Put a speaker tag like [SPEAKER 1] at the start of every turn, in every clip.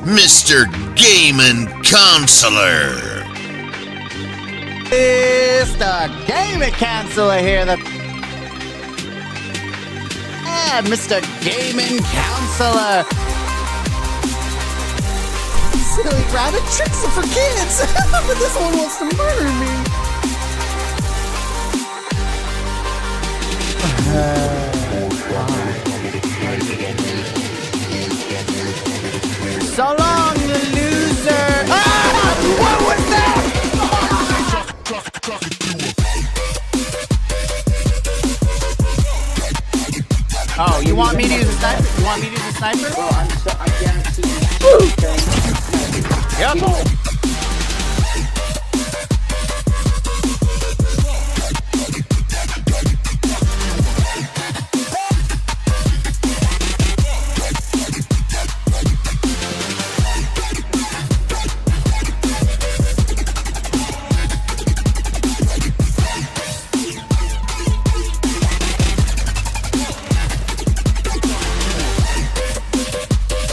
[SPEAKER 1] Mr. Gaming Counselor.
[SPEAKER 2] It's the Gaming Counselor here. Mr. Gaming Counselor. Silly rabbit tricks are for kids, but this one wants to murder me. So long, you loser! Ah! What was that? Oh, you want me to use a sniper? You want me to use a sniper?
[SPEAKER 3] Well, I can't see.
[SPEAKER 2] Yep.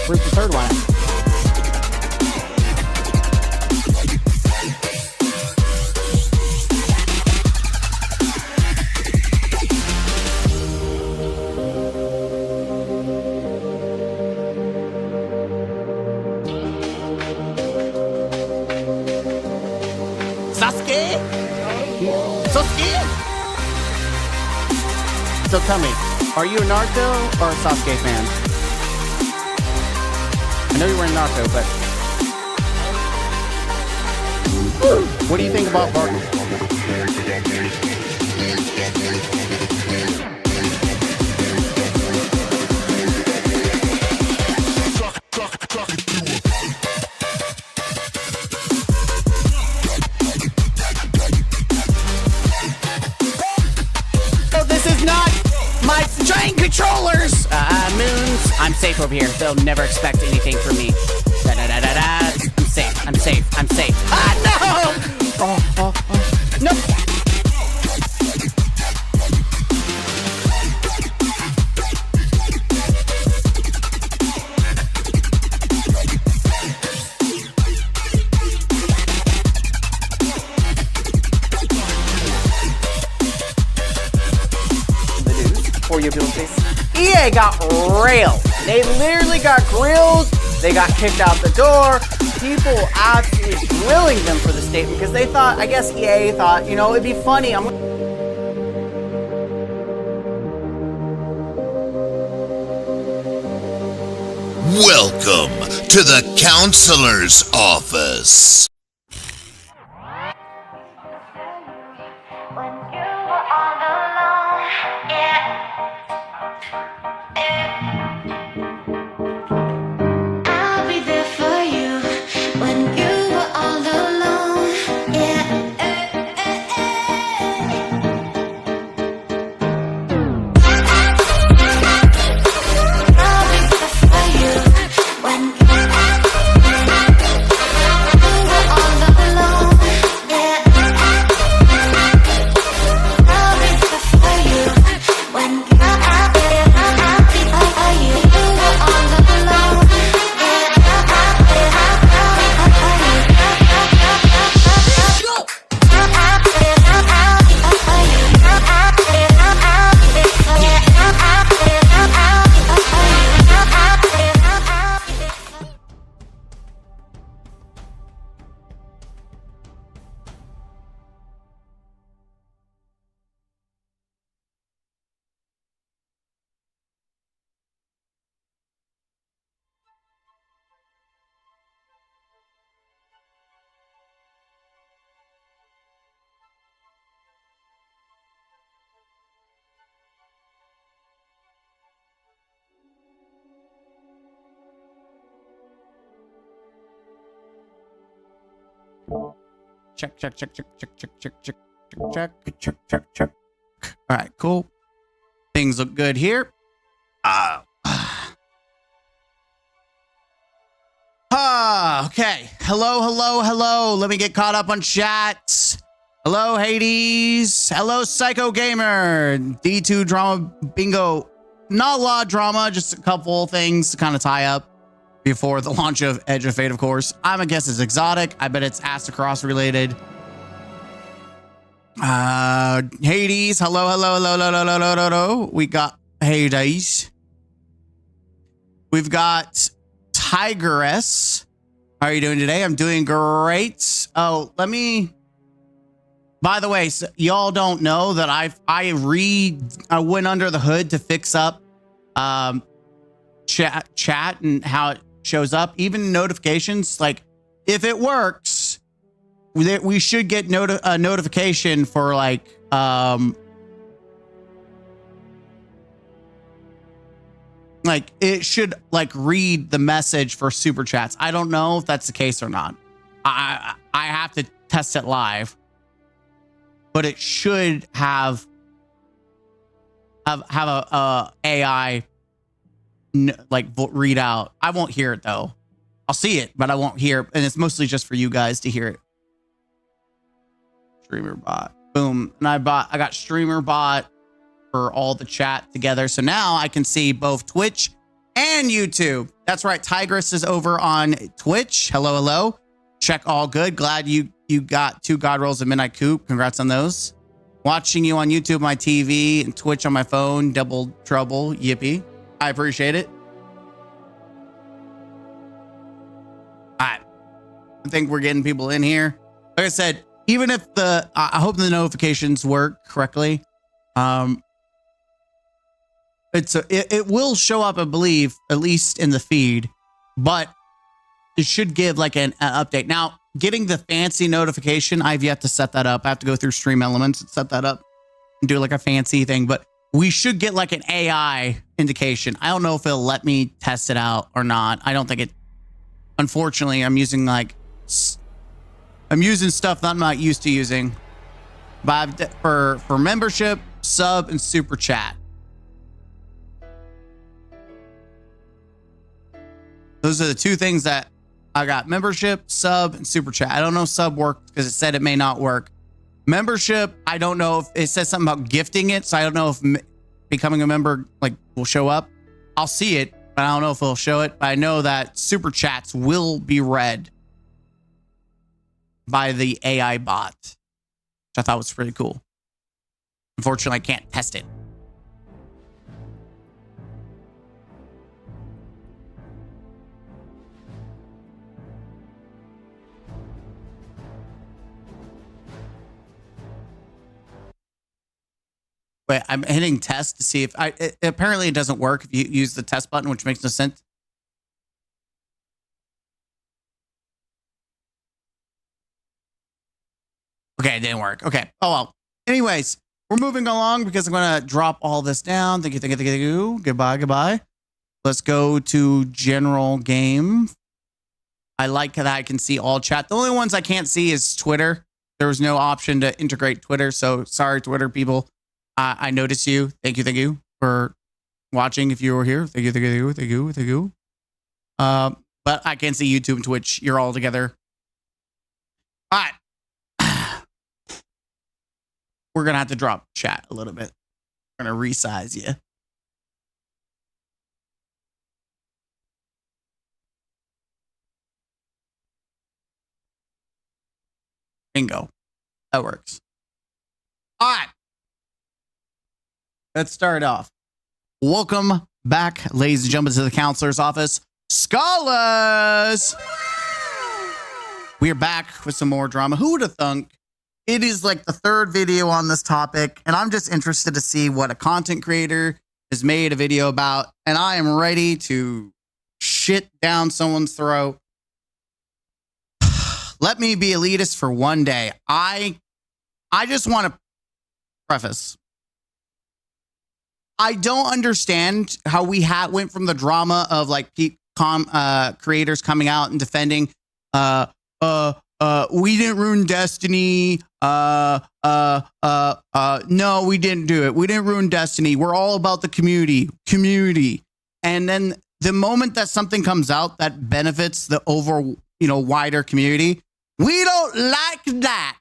[SPEAKER 2] Where's the third one? Sasuke? Sasuke? So tell me, are you a Naruto or a Sasuke fan? I know you were in Naruto, but what do you think about Barton? Oh, this is not my train controllers! Moons, I'm safe over here. They'll never expect anything from me. Da da da da da. I'm safe. I'm safe. I'm safe. Ah, no! Oh. No! The news for your abilities. EA got railed. They literally got grilled. They got kicked out the door. People absolutely grilling them for the statement because they thought, I guess EA thought, you know, it'd be funny.
[SPEAKER 1] Welcome to the counselor's office.
[SPEAKER 4] When you were all alone, yeah. I'll be there for you when you were all alone, yeah. I'll be there for you when you were all alone, yeah. I'll be there for you when you were all alone,
[SPEAKER 2] Check. All right, cool. Things look good here. Okay. Hello. Let me get caught up on chat. Hello, Hades. Hello, Psycho Gamer. D2 drama bingo. Not a lot of drama, just a couple things to kind of tie up.
[SPEAKER 3] before the launch of Edge of Fate, of course. I'm gonna guess it's exotic. I bet it's Astacross related. Hades, hello. We got Hades. We've got Tigress. How are you doing today? I'm doing great. Oh, by the way, so y'all don't know that I went under the hood to fix up chat and how it shows up, even notifications. Like, if it works, we should get a notification for like it should like read the message for super chats. I don't know if that's the case or not. I have to test it live, but it should have a AI read out. I won't hear it though. I'll see it, but I won't hear it, and it's mostly just for you guys to hear it. Streamer bot, boom, and I got streamer bot for all the chat together, so now I can see both Twitch and YouTube. That's right, Tigress is over on Twitch. Hello. Check all good. Glad you got 2 God rolls of Midnight Coop. Congrats on those. Watching you on YouTube, my TV, and Twitch on my phone. Double trouble. Yippee. I appreciate it. All right. I think we're getting people in here. Like I said, even if I hope the notifications work correctly. It will show up, I believe, at least in the feed, but it should give like an update. Now, getting the fancy notification, I've yet to set that up. I have to go through Stream Elements and set that up and do like a fancy thing, but we should get like an AI indication. I don't know if it'll let me test it out or not. I don't think it, unfortunately, I'm using stuff that I'm not used to using. But for membership, sub, and super chat. Those are the 2 things that I got: membership, sub, and super chat. I don't know if sub worked because it said it may not work. Membership, I don't know if it says something about gifting it, so I don't know if becoming a member will show up. I'll see it, but I don't know if it'll show it. But I know that super chats will be read by the AI bot, which I thought was pretty cool. Unfortunately, I can't test it. Wait, I'm hitting test to see if apparently it doesn't work if you use the test button, which makes no sense. Okay, it didn't work. Okay. Oh, well. Anyways, we're moving along because I'm going to drop all this down. Thank you. Goodbye. Let's go to general game. I like that I can see all chat. The only ones I can't see is Twitter. There was no option to integrate Twitter, so sorry, Twitter people. I notice you. Thank you for watching. If you were here, thank you. But I can't see YouTube and Twitch. You're all together. All right. We're gonna have to drop chat a little bit. We're gonna resize you. Bingo. That works. All right. Let's start off. Welcome back, ladies and gentlemen, to the counselor's office. Scholars! We are back with some more drama. Who would have thunk? It is like the 3rd video on this topic, and I'm just interested to see what a content creator has made a video about, and I am ready to shit down someone's throat. Let me be elitist for one day. I just want to preface. I don't understand how we went from the drama of like creators coming out and defending we didn't ruin Destiny. No, we didn't do it. We didn't ruin Destiny. We're all about the community. And then the moment that something comes out that benefits the wider community, we don't like that.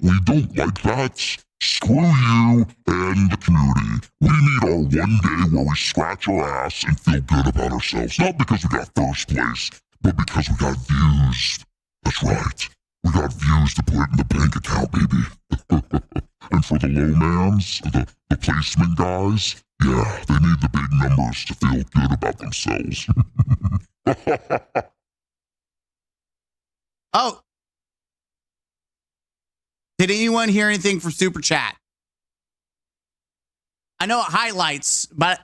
[SPEAKER 5] We don't like that. Screw you and the community. We need our one day where we scratch our ass and feel good about ourselves. Not because we got first place, but because we got views. That's right. We got views to put in the bank account, baby. And for the low mans, the placement guys, yeah, they need the big numbers to feel good about themselves.
[SPEAKER 3] Oh. Did anyone hear anything from Super Chat? I know it highlights, but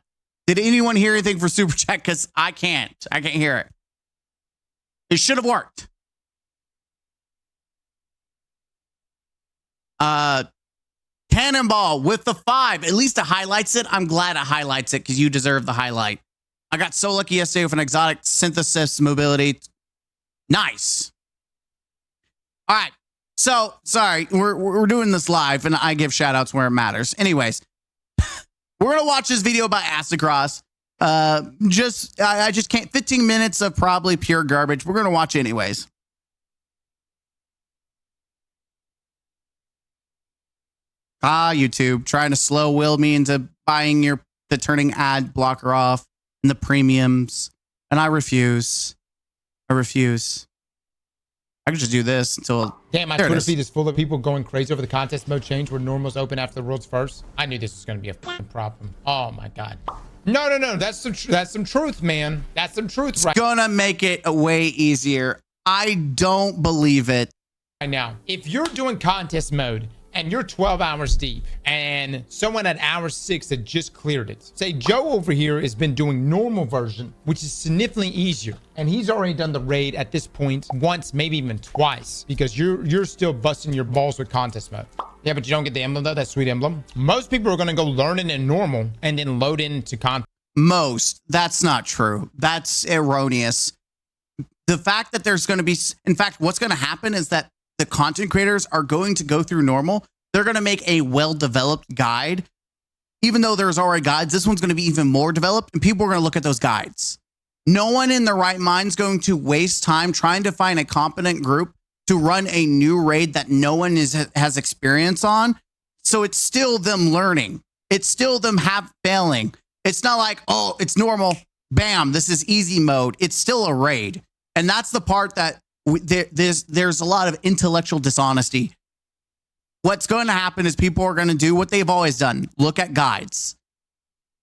[SPEAKER 3] did anyone hear anything for Super Chat? Because I can't hear it. It should have worked. Cannonball with the 5. At least it highlights it. I'm glad it highlights it because you deserve the highlight. I got so lucky yesterday with an exotic synthesis mobility. Nice. All right. So, sorry, we're doing this live, and I give shout-outs where it matters. Anyways, we're going to watch this video about Acid Cross. I just can't. 15 minutes of probably pure garbage. We're going to watch it anyways. YouTube, trying to slow will me into buying the turning ad blocker off and the premiums, and I refuse. I could just do this until...
[SPEAKER 6] Damn, my Twitter feed is full of people going crazy over the contest mode change where normals open after the world's first. I knew this was going to be a fucking problem. Oh my God. No. That's some truth, man. That's some truth right
[SPEAKER 3] gonna make it way easier. I don't believe it.
[SPEAKER 6] now. If you're doing contest mode and you're 12 hours deep and someone at hour 6 had just cleared it, say Joe over here has been doing normal version, which is significantly easier, and he's already done the raid at this point once, maybe even twice, because you're still busting your balls with contest mode. Yeah, but you don't get the emblem though, that sweet emblem. Most people are going to go learn it in normal and then load into contest.
[SPEAKER 3] That's not true. That's erroneous. The fact that there's going to be, in fact, what's going to happen is that the content creators are going to go through normal. They're going to make a well-developed guide. Even though there's already guides, this one's going to be even more developed, and people are going to look at those guides. No one in their right mind is going to waste time trying to find a competent group to run a new raid that no one has experience on. So it's still them learning. It's still them failing. It's not like, oh, it's normal. Bam, this is easy mode. It's still a raid. And that's the part that there's a lot of intellectual dishonesty. What's going to happen is people are going to do what they've always done. Look at guides.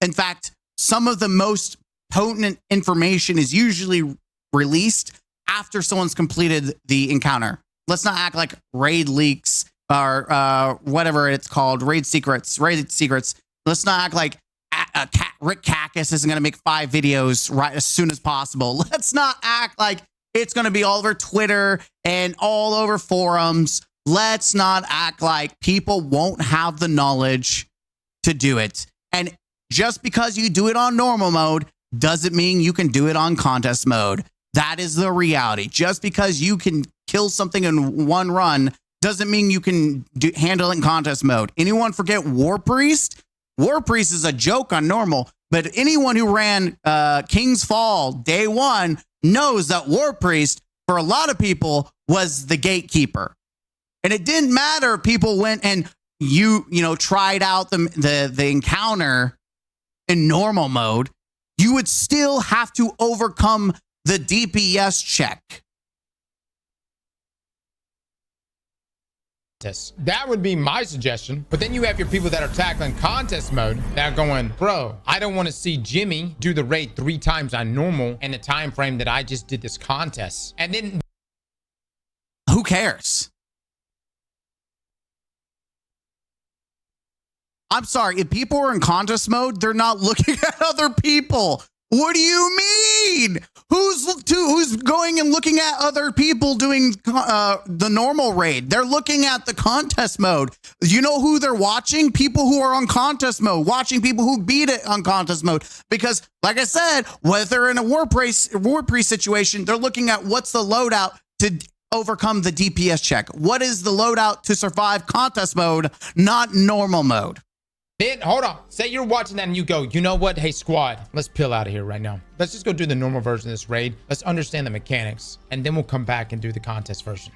[SPEAKER 3] In fact, some of the most potent information is usually released after someone's completed the encounter. Let's not act like raid leaks or whatever it's called, raid secrets. Let's not act like Rick Cackus isn't going to make 5 videos right as soon as possible. Let's not act like it's going to be all over Twitter and all over forums. Let's not act like people won't have the knowledge to do it. And just because you do it on normal mode doesn't mean you can do it on contest mode. That is the reality. Just because you can kill something in one run doesn't mean you can handle it in contest mode. Anyone forget War Priest? War Priest is a joke on normal, but anyone who ran King's Fall day 1 knows that War Priest, for a lot of people, was the gatekeeper. And it didn't matter if people went and you tried out the encounter in normal mode. You would still have to overcome the DPS check.
[SPEAKER 6] That would be my suggestion. But then you have your people that are tackling contest mode that are going, bro, I don't want to see Jimmy do the raid 3 times on normal in the time frame that I just did this contest. And then
[SPEAKER 3] who cares? I'm sorry, if people are in contest mode, they're not looking at other people. What do you mean? Who's going and looking at other people doing the normal raid? They're looking at the contest mode. You know who they're watching? People who are on contest mode, watching people who beat it on contest mode. Because, like I said, whether they're in a war priest situation, they're looking at what's the loadout to overcome the DPS check. What is the loadout to survive contest mode, not normal mode?
[SPEAKER 6] Then, hold on. Say you're watching that and you go, you know what? Hey, squad, let's peel out of here right now. Let's just go do the normal version of this raid. Let's understand the mechanics. And then we'll come back and do the contest version.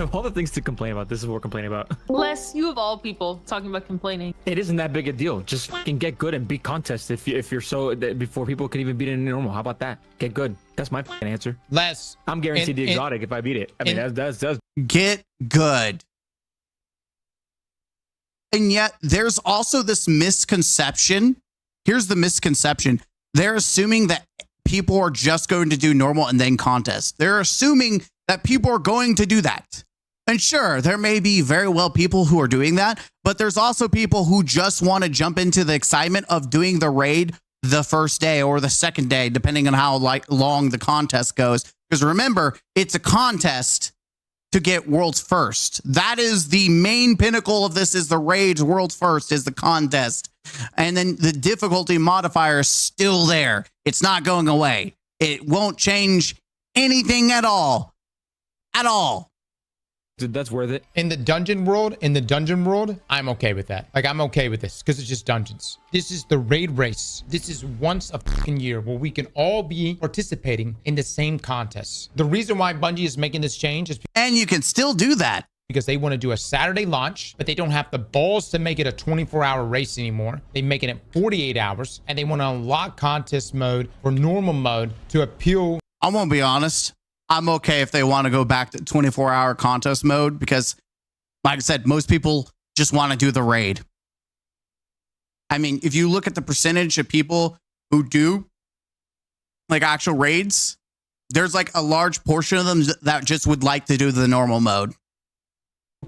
[SPEAKER 7] Of all the things to complain about, this is what we're complaining about.
[SPEAKER 8] Les, you of all people talking about complaining.
[SPEAKER 7] It isn't that big a deal. Just fucking get good and beat contests if you're so before people can even beat it in normal. How about that? Get good. That's my fucking answer.
[SPEAKER 6] Les,
[SPEAKER 7] I'm guaranteed the exotic if I beat it. I mean, that's
[SPEAKER 3] Get good. And yet there's also this misconception. Here's the misconception. They're assuming that people are just going to do normal and then contest. They're assuming that people are going to do that. And sure, there may be very well people who are doing that, but there's also people who just want to jump into the excitement of doing the raid the first day or the second day, depending on how long the contest goes. Because remember, it's a contest to get world's first. That is the main pinnacle of this, is the raid. World's first is the contest. And then the difficulty modifier is still there. It's not going away. It won't change anything at all. At all.
[SPEAKER 7] that's worth it.
[SPEAKER 6] in the dungeon world, I'm okay with that. Like, I'm okay with this because it's just dungeons. This is the raid race. This is once a fucking year where we can all be participating in the same contests. The reason why Bungie is making this change is
[SPEAKER 3] And you can still do that.
[SPEAKER 6] because they want to do a Saturday launch, but they don't have the balls to make it a 24-hour race anymore. They make it 48 hours, and they want to unlock contest mode or normal mode to appeal.
[SPEAKER 3] I'm going to be honest. I'm okay if they want to go back to 24-hour contest mode because, like I said, most people just want to do the raid. I mean, if you look at the percentage of people who do like actual raids, there's like a large portion of them that just would like to do the normal mode.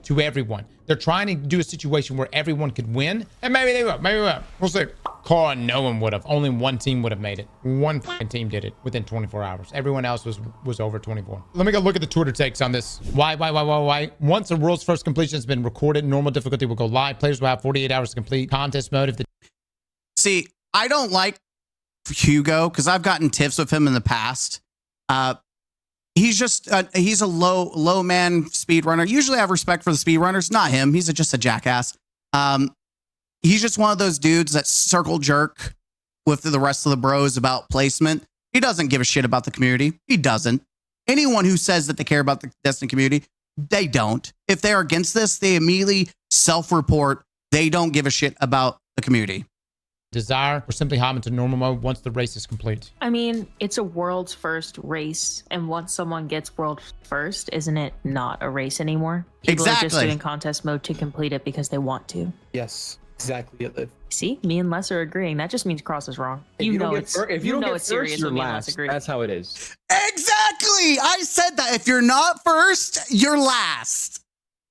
[SPEAKER 6] To everyone. They're trying to do a situation where everyone could win, and maybe they will. Maybe we will. We'll see. Carl, no one would have. Only one team would have made it. One fucking team did it within 24 hours. Everyone else was over 24. Let me go look at the Twitter takes on this. Why? Once the world's first completion has been recorded, normal difficulty will go live. Players will have 48 hours to complete contest mode. If the
[SPEAKER 3] See, I don't like Hugo because I've gotten tiffs with him in the past. He's just he's a low man speedrunner. Usually I have respect for the speedrunners. Not him. He's just a jackass. He's just one of those dudes that circle jerk with the rest of the bros about placement. He doesn't give a shit about the community. He doesn't. Anyone who says that they care about the Destiny community, they don't. If they're against this, they immediately self-report. They don't give a shit about the community.
[SPEAKER 6] desire or simply hop into normal mode once the race is complete.
[SPEAKER 8] I mean, it's a world's first race, and once someone gets world first, isn't it not a race anymore? People are just
[SPEAKER 3] Exactly.
[SPEAKER 8] doing contest mode to complete it because they want to.
[SPEAKER 7] Yes, exactly. If
[SPEAKER 8] See, me and Les are agreeing. That just means Cross is wrong.
[SPEAKER 7] you don't get
[SPEAKER 8] it's
[SPEAKER 7] fir- if you don't
[SPEAKER 8] know
[SPEAKER 7] get
[SPEAKER 8] it's
[SPEAKER 7] first,
[SPEAKER 8] serious
[SPEAKER 7] you're
[SPEAKER 8] when me and Les
[SPEAKER 7] last.
[SPEAKER 8] agree.
[SPEAKER 7] That's how it is.
[SPEAKER 3] Exactly. I said that. If you're not first, you're last.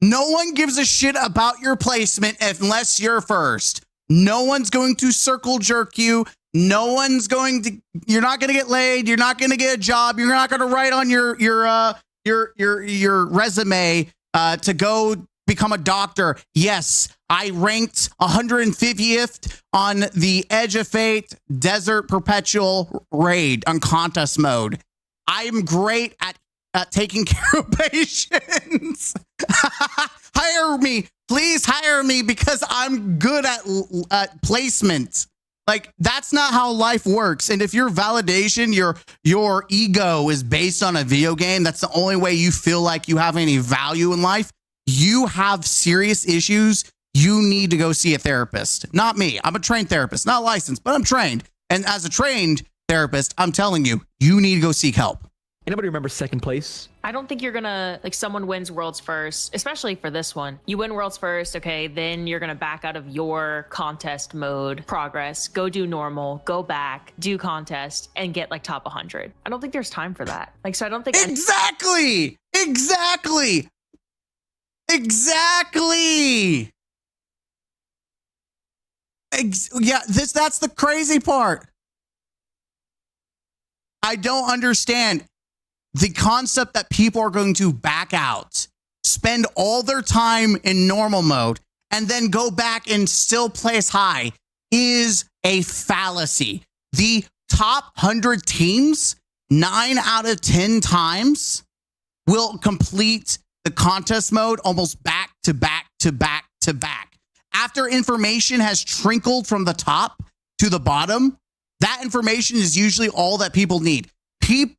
[SPEAKER 3] No one gives a shit about your placement unless you're first. No one's going to circle jerk you. No one's going to, you're not going to get laid. You're not going to get a job. You're not going to write on your resume to go become a doctor. Yes, I ranked 150th on the Edge of Fate Desert Perpetual raid on contest mode. I'm great at taking care of patients. Hire me. Please hire me because I'm good at placement. Like, that's not how life works. And if your validation, your ego is based on a video game, that's the only way you feel like you have any value in life. You have serious issues. You need to go see a therapist. Not me. I'm a trained therapist, not licensed, but I'm trained. And as a trained therapist, I'm telling you, you need to go seek help.
[SPEAKER 7] Anybody remember second place?
[SPEAKER 8] I don't think you're gonna, like, someone wins worlds first, especially for this one. You win worlds first, okay, then you're gonna back out of your contest mode progress, go do normal, go back, do contest, and get like top 100. I don't think there's time for that. Like, so I don't think
[SPEAKER 3] Exactly. Yeah, that's the crazy part. I don't understand the concept that people are going to back out, spend all their time in normal mode, and then go back and still place high is a fallacy. The top 100 teams, 9 out of 10 times, will complete the contest mode almost back to back to back to back. After information has trickled from the top to the bottom, that information is usually all that people need.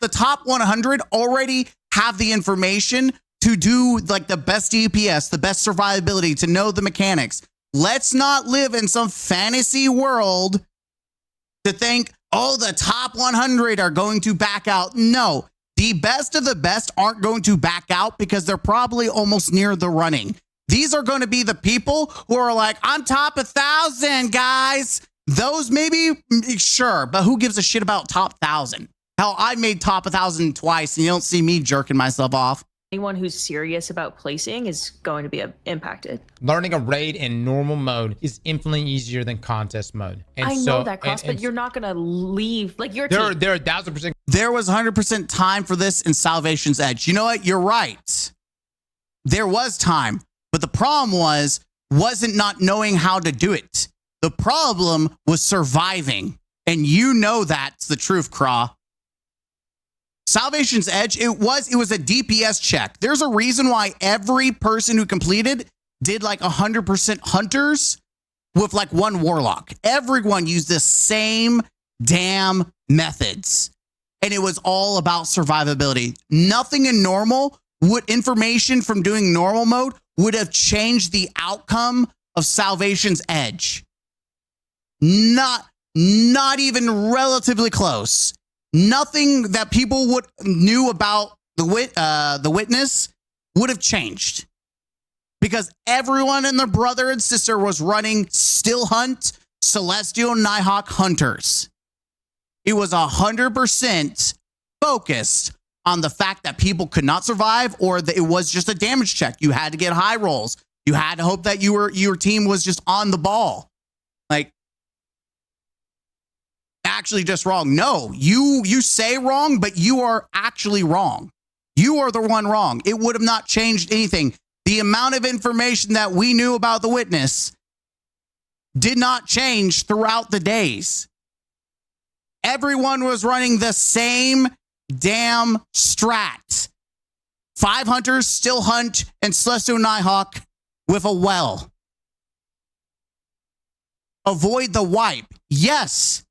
[SPEAKER 3] The top 100 already have the information to do like the best DPS, the best survivability, to know the mechanics. Let's not live in some fantasy world to think, oh, the top 100 are going to back out. No, the best of the best aren't going to back out because they're probably almost near the running. These are going to be the people who are like, I'm top 1,000, guys. Those maybe, sure, but who gives a shit about top 1,000? Hell, I made top 1,000 twice, and you don't see me jerking myself off.
[SPEAKER 8] Anyone who's serious about placing is going to be impacted.
[SPEAKER 6] Learning a raid in normal mode is infinitely easier than contest mode. And
[SPEAKER 8] I
[SPEAKER 6] so,
[SPEAKER 8] know that, Cross, but you're not going to leave. Like, your
[SPEAKER 6] there
[SPEAKER 8] team.
[SPEAKER 6] are 1,000%.
[SPEAKER 3] There was 100% time for this in Salvation's Edge. You know what? You're right. There was time, but the problem wasn't not knowing how to do it. The problem was surviving, and you know that's the truth, Craw. Salvation's Edge, it was a DPS check. There's a reason why every person who completed did like 100% hunters with like one warlock. Everyone used the same damn methods. And it was all about survivability. Nothing in normal information from doing normal mode would have changed the outcome of Salvation's Edge. Not even relatively close. Nothing that people knew about the witness would have changed because everyone and their brother and sister was running Still Hunt, Celestial Nighthawk Hunters. It was 100% focused on the fact that people could not survive or that it was just a damage check. You had to get high rolls. You had to hope that your team was just on the ball. Like, actually just wrong. No, you say wrong, but you are actually wrong. You are the one wrong. It would have not changed anything. The amount of information that we knew about the witness did not change throughout the days. Everyone was running the same damn strat. 5 hunters, Still Hunt, and Celestial Nighthawk with a well. Avoid the wipe. Yes.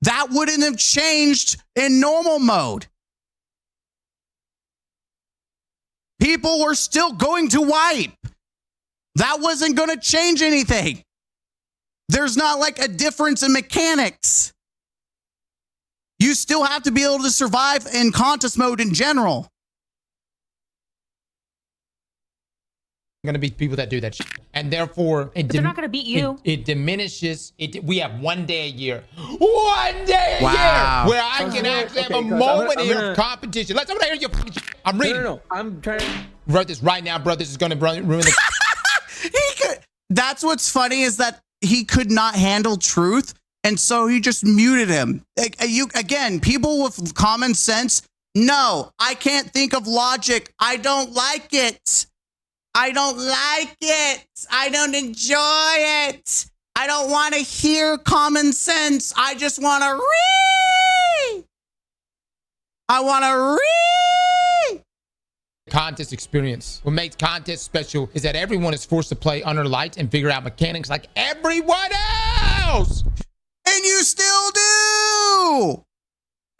[SPEAKER 3] That wouldn't have changed in normal mode. People were still going to wipe. That wasn't going to change anything. There's not like a difference in mechanics. You still have to be able to survive in contest mode in general.
[SPEAKER 6] Going to be people that do that shit. And therefore
[SPEAKER 8] they're not going to beat you.
[SPEAKER 6] It diminishes we have 1 day a year, 1 day a
[SPEAKER 3] Wow.
[SPEAKER 6] year where I can actually have a moment of competition. Let's hear your fucking shit. I'm reading.
[SPEAKER 7] No. I'm trying to
[SPEAKER 6] wrote this right now, bro. This is going to ruin the
[SPEAKER 3] That's what's funny is that he could not handle truth, and so he just muted him. Again, people with common sense. No, I can't think of logic. I don't like it. I don't like it. I don't enjoy it. I don't want to hear common sense. I just want to read. I want to read.
[SPEAKER 6] contest experience. What makes contest special is that everyone is forced to play under lights and figure out mechanics like everyone else.
[SPEAKER 3] And you still do.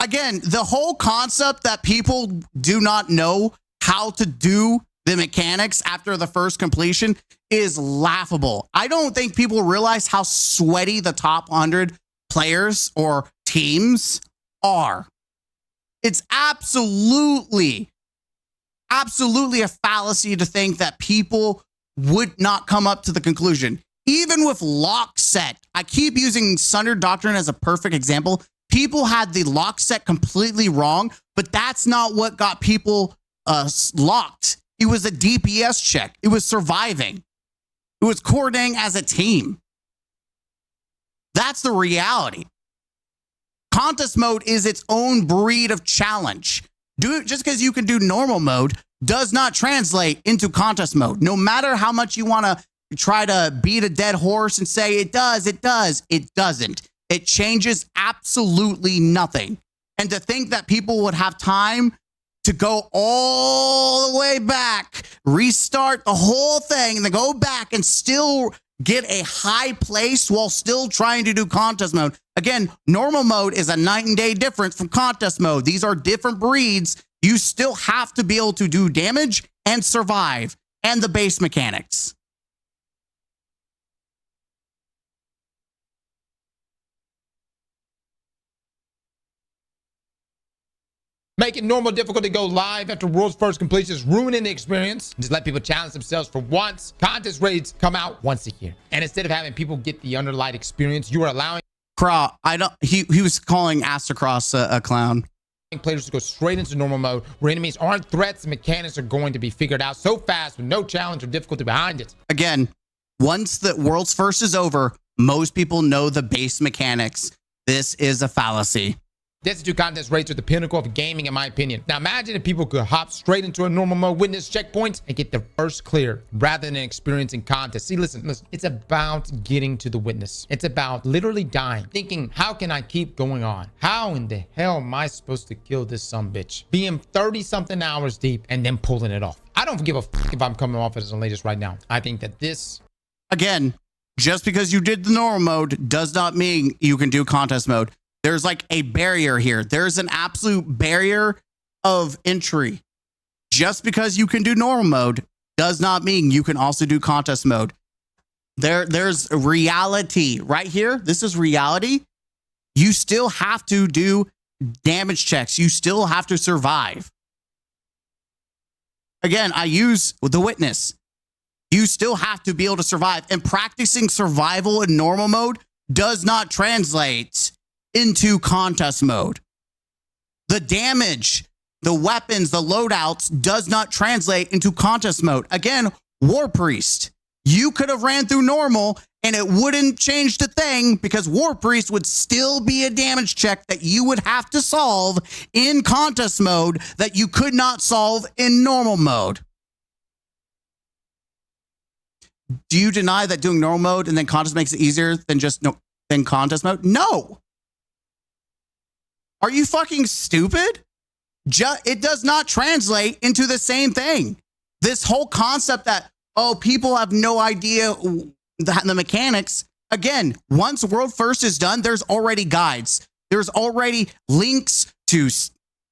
[SPEAKER 3] Again, the whole concept that people do not know how to do the mechanics after the first completion is laughable. I don't think people realize how sweaty the top 100 players or teams are. It's absolutely a fallacy to think that people would not come up to the conclusion. Even with lock set, I keep using Sunder Doctrine as a perfect example. People had the lock set completely wrong, but that's not what got people locked. It was a DPS check. It was surviving. It was coordinating as a team. That's the reality. Contest mode is its own breed of challenge. Just because you can do normal mode does not translate into contest mode. No matter how much you want to try to beat a dead horse and say it does, it doesn't. It changes absolutely nothing. And to think that people would have time to go all the way back, restart the whole thing, and then go back and still get a high place while still trying to do contest mode. Again, normal mode is a night and day difference from contest mode. These are different breeds. You still have to be able to do damage and survive and the base mechanics.
[SPEAKER 6] Making normal difficult to go live after world's first completion is ruining the experience. Just let people challenge themselves for once. Contest raids come out once a year. And instead of having people get the underlight experience, you are allowing
[SPEAKER 3] he was calling Astacross a clown.
[SPEAKER 6] players to go straight into normal mode where enemies aren't threats and mechanics are going to be figured out so fast with no challenge or difficulty behind it.
[SPEAKER 3] Again, once the world's first is over, most people know the base mechanics. This is a fallacy.
[SPEAKER 6] Destiny 2 contest rates are the pinnacle of gaming, in my opinion. Now, imagine if people could hop straight into a normal mode witness checkpoints and get their first clear rather than experiencing contests. See, listen, it's about getting to the witness. It's about literally dying, thinking, how can I keep going on? How in the hell am I supposed to kill this sumbitch? Being 30-something hours deep and then pulling it off. I don't give a fuck if I'm coming off as the latest right now. I think that this...
[SPEAKER 3] Again, just because you did the normal mode does not mean you can do contest mode. There's like a barrier here. There's an absolute barrier of entry. Just because you can do normal mode does not mean you can also do contest mode. There's reality right here. This is reality. You still have to do damage checks. You still have to survive. Again, I use the witness. You still have to be able to survive. And practicing survival in normal mode does not translate into contest mode. The damage, the weapons, the loadouts does not translate into contest mode. Again, War Priest. You could have ran through normal and it wouldn't change the thing because War Priest would still be a damage check that you would have to solve in contest mode that you could not solve in normal mode. Do you deny that doing normal mode and then contest makes it easier than than contest mode? No. Are you fucking stupid? It does not translate into the same thing. This whole concept that, oh, people have no idea the mechanics. Again, once World First is done, there's already guides. There's already links to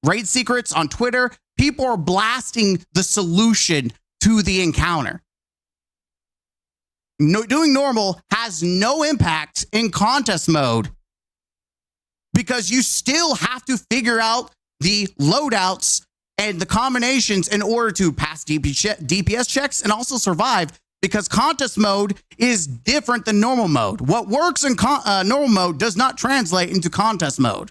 [SPEAKER 3] raid secrets on Twitter. People are blasting the solution to the encounter. Doing normal has no impact in contest mode, because you still have to figure out the loadouts and the combinations in order to pass DPS checks and also survive, because contest mode is different than normal mode. What works in normal mode does not translate into contest mode.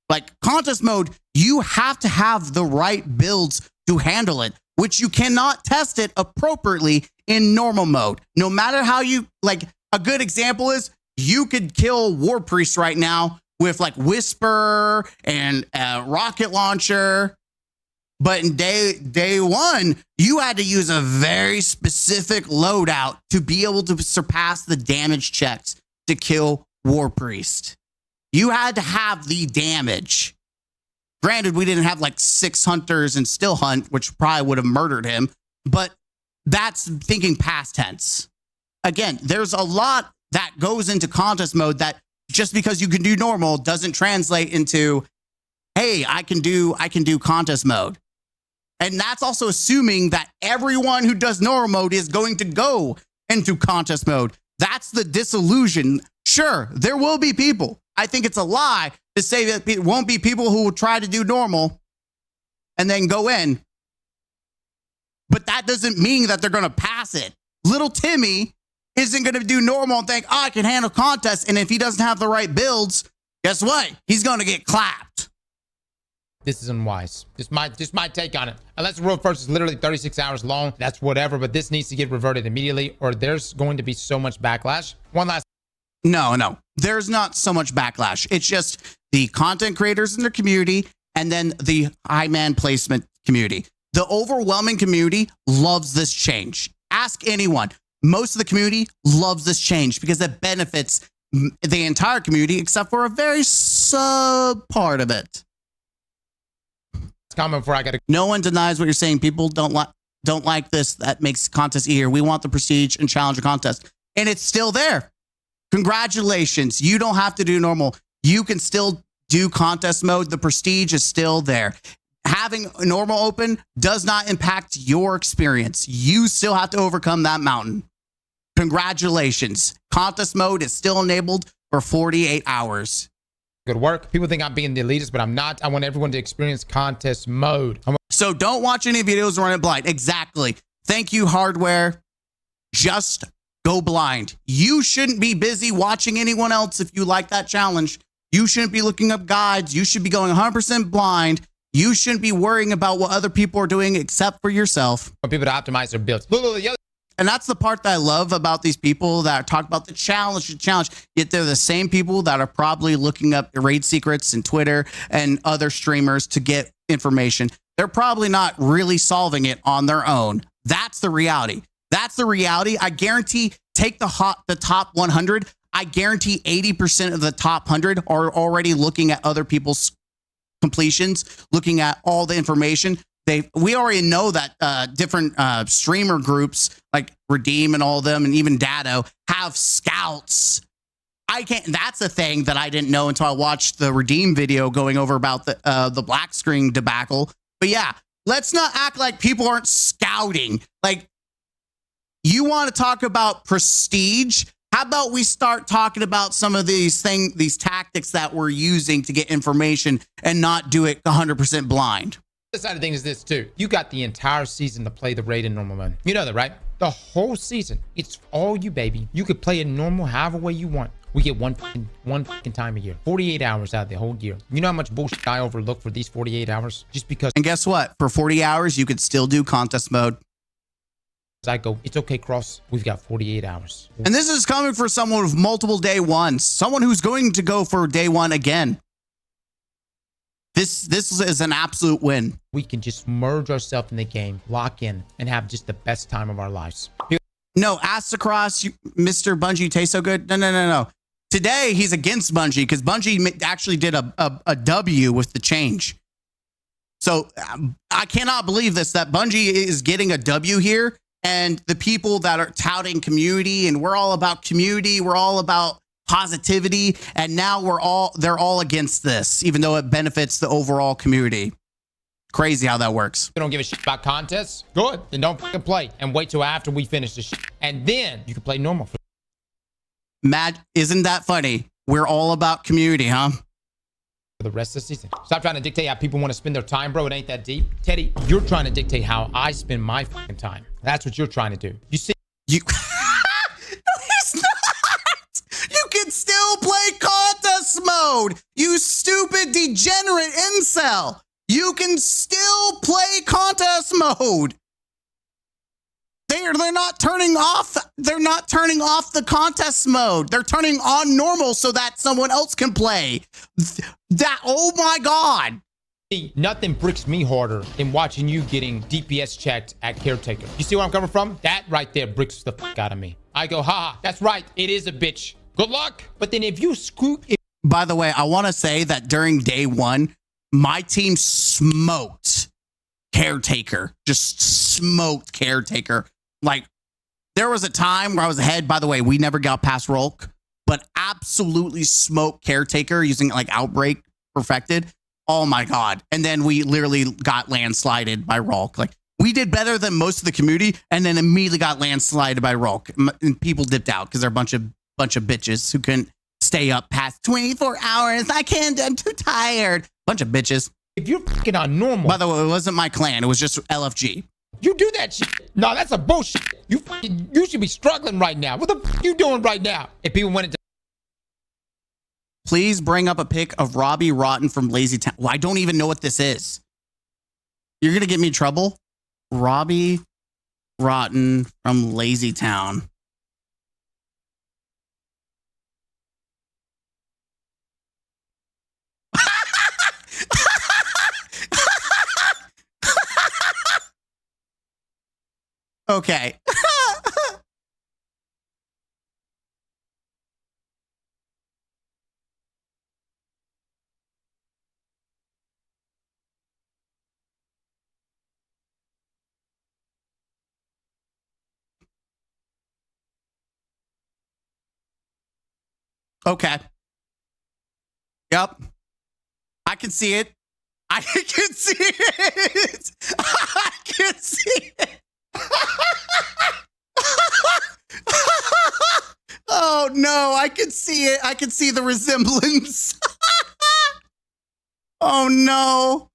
[SPEAKER 3] Like contest mode, you have to have the right builds to handle it, which you cannot test it appropriately in normal mode. No matter how you, like, a good example is you could kill War Priest right now with like Whisper and rocket launcher. But in day one, you had to use a very specific loadout to be able to surpass the damage checks to kill War Priest. You had to have the damage. Granted, we didn't have like 6 hunters and still hunt, which probably would have murdered him. But that's thinking past tense. Again, there's a lot that goes into contest mode that just because you can do normal doesn't translate into, hey, I can do contest mode. And that's also assuming that everyone who does normal mode is going to go into contest mode. That's the disillusion. Sure, there will be people. I think it's a lie to say that it won't be people who will try to do normal and then go in. But that doesn't mean that they're going to pass it. Little Timmy isn't going to do normal and think, oh, I can handle contests. And if he doesn't have the right builds, guess what? He's going to get clapped.
[SPEAKER 6] This is unwise. Just my take on it. Unless World First is literally 36 hours long, that's whatever. But this needs to get reverted immediately, or there's going to be so much backlash. One last.
[SPEAKER 3] No. There's not so much backlash. It's just the content creators in their community and then the high man placement community. The overwhelming community loves this change. Ask anyone. Most of the community loves this change because it benefits the entire community except for a very sub part of it.
[SPEAKER 6] Comment before I got to.
[SPEAKER 3] No one denies what you're saying. People don't like this. That makes contest easier. We want the prestige and challenger contest, and it's still there. Congratulations. You don't have to do normal. You can still do contest mode. The prestige is still there. having a normal open does not impact your experience. You still have to overcome that mountain. Congratulations. Contest mode is still enabled for 48 hours.
[SPEAKER 6] Good work. People think I'm being the elitist, but I'm not. I want everyone to experience contest mode.
[SPEAKER 3] So don't watch any videos run it blind. Exactly. Thank you, hardware. Just go blind. You shouldn't be busy watching anyone else if you like that challenge. You shouldn't be looking up guides. You should be going 100% blind. You shouldn't be worrying about what other people are doing except for yourself.
[SPEAKER 6] I want people to optimize their builds.
[SPEAKER 3] And that's the part that I love about these people that talk about the challenge, yet they're the same people that are probably looking up raid secrets and Twitter and other streamers to get information. They're probably not really solving it on their own. That's the reality. That's the reality. I guarantee, take the top 100. I guarantee 80% of the top 100 are already looking at other people's completions, looking at all the information. We already know that different streamer groups like Redeem and all of them, and even Dado, have scouts. That's a thing that I didn't know until I watched the Redeem video going over about the black screen debacle. But yeah, let's not act like people aren't scouting. Like, you want to talk about prestige? How about we start talking about some of these tactics that we're using to get information and not do it 100% blind?
[SPEAKER 6] The side of things is this too. You got the entire season to play the raid in normal mode. You know that, right? The whole season. It's all you, baby. You could play it normal however way you want. We get one fucking time a year. 48 hours out of the whole year. You know how much bullshit I overlook for these 48 hours? Just because.
[SPEAKER 3] And guess what? For 40 hours, you could still do contest mode.
[SPEAKER 6] I go, it's okay, Cross. We've got 48 hours.
[SPEAKER 3] And this is coming for someone with multiple day ones. Someone who's going to go for day one again. This is an absolute win.
[SPEAKER 6] We can just merge ourselves in the game, lock in, and have just the best time of our lives.
[SPEAKER 3] No, ask across, Mr. Bungie, you taste so good. No. Today, he's against Bungie because Bungie actually did a W with the change. So I cannot believe this, that Bungie is getting a W here. And the people that are touting community, and we're all about community, we're all about positivity, and now they're all against this, even though it benefits the overall community. Crazy how that works.
[SPEAKER 6] You don't give a shit about contests? Good. Then don't fucking play and wait till after we finish this shit. And then you can play normal.
[SPEAKER 3] Matt, isn't that funny? We're all about community, huh?
[SPEAKER 6] For the rest of the season. Stop trying to dictate how people want to spend their time, bro. It ain't that deep. Teddy, you're trying to dictate how I spend my fucking time. That's what you're trying to do. You see?
[SPEAKER 3] You... He's not! You can still play contest mode! You stupid degenerate incel! You can still play contest mode! They're not turning off. They're not turning off the contest mode. They're turning on normal so that someone else can play. Oh my God.
[SPEAKER 6] Nothing bricks me harder than watching you getting DPS checked at Caretaker. You see where I'm coming from? That right there bricks the fuck out of me. I go, haha, that's right. It is a bitch. Good luck. But then if you scoop...
[SPEAKER 3] By the way, I want to say that during day one, my team smoked Caretaker. Just smoked Caretaker. Like, there was a time where I was ahead. By the way, we never got past Rolk, but absolutely smoked Caretaker using like Outbreak perfected. Oh my God. And then we literally got landslided by Rolk. Like, we did better than most of the community and then immediately got landslided by Rolk. And people dipped out because they're a bunch of bitches who couldn't stay up past 24 hours. I can't, I'm too tired. Bunch of bitches.
[SPEAKER 6] If you're fucking on normal.
[SPEAKER 3] By the way, it wasn't my clan. It was just LFG.
[SPEAKER 6] You do that shit. No, that's a bullshit. You should be struggling right now. What the fuck you doing right now? If people wanted to.
[SPEAKER 3] Please bring up a pic of Robbie Rotten from Lazy Town. Well, I don't even know what this is. You're going to get me in trouble? Robbie Rotten from Lazy Town. Okay. Okay. Yep. I can see it. I can see it. I can see it. Oh no, I can see it. I can see the resemblance. Oh no.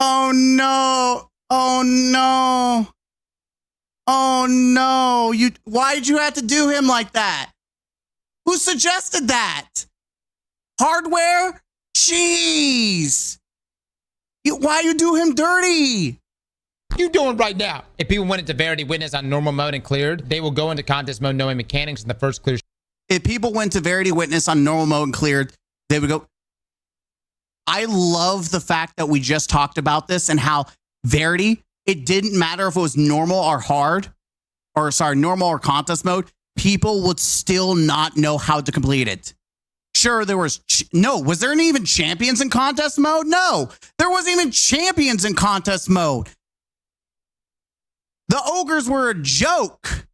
[SPEAKER 3] Oh no. Oh no. Oh no. Why'd you have to do him like that? Who suggested that? Hardware? Jeez. Why you do him dirty?
[SPEAKER 6] You doing right now? If people went into Verity Witness on normal mode and cleared, they will go into contest mode knowing mechanics in the first clear.
[SPEAKER 3] If people went to Verity Witness on normal mode and cleared, they would go. I love the fact that we just talked about this and how Verity, it didn't matter if it was normal or hard, or sorry, normal or contest mode, people would still not know how to complete it. Sure, there was, was there even champions in contest mode? No, there wasn't even champions in contest mode. The ogres were a joke.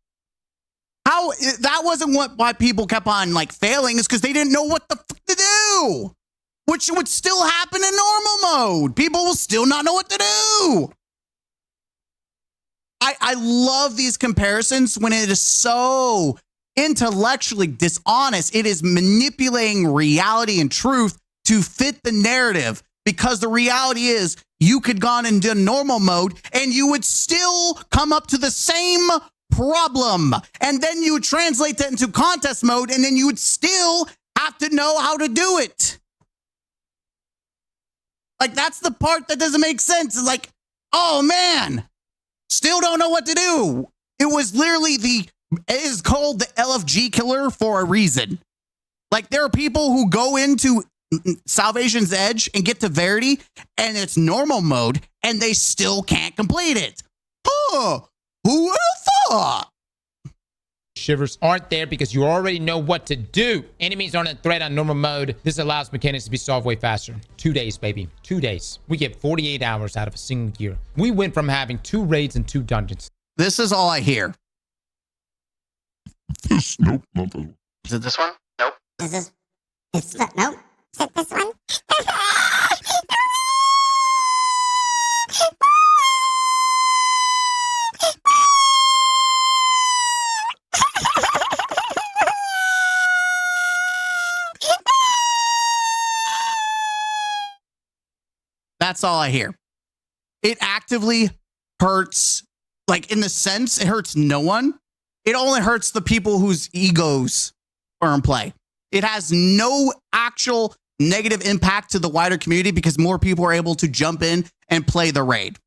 [SPEAKER 3] How that wasn't why people kept on like failing, is because they didn't know what the fuck to do, which would still happen in normal mode. People will still not know what to do. I love these comparisons when it is so intellectually dishonest. It is manipulating reality and truth to fit the narrative, because the reality is you could gone into normal mode and you would still come up to the same problem. And then you would translate that into contest mode and then you would still have to know how to do it. Like, that's the part that doesn't make sense. It's like, oh man, still don't know what to do. It was literally it is called the LFG killer for a reason. Like, there are people who go into Salvation's Edge and get to Verity and it's normal mode and they still can't complete it. Huh, who would have thought?
[SPEAKER 6] Shivers aren't there because you already know what to do. Enemies aren't a threat on normal mode. This allows mechanics to be solved way faster. 2 days, baby. 2 days. We get 48 hours out of a single year. We went from having 2 raids and 2 dungeons.
[SPEAKER 3] This is all I hear.
[SPEAKER 5] Nope, not this one.
[SPEAKER 3] Is it this one? Nope.
[SPEAKER 9] It's not, nope. Is it this one?
[SPEAKER 3] That's all I hear. It actively hurts, like, in the sense, it hurts no one. It only hurts the people whose egos are in play. It has no actual negative impact to the wider community because more people are able to jump in and play the raid.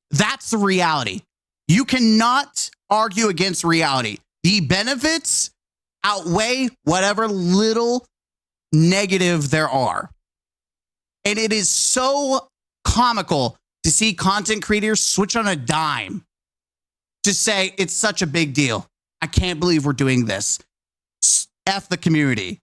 [SPEAKER 3] That's the reality. You cannot argue against reality. The benefits outweigh whatever little negative there are. And it is so comical to see content creators switch on a dime to say it's such a big deal. I can't believe we're doing this. F the community.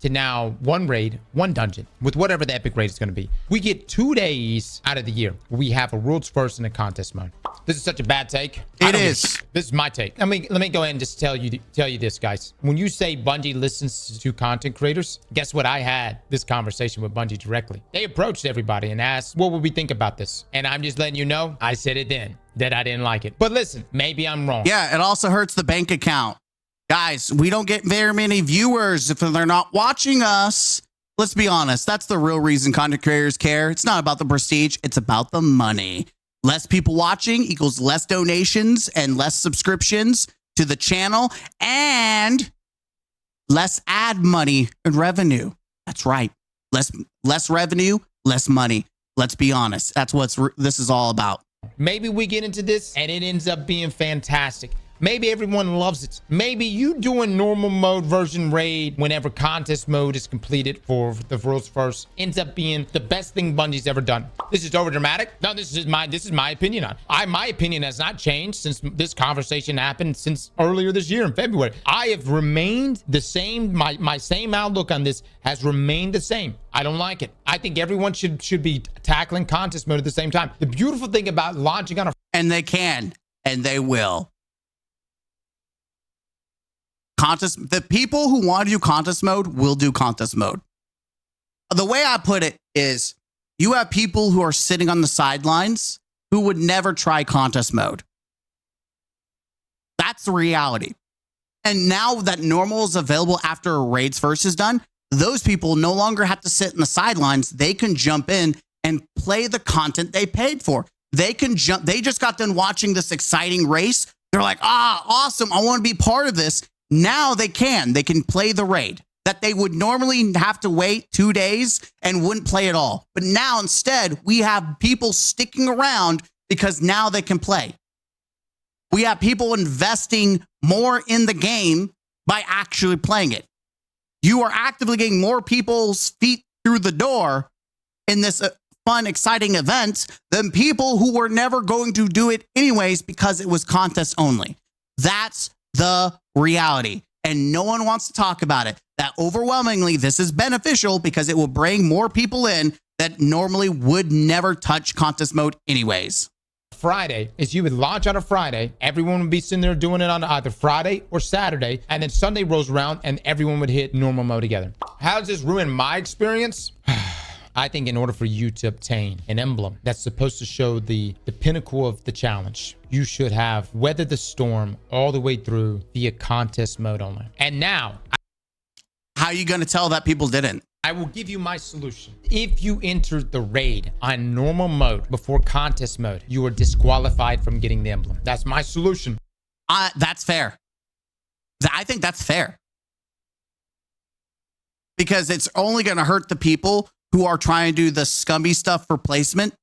[SPEAKER 6] To now 1 raid, 1 dungeon with whatever the epic raid is going to be. We get 2 days out of the year where we have a world's first in a contest mode. This is such a bad take.
[SPEAKER 3] It is.
[SPEAKER 6] This is my take. Let me go ahead and just tell you this, guys. When you say Bungie listens to content creators, guess what? I had this conversation with Bungie directly. They approached everybody and asked, what would we think about this? And I'm just letting you know, I said it then that I didn't like it. But listen, maybe I'm wrong.
[SPEAKER 3] Yeah, it also hurts the bank account. Guys, we don't get very many viewers if they're not watching us. Let's be honest. That's the real reason content creators care. It's not about the prestige. It's about the money. Less people watching equals less donations and less subscriptions to the channel and less ad money and revenue. That's right. Less revenue, less money. Let's be honest. That's what this is all about.
[SPEAKER 6] Maybe we get into this and it ends up being fantastic. Maybe everyone loves it. Maybe you doing normal mode version raid whenever contest mode is completed for the world's first ends up being the best thing Bungie's ever done. This is over dramatic. No, this is my opinion on it. My opinion has not changed since this conversation happened since earlier this year in February. I have remained the same. My same outlook on this has remained the same. I don't like it. I think everyone should be tackling contest mode at the same time. The beautiful thing about launching on a
[SPEAKER 3] and they can and they will. Contest, the people who want to do contest mode will do contest mode. The way I put it is You have people who are sitting on the sidelines who would never try contest mode. That's the reality. And now that normal is available after raids first is done, those people no longer have to sit in the sidelines. They can jump in and play the content they paid for. They can jump. They just got done watching this exciting race. They're like, awesome. I want to be part of this. Now they can play the raid that they would normally have to wait 2 days and wouldn't play at all. But now instead we have people sticking around because now they can play. We have people investing more in the game by actually playing it. You are actively getting more people's feet through the door in this fun, exciting event than people who were never going to do it anyways because it was contest only. That's the reality. And no one wants to talk about it. That overwhelmingly, this is beneficial because it will bring more people in that normally would never touch contest mode anyways.
[SPEAKER 6] Friday is you would launch on a Friday. Everyone would be sitting there doing it on either Friday or Saturday. And then Sunday rolls around and everyone would hit normal mode together. How does this ruin my experience? I think in order for you to obtain an emblem that's supposed to show the pinnacle of the challenge, you should have weathered the storm all the way through via contest mode only. And now,
[SPEAKER 3] how are you going to tell that people didn't?
[SPEAKER 6] I will give you my solution. If you entered the raid on normal mode before contest mode, you are disqualified from getting the emblem. That's my solution.
[SPEAKER 3] That's fair. I think that's fair. Because it's only going to hurt the people who are trying to do the scummy stuff for placement.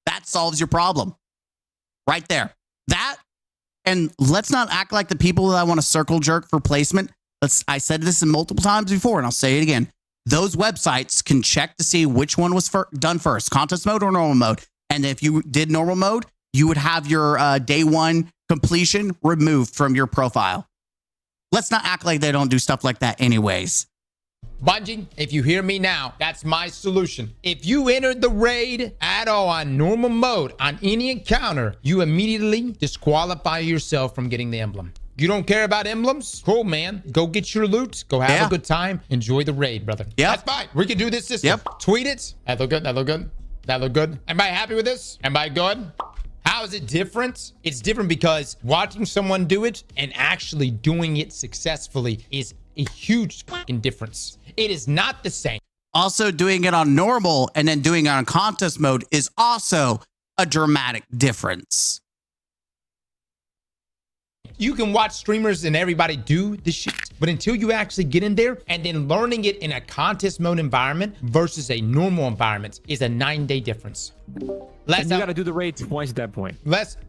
[SPEAKER 3] That solves your problem. Right there. That, and let's not act like the people that I want to circle jerk for placement. I said this multiple times before, and I'll say it again. Those websites can check to see which one was done first, contest mode or normal mode. And if you did normal mode, you would have your day one completion removed from your profile. Let's not act like they don't do stuff like that anyways.
[SPEAKER 6] Bungie, if you hear me now, that's my solution. If you entered the raid at all on normal mode on any encounter, you immediately disqualify yourself from getting the emblem. You don't care about emblems? Cool, man. Go get your loot. Go have a good time. Enjoy the raid, brother.
[SPEAKER 3] Yeah.
[SPEAKER 6] That's fine. We can do this system.
[SPEAKER 3] Yep.
[SPEAKER 6] Tweet it. That look good. That look good. That look good. Everybody happy with this? Everybody good? How is it different? It's different because watching someone do it and actually doing it successfully is a huge fucking difference. It is not the same.
[SPEAKER 3] Also, doing it on normal and then doing it on contest mode is also a dramatic difference.
[SPEAKER 6] You can watch streamers and everybody do this shit, but until you actually get in there and then learning it in a contest mode environment versus a normal environment is a 9-day difference.
[SPEAKER 7] And you got to do the raid twice at that point.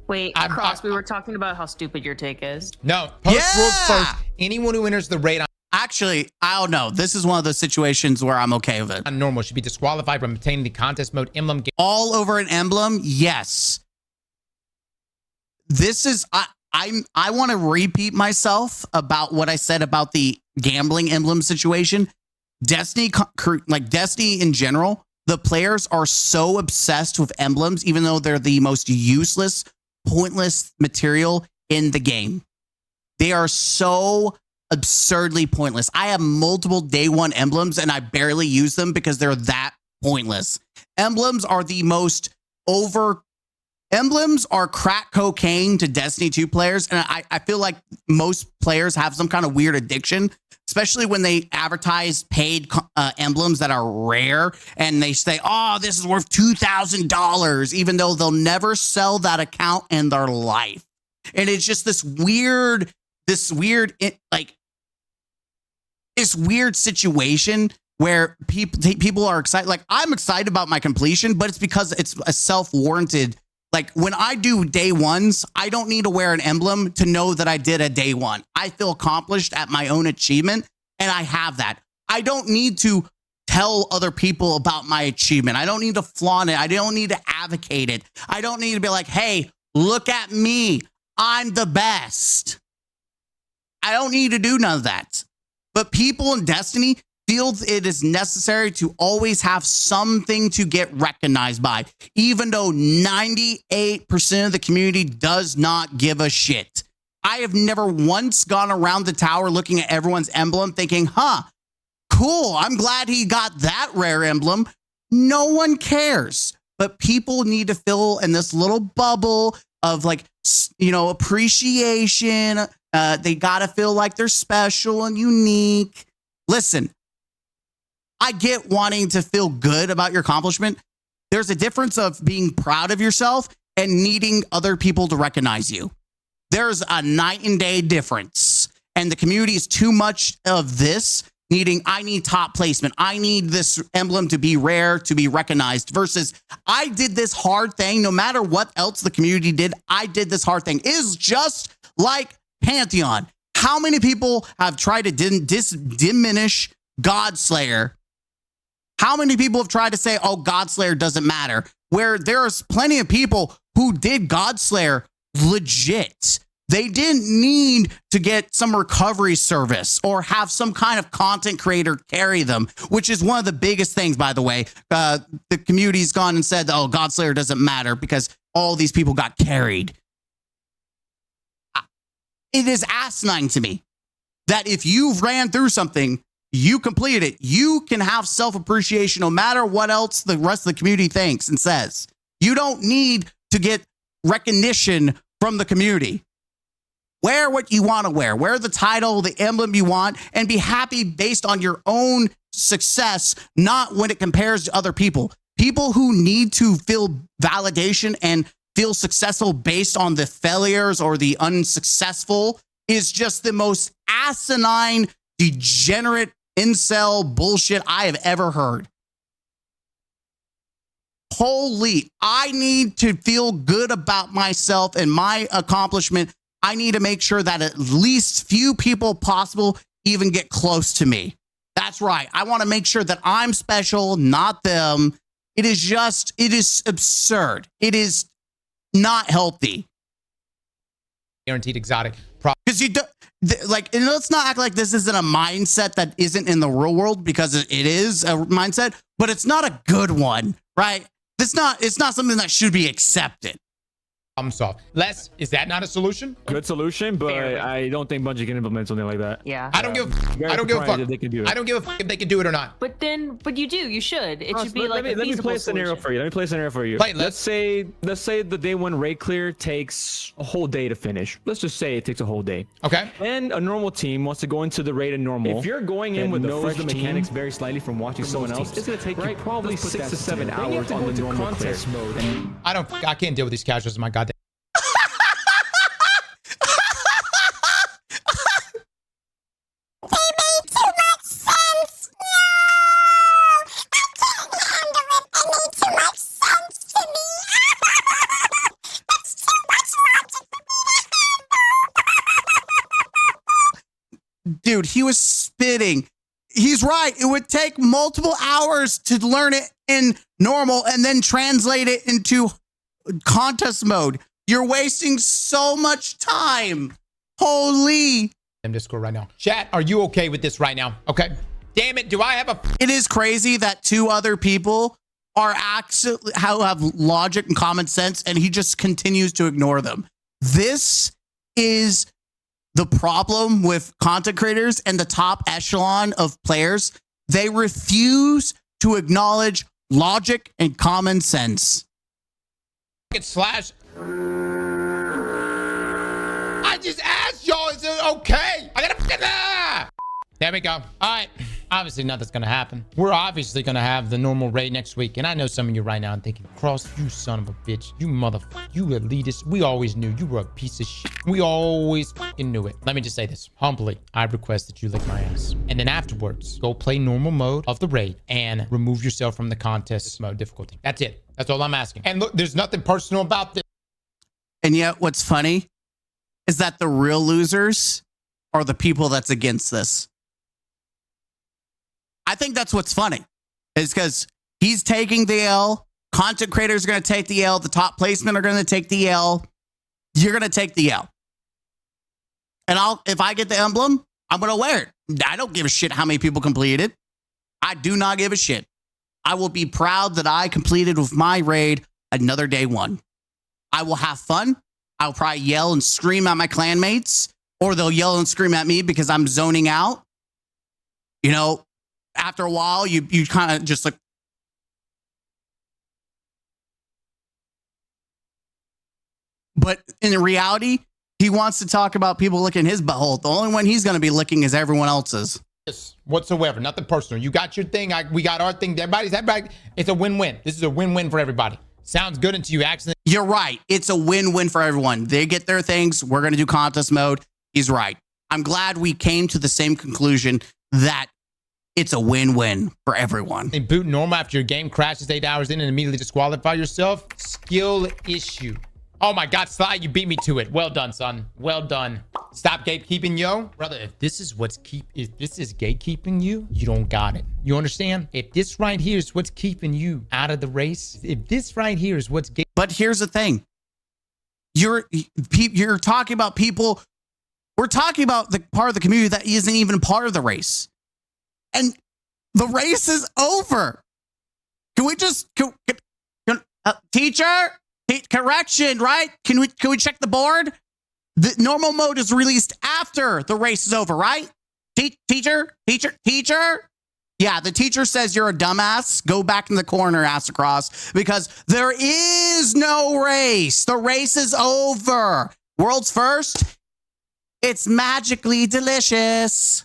[SPEAKER 8] Wait, Cross, we were talking about how stupid your take is.
[SPEAKER 6] No, post rules first. Anyone who enters the raid
[SPEAKER 3] Actually, I don't know. This is one of those situations where I'm okay with it.
[SPEAKER 6] on normal should be disqualified from obtaining the contest mode emblem.
[SPEAKER 3] All over an emblem, yes. This is I want to repeat myself about what I said about the gambling emblem situation. Destiny, like Destiny in general, the players are so obsessed with emblems, even though they're the most useless, pointless material in the game. They are so absurdly pointless. I have multiple day one emblems and I barely use them because they're that pointless. Emblems are the most Emblems are crack cocaine to Destiny 2 players. And I feel like most players have some kind of weird addiction, especially when they advertise paid emblems that are rare. And they say, oh, this is worth $2,000, even though they'll never sell that account in their life. And it's just this weird situation where people are excited. Like, I'm excited about my completion, but it's because it's a self-warranted. Like, when I do day ones, I don't need to wear an emblem to know that I did a day one. I feel accomplished at my own achievement, and I have that. I don't need to tell other people about my achievement. I don't need to flaunt it. I don't need to advocate it. I don't need to be like, hey, look at me. I'm the best. I don't need to do none of that. But people in Destiny feel it is necessary to always have something to get recognized by, even though 98% of the community does not give a shit. I have never once gone around the tower looking at everyone's emblem thinking, huh, cool, I'm glad he got that rare emblem. No one cares, but people need to fill in this little bubble of like, appreciation. They got to feel like they're special and unique. Listen, I get wanting to feel good about your accomplishment. There's a difference of being proud of yourself and needing other people to recognize you. There's a night and day difference. And the community is too much of this I need top placement. I need this emblem to be rare, to be recognized versus I did this hard thing. No matter what else the community did, I did this hard thing. It is just like Pantheon. How many people have tried to diminish Godslayer? How many people have tried to say, oh, Godslayer doesn't matter? Where there's plenty of people who did Godslayer legit. They didn't need to get some recovery service or have some kind of content creator carry them, which is one of the biggest things, by the way. The community's gone and said, oh, Godslayer doesn't matter because all these people got carried. It is asinine to me that if you've ran through something, you completed it, you can have self-appreciation no matter what else the rest of the community thinks and says. You don't need to get recognition from the community. Wear what you want to wear. Wear the title, the emblem you want, and be happy based on your own success, not when it compares to other people. People who need to feel validation and feel successful based on the failures or the unsuccessful is just the most asinine, degenerate incel bullshit I have ever heard. Holy, I need to feel good about myself and my accomplishment. I need to make sure that at least few people possible even get close to me. That's right. I want to make sure that I'm special, not them. It is absurd. It is not healthy.
[SPEAKER 6] Guaranteed exotic.
[SPEAKER 3] Because you don't, and let's not act like this isn't a mindset that isn't in the real world, because it is a mindset, but it's not a good one, right? It's not something that should be accepted.
[SPEAKER 6] Problem solved. Les, is that not a solution?
[SPEAKER 7] Good solution, but I don't think Bungie can implement something like that.
[SPEAKER 8] Yeah.
[SPEAKER 6] I don't give a fuck. I don't give a fuck.
[SPEAKER 7] They can do it.
[SPEAKER 6] I don't give a fuck if they can do it or not.
[SPEAKER 8] But you do. You should. It should be like a
[SPEAKER 7] let me play a scenario
[SPEAKER 8] solution.
[SPEAKER 7] for you. Let me play a scenario for you.
[SPEAKER 6] Play,
[SPEAKER 7] let's say the day one raid clear takes a whole day to finish. Let's just say it takes a whole day.
[SPEAKER 6] Okay.
[SPEAKER 7] And a normal team wants to go into the raid in normal. If you're going in with knows the mechanics very slightly from watching someone else, it's gonna take you probably 6 to 7 hours on the normal contest mode.
[SPEAKER 6] I can't deal with these casuals in my goddamn.
[SPEAKER 3] Dude, he was spitting. He's right. It would take multiple hours to learn it in normal and then translate it into contest mode. You're wasting so much time. Holy.
[SPEAKER 6] In Discord right now. Chat, are you okay with this right now? Okay. Damn it. Do I have a...
[SPEAKER 3] It is crazy that two other people are actually have logic and common sense, and he just continues to ignore them. This is the problem with content creators and the top echelon of players. They refuse to acknowledge logic and common sense.
[SPEAKER 6] Slash. I just asked y'all, is it okay? I gotta get there. There we go. All right. Obviously, nothing's gonna happen. We're obviously gonna have the normal raid next week. And I know some of you right now are thinking, Cross, you son of a bitch. You motherfucker. You elitist. We always knew you were a piece of shit. We always fucking knew it. Let me just say this. Humbly, I request that you lick my ass. And then afterwards, go play normal mode of the raid and remove yourself from the contest mode difficulty. That's it. That's all I'm asking. And look, there's nothing personal about this.
[SPEAKER 3] And yet, what's funny is that the real losers are the people that's against this. I think that's what's funny, is because he's taking the L. Content creators are going to take the L. The top placement are going to take the L. You're going to take the L. And if I get the emblem, I'm going to wear it. I don't give a shit how many people complete it. I do not give a shit. I will be proud that I completed with my raid another day one. I will have fun. I'll probably yell and scream at my clanmates, or they'll yell and scream at me because I'm zoning out. You know, after a while, you kind of just like, But in reality, he wants to talk about people licking his butthole. The only one he's going to be licking is everyone else's.
[SPEAKER 6] Whatsoever, nothing personal. You got your thing, we got our thing. Everybody, it's a win-win. This is a win-win for everybody. Sounds good until you accidentally.
[SPEAKER 3] You're right. It's a win-win for everyone. They get their things. We're going to do contest mode. He's right. I'm glad we came to the same conclusion that it's a win-win for everyone.
[SPEAKER 6] And boot normal after your game crashes 8 hours in and immediately disqualify yourself. Skill issue. Oh my God, Sly, you beat me to it. Well done, son. Well done. Stop gatekeeping, yo. Brother, if this is gatekeeping you, you don't got it. You understand? If this right here is what's keeping you out of the race, if this right here is what's
[SPEAKER 3] But here's the thing. You're talking about people. We're talking about the part of the community that isn't even part of the race. And the race is over. Can we just... teacher? Correction, right? Can we check the board? The normal mode is released after the race is over, right? Teacher? Yeah, the teacher says you're a dumbass. Go back in the corner, ass across, because there is no race. The race is over. World's first. It's magically delicious.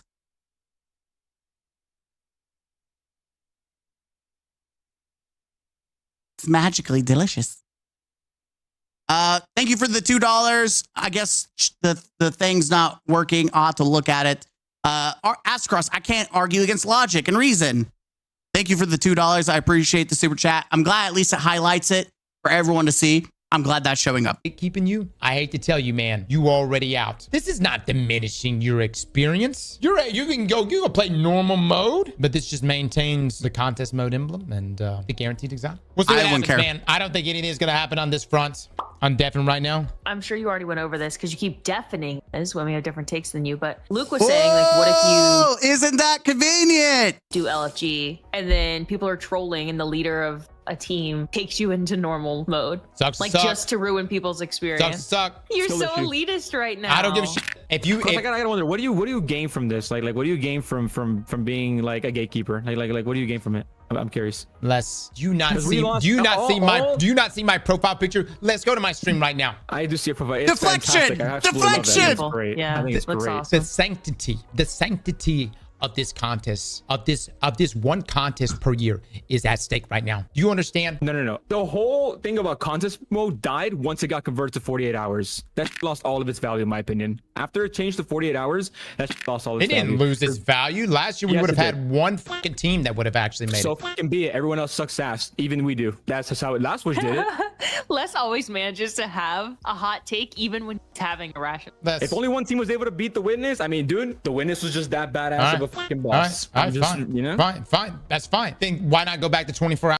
[SPEAKER 3] It's magically delicious. Thank you for the $2. I guess the thing's not working. I'll have to look at it. Astros, I can't argue against logic and reason. Thank you for the $2. I appreciate the super chat. I'm glad at least it highlights it for everyone to see. I'm glad that's showing up.
[SPEAKER 6] Keeping you? I hate to tell you, man, you already out. This is not diminishing your experience. You can go play normal mode, but this just maintains the contest mode emblem and the guaranteed exotic. We'll see what happens, man. I don't think anything is going to happen on this front. I'm deafening right now.
[SPEAKER 8] I'm sure you already went over this because you keep deafening us when we have different takes than you. But Luke was saying, like, what if you...
[SPEAKER 3] Isn't that convenient?
[SPEAKER 8] ...do LFG and then people are trolling and the leader of a team takes you into normal mode.
[SPEAKER 6] Sucks
[SPEAKER 8] like,
[SPEAKER 6] suck.
[SPEAKER 8] Just to ruin people's experience.
[SPEAKER 6] Suck.
[SPEAKER 8] You're so elitist right now.
[SPEAKER 6] I don't give a shit. If you...
[SPEAKER 7] I gotta wonder, what do you gain from this? Like what do you gain from being like a gatekeeper? Like what do you gain from it? I'm curious.
[SPEAKER 6] Les, do you not see my profile picture? Let's go to my stream right now.
[SPEAKER 7] I do see a profile. It's
[SPEAKER 3] Deflection!
[SPEAKER 7] Deflection!
[SPEAKER 3] It's
[SPEAKER 7] great.
[SPEAKER 8] Yeah,
[SPEAKER 7] I think it's great.
[SPEAKER 8] awesome.
[SPEAKER 6] The sanctity of this contest, of this one contest per year is at stake right now. Do you understand?
[SPEAKER 7] No. The whole thing about contest mode died once it got converted to 48 hours. That lost all of its value, in my opinion. After it changed to 48 hours, that lost all its value.
[SPEAKER 6] It didn't lose its value. Last year, we would have had one fucking team that would have actually made it.
[SPEAKER 7] So fucking be it. Everyone else sucks ass. Even we do. That's just how Last Wish did it.
[SPEAKER 8] Les always manages to have a hot take even when he's having a ration.
[SPEAKER 7] If only one team was able to beat the Witness, I mean, dude, the Witness was just that badass of a fucking boss.
[SPEAKER 6] All right, fine. You know? Fine. That's fine. Think, why not go back to 24 hours?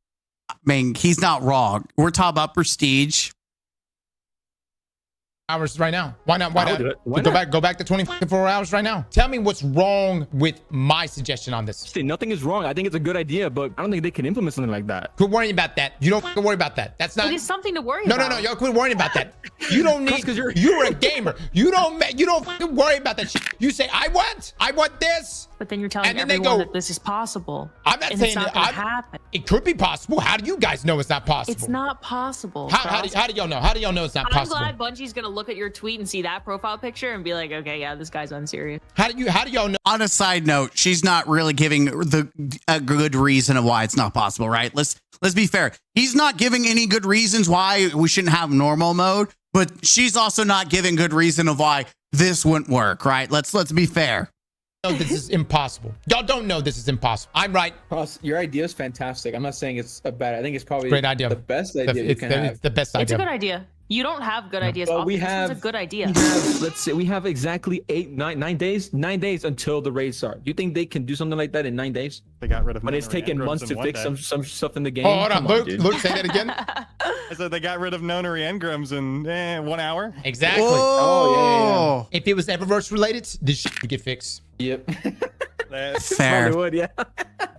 [SPEAKER 3] I mean, he's not wrong. We're talking about prestige.
[SPEAKER 6] Hours right now. Why not? Go back to 24 hours right now. Tell me what's wrong with my suggestion on this.
[SPEAKER 7] See, nothing is wrong. I think it's a good idea, but I don't think they can implement something like that.
[SPEAKER 6] Quit worrying about that. You don't worry about that. That's not.
[SPEAKER 8] It is something to worry about.
[SPEAKER 6] No. Y'all quit worrying about that. You don't need. Because you're a gamer. You don't fucking worry about that shit. You say I want this.
[SPEAKER 8] But then you're telling everyone that this is possible.
[SPEAKER 6] I'm not saying
[SPEAKER 8] it's not gonna happen.
[SPEAKER 6] It could be possible. How do you guys know it's not possible?
[SPEAKER 8] It's not possible.
[SPEAKER 6] How do y'all know? How do y'all know it's not possible?
[SPEAKER 8] I'm glad Bungie's gonna look at your tweet and see that profile picture and be like, okay, yeah, this guy's unserious.
[SPEAKER 6] How do y'all know?
[SPEAKER 3] On a side note, she's not really giving a good reason of why it's not possible, right? Let's be fair. He's not giving any good reasons why we shouldn't have normal mode, but she's also not giving good reason of why this wouldn't work, right? Let's be fair.
[SPEAKER 6] No, this is impossible. Y'all don't know this is impossible. I'm right.
[SPEAKER 10] Your idea is fantastic. I'm not saying it's a bad. I think it's probably
[SPEAKER 6] great idea.
[SPEAKER 10] The best idea you can have.
[SPEAKER 6] It's the best idea.
[SPEAKER 8] It's a good idea. You don't have good ideas.
[SPEAKER 10] Well,
[SPEAKER 8] This one's a good idea.
[SPEAKER 7] Let's say we have exactly 9 days until the raids start. Do you think they can do something like that in 9 days?
[SPEAKER 11] They got rid of.
[SPEAKER 7] When it's taken months to fix some stuff in the game.
[SPEAKER 6] Oh, hold on, Luke, say that again.
[SPEAKER 11] I said they got rid of nonary engrams in 1 hour.
[SPEAKER 6] Exactly.
[SPEAKER 3] Oh,
[SPEAKER 6] yeah. If it was Eververse related, this shit would get fixed.
[SPEAKER 10] Yep.
[SPEAKER 3] Fair.
[SPEAKER 7] Probably would, yeah.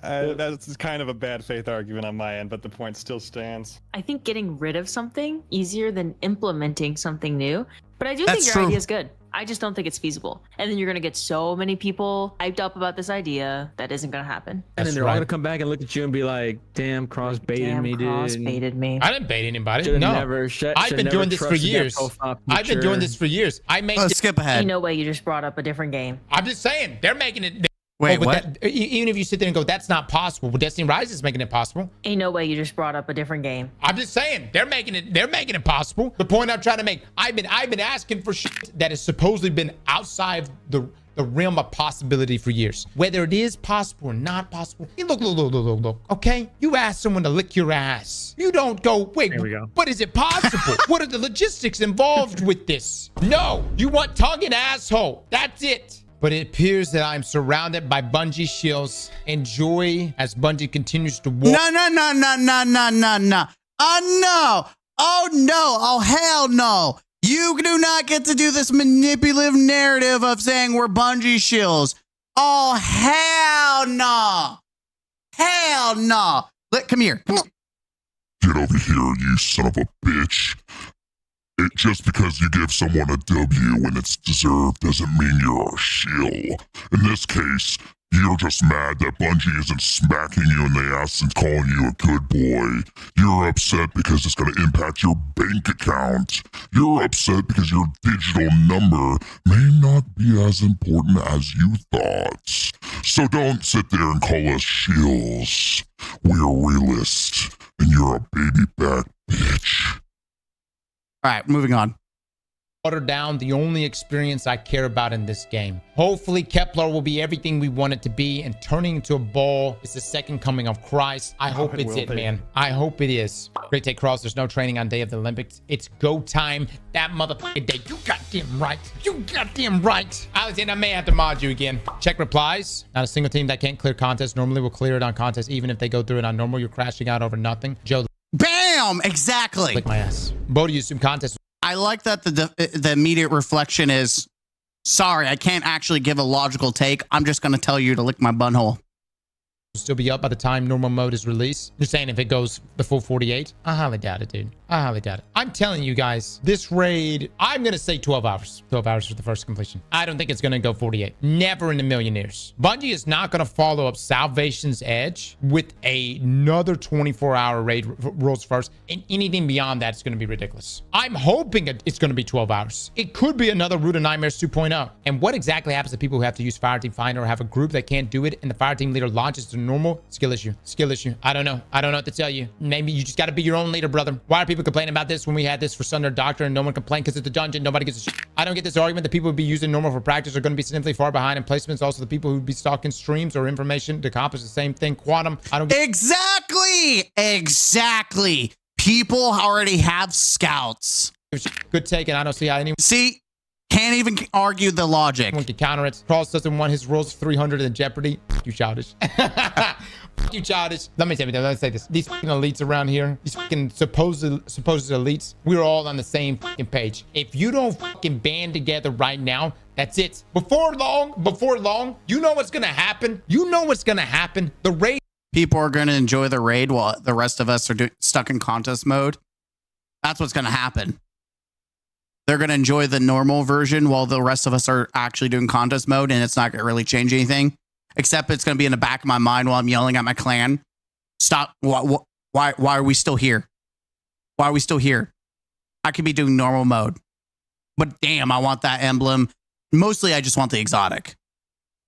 [SPEAKER 11] That's kind of a bad faith argument on my end, but the point still stands.
[SPEAKER 8] I think getting rid of something easier than implementing something new. But I do
[SPEAKER 3] That's
[SPEAKER 8] think your
[SPEAKER 3] true.
[SPEAKER 8] idea is good. I just don't think it's feasible. And then you're going to get so many people hyped up about this idea that isn't going to happen.
[SPEAKER 7] And then
[SPEAKER 6] That's
[SPEAKER 7] they're all
[SPEAKER 6] right.
[SPEAKER 7] gonna come back and look at you and be like, "Damn, cross baited
[SPEAKER 8] Damn,
[SPEAKER 7] me, dude."
[SPEAKER 8] cross baited me.
[SPEAKER 6] I didn't bait anybody.
[SPEAKER 7] Should've
[SPEAKER 6] No.
[SPEAKER 7] never-
[SPEAKER 6] I've been
[SPEAKER 7] never
[SPEAKER 6] doing this for
[SPEAKER 7] trusted that
[SPEAKER 6] years.
[SPEAKER 7] profile
[SPEAKER 6] I've been doing
[SPEAKER 7] picture.
[SPEAKER 6] this for years. I made
[SPEAKER 3] Let's skip ahead.
[SPEAKER 8] Ain't no way you just brought up a different game.
[SPEAKER 6] I'm just saying, they're making it.
[SPEAKER 3] Wait,
[SPEAKER 6] but
[SPEAKER 3] what?
[SPEAKER 6] Even if you sit there and go, that's not possible. Well, Destiny Rise is making it possible.
[SPEAKER 8] Ain't no way you just brought up a different game.
[SPEAKER 6] I'm just saying, they're making it possible. The point I'm trying to make, I've been asking for shit that has supposedly been outside the realm of possibility for years. Whether it is possible or not possible. Hey, look. Okay? You ask someone to lick your ass. You don't go, wait,
[SPEAKER 7] There we go.
[SPEAKER 6] but is it possible? What are the logistics involved with this? No, you want tongue and asshole. That's it. But it appears that I'm surrounded by Bungie shields. Enjoy as Bungie continues to walk.
[SPEAKER 3] No. Oh, no. Oh, no. Oh, hell no. You do not get to do this manipulative narrative of saying we're Bungie shills. Oh, hell no. Hell no. Come here.
[SPEAKER 5] Get over here, you son of a bitch. Just because you give someone a W when it's deserved doesn't mean you're a shill. In this case, you're just mad that Bungie isn't smacking you in the ass and calling you a good boy. You're upset because it's going to impact your bank account. You're upset because your digital number may not be as important as you thought. So don't sit there and call us shills. We're realists, and you're a baby back bitch.
[SPEAKER 3] All right, moving on.
[SPEAKER 6] Water down the only experience I care about in this game. Hopefully Kepler will be everything we want it to be, and turning into a ball is the second coming of Christ. I hope it's it, man. I hope it is. Great Take Cross, there's no training on day of the Olympics. It's go time. That motherfucking day. You goddamn right. You goddamn right. Alexander, I may have to mod you again. Check replies. Not a single team that can't clear contest normally will clear it on contest. Even if they go through it on normal, you're crashing out over nothing. Joe,
[SPEAKER 3] Bam! Exactly.
[SPEAKER 6] lick my ass. Bodhi, you assume contest.
[SPEAKER 3] I like that the immediate reflection is, sorry, I can't actually give a logical take. I'm just going to tell you to lick my butthole.
[SPEAKER 6] Still be up by the time normal mode is released. You're saying if it goes the full 48? I highly doubt it, dude. I highly doubt it. I'm telling you guys, this raid, I'm going to say 12 hours. 12 hours for the first completion. I don't think it's going to go 48. Never in a million years. Bungie is not going to follow up Salvation's Edge with another 24-hour raid rules first. And anything beyond that is going to be ridiculous. I'm hoping it's going to be 12 hours. It could be another Root of Nightmares 2.0. And what exactly happens to people who have to use Fireteam Finder or have a group that can't do it and the Fireteam leader launches to normal? Skill issue. I don't know what to tell you. Maybe you just got to be your own leader, brother. Why are people complaining about this when we had this for Sunder Doctor and no one complained because it's a dungeon? Nobody gives a shit. I don't get this argument that people who be using normal for practice are going to be significantly far behind in placements. Also, the people who would be stalking streams or information to accomplish the same thing. Quantum. I don't get
[SPEAKER 3] Exactly. People already have scouts.
[SPEAKER 6] good take, and I don't see how anyone
[SPEAKER 3] See, can't even argue the logic.
[SPEAKER 6] can counter it. Cross doesn't want his rolls 300 in jeopardy. You childish. You childish. Let me say this. These fucking elites around here, these fucking supposed elites, we're all on the same fucking page. If you don't fucking band together right now, that's it. Before long, you know what's gonna happen. The raid.
[SPEAKER 3] People are going to enjoy the raid while the rest of us are stuck in contest mode. That's what's going to happen. They're going to enjoy the normal version while the rest of us are actually doing contest mode, and it's not going to really change anything. Except it's going to be in the back of my mind while I'm yelling at my clan. Stop. Why are we still here? Why are we still here? I could be doing normal mode. But damn, I want that emblem. Mostly, I just want the exotic.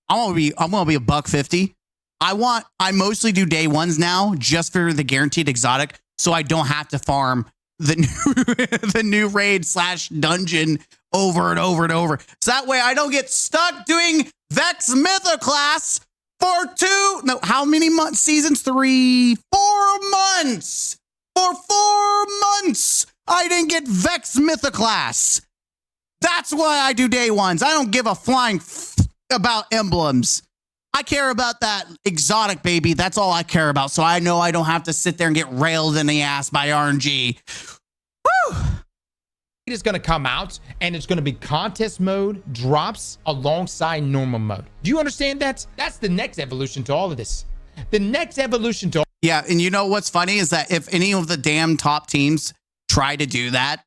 [SPEAKER 3] I'm gonna be $150. I mostly do day ones now just for the guaranteed exotic, so I don't have to farm the new raid / dungeon over and over and over. So that way I don't get stuck doing Vex Mythoclass for how many months? Seasons 3, 4 months. For 4 months, I didn't get Vex Mythoclass. That's why I do day ones. I don't give a flying about emblems. I care about that exotic, baby. That's all I care about. So I know I don't have to sit there and get railed in the ass by RNG. Woo!
[SPEAKER 6] is going to come out and it's going to be contest mode drops alongside normal mode. Do you understand that? That's the next evolution to all of this. The next evolution to
[SPEAKER 3] Yeah, and you know what's funny is that if any of the damn top teams try to do that,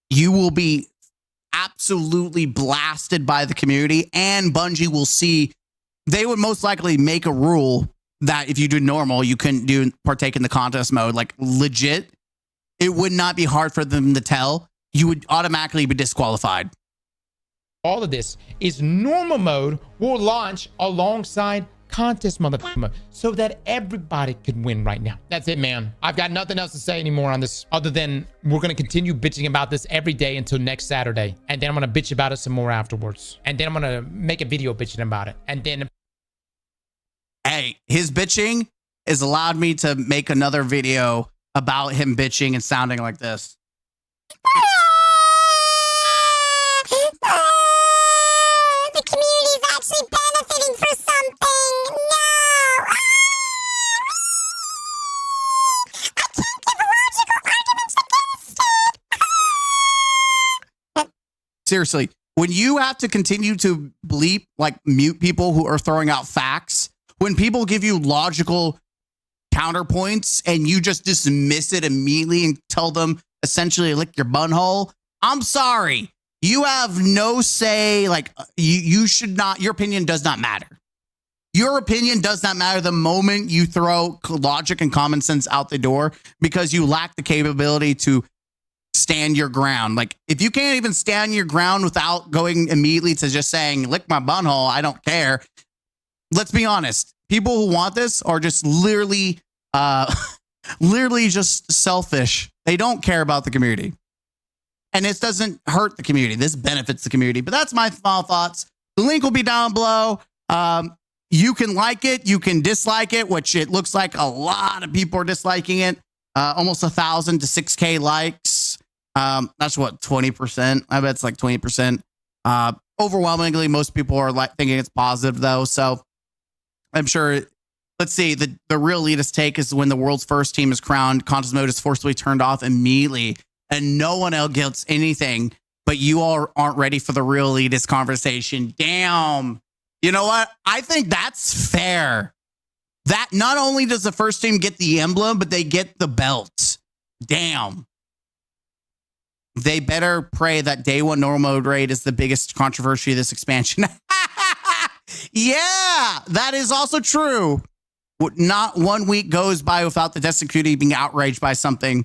[SPEAKER 3] you will be absolutely blasted by the community, and Bungie will see, they would most likely make a rule that if you do normal, you couldn't partake in the contest mode. Like legit, it would not be hard for them to tell. You would automatically be disqualified.
[SPEAKER 6] all of this is normal mode will launch alongside contest mode so that everybody could win right now. That's it, man. I've got nothing else to say anymore on this other than we're going to continue bitching about this every day until next Saturday. And then I'm going to bitch about it some more afterwards. And then I'm going to make a video bitching about it. And then...
[SPEAKER 3] Hey, his bitching has allowed me to make another video about him bitching and sounding like this.
[SPEAKER 9] The community is actually benefiting for something. No. I can't give logical arguments against it.
[SPEAKER 3] Seriously, when you have to continue to bleep, like mute people who are throwing out facts, when people give you logical counterpoints and you just dismiss it immediately and tell them essentially lick your bunhole, I'm sorry. You have no say. Like you should not, your opinion does not matter. Your opinion does not matter the moment you throw logic and common sense out the door because you lack the capability to stand your ground. Like if you can't even stand your ground without going immediately to just saying, lick my bunhole, I don't care. Let's be honest. People who want this are just literally just selfish. They don't care about the community. And this doesn't hurt the community. This benefits the community. But that's my final thoughts. The link will be down below. You can like it. You can dislike it, which it looks like a lot of people are disliking it. Almost 1,000 to 6K likes. That's what, 20%? I bet it's like 20%. Overwhelmingly, most people are like thinking it's positive though. So I'm sure. Let's see. The real elitist take is when the world's first team is crowned, contest mode is forcibly turned off immediately, and no one else gets anything. But you all aren't ready for the real elitist conversation. Damn. You know what? I think that's fair. That not only does the first team get the emblem, but they get the belt. Damn. They better pray that day one normal mode raid is the biggest controversy of this expansion. Yeah, that is also true. Not 1 week goes by without the Destiny community being outraged by something.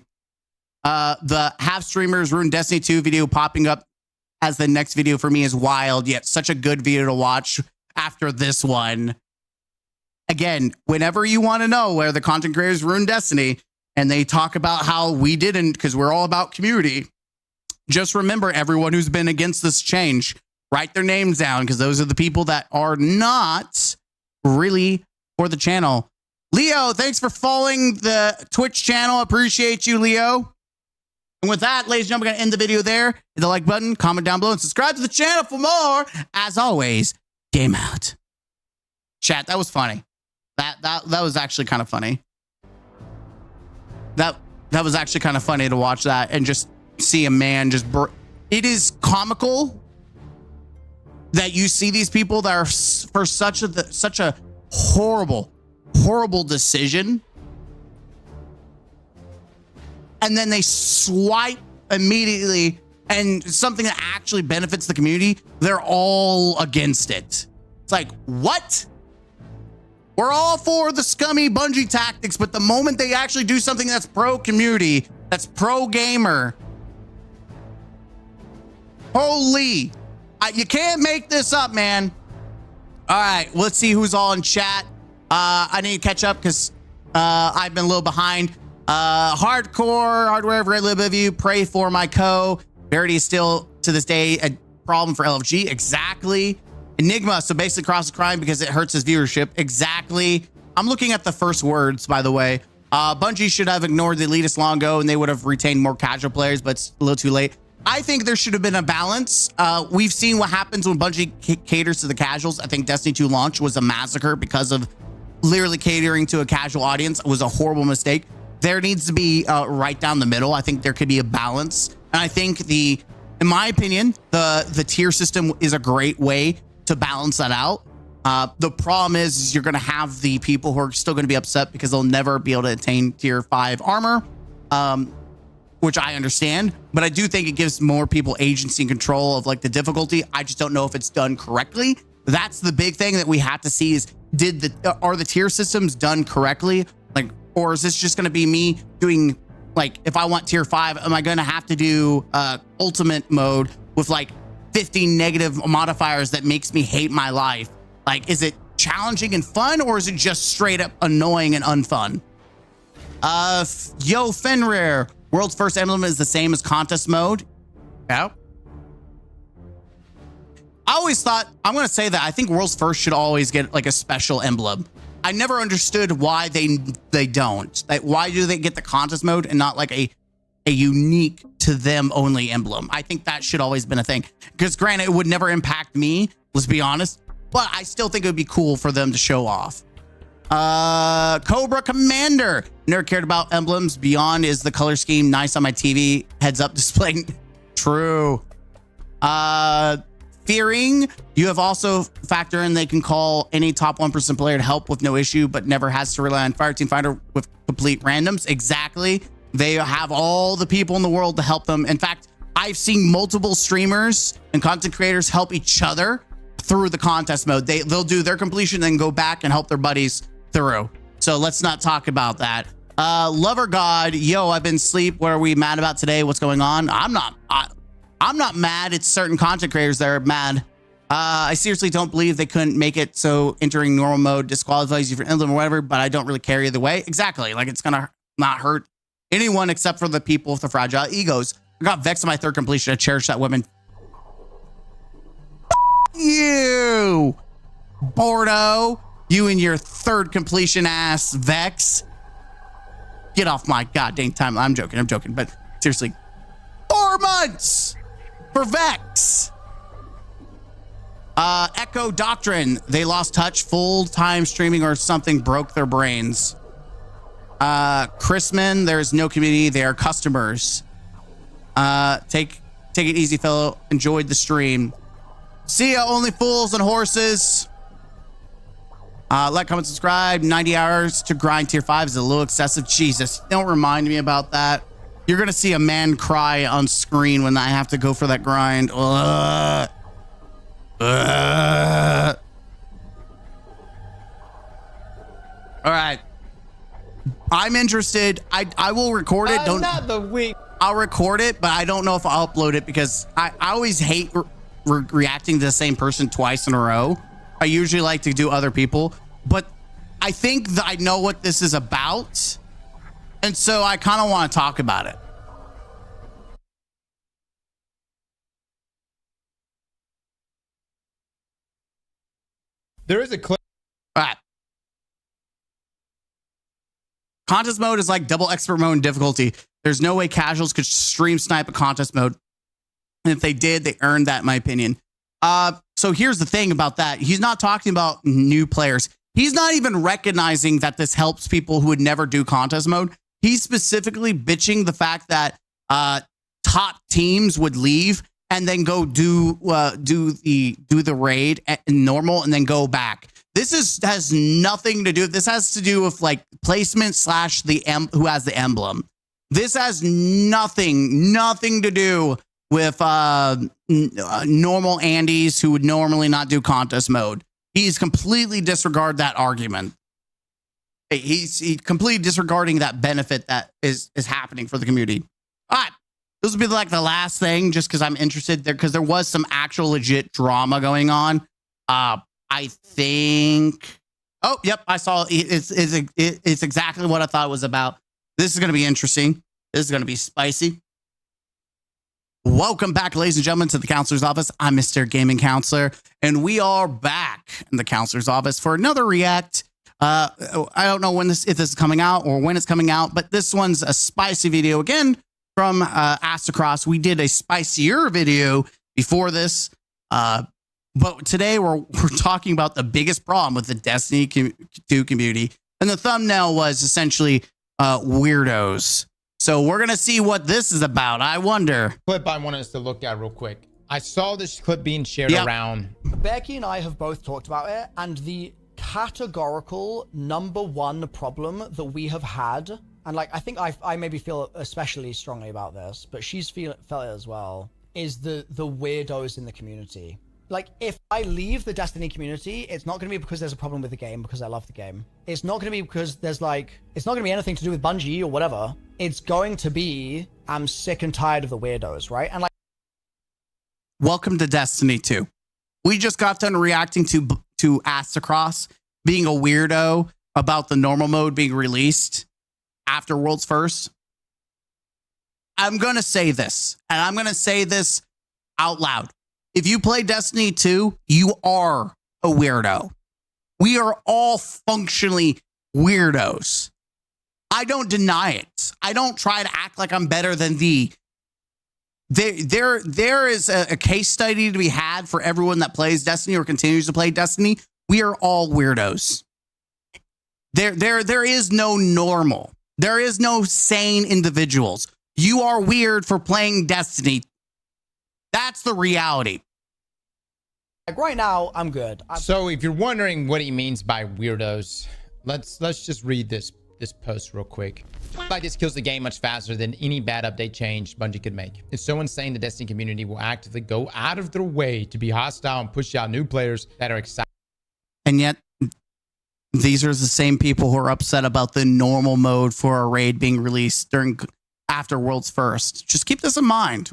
[SPEAKER 3] The half streamers ruined Destiny 2 video popping up as the next video for me is wild, yet such a good video to watch after this one. Again, whenever you want to know where the content creators ruined Destiny and they talk about how we didn't because we're all about community, just remember everyone who's been against this change. Write their names down because those are the people that are not really for the channel. Leo, thanks for following the Twitch channel. Appreciate you, Leo. And with that, ladies and gentlemen, we're going to end the video there. Hit the like button, comment down below, and subscribe to the channel for more. As always, game out. Chat, that was funny. That was actually kind of funny. That was actually kind of funny to watch that and just see a man just... It is comical that you see these people that are for such a horrible decision, and then they swipe immediately, and something that actually benefits the community, they're all against it. It's like, what? We're all for the scummy Bungie tactics, but the moment they actually do something that's pro community, that's pro gamer, holy. You can't make this up, man. All right, let's see who's all in chat. I need to catch up because I've been a little behind. Hardcore, hardware, very little bit of you. Pray for my Verity is still, to this day, a problem for LFG. Exactly. Enigma, so basically cross the crime because it hurts his viewership. Exactly. I'm looking at the first words, by the way. Bungie should have ignored the elitist long ago and they would have retained more casual players, but it's a little too late. I think there should have been a balance. We've seen what happens when Bungie caters to the casuals. I think Destiny 2 launch was a massacre because of literally catering to a casual audience. It was a horrible mistake. There needs to be right down the middle. I think there could be a balance. And I think the in my opinion, the tier system is a great way to balance that out. The problem is you're going to have the people who are still going to be upset because they'll never be able to attain tier 5 armor, which I understand, but I do think it gives more people agency and control of like the difficulty. I just don't know if it's done correctly. That's the big thing that we have to see is are the tier systems done correctly? Like, or is this just going to be me doing like, if I want tier 5, am I going to have to do ultimate mode with like 50 negative modifiers that makes me hate my life? Like, is it challenging and fun, or is it just straight up annoying and unfun? Yo, Fenrir, world's first emblem is the same as contest mode. Yeah. I always thought, I'm going to say that I think world's first should always get like a special emblem. I never understood why they don't. Like, why do they get the contest mode and not like a unique to them only emblem? I think that should always been a thing, because granted, it would never impact me, let's be honest, but I still think it would be cool for them to show off. Cobra Commander, never cared about emblems. Beyond is the color scheme nice on my TV, heads up display. True. Fearing, you have also factor in they can call any top 1% player to help with no issue, but never has to rely on Fireteam Fighter with complete randoms. Exactly. They have all the people in the world to help them. In fact, I've seen multiple streamers and content creators help each other through the contest mode. They'll do their completion, then go back and help their buddies through. So let's not talk about that. Lover God, yo, I've been asleep. What are we mad about today? What's going on? I'm not mad. It's certain content creators that are mad. I seriously don't believe they couldn't make it so entering normal mode disqualifies you for emblem or whatever, but I don't really care either way. Exactly. Like, it's gonna not hurt anyone except for the people with the fragile egos. I got vexed on my third completion. I cherish that woman. You, Bordeaux, you and your third completion ass Vex. Get off my goddamn timeline. I'm joking, but seriously, 4 months for Vex. Echo Doctrine, they lost touch. Full-time streaming or something broke their brains. Chrisman, there's no community. They are customers. Take it easy, fellow. Enjoyed the stream. See ya, only fools and horses. Like, comment, subscribe. 90 hours to grind tier 5 is a little excessive. Jesus, don't remind me about that. You're gonna see a man cry on screen when I have to go for that grind. All right, I'm interested. I will record it. I'll record it, but I don't know if I'll upload it because I always hate reacting to the same person twice in a row. I usually like to do other people, but I think that I know what this is about, and so I kind of want to talk about it.
[SPEAKER 6] There is a clip.
[SPEAKER 3] All right. Contest mode is like double expert mode in difficulty. There's no way casuals could stream snipe a contest mode. And if they did, they earned that, in my opinion. So here's the thing about that. He's not talking about new players. He's not even recognizing that this helps people who would never do contest mode. He's specifically bitching the fact that top teams would leave and then go do the raid in normal and then go back. This has nothing to do. This has to do with like placement / who has the emblem. This has nothing to do with normal Andes who would normally not do contest mode. He's completely disregard that argument. He's completely disregarding that benefit that is happening for the community. All right, this will be like the last thing, just because I'm interested there, because there was some actual legit drama going on. I think. Oh, yep, I saw. It's exactly what I thought it was about. This is going to be interesting. This is going to be spicy. Welcome back, ladies and gentlemen, to the Counselor's Office. I'm Mr. Gaming Counselor, and we are back in the Counselor's Office for another react. I don't know if this is coming out or when it's coming out, but this one's a spicy video again from Astacross. We did a spicier video before this, but today we're talking about the biggest problem with the Destiny 2 community, and the thumbnail was essentially weirdos. So we're going to see what this is about. I wonder.
[SPEAKER 6] Clip I want us to look at real quick. I saw this clip being shared around.
[SPEAKER 12] Becky and I have both talked about it, and the categorical #1 problem that we have had, and like I think I maybe feel especially strongly about this, but she's felt it as well, is the weirdos in the community. Like, if I leave the Destiny community, it's not going to be because there's a problem with the game, because I love the game. It's not going to be because there's like, it's not going to be anything to do with Bungie or whatever. It's going to be, I'm sick and tired of the weirdos, right? And like,
[SPEAKER 3] welcome to Destiny 2. We just got done reacting to Astacross being a weirdo about the normal mode being released after World's First. I'm going to say this, and I'm going to say this out loud. If you play Destiny 2, you are a weirdo. We are all functionally weirdos. I don't deny it. I don't try to act like I'm better than thee. There is a case study to be had for everyone that plays Destiny or continues to play Destiny. We are all weirdos. There is no normal. There is no sane individuals. You are weird for playing Destiny. That's the reality.
[SPEAKER 12] Like right now, I'm good.
[SPEAKER 6] So if you're wondering what he means by weirdos, let's just read this post real quick. Like this kills the game much faster than any bad update change Bungie could make. It's so insane the Destiny community will actively go out of their way to be hostile and push out new players that are excited.
[SPEAKER 3] And yet, these are the same people who are upset about the normal mode for a raid being released after World's First. Just keep this in mind.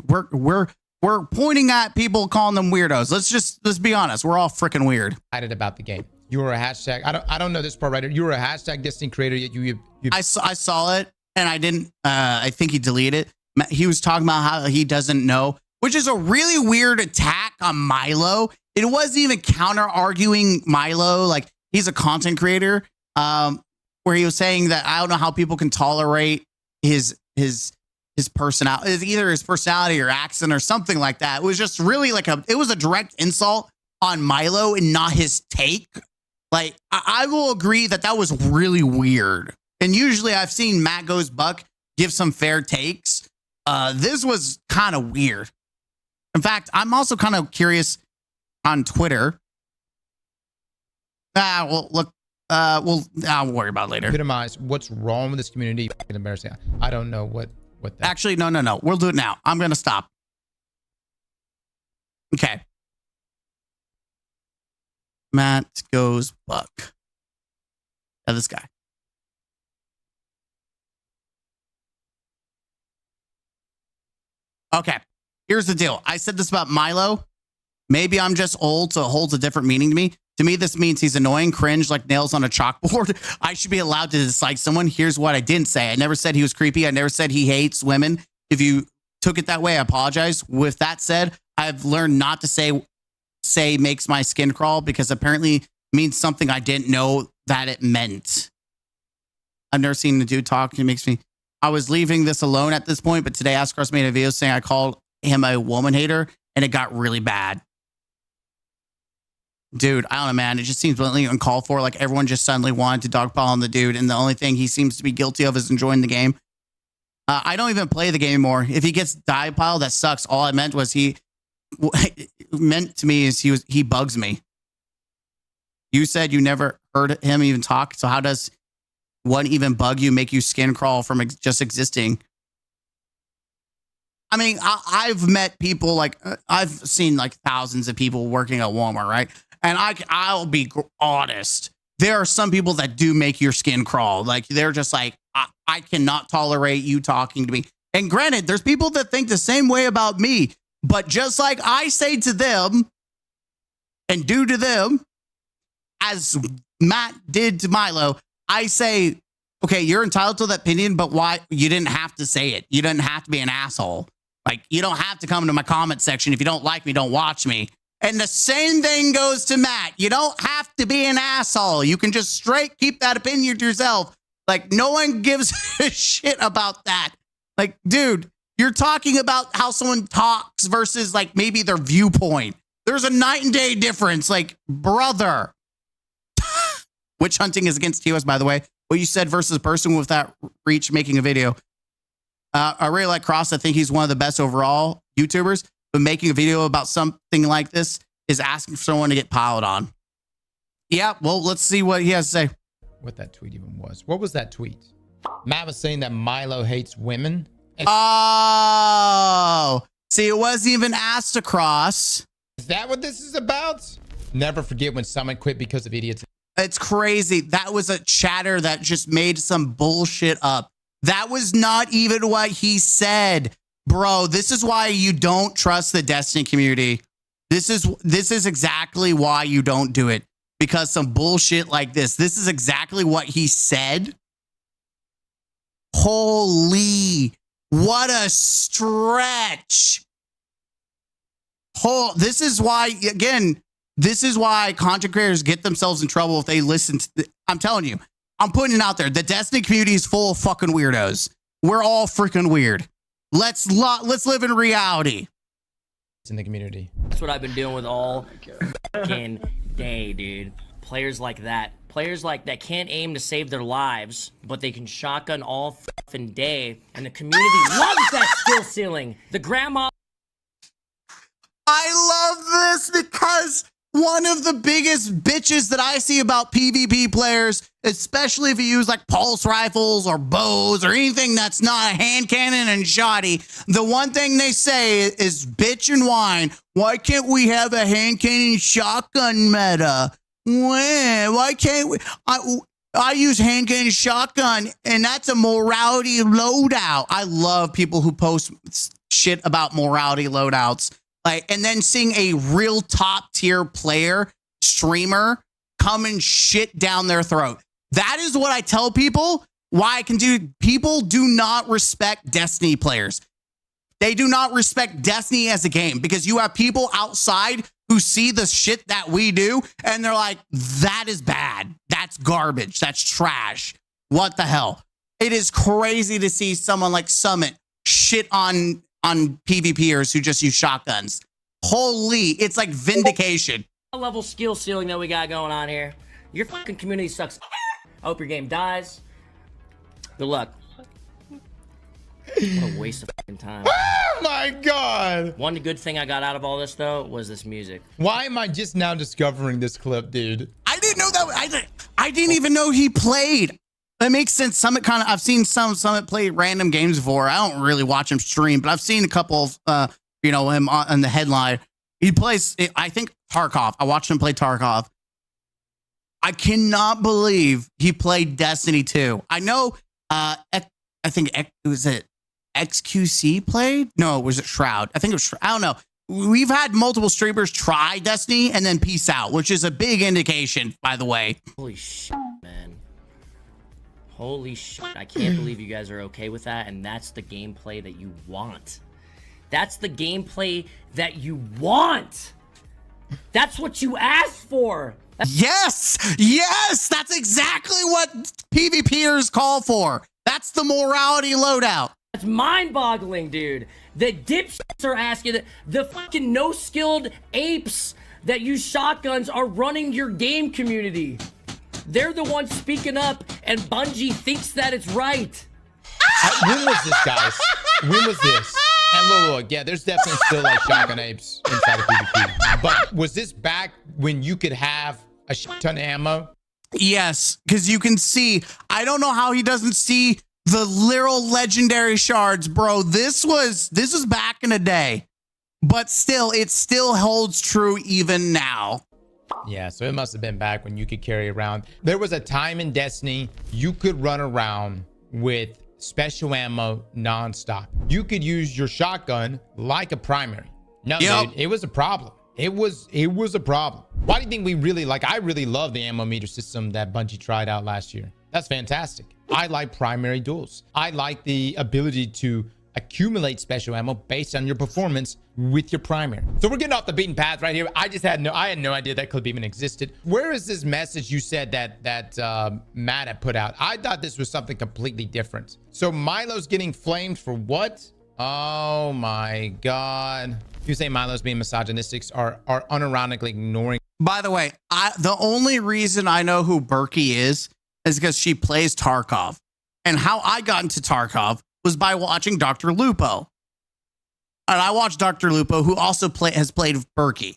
[SPEAKER 3] We're pointing at people, calling them weirdos. Let's be honest. We're all freaking weird.
[SPEAKER 6] Excited about the game. You were a hashtag. I don't know this part right here. You were a hashtag Destiny creator. Yet you
[SPEAKER 3] I saw it and I didn't. I think he deleted it. He was talking about how he doesn't know, which is a really weird attack on Milo. It wasn't even counter arguing Milo. Like, he's a content creator, where he was saying that I don't know how people can tolerate his personality, either his personality or accent or something like that. It was just really like it was a direct insult on Milo and not his take. Like, I will agree that was really weird. And usually I've seen Matt Goes Buck give some fair takes. This was kind of weird. In fact, I'm also kind of curious on Twitter. Well, look, I'll worry about it later.
[SPEAKER 6] Epitomize what's wrong with this community. Embarrassing. I don't know what that.
[SPEAKER 3] Actually, no. We'll do it now. I'm going to stop. Okay. Matt Goes Buck. Yeah, this guy. Okay. Here's the deal. I said this about Milo. Maybe I'm just old, so it holds a different meaning to me. To me, this means he's annoying, cringe, like nails on a chalkboard. I should be allowed to dislike someone. Here's what I didn't say. I never said he was creepy. I never said he hates women. If you took it that way, I apologize. With that said, I've learned not to say makes my skin crawl, because apparently means something I didn't know that it meant. I've never seen the dude talk. It makes me... I was leaving this alone at this point, but today Ascross made a video saying I called him a woman hater, and it got really bad. Dude, I don't know, man. It just seems blatantly uncalled for. Like, everyone just suddenly wanted to dogpile on the dude, and the only thing he seems to be guilty of is enjoying the game. I don't even play the game anymore. If he gets dogpiled, that sucks. All I meant was meant to me is he bugs me. You said you never heard him even talk, so how does one even bug you, make you skin crawl from just existing? I mean, I've met people, like, I've seen like thousands of people working at Walmart, right? And I'll be honest. There are some people that do make your skin crawl. Like, they're just like, I cannot tolerate you talking to me. And granted, there's people that think the same way about me. But just like I say to them and do to them, as Matt did to Milo, I say, okay, you're entitled to that opinion, but why? You didn't have to say it. You didn't have to be an asshole. Like, you don't have to come to my comment section. If you don't like me, don't watch me. And the same thing goes to Matt. You don't have to be an asshole. You can just straight keep that opinion to yourself. Like, no one gives a shit about that. Like, dude, you're talking about how someone talks versus like maybe their viewpoint. There's a night and day difference. Like, brother. Witch hunting is against TOS, by the way. What you said versus a person with that reach making a video. I really like Cross. I think he's one of the best overall YouTubers. But making a video about something like this is asking for someone to get piled on. Yeah, well, let's see what he has to say.
[SPEAKER 6] What that tweet even was. What was that tweet? Matt was saying that Milo hates women.
[SPEAKER 3] Oh, see, it wasn't even asked across.
[SPEAKER 6] Is that what this is about? Never forget when someone quit because of idiots.
[SPEAKER 3] It's crazy. That was a chatter that just made some bullshit up. That was not even what he said. Bro, this is why you don't trust the Destiny community. This is exactly why you don't do it. Because some bullshit like this. This is exactly what he said. Holy, what a stretch. This is why, again, this is why content creators get themselves in trouble if they listen to, I'm telling you, I'm putting it out there. The Destiny community is full of fucking weirdos. We're all freaking weird. Let's live in reality.
[SPEAKER 6] In the community.
[SPEAKER 13] That's what I've been doing with all fucking day, dude. Players like that can't aim to save their lives, but they can shotgun all fucking day, and the community loves that skill ceiling. The grandma.
[SPEAKER 3] I love this because one of the biggest bitches that I see about PvP players, especially if you use like pulse rifles or bows or anything that's not a hand cannon and shoddy, the one thing they say is bitch and whine. Why can't we have a hand cannon shotgun meta? Why can't we? I use hand cannon shotgun, and that's a morality loadout. I love people who post shit about morality loadouts. Like, and then seeing a real top tier player, streamer, come and shit down their throat. That is what I tell people why I can do. People do not respect Destiny players. They do not respect Destiny as a game because you have people outside who see the shit that we do and they're like, that is bad. That's garbage. That's trash. What the hell? It is crazy to see someone like Summit shit on PvPers who just use shotguns. Holy, it's like vindication.
[SPEAKER 13] Level skill ceiling that we got going on here. Your fucking community sucks. I hope your game dies. Good luck. What a waste of fucking time.
[SPEAKER 6] Oh my god.
[SPEAKER 13] One good thing I got out of all this though was this music.
[SPEAKER 6] Why am I just now discovering this clip, dude?
[SPEAKER 3] I didn't know that. I didn't even know he played. That makes sense. Summit kind of, I've seen some Summit play random games before. I don't really watch him stream, but I've seen a couple of, him on the headline. He plays, I think, Tarkov. I watched him play Tarkov. I cannot believe he played Destiny 2. I know, I think, was it XQC played? No, was it Shroud? I think it was Shroud. I don't know. We've had multiple streamers try Destiny and then peace out, which is a big indication, by the way.
[SPEAKER 13] Holy shit, man. Holy shit, I can't believe you guys are okay with that, and that's the gameplay that you want. That's the gameplay that you want. That's what you asked for.
[SPEAKER 3] Yes, that's exactly what PvPers call for. That's the morality loadout.
[SPEAKER 13] That's mind-boggling, dude. The dipshits are asking that. The fucking no-skilled apes that use shotguns are running your game community. They're the ones speaking up, and Bungie thinks that it's right.
[SPEAKER 6] When was this, guys? When was this? And look, yeah, there's definitely still like shotgun apes inside of PvP. But was this back when you could have a shit ton of ammo?
[SPEAKER 3] Yes, because you can see. I don't know how he doesn't see the literal legendary shards, bro. This was back in the day, but still, it still holds true even now.
[SPEAKER 6] Yeah, so it must have been back when you could carry around. There was a time in Destiny you could run around with special ammo nonstop. You could use your shotgun like a primary. No, dude, it was a problem. It was a problem. Why do you think we really like? I really love the ammo meter system that Bungie tried out last year. That's fantastic. I like primary duels. I like the ability to accumulate special ammo based on your performance with your primary. So we're getting off the beaten path right here. I had no idea that clip even existed. Where is this message you said that Matt had put out? I thought this was something completely different. So Milo's getting flamed for what? Oh my god. You say Milo's being misogynistic are unironically ignoring.
[SPEAKER 3] By the way, the only reason I know who Berkey is because she plays Tarkov. And how I got into Tarkov was by watching Dr. Lupo. And I watched Dr. Lupo, who also has played Berkey.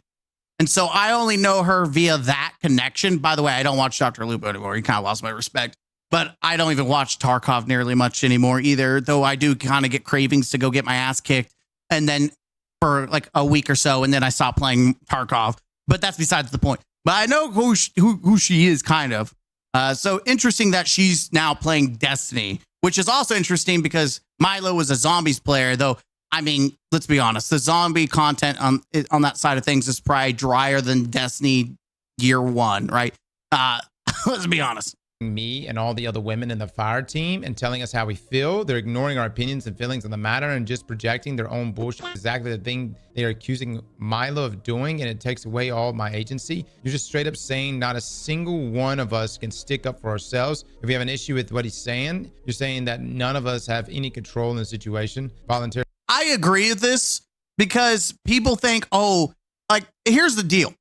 [SPEAKER 3] And so I only know her via that connection. By the way, I don't watch Dr. Lupo anymore. He kind of lost my respect. But I don't even watch Tarkov nearly much anymore either, though I do kind of get cravings to go get my ass kicked. And then for like a week or so, and then I stop playing Tarkov. But that's besides the point. But I know who she is, kind of. So interesting that she's now playing Destiny, which is also interesting because Milo was a zombies player, though. I mean, let's be honest. The zombie content on that side of things is probably drier than Destiny Year 1, right? Let's be honest.
[SPEAKER 6] Me and all the other women in the fire team and telling us how we feel. They're ignoring our opinions and feelings on the matter and just projecting their own bullshit. Exactly the thing they are accusing Milo of doing, and it takes away all my agency. You're just straight up saying not a single one of us can stick up for ourselves. If we have an issue with what he's saying, you're saying that none of us have any control in the situation. Volunteer.
[SPEAKER 3] I agree with this because people think, oh, like, here's the deal.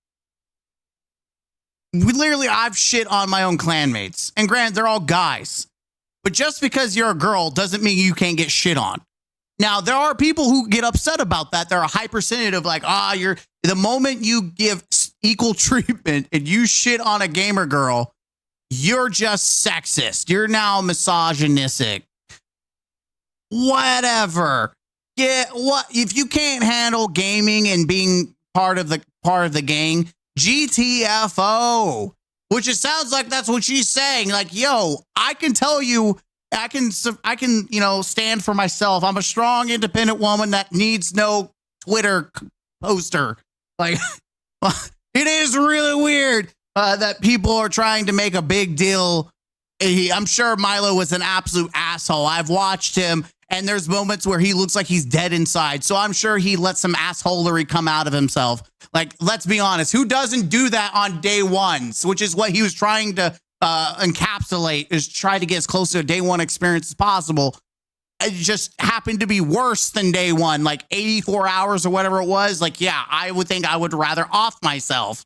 [SPEAKER 3] I've shit on my own clanmates. And granted, they're all guys. But just because you're a girl doesn't mean you can't get shit on. Now, there are people who get upset about that. They're a high percentage of like, the moment you give equal treatment and you shit on a gamer girl, you're just sexist. You're now misogynistic. Whatever. Yeah, what if you can't handle gaming and being part of the gang? GTFO, which it sounds like that's what she's saying. Like, yo, I can tell you, I can, stand for myself. I'm a strong, independent woman that needs no Twitter poster. Like, it is really weird that people are trying to make a big deal. I'm sure Milo was an absolute asshole. I've watched him, and there's moments where he looks like he's dead inside. So I'm sure he let some assholery come out of himself. Like, let's be honest. Who doesn't do that on day one? Which is what he was trying to encapsulate, is try to get as close to a day one experience as possible. It just happened to be worse than day one, like 84 hours or whatever it was. Like, yeah, I would think I would rather off myself.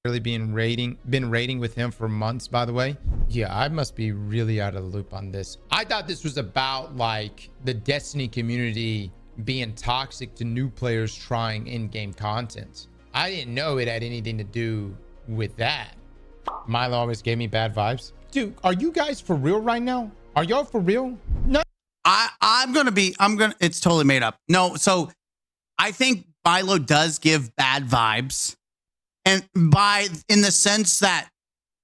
[SPEAKER 6] Really been raiding with him for months, by the way. Yeah, I must be really out of the loop on this. I thought this was about like the Destiny community being toxic to new players trying in-game content. I didn't know it had anything to do with that. Milo always gave me bad vibes. Dude, are you guys for real right now? Are y'all for real? No. It's totally made up. No, so I think Milo does give bad vibes. And in the sense that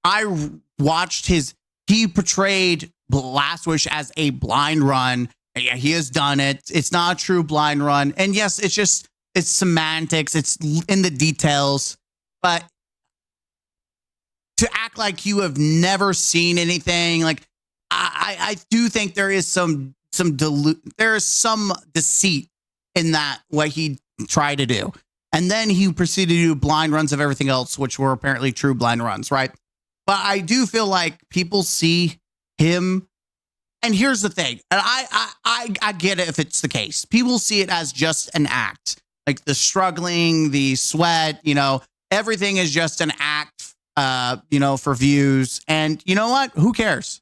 [SPEAKER 6] I watched he portrayed Last Wish as a blind run. Yeah, he has done it. It's not a true blind run. And yes, it's semantics. It's in the details. But to act like you have never seen anything, like I do think there is some deceit in that, what he tried to do. And then he proceeded to do blind runs of everything else, which were apparently true blind runs, right? But I do feel like people see him. And here's the thing. And I get it if it's the case. People see it as just an act. Like the struggling, the sweat, everything is just an act, for views. And you know what? Who cares?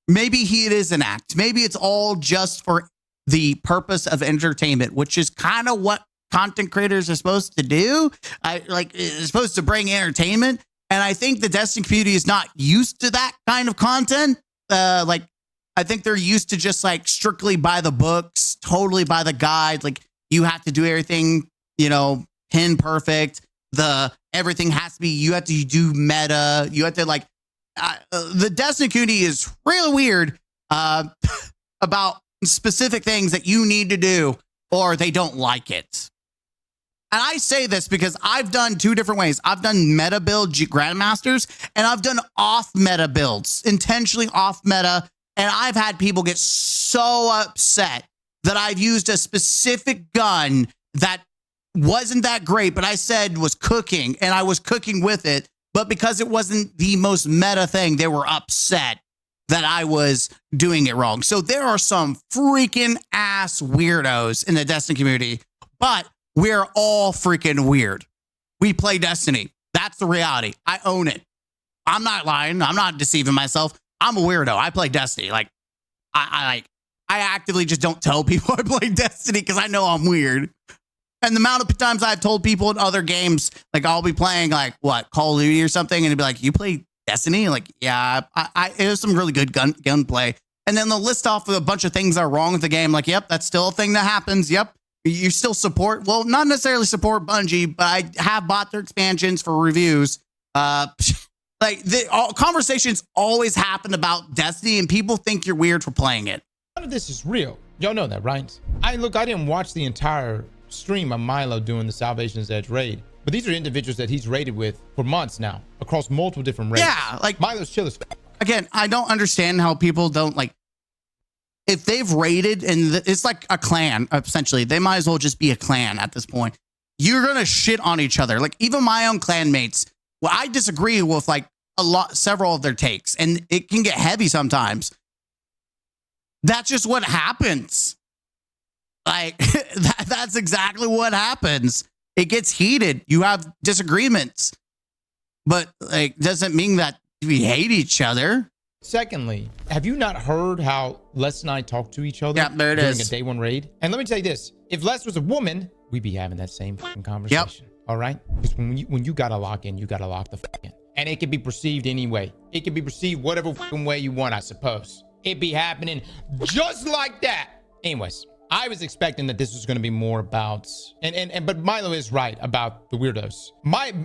[SPEAKER 6] Maybe it is an act. Maybe it's all just for the purpose of entertainment, which is kind of what content creators are supposed to do. It's supposed to bring entertainment. And I think the Destiny community is not used to that kind of content. I think they're used to just like strictly by the books, totally by the guide. Like you have to do everything, pin perfect. Everything has to be, you have to do meta. You have to the Destiny community is really weird about specific things that you need to do, or they don't like it. And I say this because I've done two different ways. I've done meta build Grandmasters, and I've done off meta builds, intentionally off meta. And I've had people get so upset that I've used a specific gun that wasn't that great, but I said was cooking, and I was cooking with it. But because it wasn't the most meta thing, they were upset that I was doing it wrong. So there are some freaking ass weirdos in the Destiny community, but we're all freaking weird. We play Destiny. That's the reality. I own it. I'm not lying. I'm not deceiving myself. I'm a weirdo. I play Destiny. I
[SPEAKER 3] I actively just don't tell people I play Destiny because I know I'm weird. And the amount of times I've told people in other games, like I'll be playing like what, Call of Duty or something, and it'd be like, you play Destiny? Like, yeah, it was some really good gunplay. And then they'll list off a bunch of things that are wrong with the game. Like, yep, that's still a thing that happens. Yep. You still support, well, not necessarily support Bungie, but I have bought their expansions for reviews. Like conversations always happen about Destiny and people think you're weird for playing it.
[SPEAKER 6] None of this is real. Y'all know that, right? I didn't watch the entire stream of Milo doing the Salvation's Edge raid, but these are individuals that he's raided with for months now across multiple different raids.
[SPEAKER 3] Yeah, like
[SPEAKER 6] Milo's chill as
[SPEAKER 3] again, I don't understand how people don't like, if they've raided and it's like a clan, essentially, they might as well just be a clan at this point. You're going to shit on each other. Like even my own clan mates, well, I disagree with like several of their takes, and it can get heavy sometimes. That's just what happens. Like that's exactly what happens. It gets heated. You have disagreements, but like doesn't mean that we hate each other.
[SPEAKER 6] Secondly, have you not heard how Les and I talk to each other during a day one raid? And let me tell you this, if Les was a woman, we'd be having that same fucking conversation. Yep. All right? Because when you gotta lock in, you gotta lock the fuck in. And it can be perceived any way. It can be perceived whatever fucking way you want, I suppose. It be happening just like that. Anyways, I was expecting that this was going to be more about, but Milo is right about the weirdos.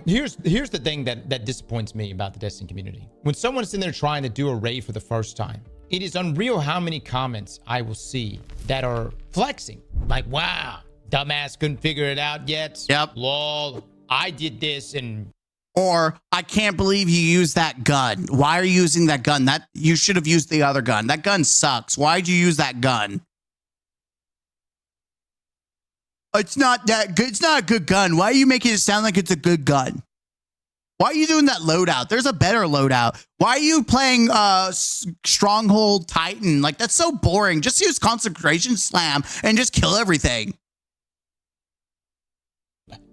[SPEAKER 6] Here's the thing that disappoints me about the Destiny community. When someone's in there trying to do a raid for the first time, it is unreal how many comments I will see that are flexing. Like, wow, dumbass couldn't figure it out yet.
[SPEAKER 3] Yep.
[SPEAKER 6] Lol, I did this and...
[SPEAKER 3] Or, I can't believe you used that gun. Why are you using that gun? That you should have used the other gun. That gun sucks. Why'd you use that gun? It's not that good. It's not a good gun. Why are you making it sound like it's a good gun? Why are you doing that loadout? There's a better loadout. Why are you playing Stronghold Titan? Like, that's so boring. Just use Concentration Slam and just kill everything.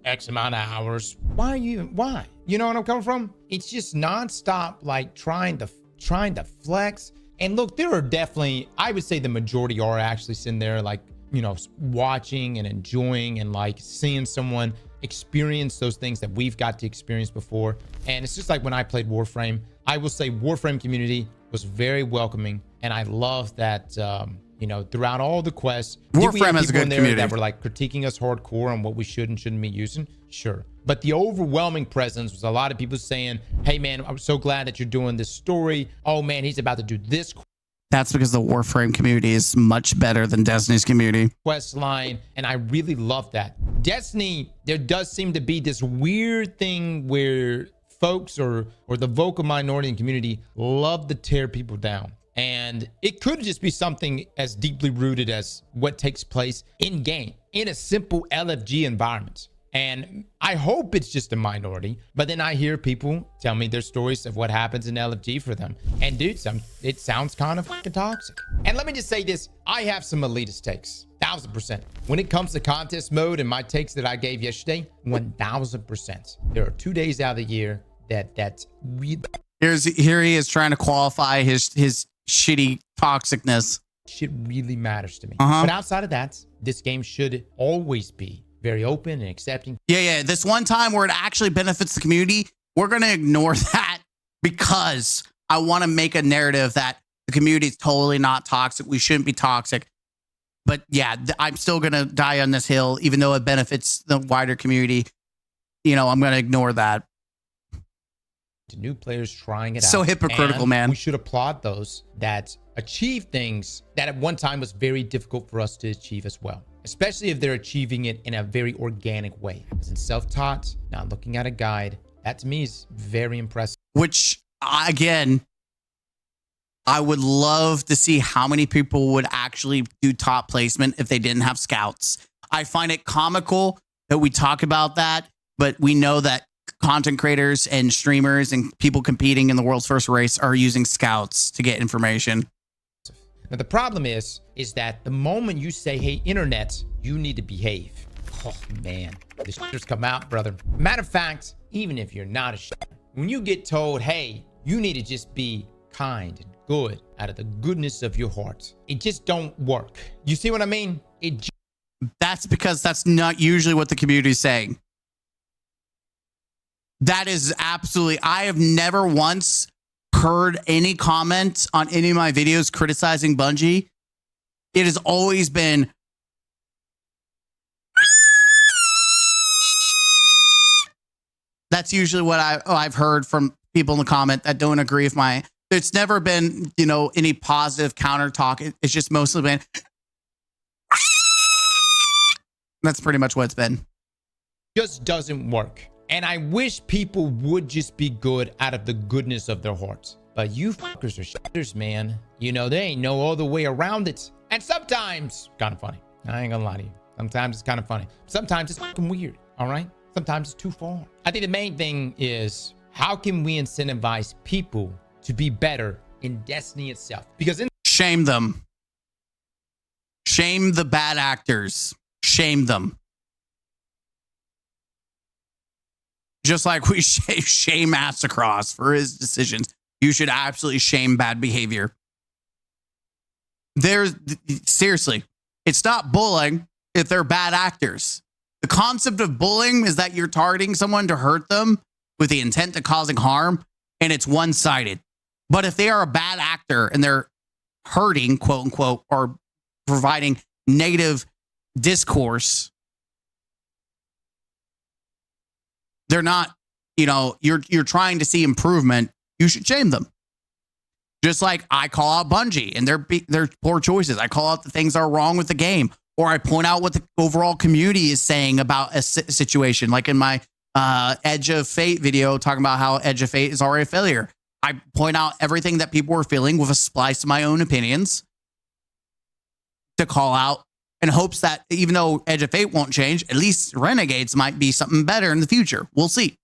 [SPEAKER 6] X amount of hours. Why? You know what I'm coming from? It's just nonstop, like trying to flex. And look, there are definitely, I would say the majority are actually sitting there like, you know, watching and enjoying and like seeing someone experience those things that we've got to experience before. And it's just like when I played Warframe, I will say Warframe community was very welcoming. And I love that, you know, throughout all the quests,
[SPEAKER 3] Warframe has a good community
[SPEAKER 6] that were like critiquing us hardcore on what we should and shouldn't be using. Sure. But the overwhelming presence was a lot of people saying, hey man, I'm so glad that you're doing this story. Oh man, he's about to do this.
[SPEAKER 3] That's because the Warframe community is much better than Destiny's community.
[SPEAKER 6] Quest line, and I really love that. Destiny, there does seem to be this weird thing where folks or the vocal minority in community love to tear people down. And it could just be something as deeply rooted as what takes place in game, in a simple LFG environment. And I hope it's just a minority, but then I hear people tell me their stories of what happens in LFG for them. And dude, it sounds kind of fucking toxic. And let me just say this, I have some elitist takes, 1000%. When it comes to contest mode and my takes that I gave yesterday, 1000%. There are 2 days out of the year that's really...
[SPEAKER 3] Here he is trying to qualify his shitty toxicness.
[SPEAKER 6] Shit really matters to me. But outside of that, this game should always be very open and accepting.
[SPEAKER 3] Yeah. This one time where it actually benefits the community, we're going to ignore that because I want to make a narrative that the community is totally not toxic. We shouldn't be toxic. But yeah, I'm still going to die on this hill, even though it benefits the wider community. You know, I'm going to ignore that.
[SPEAKER 6] To new players trying it out.
[SPEAKER 3] So hypocritical, man.
[SPEAKER 6] We should applaud those that achieve things that at one time was very difficult for us to achieve as well. Especially if they're achieving it in a very organic way. As in self-taught, not looking at a guide. That to me is very impressive.
[SPEAKER 3] Which, again, I would love to see how many people would actually do top placement if they didn't have scouts. I find it comical that we talk about that, but we know that content creators and streamers and people competing in the world's first race are using scouts to get information.
[SPEAKER 6] Now, the problem is that the moment you say, hey, internet, you need to behave. Oh, man, the shitters come out, brother. Matter of fact, even if you're not a shitter, when you get told, hey, you need to just be kind and good out of the goodness of your heart. It just don't work. You see what I mean?
[SPEAKER 3] That's because that's not usually what the community is saying. That is absolutely, I have never once heard any comment on any of my videos criticizing Bungie. It has always been, that's usually what I've heard from people in the comment that don't agree with my, it's never been, you know, any positive counter talk. It's just mostly been, that's pretty much what it's been.
[SPEAKER 6] Just doesn't work. And I wish people would just be good out of the goodness of their hearts. But you fuckers are shitters, man. You know, they ain't no other way around it. And sometimes, kind of funny. I ain't gonna lie to you. Sometimes it's kind of funny. Sometimes it's fucking weird, all right? Sometimes it's too far. I think the main thing is, how can we incentivize people to be better in Destiny itself? Because
[SPEAKER 3] shame them. Shame the bad actors. Shame them. Just like we shame Massacross for his decisions, you should absolutely shame bad behavior. Seriously, it's not bullying if they're bad actors. The concept of bullying is that you're targeting someone to hurt them with the intent of causing harm, and it's one-sided. But if they are a bad actor and they're hurting, quote unquote, or providing negative discourse, they're not, you know, you're trying to see improvement, you should shame them. Just like I call out Bungie and their poor choices. I call out the things that are wrong with the game, or I point out what the overall community is saying about a situation. Like in my Edge of Fate video, talking about how Edge of Fate is already a failure. I point out everything that people were feeling with a splice of my own opinions to call out, in hopes that even though Edge of Fate won't change, at least Renegades might be something better in the future. We'll see.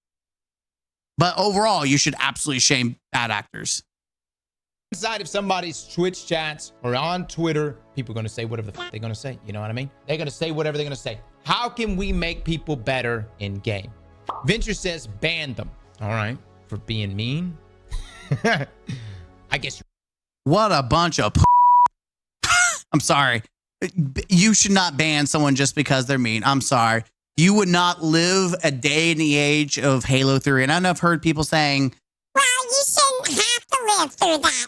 [SPEAKER 3] But overall, you should absolutely shame bad actors.
[SPEAKER 6] Inside of somebody's Twitch chats or on Twitter, people are going to say whatever the fuck they're going to say. You know what I mean? They're going to say whatever they're going to say. How can we make people better in game? Venture says ban them. All right. For being mean. I guess.
[SPEAKER 3] What a bunch of I'm sorry. You should not ban someone just because they're mean. I'm sorry. You would not live a day in the age of Halo 3. And I know I've heard people saying,
[SPEAKER 9] well, you shouldn't have to live through that.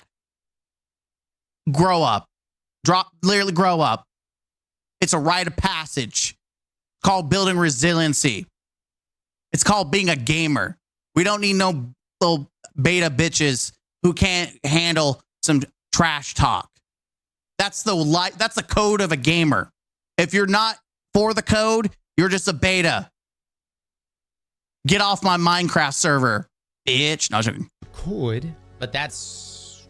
[SPEAKER 3] Grow up. Literally grow up. It's a rite of passage. It's called building resiliency. It's called being a gamer. We don't need no little beta bitches who can't handle some trash talk. That's the code of a gamer. If you're not for the code, you're just a beta. Get off my Minecraft server, bitch. No,
[SPEAKER 6] could, but that's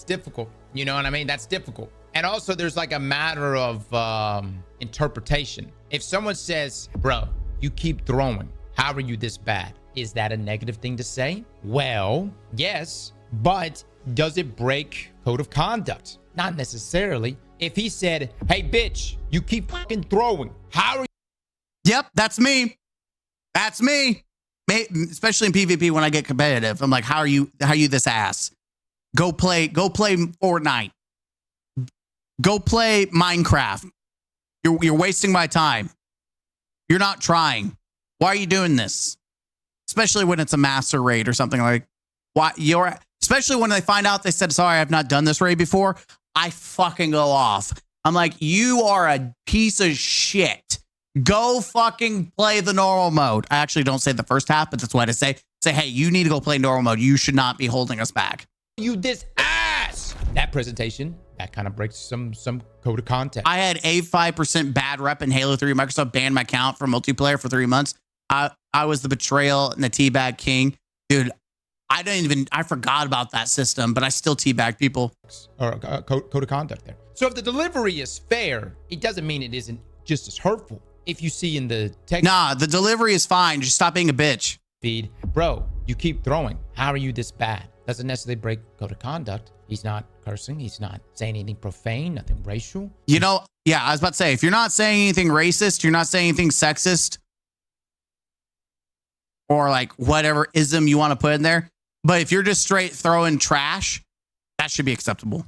[SPEAKER 6] difficult. You know what I mean? That's difficult. And also there's like a matter of interpretation. If someone says, bro, you keep throwing, how are you this bad? Is that a negative thing to say? Well, yes, but does it break code of conduct? Not necessarily. If he said, hey, bitch, you keep fucking throwing, how are you?
[SPEAKER 3] Yep, that's me. That's me. Especially in PvP when I get competitive. I'm like, how are you this ass? Go play Fortnite. Go play Minecraft. You're wasting my time. You're not trying. Why are you doing this? Especially when it's a master raid or something like why especially when they find out they said, sorry, I've not done this raid before. I fucking go off. I'm like, you are a piece of shit. Go fucking play the normal mode. I actually don't say the first half, but that's what I say. Say, hey, you need to go play normal mode. You should not be holding us back.
[SPEAKER 6] You this ass. That presentation, that kind of breaks some code of context.
[SPEAKER 3] I had a 5% bad rep in Halo 3. Microsoft banned my account for multiplayer for 3 months. I was the betrayal and the teabag king. Dude, I forgot about that system, but I still teabag people.
[SPEAKER 6] Or code of conduct there. So if the delivery is fair, it doesn't mean it isn't just as hurtful. If you see in the text.
[SPEAKER 3] Nah, the delivery is fine. Just stop being a bitch.
[SPEAKER 6] Feed, bro, you keep throwing. How are you this bad? Doesn't necessarily break code of conduct. He's not cursing. He's not saying anything profane, nothing racial.
[SPEAKER 3] You know, yeah, I was about to say, if you're not saying anything racist, you're not saying anything sexist, or like whatever ism you want to put in there. But if you're just straight throwing trash, That should be acceptable.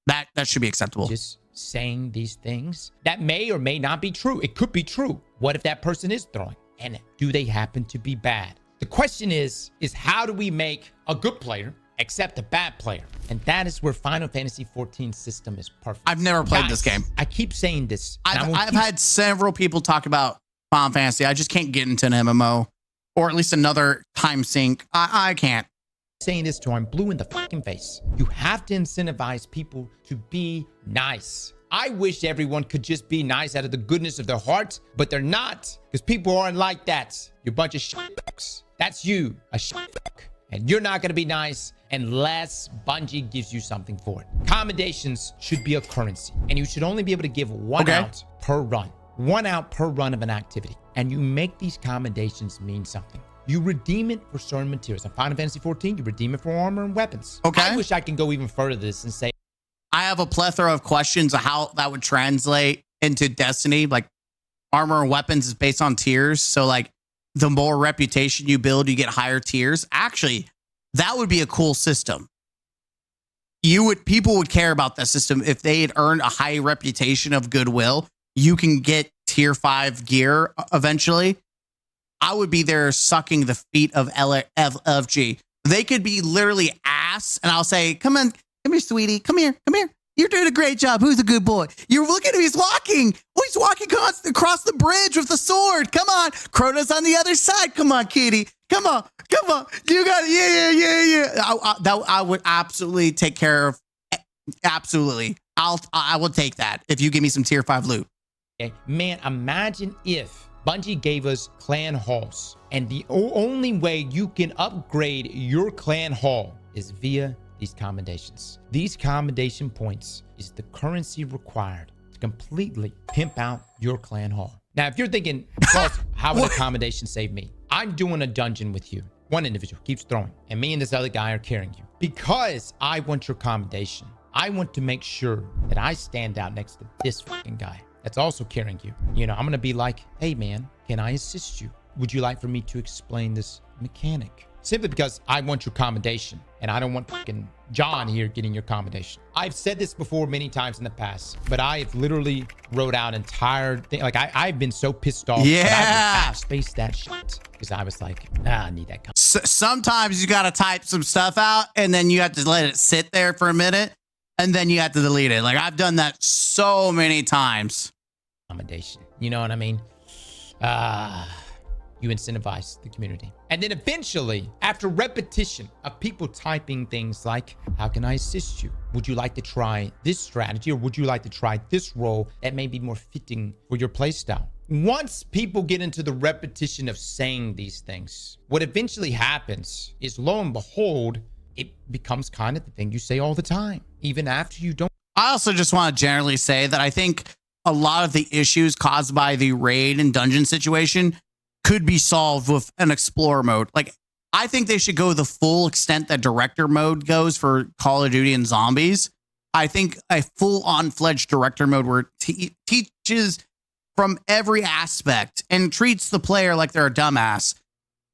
[SPEAKER 3] That should be acceptable.
[SPEAKER 6] Just saying these things that may or may not be true. It could be true. What if that person is throwing? And do they happen to be bad? The question is how do we make a good player accept a bad player? And that is where Final Fantasy 14 system is perfect.
[SPEAKER 3] I've never played this game.
[SPEAKER 6] I keep saying this.
[SPEAKER 3] I've had several people talk about Final Fantasy. I just can't get into an MMO or at least another time sink. I can't.
[SPEAKER 6] Saying this to I'm blue in the fucking face. You have to incentivize people to be nice. I wish everyone could just be nice out of the goodness of their hearts, but they're not, because people aren't like that. You're a bunch of shitfucks. That's you, a shitfuck. And you're not going to be nice unless Bungie gives you something for it. Commendations should be a currency, and you should only be able to give one out per run. 1 out per run of an activity. And you make these commendations mean something. You redeem it for certain materials. In Final Fantasy 14, you redeem it for armor and weapons.
[SPEAKER 3] Okay.
[SPEAKER 6] I wish I can go even further this and say,
[SPEAKER 3] I have a plethora of questions of how that would translate into Destiny. Like armor and weapons is based on tiers. So like the more reputation you build, you get higher tiers. Actually, that would be a cool system. People would care about that system if they had earned a high reputation of goodwill. You can get tier 5 gear eventually. I would be there sucking the feet of LFG. They could be literally ass, and I'll say, come on, come here, sweetie. Come here. You're doing a great job. Who's a good boy? You're looking at him. He's walking. Oh, he's walking across the bridge with the sword. Come on. Chrono's on the other side. Come on, kitty. Come on. You got it. Yeah. I would absolutely take care of. Absolutely. I will take that if you give me some tier 5 loot.
[SPEAKER 6] Okay. Man, imagine if Bungie gave us clan halls, and the only way you can upgrade your clan hall is via these commendations. These commendation points is the currency required to completely pimp out your clan hall. Now, if you're thinking, Charles, how would a commendation save me? I'm doing a dungeon with you. One individual keeps throwing, and me and this other guy are carrying you. Because I want your commendation, I want to make sure that I stand out next to this fucking guy that's also carrying you. You know, I'm going to be like, hey, man, can I assist you? Would you like for me to explain this mechanic? Simply because I want your commendation, and I don't want fucking John here getting your commendation. I've said this before many times in the past, but I have literally wrote out entire thing. Like I've been so pissed off.
[SPEAKER 3] Yeah.
[SPEAKER 6] I spaced that shit because I was like, I need that.
[SPEAKER 3] Sometimes you got to type some stuff out, and then you have to let it sit there for a minute, and then you have to delete it. Like I've done that so many times.
[SPEAKER 6] Commendation. You know what I mean? You incentivize the community. And then eventually, after repetition of people typing things like, how can I assist you? Would you like to try this strategy, or would you like to try this role that may be more fitting for your playstyle? Once people get into the repetition of saying these things, what eventually happens is, lo and behold, it becomes kind of the thing you say all the time, even after you don't.
[SPEAKER 3] I also just want to generally say that I think a lot of the issues caused by the raid and dungeon situation could be solved with an explorer mode. Like, I think they should go the full extent that director mode goes for Call of Duty and Zombies. I think a full-on fledged director mode where it teaches from every aspect and treats the player like they're a dumbass,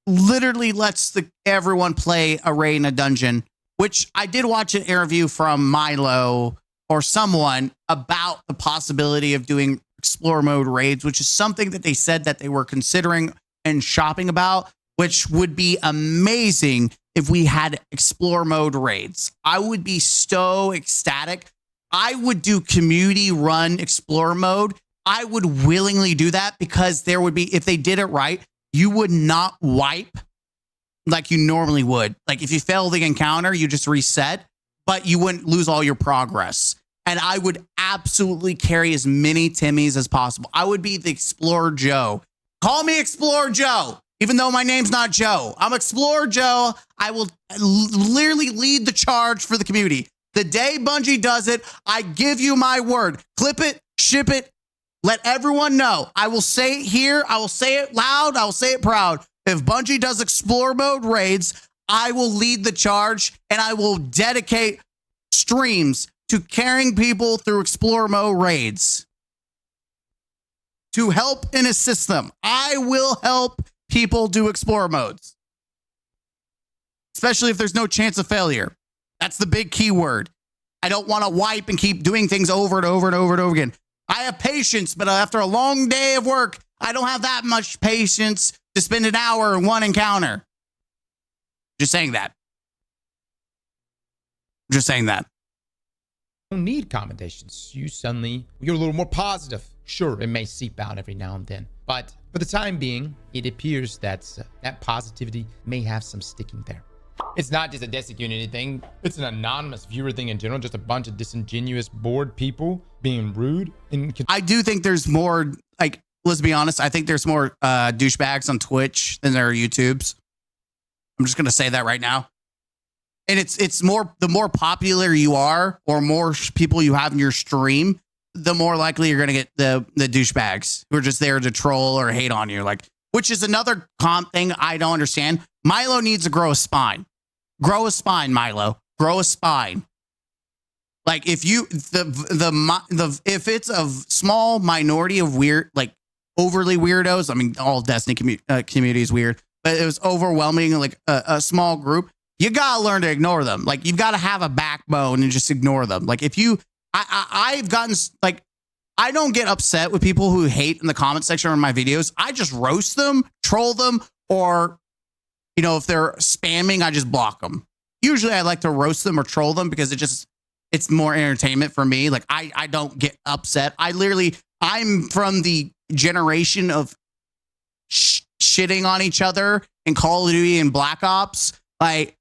[SPEAKER 3] literally lets everyone play a raid in a dungeon, which I did watch an interview from Milo or someone about the possibility of doing Explorer mode raids, which is something that they said that they were considering and shopping about, which would be amazing if we had Explorer mode raids. I would be so ecstatic. I would do community run Explorer mode. I would willingly do that because there would be, if they did it right, you would not wipe like you normally would. Like if you fail the encounter, you just reset, but you wouldn't lose all your progress. And I would absolutely carry as many Timmys as possible. I would be the Explorer Joe. Call me Explorer Joe, even though my name's not Joe. I'm Explorer Joe. I will literally lead the charge for the community. The day Bungie does it, I give you my word. Clip it, ship it, let everyone know. I will say it here. I will say it loud. I will say it proud. If Bungie does Explorer mode raids, I will lead the charge, and I will dedicate streams to carrying people through Explorer mode raids to help and assist them. I will help people do Explorer modes, especially if there's no chance of failure. That's the big key word. I don't want to wipe and keep doing things over and over and over and over again. I have patience, but after a long day of work, I don't have that much patience to spend an hour in one encounter. Just saying that. Just saying that.
[SPEAKER 6] You don't need commendations. You're a little more positive. Sure, it may seep out every now and then, but for the time being, it appears that that positivity may have some sticking there. It's not just a Desi community thing. It's an anonymous viewer thing in general. Just a bunch of disingenuous, bored people being rude.
[SPEAKER 3] I do think there's more, like, let's be honest. I think there's more douchebags on Twitch than there are YouTubes. I'm just going to say that right now. And it's more, the more popular you are or more people you have in your stream, the more likely you're going to get the douchebags who are just there to troll or hate on you. Like, which is another comp thing I don't understand. Milo needs to grow a spine. Grow a spine, Milo. Grow a spine. Like, if you if it's a small minority of weird, like overly weirdos. I mean, all Destiny community is weird, but it was overwhelming. Like a small group. You gotta learn to ignore them. Like, you've got to have a backbone and just ignore them. Like, if you, I've gotten, like, I don't get upset with people who hate in the comment section on my videos. I just roast them, troll them, or, you know, if they're spamming, I just block them. Usually I like to roast them or troll them because it's more entertainment for me. Like, I don't get upset. I'm from the generation of shitting on each other in Call of Duty and Black Ops. Like,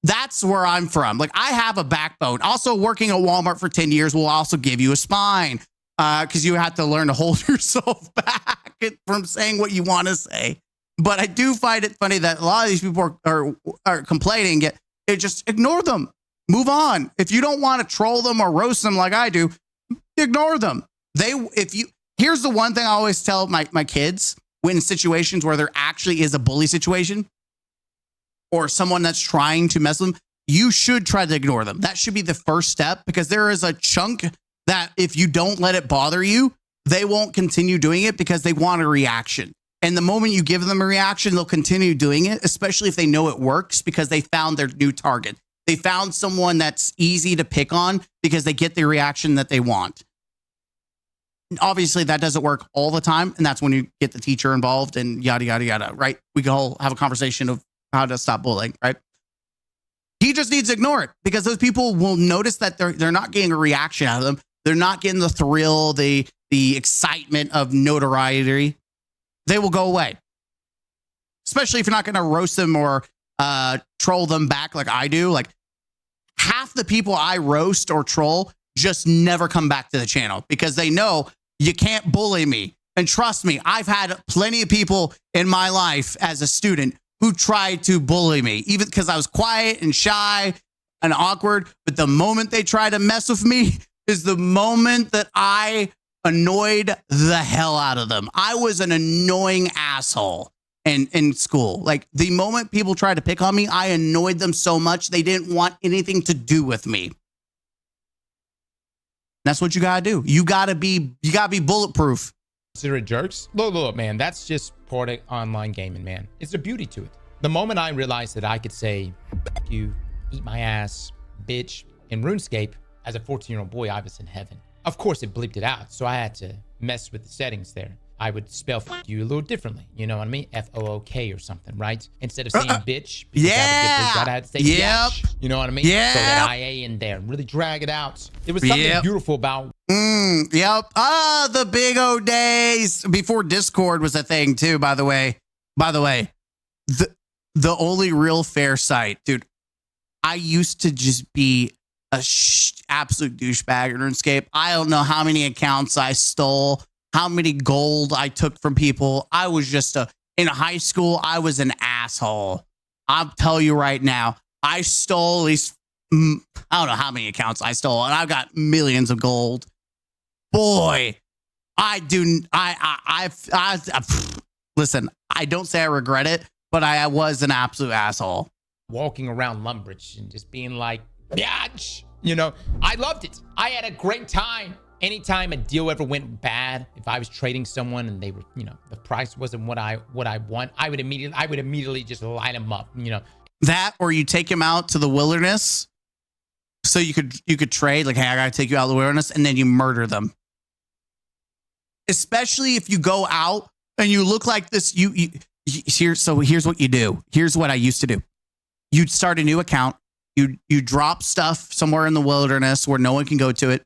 [SPEAKER 3] that's where I'm from. Like, I have a backbone. Also, working at Walmart for 10 years will also give you a spine because you have to learn to hold yourself back from saying what you want to say. But I do find it funny that a lot of these people are complaining. Just ignore them. Move on. If you don't want to troll them or roast them like I do, ignore them. Here's the one thing I always tell my kids when in situations where there actually is a bully situation, or someone that's trying to mess with them, you should try to ignore them. That should be the first step, because there is a chunk that if you don't let it bother you, they won't continue doing it because they want a reaction. And the moment you give them a reaction, they'll continue doing it, especially if they know it works because they found their new target. They found someone that's easy to pick on because they get the reaction that they want. Obviously, that doesn't work all the time. And that's when you get the teacher involved and yada, yada, yada, right? We can all have a conversation of how to stop bullying, right? He just needs to ignore it because those people will notice that they're not getting a reaction out of them. They're not getting the thrill, the excitement of notoriety. They will go away. Especially if you're not going to roast them or troll them back like I do. Like, half the people I roast or troll just never come back to the channel because they know you can't bully me. And trust me, I've had plenty of people in my life as a student who tried to bully me, even because I was quiet and shy and awkward. But the moment they try to mess with me is the moment that I annoyed the hell out of them. I was an annoying asshole in school. Like, the moment people tried to pick on me, I annoyed them so much they didn't want anything to do with me. That's what you gotta do. You gotta be bulletproof.
[SPEAKER 6] Consider it jerks. Look, man, that's just part of online gaming, man. It's a beauty to it. The moment I realized that I could say, you eat my ass, bitch, in RuneScape, as a 14-year-old boy, I was in heaven. Of course, it bleeped it out, so I had to mess with the settings there. I would spell you a little differently, you know what I mean? F-O-O-K or something, right? Instead of saying bitch, I had to say bitch, you know what I mean?
[SPEAKER 3] Yeah.
[SPEAKER 6] Throw that IA in there, really drag it out. There was something beautiful about.
[SPEAKER 3] Yep. The big old days before Discord was a thing too, by the way. The only real fair site, dude. I used to just be a absolute douchebag in RuneScape. I don't know how many accounts I stole, how many gold I took from people. I was just in high school, I was an asshole. I'll tell you right now, I stole at least, I don't know how many accounts I stole, and I've got millions of gold. Boy, listen, I don't say I regret it, but I was an absolute asshole.
[SPEAKER 6] Walking around Lumbridge and just being like, biatch, you know, I loved it. I had a great time. Anytime a deal ever went bad, if I was trading someone and they were, you know, the price wasn't what I want, I would immediately just light them up, you know.
[SPEAKER 3] That, or you take him out to the wilderness So you could trade, like, hey, I gotta take you out of the wilderness, and then you murder them. Especially if you go out and you look like this. Here's what you do. Here's what I used to do. You'd start a new account. You drop stuff somewhere in the wilderness where no one can go to it.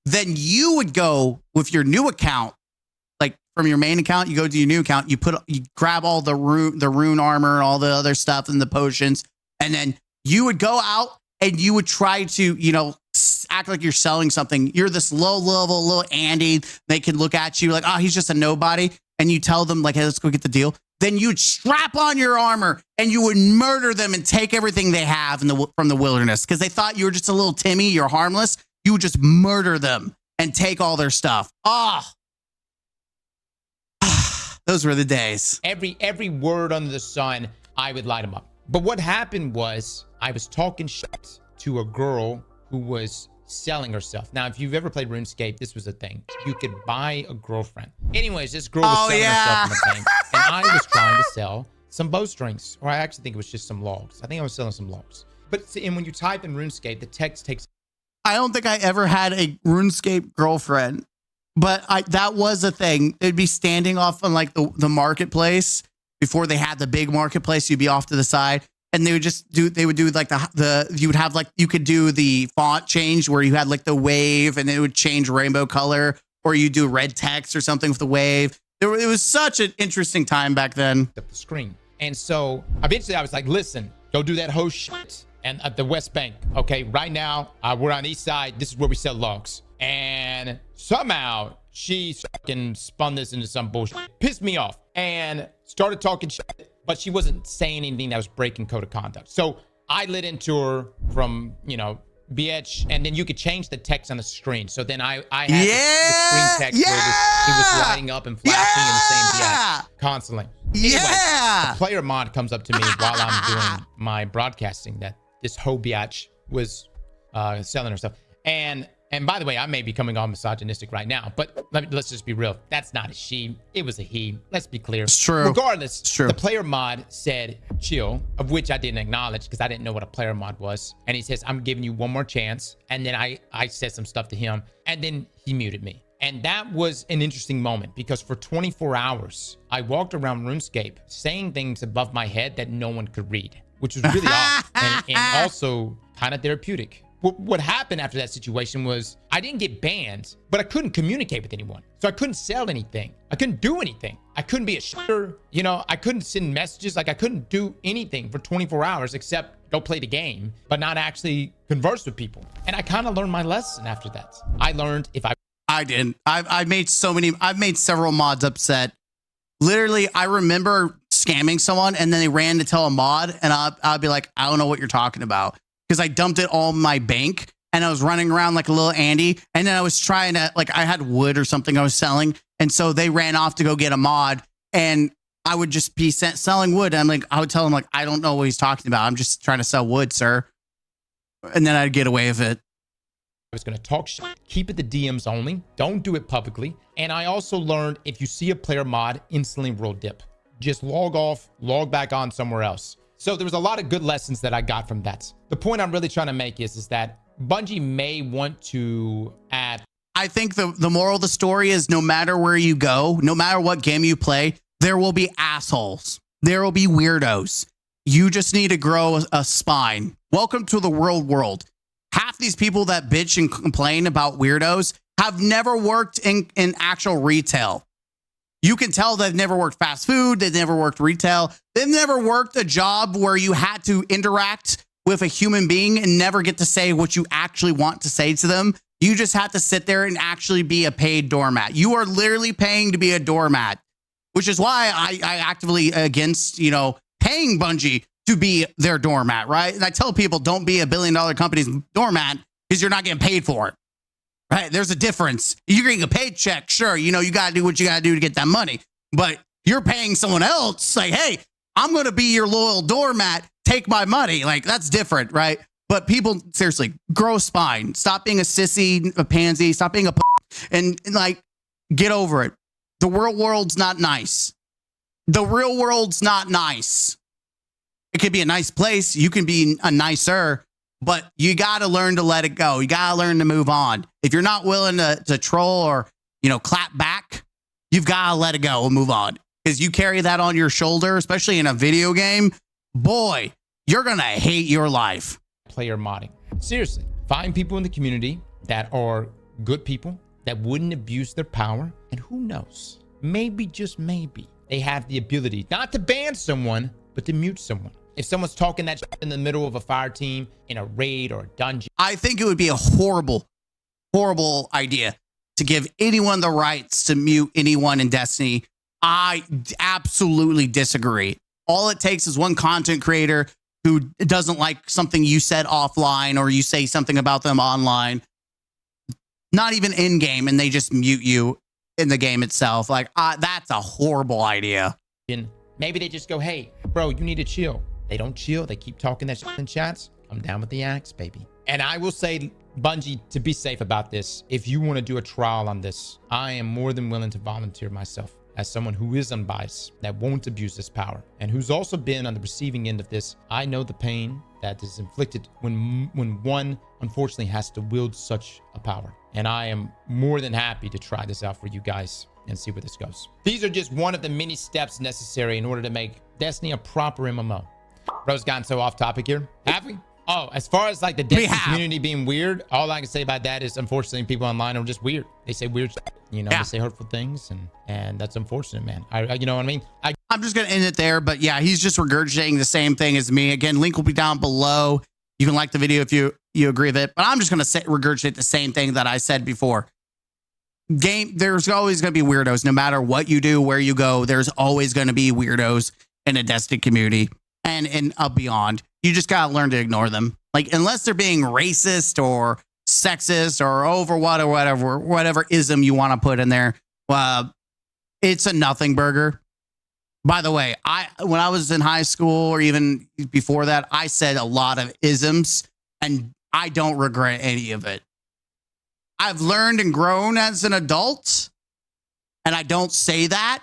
[SPEAKER 3] Then you would go with your new account, like from your main account, you go to your new account, you grab all the rune armor, all the other stuff and the potions, and then you would go out and you would try to, act like you're selling something. You're this low level little Andy. They can look at you like, oh, he's just a nobody. And you tell them like, hey, let's go get the deal. Then you'd strap on your armor and you would murder them and take everything they have from the wilderness because they thought you were just a little Timmy. You're harmless. You would just murder them and take all their stuff. Those were the days.
[SPEAKER 6] Every word under the sun, I would light them up. But what happened was I was talking shit to a girl who was selling herself. Now, if you've ever played RuneScape, this was a thing. You could buy a girlfriend. Anyways, this girl was selling herself in the bank, and I was trying to sell some bowstrings, or I actually think it was just some logs. I think I was selling some logs. But see, and when you type in RuneScape, the text takes.
[SPEAKER 3] I don't think I ever had a RuneScape girlfriend, but that was a thing. It'd be standing off on like the marketplace before they had the big marketplace. You'd be off to the side. And they would do like you could do the font change where you had like the wave and it would change rainbow color, or you do red text or something with the wave. It was such an interesting time back then.
[SPEAKER 6] The screen. And so eventually I was like, listen, go do that whole shit. And at the West Bank, okay, right now we're on the east side. This is where we sell logs. And somehow she fucking spun this into some bullshit, pissed me off, and started talking shit. But she wasn't saying anything that was breaking code of conduct. So I lit into her from, BH, and then you could change the text on the screen. So then I had the screen text where it was lighting up and flashing in the same BH constantly. Anyway, the player mod comes up to me while I'm doing my broadcasting that this hoe biatch was selling herself. And by the way, I may be coming on misogynistic right now, but let's just be real. That's not a she. It was a he. Let's be clear.
[SPEAKER 3] It's true.
[SPEAKER 6] Regardless,
[SPEAKER 3] it's true.
[SPEAKER 6] The player mod said chill, of which I didn't acknowledge because I didn't know what a player mod was. And he says, I'm giving you one more chance. And then I said some stuff to him, and then he muted me. And that was an interesting moment because for 24 hours, I walked around RuneScape saying things above my head that no one could read, which was really off and also kind of therapeutic. What happened after that situation was I didn't get banned, but I couldn't communicate with anyone. So I couldn't sell anything. I couldn't do anything. I couldn't be a shooter. I couldn't send messages. Like I couldn't do anything for 24 hours except go play the game, but not actually converse with people. And I kind of learned my lesson after that. I learned
[SPEAKER 3] I didn't. I've made several mods upset. Literally, I remember scamming someone and then they ran to tell a mod and I'll be like, I don't know what you're talking about. Because I dumped it all in my bank and I was running around like a little Andy. And then I was trying to, I had wood or something I was selling. And so they ran off to go get a mod and I would just be selling wood. And I would tell them I don't know what he's talking about. I'm just trying to sell wood, sir. And then I'd get away with it.
[SPEAKER 6] I was going to talk shit. Keep it the DMs only. Don't do it publicly. And I also learned if you see a player mod, instantly roll dip. Just log off, log back on somewhere else. So there was a lot of good lessons that I got from that. The point I'm really trying to make is that Bungie may want to add.
[SPEAKER 3] I think the moral of the story is no matter where you go, no matter what game you play, there will be assholes. There will be weirdos. You just need to grow a spine. Welcome to the real world. Half these people that bitch and complain about weirdos have never worked in actual retail. You can tell they've never worked fast food. They've never worked retail. They've never worked a job where you had to interact with a human being and never get to say what you actually want to say to them. You just have to sit there and actually be a paid doormat. You are literally paying to be a doormat, which is why I actively against, paying Bungie to be their doormat, right? And I tell people don't be a $1 billion company's doormat because you're not getting paid for it. Right. There's a difference. You're getting a paycheck. Sure. You got to do what you got to do to get that money. But you're paying someone else like, hey, I'm going to be your loyal doormat. Take my money. That's different. Right. But people, seriously, grow a spine. Stop being a sissy, a pansy. Stop being a and get over it. The real world's not nice. The real world's not nice. It could be a nice place. You can be a nicer. but you got to learn to let it go. You got to learn to move on. If you're not willing to troll or, clap back, you've got to let it go and move on. Because you carry that on your shoulder, especially in a video game, boy, you're going to hate your life.
[SPEAKER 6] Player modding. Seriously, find people in the community that are good people that wouldn't abuse their power. And who knows, maybe, just maybe, they have the ability not to ban someone, but to mute someone. If someone's talking that shit in the middle of a fire team, in a raid or a dungeon.
[SPEAKER 3] I think it would be a horrible, horrible idea to give anyone the rights to mute anyone in Destiny. I absolutely disagree. All it takes is one content creator who doesn't like something you said offline, or you say something about them online, not even in game, and they just mute you in the game itself. Like, that's a horrible idea.
[SPEAKER 6] Maybe they just go, hey, bro, you need to chill. They don't chill. They keep talking that shit in chats. I'm down with the axe, baby. And I will say, Bungie, to be safe about this, if you want to do a trial on this, I am more than willing to volunteer myself as someone who is unbiased, that won't abuse this power, and who's also been on the receiving end of this. I know the pain that is inflicted when one unfortunately has to wield such a power. And I am more than happy to try this out for you guys and see where this goes. These are just one of the many steps necessary in order to make Destiny a proper MMO. Bro's gotten so off topic here. Have we? Oh, as far as like the Destiny community being weird, all I can say about that is, unfortunately, people online are just weird. They say weird shit, they say hurtful things, and that's unfortunate, man. You know what I mean?
[SPEAKER 3] I'm just going to end it there, but yeah, he's just regurgitating the same thing as me. Again, link will be down below. You can like the video if you agree with it, but I'm just going to regurgitate the same thing that I said before. There's always going to be weirdos. No matter what you do, where you go, there's always going to be weirdos in a Destiny community and beyond. You just got to learn to ignore them. Like, unless they're being racist or sexist or over whatever ism you want to put in there, it's a nothing burger. By the way, when I was in high school or even before that, I said a lot of isms, and I don't regret any of it. I've learned and grown as an adult, and I don't say that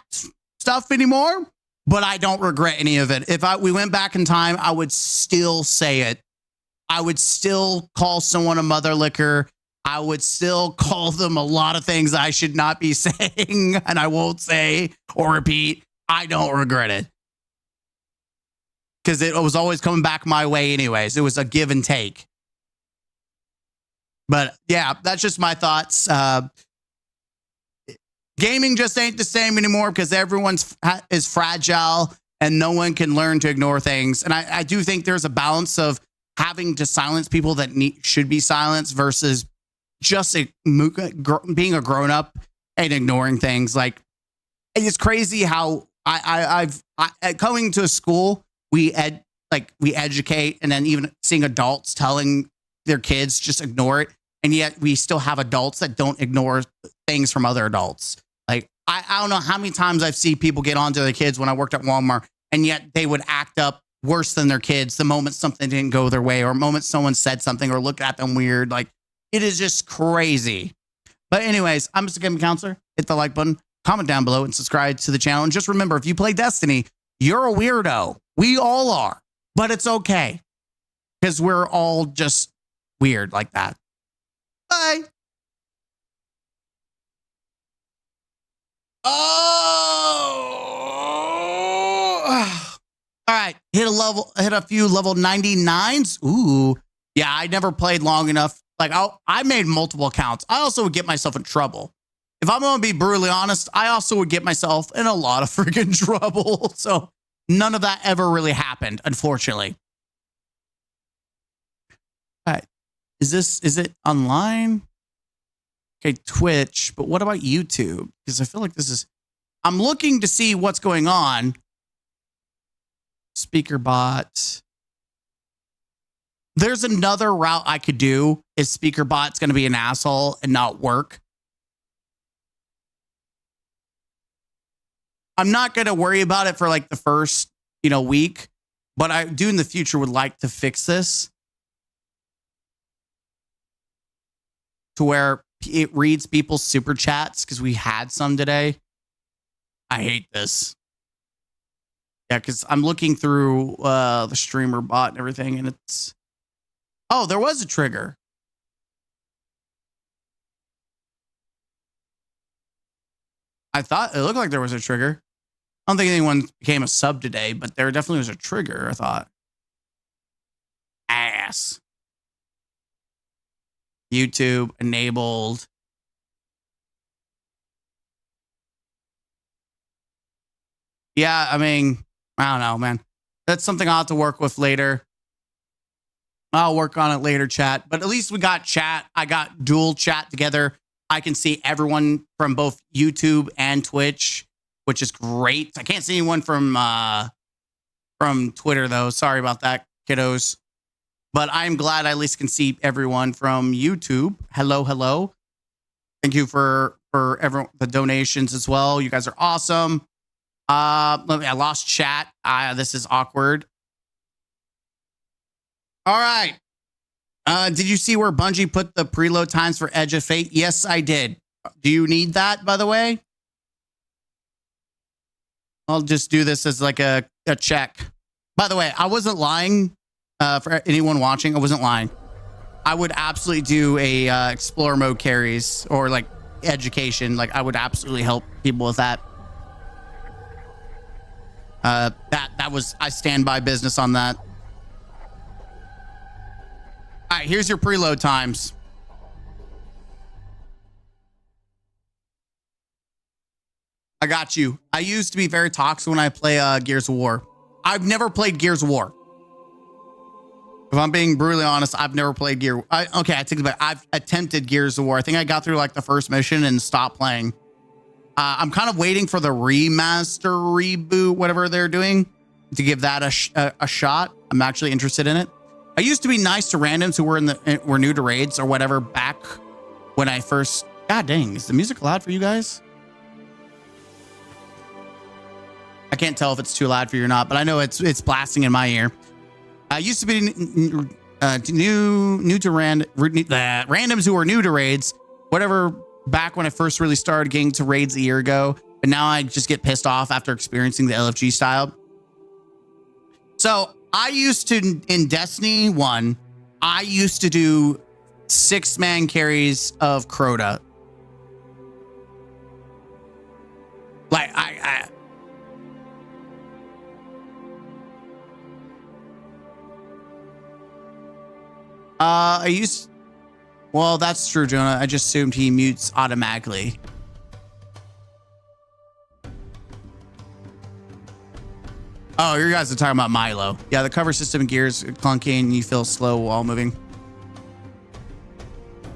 [SPEAKER 3] stuff anymore, but I don't regret any of it. If we went back in time, I would still say it. I would still call someone a mother licker. I would still call them a lot of things I should not be saying, and I won't say or repeat. I don't regret it, because it was always coming back my way anyways. It was a give and take. But yeah, that's just my thoughts. Gaming just ain't the same anymore, because everyone is fragile and no one can learn to ignore things. And I do think there's a balance of having to silence people that should be silenced versus just being a grown up and ignoring things. Like, it's crazy how I've coming to a school, we educate, and then even seeing adults telling their kids just ignore it, and yet we still have adults that don't ignore things from other adults. Like, I don't know how many times I've seen people get onto their kids when I worked at Walmart, and yet they would act up worse than their kids the moment something didn't go their way, or moment someone said something or looked at them weird. Like, it is just crazy. But anyways, I'm Mr. Gaming Counselor. Hit the like button, comment down below, and subscribe to the channel. And just remember, if you play Destiny, you're a weirdo. We all are. But it's okay, because we're all just weird like that. Bye. Oh. All right. Hit a few level 99s. Ooh. Yeah, I never played long enough. Like, I made multiple accounts. I also would get myself in trouble. If I'm going to be brutally honest, I also would get myself in a lot of freaking trouble. So none of that ever really happened, unfortunately. All right. Is it online? Okay, Twitch, but what about YouTube? Because I feel like I'm looking to see what's going on. Speaker bot. There's another route I could do if speaker bot's going to be an asshole and not work. I'm not going to worry about it for like the first, week, but I do in the future would like to fix this to where it reads people's super chats, because we had some today. I hate this. Yeah, because I'm looking through the streamer bot and everything, and Oh, there was a trigger. I thought it looked like there was a trigger. I don't think anyone became a sub today, but there definitely was a trigger, I thought. Ass. YouTube enabled. Yeah, I mean, I don't know, man. That's something I'll have to work with later. I'll work on it later, chat. But at least we got chat. I got dual chat together. I can see everyone from both YouTube and Twitch, which is great. I can't see anyone from Twitter, though. Sorry about that, kiddos. But I'm glad I at least can see everyone from YouTube. Hello, hello. Thank you for everyone, the donations as well. You guys are awesome. I lost chat. This is awkward. All right. Did you see where Bungie put the preload times for Edge of Fate? Yes, I did. Do you need that, by the way? I'll just do this as like a check. By the way, I wasn't lying. For anyone watching, I wasn't lying. I would absolutely do a explore mode carries or like education. Like I would absolutely help people with that. That was, I stand by business on that. All right, here's your preload times. I got you. I used to be very toxic when I play Gears of War. I've never played Gears of War. If I'm being brutally honest, I've never played okay, I take it back. I've attempted Gears of War. I think I got through like the first mission and stopped playing. I'm kind of waiting for the remaster, reboot, whatever they're doing, to give that a shot. I'm actually interested in it. I used to be nice to randoms who were new to raids or whatever back when I first. God dang, is the music loud for you guys? I can't tell if it's too loud for you or not, but I know it's blasting in my ear. I used to be new to randoms who were new to raids, whatever, back when I first really started getting to raids a year ago, but now I just get pissed off after experiencing the LFG style. So I used to, in Destiny 1, I used to do 6-man carries of Crota. Like well, that's true, Jonah. I just assumed he mutes automatically. Oh, you guys are talking about Milo. Yeah, the cover system in Gears clunky and you feel slow while moving.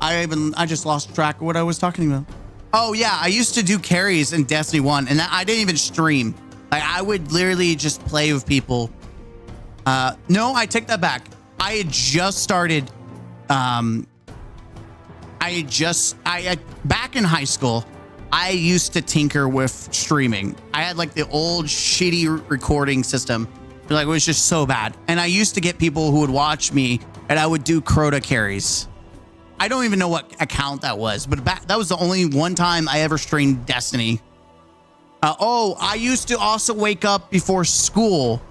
[SPEAKER 3] I just lost track of what I was talking about. Oh yeah, I used to do carries in Destiny 1 and I didn't even stream. Like I would literally just play with people. No, I take that back. I had just started, back in high school, I used to tinker with streaming. I had like the old shitty recording system. Like it was just so bad. And I used to get people who would watch me and I would do Crota carries. I don't even know what account that was, but that was the only one time I ever streamed Destiny. I used to also wake up before school.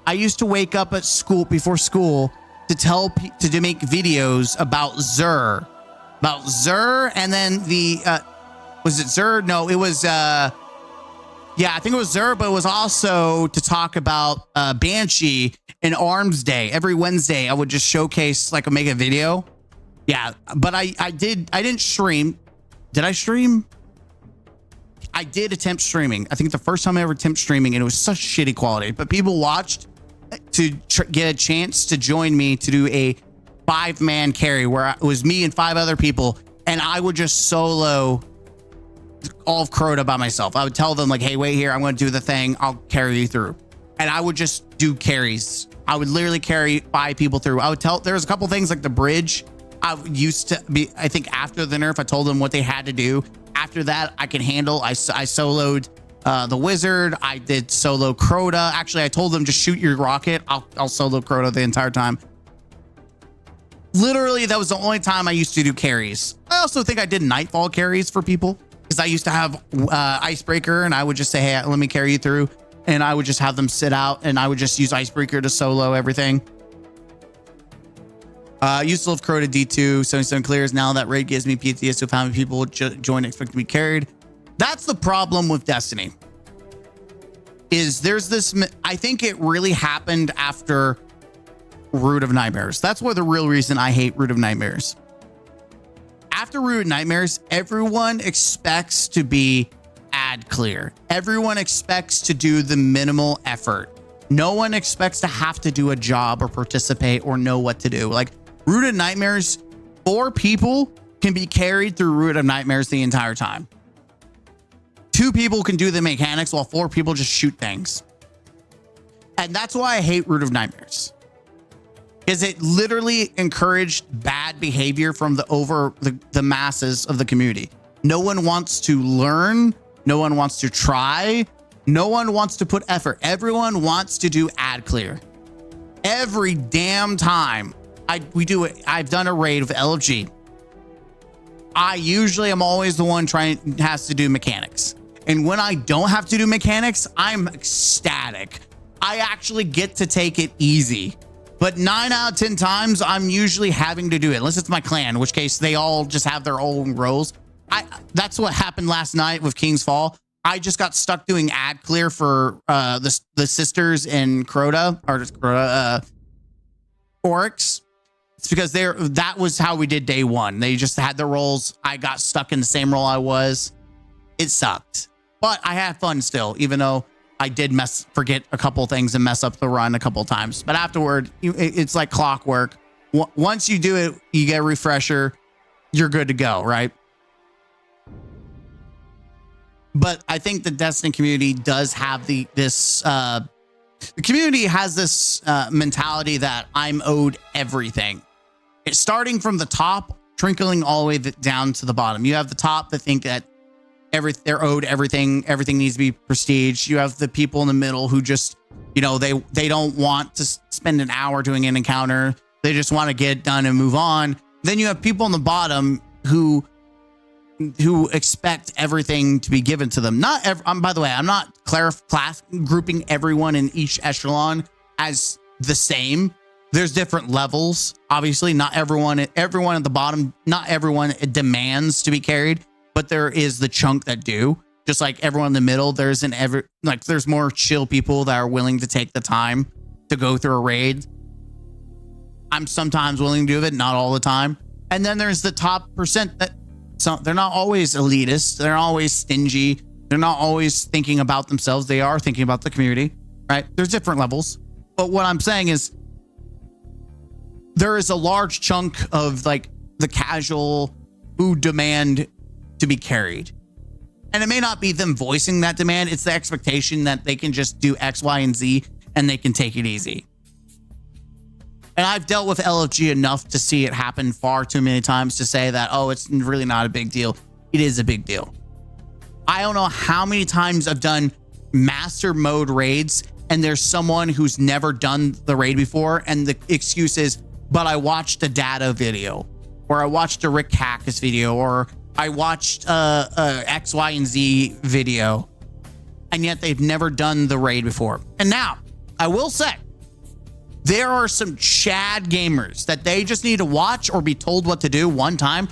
[SPEAKER 3] I used to wake up at school before school to make videos about Xur, and then was it Xur? No, it was yeah, I think it was Xur, but it was also to talk about Banshee and Arms Day. Every Wednesday I would just showcase, like, make a video. Yeah, but I didn't stream. Did I stream? I did attempt streaming. I think the first time I ever attempted streaming, and it was such shitty quality, but people watched to get a chance to join me to do a 5-man carry where it was me and 5 other people, and I would just solo all of Crota by myself. I would tell them like, hey, wait here, I'm going to do the thing, I'll carry you through. And I would just do carries. I would literally carry 5 people through. I would tell, there's a couple things like the bridge. I used to be, I think after the nerf, I told them what they had to do. After that, I can handle. I soloed the wizard. I did solo Crota. Actually, I told them just shoot your rocket. I'll solo Crota the entire time. Literally, that was the only time I used to do carries. I also think I did nightfall carries for people because I used to have icebreaker, and I would just say, hey, let me carry you through, and I would just have them sit out, and I would just use icebreaker to solo everything. Used to love Crow to D2, 77 clears. Now that raid gives me PTSD of how many people join expect to be carried. That's the problem with Destiny. Is there's this, I think it really happened after Root of Nightmares. That's why the real reason I hate Root of Nightmares. After Root of Nightmares, everyone expects to be ad clear. Everyone expects to do the minimal effort. No one expects to have to do a job or participate or know what to do. Like Root of Nightmares, 4 people can be carried through Root of Nightmares the entire time. 2 people can do the mechanics while 4 people just shoot things. And that's why I hate Root of Nightmares. Is it literally encouraged bad behavior from the masses of the community. No one wants to learn. No one wants to try. No one wants to put effort. Everyone wants to do ad clear. Every damn time I've done a raid with LFG. I usually am always the one has to do mechanics. And when I don't have to do mechanics, I'm ecstatic. I actually get to take it easy. But 9 out of 10 times, I'm usually having to do it, unless it's my clan, in which case they all just have their own roles. That's what happened last night with King's Fall. I just got stuck doing ad clear for the sisters in Crota, or just Crota, Oryx. It's because that was how we did day 1. They just had their roles. I got stuck in the same role I was. It sucked, but I had fun still, even though I did forget a couple things and mess up the run a couple times. But afterward, it's like clockwork. Once you do it, you get a refresher. You're good to go, right? But I think the Destiny community does have the community has this mentality that I'm owed everything. It's starting from the top, trickling all the way down to the bottom. You have the top that think that they're owed everything. Everything needs to be prestige. You have the people in the middle who just, they don't want to spend an hour doing an encounter. They just want to get it done and move on. Then you have people on the bottom who expect everything to be given to them. By the way, I'm not class grouping everyone in each echelon as the same. There's different levels. Obviously, not everyone at the bottom, not everyone demands to be carried, but there is the chunk that do. Just like everyone in the middle, there's more chill people that are willing to take the time to go through a raid. I'm sometimes willing to do it, not all the time. And then there's the top percent that they're not always elitist. They're not always stingy. They're not always thinking about themselves. They are thinking about the community, right? There's different levels. But what I'm saying is there is a large chunk of like the casual who demand to be carried. And it may not be them voicing that demand. It's the expectation that they can just do X, Y, and Z and they can take it easy. And I've dealt with LFG enough to see it happen far too many times to say that, oh, it's really not a big deal. It is a big deal. I don't know how many times I've done master mode raids and there's someone who's never done the raid before. And the excuse is, but I watched a data video, or I watched a Rick Cactus video, or I watched a X, Y, and Z video. And yet they've never done the raid before. And now I will say, there are some Chad gamers that they just need to watch or be told what to do one time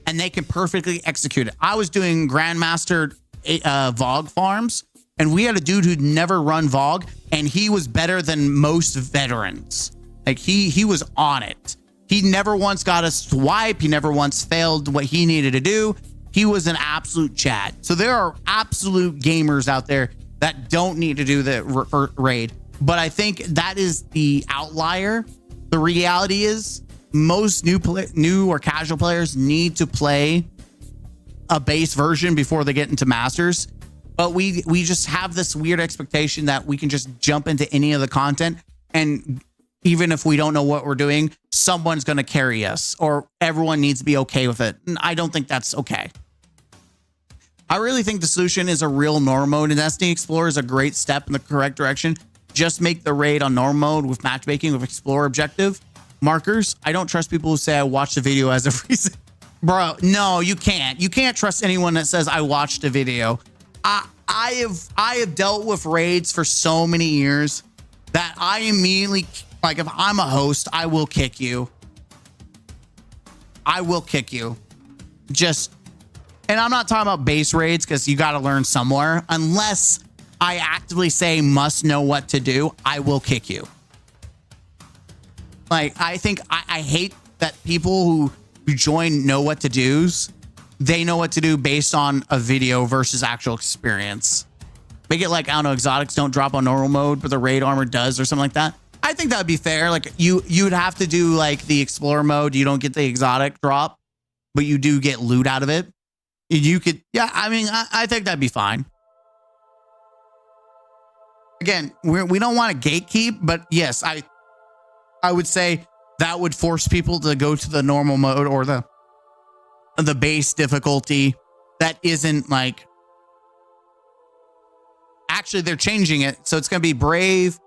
[SPEAKER 3] and they can perfectly execute it. I was doing Grandmaster VOG farms and we had a dude who'd never run VOG and he was better than most veterans. Like he was on it. He never once got a swipe. He never once failed what he needed to do. He was an absolute Chad. So there are absolute gamers out there that don't need to do the raid. But I think that is the outlier. The reality is most new or casual players need to play a base version before they get into masters. But we just have this weird expectation that we can just jump into any of the content. And even if we don't know what we're doing, someone's going to carry us or everyone needs to be okay with it. And I don't think that's okay. I really think the solution is a real normal mode, and Destiny Explorer is a great step in the correct direction. Just make the raid on normal mode with matchmaking with Explorer objective markers. I don't trust people who say I watched the video as a reason. Bro, no, you can't. You can't trust anyone that says I watched a video. I have dealt with raids for so many years that I immediately, like if I'm a host, I will kick you. I will kick you. Just, and I'm not talking about base raids because you got to learn somewhere. Unless I actively say must know what to do, I will kick you. Like, I think I hate that people who join know what to do's. They know what to do based on a video versus actual experience. Make it like, I don't know, exotics don't drop on normal mode, but the raid armor does or something like that. I think that would be fair. Like you'd have to do like the explorer mode. You don't get the exotic drop, but you do get loot out of it. You could, yeah, I mean, I think that'd be fine. Again, we don't want to gatekeep, but yes, I would say that would force people to go to the normal mode or the base difficulty. That isn't like, actually they're changing it. So it's going to be brave,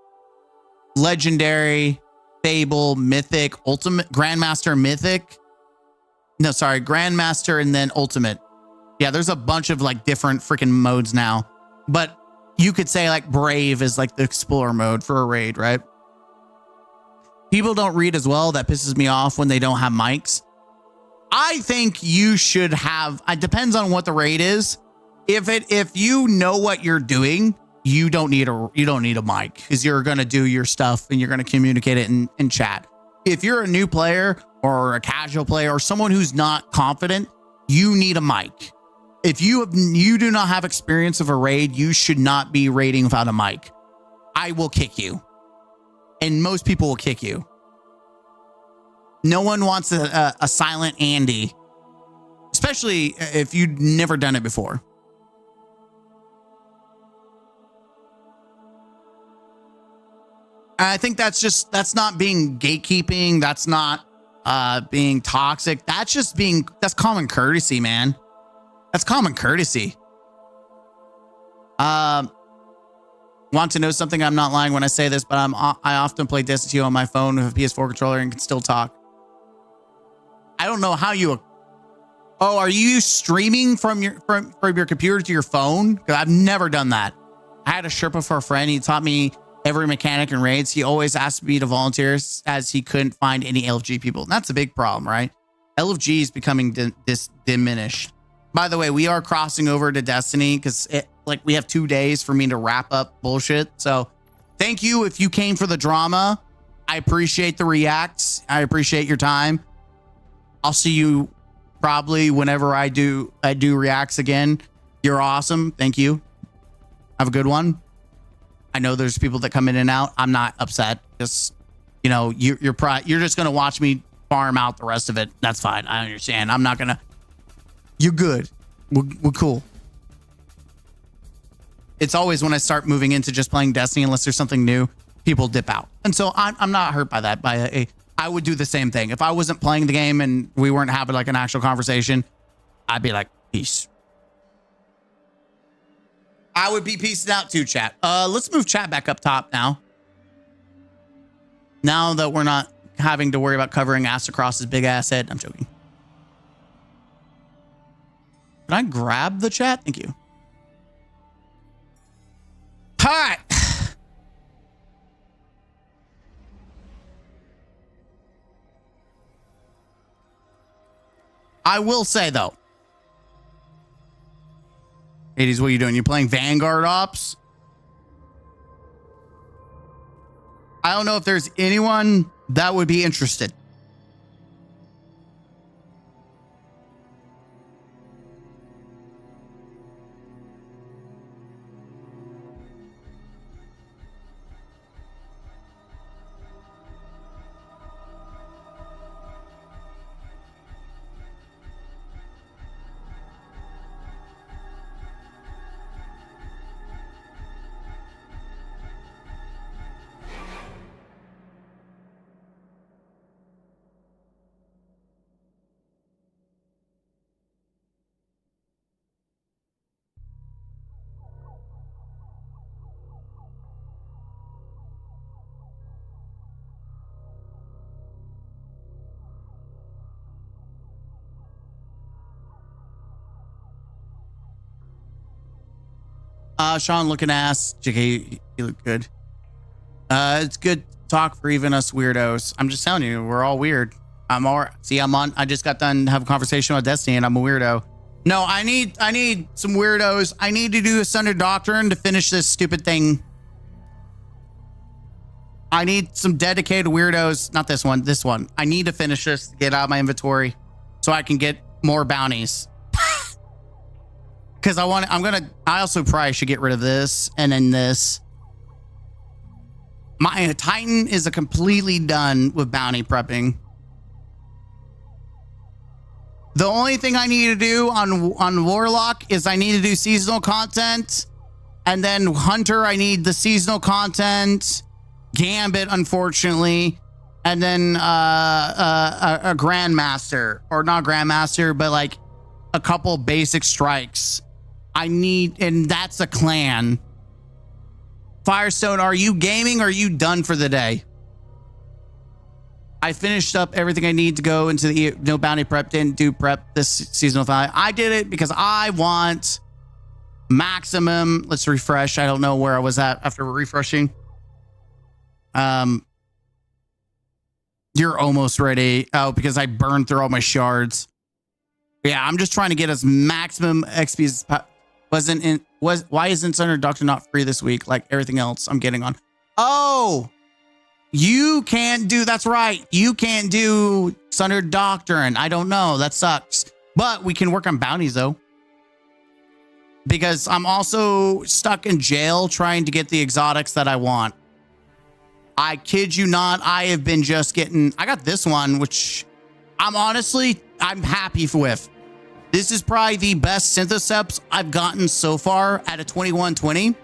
[SPEAKER 3] legendary, fable, mythic, ultimate, grandmaster, mythic. No, sorry, grandmaster and then ultimate. Yeah, there's a bunch of like different freaking modes now, but you could say like brave is like the explorer mode for a raid, right? People don't read as well. That pisses me off when they don't have mics. I think you should have, it depends on what the raid is. If you know what you're doing, you don't need a mic because you're going to do your stuff and you're going to communicate it in chat. If you're a new player or a casual player or someone who's not confident, you need a mic. If you do not have experience of a raid, you should not be raiding without a mic. I will kick you. And most people will kick you. No one wants a silent Andy, especially if you've never done it before. I think that's not being gatekeeping. That's not being toxic. That's common courtesy, man. That's common courtesy. Want to know something? I'm not lying when I say this, but I often play Destiny 2 on my phone with a PS4 controller and can still talk. I don't know how you. Oh, are you streaming from your computer to your phone? Because I've never done that. I had a Sherpa for a friend. He taught me every mechanic in raids. He always asked me to volunteer as he couldn't find any LFG people. And that's a big problem, right? LFG is becoming diminished. By the way, we are crossing over to Destiny because we have 2 days for me to wrap up bullshit. So thank you if you came for the drama. I appreciate the reacts. I appreciate your time. I'll see you probably whenever I do reacts again. You're awesome. Thank you. Have a good one. I know there's people that come in and out. I'm not upset. Just, you're just going to watch me farm out the rest of it. That's fine. I understand. I'm not going to. You're good. We're cool. It's always when I start moving into just playing Destiny, unless there's something new, people dip out. And so I'm not hurt by that. I would do the same thing. If I wasn't playing the game and we weren't having like an actual conversation, I'd be like, peace. I would be peacing out too, chat. Let's move chat back up top now. Now that we're not having to worry about covering ass across his big ass head. I'm joking. Can I grab the chat? Thank you. All right. I will say though, Hades, what are you doing? You're playing Vanguard Ops? I don't know if there's anyone that would be interested. Sean looking ass. JK, you look good. It's good talk for even us weirdos. I'm just telling you, we're all weird. I'm all right. See, I just got done having a conversation with Destiny and I'm a weirdo. No, I need some weirdos. I need to do a Sundered Doctrine to finish this stupid thing. I need some dedicated weirdos. Not this one, this one. I need to finish this to get out of my inventory so I can get more bounties. Because I also probably should get rid of this and then this. My Titan is completely done with bounty prepping. The only thing I need to do on Warlock is I need to do seasonal content. And then Hunter, I need the seasonal content. Gambit, unfortunately. And then a Grandmaster. Or not Grandmaster, but like a couple basic strikes. And that's a clan. Firestone, are you gaming or are you done for the day? I finished up everything I need to go into the no bounty prep. Didn't do prep this seasonal thing. I did it because I want maximum. Let's refresh. I don't know where I was at after refreshing. You're almost ready. Oh, because I burned through all my shards. Yeah, I'm just trying to get us maximum XP as why isn't Sundered Doctrine not free this week like everything else I'm getting on? Oh, you can't do, that's right. You can't do Sundered Doctrine. I don't know. That sucks. But we can work on bounties though. Because I'm also stuck in jail trying to get the exotics that I want. I kid you not. I have been just getting, I got this one, which I'm happy with. This is probably the best Syntheseps I've gotten so far at a 2120.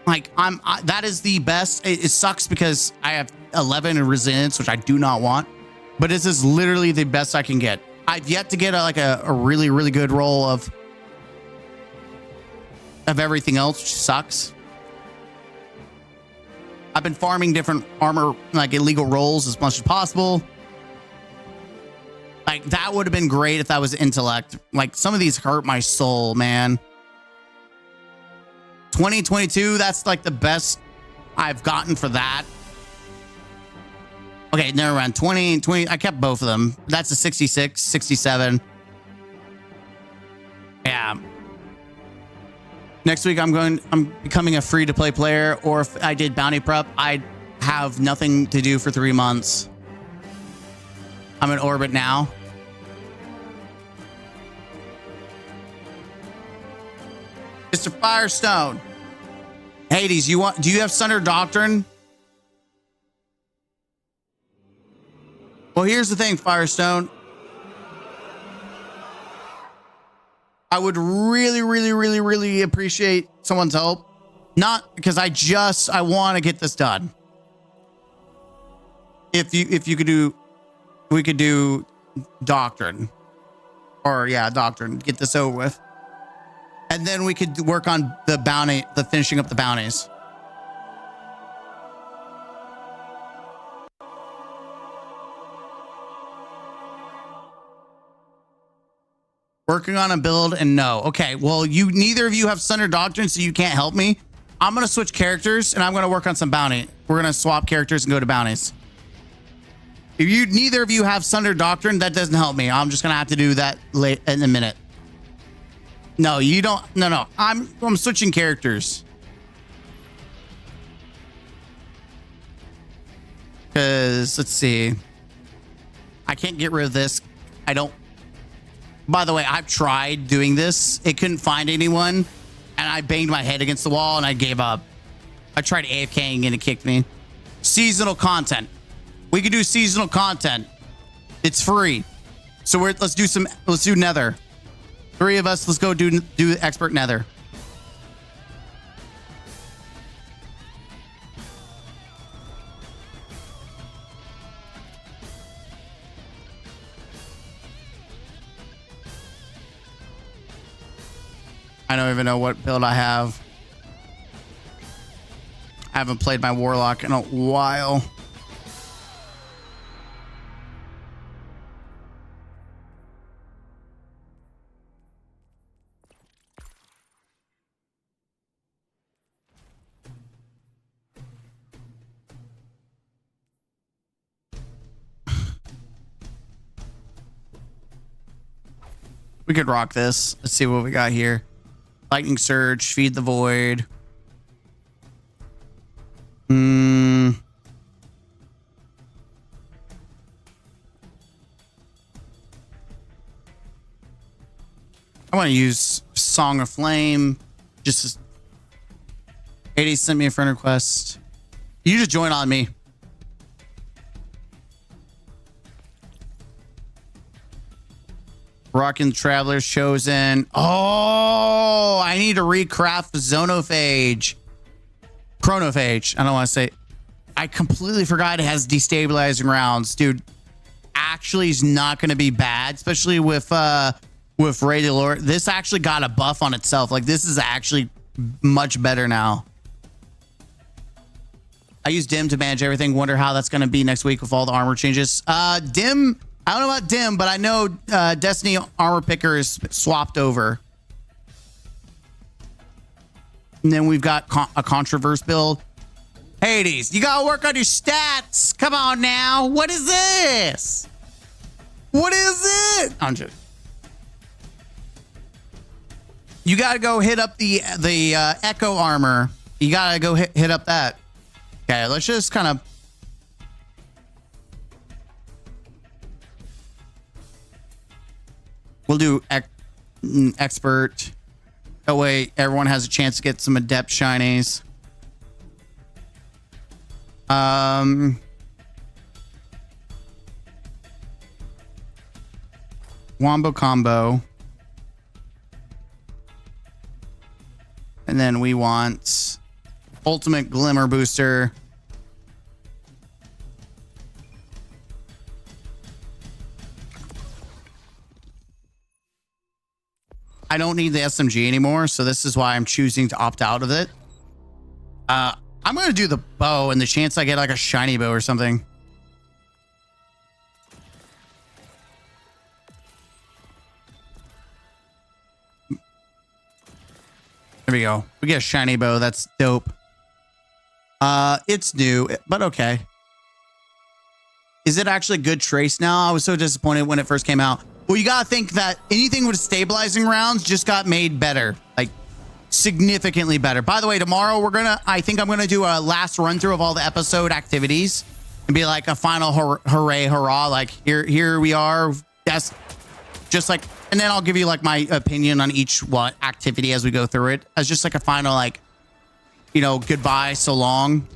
[SPEAKER 3] Like that is the best. It sucks because I have 11 in resilience, which I do not want, but this is literally the best I can get. I've yet to get a really, really good roll of everything else, which sucks. I've been farming different armor, like illegal rolls as much as possible. Like that would have been great if that was intellect. Like some of these hurt my soul, man. 2022, that's like the best I've gotten for that. Okay, never mind. 20, I kept both of them. That's a 66, 67. Yeah. Next week, I'm becoming a free-to-play player, or if I did bounty prep, I'd have nothing to do for 3 months. I'm in orbit now. Mr. Firestone. Hades, do you have Sundered Doctrine? Well, here's the thing, Firestone. I would really, really, really, really appreciate someone's help. Not because I want to get this done. If you could do, we could do Doctrine. Or yeah, Doctrine. Get this over with. And then we could work on the bounty, the finishing up the bounties. Working on a build and no. Okay, well, neither of you have Sundered Doctrine, so you can't help me. I'm going to switch characters and I'm going to work on some bounty. We're going to swap characters and go to bounties. If neither of you have Sundered Doctrine, that doesn't help me. I'm just going to have to do that late in a minute. No, you don't. No. I'm switching characters. Because, let's see. I can't get rid of this. I don't. By the way, I've tried doing this. It couldn't find anyone. And I banged my head against the wall and I gave up. I tried AFKing and it kicked me. Seasonal content. We could do seasonal content. It's free. So let's do Nether. 3 of us, let's go do expert Nether. I don't even know what build I have. I haven't played my Warlock in a while. We could rock this. Let's see what we got here. Lightning Surge, Feed the Void. I want to use Song of Flame. Just 80 sent me a friend request. You just join on me. Rockin' Traveler's Chosen. Oh, I need to recraft Zonophage. Chronophage. I don't want to say. I completely forgot it has destabilizing rounds. Dude, actually is not going to be bad, especially with Ray Delore. This actually got a buff on itself. Like, this is actually much better now. I use Dim to manage everything. Wonder how that's going to be next week with all the armor changes. Dim, I don't know about Dim, but I know Destiny Armor Picker is swapped over. And then we've got a Controverse build. Hades, you got to work on your stats. Come on now. What is this? What is it? I'm just... You got to go hit up the Echo armor. You got to go hit up that. Okay, let's just kind of... We'll do expert. That way everyone has a chance to get some adept shinies. Wombo combo. And then we want ultimate glimmer booster. I don't need the SMG anymore, so this is why I'm choosing to opt out of it. I'm going to do the bow and the chance I get like a shiny bow or something. There we go. We get a shiny bow. That's dope. It's new, but okay. Is it actually a good trace now? I was so disappointed when it first came out. Well, you got to think that anything with stabilizing rounds just got made better. Like, significantly better. By the way, tomorrow I think I'm going to do a last run through of all the episode activities and be like a final hooray, hurrah. Like, here we are. That's just like, and then I'll give you like my opinion on each activity as we go through it as just like a final, like, you know, goodbye, so long.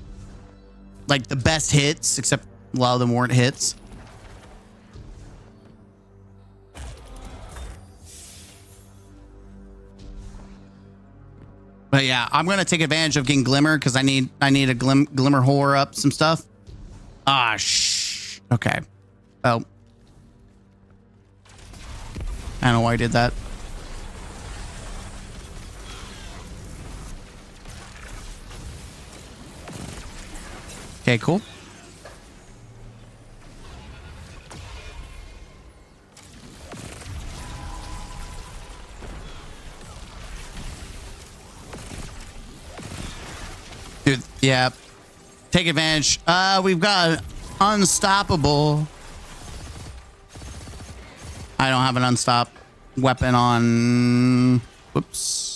[SPEAKER 3] Like the best hits, except a lot of them weren't hits. But yeah, I'm gonna take advantage of getting Glimmer because I need a Glimmer whore up some stuff. Ah, okay. Oh, I don't know why I did that. Okay, cool. Dude, yeah. Take advantage. We've got unstoppable. I don't have an unstop weapon on. Whoops.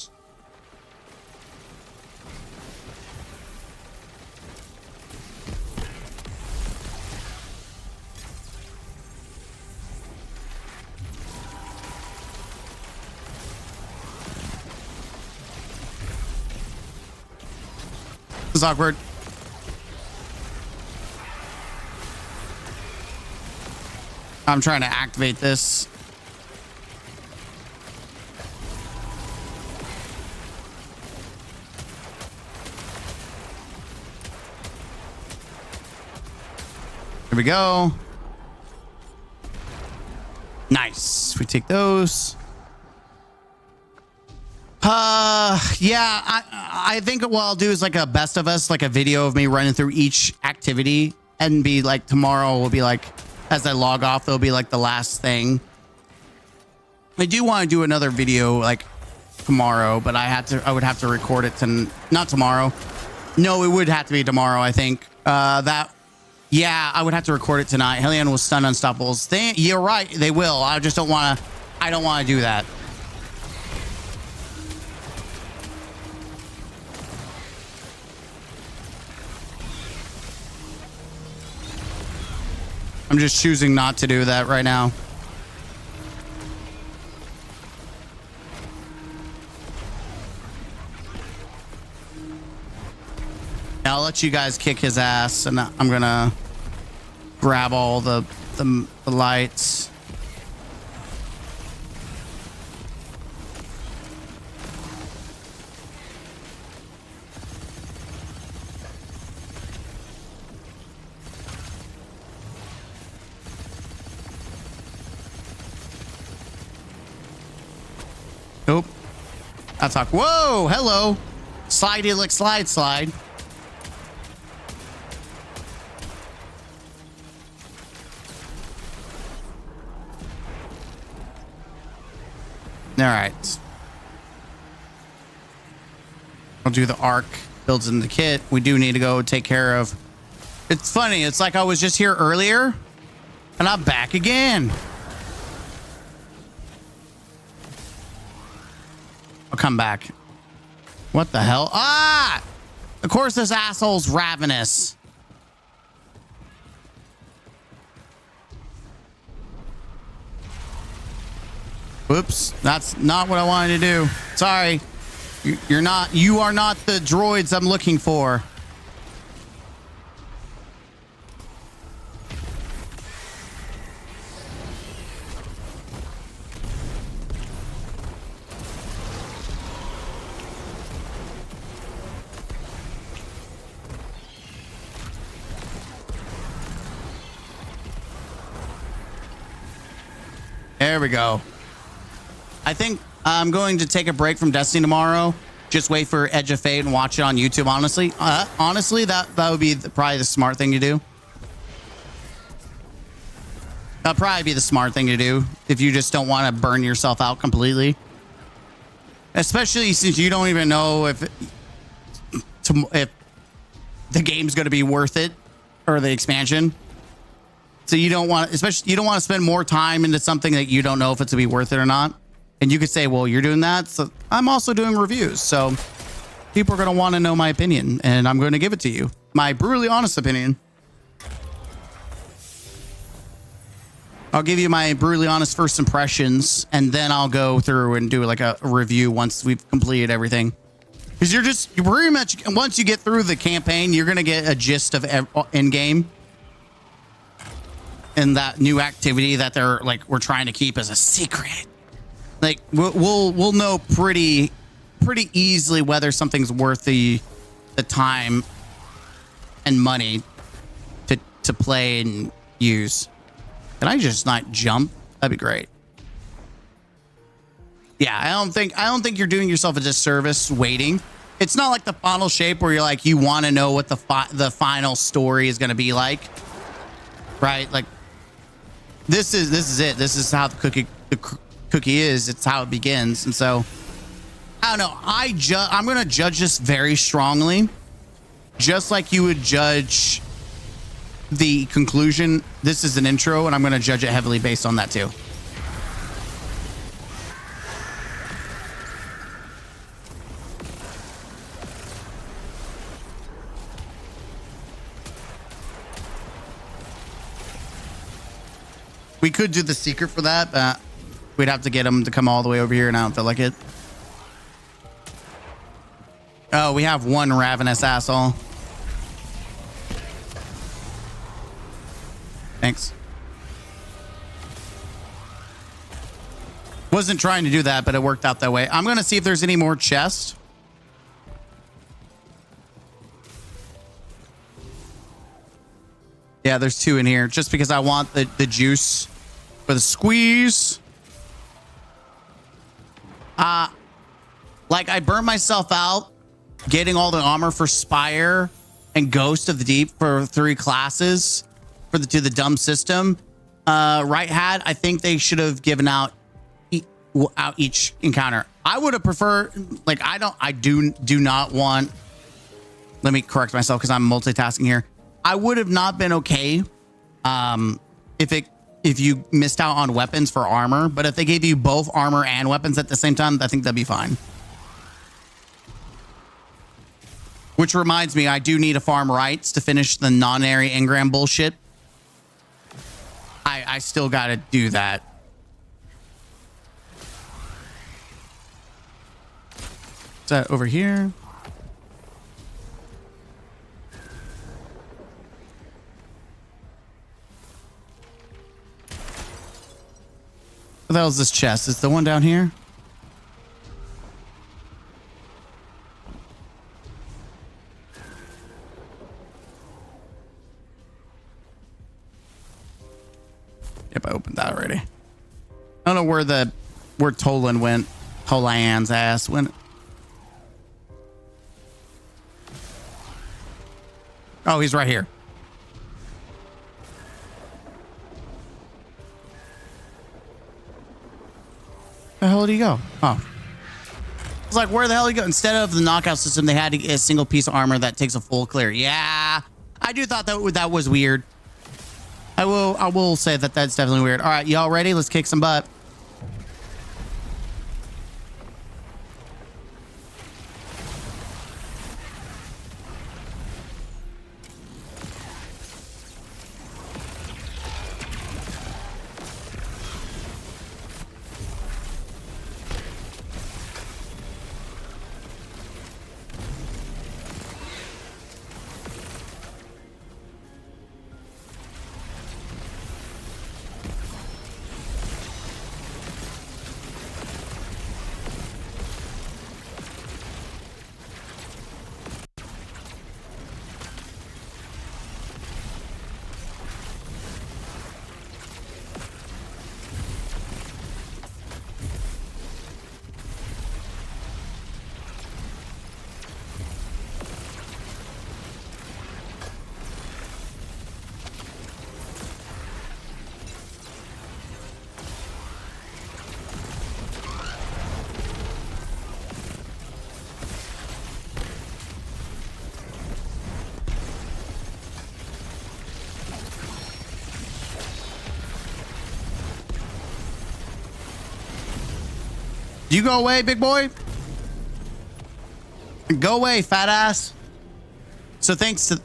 [SPEAKER 3] This is awkward. I'm trying to activate this. Here we go. Nice. We take those. Yeah, I think what I'll do is like a best of us, like a video of me running through each activity and be like tomorrow will be like, as I log off, there'll be like the last thing. I do want to do another video like tomorrow, but I would have to record it to not tomorrow. No, it would have to be tomorrow. I think yeah, I would have to record it tonight. Hellion will stun Unstoppables. You're right. They will. I just don't want to I don't want to do that. I'm just choosing not to do that right now. I'll let you guys kick his ass, and I'm gonna grab all the lights. Nope. I'll talk. Whoa, hello. Slidey lick slide slide. All right. I'll do the arc, builds in the kit. We do need to go take care of. It's funny. It's like I was just here earlier and I'm back again. I'll come back. What the hell? Ah! Of course this asshole's ravenous. Whoops, that's not what I wanted to do. Sorry. You are not the droids I'm looking for. There we go. I think I'm going to take a break from Destiny tomorrow. Just wait for Edge of Fate and watch it on YouTube. Honestly, that would be probably the smart thing to do. That'll probably be the smart thing to do if you just don't want to burn yourself out completely. Especially since you don't even know if the game's going to be worth it or the expansion. So you don't want, especially you don't want to spend more time into something that you don't know if it's going to be worth it or not. And you could say, well, you're doing that. So I'm also doing reviews. So people are going to want to know my opinion, and I'm going to give it to you. My brutally honest opinion. I'll give you my brutally honest first impressions, and then I'll go through and do like a review once we've completed everything. Because you're pretty much, once you get through the campaign, you're going to get a gist of in-game. And that new activity that we're trying to keep as a secret. Like we'll know pretty easily whether something's worth the time and money to play and use. Can I just not jump? That'd be great. Yeah, I don't think you're doing yourself a disservice waiting. It's not like the final shape where you're like you want to know what the final story is going to be like, right? Like this is it. This is how the cookie is. It's how it begins. And so I don't know. I'm going to judge this very strongly, just like you would judge the conclusion. This is an intro, and I'm going to judge it heavily based on that too. We could do the secret for that, but we'd have to get him to come all the way over here, and I don't feel like it. Oh, we have one ravenous asshole. Thanks. Wasn't trying to do that, but it worked out that way. I'm going to see if there's any more chests. Yeah, there's 2 in here, just because I want the juice for the squeeze. Like I burnt myself out getting all the armor for Spire and Ghost of the Deep for 3 classes to the dumb system. Right Hat, I think they should have given out each encounter. I would have preferred, like I do not want, let me correct myself because I'm multitasking here. I would have not been okay if if you missed out on weapons for armor, but if they gave you both armor and weapons at the same time, I think that'd be fine. Which reminds me, I do need to farm rights to finish the non-area engram bullshit. I still got to do that. Is that over here? What the hell is this chest? Is the one down here? Yep, I opened that already. I don't know where Tolan went. Tolan's ass went. Oh, he's right here. Where the hell did he go? Oh. It's like, where the hell did he go? Instead of the knockout system, they had a single piece of armor that takes a full clear. Yeah, I do thought that was weird. I will say that that's definitely weird. All right, y'all ready? Let's kick some butt. You go away, big boy. Go away, fat ass. So thanks to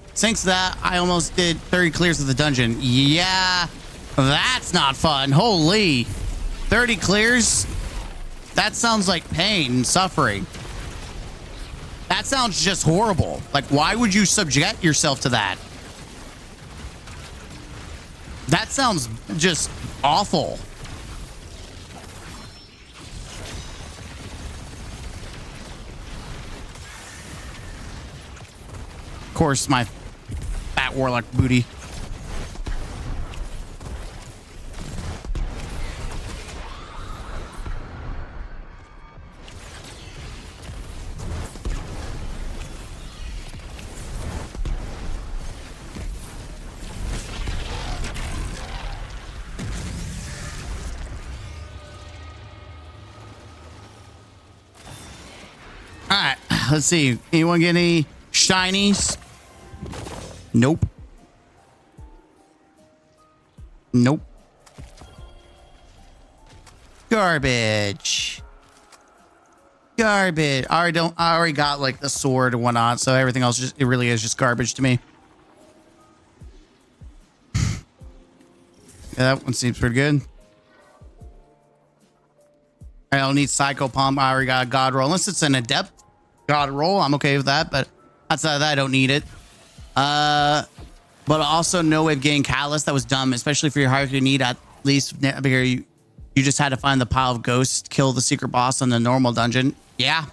[SPEAKER 3] that, I almost did 30 clears of the dungeon. Yeah, that's not fun. Holy, 30 clears. That sounds like pain and suffering. That sounds just horrible. Like, why would you subject yourself to that? That sounds just awful. Of course, my fat warlock booty. All right, let's see. Anyone get any shinies? Nope. Nope. Garbage. Garbage. I already got like the sword and whatnot, so everything else it really is just garbage to me. Yeah, that one seems pretty good. I don't need Psycho Pump. I already got a God roll. Unless it's an adept God roll, I'm okay with that, but outside of that, I don't need it. But also no way of getting Catalyst. That was dumb, especially for your hierarchy. You need at least you just had to find the pile of ghosts, kill the secret boss in the normal dungeon. Yeah.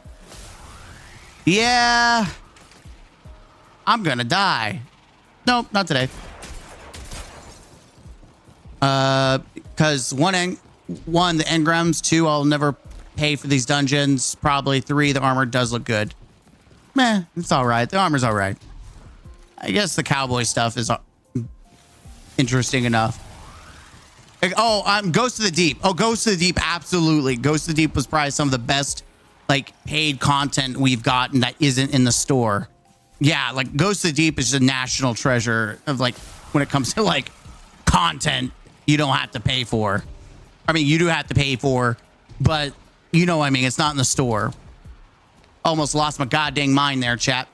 [SPEAKER 3] Yeah. I'm gonna die. Nope, not today. Because one, the engrams. 2, I'll never pay for these dungeons. Probably 3, the armor does look good. Meh, it's all right. The armor's all right. I guess the cowboy stuff is interesting enough. Like, Ghost of the Deep. Oh, Ghost of the Deep, absolutely. Ghost of the Deep was probably some of the best, like, paid content we've gotten that isn't in the store. Yeah, like, Ghost of the Deep is a national treasure of, like, when it comes to, like, content you don't have to pay for. I mean, you do have to pay for, but you know what I mean? It's not in the store. Almost lost my goddamn mind there, chat.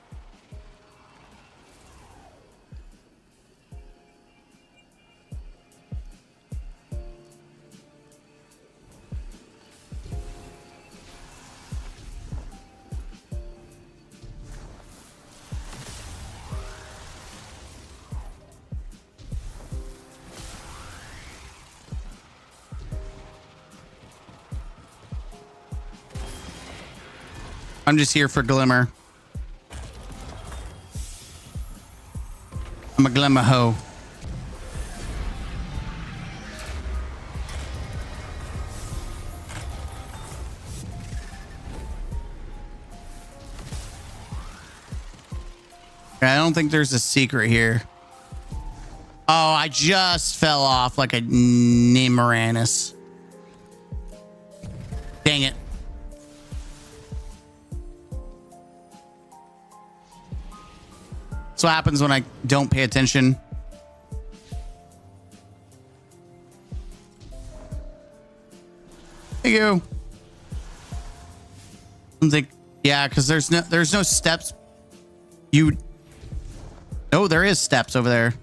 [SPEAKER 3] I'm just here for glimmer. I'm a glimmer hoe. I don't think there's a secret here. Oh, I just fell off like a Nemoranus. Dang it. That's what happens when I don't pay attention. Thank you. I think, yeah, because there's no steps. Oh, there is steps over there.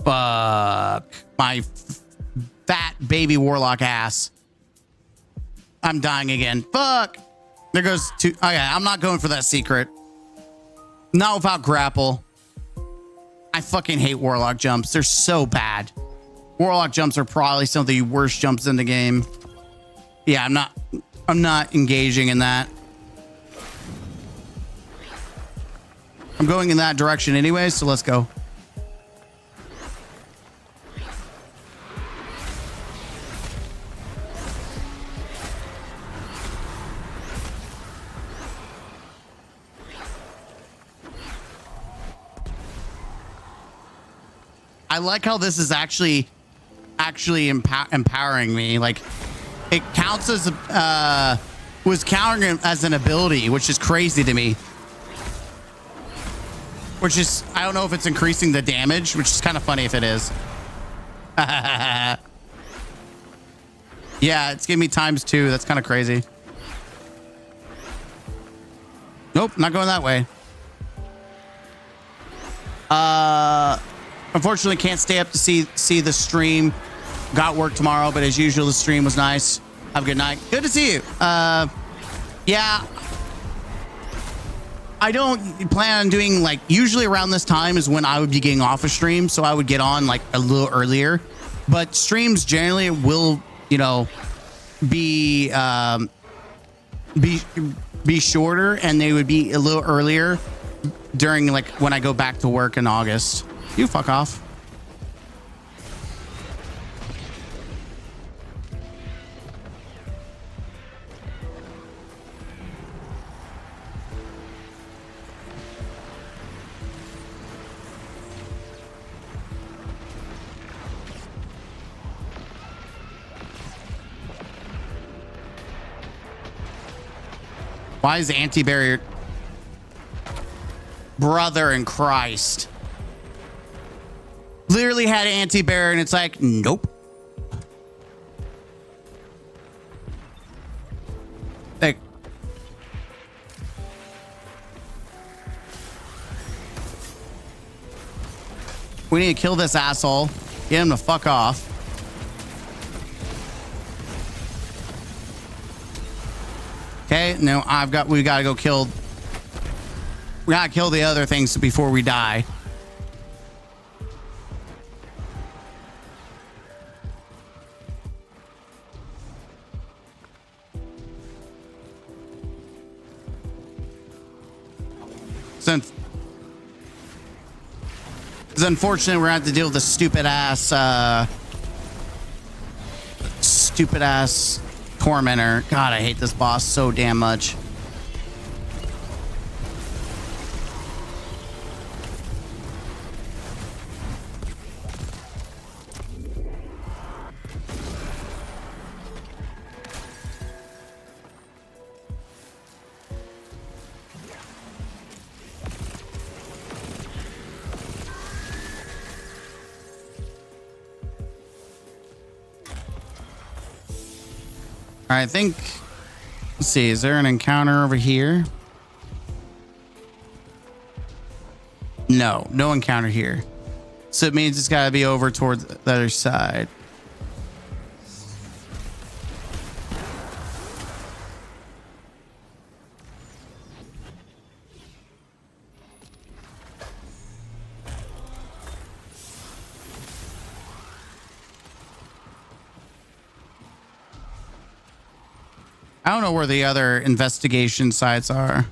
[SPEAKER 3] Fuck my fat baby warlock ass. I'm dying again. Fuck. There goes two. Okay, I'm not going for that secret. Not without grapple. I fucking hate warlock jumps. They're so bad. Warlock jumps are probably some of the worst jumps in the game. Yeah, I'm not engaging in that. I'm going in that direction anyway, so let's go. I like how this is actually empowering me. Like, it counts as was counting it as an ability, which is crazy to me. Which is, I don't know if it's increasing the damage, which is kind of funny if it is. Yeah, it's giving me ×2. That's kind of crazy. Nope, not going that way. Unfortunately, can't stay up to see the stream. Got work tomorrow, but as usual, the stream was nice. Have a good night. Good to see you. Yeah. I don't plan on doing, like, usually around this time is when I would be getting off a stream, so I would get on like a little earlier. But streams generally will, you know, be shorter, and they would be a little earlier during, like, when I go back to work in August. You fuck off. Why is the anti-barrier? Brother in Christ. Literally had an anti-barrier and it's like, nope. Like, we need to kill this asshole. Get him to fuck off. Okay, no, we gotta go kill. We gotta kill the other things before we die. It's unfortunate we're gonna have to deal with the stupid ass tormentor. God, I hate this boss so damn much. I think, let's see, is there an encounter over here? No, no encounter here. So it means it's got to be over towards the other side. I don't know where the other investigation sites are.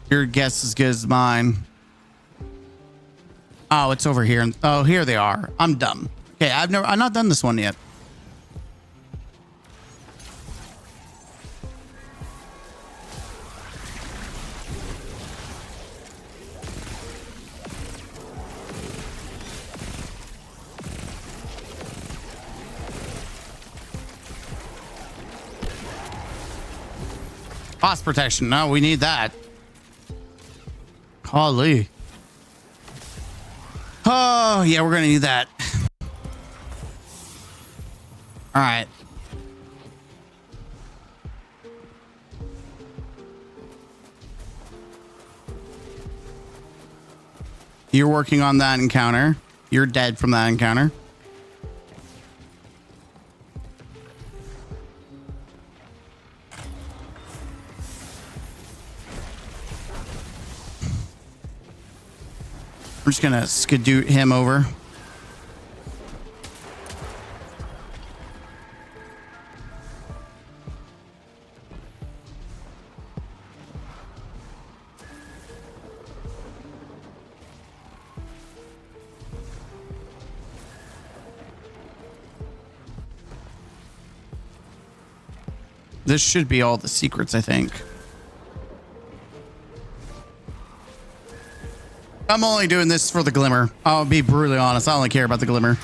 [SPEAKER 3] Your guess is as good as mine. Oh, it's over here. Oh, here they are. I'm dumb. Okay, I've not done this one yet. Boss protection. No, we need that. Holy. Oh, yeah, we're going to need that. All right. You're working on that encounter. You're dead from that encounter. We're just gonna skadoot him over. This should be all the secrets, I think. I'm only doing this for the glimmer. I'll be brutally honest. I only care about the glimmer.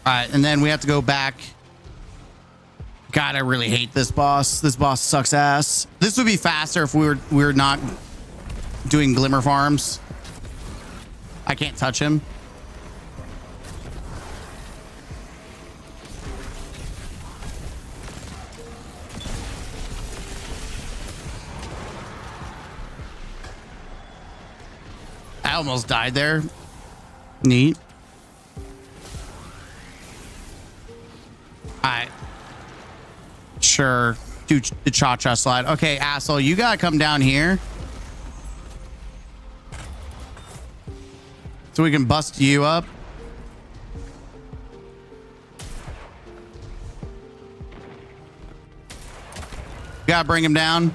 [SPEAKER 3] All right, and then we have to go back. God, I really hate this boss. This boss sucks ass. This would be faster if we were not doing glimmer farms. I can't touch him. I almost died there. Neat. All right. Sure. Do the cha-cha slide. Okay, asshole, you gotta come down here so we can bust you up. Gotta bring him down.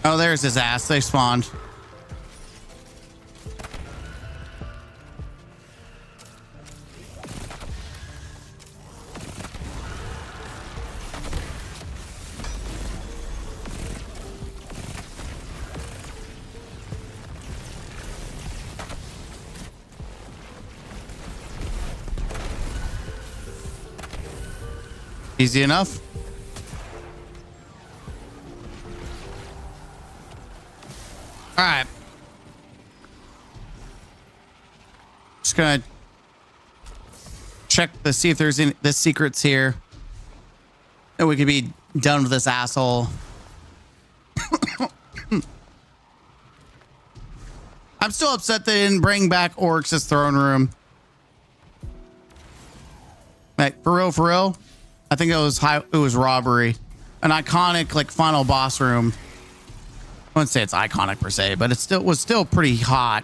[SPEAKER 3] Oh, there's his ass. They spawned. Easy enough. All right. Just gonna check to see if there's any the secrets here. And we could be done with this asshole. I'm still upset they didn't bring back Oryx's throne room. Like, for real. I think it was robbery. An iconic like final boss room. I wouldn't say it's iconic per se, but it was still pretty hot.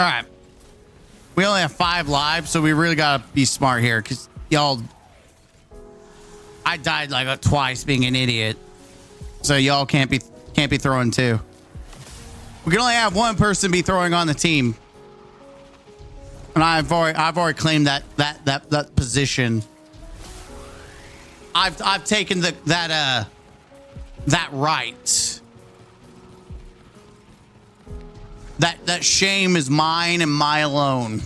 [SPEAKER 3] All right. We only have 5 lives, so we really gotta be smart here, because y'all. I died like twice being an idiot, so y'all can't be throwing 2. We can only have 1 person be throwing on the team, and I've already claimed that position. I've taken that right. That shame is mine and mine alone.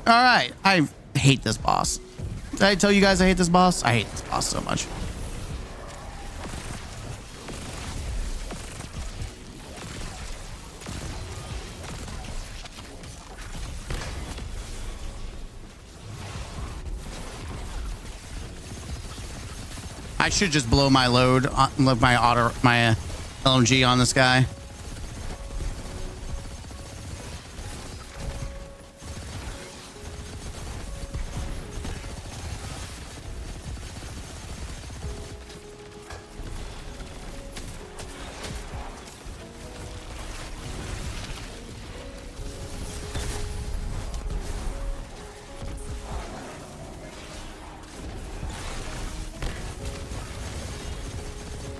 [SPEAKER 3] All right, I hate this boss. Did I tell you guys I hate this boss? I hate this boss so much. I should just blow my load, my LMG on this guy.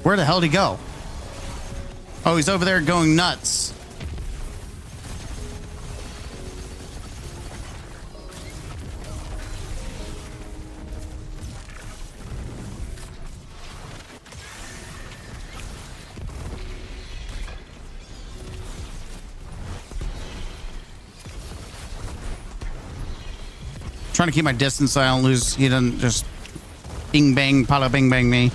[SPEAKER 3] Where the hell did he go? Oh, he's over there going nuts. Trying to keep my distance so I don't lose. He doesn't just bing bang, pada bing bang me.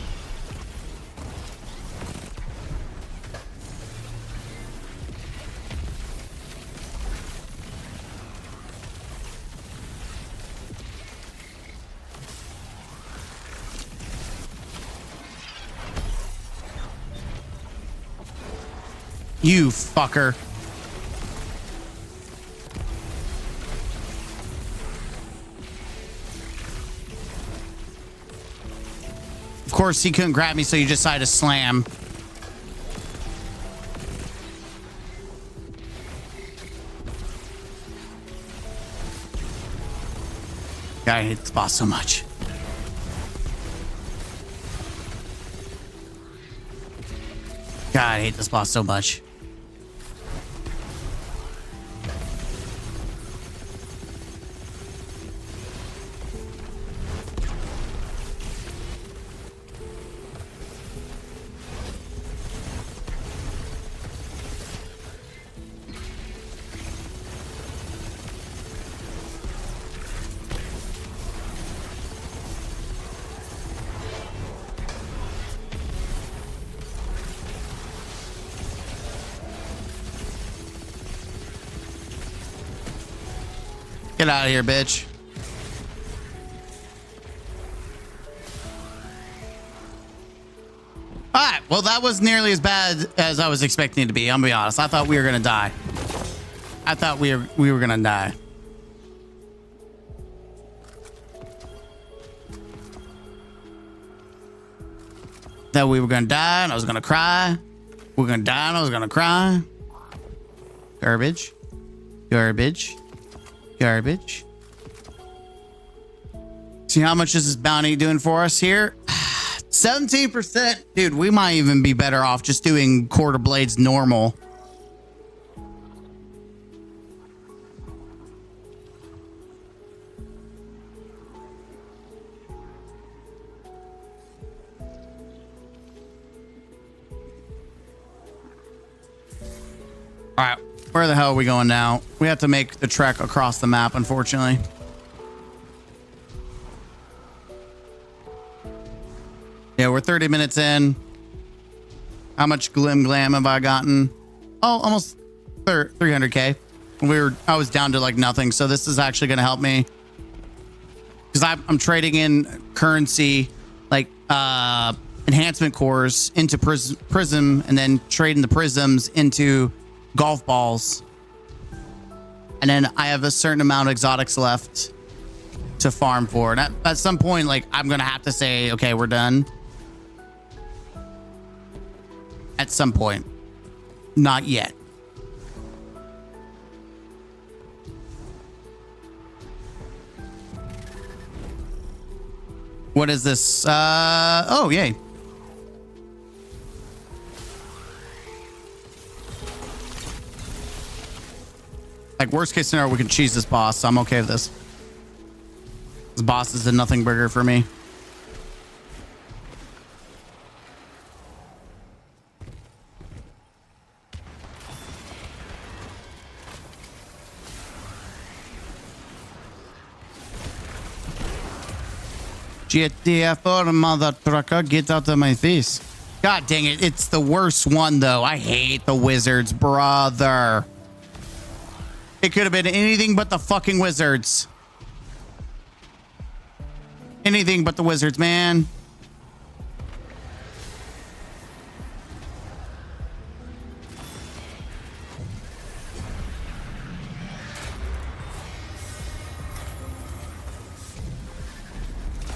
[SPEAKER 3] You fucker. Of course, he couldn't grab me, so he decided to slam. God, I hate this boss so much. God, I hate this boss so much. Get out of here, bitch. All right. Well, that was nearly as bad as I was expecting it to be. I'm gonna be honest. I thought we were gonna die. I thought we were gonna die. That we were gonna die and I was gonna cry. We're gonna die and I was gonna cry. Garbage. Garbage. Garbage. See how much is this bounty doing for us here? 17%. Dude, we might even be better off just doing quarter blades normal. All right. Where the hell are we going now? We have to make the trek across the map, unfortunately. Yeah, we're 30 minutes in. How much glam have I gotten? Oh, almost 300k. I was down to like nothing, so this is actually going to help me because I'm trading in currency, like enhancement cores into prism, and then trading the prisms into golf balls, and then I have a certain amount of exotics left to farm for. And at some point, like, I'm gonna have to say, okay, we're done. at some point. Not yet. What is this? Oh, yay. Like, worst case scenario, we can cheese this boss, so I'm okay with this. This boss is a nothing burger for me. GTFO, mother trucker, get out of my face. God dang it, it's the worst one, though. I hate the wizards, brother. It could have been anything but the fucking wizards. Anything but the wizards, man.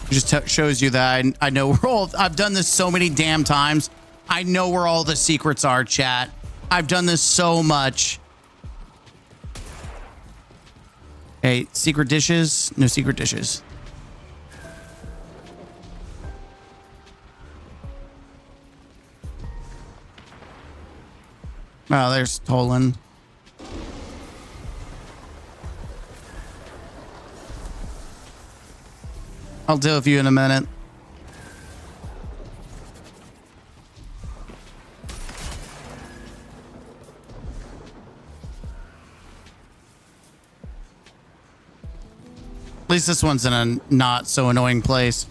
[SPEAKER 3] It just shows you that I know where all, I've done this so many damn times. I know where all the secrets are, chat. I've done this so much. Hey, secret dishes? No secret dishes. Oh, there's Tolan. I'll deal with you in a minute. At least this one's in a not so annoying place.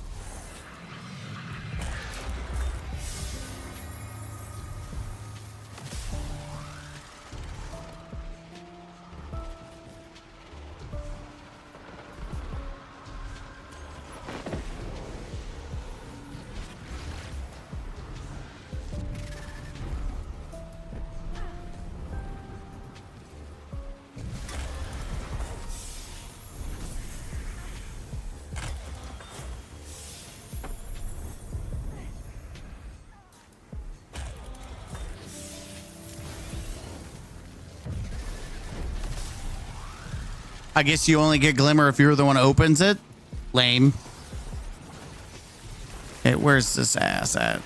[SPEAKER 3] I guess you only get glimmer if you're the one who opens it. Lame. Hey, where's this ass at?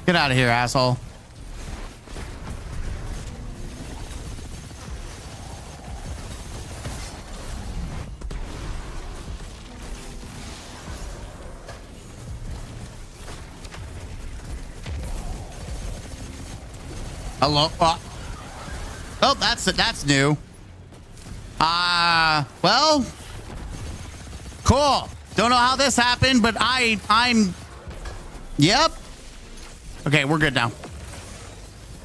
[SPEAKER 3] Get out of here, asshole. Hello. Oh, that's new. Well, cool. Don't know how this happened, but I'm. Yep. Okay, we're good now.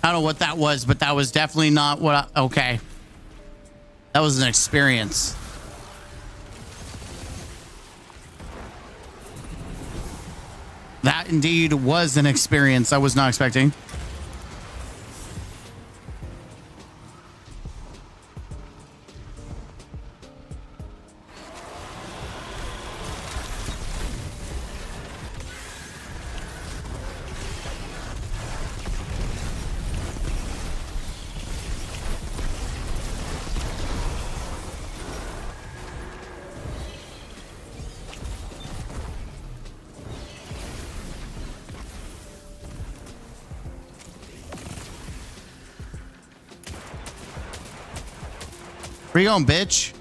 [SPEAKER 3] I don't know what that was, but that was definitely not what I... Okay. That was an experience. That indeed was an experience I was not expecting. Where you going, bitch?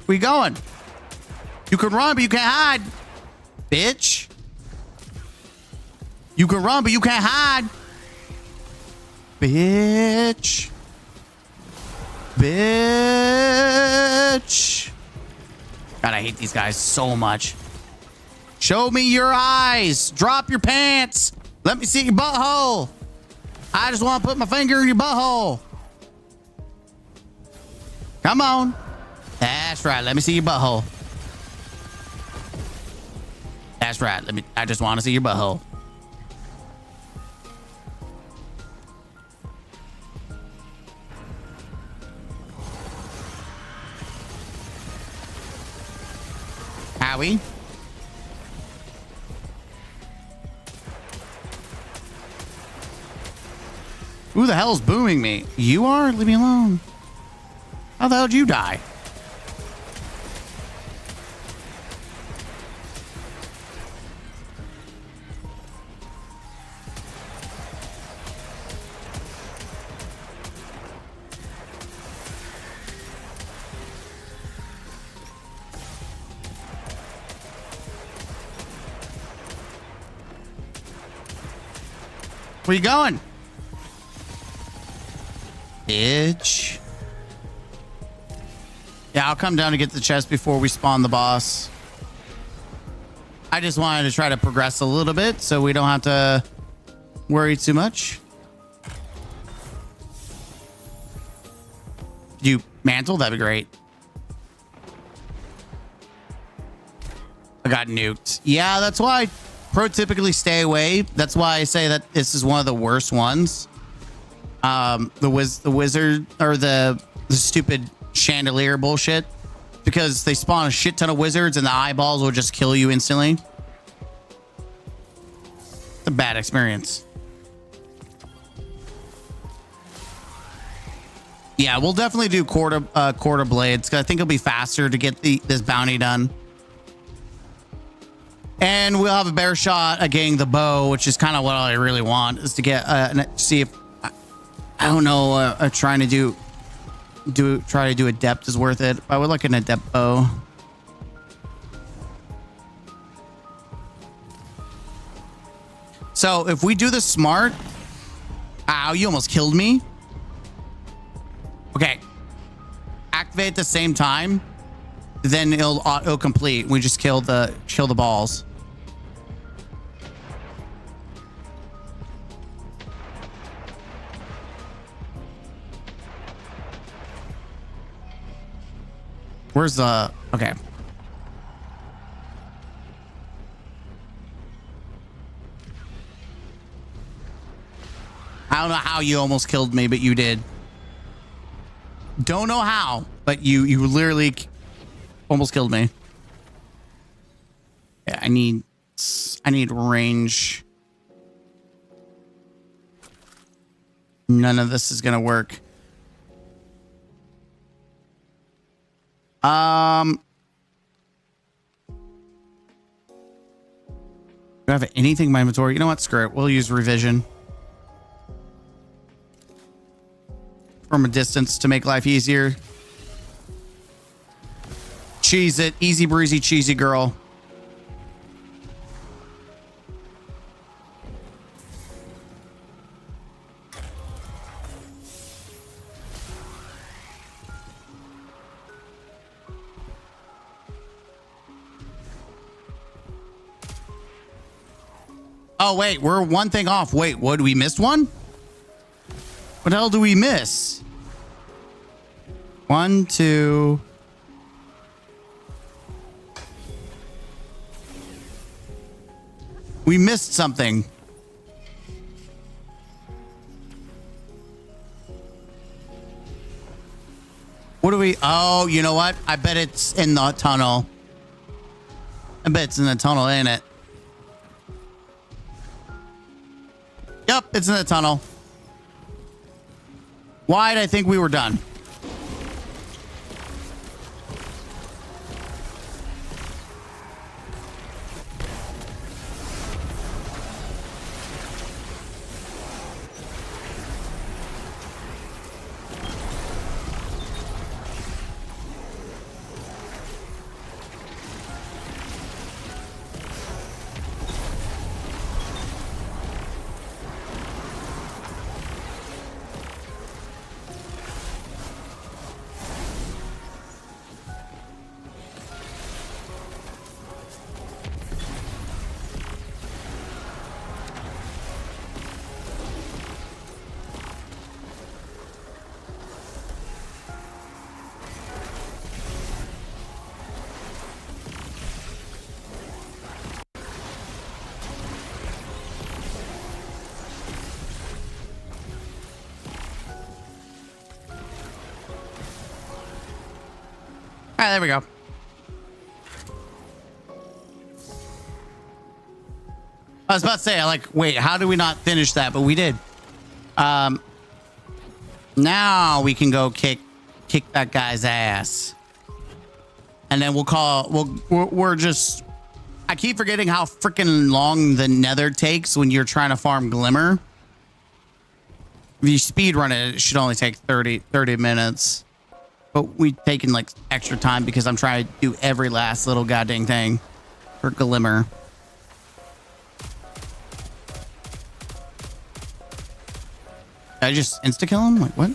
[SPEAKER 3] Where you going? You can run, but you can't hide. Bitch. You can run, but you can't hide. Bitch. Bitch. God, I hate these guys so much. Show me your eyes. Drop your pants. Let me see your butthole. I just want to put my finger in your butthole. Come on. That's right. Let me see your butthole. That's right. I just want to see your butthole. Howie. Who the hell's booming me? You are? Leave me alone. How the hell did you die? Where you going? Bitch. Yeah, I'll come down to get the chest before we spawn the boss. I just wanted to try to progress a little bit so we don't have to worry too much. You mantle? That'd be great. I got nuked. Yeah, that's why pro typically stay away. That's why I say that this is one of the worst ones. The wizard or the stupid chandelier bullshit, because they spawn a shit ton of wizards and the eyeballs will just kill you instantly. It's a bad experience. Yeah, we'll definitely do quarter blades, because I think it'll be faster to get this bounty done. And we'll have a better shot at getting the bow, which is kind of what I really want, is to get see if I don't know, trying to try to do adept is worth it. I would like an adept bow. So if we do this smart, ow, you almost killed me. Okay, activate at the same time, then it'll complete. We just kill the balls. Where's the... Okay. I don't know how you almost killed me, but you did. Don't know how, but you literally almost killed me. Yeah, I need range. None of this is gonna work. Do I have anything in my inventory? You know what? Screw it. We'll use revision from a distance to make life easier. Cheese it. Easy breezy, cheesy girl. Oh, wait, we're one thing off. Wait, what? We missed one? What the hell do we miss? 1, 2. We missed something. What do we... Oh, you know what? I bet it's in the tunnel. I bet it's in the tunnel, ain't it? Yep, it's in the tunnel. Why'd I think we were done? right, there we go. I was about to say, like, wait, how do we not finish that? But we did. Now we can go kick that guy's ass. And then we're just, I keep forgetting how freaking long the nether takes when you're trying to farm glimmer. If you speed run it, it should only take 30 minutes. But we've taken like extra time because I'm trying to do every last little goddamn thing for glimmer. Did I just insta-kill him? Like, what?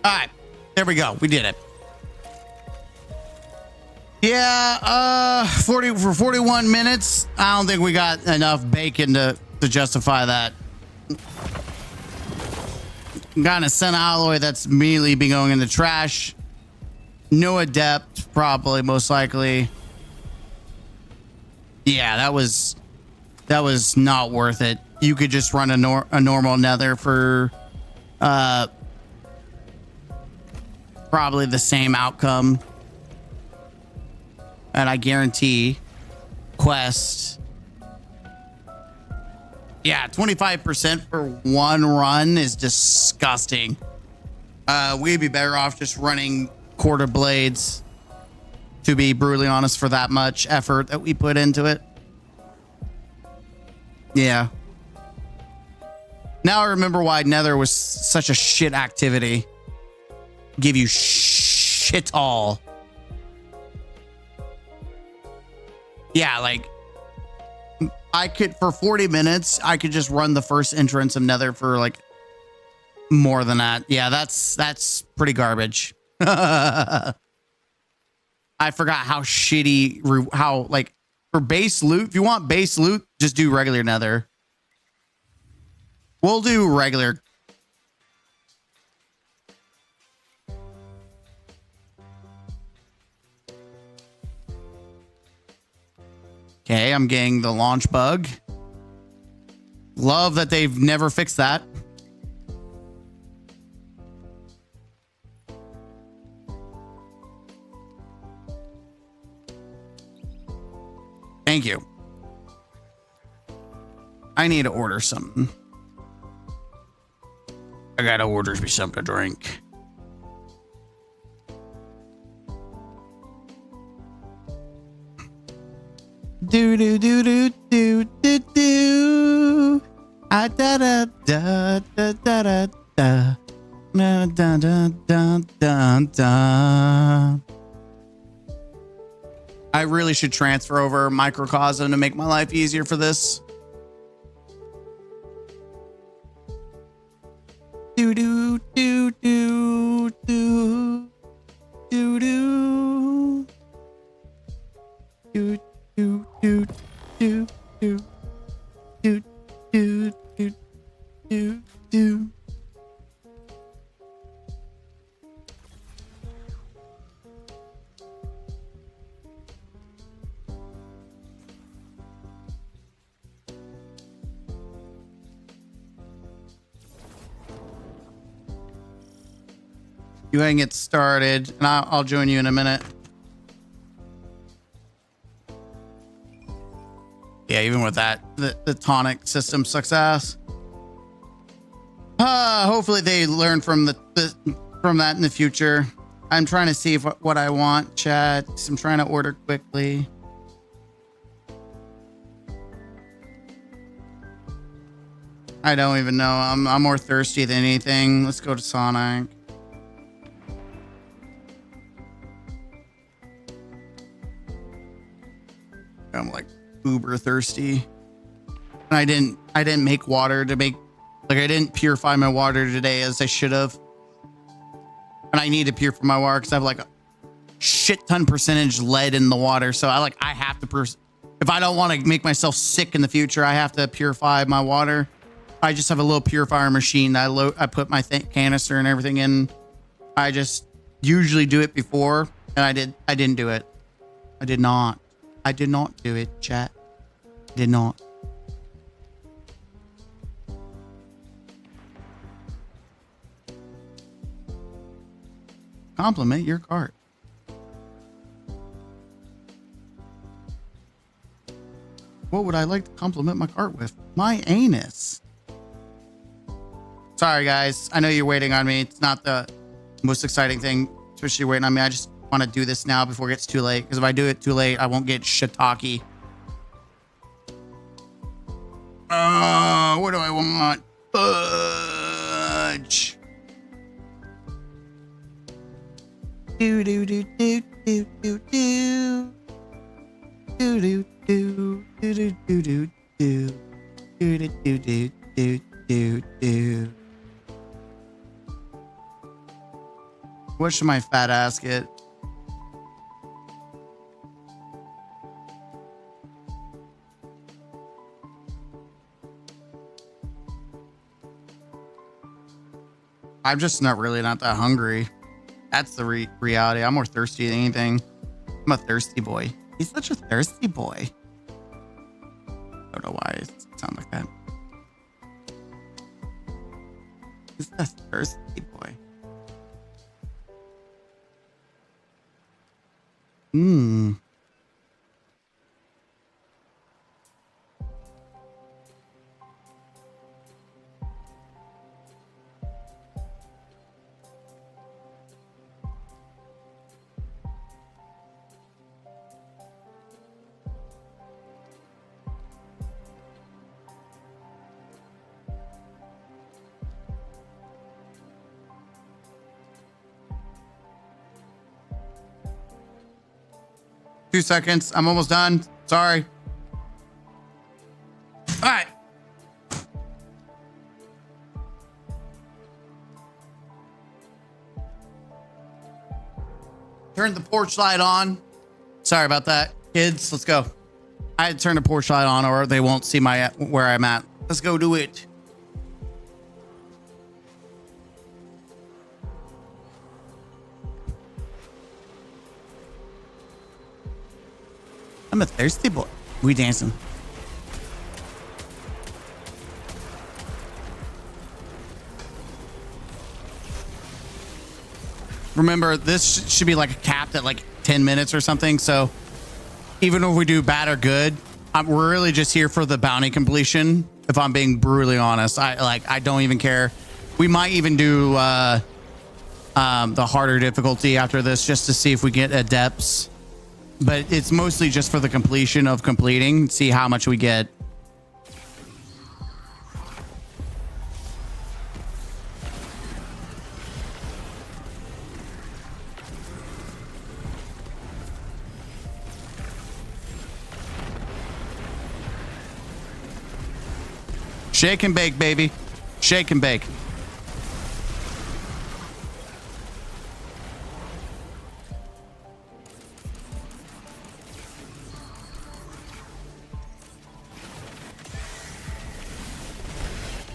[SPEAKER 3] All right, there we go. We did it. Yeah, 41 minutes. I don't think we got enough bacon to justify that. Got a cent alloy that's immediately been going in the trash. No adept, probably, most likely. Yeah, that was not worth it. You could just run a normal nether for probably the same outcome. And I guarantee quest. Yeah, 25% for one run is disgusting. We'd be better off just running quarter blades, to be brutally honest, for that much effort that we put into it. Yeah. Now I remember why Nether was such a shit activity. Give you shit all. Yeah, like I could, for 40 minutes, I could just run the first entrance of Nether for like more than that. Yeah, that's pretty garbage. I forgot how shitty, how like for base loot, if you want base loot, just do regular Nether. We'll do regular. Okay, I'm getting the launch bug. Love that they've never fixed that. Thank you. I need to order something. I gotta order me something to drink. Do do do do do do do. Ah da da da da da da da. Dun, dun, dun, dun, dun, dun. I really should transfer over microcosm to make my life easier for this. Do do do do do do do do do do do do do do do do. You ain't get started, and I'll join you in a minute. Yeah, even with that, the tonic system sucks ass. Hopefully they learn from from that in the future. I'm trying to see what I want, chat. I'm trying to order quickly. I don't even know. I'm more thirsty than anything. Let's go to Sonic. I'm like uber thirsty. And I didn't make water to make, like, I didn't purify my water today as I should have. And I need to purify my water because I have like a shit ton percentage lead in the water. So I have to, if I don't want to make myself sick in the future, I have to purify my water. I just have a little purifier machine that I put my canister and everything in. I just usually do it before, and I didn't do it. I did not do it, chat. Did not. Compliment your cart. What would I like to compliment my cart with? My anus. Sorry, guys. I know you're waiting on me. It's not the most exciting thing, especially waiting on me. I just want to do this now before it gets too late, because if I do it too late, I won't get shiitake. What do I want? Fudge. Do do do do do do do do do do do do do do do do do do do. What should my fat ass get? I'm just not that hungry. That's the reality. I'm more thirsty than anything. I'm a thirsty boy. He's such a thirsty boy. I don't know why it sounds like that. He's a thirsty boy. Mmm. 2 seconds. I'm almost done. Sorry. All right. Turn the porch light on. Sorry about that, kids. Let's go. I had to turn the porch light on or they won't see where I'm at. Let's go do it. I'm a thirsty boy. We dancing. Remember, this should be like capped at like 10 minutes or something. So even if we do bad or good, we're really just here for the bounty completion. If I'm being brutally honest, I don't even care. We might even do the harder difficulty after this just to see if we get adepts. But it's mostly just for the completion of completing. See how much we get. Shake and bake, baby. Shake and bake.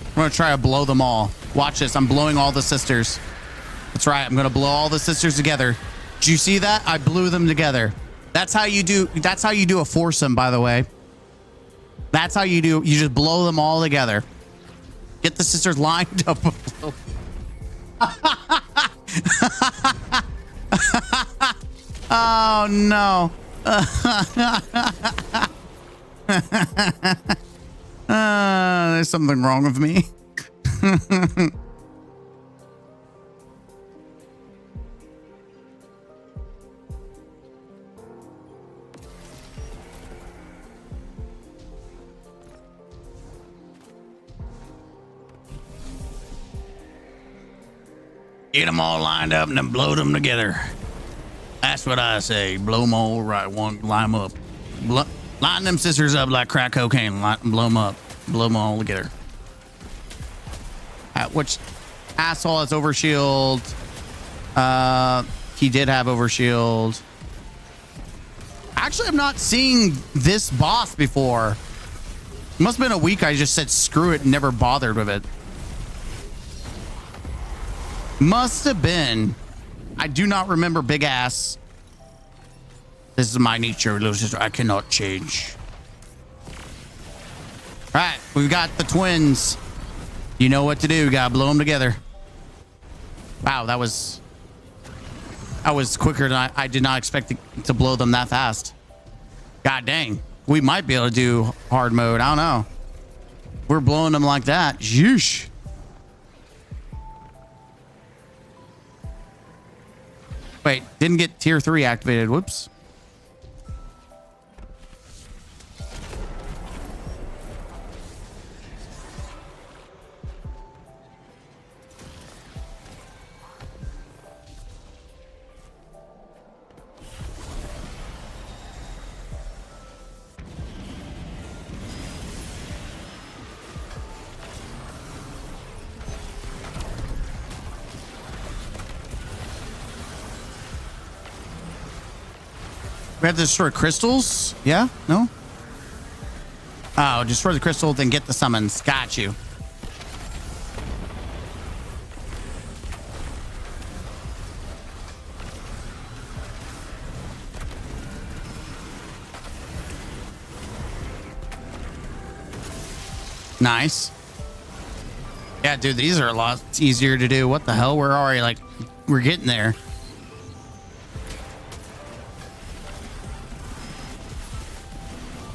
[SPEAKER 3] I'm gonna try to blow them all. Watch this. I'm blowing all the sisters. That's right. I'm gonna blow all the sisters together. Did you see that? I blew them together. That's how you do. That's how you do a foursome, by the way. That's how you do. You just blow them all together. Get the sisters lined up. Oh no. There's something wrong with me. Get them all lined up and then blow them together. That's what I say. Blow them all right. One, line them up. Line them sisters up like crack cocaine. Blow them up. Blow them all together. Which asshole has overshield? He did have overshield. Actually, I'm not seeing this boss before. It must have been a week I just said screw it and never bothered with it. Must have been. I do not remember big ass. This is my nature, little sister. I cannot change. All right, we've got the twins. You know what to do. We gotta blow them together. Wow, that was quicker than I did not expect to blow them that fast. God dang. We might be able to do hard mode. I don't know. We're blowing them like that. Yeesh. Wait, didn't get tier 3 activated. Whoops. We have to destroy crystals? Yeah? No? Oh, destroy the crystal, then get the summons. Got you. Nice. Yeah, dude, these are a lot easier to do. What the hell? We're already like, we're getting there.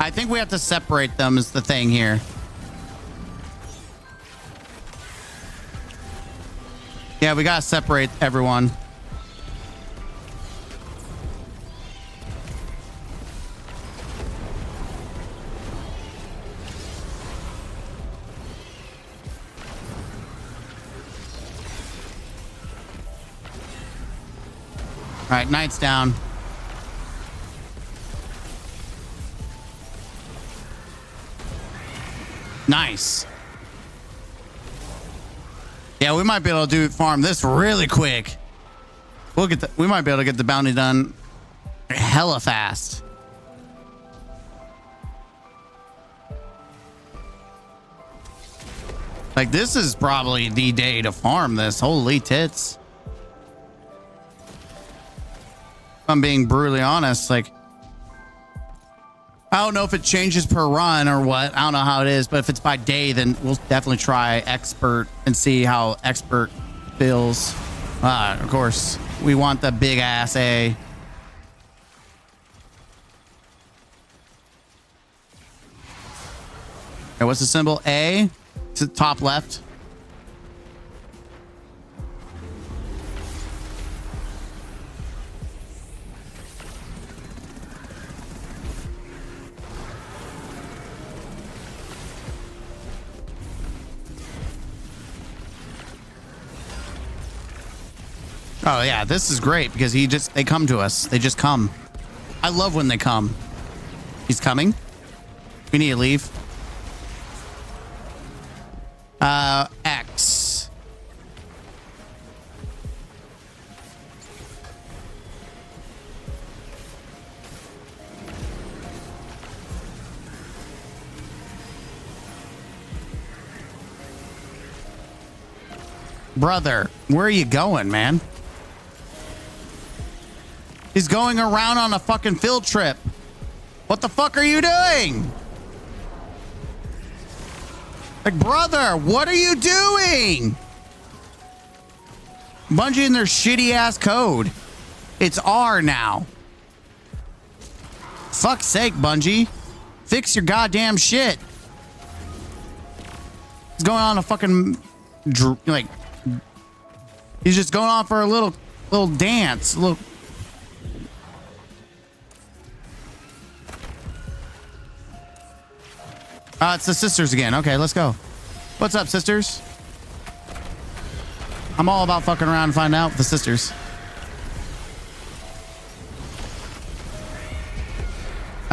[SPEAKER 3] I think we have to separate them is the thing here. Yeah, we gotta separate everyone. All right, Knight's down. Nice. Yeah, we might be able to farm this really quick. We might be able to get the bounty done hella fast. Like, this is probably the day to farm this. Holy tits. If I'm being brutally honest, like, I don't know if it changes per run or what. I don't know how it is, but if it's by day, then we'll definitely try expert and see how expert feels. Of course, we want the big ass A. Okay, what's the symbol? A to the top left. Oh yeah, this is great because they come to us. They just come. I love when they come. He's coming. We need to leave. X. Brother, where are you going, man? He's going around on a fucking field trip. What the fuck are you doing? Like, brother, what are you doing? Bungie and their shitty ass code. It's R now. Fuck's sake, Bungie. Fix your goddamn shit. He's going on a fucking, like, he's just going on for a little dance. It's the sisters again. Okay, let's go. What's up, sisters? I'm all about fucking around and find out with the sisters.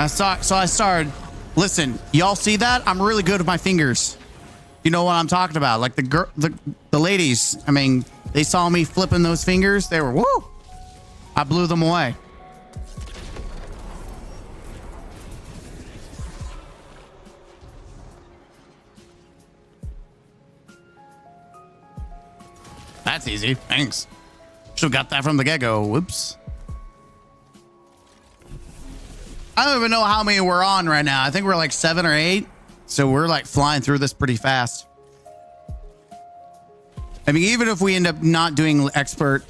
[SPEAKER 3] So I started. Listen, y'all see that? I'm really good with my fingers. You know what I'm talking about? Like the ladies. I mean, they saw me flipping those fingers. They were woo. I blew them away. That's easy. Thanks. Should have got that from the get-go. Whoops. I don't even know how many we're on right now. I think we're like 7 or 8. So we're like flying through this pretty fast. I mean, even if we end up not doing expert,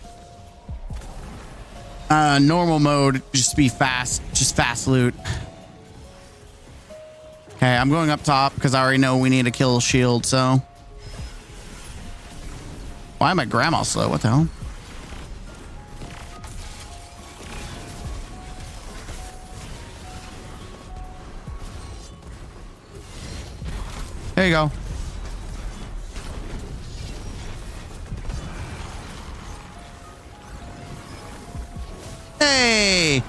[SPEAKER 3] normal mode, just be fast. Just fast loot. Okay, I'm going up top because I already know we need to kill shield, so... Why am I grandma slow? What the hell? There you go. Hey!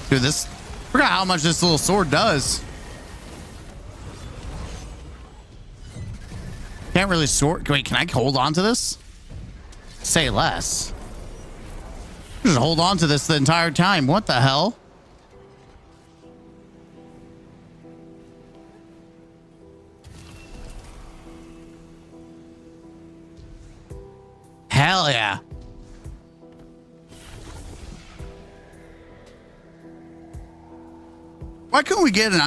[SPEAKER 3] Dude, this... I forgot how much this little sword does. Can't really sword... Wait, can I hold on to this? Say less. Just hold on to this the entire time. What the hell? Hell yeah. Why couldn't we get an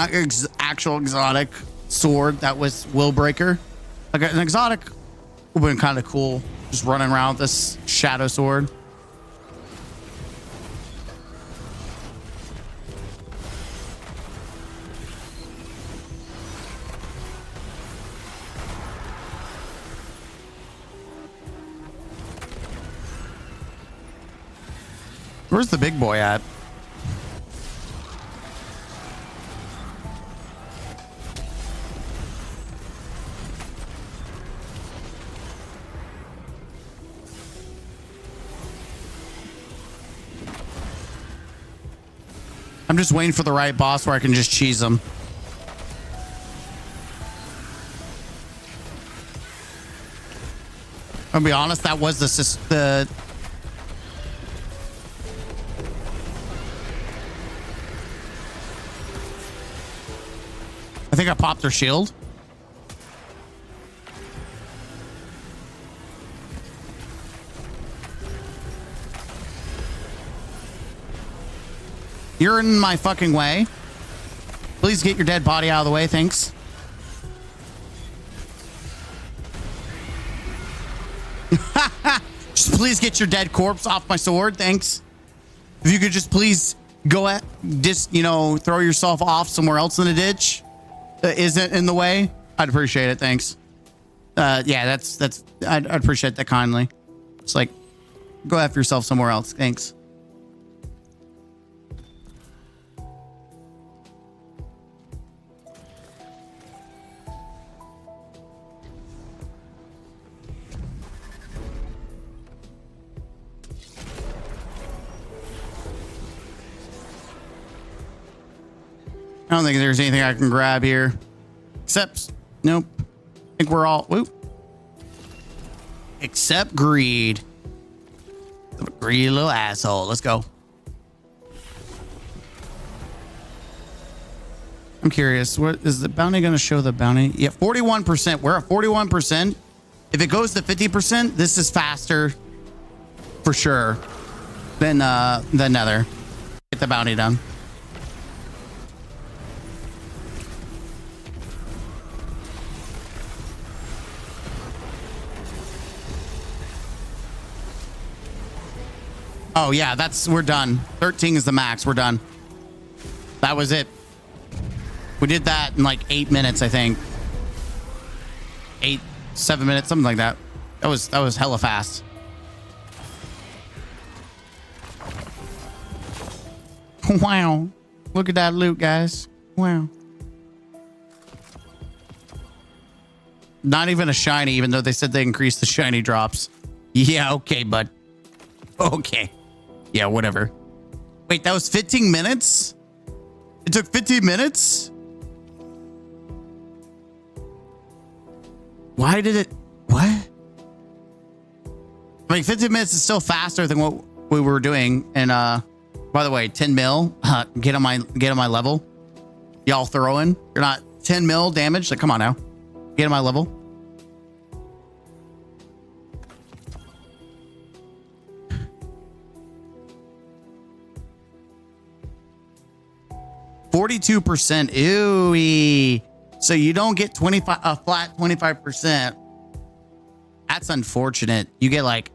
[SPEAKER 3] actual exotic sword that was will breaker? Like an exotic would have been kind of cool. Just running around with this shadow sword. Where's the big boy at? I'm just waiting for the right boss where I can just cheese them. I'll be honest, that was the I think I popped her shield. You're in my fucking way. Please get your dead body out of the way. Thanks. Just please get your dead corpse off my sword. Thanks. If you could just please go at just, you know, throw yourself off somewhere else in the ditch that isn't in the way. I'd appreciate it. Thanks. Yeah, I'd appreciate that kindly. It's like, go after yourself somewhere else. Thanks. I don't think there's anything I can grab here. Except, nope. I think we're all, whoop. Except greed. Greedy little asshole. Let's go. I'm curious. What is the bounty going to show? The bounty? Yeah, 41%. We're at 41%. If it goes to 50%, this is faster for sure than Nether. Get the bounty done. Oh yeah, we're done. 13 is the max. We're done. That was it. We did that in like 8 minutes, I think. 7 minutes, something like that. That was hella fast. Wow. Look at that loot, guys. Wow. Not even a shiny, even though they said they increased the shiny drops. Yeah, okay, bud. Okay. Yeah, whatever. Wait, that was 15 minutes? It took 15 minutes? Why did it? What? I mean, 15 minutes is still faster than what we were doing. And by the way, 10 mil. Get on my level. Y'all throwing? You're not 10 mil damage. Like, come on now. Get on my level. %. Ew. So you don't get a flat 25%. That's unfortunate. You get like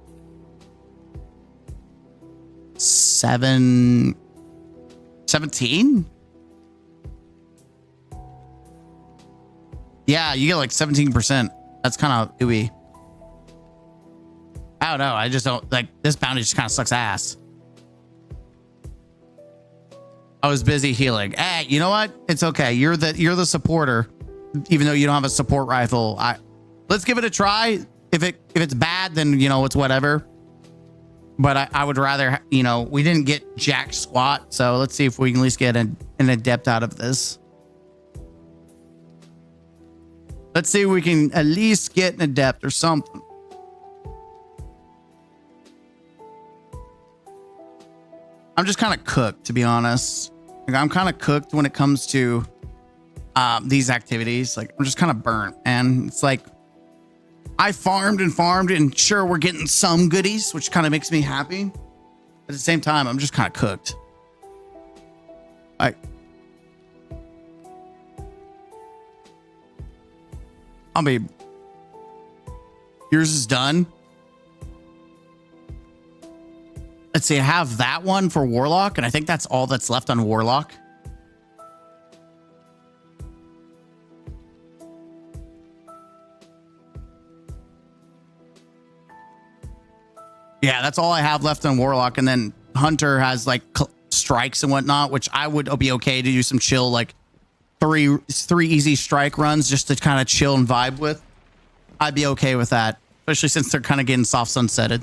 [SPEAKER 3] 17? Yeah, you get like 17%. That's kind of ooey. I don't know. I just don't like this bounty just kind of sucks ass. I was busy healing. Hey, you know what? It's okay. You're the supporter, even though you don't have a support rifle. Let's give it a try. If it's bad, then you know it's whatever. But I would rather, you know, we didn't get jack squat, so let's see if we can at least get an adept out of this. Let's see if we can at least get an adept or something. I'm just kind of cooked, to be honest. Like, I'm kind of cooked when it comes to these activities. Like, I'm just kind of burnt, and it's like I farmed, and sure, we're getting some goodies, which kind of makes me happy. But at the same time, I'm just kind of cooked. I mean, yours is done. Let's see, I have that one for Warlock, and I think that's all that's left on Warlock. Yeah, that's all I have left on Warlock, and then Hunter has like strikes and whatnot, which I would be okay to do some chill, like three easy strike runs just to kind of chill and vibe with. I'd be okay with that, especially since they're kind of getting soft sunsetted.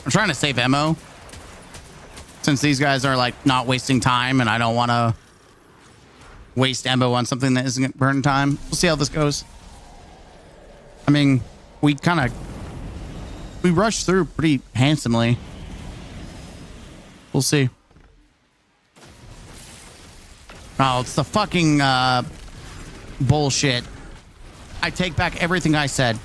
[SPEAKER 3] I'm trying to save ammo since these guys are like not wasting time, and I don't want to waste ammo on something that isn't burn time. We'll see how this goes. I mean, we rushed through pretty handsomely. We'll see. Oh, it's the fucking bullshit. I take back everything I said.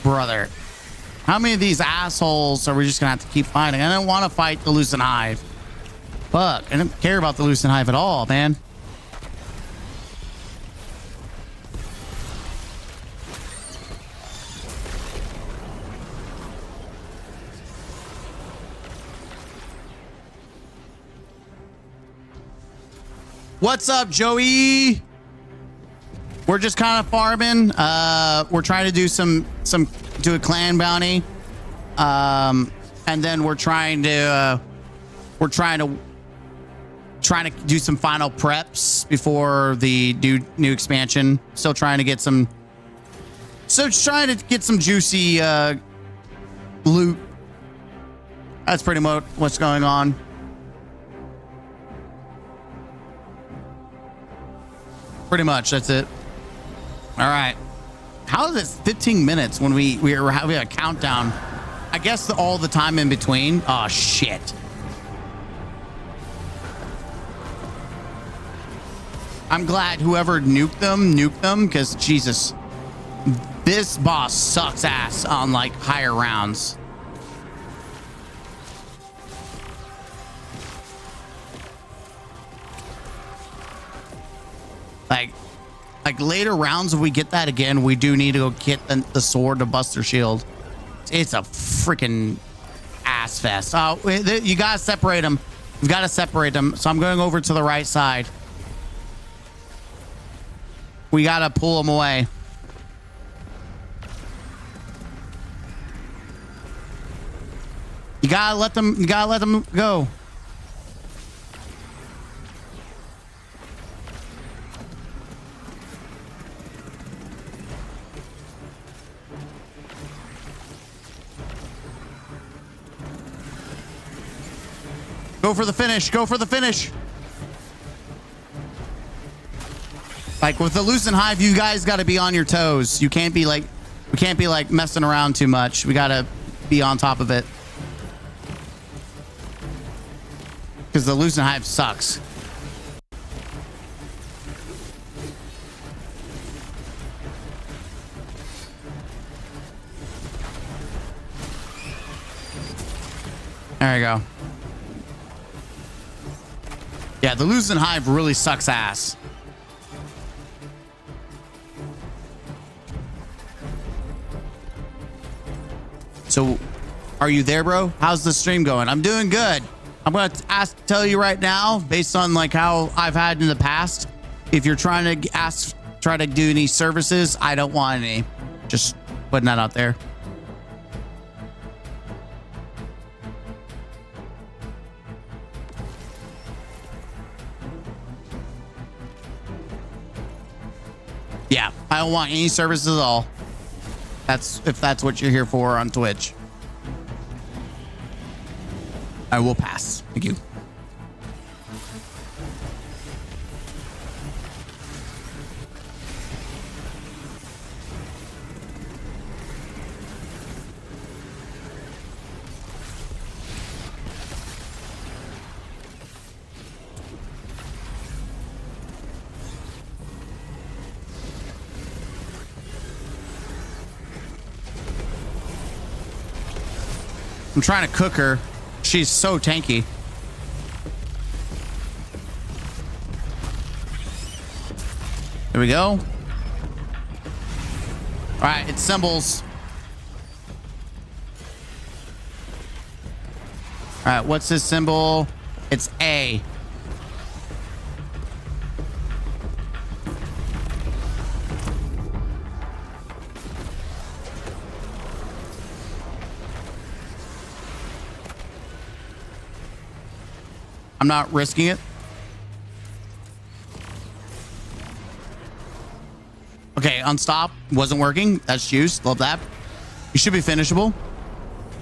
[SPEAKER 3] Brother, how many of these assholes are we just gonna have to keep fighting? I don't want to fight to lose an hive. Fuck, I don't care about the Lucent Hive at all, man. What's up, Joey? We're just kind of farming. We're trying to do do a clan bounty. And then we're trying to do some final preps before the new expansion. Still trying to get some juicy loot. That's pretty much what's going on. Pretty much, that's it. All right. How is it 15 minutes when we have a countdown? I guess all the time in between. Oh shit. I'm glad whoever nuked them, because Jesus, this boss sucks ass on like higher rounds. Like later rounds, if we get that again, we do need to go get the sword to bust their shield. It's a freaking ass fest. Oh, you gotta separate them. You've got to separate them. So I'm going over to the right side. We gotta pull them away. You gotta let them go. Go for the finish. Go for the finish. Like with the Lucent Hive, you guys got to be on your toes. You can't be like, we can't be like messing around too much. We got to be on top of it. Because the Lucent Hive sucks. There you go. Yeah, the Lucent Hive really sucks ass. So, are you there, bro? How's the stream going? I'm doing good. I'm going to tell you right now, based on like how I've had in the past, if you're trying to try to do any services, I don't want any. Just putting that out there. Yeah, I don't want any services at all. If that's what you're here for on Twitch. I will pass. Thank you. I'm trying to cook her. She's so tanky. There we go. All right, it's symbols. All right, what's this symbol? It's A. I'm not risking it. Okay, unstop. Wasn't working. That's juice. Love that. You should be finishable. All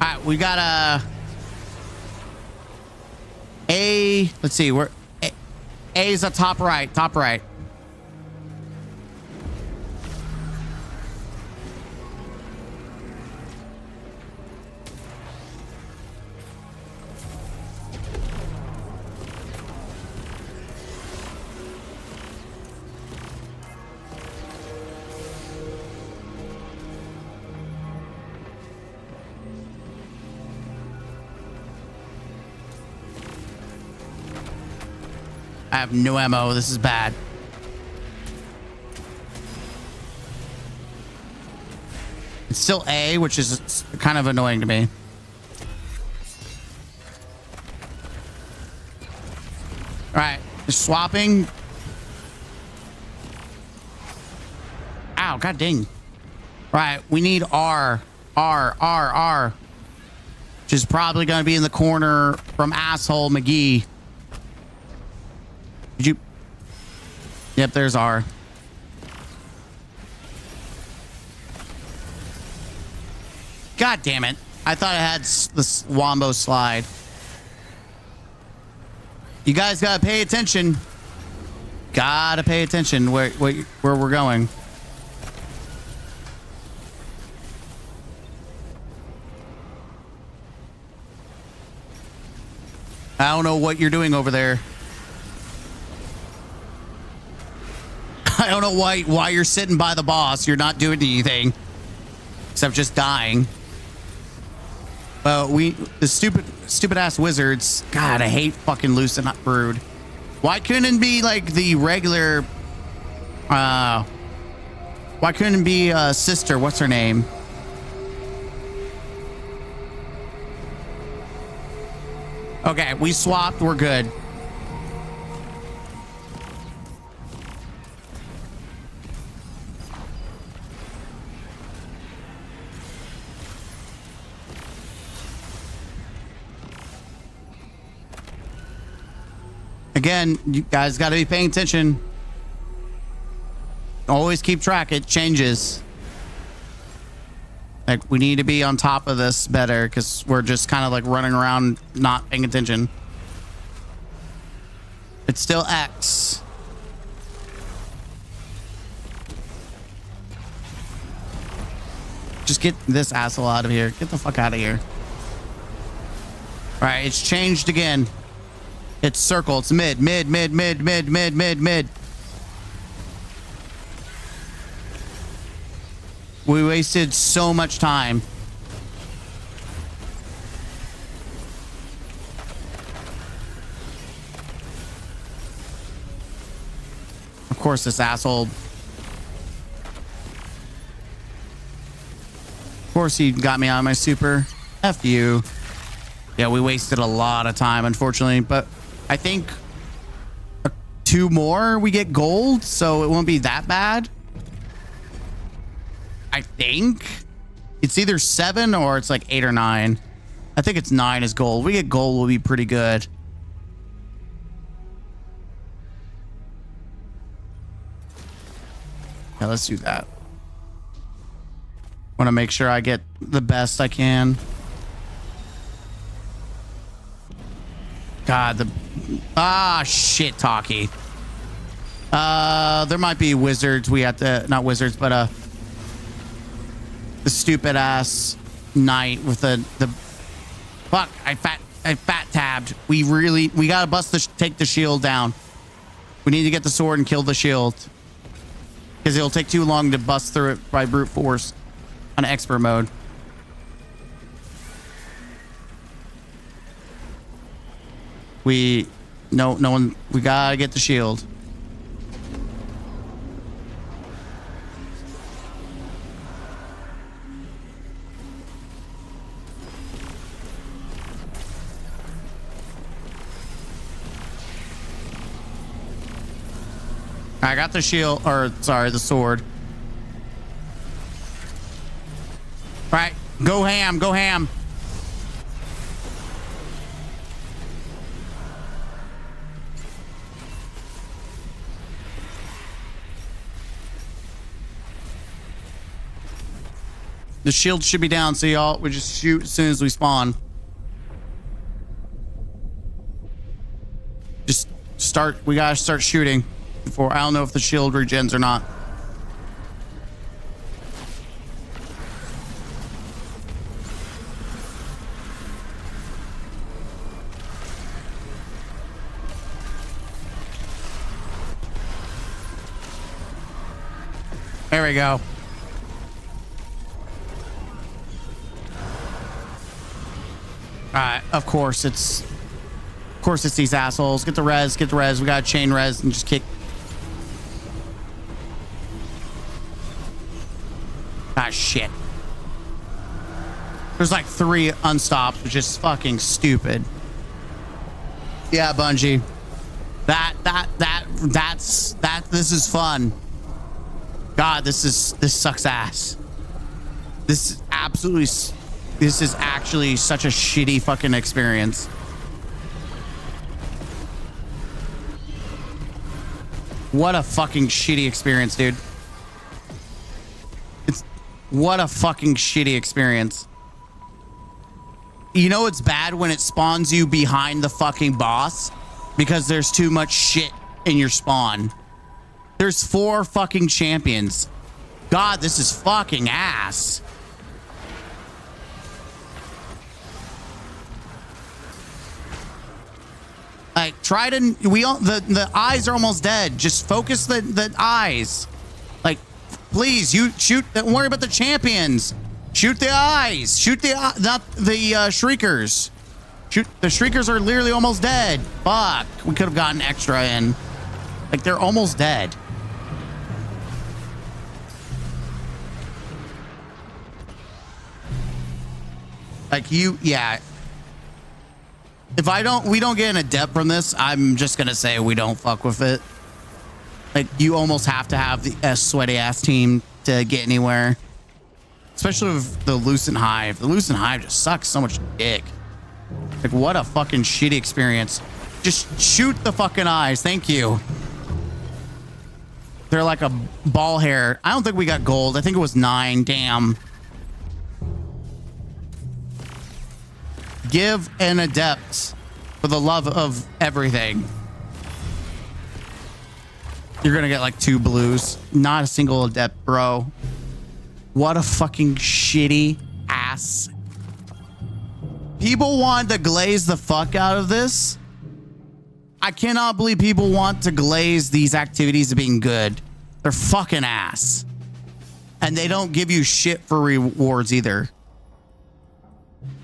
[SPEAKER 3] right, we got A. Let's see. Where A is the top right. Top right. I have no ammo. This is bad. It's still A, which is kind of annoying to me. All right, swapping. Ow, god dang. All right, we need R. Which is probably going to be in the corner from asshole McGee. Did you? Yep, there's R. God damn it. I thought I had this wombo slide. You guys gotta pay attention. Gotta pay attention where we're going. I don't know what you're doing over there. I don't know why you're sitting by the boss. You're not doing anything except just dying. Well, the stupid ass wizards. God, I hate fucking Lucent Brood. Why couldn't it be like the regular? Why couldn't it be sister? What's her name? Okay, we swapped. We're good. Again, you guys got to be paying attention. Always keep track. It changes. Like, we need to be on top of this better because we're just kind of like running around not paying attention. It's still X. Just get this asshole out of here. Get the fuck out of here. All right, it's changed again. It's circle. It's mid. We wasted so much time. Of course, this asshole. Of course, he got me out of my super. F you. Yeah, we wasted a lot of time, unfortunately, but I think 2 more we get gold, so it won't be that bad. I think it's either 7 or it's like 8 or 9. I think it's 9 is gold. We get gold, will be pretty good. Yeah, let's do that. Want to make sure I get the best I can. God, shit, Talkie. There might be wizards. We have to, not wizards, but the stupid ass knight with the fuck. I fat tabbed. We gotta take the shield down. We need to get the sword and kill the shield because it'll take too long to bust through it by brute force on expert mode. No one, we gotta get the shield. I got the shield, or sorry, the sword. All right, go ham, go ham. The shield should be down, so y'all, we just shoot as soon as we spawn. Just start, we gotta start shooting before, I don't know if the shield regens or not. There we go. Of course, course it's these assholes. Get the res, get the res. We got to chain res and just kick. Ah, shit. There's like 3 unstopped, which is fucking stupid. Yeah, Bungie. This is fun. God, this sucks ass. This is actually such a shitty fucking experience. What a fucking shitty experience, dude. What a fucking shitty experience. You know it's bad when it spawns you behind the fucking boss because there's too much shit in your spawn. There's 4 fucking champions. God, this is fucking ass. Like, try to, the eyes are almost dead. Just focus the eyes. Like, please, you shoot, don't worry about the champions. Shoot the eyes. Shoot not the shriekers. Shoot, the shriekers are literally almost dead. Fuck, we could have gotten extra in. Like, they're almost dead. Like, yeah. If we don't get an adept from this, I'm just gonna say we don't fuck with it. Like, you almost have to have a sweaty ass team to get anywhere. Especially with the Lucent Hive. The Lucent Hive just sucks so much dick. Like, what a fucking shitty experience. Just shoot the fucking eyes. Thank you. They're like a ball hair. I don't think we got gold. I think it was 9. Damn. Give an adept for the love of everything. You're gonna get like 2 blues. Not a single adept, bro. What a fucking shitty ass. People want to glaze the fuck out of this. I cannot believe people want to glaze these activities of being good. They're fucking ass. And they don't give you shit for rewards either.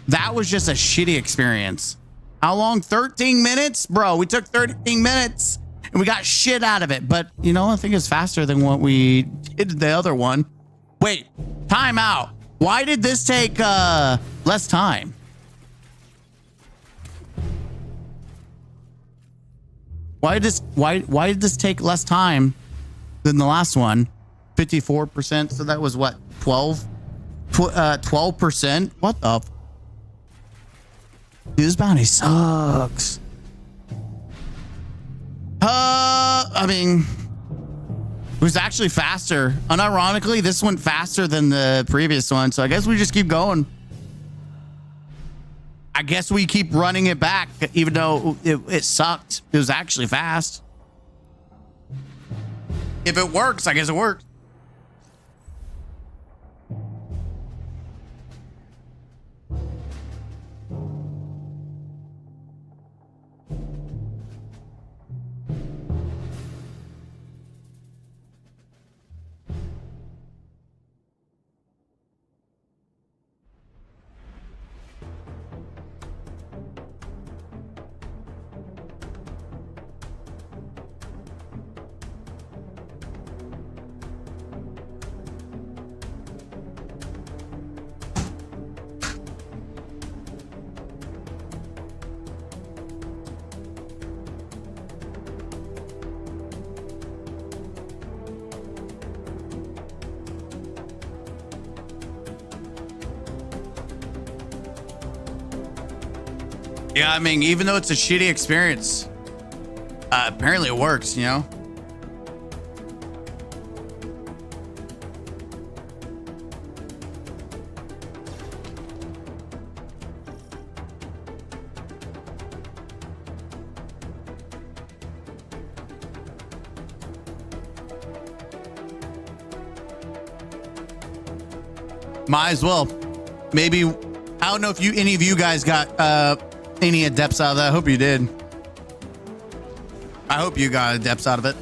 [SPEAKER 3] That was just a shitty experience. How long? 13 minutes? Bro, we took 13 minutes and we got shit out of it. But, you know, I think it's faster than what we did the other one. Wait, time out. Why did this take less time? Why did this take less time than the last one? 54%. So that was what? 12%? What the? Dude, this bounty sucks. I mean, it was actually faster. Unironically, this went faster than the previous one. So I guess we just keep going. I guess we keep running it back, even though it sucked. It was actually fast. If it works, I guess it works. Yeah, I mean, even though it's a shitty experience, apparently it works, you know? Might as well. Maybe, I don't know if any of you guys got any adepts out of that. I hope you did. I hope you got adepts out of it.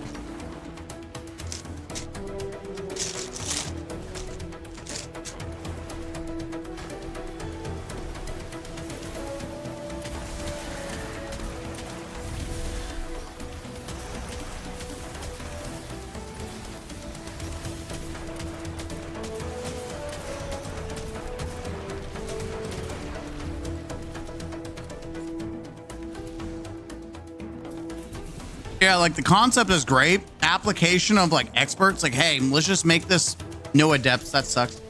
[SPEAKER 3] Yeah, like the concept is great. Application of like experts, like, hey, let's just make this no adepts. That sucks.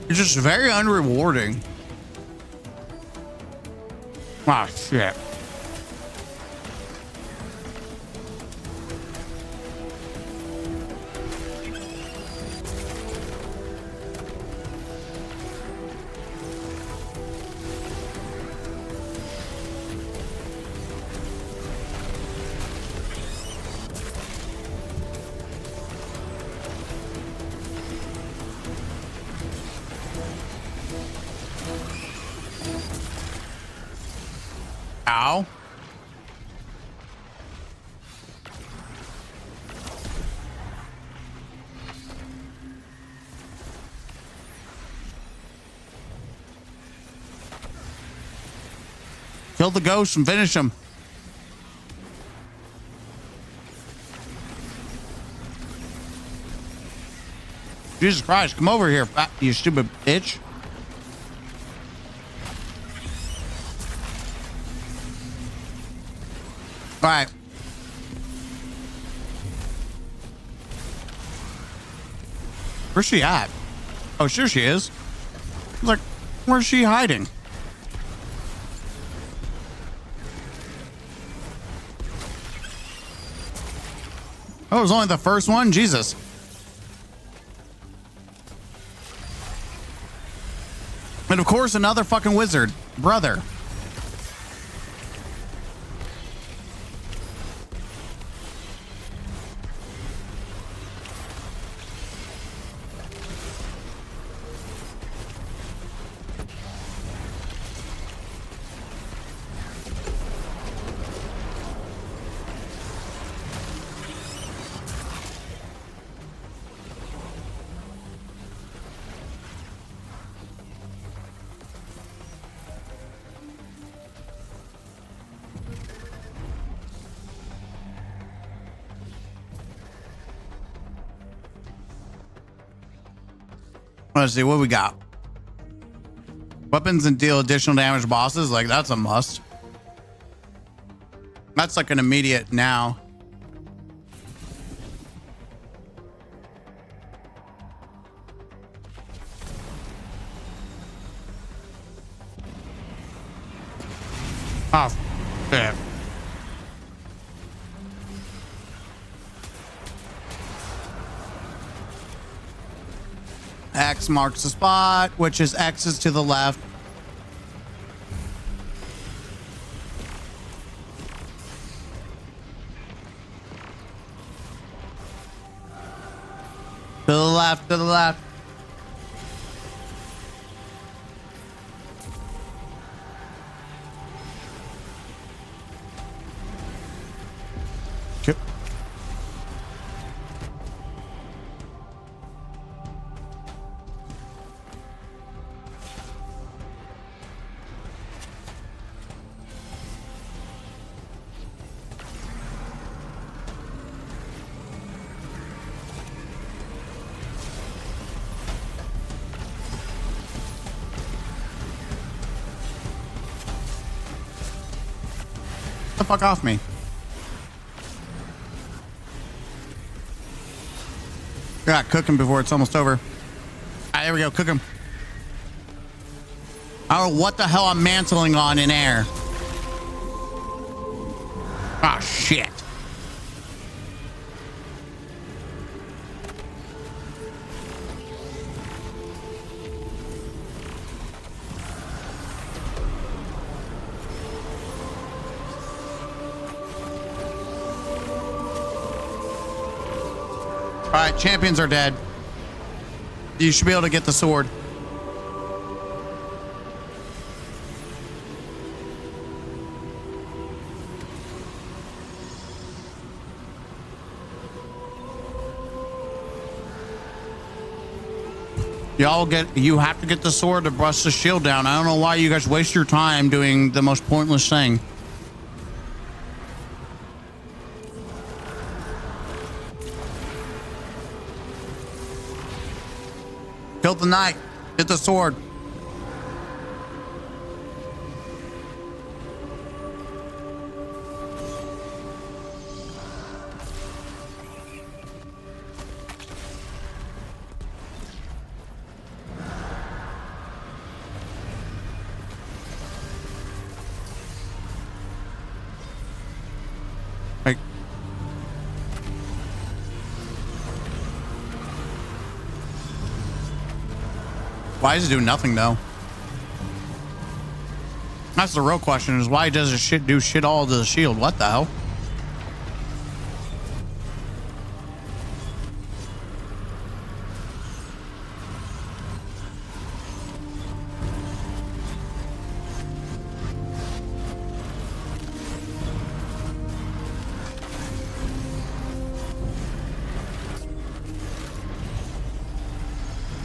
[SPEAKER 3] It's just very unrewarding. Ah, shit. Ow. Kill the ghost and finish him. Jesus Christ, come over here, you stupid bitch. All right. Where's she at? Oh, sure she is. I was like, where's she hiding? Oh, it was only the first one? Jesus. And of course, another fucking wizard. Brother. Let's see what we got. Weapons and deal additional damage to bosses. Like, that's a must. That's like an immediate now. Oh, shit. X marks the spot, which is X is to the left. To the left, to the left. Yep. Get the fuck off me. Yeah, cook him before it's almost over. There we go, cook him. I don't know what the hell I'm mantling on in air. Ah, shit. All right, champions are dead. You should be able to get the sword. You have to get the sword to brush the shield down. I don't know why you guys waste your time doing the most pointless thing. Kill the knight. Get the sword. Why is it doing nothing though? That's the real question, is why does it do shit all to the shield? What the hell?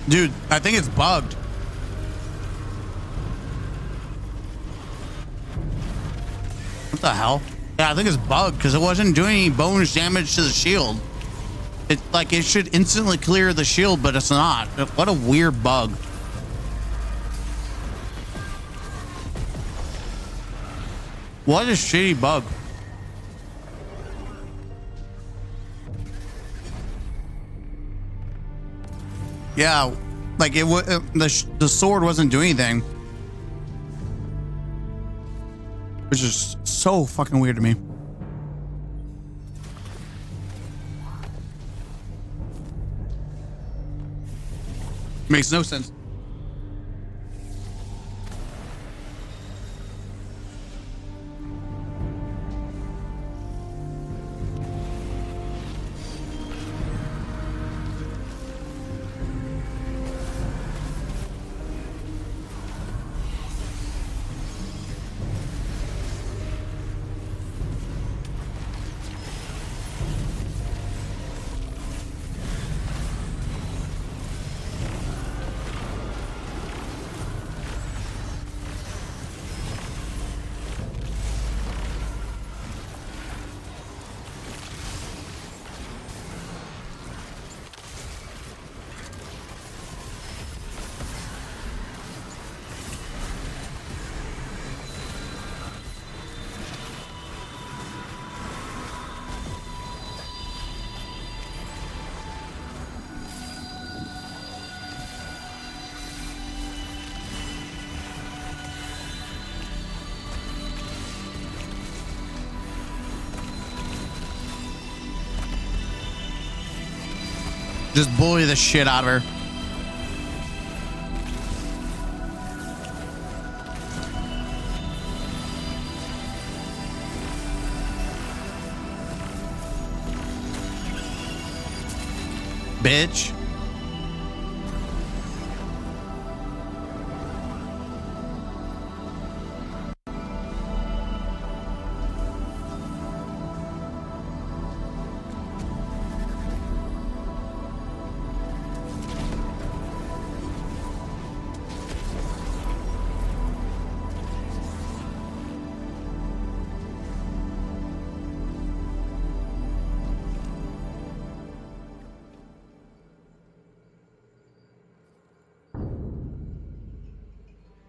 [SPEAKER 3] Dude, I think it's bugged. What the hell? Yeah, I think it's bugged because it wasn't doing any bonus damage to the shield. It like it should instantly clear the shield, but it's not. What a weird bug. What a shitty bug. Yeah, like it would. The sword wasn't doing anything, which is so fucking weird to me. Makes no sense. Just bully the shit out of her. Bitch.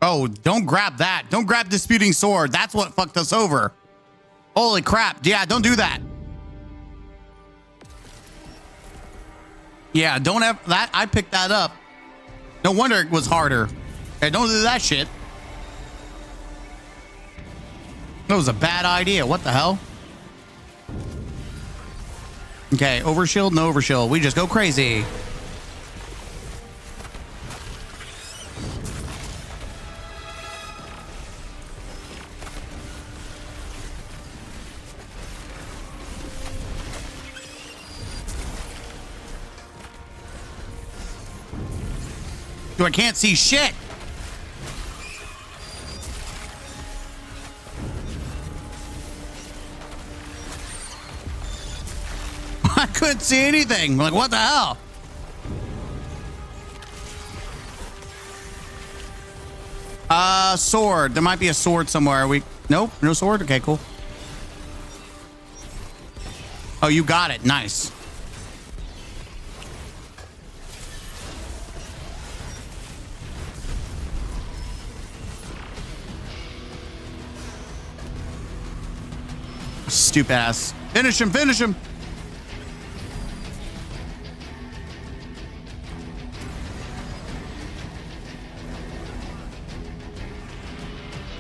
[SPEAKER 3] Oh, don't grab that. Don't grab disputing sword. That's what fucked us over. Holy crap. Yeah, don't do that. Yeah, don't have that. I picked that up. No wonder it was harder. Hey, don't do that shit. That was a bad idea. What the hell? Okay, overshield, no overshield. We just go crazy. I can't see shit. I couldn't see anything. Like, what the hell? Sword. There might be a sword somewhere. Nope, no sword. Okay, cool. Oh, you got it. Nice. Stupid ass. Finish him, finish him.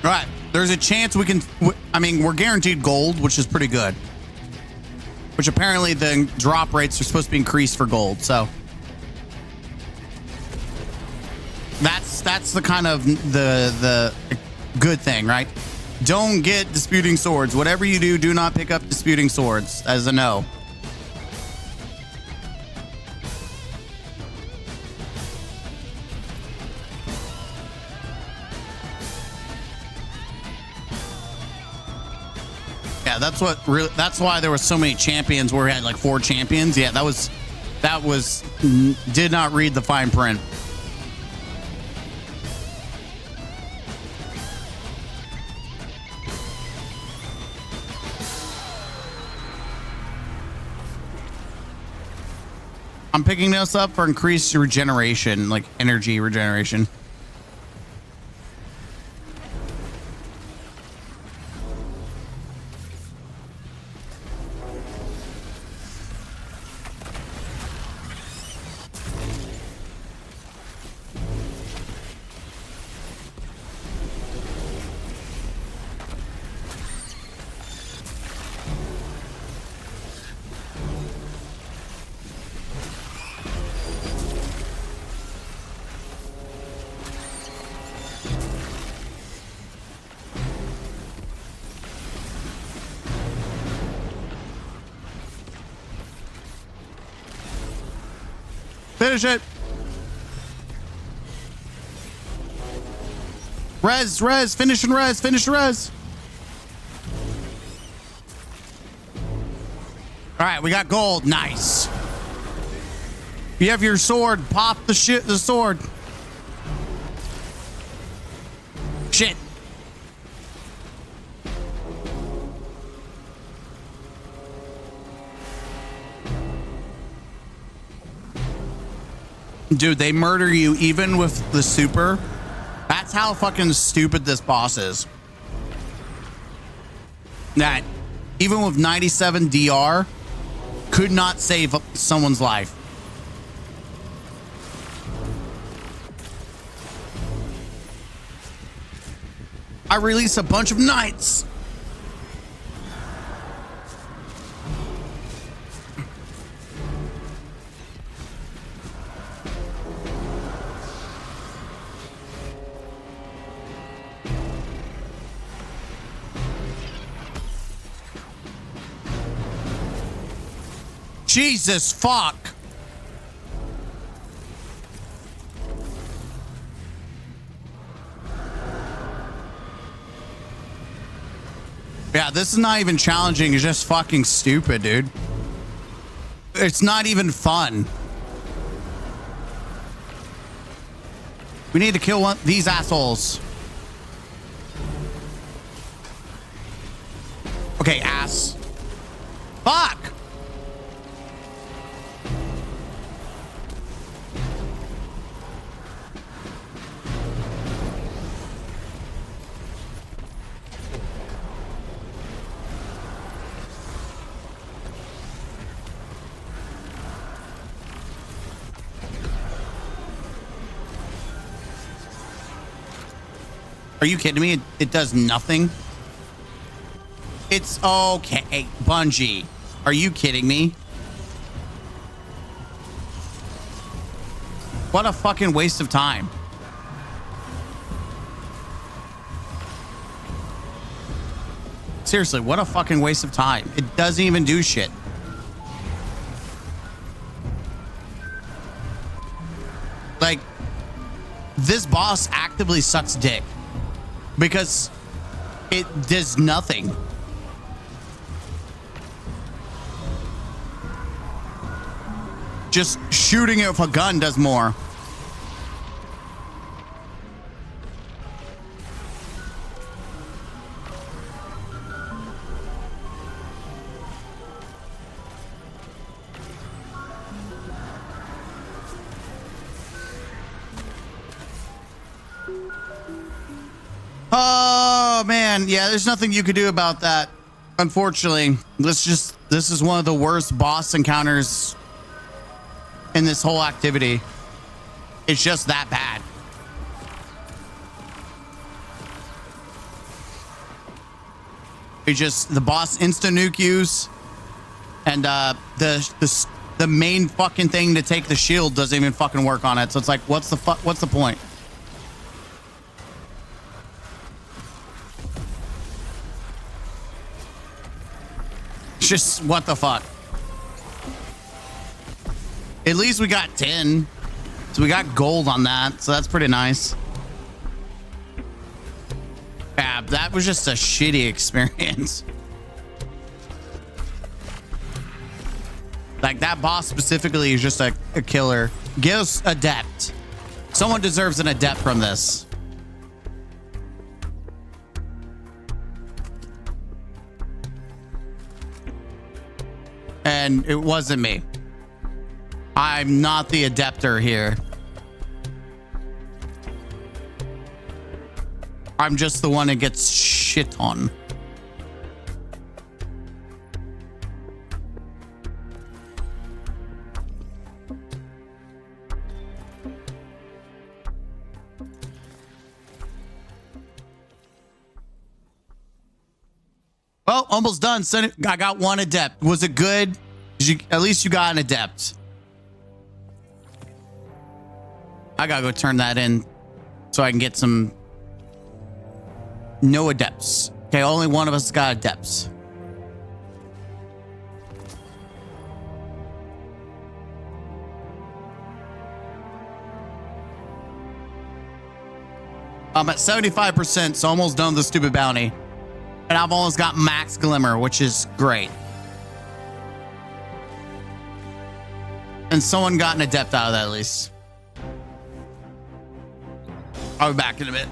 [SPEAKER 3] All right, there's a chance we can, I mean, we're guaranteed gold, which is pretty good. Which apparently the drop rates are supposed to be increased for gold, so. that's the kind of the good thing, right? Don't get disputing swords. Whatever you do, do not pick up disputing swords as a no. Yeah, that's what really, that's why there were so many champions where we had like 4 champions. Yeah, that was did not read the fine print. I'm picking this up for increased regeneration, like energy regeneration. Finish it. Res, finish and res, finish and res. All right, we got gold. Nice. You have your sword. Pop the sword. Shit. Dude, they murder you even with the super. That's how fucking stupid this boss is. That even with 97 DR could not save someone's life. I release a bunch of knights. Jesus fuck. Yeah, this is not even challenging. It's just fucking stupid, dude. It's not even fun. We need to kill these assholes. Okay, ass. Fuck. Are you kidding me? It does nothing. It's okay. Bungie. Are you kidding me? What a fucking waste of time. Seriously, what a fucking waste of time. It doesn't even do shit. Like, this boss actively sucks dick. Because it does nothing. Just shooting it with a gun does more. Oh man, yeah, there's nothing you could do about that. Unfortunately, this is one of the worst boss encounters in this whole activity. It's just that bad. It just, the boss insta nuke use, and the main fucking thing to take the shield doesn't even fucking work on it. So it's like, what's the point? just, what the fuck? At least we got 10. So we got gold on that. So that's pretty nice. Yeah, that was just a shitty experience. Like that boss specifically is just a killer. Give us adept. Someone deserves an adept from this. And it wasn't me. I'm not the adepter here. I'm just the one that gets shit on. Well, almost done. I got one adept. Was it good? At least you got an adept. I gotta go turn that in so I can get some. No adepts. Okay, only one of us got adepts. I'm at 75%, so almost done with the stupid bounty. And I've almost got max glimmer, which is great. And someone got an adept out of that at least. I'll be back in a bit.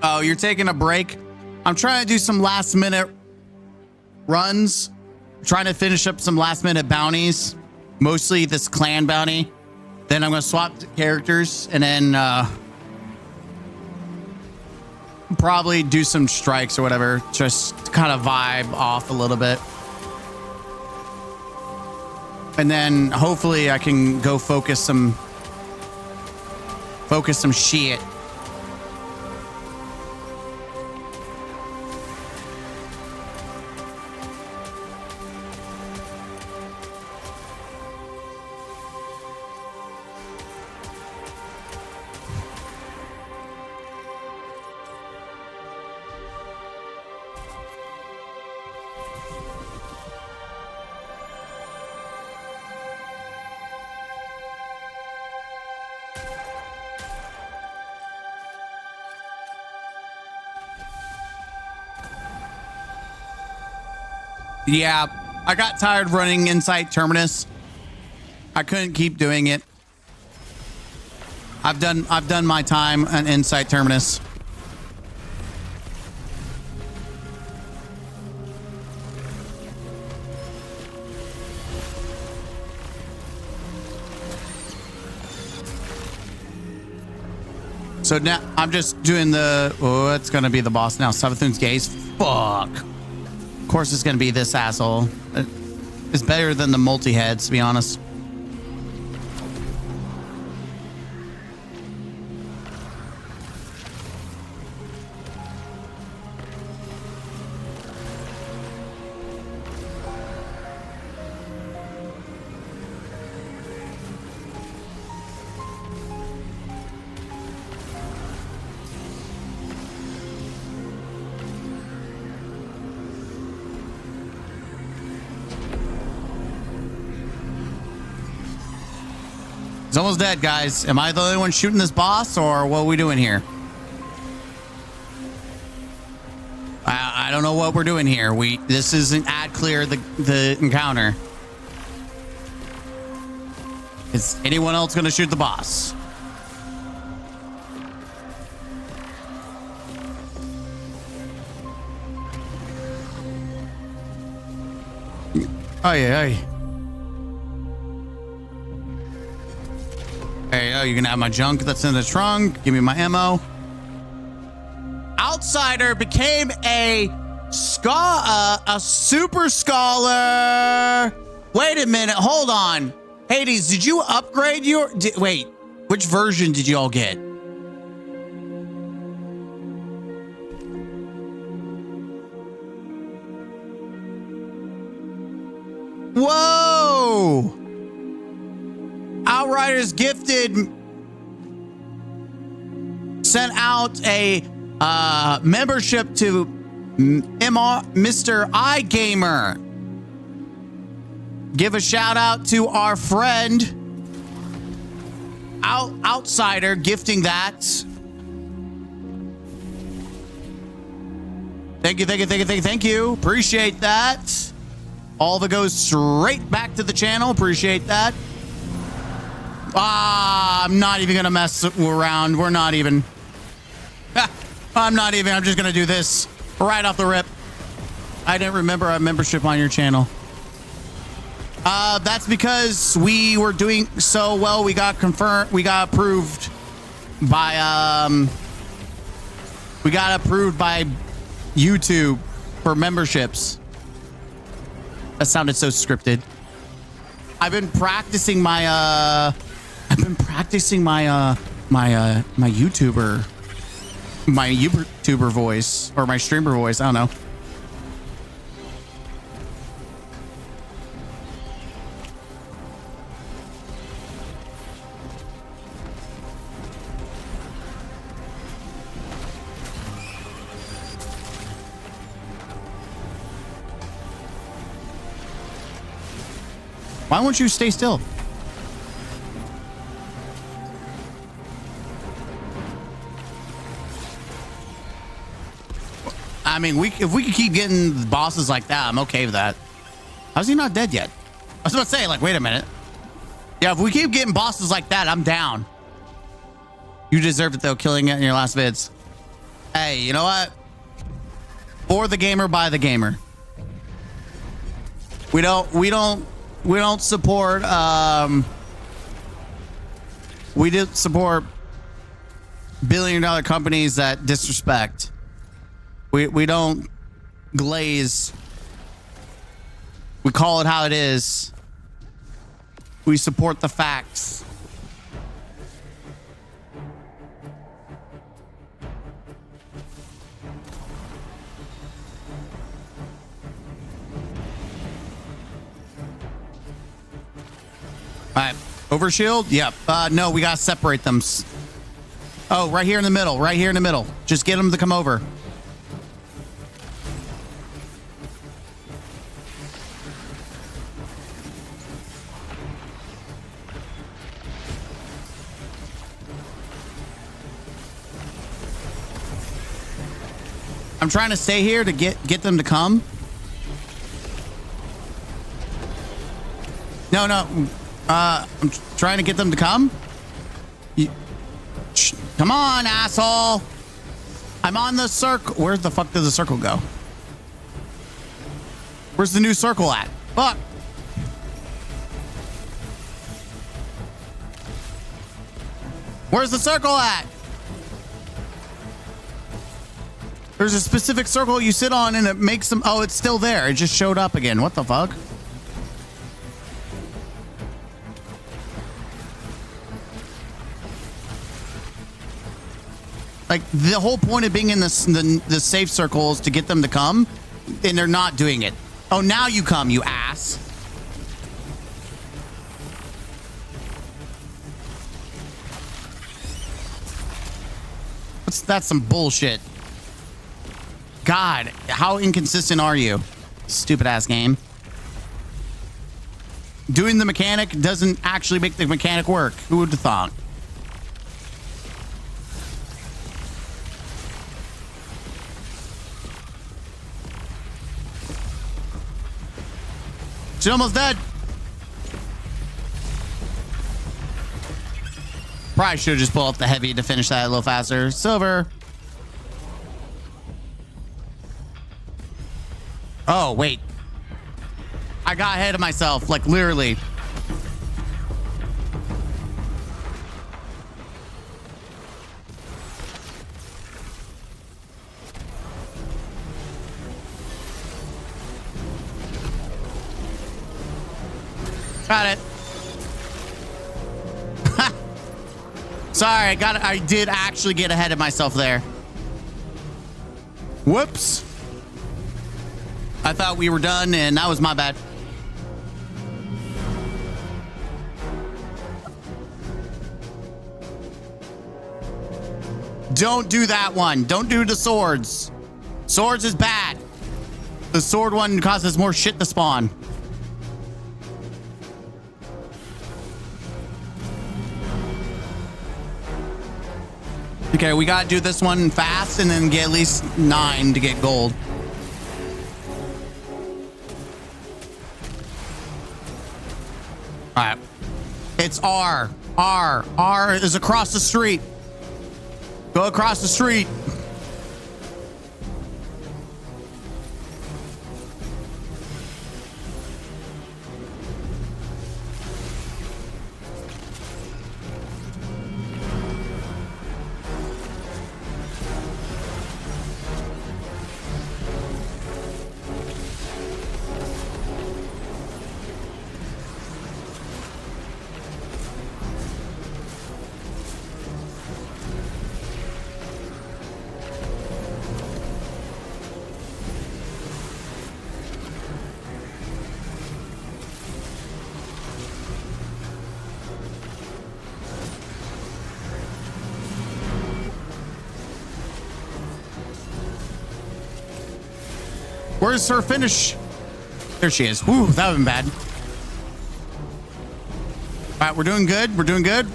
[SPEAKER 3] Oh, you're taking a break? I'm trying to do some last minute runs. Trying to finish up some last minute bounties. Mostly this clan bounty. Then I'm going to swap characters and then probably do some strikes or whatever. Just to kind of vibe off a little bit. And then hopefully I can go focus some shit. Yeah, I got tired running inside Terminus. I couldn't keep doing it. I've done my time on inside Terminus. So now I'm just doing the, oh, it's gonna be the boss now. Savathun's gaze. Fuck. Of course it's gonna be this asshole. It's better than the multi-heads, to be honest. He's almost dead, guys. Am I the only one shooting this boss, or what are we doing here? I don't know what we're doing here. This isn't ad clear the encounter. Is anyone else going to shoot the boss? Oh yeah. Hey, oh, you can have my junk that's in the trunk. Give me my ammo. Outsider became a super scholar. Wait a minute. Hold on. Hades, did you upgrade your... wait, which version did you all get? Whoa! Outriders Gifted sent out a membership to Mr. iGamer. Give a shout out to our friend Outsider gifting that. Thank you. Appreciate that. All of it goes straight back to the channel. Appreciate that. I'm not even gonna mess around. We're not even. I'm not even. I'm just gonna do this right off the rip. I didn't remember our membership on your channel. That's because we were doing so well. We got confirmed. We got approved by YouTube for memberships. That sounded so scripted. I've been practicing my my YouTuber voice, or my streamer voice. I don't know. Why won't you stay still? I mean, if we could keep getting bosses like that, I'm okay with that. How's he not dead yet? I was about to say, like, wait a minute. Yeah, if we keep getting bosses like that, I'm down. You deserve it though, killing it in your last vids. Hey, you know what? For the gamer, by the gamer. We don't support we do support billion-dollar companies that disrespect. We don't glaze. We call it how it is. We support the facts. All right, overshield. Yep. No, we gotta separate them. Oh, right here in the middle. Right here in the middle. Just get them to come over. I'm trying to stay here to get them to come. No. I'm trying to get them to come. Come on, asshole. I'm on the circle. Where the fuck did the circle go? Where's the new circle at? Fuck. Where's the circle at? There's a specific circle you sit on and it makes them... Oh, it's still there. It just showed up again. What the fuck? Like, the whole point of being in the safe circle is to get them to come, and they're not doing it. Oh, now you come, you ass. That's some bullshit. God, how inconsistent are you? Stupid ass game. doing the mechanic doesn't actually make the mechanic work. Who would have thought? She's almost dead. Probably should have just pulled up the heavy to finish that a little faster. Silver. Oh, wait. I got ahead of myself, like literally. Got it. Sorry, I did actually get ahead of myself there. Whoops. I thought we were done and that was my bad. Don't do that one. Don't do the swords. Swords is bad. The sword one causes more shit to spawn. Okay, we gotta do this one fast and then get at least 9 to get gold. All right. It's R. R. R is across the street. Go across the street. Where's her finish? There she is. Whew, that would have been bad. All right, we're doing good. We're doing good.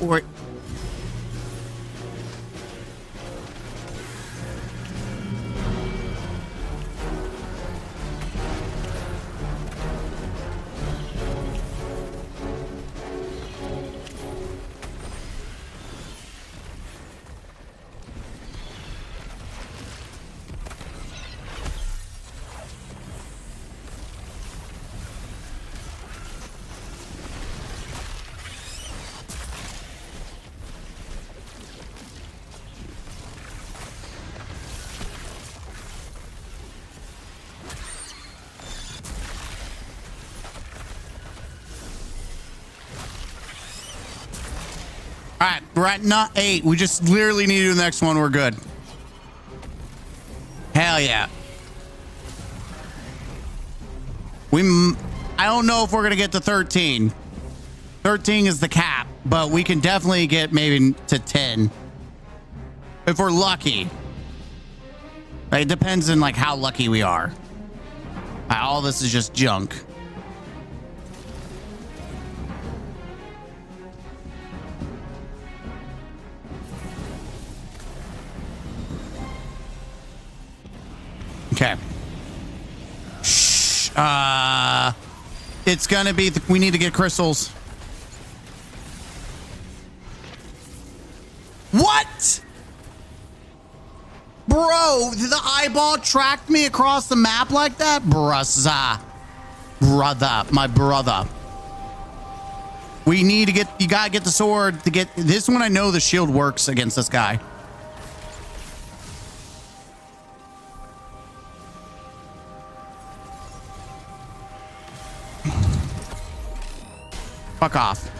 [SPEAKER 3] All right, we're at not 8. We just literally need to do the next one. We're good. Hell yeah. I don't know if we're gonna get to 13. 13 is the cap, but we can definitely get maybe to 10 if we're lucky. It depends on like how lucky we are. All this is just junk. Okay. Shh. It's gonna be. We need to get crystals. What? Bro, did the eyeball track me across the map like that? Brother, my brother. We need to get. You gotta get the sword to get this one. I know the shield works against this guy. Fuck off.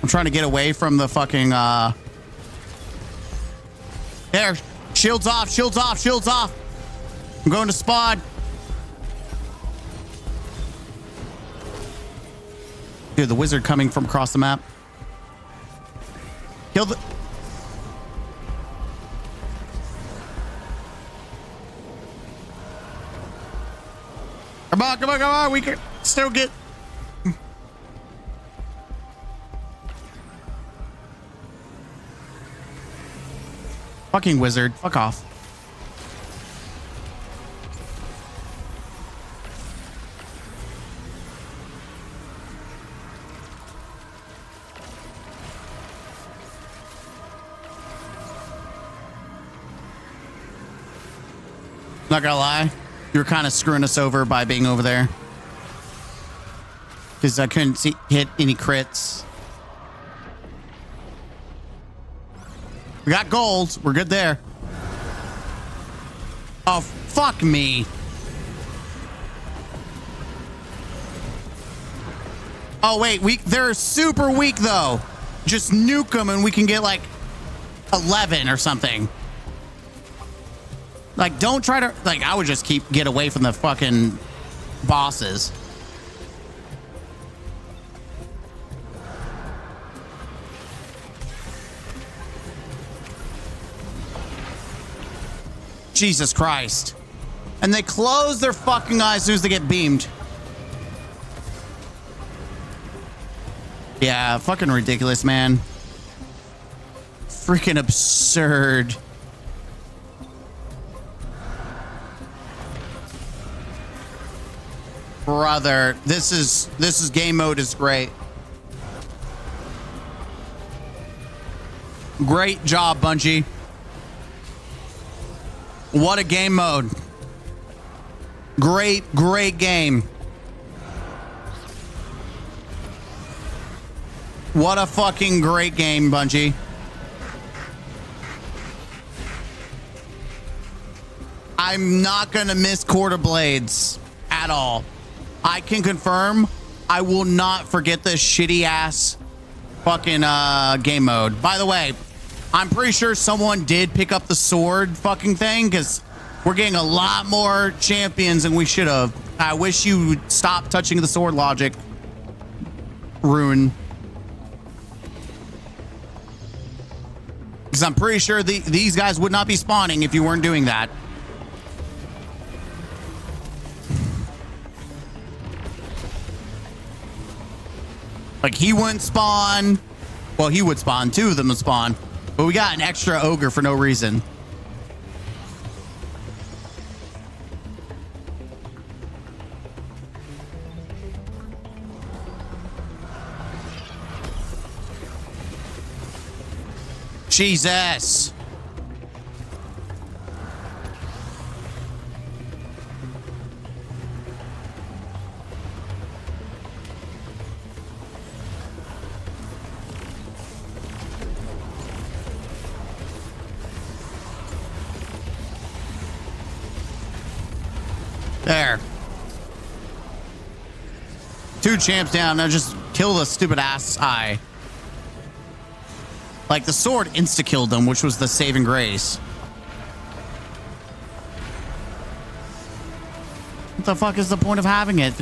[SPEAKER 3] I'm trying to get away from the fucking there. Shields off, shields off, shields off. I'm going to spawn. Dude, the wizard coming from across the map. Kill the Come on, come on, come on. We can still get... Fucking wizard. Fuck off. Not gonna lie, you were kind of screwing us over by being over there. Because I couldn't hit any crits. We got gold. We're good there. Oh, fuck me. Oh, wait. They're super weak, though. Just nuke them and we can get, like, 11 or something. Like, don't try to... Like, I would just get away from the fucking bosses. Jesus Christ. And they close their fucking eyes as soon as they get beamed. Yeah, fucking ridiculous, man. Freaking absurd. Brother, this is game mode is great. Great job, Bungie. What a game mode. Great, great game. What a fucking great game, Bungie. I'm not gonna miss quarter blades at all. I can confirm I will not forget this shitty ass fucking game mode. By the way, I'm pretty sure someone did pick up the sword fucking thing because we're getting a lot more champions than we should have. I wish you would stop touching the sword logic. Rune. Because I'm pretty sure these guys would not be spawning if you weren't doing that. Like, he wouldn't spawn. Well, he would spawn. Two of them would spawn. But we got an extra ogre for no reason. Jesus. There. 2 champs down. Now just kill the stupid ass eye. Like, the sword insta-killed them, which was the saving grace. What the fuck is the point of having it?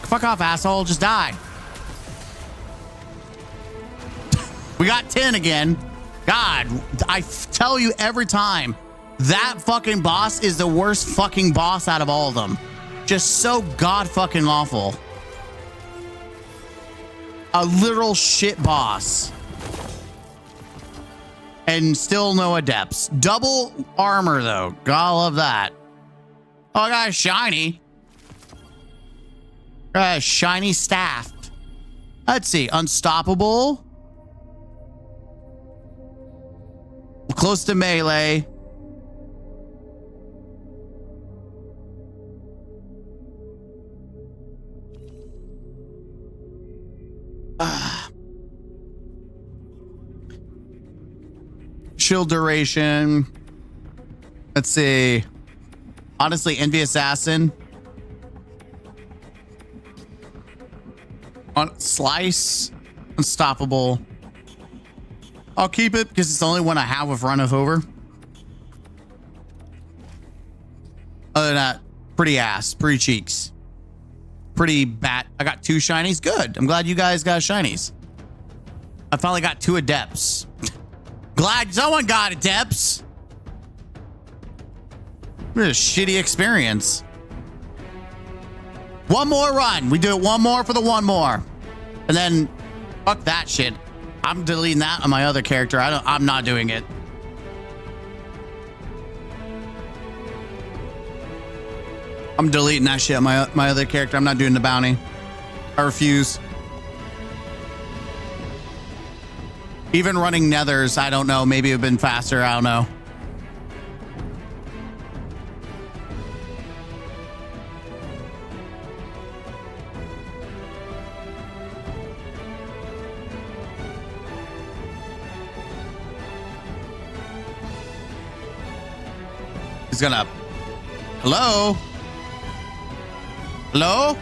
[SPEAKER 3] Fuck off, asshole. Just die. We got 10 again. God, I tell you every time, that fucking boss is the worst fucking boss out of all of them. Just so god fucking awful. A literal shit boss. And still no adepts. Double armor though. Gotta love that. Oh, I got a shiny. Shiny staff. Let's see. Unstoppable. Close to melee. Shield duration. Let's see. Honestly, Envy Assassin. Slice. Unstoppable. I'll keep it because it's the only one I have with run of over. Other than that, pretty ass, pretty cheeks. pretty bad. I got 2 shinies. Good. I'm glad you guys got shinies. I finally got 2 adepts. Glad someone got adepts. What a shitty experience. One more run. We do it one more for the one more. And then fuck that shit. I'm deleting that on my other character. I'm not doing it. I'm deleting that shit on my other character. I'm not doing the bounty. I refuse. Even running nethers, I don't know. Maybe it would have been faster. I don't know. He's gonna... Hello? Hello?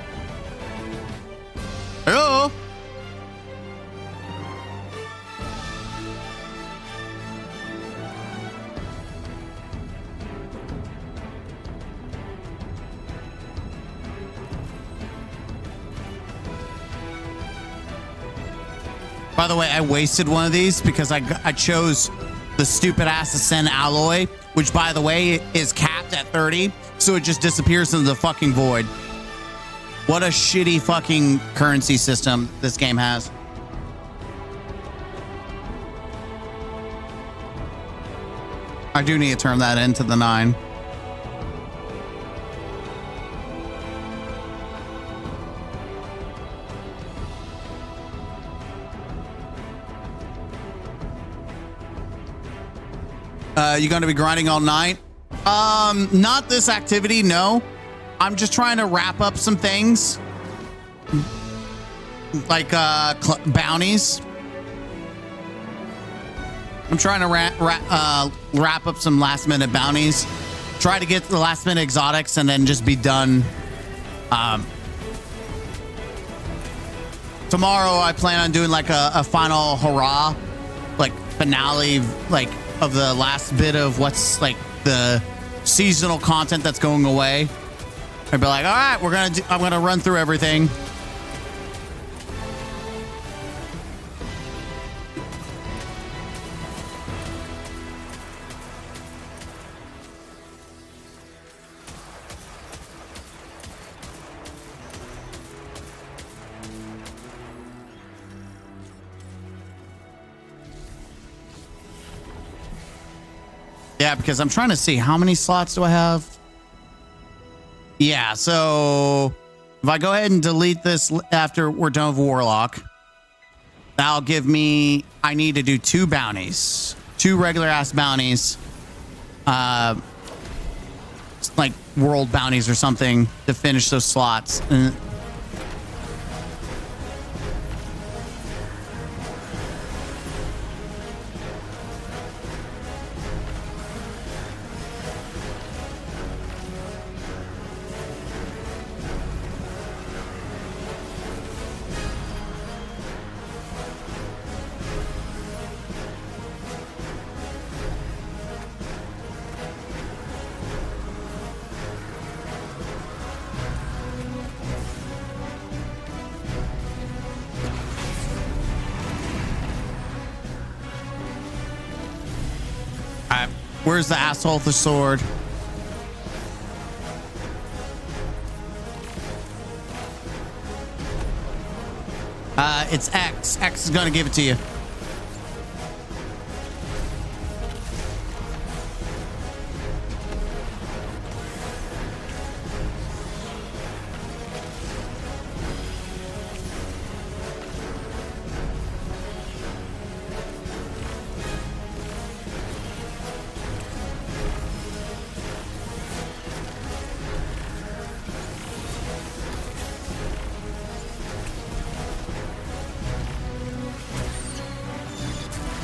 [SPEAKER 3] Hello? By the way, I wasted one of these because I chose the stupid ass Ascend alloy, which by the way is capped at 30, so it just disappears into the fucking void. What a shitty fucking currency system this game has. I do need to turn that into the 9. You gonna be grinding all night? Not this activity, no. I'm just trying to wrap up some things. Like bounties. I'm trying to wrap up some last minute bounties. Try to get the last minute exotics and then just be done. Tomorrow I plan on doing like a final hurrah, like finale, like of the last bit of what's like the seasonal content that's going away. I'd be like, all right, I'm gonna run through everything. Yeah, because I'm trying to see how many slots do I have? Yeah, so if I go ahead and delete this after we're done with Warlock, that'll give me, I need to do 2 bounties, 2 regular ass bounties, like world bounties or something to finish those slots. Where's the asshole with the sword? It's X. X is gonna give it to you.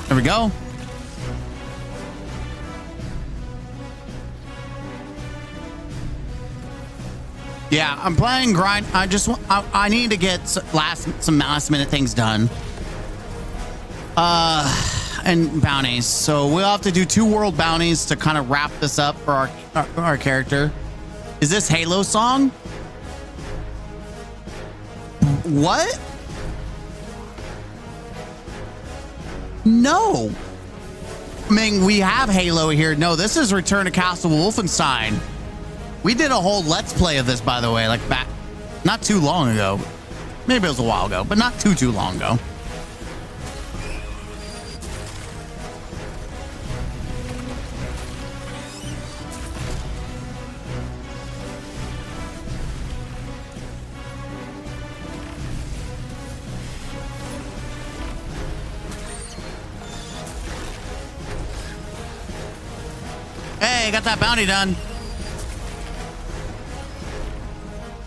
[SPEAKER 3] There we go. Yeah, I'm playing grind. I need to get some last minute things done. And bounties. So we'll have to do 2 world bounties to kind of wrap this up for our character. Is this Halo song? What? No. I mean, we have Halo here. No, this is Return to Castle Wolfenstein. We did a whole Let's Play of this, by the way, like back, not too long ago. Maybe it was a while ago, but not too long ago. Hey, got that bounty done.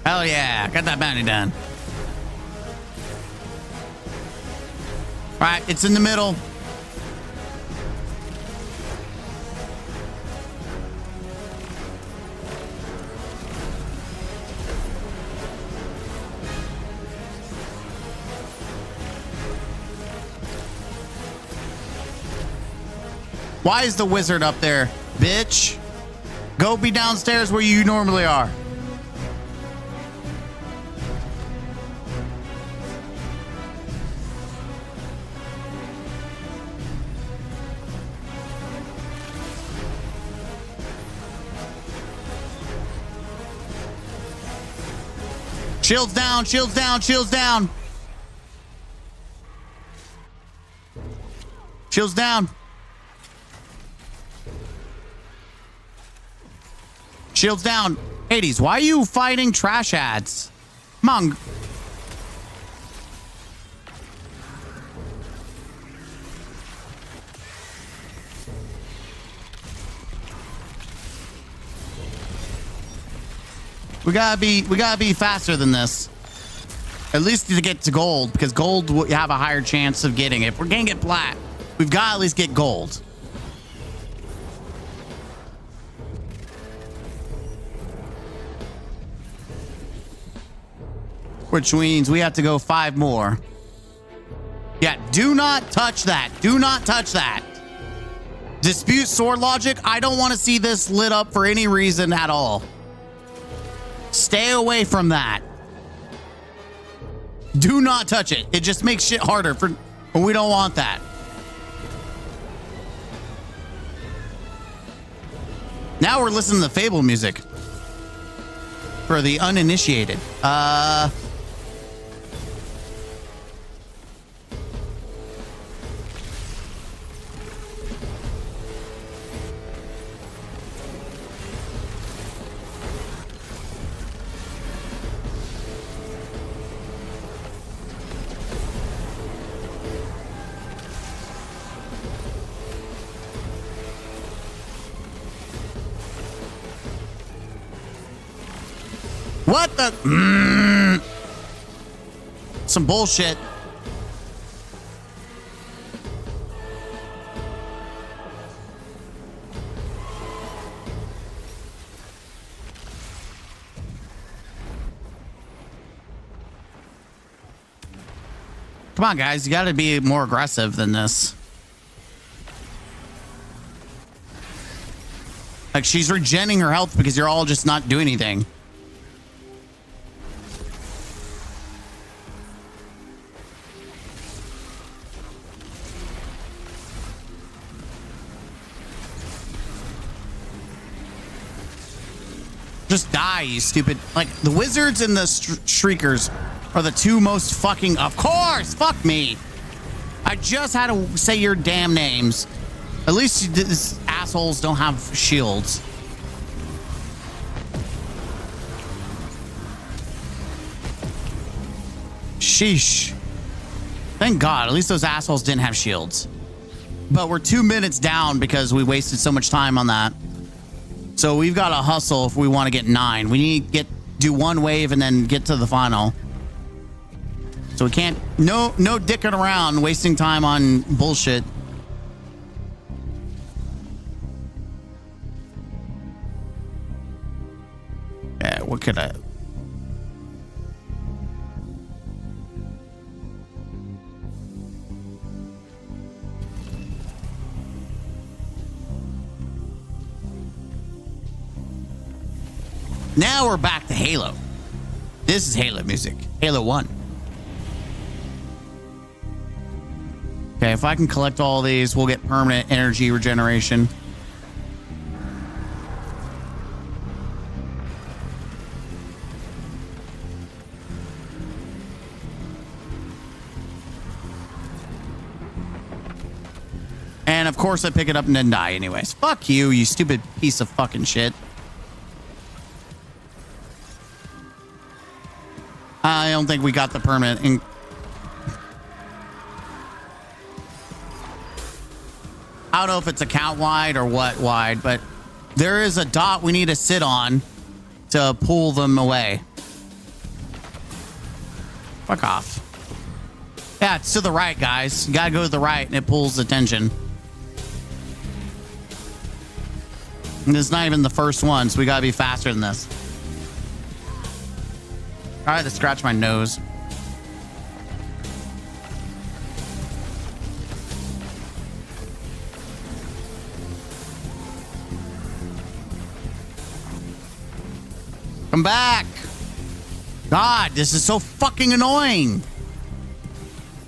[SPEAKER 3] Hell yeah, got that bounty done. All right, it's in the middle. Why is the wizard up there, bitch? Go be downstairs where you normally are. Shields down, shields down, shields down. Shields down. Shields down. Hades, why are you fighting trash ads? Come on. We gotta be faster than this. At least to get to gold, because gold will have a higher chance of getting it. If we're gonna get plat, we've got to at least get gold. Which means we have to go 5 more. Yeah, do not touch that. Do not touch that. Dispute sword logic. I don't want to see this lit up for any reason at all. Stay away from that. Do not touch it. It just makes shit harder for, but we don't want that. Now we're listening to Fable music for the uninitiated. What the? Some bullshit. Come on, guys. You got to be more aggressive than this. Like, she's regenerating her health because you're all just not doing anything. Just die, you stupid. Like, the wizards and the shriekers are the two most fucking... Of course! Fuck me! I just had to say your damn names. At least these assholes don't have shields. Sheesh. Thank God. At least those assholes didn't have shields. But we're 2 minutes down because we wasted so much time on that. So we've got to hustle if we want to get 9. We need to do 1 wave and then get to the final. So we can't, no dicking around, wasting time on bullshit. Yeah, what could I? Now we're back to Halo. This is Halo music. Halo 1. Okay, if I can collect all these, we'll get permanent energy regeneration. And of course I pick it up and then die anyways. Fuck you, you stupid piece of fucking shit. I don't think we got the permanent. I don't know if it's account wide or what wide, but there is a dot we need to sit on to pull them away. Fuck off. Yeah, it's to the right, guys. You gotta go to the right and it pulls attention. And it's not even the first one, so we gotta be faster than this. I had to scratch my nose. Come back. God, this is so fucking annoying.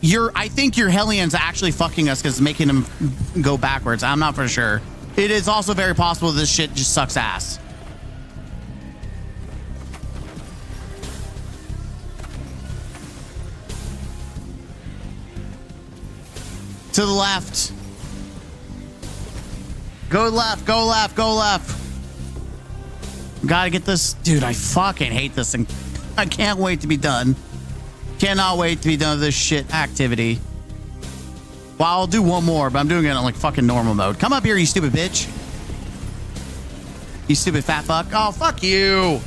[SPEAKER 3] I think your Hellions actually fucking us because it's making them go backwards. I'm not for sure. It is also very possible this shit just sucks ass. To the left. Go left, go left, go left. Gotta get this. Dude, I fucking hate this thing. I can't wait to be done. Cannot wait to be done with this shit activity. Well, I'll do one more, but I'm doing it on like fucking normal mode. Come up here, you stupid bitch. You stupid fat fuck. Oh, fuck you.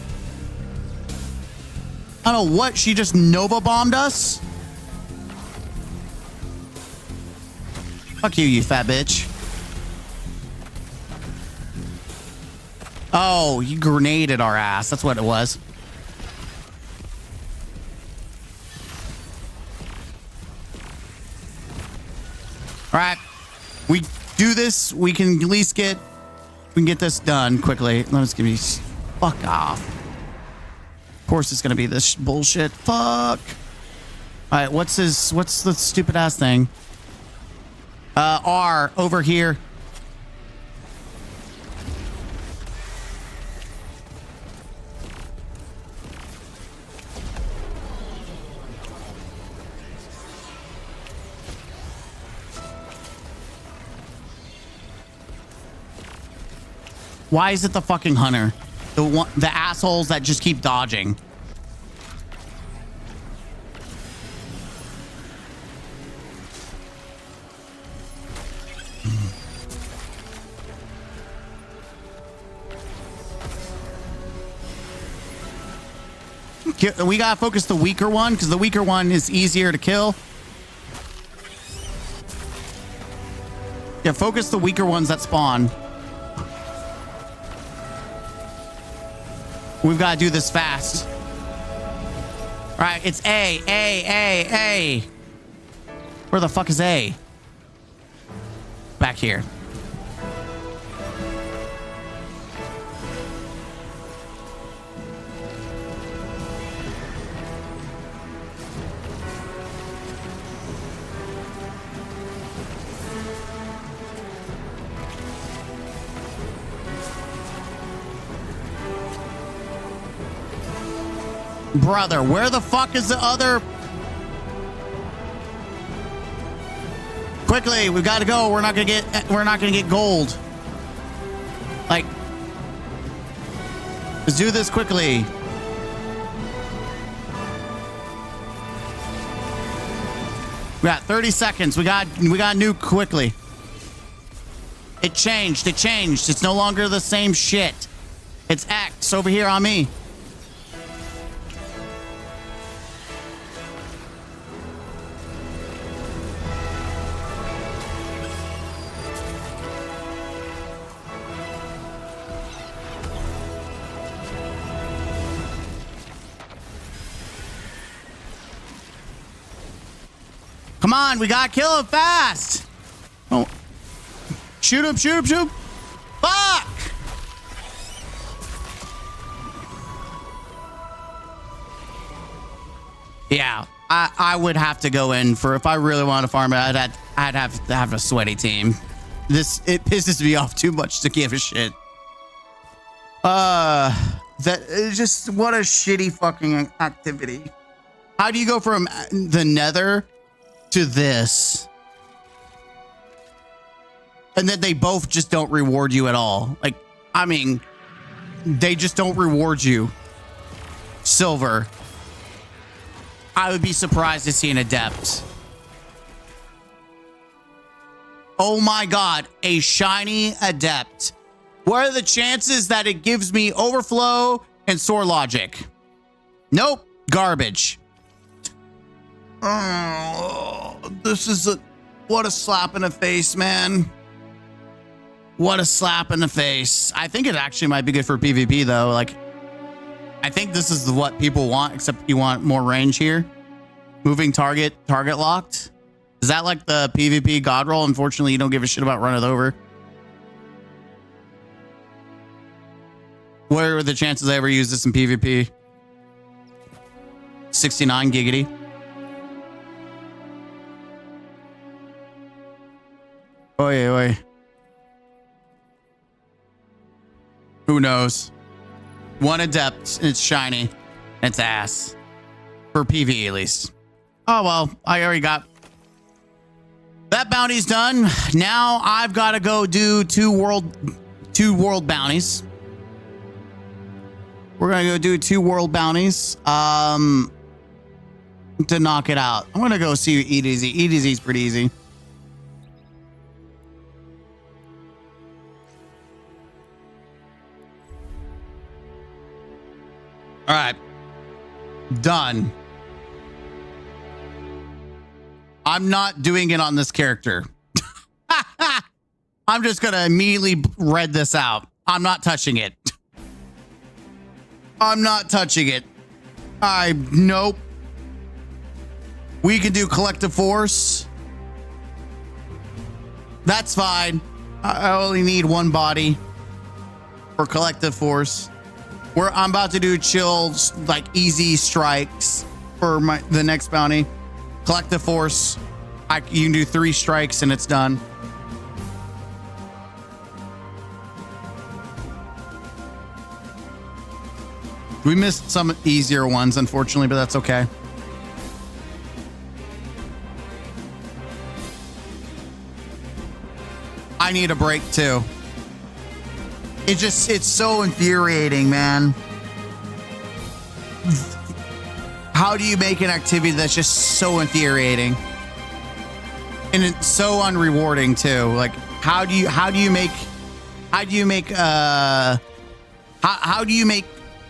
[SPEAKER 3] I don't know what. She just Nova bombed us. Fuck you, you fat bitch. Oh, you grenaded our ass. That's what it was. All right. We do this. We can at least get... We can get this done quickly. Let us give me... Fuck off. Of course it's going to be this bullshit. Fuck. All right. What's the stupid ass thing? R over here. Why is it the fucking hunter? The assholes that just keep dodging. We gotta focus the weaker one because the weaker one is easier to kill. Yeah, focus the weaker ones that spawn. We've got to do this fast. All right, it's A. Where the fuck is A? Back here. Brother, where the fuck is the other? Quickly, we've got to go. We're not gonna get gold. Like, let's do this quickly. We got 30 seconds. We got nuke quickly. It changed. It's no longer the same shit. It's X over here on me. Come on, we gotta kill him fast. Oh, shoot him. Fuck. Yeah, I would have to go in for, if I really want to farm it, I'd have I'd have to have a sweaty team. It pisses me off too much to give a shit. That is just what a shitty fucking activity. How do you go from the nether to this? And then they both just don't reward you at all. Like, I mean, they just don't reward you. Silver. I would be surprised to see an adept. Oh my God, a shiny adept. What are the chances that it gives me overflow and sword logic? Nope, garbage. Oh, this is what a slap in the face, man. What a slap in the face. I think it actually might be good for PvP though. Like, I think this is what people want, except you want more range here. Moving target locked. Is that like the PvP god roll? Unfortunately, you don't give a shit about run it over. What are the chances I ever use this in PvP? 69 giggity. Oy, oy. Who knows? One adept, and it's shiny. It's ass. For PvE, at least. Oh, well, I already got... That bounty's done. Now I've got to go do two world bounties. We're going to go do 2 world bounties to knock it out. I'm going to go see Eat Easy. Eat Easy's pretty easy. All right. Done. I'm not doing it on this character. I'm just going to immediately read this out. I'm not touching it. I'm not touching it. Nope. We can do collective force. That's fine. I only need 1 body for collective force. I'm about to do chill, like easy strikes for the next bounty. Collective force. You can do 3 strikes and it's done. We missed some easier ones, unfortunately, but that's okay. I need a break too. It's so infuriating, man. How do you make an activity that's just so infuriating? And it's so unrewarding too. Like, how do you make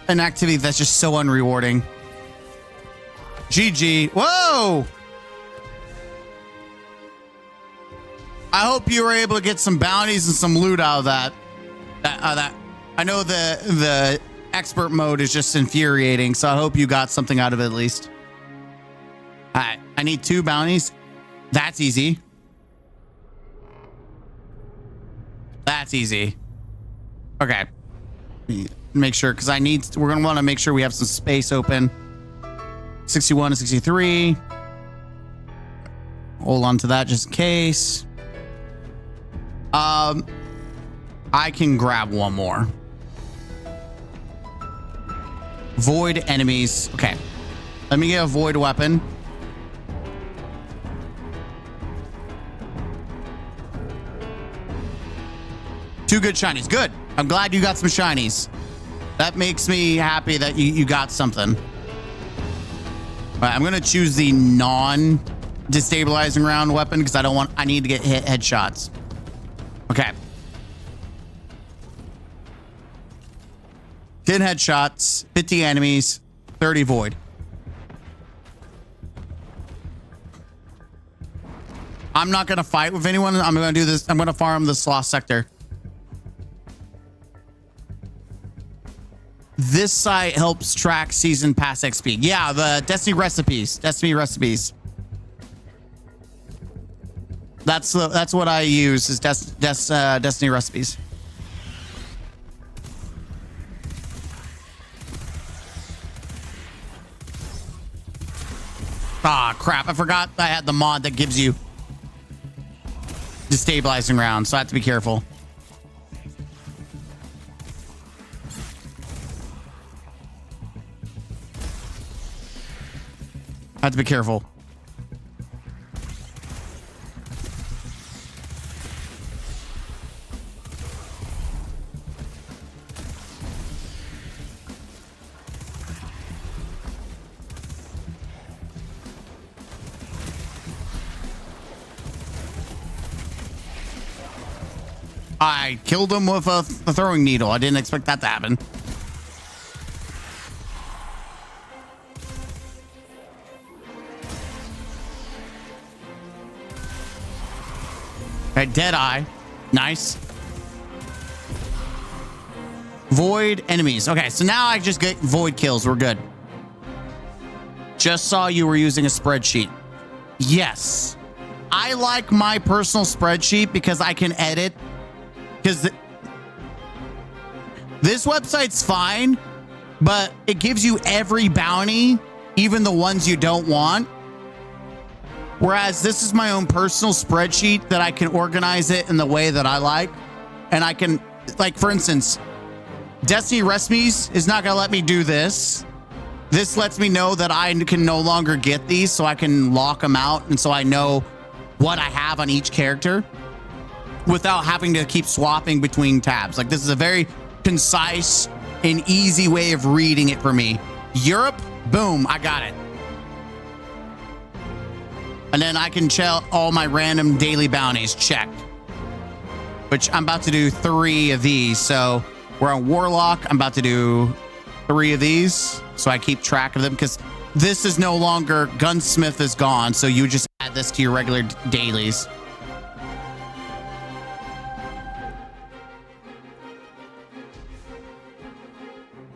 [SPEAKER 3] an activity that's just so unrewarding? GG. Whoa! I hope you were able to get some bounties and some loot out of that. I know the expert mode is just infuriating, so I hope you got something out of it at least. All right, I need 2 bounties. That's easy. That's easy. Okay. Make sure, because we're gonna want to make sure we have some space open. 61 to 63. Hold on to that just in case. I can grab 1 more. Void enemies. Okay. Let me get a void weapon. Two good shinies. Good. I'm glad you got some shinies. That makes me happy that you got something. All right, I'm going to choose the non-destabilizing round weapon because I need to get hit headshots. Okay. 10 headshots, 50 enemies, 30 void. I'm not going to fight with anyone. I'm going to do this. I'm going to farm this lost sector. This site helps track season pass XP. Yeah, the Destiny recipes. Destiny recipes. That's what I use is Destiny recipes. Ah, crap. I forgot I had the mod that gives you destabilizing round, so I have to be careful. I have to be careful. I killed him with a throwing needle. I didn't expect that to happen. Okay, Deadeye. Nice. Void enemies. Okay, so now I just get void kills. We're good. Just saw you were using a spreadsheet. Yes. I like my personal spreadsheet because I can edit. Because this website's fine, but it gives you every bounty, even the ones you don't want. Whereas this is my own personal spreadsheet that I can organize it in the way that I like. And I can, like, for instance, Destiny Recipes is not going to let me do this. This lets me know that I can no longer get these, so I can lock them out. And so I know what I have on each character without having to keep swapping between tabs. Like, this is a very concise and easy way of reading it for me. Europe, boom, I got it. And then I can check all my random daily bounties checked, which I'm about to do 3 of these. So we're on Warlock. I'm about to do 3 of these. So I keep track of them because this is no longer, Gunsmith is gone. So you just add this to your regular dailies.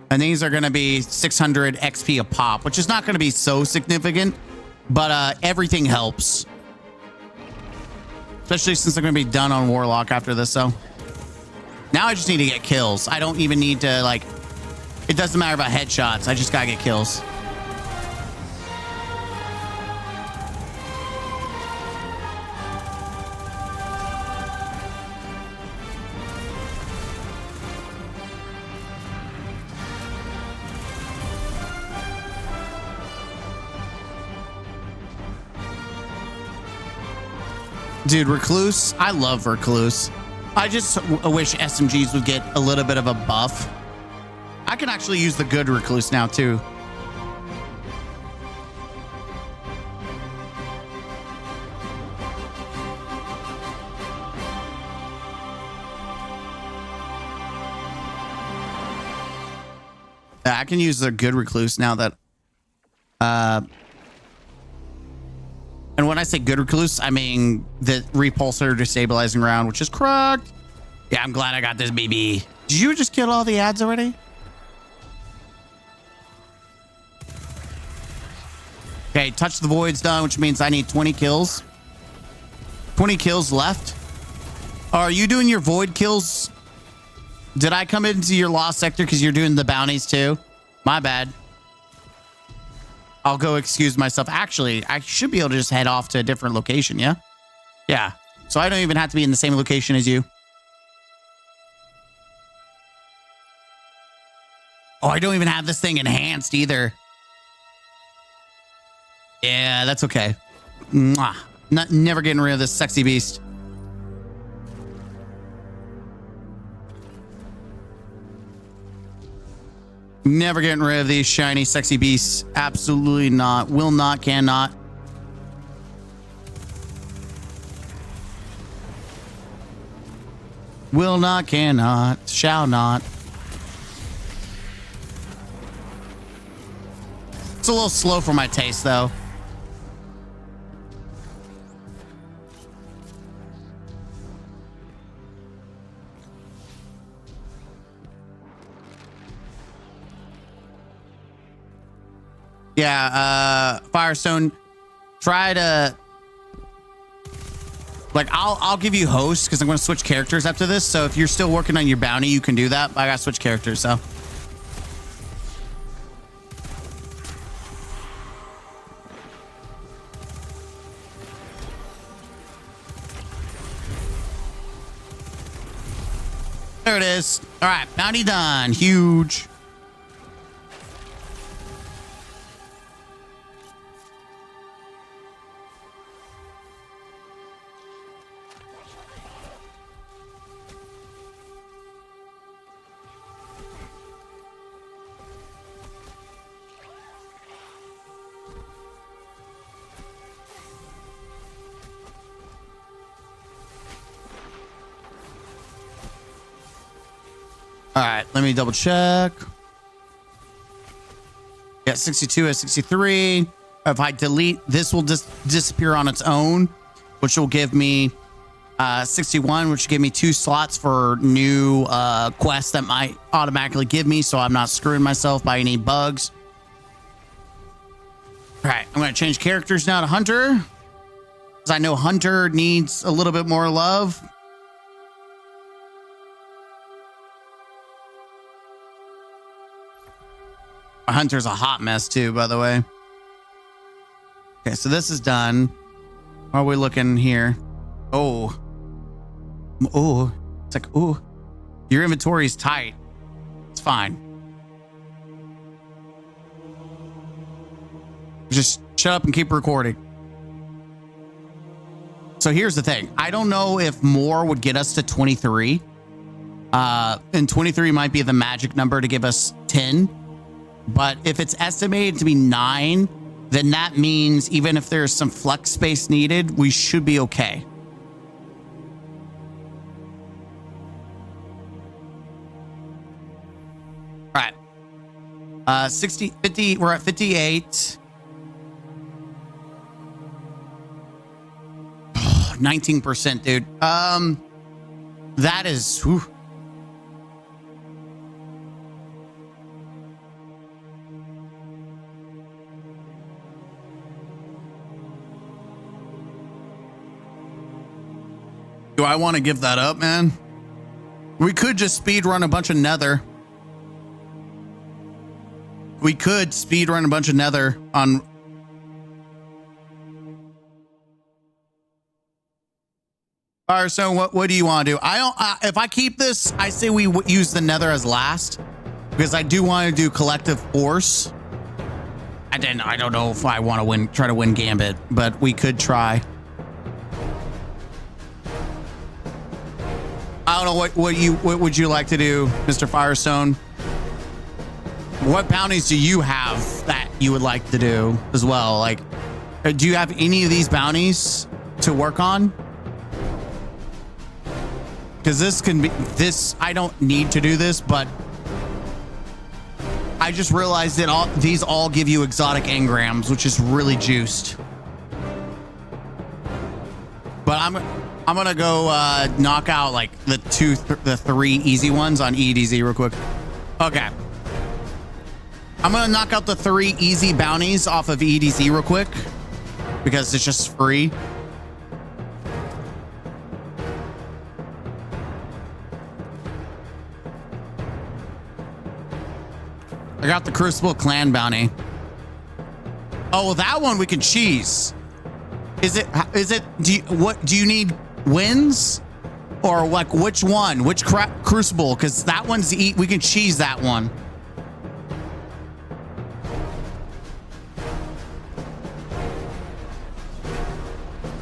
[SPEAKER 3] And these are going to be 600 XP a pop, which is not going to be so significant, but everything helps. Especially since they're going to be done on Warlock after this, so. Now I just need to get kills. I don't even need to, like, it doesn't matter about headshots. I just got to get kills. Dude, Recluse, I love Recluse. I just wish SMGs would get a little bit of a buff. I can actually use the good Recluse now, too. I can use the good Recluse now that... And when I say good Recluse, I mean the repulsor destabilizing round, which is cracked. Yeah, I'm glad I got this, baby. Did you just kill all the ads already? Okay, Touch the Void's done, which means I need 20 kills. 20 kills left. Are you doing your void kills? Did I come into your lost sector because you're doing the bounties too? My bad. I'll go excuse myself. Actually, I should be able to just head off to a different location, yeah? Yeah. So I don't even have to be in the same location as you. Oh, I don't even have this thing enhanced either. Yeah, that's okay. Mwah. Never getting rid of this sexy beast. Never getting rid of these shiny, sexy beasts. Absolutely not. Will not, cannot. Will not, cannot, shall not. It's a little slow for my taste, though. Yeah, Firestone, try to, like, I'll give you host because I'm going to switch characters after this. So if you're still working on your bounty, you can do that. I got to switch characters, so. There it is. All right, bounty done. Huge. All right, let me double check. Yeah, 62 at 63. If I delete, this will just disappear on its own, which will give me 61, which will give me 2 slots for new quests that might automatically give me, so I'm not screwing myself by any bugs. All right, I'm going to change characters now to Hunter, because I know Hunter needs a little bit more love. Hunter's a hot mess too, by the way. Okay, so this is done. How are we looking here? Oh, it's like, oh, your inventory is tight. It's fine. Just shut up and keep recording. So here's the thing. I don't know if more would get us to 23. And 23 might be the magic number to give us 10. But if it's estimated to be 9, then that means even if there's some flex space needed, we should be okay. All right. 50, we're at 58. 19%, dude. That is, whew. Do I want to give that up, man? We could just speed run a bunch of nether. We could speed run a bunch of nether on. All right, so what do you want to do? I don't. If I keep this, I say we use the nether as last, because I do want to do collective force. And then I don't know if I want to try to win Gambit, but we could try. I don't know what would you like to do, Mr. Firestone? What bounties do you have that you would like to do as well? Like, do you have any of these bounties to work on? Because this can be I don't need to do this, but I just realized that these all give you exotic engrams, which is really juiced. But I'm gonna go knock out like the 3 easy ones on EDZ real quick. Okay. I'm gonna knock out the 3 easy bounties off of EDZ real quick because it's just free. I got the Crucible Clan bounty. Oh, well, that one we can cheese. Is it, do you need wins? Or like which one? Which Crucible? Because that one's we can cheese that one.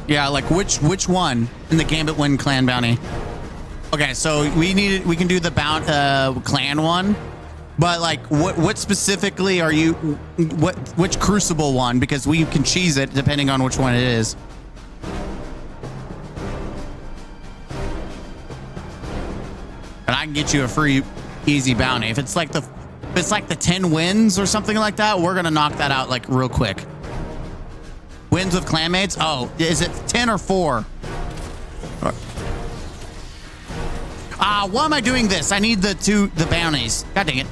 [SPEAKER 3] Yeah, like which one in the Gambit Win Clan bounty? Okay, so we can do the clan one. But like, what specifically are you? Which Crucible one? Because we can cheese it depending on which one it is. And I can get you a free, easy bounty. If it's like the 10 wins or something like that, we're gonna knock that out like real quick. Wins with clanmates? Oh, is it 10 or 4? Why am I doing this? I need the bounties. God dang it.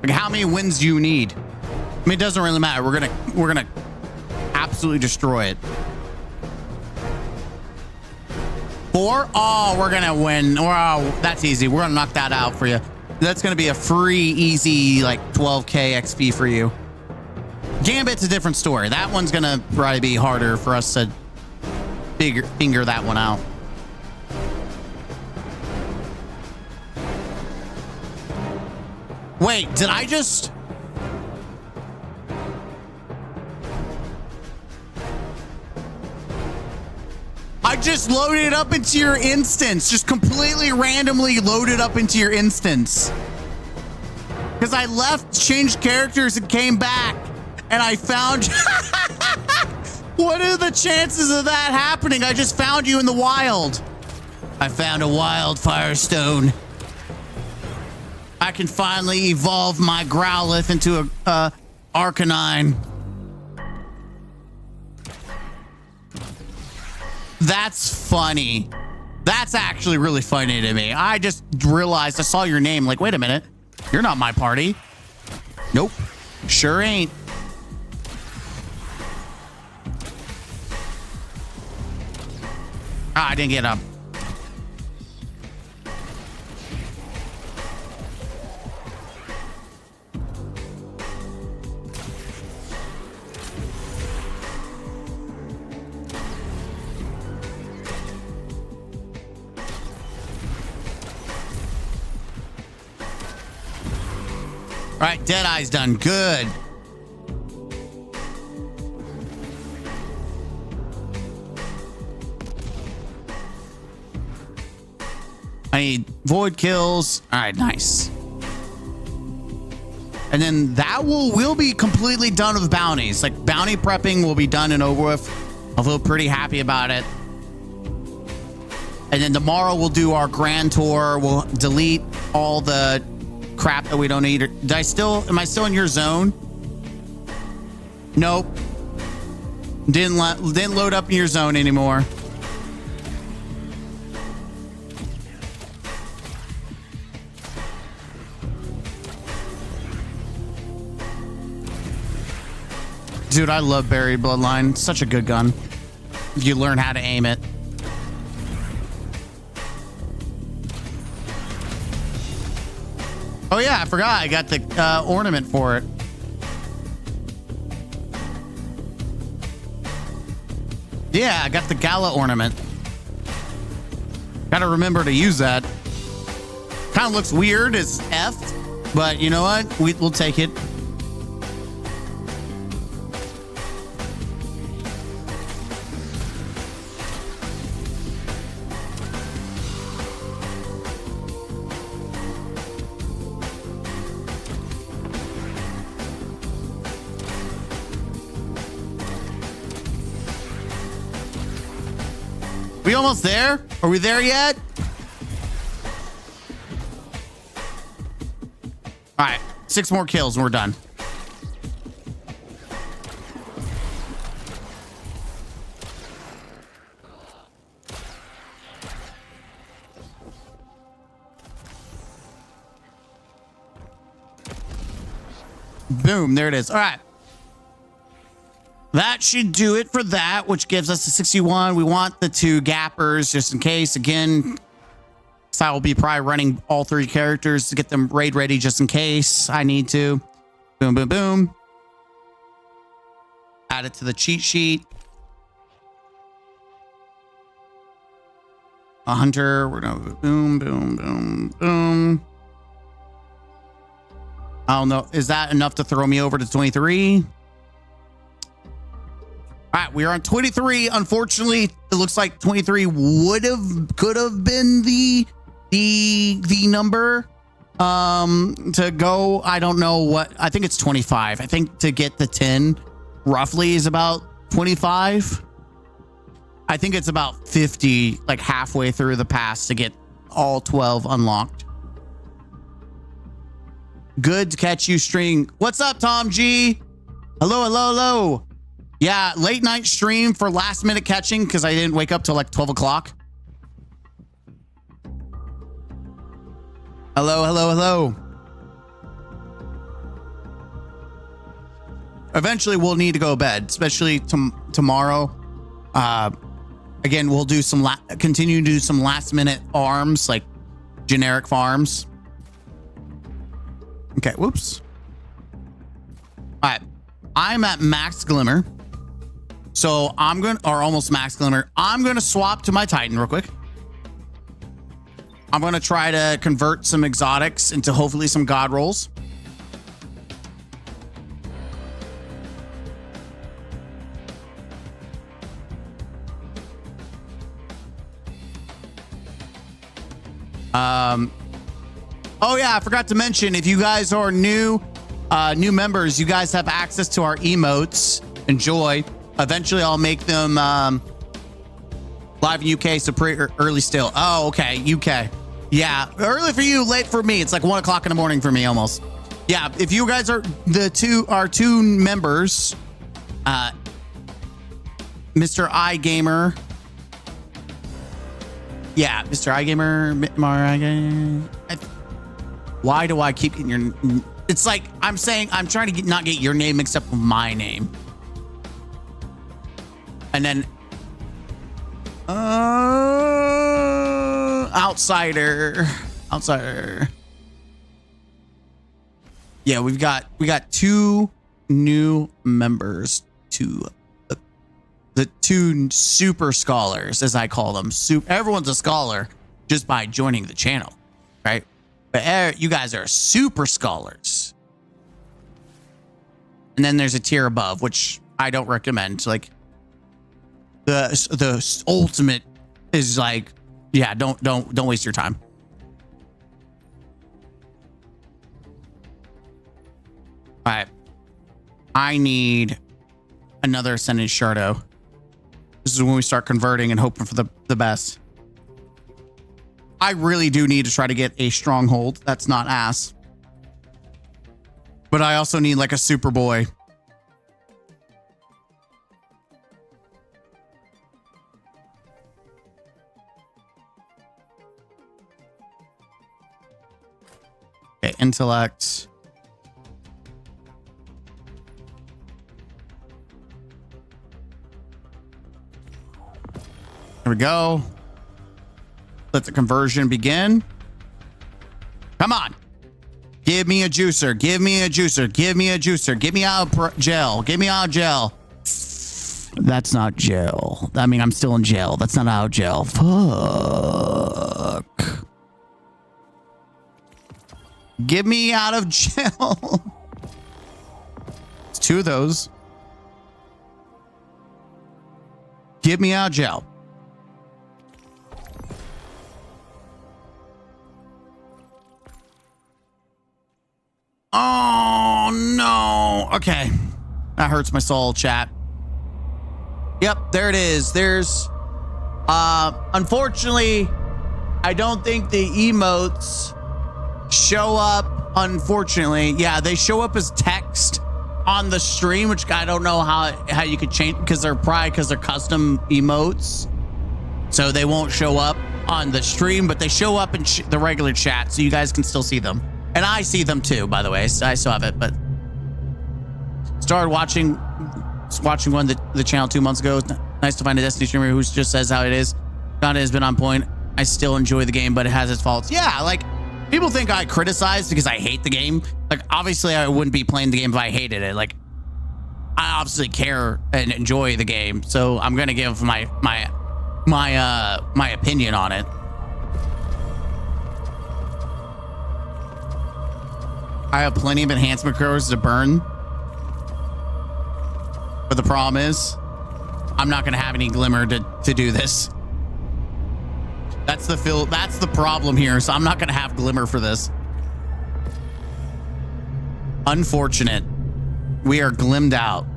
[SPEAKER 3] Like, how many wins do you need? I mean, it doesn't really matter. We're gonna absolutely destroy it. 4? Oh, we're gonna win. Wow, that's easy. We're gonna knock that out for you. That's gonna be a free, easy, like 12k XP for you. Gambit's a different story. That one's gonna probably be harder for us to finger that one out. Wait, did I just... I just loaded it up into your instance. Just completely randomly loaded up into your instance. Because I left, changed characters, and came back. And I found... What are the chances of that happening? I just found you in the wild. I found a wildfire stone. I can finally evolve my Growlithe into a Arcanine. That's funny. That's actually really funny to me. I just realized I saw your name. Like, wait a minute. You're not my party. Nope. Sure ain't. Ah, I didn't get up. All right, Deadeye's done. Good. I need void kills. All right, nice. And then that will be completely done with bounties. Like bounty prepping will be done and over with. I feel pretty happy about it. And then tomorrow we'll do our grand tour. We'll delete all the crap that we don't need. Am I still in your zone? Nope. Didn't load up in your zone anymore. Dude, I love Buried Bloodline. Such a good gun. If you learn how to aim it. Oh yeah, I forgot. I got the ornament for it. Yeah, I got the Gala ornament. Gotta remember to use that. Kind of looks weird as F, but you know what? We'll take it. We almost there? Are we there yet? All right, 6 more kills and we're done. Boom, there it is. All right. That should do it for that, which gives us a 61. We want the 2 gappers just in case. Again, so I will be probably running all 3 characters to get them raid ready just in case I need to. Boom, boom, boom. Add it to the cheat sheet. A hunter. We're going to boom, boom, boom, boom. I don't know. Is that enough to throw me over to 23? All right, we are on 23. Unfortunately, it looks like 23 could have been the number to go. I don't know what. I think it's 25. I think to get the 10 roughly is about 25. I think it's about 50, like halfway through the pass to get all 12 unlocked. Good to catch you streaming. What's up, Tom G? Hello, hello, hello. Yeah, late night stream for last minute catching because I didn't wake up till like 12 o'clock. Hello, hello, hello. eventually we'll need to go to bed, especially tomorrow. Again, we'll do some continue to do some last minute farms, like generic farms. Okay, whoops. All right, I'm at max glimmer. So I'm going to, or almost max glimmer. I'm going to swap to my Titan real quick. I'm going to try to convert some exotics into hopefully some god rolls. Oh yeah, I forgot to mention, if you guys are new members, you guys have access to our emotes. Enjoy. Eventually I'll make them live in UK, so pretty early still. Oh, okay, UK. Yeah, early for you, late for me. It's like 1 o'clock in the morning for me almost. Yeah, if you guys are our two members, Mr. iGamer. Yeah, Mr. iGamer. Why do I keep getting your... It's like I'm saying I'm trying to not get your name mixed up with my name. And then... Outsider. Yeah, we got 2 new members to the 2 super scholars, as I call them. Everyone's a scholar just by joining the channel, right? But you guys are super scholars. And then there's a tier above, which I don't recommend. Like the ultimate is like, yeah, don't waste your time. All right, I need another Ascendant Shardo. This is when we start converting and hoping for the best. I really do need to try to get a stronghold. That's not ass. But I also need like a Superboy. Okay, intellect. There we go. Let the conversion begin. Come on. Give me a juicer. Give me a juicer. Give me a juicer. Give me out gel. Give me out gel. That's not gel. I mean, I'm still in gel. That's not out gel. Fuck. Give me out of gel. It's 2 of those. Give me out gel. Oh no. Okay. That hurts my soul, chat. Yep, there it is. There's unfortunately, I don't think the emotes show up. Unfortunately, yeah, they show up as text on the stream, which I don't know how you could change, because they're custom emotes, so they won't show up on the stream, but they show up in the regular chat, so you guys can still see them. And I see them too, by the way. So I still have it, but started watching one the channel 2 months ago. Nice to find a Destiny streamer who just says how it is. Content has been on point. I still enjoy the game, but it has its faults. Yeah, like people think I criticize because I hate the game. Like obviously I wouldn't be playing the game if I hated it. Like I obviously care and enjoy the game, so I'm gonna give my opinion on it. I have plenty of enhancement curves to burn. But the problem is, I'm not going to have any glimmer to do this. That's the problem here. So I'm not going to have glimmer for this. Unfortunate. We are glimmed out.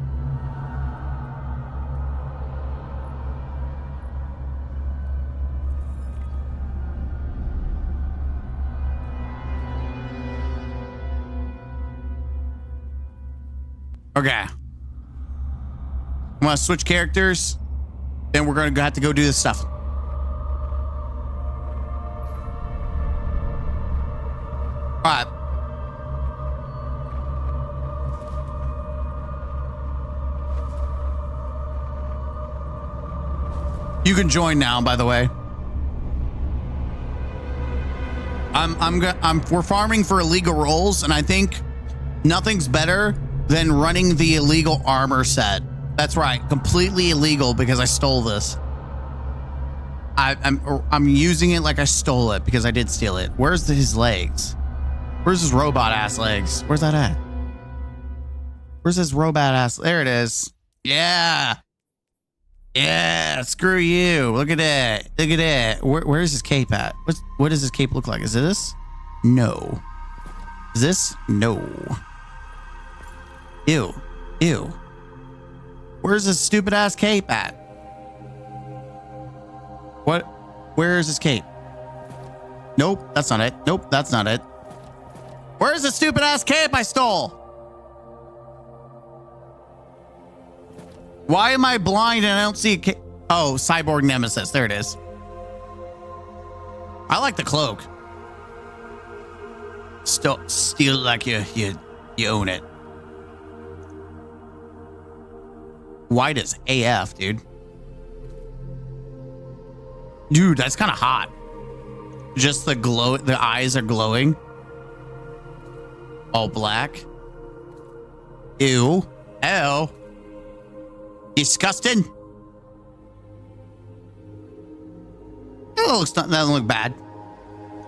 [SPEAKER 3] Okay. I'm gonna switch characters. Then we're gonna have to go do this stuff. All right. You can join now, by the way. We're farming for illegal rolls, and I think nothing's better than running the illegal armor set. That's right, completely illegal because I stole this. I'm using it like I stole it because I did steal it. Where's his legs? Where's his robot ass legs? Where's that at? Where's his robot ass? There it is. Yeah. Yeah, screw you. Look at that. Look at that. Where's his cape at? What does his cape look like? Is it this? No. Is this? No. Ew. Ew. Where's his stupid ass cape at? What? Where's his cape? Nope, that's not it. Nope, that's not it. Where's the stupid ass cape I stole? Why am I blind and I don't see a cape? Oh, Cyborg Nemesis. There it is. I like the cloak. Steal like you own it. White as AF, dude. Dude, that's kind of hot. Just the glow, the eyes are glowing. All black. Ew. Ew. Disgusting. That doesn't look bad.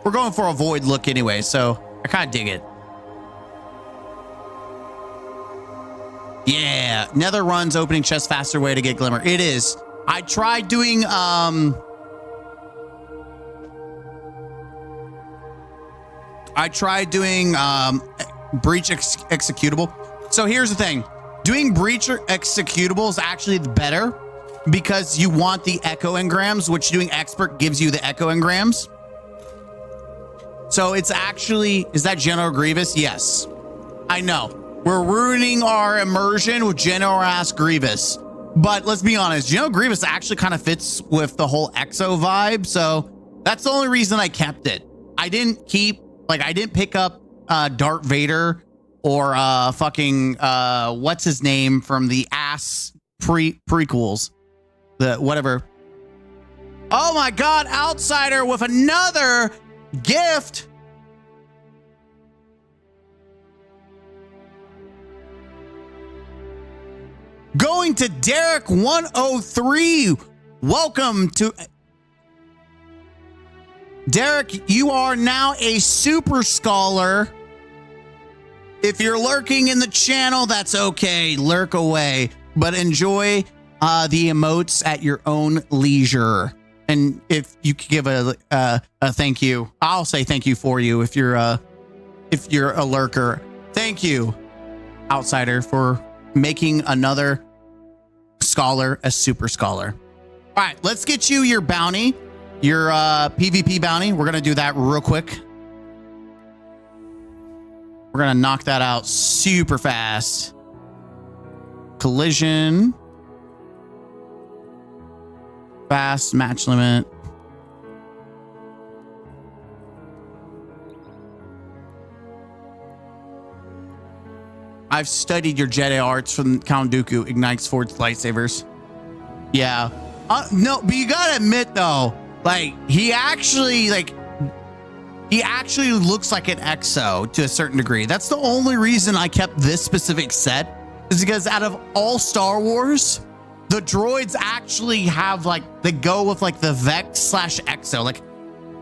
[SPEAKER 3] We're going for a void look anyway, so I kind of dig it. Yeah, Nether runs opening chest faster way to get glimmer. It is. I tried doing breach executable. So here's the thing. Doing breach executable is actually better because you want the echo engrams, which doing expert gives you the echo engrams. So it's actually, is that General Grievous? Yes, I know. We're ruining our immersion with General Ass Grievous. But let's be honest, General Grievous actually kind of fits with the whole EXO vibe. So that's the only reason I kept it. I didn't pick up Darth Vader or fucking what's his name from the ass prequels, the whatever. Oh my God, Outsider with another gift. Going to Derek 103. Welcome to Derek. You are now a super scholar. If you're lurking in the channel, that's okay. Lurk away, but enjoy the emotes at your own leisure. And if you could give a thank you, I'll say thank you for you. If you're a lurker, thank you, Outsider, for making another scholar a super scholar. All right, let's get you your bounty, your PvP bounty. We're gonna do that real quick. We're gonna knock that out super fast. Collision. Fast match limit. I've studied your Jedi arts from Count Dooku, ignites forged lightsabers. Yeah. No, but you gotta admit though, like he actually looks like an EXO to a certain degree. That's the only reason I kept this specific set, is because out of all Star Wars, the droids actually have they go with the Vex / EXO. Like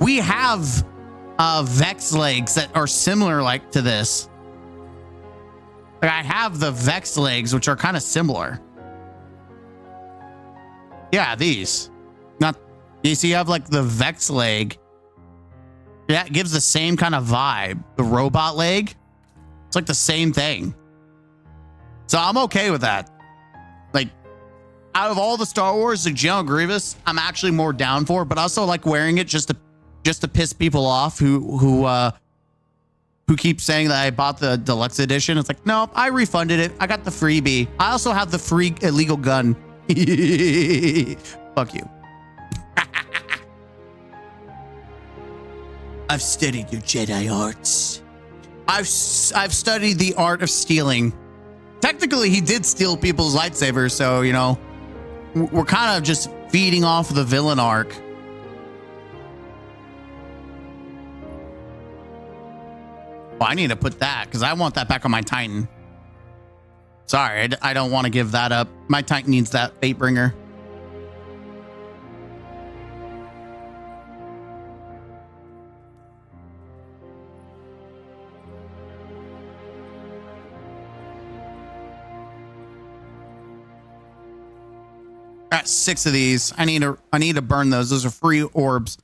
[SPEAKER 3] we have Vex legs that are similar to this. Like I have the Vex legs, which are kind of similar. Yeah, these. Not you see, you have the Vex leg. Yeah, it gives the same kind of vibe. The robot leg, it's like the same thing. So I'm okay with that. Like, out of all the Star Wars, the General Grievous, I'm actually more down for, but I also like wearing it just to piss people off who keep saying that I bought the deluxe edition. It's like, no, I refunded it. I got the freebie. I also have the free illegal gun. Fuck you. I've studied your Jedi arts. I've studied the art of stealing. Technically, he did steal people's lightsabers, so, you know, we're kind of just feeding off the villain arc. Well, I need to put that because I want that back on my Titan. Sorry, I don't want to give that up. My Titan needs that Fatebringer. Got 6 of these. I need to burn those. Those are free orbs.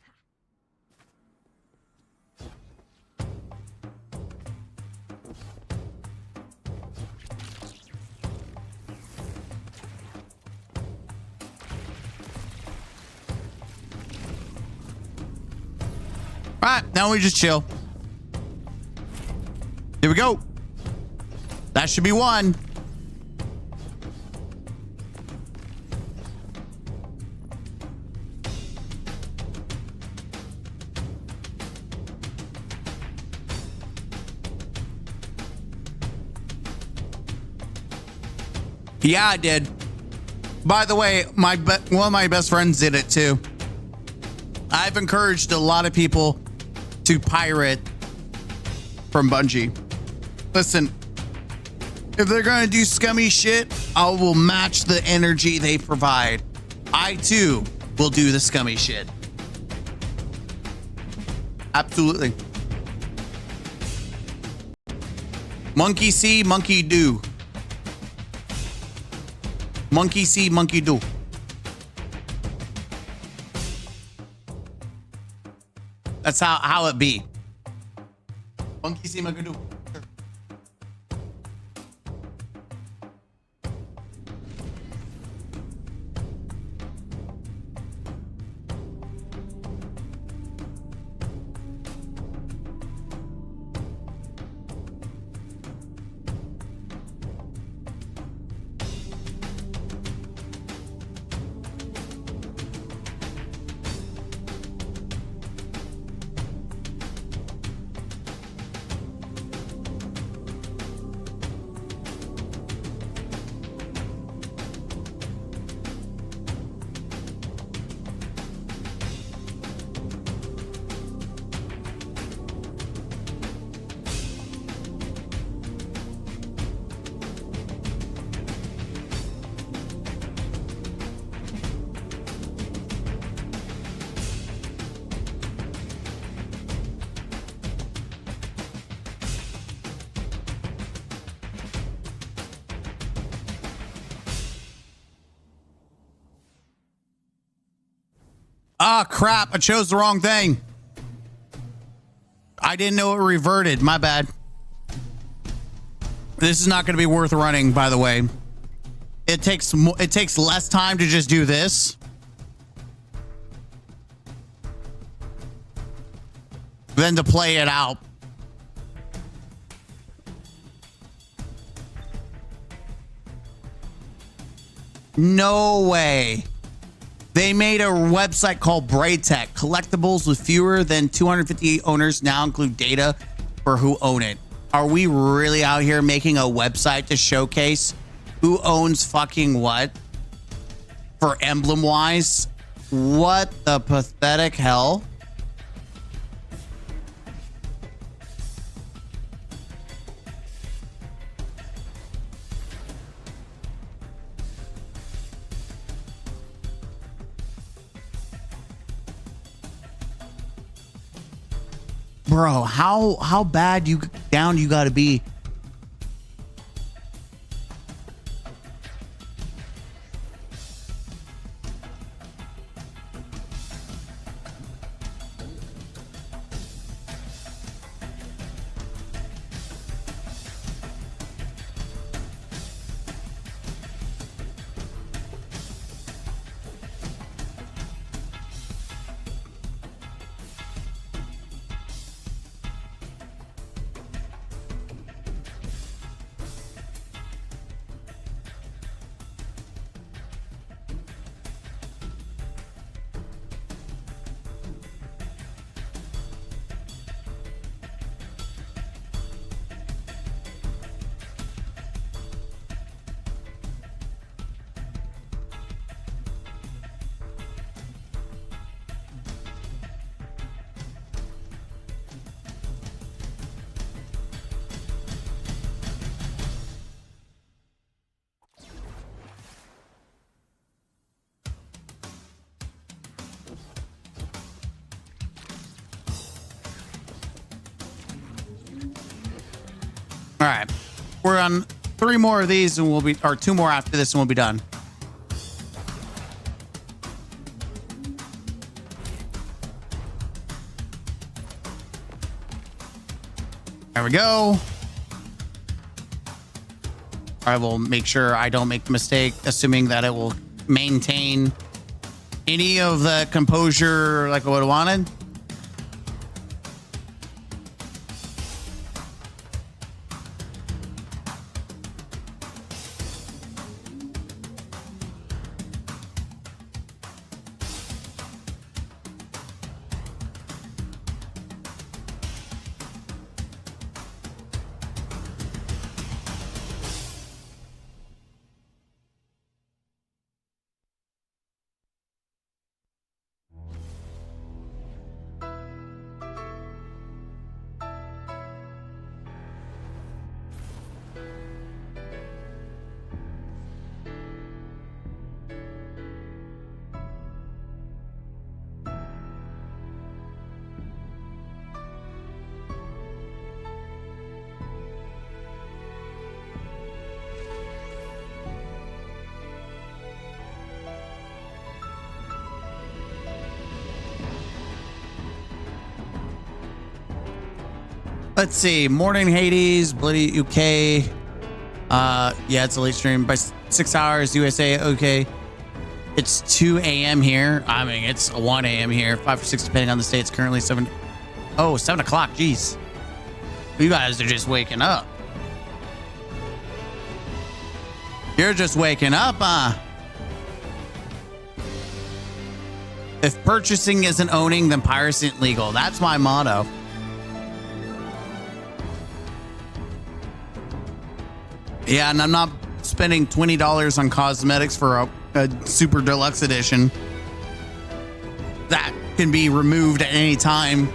[SPEAKER 3] All right, now we just chill. Here we go. That should be one. Yeah, I did. By the way, one of my best friends did it too. I've encouraged a lot of people to pirate from Bungie. Listen, if they're gonna do scummy shit, I will match the energy they provide. I too will do the scummy shit. Absolutely. Monkey see, monkey do. Monkey see, monkey do. That's how it be. Monkey see, monkey do. Ah, crap. I chose the wrong thing. I didn't know it reverted. My bad. This is not going to be worth running, by the way. It takes less time to just do this than to play it out. No way. They made a website called Braytech. Collectibles with fewer than 250 owners now include data for who own it. Are we really out here making a website to showcase who owns fucking what? For emblem wise? What the pathetic hell? Bro, how bad you got to be? All right. We're on 3 more of these and we'll be, or 2 more after this and we'll be done. There we go. I will make sure I don't make the mistake, assuming that it will maintain any of the composure like I would have wanted. Let's see. Morning Hades, Bloody UK. Yeah, it's a late stream by 6 hours USA. Okay. It's 2 a.m. here. I mean, it's 1 a.m. here. 5 or 6 depending on the state. It's currently 7. Oh, 7 o'clock. Jeez. You guys are just waking up. You're just waking up, huh? If purchasing isn't owning, then piracy isn't legal. That's my motto. Yeah, and I'm not spending $20 on cosmetics for a super deluxe edition. That can be removed at any time.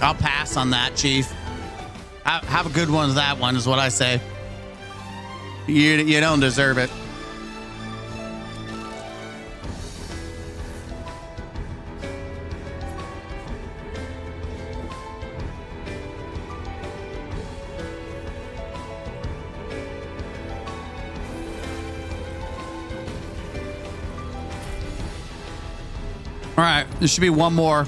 [SPEAKER 3] I'll pass on that, Chief. Have a good one with that one, is what I say. You don't deserve it. All right, there should be one more.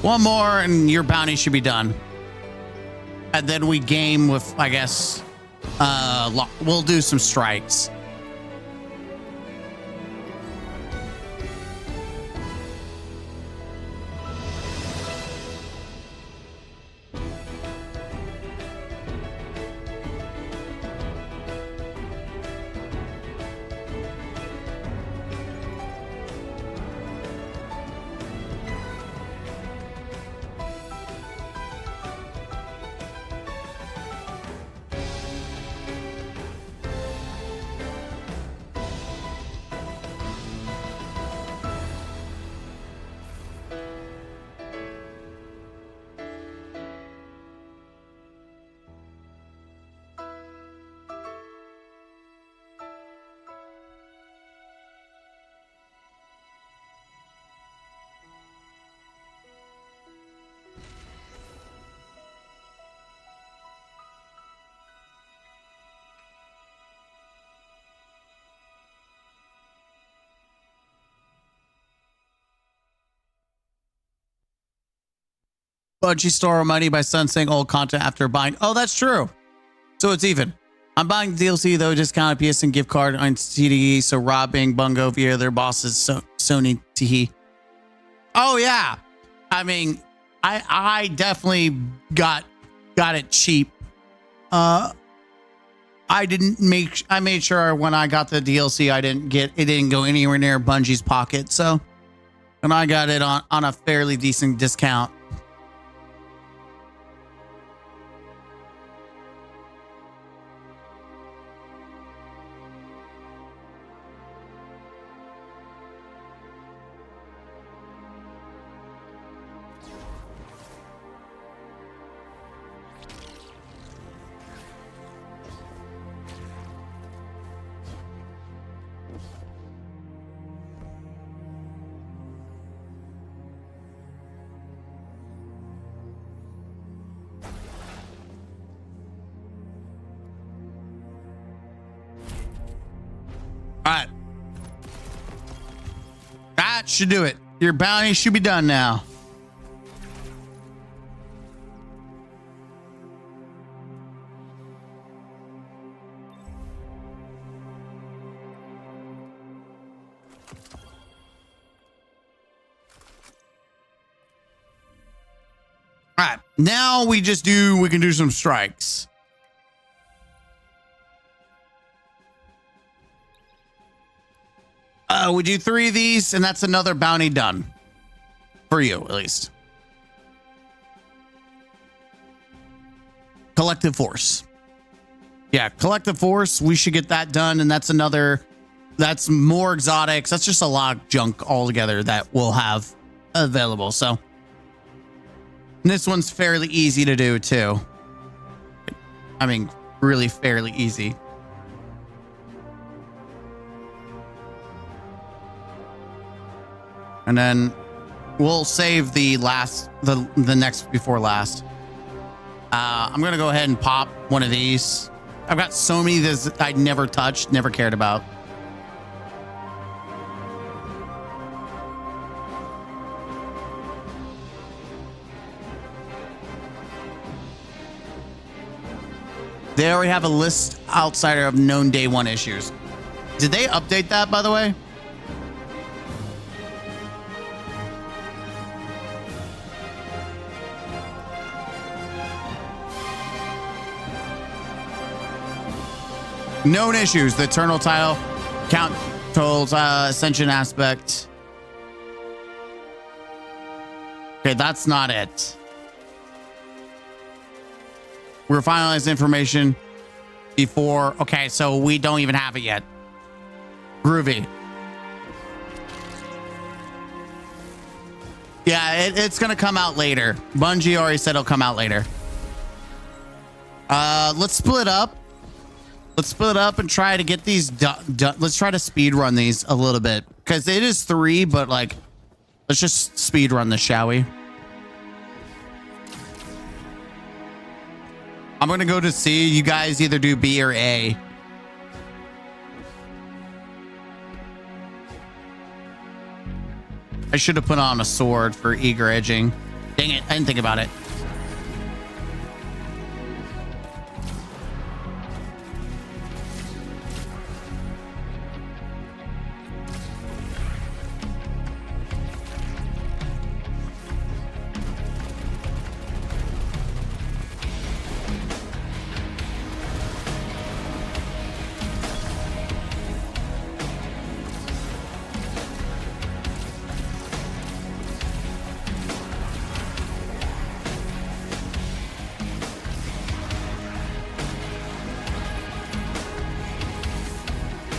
[SPEAKER 3] One more and your bounty should be done. And then we game with, I guess, we'll do some strikes. Bungie store money by sunsetting old content after buying. Oh, that's true. So it's even. I'm buying DLC though, discounted PSN gift card on TDE. So robbing Bungo via their bosses, Sony Teehee. Oh yeah. I mean, I definitely got it cheap. I made sure when I got the DLC, it didn't go anywhere near Bungie's pocket. So, and I got it on a fairly decent discount. That should do it. Your bounty should be done now. All right, now we can do some strikes. We do 3 of these, and that's another bounty done. For you, at least. Collective Force. Yeah, Collective Force, we should get that done, and that's more exotics. That's just a lot of junk altogether that we'll have available, so. And this one's fairly easy to do, too. I mean, really fairly easy. And then we'll save the next before last. I'm going to go ahead and pop one of these. I've got so many that I never touched, never cared about. They already have a list outside of known day 1 issues. Did they update that, by the way? Known issues, the Eternal Tile, Count Tolls, Ascension Aspect. Okay, that's not it. We're finalizing information before. Okay, so we don't even have it yet. Groovy. Yeah, it's going to come out later. Bungie already said it'll come out later. Let's split up. Let's split up and try to get these done. Let's try to speed run these a little bit because it is 3, but like, let's just speed run this, shall we? I'm going to go to C. You guys either do B or A. I should have put on a sword for eager edging. Dang it. I didn't think about it.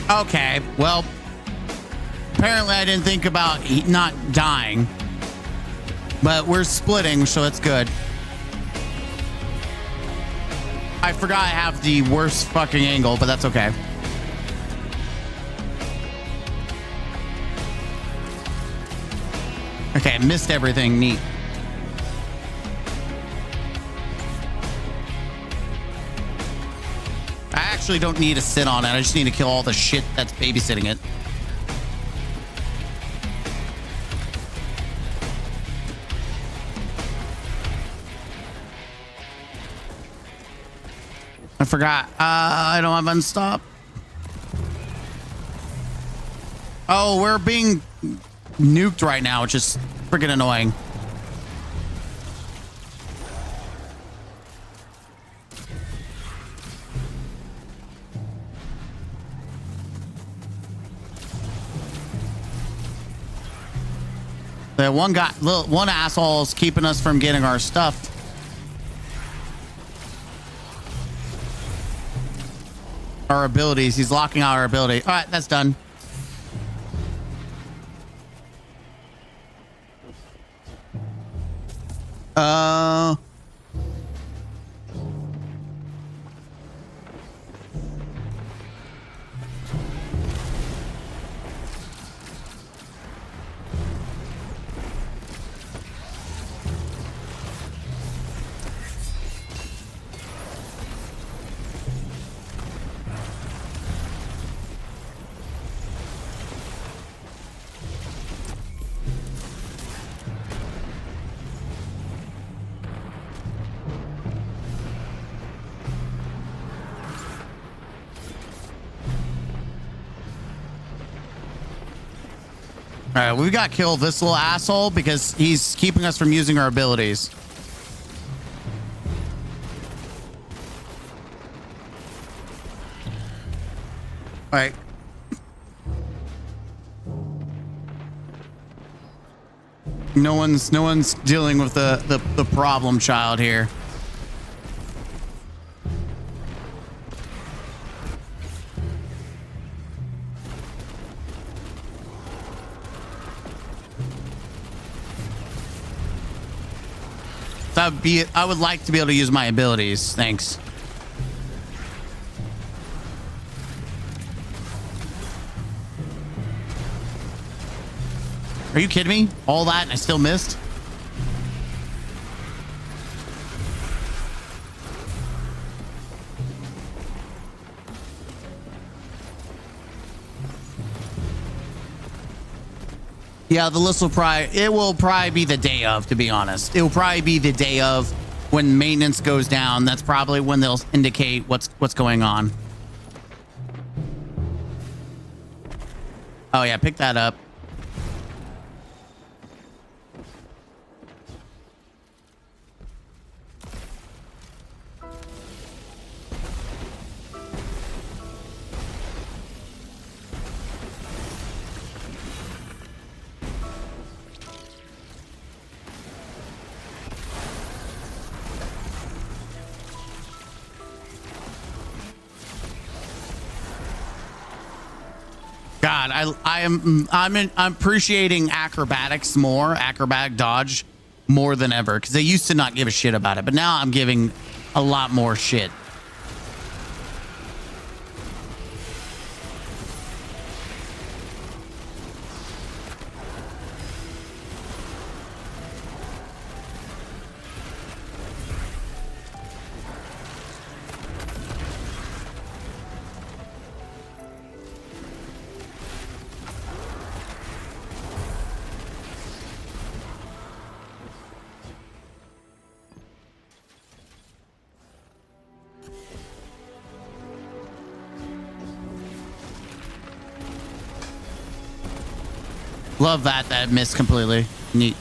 [SPEAKER 3] Okay, well, apparently I didn't think about not dying, but we're splitting, so it's good. I forgot I have the worst fucking angle, but that's okay. Okay, missed everything. Neat. I actually don't need to sit on it. I just need to kill all the shit that's babysitting it. I forgot. I don't have unstop. Oh, we're being nuked right now, which is freaking annoying. The one asshole is keeping us from getting our stuff. Our abilities. He's locking out our ability. All right, that's done. All right, we got to kill this little asshole because he's keeping us from using our abilities. All right. No one's dealing with the problem child here. I would like to be able to use my abilities. Thanks. Are you kidding me? All that and I still missed? Yeah, the list will probably be the day of, to be honest. It will probably be the day of when maintenance goes down. That's probably when they'll indicate what's going on. Oh yeah, pick that up. God, I'm appreciating acrobatics more, acrobatic dodge more than ever, because they used to not give a shit about it, but now I'm giving a lot more shit. Love that missed completely. Neat.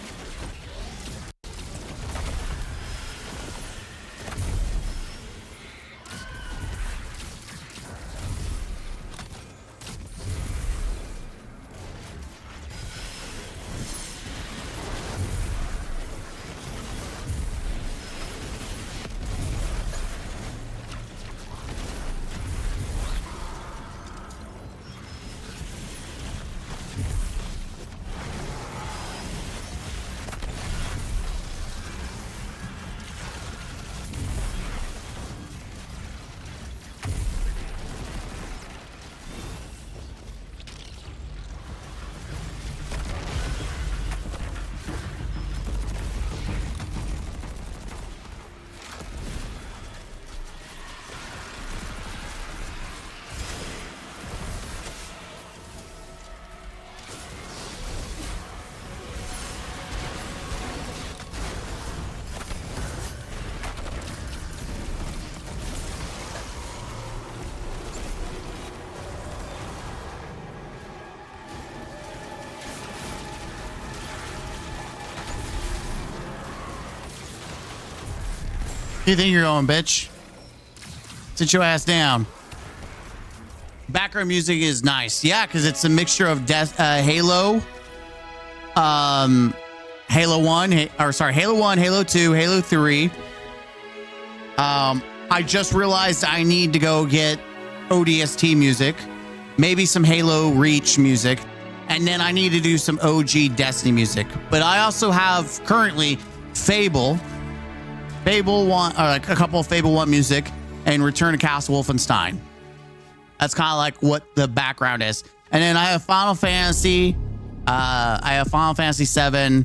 [SPEAKER 3] You think you're going, bitch? Sit your ass down. Background music is nice. Yeah, because it's a mixture of Halo, Halo 1, Halo 1, Halo 2, Halo 3. I just realized I need to go get ODST music, maybe some Halo Reach music, and then I need to do some OG Destiny music. But I also have currently Fable 1, a couple of Fable 1 music, and Return to Castle Wolfenstein. That's kind of like what the background is. And then I have Final Fantasy. I have Final Fantasy 7.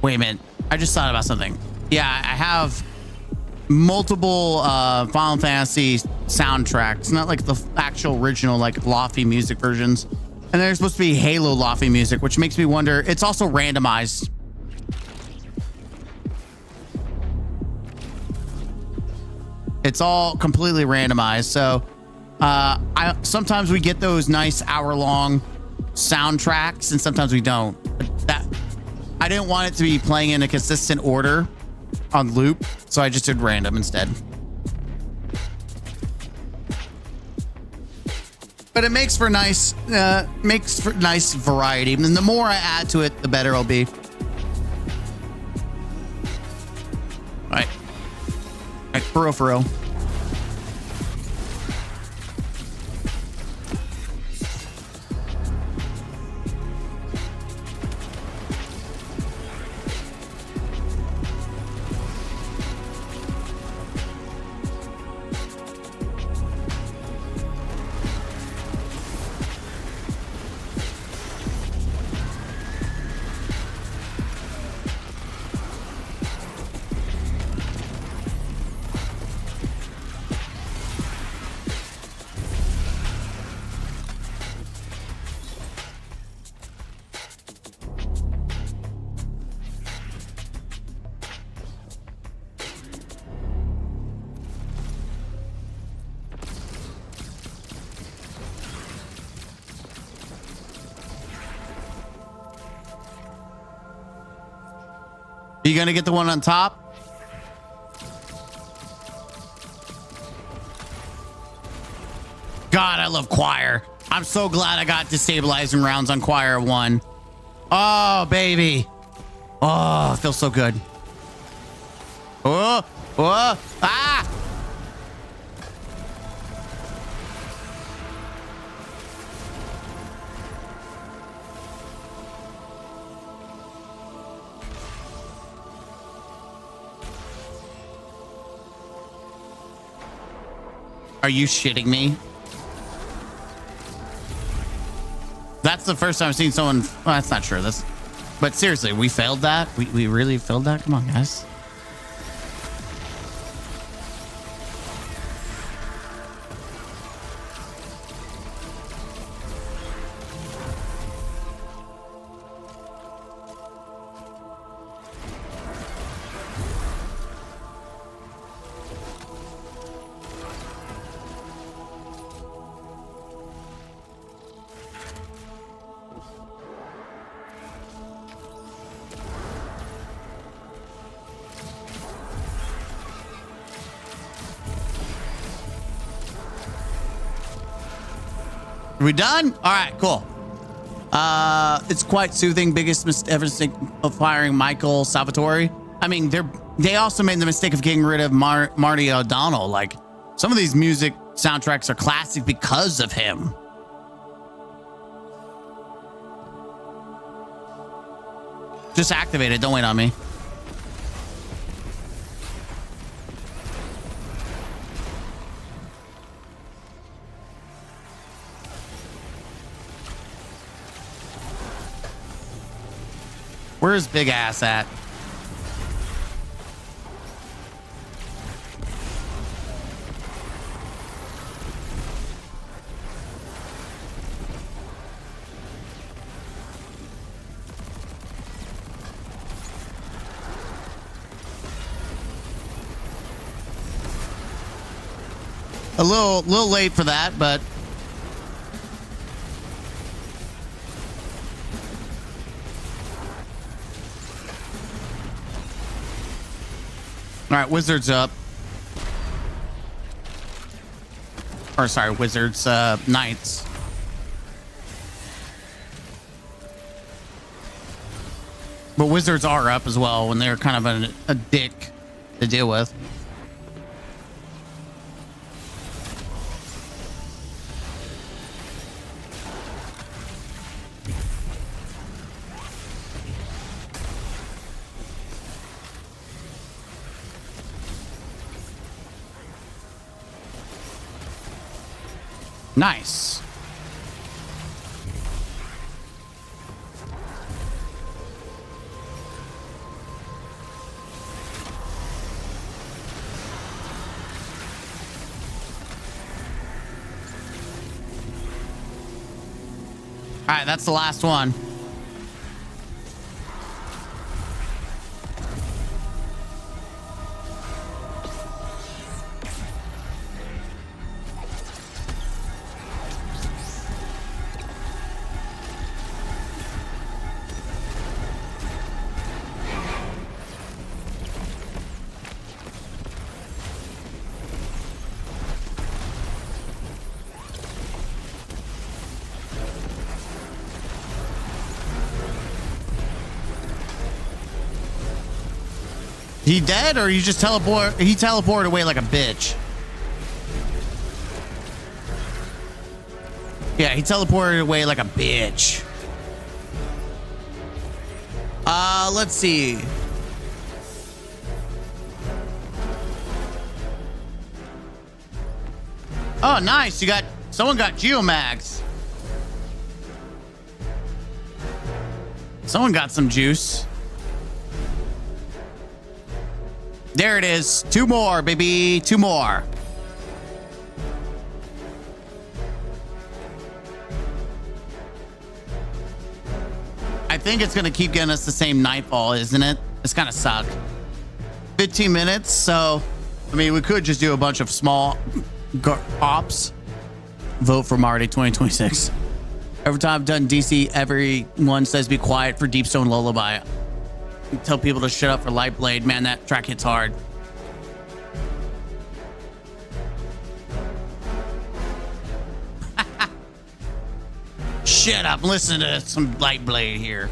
[SPEAKER 3] Wait a minute. I just thought about something. Yeah, I have multiple Final Fantasy soundtracks. Not like the actual original, like Lofty music versions. And there's supposed to be Halo Lofty music, which makes me wonder. It's also randomized. It's all completely randomized. So sometimes we get those nice hour-long soundtracks, and sometimes we don't. But that I didn't want it to be playing in a consistent order on loop, so I just did random instead. But it makes for nice variety, and the more I add to it, the better it'll be. All right, for real, for real. Are you gonna get the one on top? God, I love choir. I'm so glad I got destabilizing rounds on choir 1. Oh, baby. Oh, it feels so good. Oh, oh, ah! Are you shitting me? That's the first time I've seen someone. Well, that's not true. But seriously, we failed that. We really failed that. Come on, guys. Are we done? All right, cool. It's quite soothing. Biggest mistake of firing Michael Salvatore. I mean, they also made the mistake of getting rid of Marty O'Donnell. Like, some of these music soundtracks are classic because of him. Just activate it. Don't wait on me. Where's Big Ass at? A little late for that, but all right, Wizards up. Or sorry, Wizards, Knights. But Wizards are up as well when they're kind of a dick to deal with. Nice. All right, that's the last one. He dead or you just teleport? He teleported away like a bitch. Yeah, he teleported away like a bitch. Let's see. Oh, nice. Someone got Geomags. Someone got some juice. There it is. 2 more, baby. 2 more. I think it's going to keep getting us the same nightfall, isn't it? It's kind of suck. 15 minutes. So, I mean, we could just do a bunch of small ops. Vote for Marty 2026. Every time I've done DC, everyone says be quiet for Deep Stone Lullaby. Tell people to shut up for Lightblade. Man, that track hits hard. Shut up. Listen to some Lightblade here.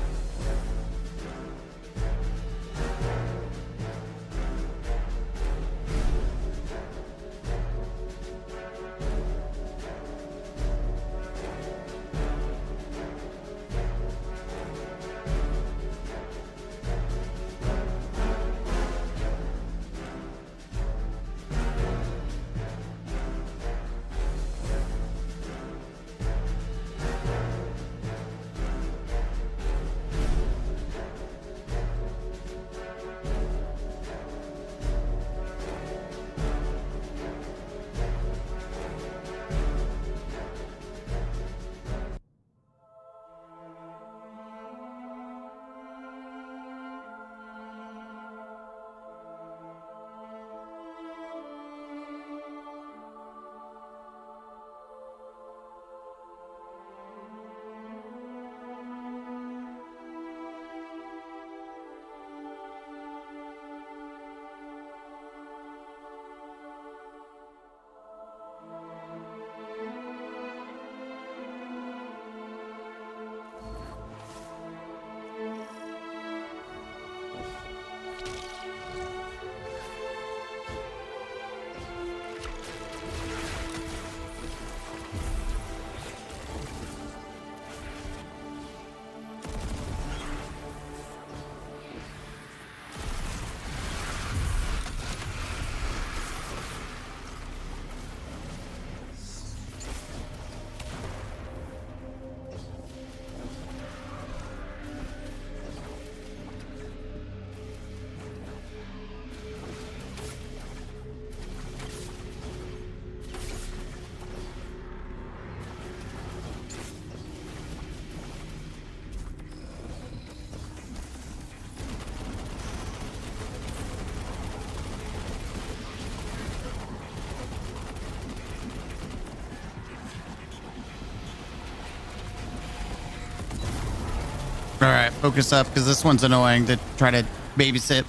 [SPEAKER 3] All right, focus up because this one's annoying to try to babysit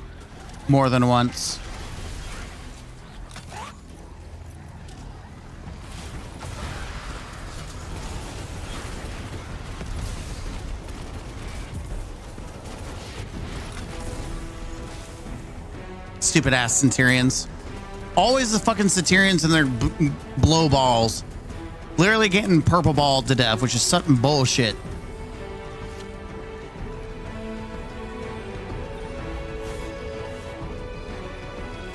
[SPEAKER 3] more than once. Stupid ass Centurions. Always the fucking Centurions and their blow balls. Literally getting purple balled to death, which is something bullshit.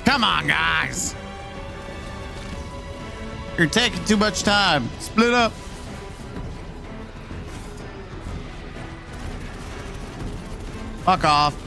[SPEAKER 3] Come on, guys. You're taking too much time. Split up. Fuck off.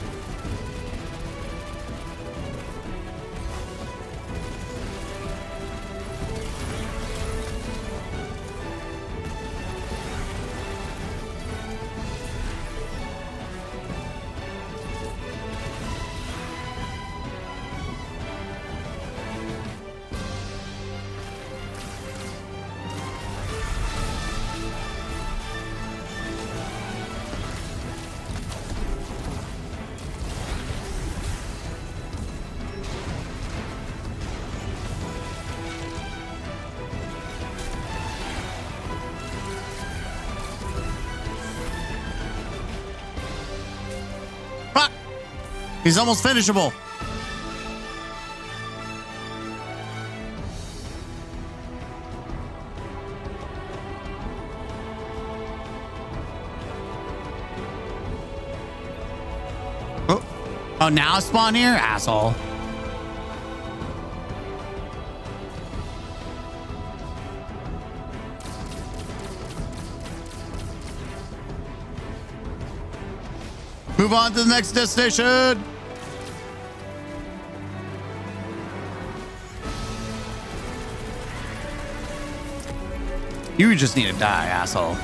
[SPEAKER 3] He's almost finishable. Oh, now spawn here? Asshole. Move on to the next destination. You just need to die, asshole.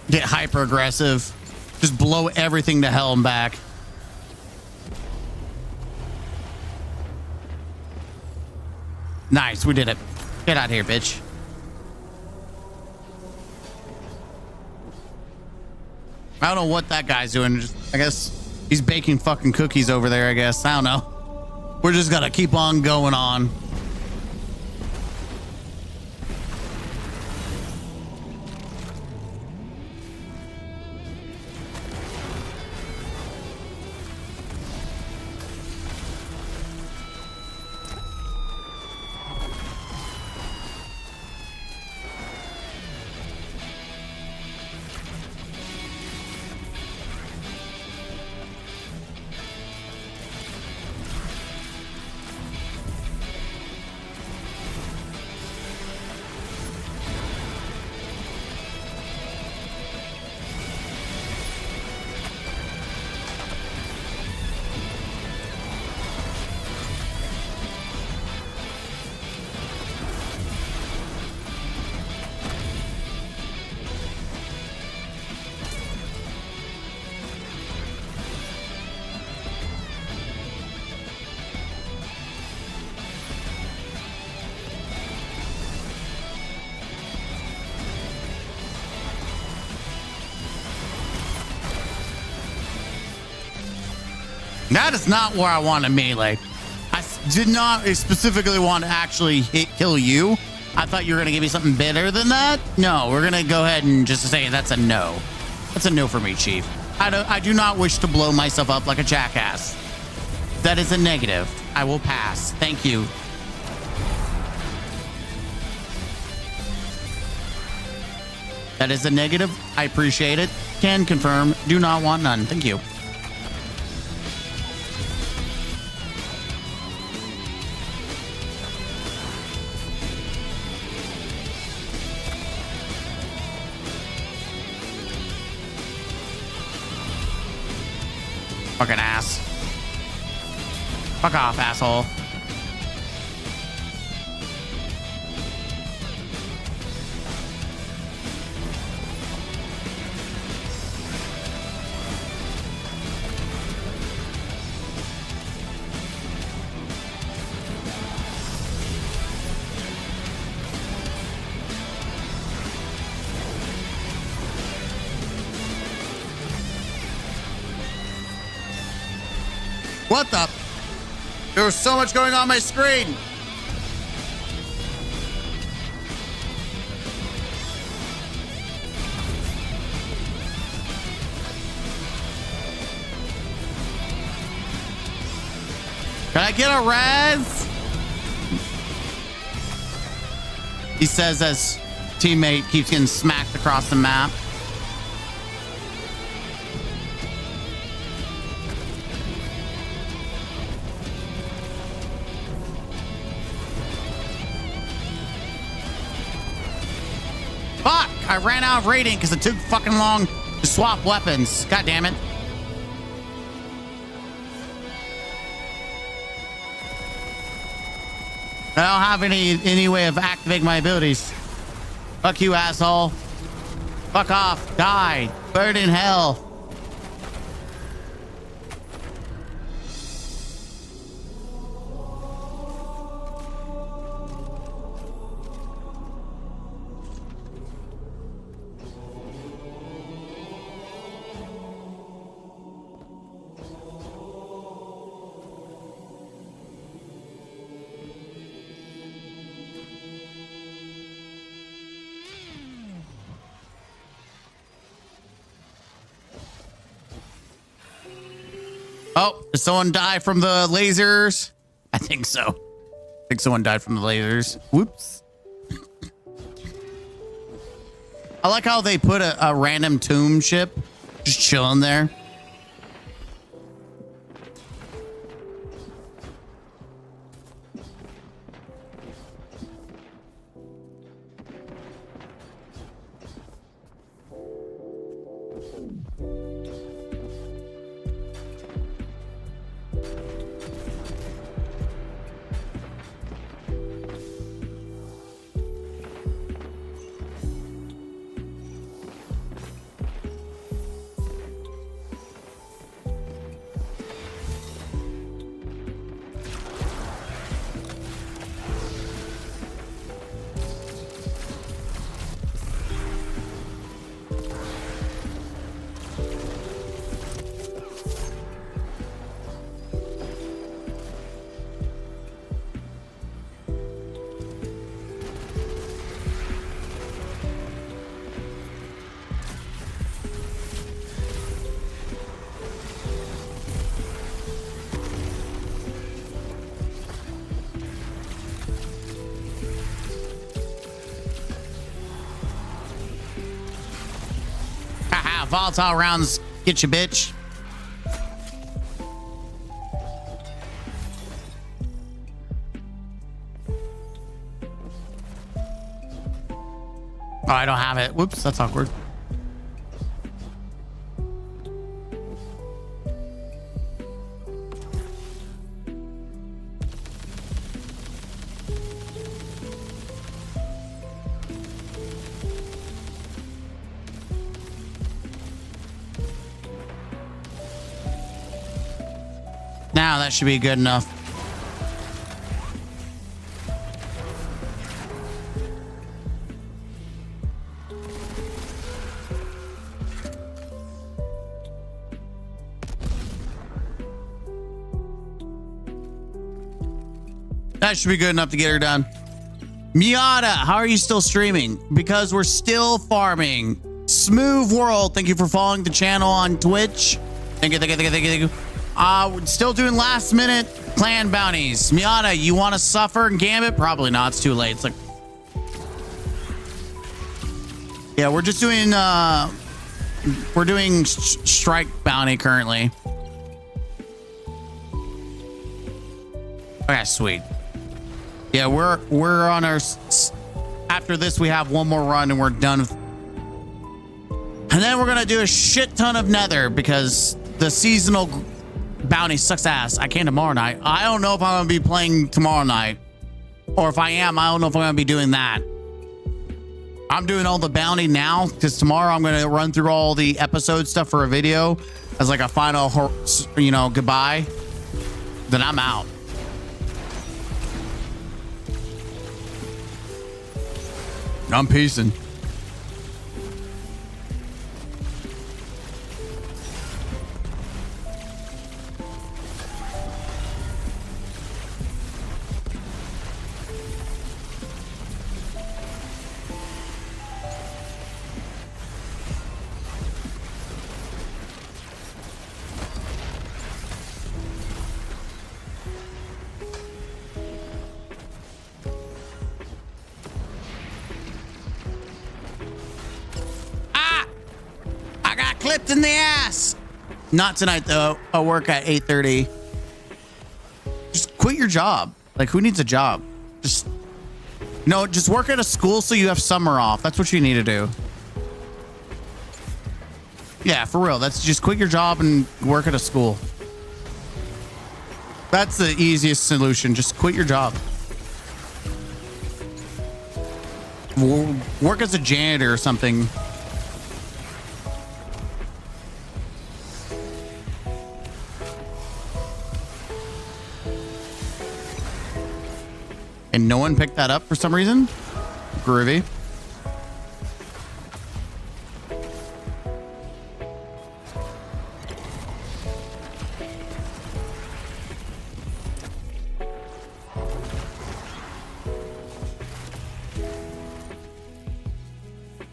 [SPEAKER 3] Get hyper aggressive. Just blow everything to hell and back. Nice, we did it. Get out of here, bitch. I don't know what that guy's doing. I guess he's baking fucking cookies over there, I guess. I don't know. We're just gonna keep on going on. That is not where I want to melee. I did not specifically want to actually kill you. I thought you were going to give me something better than that. No, we're going to go ahead and just say that's a no. That's a no for me, Chief. I do not wish to blow myself up like a jackass. That is a negative. I will pass. Thank you. That is a negative. I appreciate it. Can confirm. Do not want none. Thank you. Fucking ass. Fuck off, asshole. What the? There was so much going on my screen. Can I get a res? He says as teammate keeps getting smacked across the map. Fuck! I ran out of rating because it took fucking long Just swap weapons. God damn it. I don't have any way of activating my abilities. Fuck you, asshole. Fuck off. Die. Burn in hell. Oh, did someone die from the lasers? I think so. I think someone died from the lasers. Whoops. I like how they put a random tomb ship just chilling there. Volatile rounds get you, bitch. Oh, I don't have it. Whoops, that's awkward. Now that should be good enough. That should be good enough to get her done. Miata, how are you still streaming? Because we're still farming. Smooth World, thank you for following the channel on Twitch. Thank you, thank you, thank you, thank you. We're still doing last minute clan bounties. Miata, you want to suffer and Gambit? Probably not. It's too late. It's like, yeah, we're just doing we're doing strike bounty currently. Okay, sweet. Yeah, we're on our, after this we have one more run and we're done. And then we're gonna do a shit ton of nether because the seasonal bounty sucks ass. I can tomorrow night. I don't know if I'm gonna be playing tomorrow night, or if I am, I don't know if I'm gonna be doing that. I'm doing all the bounty now because tomorrow I'm gonna run through all the episode stuff for a video as like a final, you know, goodbye. Then I'm out. I'm peacing. Clipped in the ass. Not tonight though. I'll work at 8:30. Just quit your job. Like, who needs a job? Just no, just work at a school so you have summer off. That's what you need to do. Yeah, for real. That's just quit your job and work at a school. That's the easiest solution. Just quit your job. Work as a janitor or something. And no one picked that up for some reason. Groovy.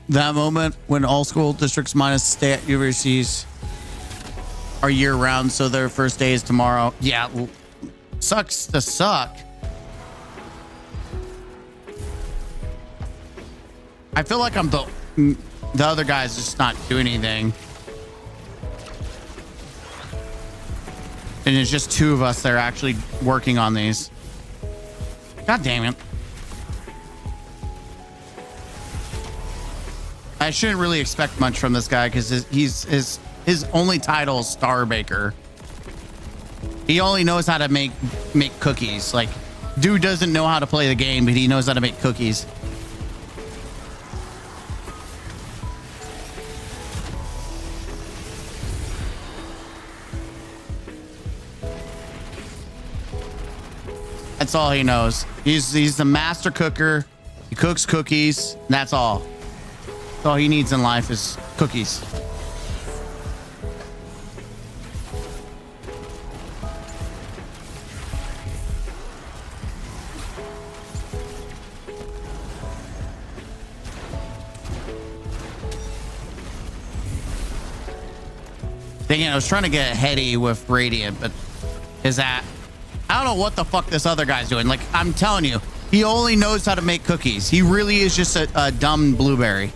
[SPEAKER 3] That moment when all school districts minus state universities are year round, so their first day is tomorrow. Yeah, sucks to suck. I feel like I'm the other guy's just not doing anything. And it's just two of us that are actually working on these. God damn it. I shouldn't really expect much from this guy because his only title is Star Baker. He only knows how to make cookies. Like, dude doesn't know how to play the game, but he knows how to make cookies. That's all he knows. He's the master cooker. He cooks cookies. And that's all. That's all he needs in life is cookies. Dang it, I was trying to get heady with Radiant, but is that... I don't know what the fuck this other guy's doing. Like, I'm telling you, he only knows how to make cookies. He really is just a dumb blueberry.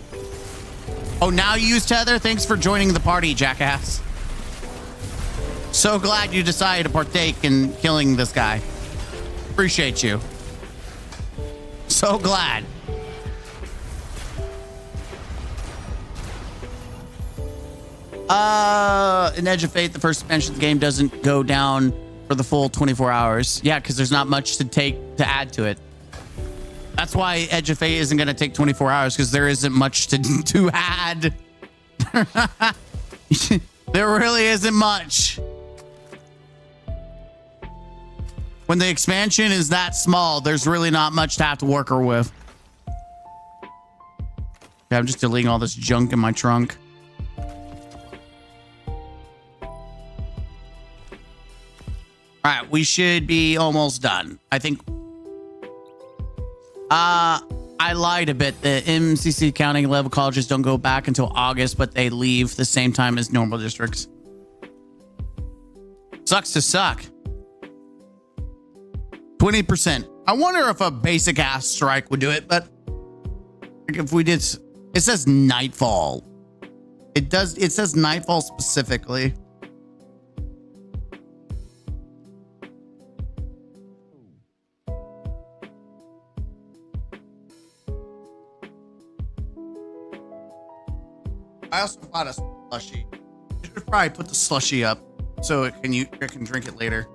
[SPEAKER 3] Oh, now you use Tether? Thanks for joining the party, jackass. So glad you decided to partake in killing this guy. Appreciate you. So glad. In Edge of Fate, the first expansion of the game doesn't go down for the full 24 hours. Yeah, because there's not much to add to it. That's why Edge of Fate isn't going to take 24 hours, because there isn't much to add. There really isn't much. When the expansion is that small, there's really not much to have to work with. Okay, I'm just deleting all this junk in my trunk. All right, we should be almost done. I think. I lied a bit. The MCC counting level colleges don't go back until August, but they leave the same time as normal districts. Sucks to suck. 20%. I wonder if a basic ass strike would do it, but if we did, it says nightfall. It does. It says nightfall specifically. I also bought a slushie. You should probably put the slushie up so you can drink it later.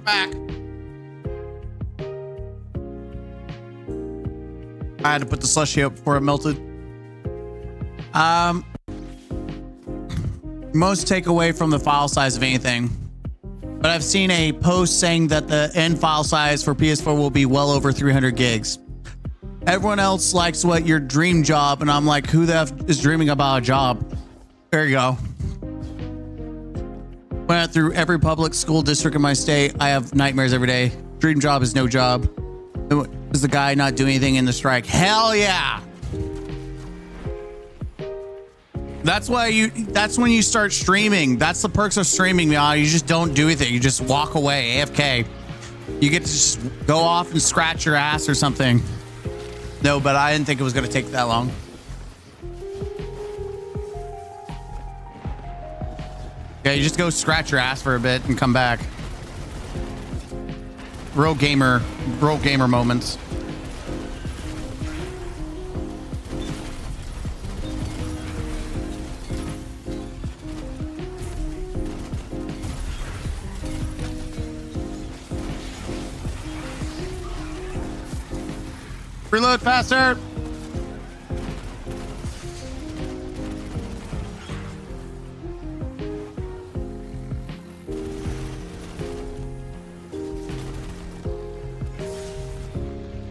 [SPEAKER 3] back. I had to put the slushy up before it melted. Most takeaway from the file size of anything. But I've seen a post saying that the end file size for PS4 will be well over 300 gigs. Everyone else likes what your dream job, and I'm like, who the F is dreaming about a job? There you go. Went through every public school district in my state. I have nightmares every day. Dream job is no job. Is the guy not doing anything in the strike? Hell yeah. That's when you start streaming. That's the perks of streaming, man. You just don't do anything. You just walk away, AFK. You get to just go off and scratch your ass or something. No, but I didn't think it was going to take that long. Yeah, you just go scratch your ass for a bit and come back. Real gamer moments. Reload faster.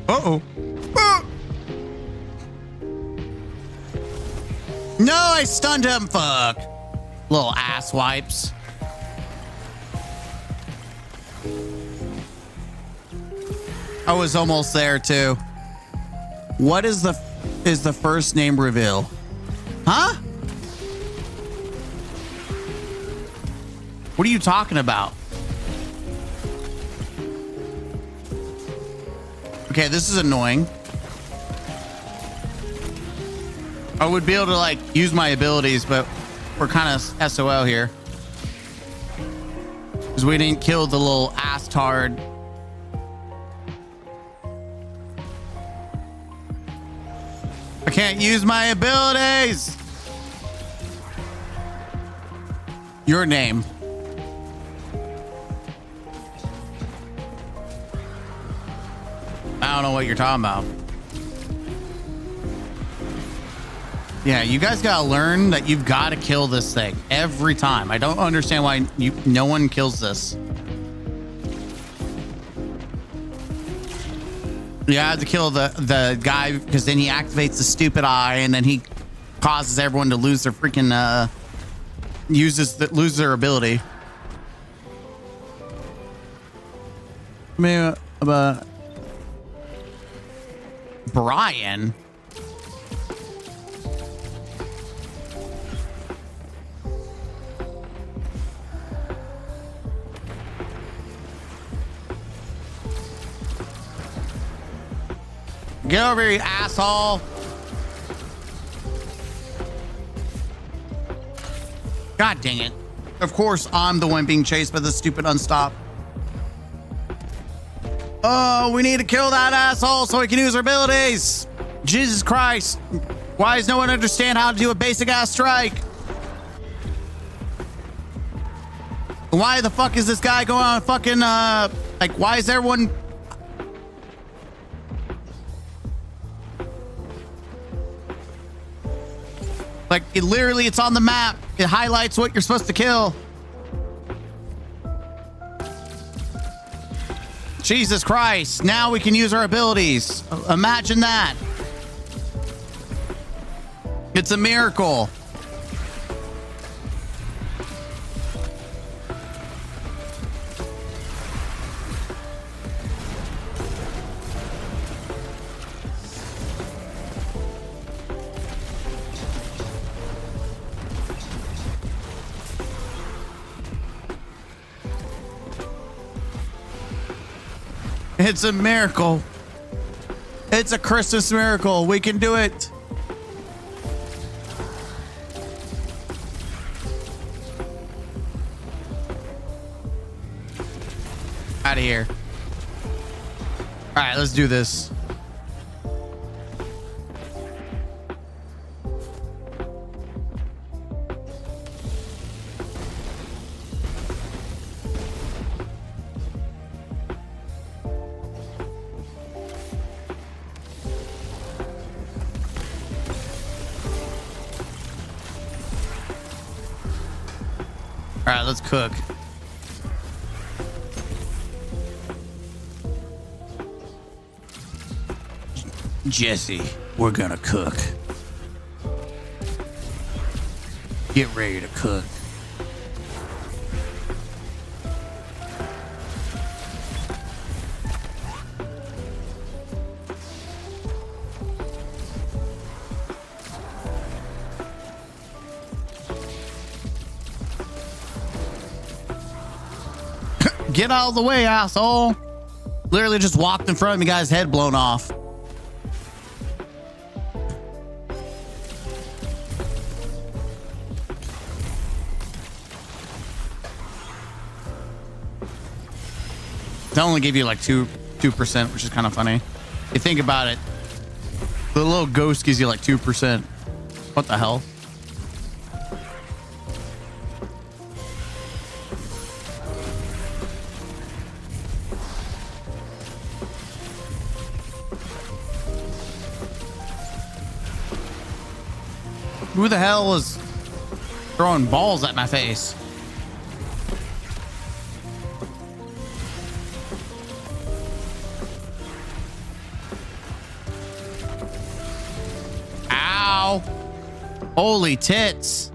[SPEAKER 3] Uh-oh. Ah! No, I stunned him. Fuck. Little ass wipes. I was almost there too. What is the first name reveal? Huh? What are you talking about? Okay, this is annoying. I would be able to like use my abilities, but we're kind of SOL here. Because we didn't kill the little ass tard. I can't use my abilities. Your name. I don't know what you're talking about. Yeah, you guys gotta learn that you've got to kill this thing every time. I don't understand why no one kills this. Yeah, I have to kill the guy because then he activates the stupid eye and then he causes everyone to lose their freaking lose their ability. I mean, Brian. Get over here, you asshole. God dang it. Of course, I'm the one being chased by the stupid unstop. Oh, we need to kill that asshole so we can use our abilities. Jesus Christ. Why does no one understand how to do a basic ass strike? Why the fuck is this guy going on fucking, like, why is everyone... Like, it's on the map. It highlights what you're supposed to kill. Jesus Christ. Now we can use our abilities. Imagine that. It's a miracle. It's a miracle. It's a Christmas miracle. We can do it. Out of here. All right, let's do this. right, let's cook. Jesse, we're gonna cook. Get ready to cook. Get out of the way, asshole. Literally just walked in front of me, guy's head blown off. They only give you like 2%, which is kind of funny. You think about it, the little ghost gives you like 2%. What the hell? Who the hell is throwing balls at my face? Ow! Holy tits!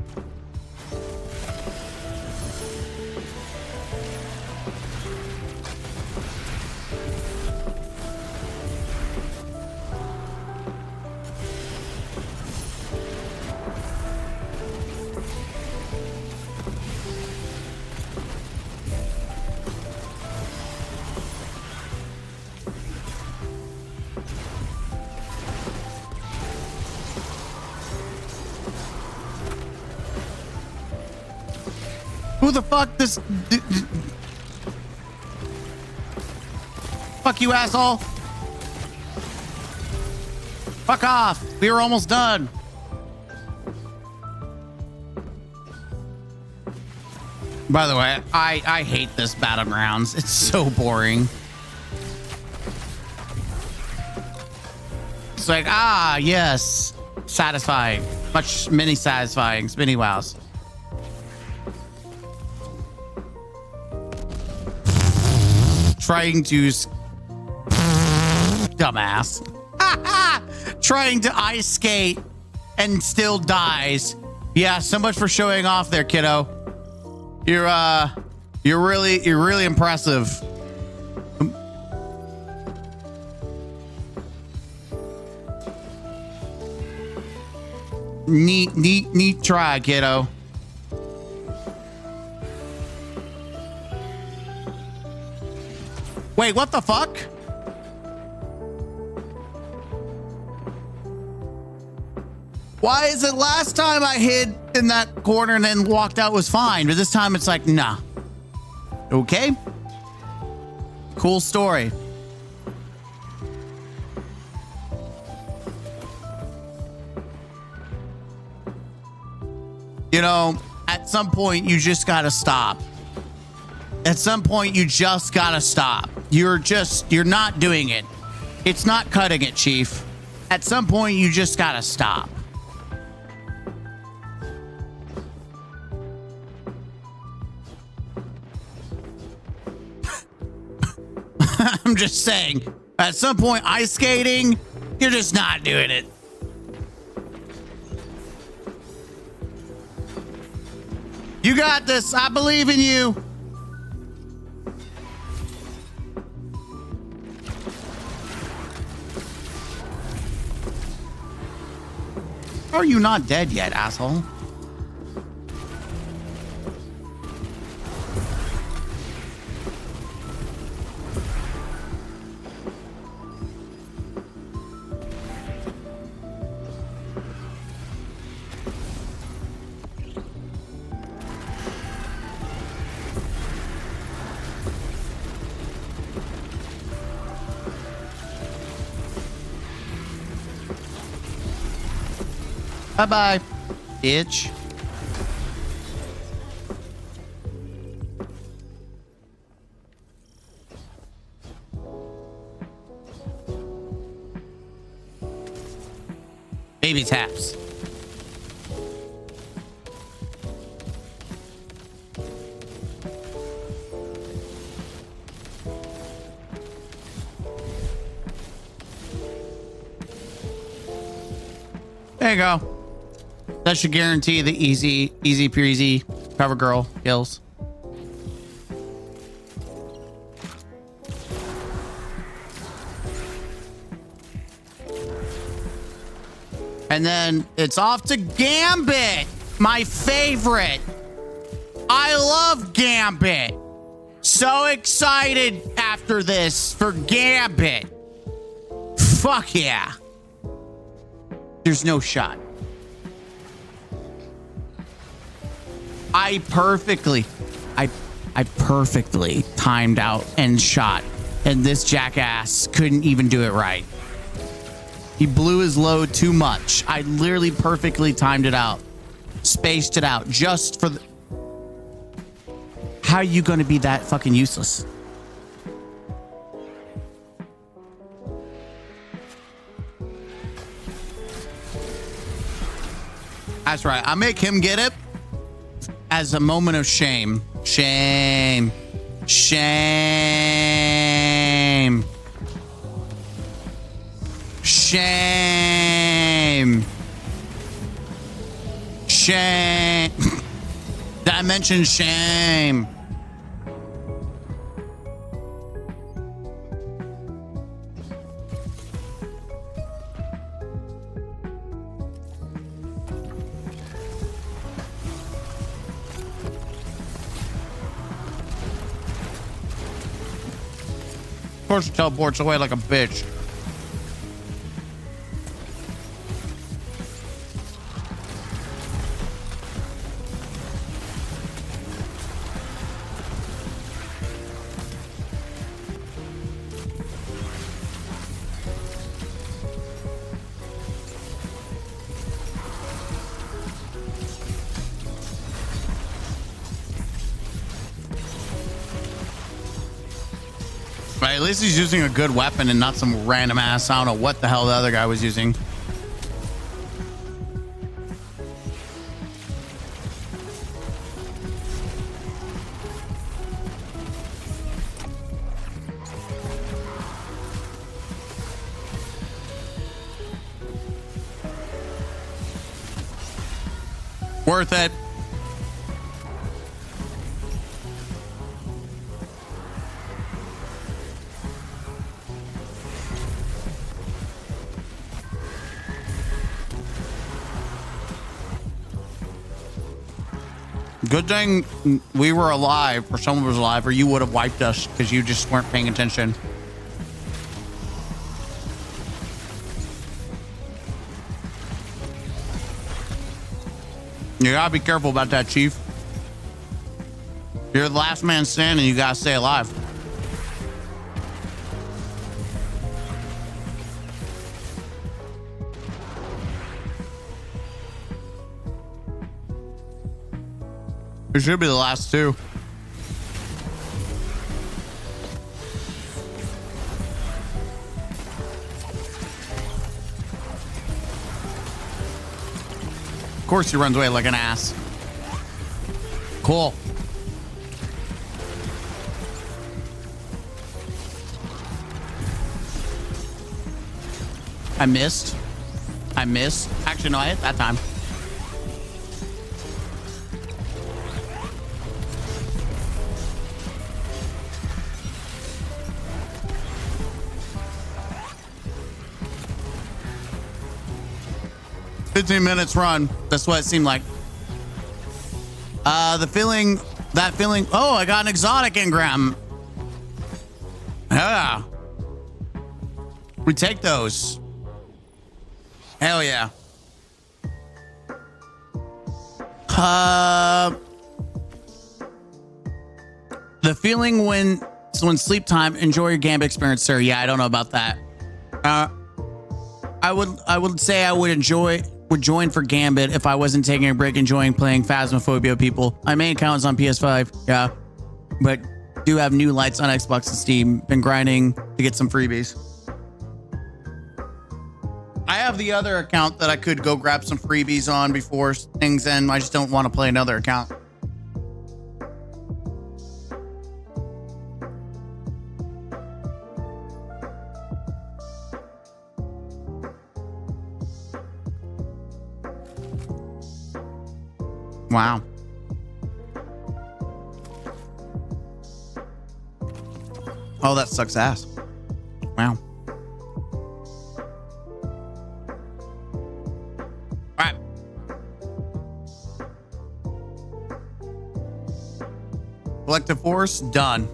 [SPEAKER 3] Who the fuck this? Fuck you, asshole. Fuck off. We were almost done. By the way, I hate this battlegrounds. It's so boring. It's like, ah, yes. Satisfying. Many satisfying. Spinny wows. Trying to dumbass. Trying to ice skate and still dies. Yeah, so much for showing off there, kiddo. You're really impressive. Neat try, kiddo. Wait, what the fuck? Why is it last time I hid in that corner and then walked out was fine, but this time it's like, nah. Okay. Cool story. You know, at some point you just gotta stop. At some point you just gotta stop. You're not doing it. It's not cutting it, Chief. At some point you just gotta stop. I'm just saying, at some point ice skating, you're just not doing it. You got this. I believe in you. How are you not dead yet, asshole? Bye-bye, bitch. Baby taps. There you go. That should guarantee the easy peasy cover girl kills. And then it's off to Gambit, my favorite. I love Gambit. So excited after this for Gambit. Fuck yeah. There's no shot. I perfectly timed out and shot, and this jackass couldn't even do it right. He blew his load too much. I literally perfectly timed it out, spaced it out just for the... How are you going to be that fucking useless? That's right. I make him get it as a moment of shame. Shame. Shame. Shame. Shame. Did I mention shame? Of course, it teleports away like a bitch. Right, at least he's using a good weapon and not some random ass. I don't know what the hell the other guy was using. Worth it. Good thing we were alive, or someone was alive, or you would have wiped us because you just weren't paying attention. You gotta be careful about that, Chief. You're the last man standing. You gotta stay alive. It should be the last two. Of course he runs away like an ass. Cool. I missed. Actually, no, I hit that time. $15 run. That's what it seemed like. That feeling. Oh, I got an exotic engram. Yeah. We take those. Hell yeah. The feeling when sleep time, enjoy your Gambit experience, sir. Yeah, I don't know about that. I would say I would join for Gambit if I wasn't taking a break enjoying playing Phasmophobia people. My main account is on PS5, yeah, but do have new lights on Xbox and Steam. Been grinding to get some freebies. I have the other account that I could go grab some freebies on before things end. I just don't want to play another account. Wow. Oh, that sucks ass. Wow. All right. Collective force, done.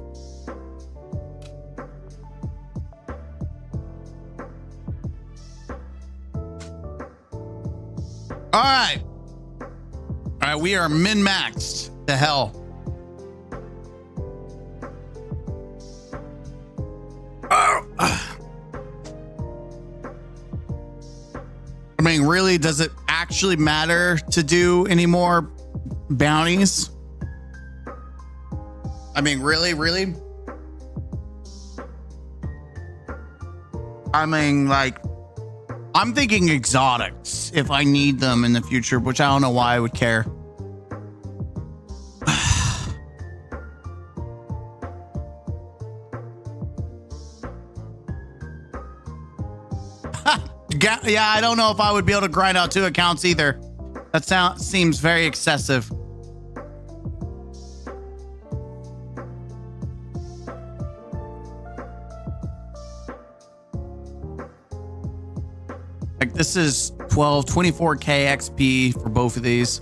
[SPEAKER 3] All right. All right, we are min-maxed to hell. I mean, really, does it actually matter to do any more bounties? I mean, really? I mean, like, I'm thinking exotics if I need them in the future, which I don't know why I would care. Yeah, I don't know if I would be able to grind out 2 accounts either. That seems very excessive. Like, this is 24k XP for both of these.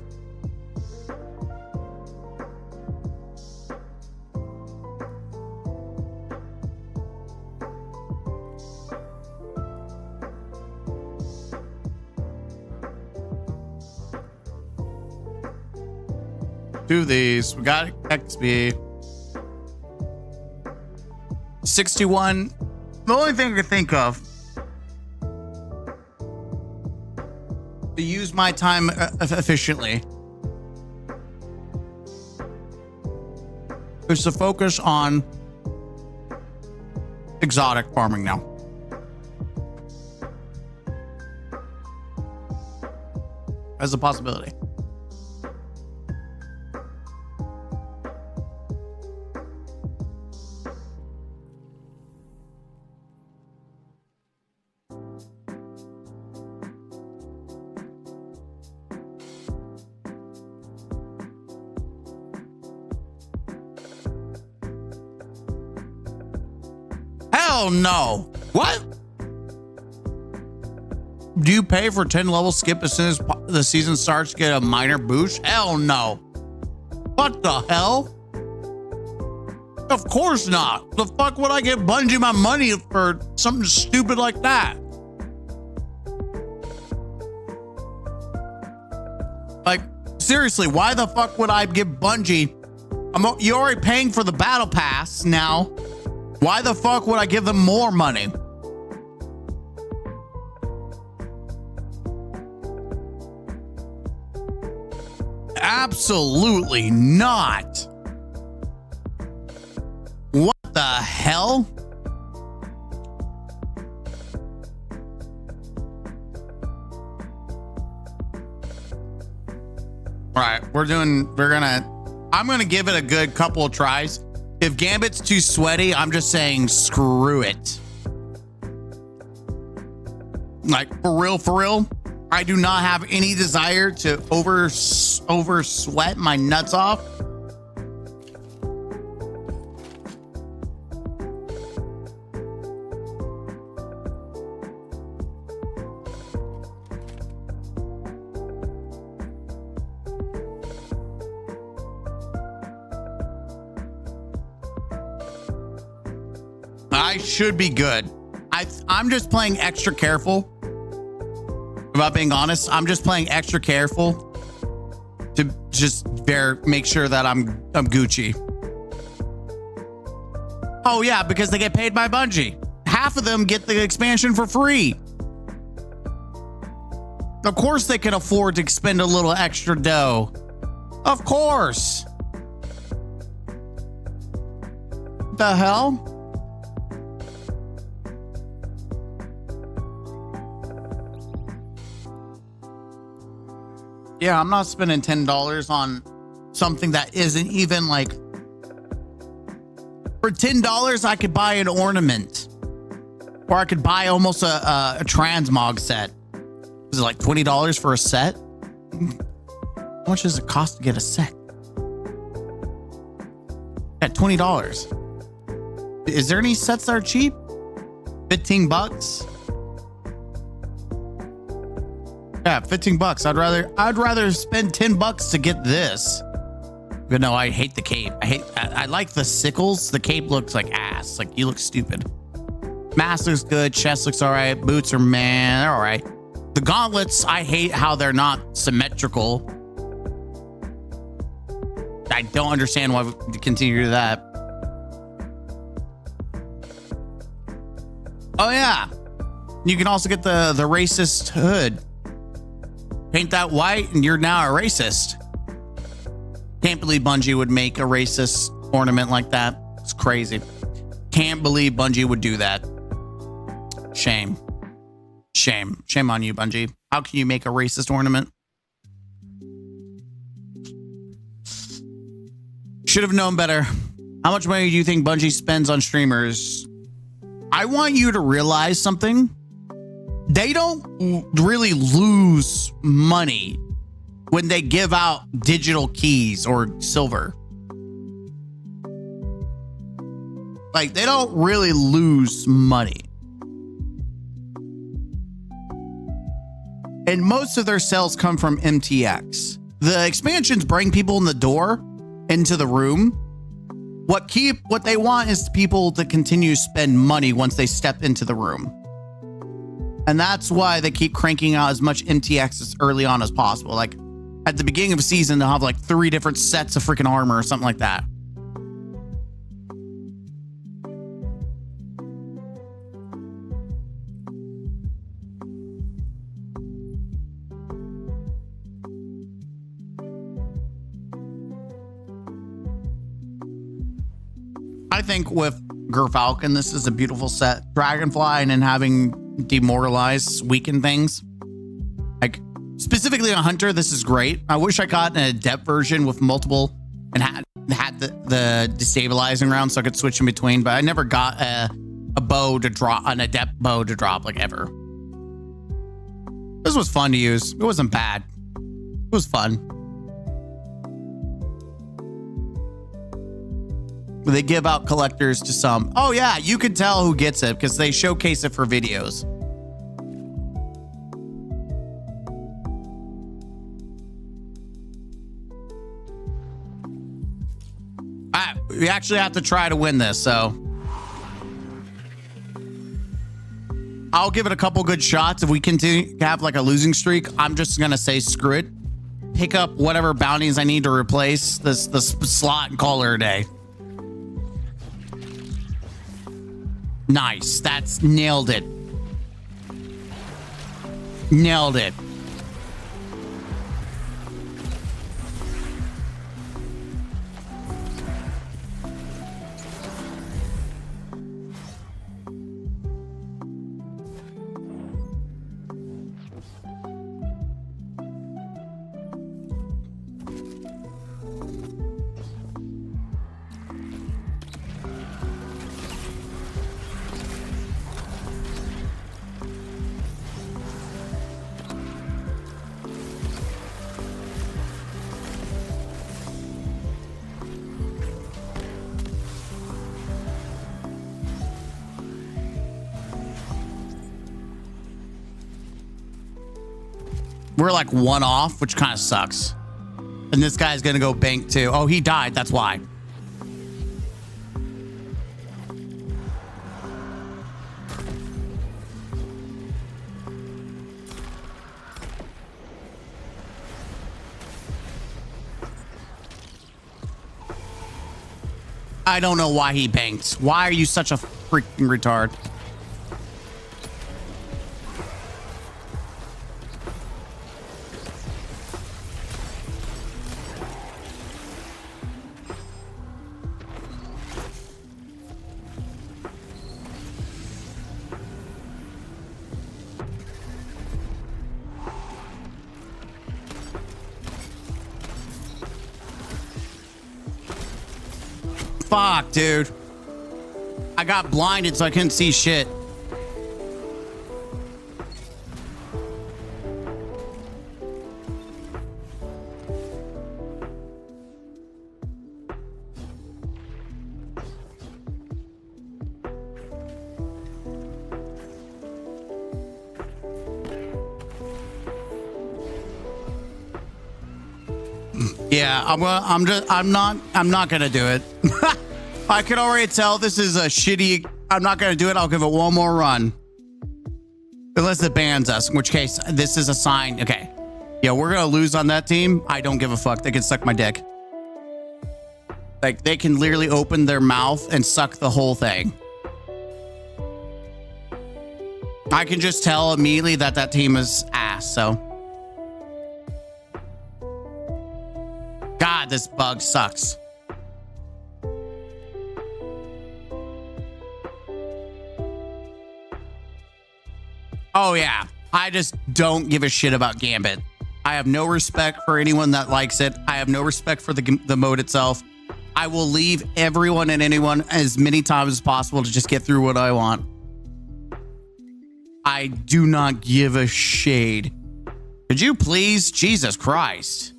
[SPEAKER 3] Do these. We got XP. 61. The only thing I can think of to use my time efficiently is to focus on exotic farming now. As a possibility. Hell no. What? Do you pay for 10 level skip as soon as the season starts to get a minor boost? Hell no. What the hell? Of course not. The fuck would I get Bungie my money for something stupid like that? Like, seriously, why the fuck would I give Bungie? You're already paying for the battle pass now. Why the fuck would I give them more money? Absolutely not. What the hell? All right, I'm gonna give it a good couple of tries. If Gambit's too sweaty, I'm just saying screw it. Like, for real, I do not have any desire to over sweat my nuts off. I should be good. I'm just playing extra careful. About being honest, I'm just playing extra careful to just make sure that I'm Gucci. Oh yeah, because they get paid by Bungie. Half of them get the expansion for free. Of course they can afford to spend a little extra dough. Of course. The hell? Yeah, I'm not spending $10 on something that isn't even like... For $10, I could buy an ornament. Or I could buy almost a transmog set. Is it like $20 for a set? How much does it cost to get a set? At $20. Is there any sets that are cheap? 15 bucks? Yeah, 15 bucks. I'd rather spend 10 bucks to get this. But no, I hate the cape. I like the sickles. The cape looks like ass. Like, you look stupid. Mask looks good. Chest looks all right. Boots are, man, they're all right. The gauntlets, I hate how they're not symmetrical. I don't understand why we continue to do that. Oh yeah, you can also get the racist hood. Paint that white and you're now a racist. Can't believe Bungie would make a racist ornament like that. It's crazy. Can't believe Bungie would do that. Shame. Shame. Shame on you, Bungie. How can you make a racist ornament? Should have known better. How much money do you think Bungie spends on streamers? I want you to realize something. They don't really lose money when they give out digital keys or silver. Like, they don't really lose money. And most of their sales come from MTX. The expansions bring people in the door, into the room. What they want is people to continue to spend money once they step into the room. And that's why they keep cranking out as much MTX as early on as possible. Like, at the beginning of a season, they'll have like 3 different sets of freaking armor or something like that. I think with Gerfalcon, this is a beautiful set. Dragonfly and then having demoralize, weaken things. Like, specifically a hunter, this is great. I wish I got an adept version with multiple and had the destabilizing round so I could switch in between, but I never got a bow to drop, an adept bow to drop, like, ever. This was fun to use. It wasn't bad. It was fun. They give out collectors to some. Oh yeah, you can tell who gets it because they showcase it for videos. We actually have to try to win this, so I'll give it a couple good shots. If we continue to have like a losing streak, I'm just gonna say screw it. Pick up whatever bounties I need to replace this slot and call her a day. Nice. That's nailed it. Nailed it. We're like 1 off, which kind of sucks. And this guy's gonna go bank too. Oh, he died. That's why. I don't know why he banked. Why are you such a freaking retard? Fuck, dude. I got blinded so I couldn't see shit. Yeah, I'm not gonna do it. I can already tell this is a shitty. I'm not gonna do it. I'll give it one more run. Unless it bans us, in which case this is a sign. Okay. Yeah, we're gonna lose on that team. I don't give a fuck. They can suck my dick. Like, they can literally open their mouth and suck the whole thing. I can just tell immediately that that team is ass, so. God, this bug sucks. Oh, yeah. I just don't give a shit about Gambit. I have no respect for anyone that likes it. I have no respect for the mode itself. I will leave everyone and anyone as many times as possible to just get through what I want. I do not give a shade. Could you please? Jesus Christ.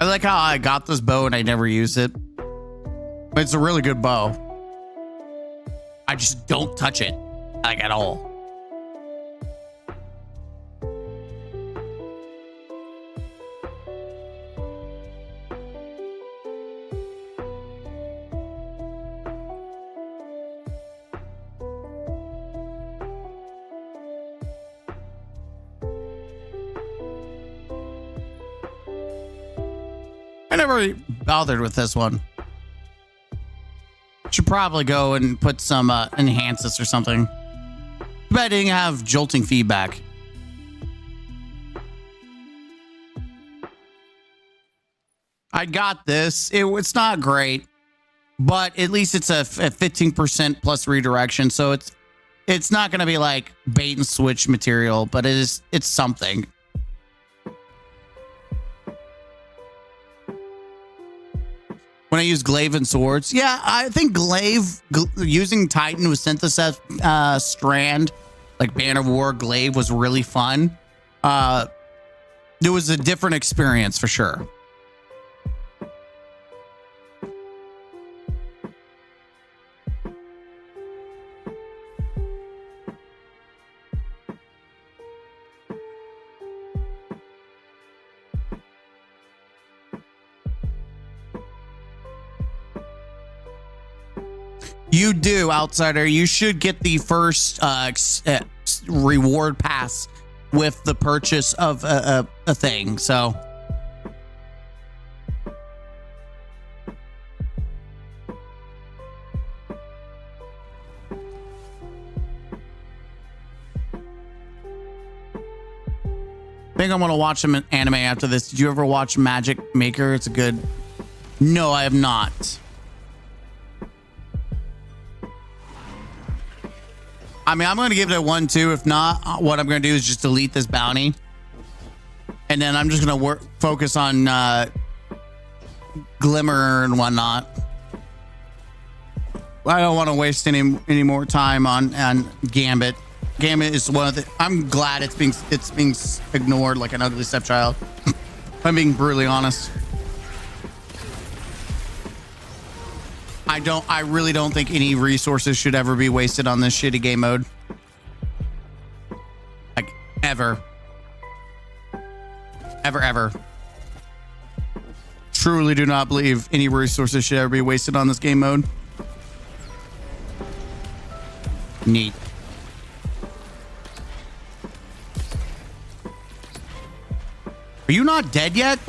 [SPEAKER 3] I like how I got this bow and I never use it. It's a really good bow. I just don't touch it, like, at all. I never bothered with this one. Should probably go and put some enhances or something. But I didn't have jolting feedback. I got this. It's not great, but at least it's a 15% plus redirection, so it's not going to be like bait and switch material, but it's something. When I use glaive and swords, yeah, I think glaive using Titan with synthesis strand, like Banner of War glaive, was really fun. It was a different experience for sure. You do, Outsider. You should get the first reward pass with the purchase of a thing. So, I think I'm gonna watch some anime after this. Did you ever watch Magic Maker? It's a good. No, I have not. I mean, I'm going to give it a 1, 2. If not, what I'm going to do is just delete this bounty. And then I'm just going to focus on Glimmer and whatnot. I don't want to waste any more time on Gambit. Gambit is one of the... I'm glad it's being ignored like an ugly stepchild. I'm being brutally honest. I really don't think any resources should ever be wasted on this shitty game mode. Like, ever. Ever. Truly do not believe any resources should ever be wasted on this game mode. Neat. Are you not dead yet?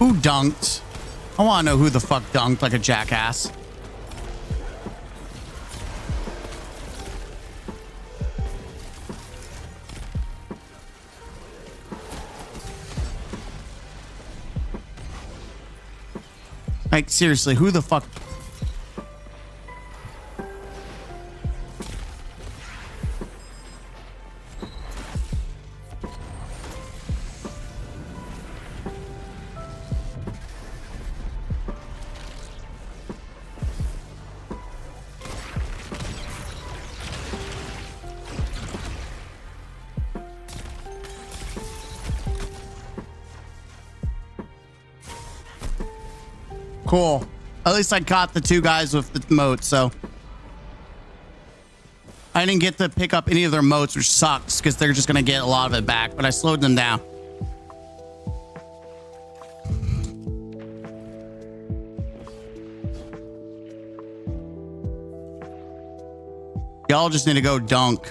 [SPEAKER 3] Who dunked? I want to know who the fuck dunked like a jackass. Like, seriously, who the fuck? Cool. At least I caught the two guys with the moats, so. I didn't get to pick up any of their moats, which sucks, because they're just going to get a lot of it back, but I slowed them down. Y'all just need to go dunk.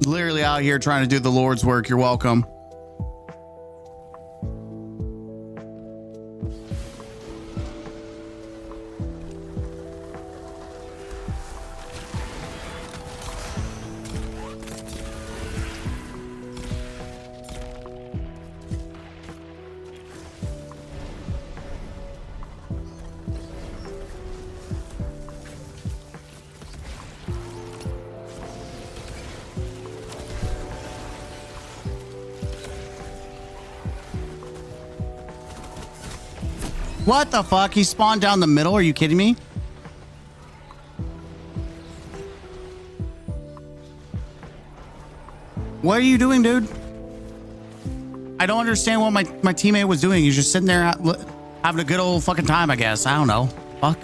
[SPEAKER 3] Literally out here trying to do the Lord's work. You're welcome. What the fuck? He spawned down the middle? Are you kidding me? What are you doing, dude? I don't understand what my teammate was doing. He's just sitting there having a good old fucking time, I guess. I don't know. Fuck.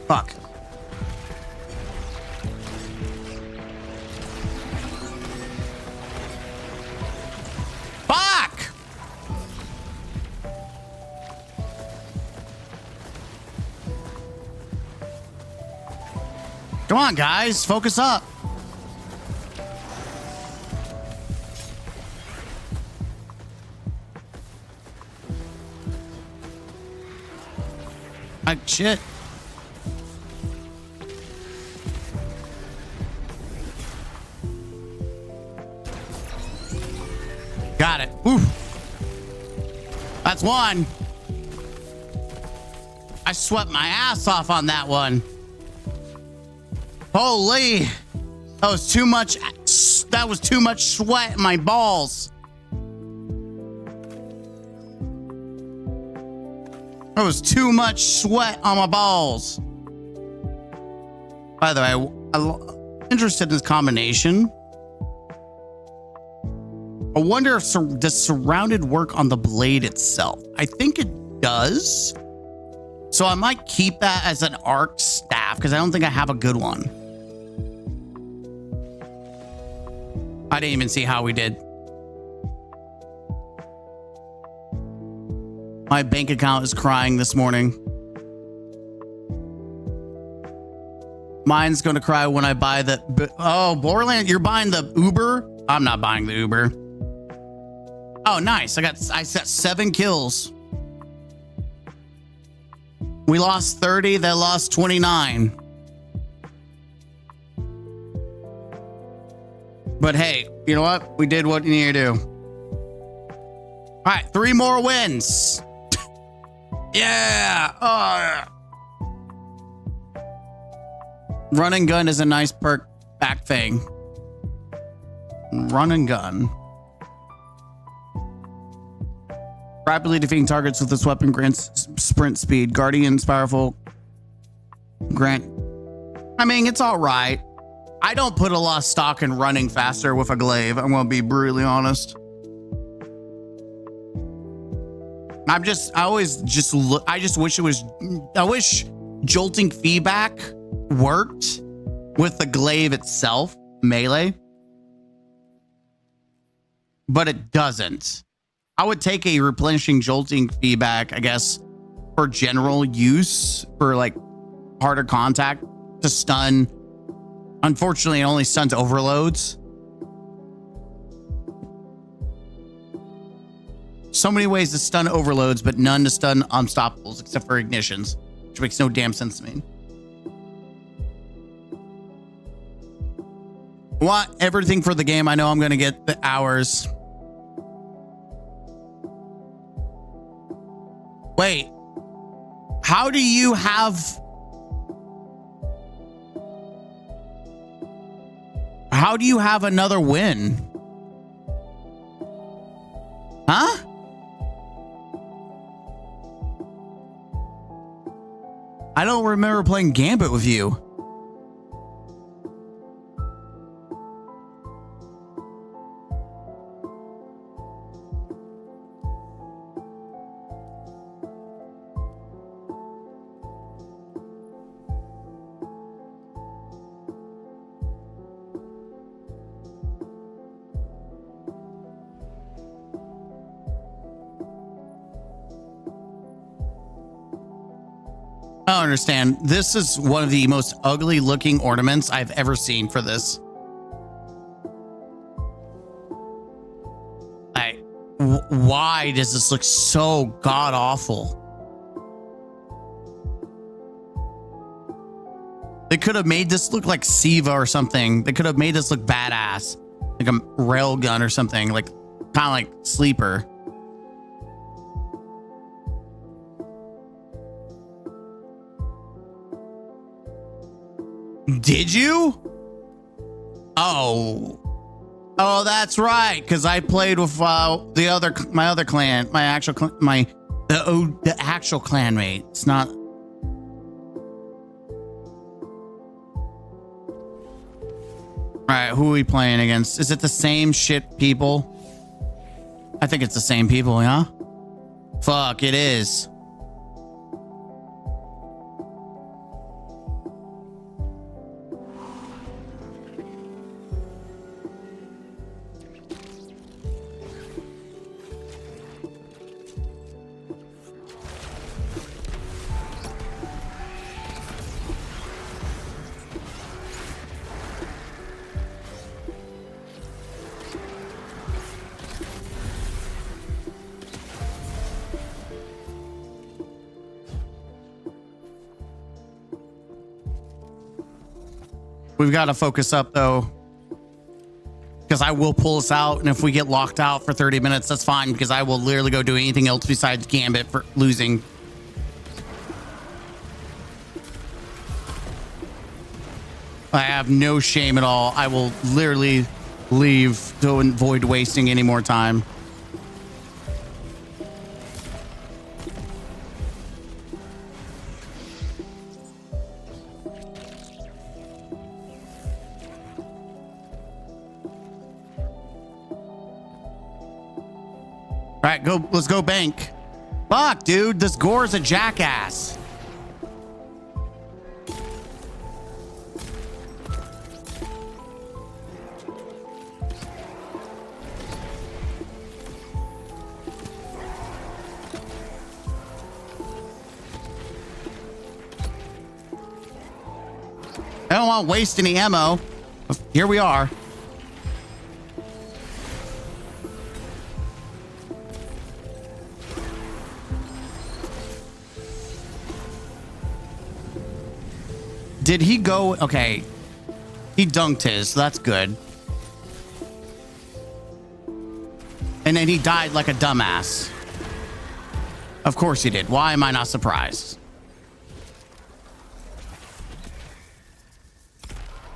[SPEAKER 3] Fuck. Fuck! Come on, guys. Focus up. Shit. Got it. Ooh. That's one. I sweat my ass off on that one. Holy. That was too much. That was too much sweat in my balls. There was too much sweat on my balls. By the way, I'm interested in this combination. I wonder if does surrounded work on the blade itself? I think it does. So I might keep that as an arc staff because I don't think I have a good one. I didn't even see how we did. My bank account is crying this morning. Mine's going to cry when I buy the... Oh, Borderland, you're buying the Uber? I'm not buying the Uber. Oh, nice. I set 7 kills. We lost 30. They lost 29. But hey, you know what? We did what you need to do. All right, 3 more wins. Yeah. Oh. Run and gun is a nice perk back thing. Run and gun. Rapidly defeating targets with this weapon grants sprint speed. Guardian's powerful. Grant. I mean, it's all right. I don't put a lot of stock in running faster with a glaive. I'm going to be brutally honest. I wish jolting feedback worked with the glaive itself, melee. But it doesn't. I would take a replenishing jolting feedback, I guess, for general use, for like harder contact to stun. Unfortunately, it only stuns overloads. So many ways to stun overloads, but none to stun unstoppables, except for ignitions, which makes no damn sense to me. Want everything for the game. I know I'm going to get the hours. Wait, how do you have... How do you have another win? Huh? I don't remember playing Gambit with you. I don't understand. This is one of the most ugly looking ornaments I've ever seen for this. Why does this look so god awful? They could have made this look like Siva or something. They could have made this look badass, like a rail gun or something, like kind of like Sleeper. Did you? Oh, that's right. Because I played with my other clan, the actual clanmate. It's not. All right, who are we playing against? Is it the same shit people? I think it's the same people, yeah? Fuck, it is. We've got to focus up though, because I will pull us out. And if we get locked out for 30 minutes, that's fine, because I will literally go do anything else besides Gambit for losing. I have no shame at all. I will literally leave to avoid wasting any more time. All right, let's go bank. Fuck, dude, this Gore's a jackass. I don't want to waste any ammo. Here we are. Did he go? Okay. He dunked his, so that's good. And then he died like a dumbass. Of course he did. Why am I not surprised?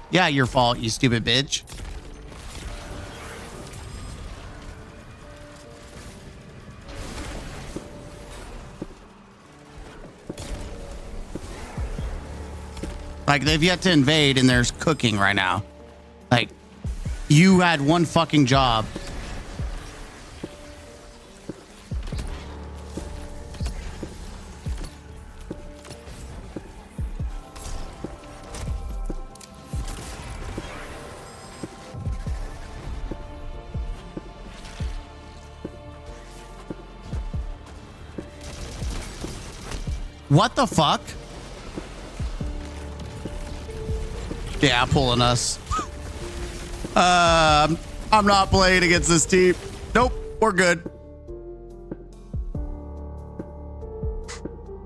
[SPEAKER 3] Yeah, your fault, you stupid bitch. Like, they've yet to invade and there's cooking right now. Like, you had one fucking job. What the fuck? Yeah, pulling us. I'm not playing against this team. Nope, we're good.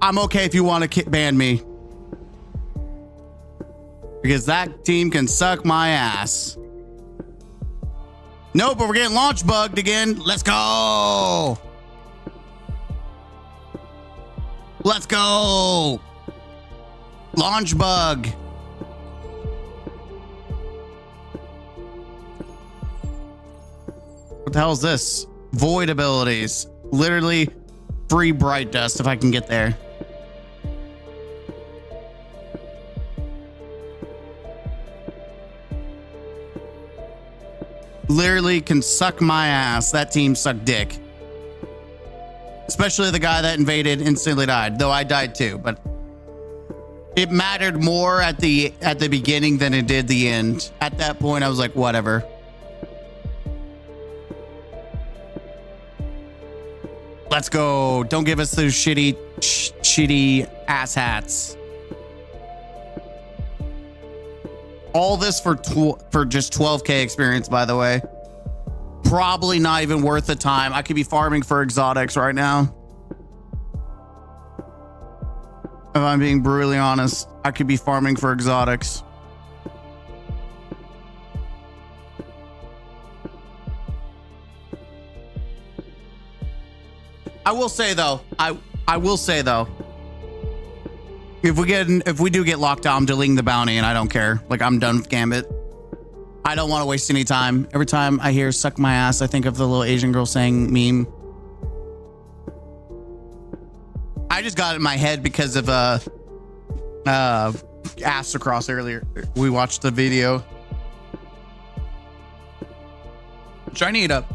[SPEAKER 3] I'm okay if you want to ban me. Because that team can suck my ass. Nope, but we're getting launch bugged again. Let's go. Let's go. Launch bug. What the hell is this? Void abilities. Literally free bright dust if I can get there. Literally can suck my ass. That team sucked dick. Especially the guy that invaded instantly died, though I died too, but it mattered more at the beginning than it did the end. At that point, I was like, whatever. Let's go. Don't give us those shitty ass hats. All this for just 12k experience, by the way. Probably not even worth the time. I could be farming for exotics right now. If I'm being brutally honest, I could be farming for exotics. I will say though, if we do get locked out, I'm deleting the bounty and I don't care. Like, I'm done with Gambit. I don't want to waste any time. Every time I hear suck my ass, I think of the little Asian girl saying meme. I just got it in my head because of ass across earlier. We watched the video. Which I need to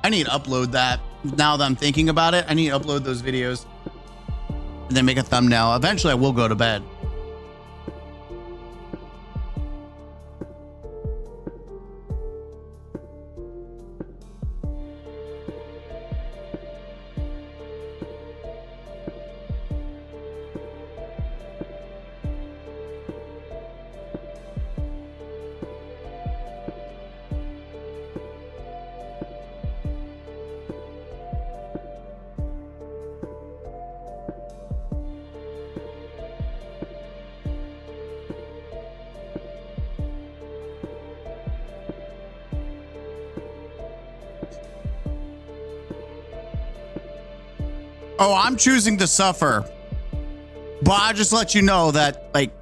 [SPEAKER 3] upload that. Now that I'm thinking about it, I need to upload those videos and then make a thumbnail. Eventually I will go to bed. Oh, I'm choosing to suffer. But I just let you know that, like,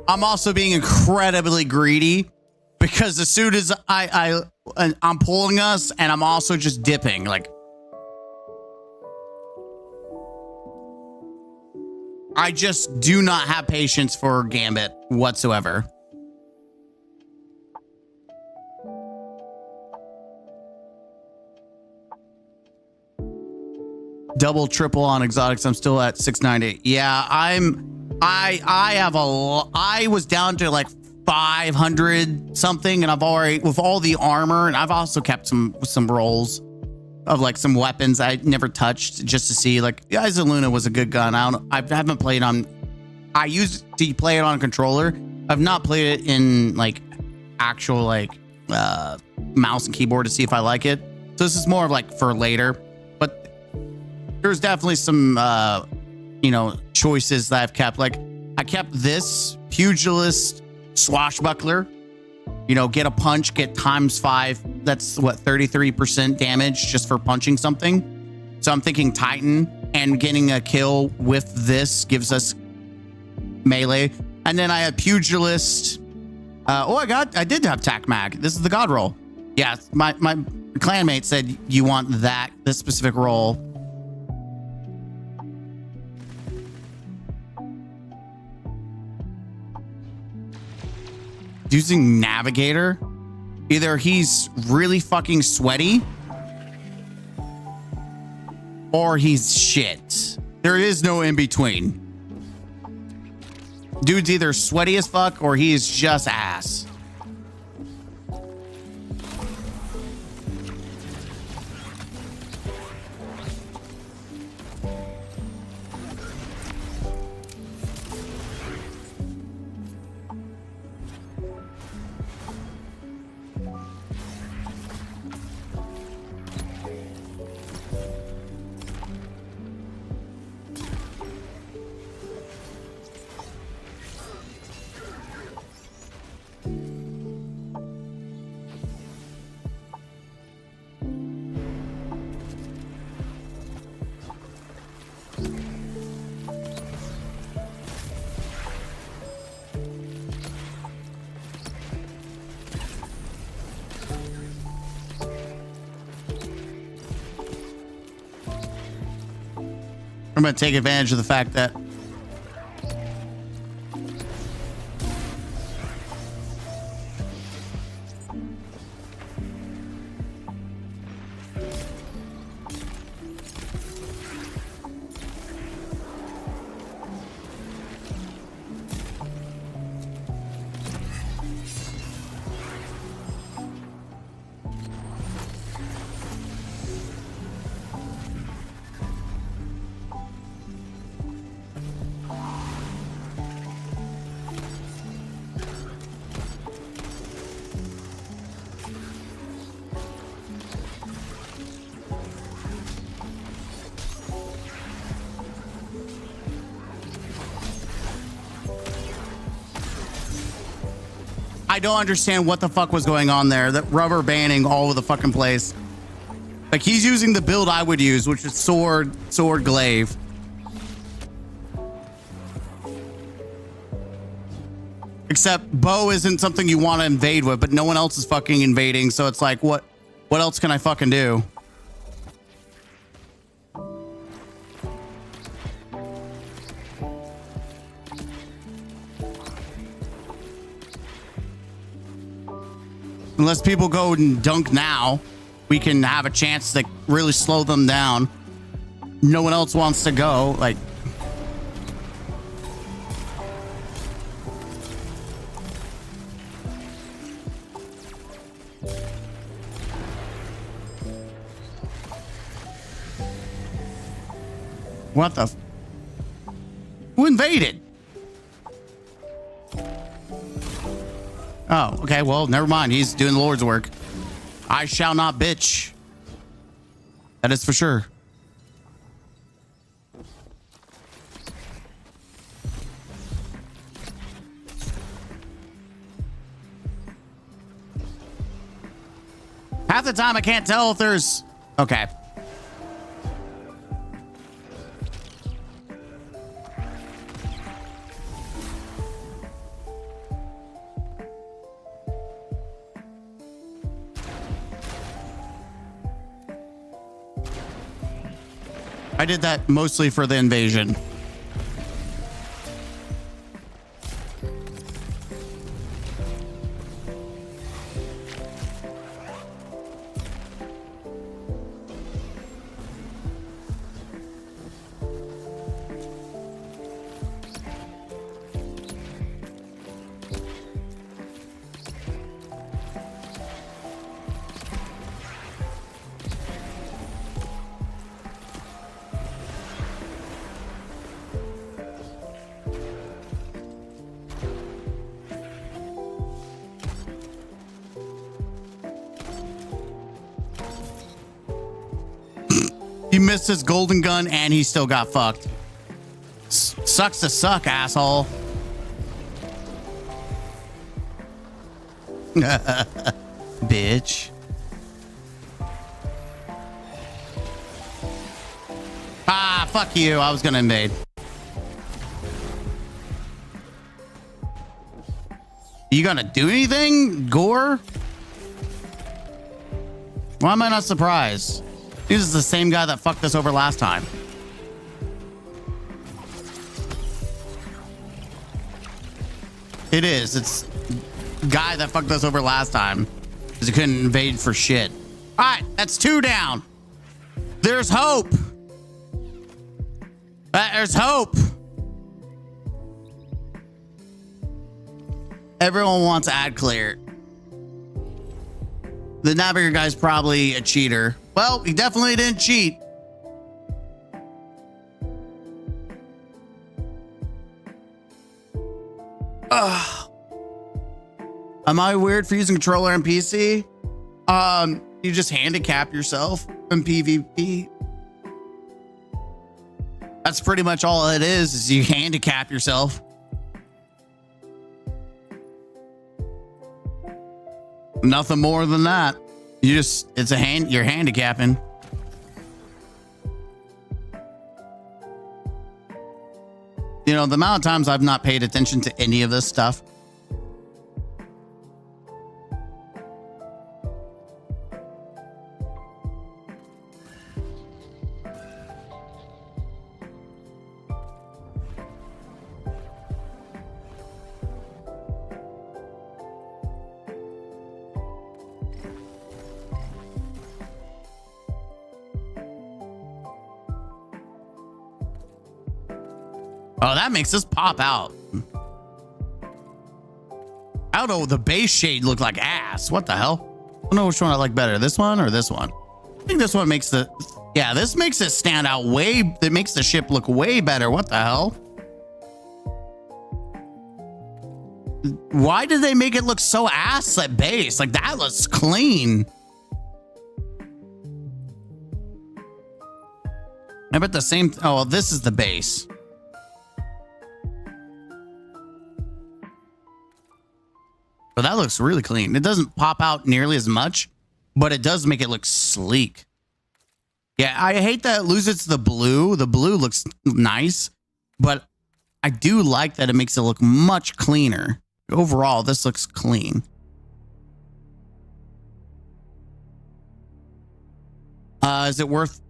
[SPEAKER 3] I'm also being incredibly greedy because as soon as I'm pulling us and I'm also just dipping, like, I just do not have patience for Gambit whatsoever. Double, triple on exotics. I'm still at 690. Yeah, I was down to like 500 something, and I've already, with all the armor, and I've also kept some rolls of like some weapons I never touched just to see. Like, yeah, Luna was a good gun. I haven't played on. I used to play it on a controller. I've not played it in like actual like mouse and keyboard to see if I like it. So this is more of like for later. There's definitely some, choices that I've kept. Like, I kept this pugilist swashbuckler. Get a punch, get ×5. That's what, 33% damage just for punching something. So I'm thinking Titan, and getting a kill with this gives us melee. And then I have pugilist. I did have tac mag. This is the god roll. Yeah, my clanmate said you want this specific roll. Using navigator. Either he's really fucking sweaty or he's shit. There is no in between. Dude's either sweaty as fuck or he's just ass. I'm going to take advantage of the fact that I don't understand what the fuck was going on there. That rubber banding all over the fucking place. Like, he's using the build I would use, which is sword glaive. Except bow isn't something you want to invade with, but no one else is fucking invading, so it's like, what else can I fucking do? Unless people go and dunk now, we can have a chance to really slow them down. No one else wants to go. Like, what the? Who invaded? Oh, okay. Well, never mind. He's doing the Lord's work. I shall not bitch. That is for sure. Half the time I can't tell if there's... Okay. I did that mostly for the invasion. He missed his golden gun and he still got fucked. Sucks to suck, asshole. Bitch. Ah, fuck you. I was gonna invade. You gonna do anything, Gore? Why am I not surprised? This is the same guy that fucked us over last time. It is. It's guy that fucked us over last time because he couldn't invade for shit. All right, that's 2 down. There's hope. There's hope. Everyone wants ad clear. The navigator guy's probably a cheater. Well, he definitely didn't cheat. Am I weird for using controller and PC? You just handicap yourself in PvP. That's pretty much all it is you handicap yourself. Nothing more than that. You're handicapping. You know, the amount of times I've not paid attention to any of this stuff. Oh, that makes this pop out. I don't know. The base shade looked like ass. What the hell? I don't know which one I like better. This one or this one? I think this one makes the... Yeah, this makes it stand out way... It makes the ship look way better. What the hell? Why did they make it look so ass at base? Like, that looks clean. I bet the same... Oh, well, this is the base. But that looks really clean. It doesn't pop out nearly as much, but it does make it look sleek. Yeah, I hate that it loses the blue. The blue looks nice, but I do like that it makes it look much cleaner. Overall, this looks clean. Is it worth...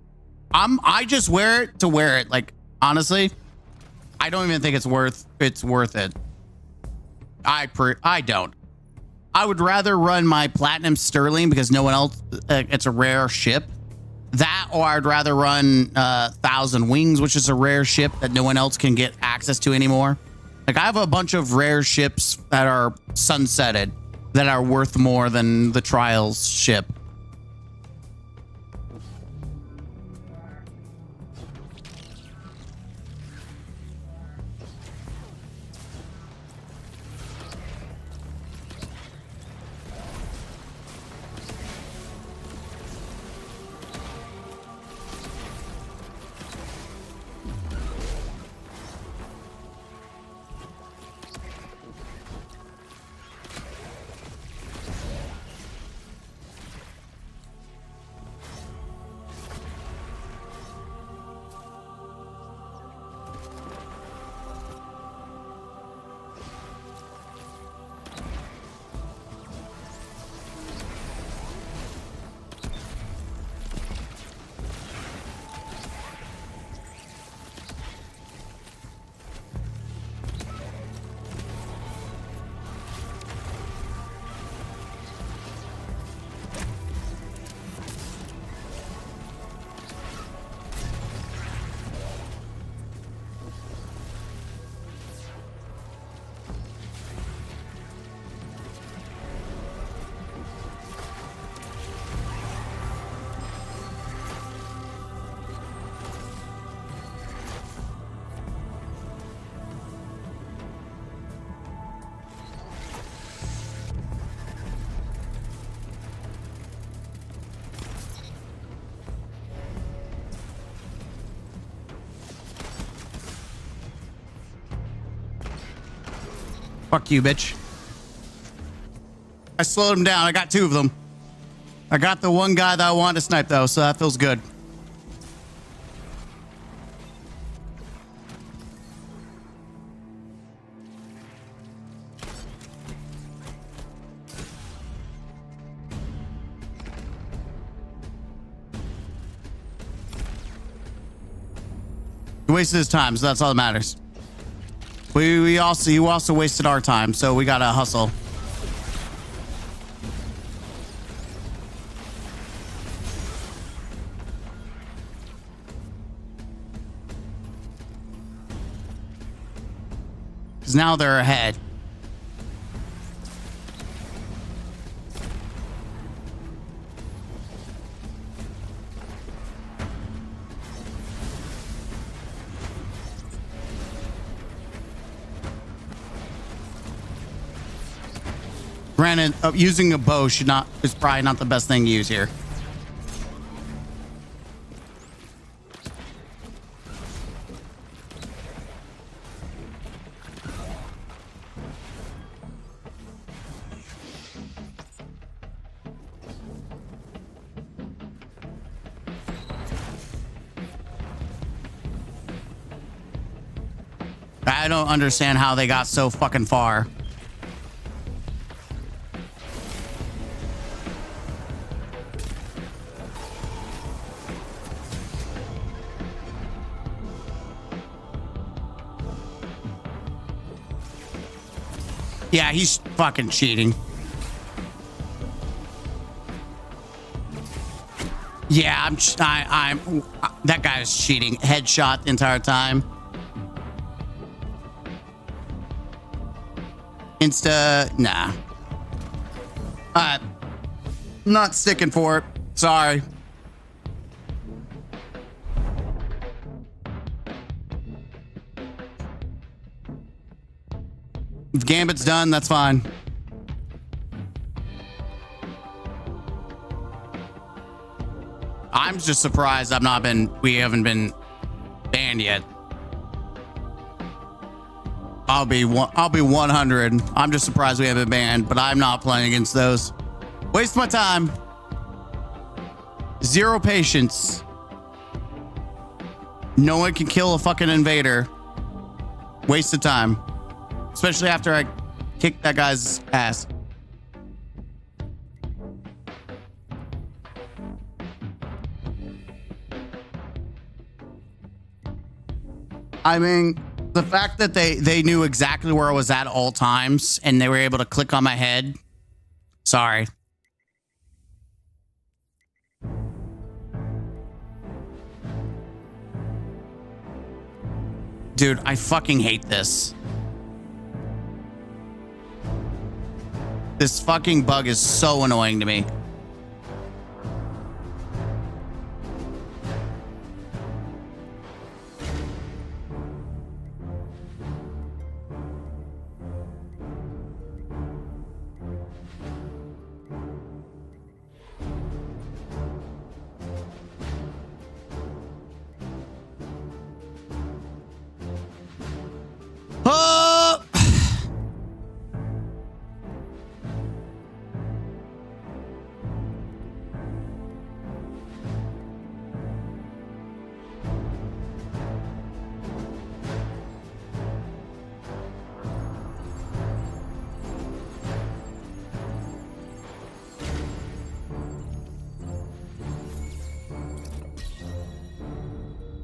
[SPEAKER 3] I just wear it to wear it. Like, honestly, I don't even think it's worth it. I don't. I would rather run my Platinum Sterling because no one else, it's a rare ship. That, or I'd rather run 1,000 Wings, which is a rare ship that no one else can get access to anymore. Like, I have a bunch of rare ships that are sunsetted that are worth more than the Trials ship. Fuck you, bitch. I slowed him down. I got 2 of them. I got the one guy that I wanted to snipe, though, so that feels good. He wasted his time, so that's all that matters. You also wasted our time, so we gotta hustle. because now they're ahead. Granted, using a bow is probably not the best thing to use here. I don't understand how they got so fucking far. Yeah, he's fucking cheating. Yeah, that guy's cheating. Headshot the entire time. Nah. Not sticking for it. Sorry. If Gambit's done, that's fine. I'm just surprised we haven't been banned yet. I'll be 100. I'm just surprised we haven't been banned, but I'm not playing against those. Waste my time. Zero patience. No one can kill a fucking invader. Waste of time. Especially after I kicked that guy's ass. I mean, the fact that they knew exactly where I was at all times and they were able to click on my head. Sorry. Dude, I fucking hate this. This fucking bug is so annoying to me. Oh!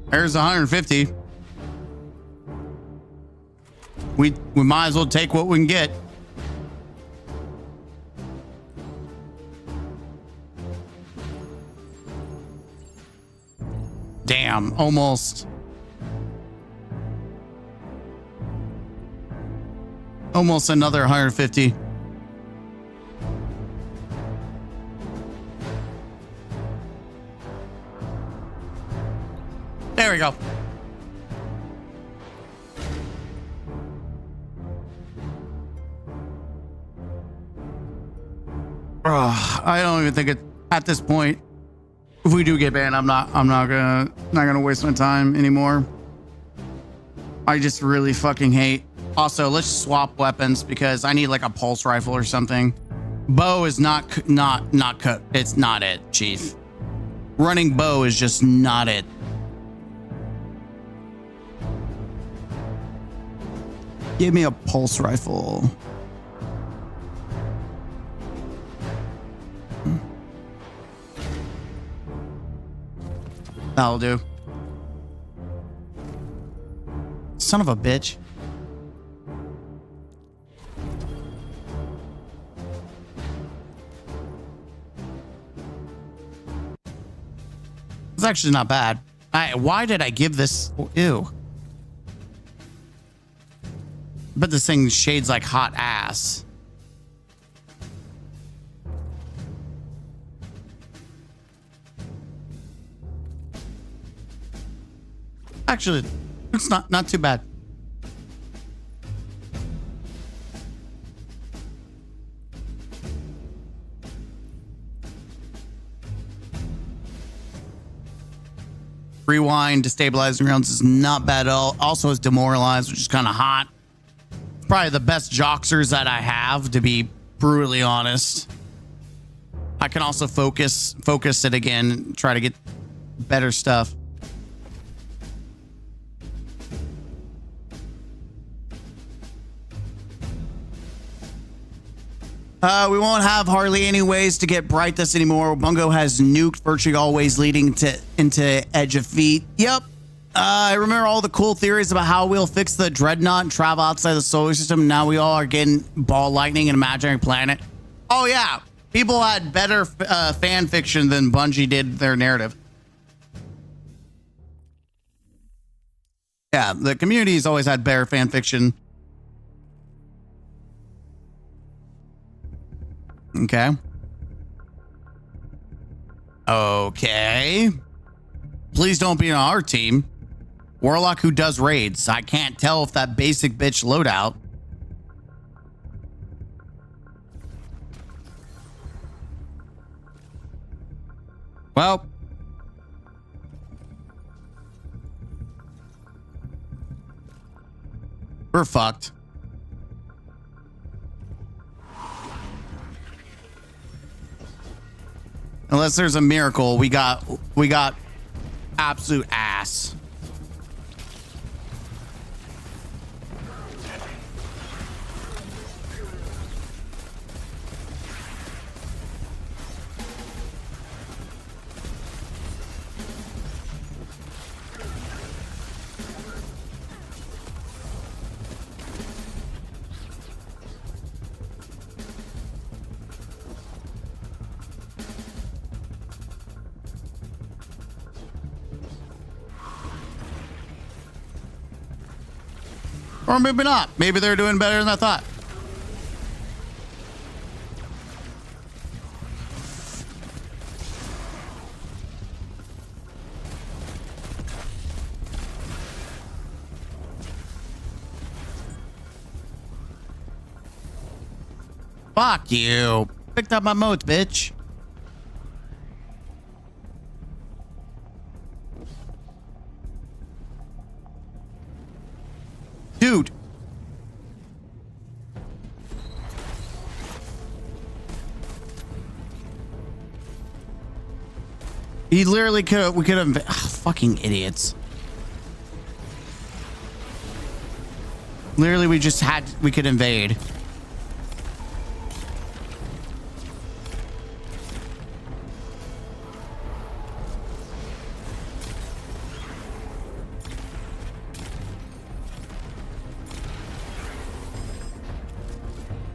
[SPEAKER 3] There's 150. We might as well take what we can get. Damn, almost another 150. There we go. I don't even think at this point, if we do get banned, I'm not gonna waste my time anymore. I just really fucking hate. Also, let's swap weapons because I need like a pulse rifle or something. Bow is not it's not it, Chief. Running bow is just not it. Give me a pulse rifle. That'll do. Son of a bitch. It's actually not bad. Why did I give this? Ew. But this thing shades like hot ass. Actually, it's not too bad. Rewind, destabilizing rounds is not bad at all. Also is demoralized, which is kind of hot. Probably the best joxers that I have, to be brutally honest. I can also focus it again, try to get better stuff. We won't have hardly any ways to get bright this anymore. Bungo has nuked virtually all ways leading into Edge of Feet. Yep. I remember all the cool theories about how we'll fix the Dreadnought and travel outside the solar system. Now we all are getting ball lightning and imaginary planet. Oh yeah. People had better fan fiction than Bungie did their narrative. Yeah, the community's always had better fan fiction. Okay. Okay. Please don't be on our team. Warlock who does raids. I can't tell if that basic bitch loadout. Well. We're fucked. Unless there's a miracle, we got absolute ass. Or maybe not. Maybe they're doing better than I thought. Fuck you. Picked up my moats, bitch. Dude. He literally could have, we could have, fucking idiots. Literally, we could invade.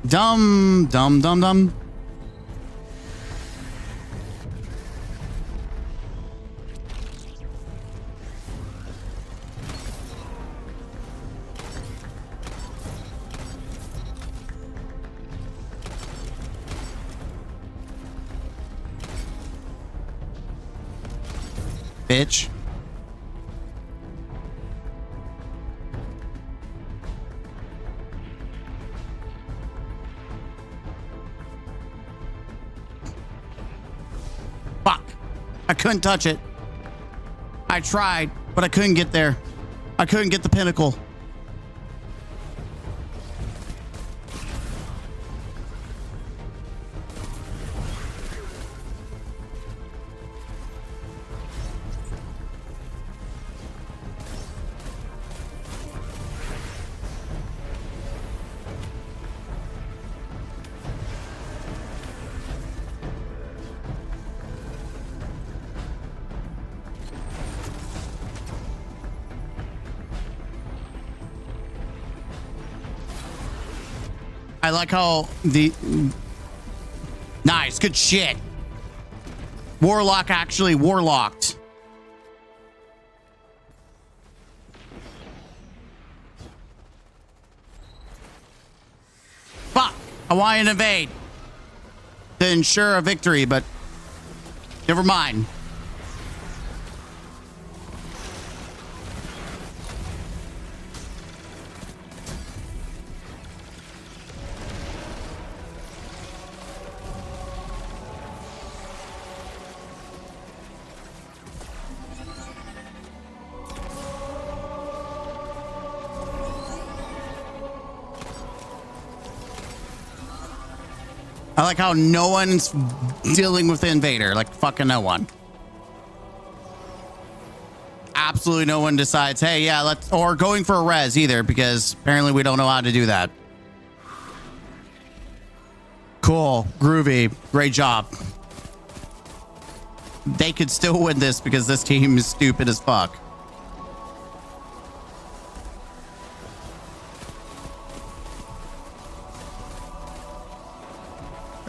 [SPEAKER 3] Dumb. Bitch. I couldn't touch it. I tried, but I couldn't get there. I couldn't get the pinnacle. I like how the... Nice, good shit. Warlock actually warlocked. Hawaiian invade to ensure a victory, but never mind. I like how no one's dealing with the invader. Like, fucking no one. Absolutely no one decides, hey, yeah, let's... Or going for a res either, because apparently we don't know how to do that. Cool. Groovy. Great job. They could still win this because this team is stupid as fuck.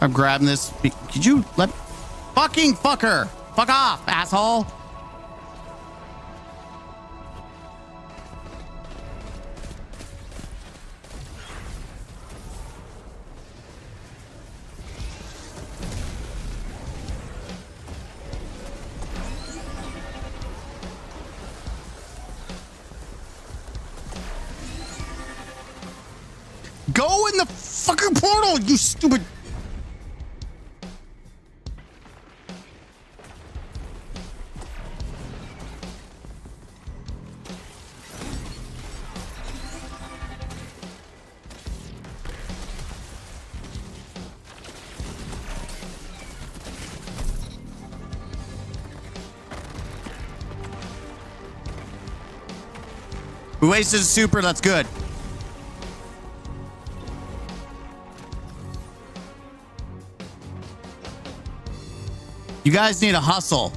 [SPEAKER 3] I'm grabbing this. Could you let... Fucking fucker! Fuck off, asshole! Go in the fucking portal, you stupid... We wasted a super, that's good. You guys need to hustle.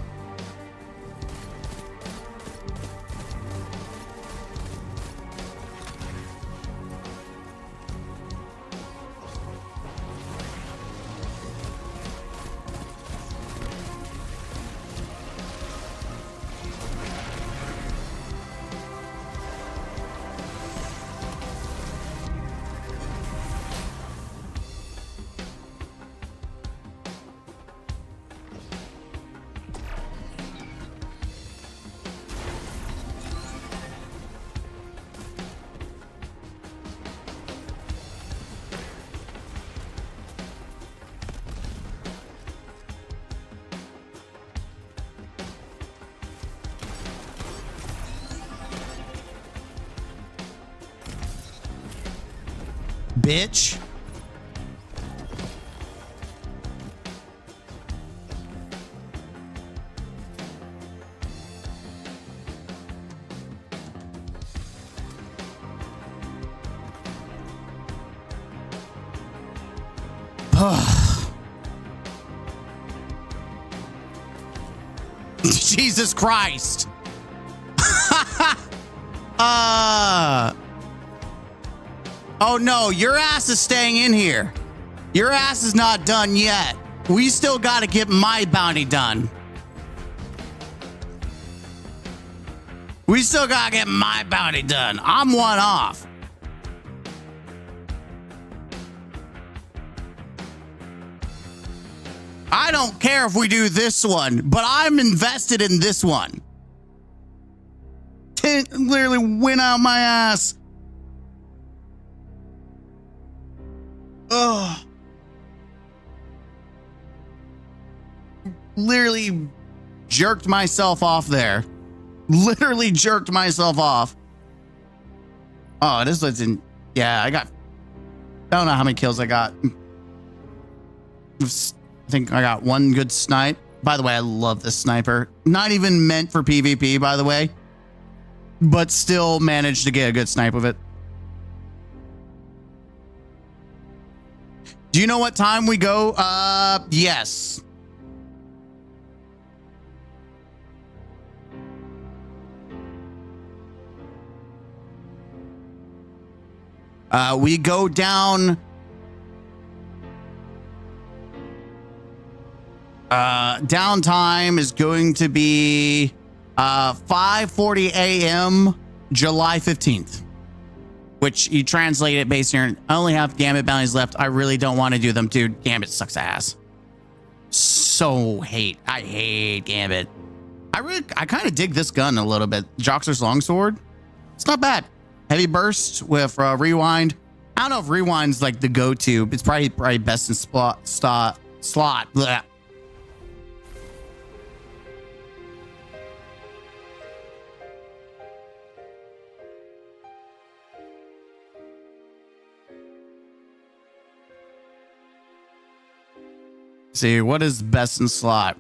[SPEAKER 3] Bitch. Jesus Christ. Oh no, your ass is staying in here. Your ass is not done yet. We still got to get my bounty done. We still got to get my bounty done. I'm one off. I don't care if we do this one, but I'm invested in this one. Literally went out my ass. Ugh. Literally jerked myself off there. Literally jerked myself off. Oh, this was in... Yeah, I don't know how many kills I got. I think I got one good snipe. By the way, I love this sniper. Not even meant for PvP, by the way. But still managed to get a good snipe with it. Do you know what time we go? Yes. We go down. Downtime is going to be 5:40 a.m. July 15th. which you translate it based here. I only have Gambit bounties left. I really don't want to do them, dude. Gambit sucks ass. I hate Gambit. I kind of dig this gun a little bit. Joxer's longsword. It's not bad. Heavy burst with rewind. I don't know if rewind's like the go-to. It's probably best in slot. Blech. See, what is best in slot?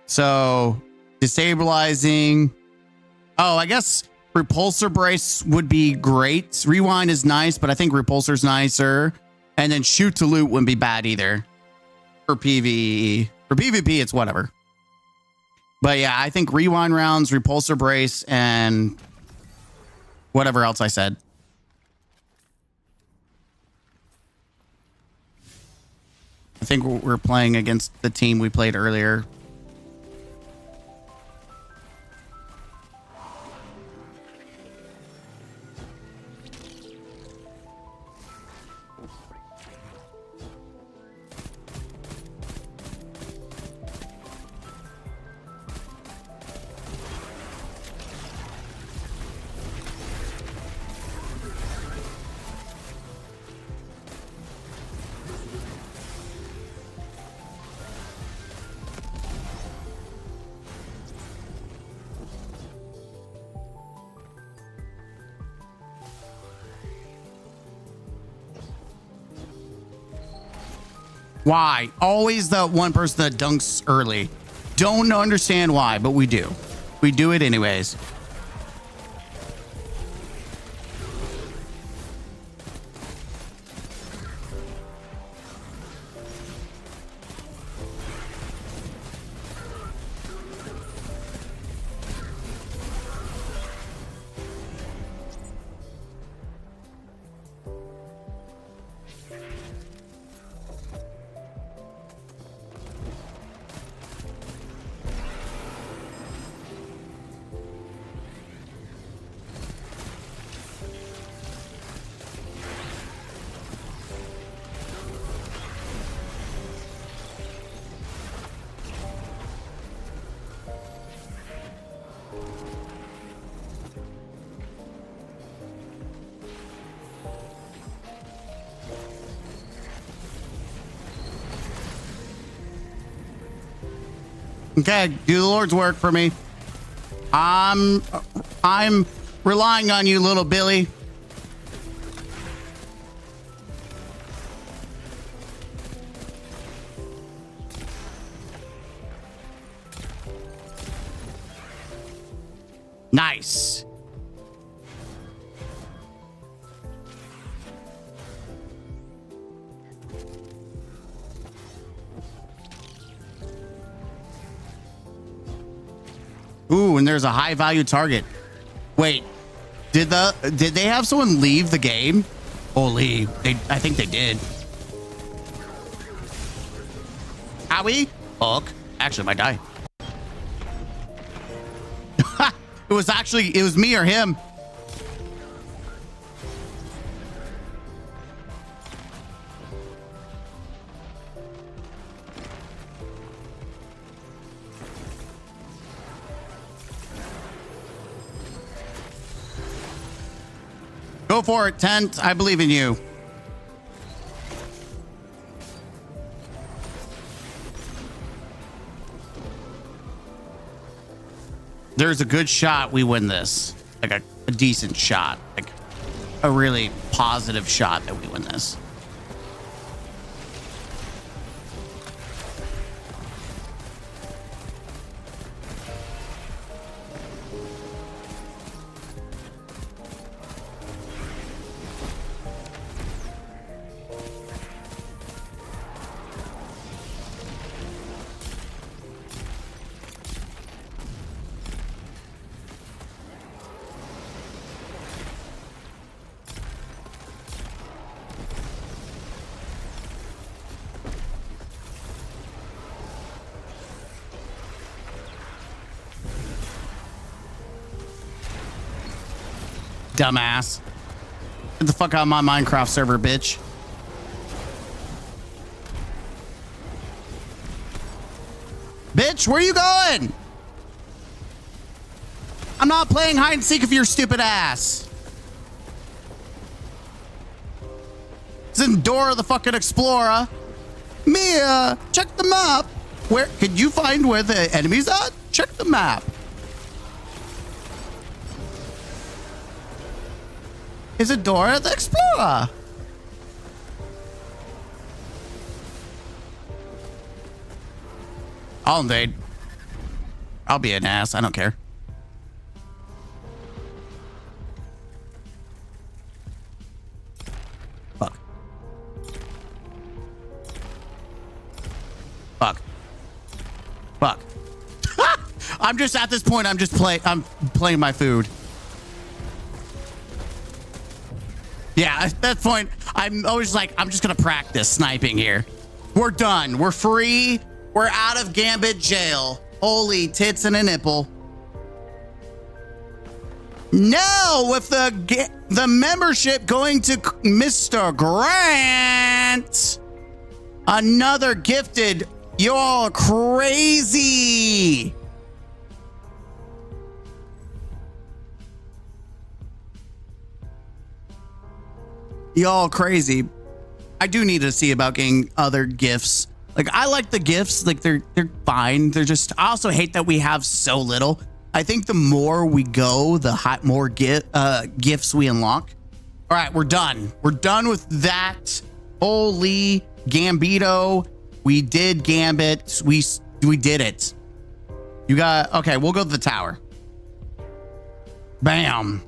[SPEAKER 3] So, destabilizing. Oh, I guess repulsor brace would be great. Rewind is nice, but I think repulsor's nicer. And then shoot to loot wouldn't be bad either. For PvE. For PvP, it's whatever. But yeah, I think rewind rounds, repulsor brace, and whatever else I said. I think we're playing against the team we played earlier. Why? Always the one person that dunks early. Don't understand why, but we do. We do it anyways. Okay, do the Lord's work for me. I'm relying on you, little Billy. Nice. Ooh, and there's a high value target. Wait, did they have someone leave the game? Oh, leave. I think they did. Owie. Hook. Actually, might die. It was me or him. Go for it, Tent. I believe in you. There's a good shot we win this. Like a decent shot. Like a really positive shot that we win this. dumbass. Get the fuck out of my Minecraft server, bitch. Bitch, where you going? I'm not playing hide and seek with your stupid ass. It's in Dora the fucking Explorer. Mia, check the map. Where can you find where the enemies are? Check the map. Is it Dora the Explorer? I'll invade. I'll be an ass. I don't care. Fuck. Fuck. Fuck. I'm just at this point. I'm playing my food. Yeah, at that point, I'm always like, I'm just gonna practice sniping here. We're done. We're free. We're out of Gambit jail. Holy tits and a nipple. No, with the membership going to Mr. Grant. Another gifted. You're crazy. Y'all crazy. I do need to see about getting other gifts. Like, I like the gifts. Like, they're fine. They're just, I also hate that we have so little. I think the more we go, the more gifts we unlock. All right, we're done. We're done with that. Holy Gambito. We did Gambit. We did it. You got, okay, we'll go to the tower. Bam.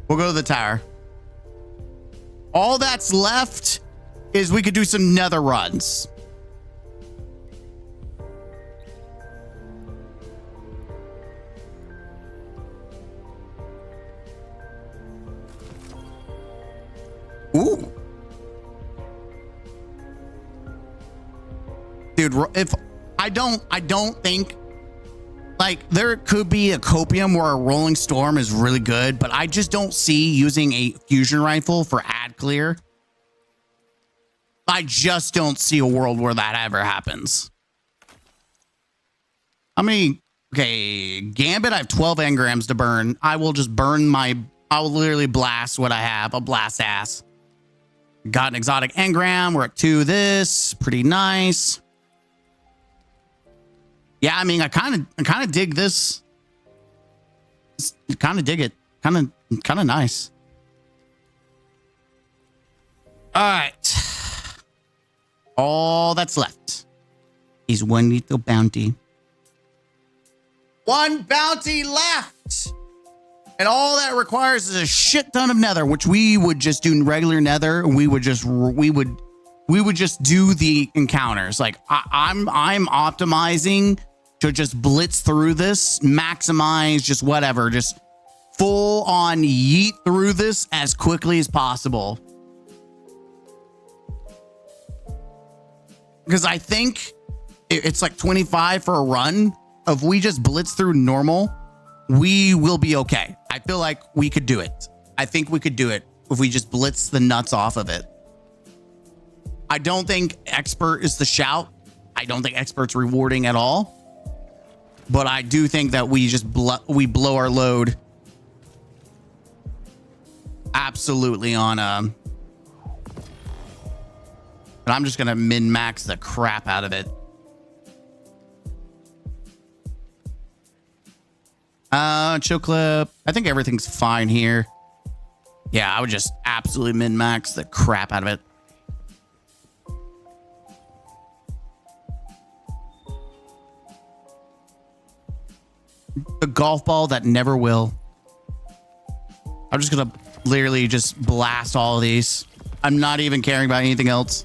[SPEAKER 3] We'll go to the tower. All that's left is we could do some nether runs. Ooh. Dude, if I don't think, like, there could be a copium where a rolling storm is really good, but I just don't see using a fusion rifle for ad clear. I just don't see a world where that ever happens. How many? Okay, Gambit, I have 12 engrams to burn. I will just burn I will literally blast what I have. I'll blast ass. Got an exotic engram. We're at 2 this. Pretty nice. Yeah, I mean, I kind of dig this. Kind of dig it. Kind of nice. All right. All that's left is one little bounty. One bounty left. And all that requires is a shit ton of nether, which we would just do regular nether. We would just do the encounters. Like, I'm optimizing to just blitz through this, maximize, just whatever, just full on yeet through this as quickly as possible. Because I think it's like 25 for a run. If we just blitz through normal, we will be okay. I feel like we could do it. I think we could do it if we just blitz the nuts off of it. I don't think expert is the shout. I don't think expert's rewarding at all. But I do think that we just we blow our load absolutely on and I'm just gonna min-max the crap out of it. Chill clip. I think everything's fine here. Yeah, I would just absolutely min-max the crap out of it. The golf ball that never will. I'm just gonna literally just blast all of these. I'm not even caring about anything else.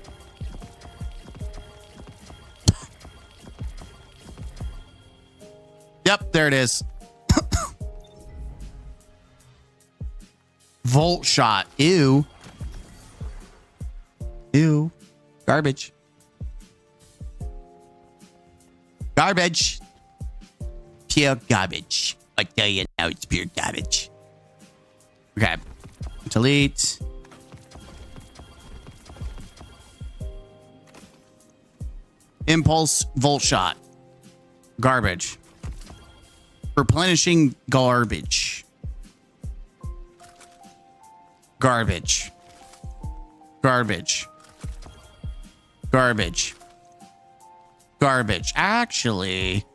[SPEAKER 3] Yep, there it is. Volt shot. Ew. Ew. Garbage. Garbage. Pure garbage. I tell you now, it's pure garbage. Okay. Delete. Impulse volt shot. Garbage. Replenishing garbage. Garbage. Garbage. Garbage. Garbage. Actually,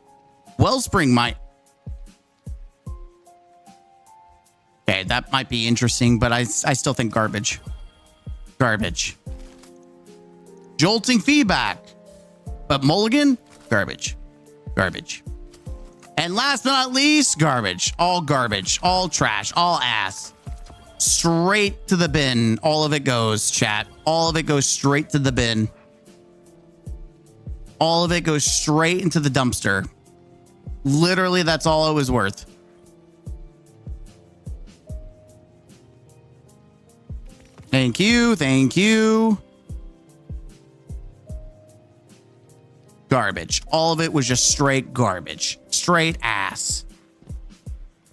[SPEAKER 3] Wellspring might... Okay, that might be interesting, but I still think garbage. Garbage. Jolting feedback. But Mulligan, garbage. Garbage. And last but not least, garbage. All garbage. All trash. All ass. Straight to the bin. All of it goes, chat. All of it goes straight to the bin. All of it goes straight into the dumpster. Literally, that's all it was worth. Thank you. Thank you. Garbage. All of it was just straight garbage. Straight ass.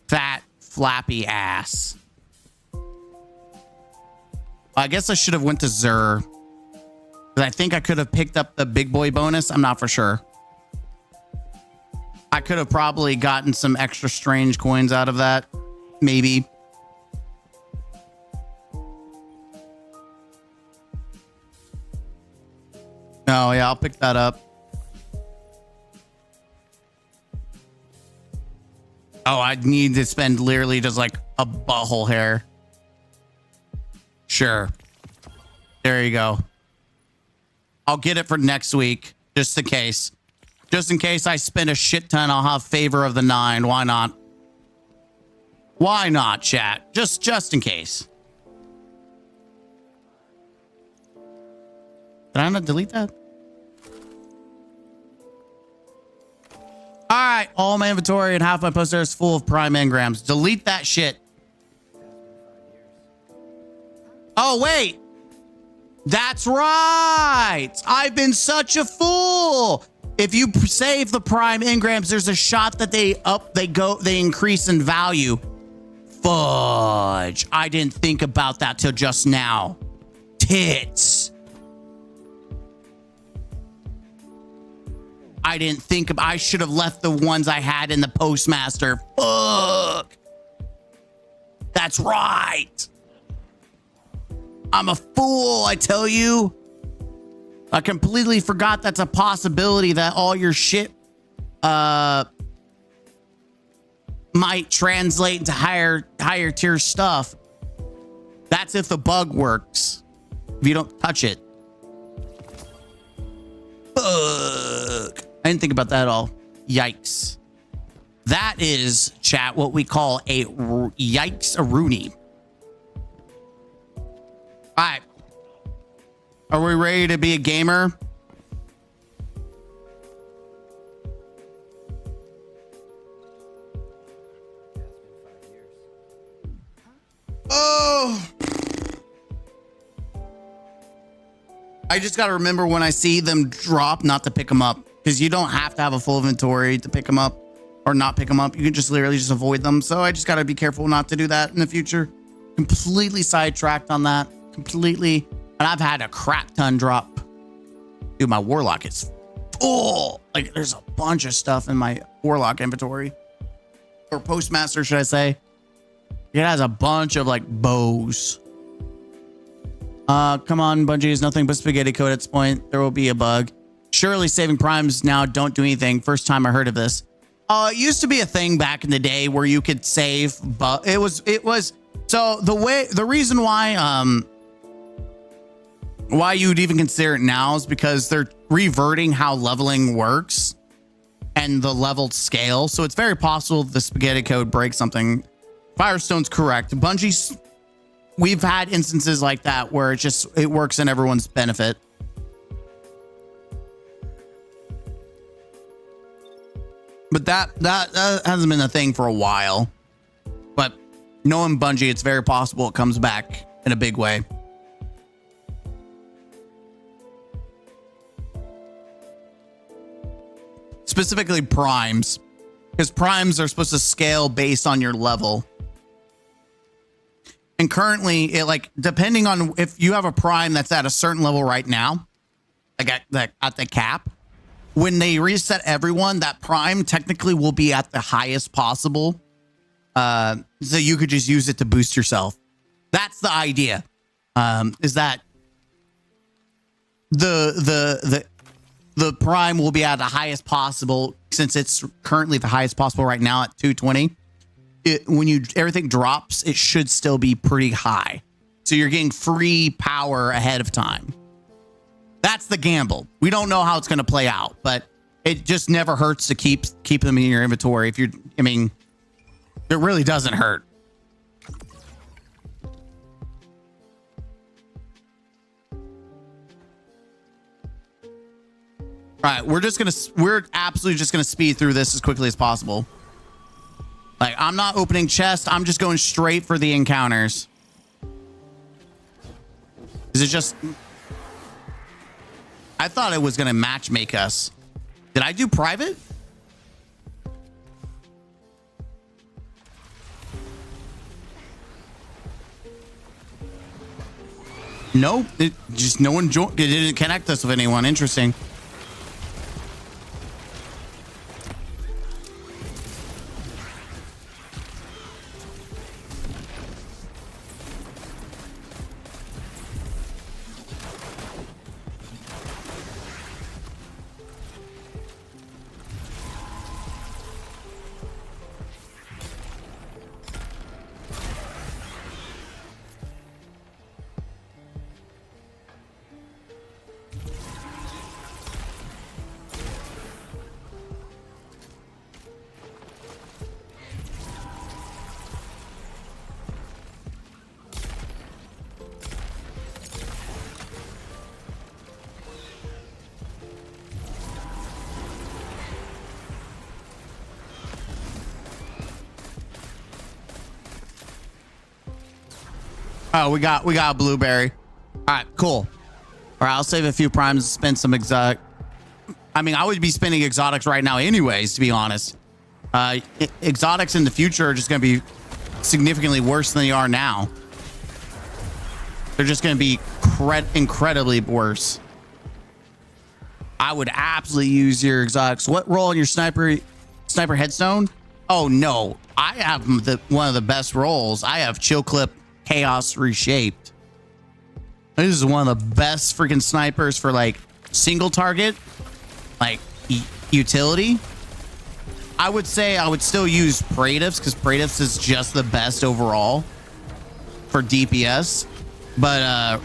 [SPEAKER 3] Fat, flappy ass. I guess I should have went to Zur. Because I think I could have picked up the big boy bonus. I'm not for sure. I could have probably gotten some extra strange coins out of that. Maybe. Oh, yeah, I'll pick that up. Oh, I need to spend literally just like a butthole hair. Sure. There you go. I'll get it for next week, just in case. Just in case I spend a shit ton, I'll have favor of the 9. Why not? Why not, chat? Just in case. Did I not delete that? All right, all my inventory and half my poster is full of prime engrams. Delete that shit. Oh, wait. That's right. I've been such a fool. If you save the prime engrams, there's a shot that they increase in value. Fudge. I didn't think about that till just now. Tits. I didn't think I should have left the ones I had in the postmaster. Fuck. That's right. I'm a fool, I tell you. I completely forgot that's a possibility that all your shit might translate into higher tier stuff. That's if the bug works. If you don't touch it. Fuck. I didn't think about that at all. Yikes. That is, chat, what we call a yikes-a-rooney. All right. Are we ready to be a gamer? Oh. I just got to remember when I see them drop not to pick them up. Because you don't have to have a full inventory to pick them up or not pick them up. You can just literally just avoid them. So I just got to be careful not to do that in the future. Completely sidetracked on that. Completely. And I've had a crap ton drop. Dude, my warlock is full. Like there's a bunch of stuff in my warlock inventory. Or postmaster, should I say. It has a bunch of like bows. Come on, Bungie is nothing but spaghetti code at this point. There will be a bug. Surely saving primes now don't do anything. First time I heard of this. It used to be a thing back in the day where you could save, but it was so the reason why you'd even consider it now is because they're reverting how leveling works and the leveled scale. So it's very possible the spaghetti code breaks something. Firestone's correct. Bungie's, we've had instances like that where it works in everyone's benefit. But that hasn't been a thing for a while. But knowing Bungie, it's very possible it comes back in a big way. Specifically primes. Because primes are supposed to scale based on your level. And currently, it like depending on if you have a prime that's at a certain level right now, like at the cap, when they reset everyone, that prime technically will be at the highest possible. So you could just use it to boost yourself. That's the idea. Is that the prime will be at the highest possible, since it's currently the highest possible right now at 220. When everything drops, it should still be pretty high. So you're getting free power ahead of time. That's the gamble. We don't know how it's going to play out, but it just never hurts to keep them in your inventory. If you're, I mean, it really doesn't hurt. All right, we're absolutely just gonna speed through this as quickly as possible. Like, I'm not opening chests. I'm just going straight for the encounters. Is it just... I thought it was going to match make us. Did I do private? No, it just no one joined. It didn't connect us with anyone. Interesting. Oh, we got a blueberry. All right, cool. All right, I'll save a few primes and spend some exotic. I mean, I would be spending exotics right now anyways, to be honest. Exotics in the future are just going to be significantly worse than they are now. They're just going to be incredibly worse. I would absolutely use your exotics. What roll on your sniper headstone? Oh no, I have one of the best rolls. I have chill clip chaos reshaped. This is one of the best freaking snipers for like single target, like utility. I would say I would still use Praetifs because Praetifs is just the best overall for DPS. But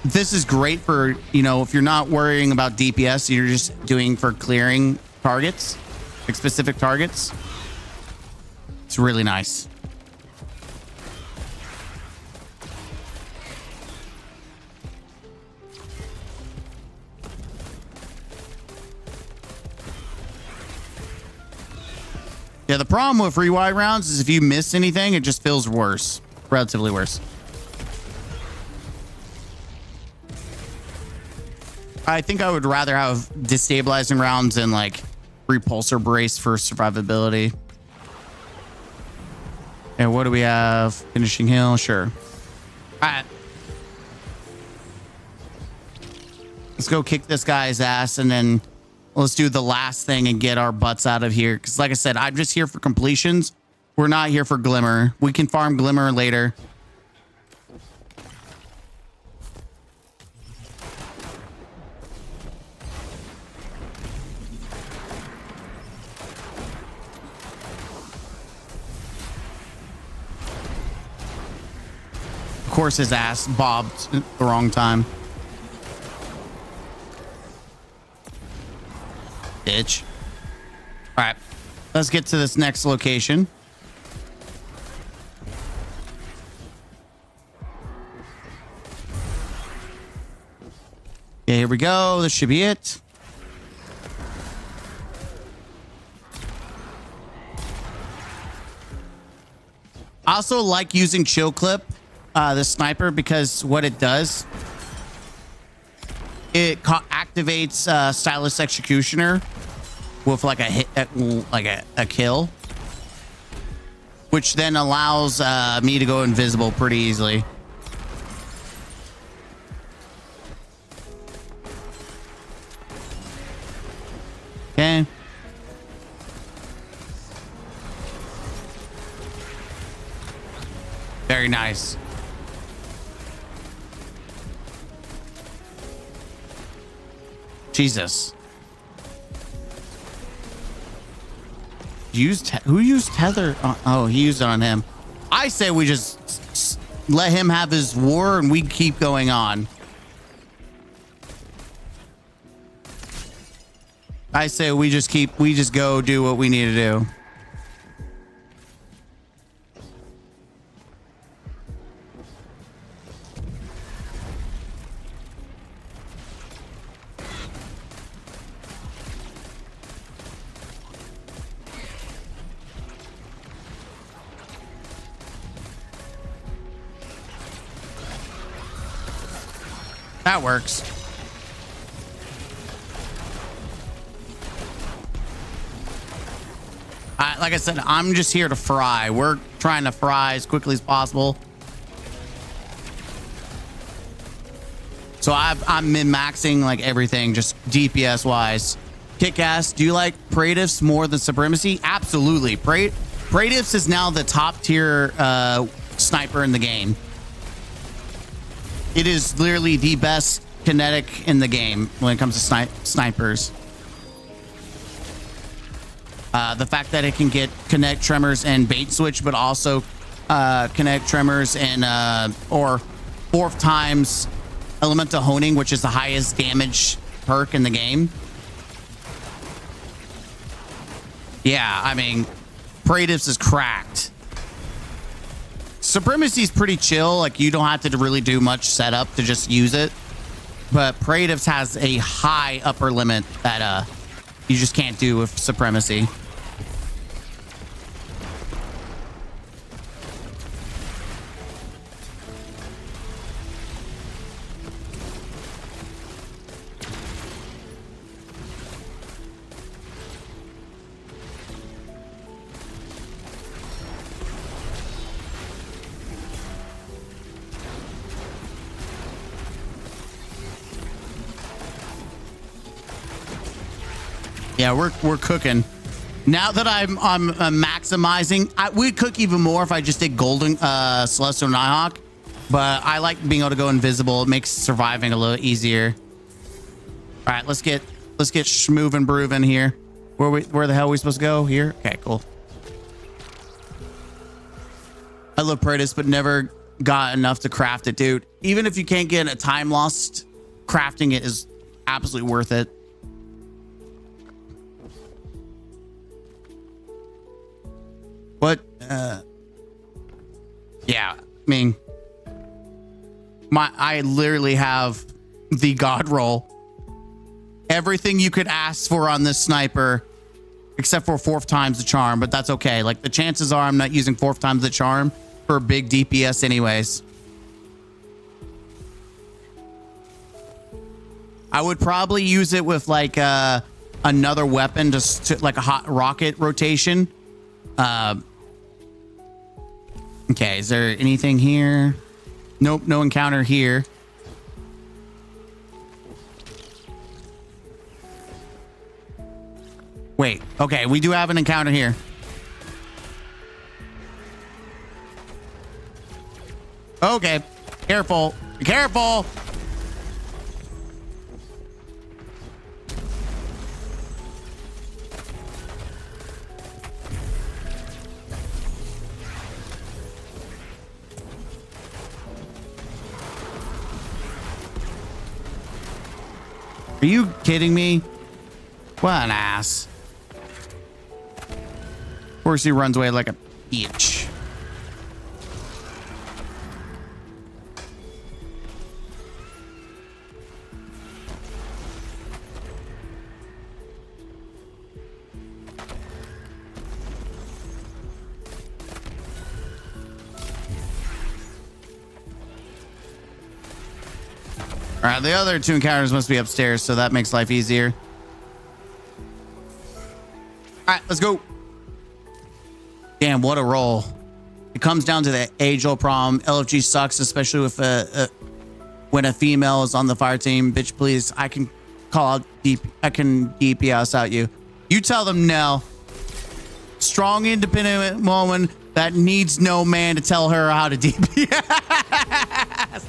[SPEAKER 3] this is great for, you know, if you're not worrying about DPS, you're just doing for clearing targets, like specific targets. It's really nice. Yeah, the problem with rewind rounds is if you miss anything, it just feels worse, relatively worse. I think I would rather have destabilizing rounds and like repulsor brace for survivability. And what do we have? Finishing heal, sure. All right. Let's go kick this guy's ass and then let's do the last thing and get our butts out of here. Because like I said, I'm just here for completions. We're not here for glimmer. We can farm glimmer later. Of course, his ass bobbed at the wrong time. Bitch. All right, let's get to this next location. Okay, here we go. This should be it. I also like using chill clip, the sniper, because what it does, it activates Stylus Executioner with like a hit, like a kill. which then allows me to go invisible pretty easily. Okay. Very nice. Jesus. Who used tether? Oh, he used it on him. I say we just let him have his war and we keep going on. I say we just go do what we need to do. That works. Like I said, I'm just here to fry. We're trying to fry as quickly as possible. So I'm min-maxing like everything, just DPS wise. Kick-ass, do you like Praetifs more than Supremacy? Absolutely. Praetifs is now the top tier sniper in the game. It is literally the best kinetic in the game when it comes to snipers. The fact that it can get kinetic tremors and bait switch, but also kinetic tremors and or 4th times elemental honing, which is the highest damage perk in the game. Yeah, I mean, Praetifs is cracked. Supremacy is pretty chill. Like, you don't have to really do much setup to just use it. But Praetifs has a high upper limit that you just can't do with Supremacy. Yeah, we're cooking. Now that I'm maximizing, we'd cook even more if I just did golden Celestial Nighthawk, but I like being able to go invisible. It makes surviving a little easier. All right, let's get schmoovin' broovin' here. Where the hell are we supposed to go? Here? Okay, cool. I love Praetus, but never got enough to craft it, dude. Even if you can't get a time lost, crafting it is absolutely worth it. What? Yeah, I mean, I literally have the god roll. Everything you could ask for on this sniper, except for 4th times the charm, but that's okay. Like, the chances are I'm not using 4th times the charm for big DPS anyways. I would probably use it with like another weapon, just to, like a hot rocket rotation. Okay, is there anything here? Nope, no encounter here. Wait, okay, we do have an encounter here. Okay, careful, be careful. Are you kidding me? What an ass. Of course he runs away like a bitch. All right, the other 2 encounters must be upstairs, so that makes life easier. All right, let's go. Damn, what a roll. it comes down to the age-old problem. LFG sucks, especially with when a female is on the fire team. Bitch, please, I can call out I can DPS out you. You tell them no. Strong, independent woman that needs no man to tell her how to DPS.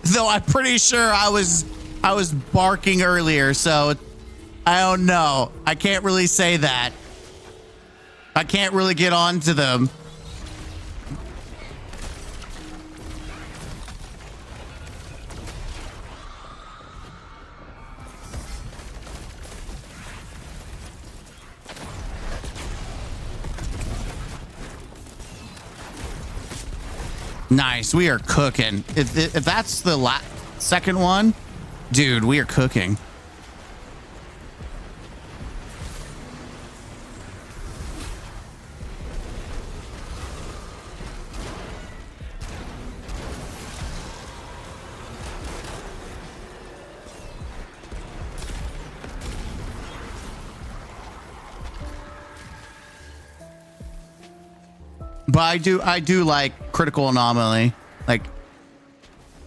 [SPEAKER 3] Though I'm pretty sure I was barking earlier, so I don't know. I can't really say that. I can't really get on to them. Nice, we are cooking. If that's the second one, dude, we are cooking. But I do like critical anomaly. Like,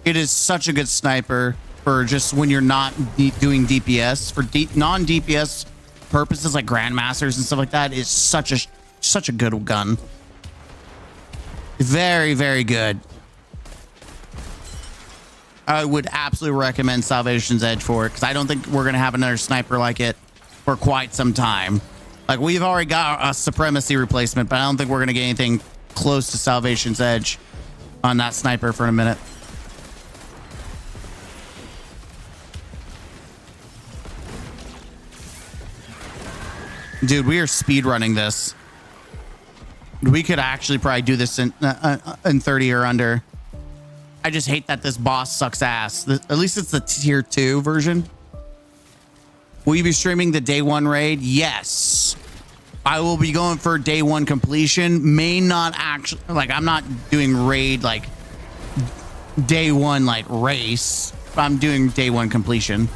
[SPEAKER 3] it is such a good sniper for just when you're not doing DPS. For non-DPS purposes like grandmasters and stuff like that, is such a good gun. Very, very good. I would absolutely recommend Salvation's Edge for it, because I don't think we're gonna have another sniper like it for quite some time. Like, we've already got a Supremacy replacement, but I don't think we're gonna get anything close to Salvation's Edge on that sniper for a minute. Dude, we are speed running this. We could actually probably do this in 30 or under. I just hate that this boss sucks ass. At least it's the tier 2 version. Will you be streaming the day 1 raid? Yes. I will be going for day 1 completion. May not actually, like, I'm not doing raid like day 1 like race. I'm doing day 1 completion.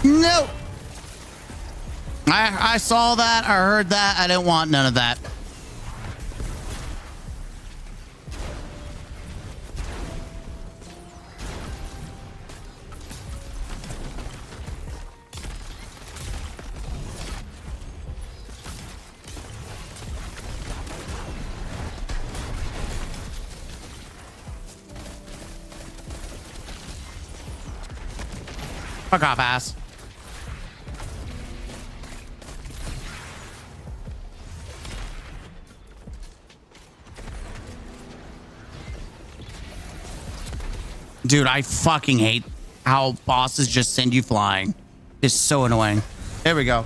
[SPEAKER 3] No. I saw that. I heard that. I didn't want none of that. Fuck off, ass. Dude, I fucking hate how bosses just send you flying. It's so annoying. There we go.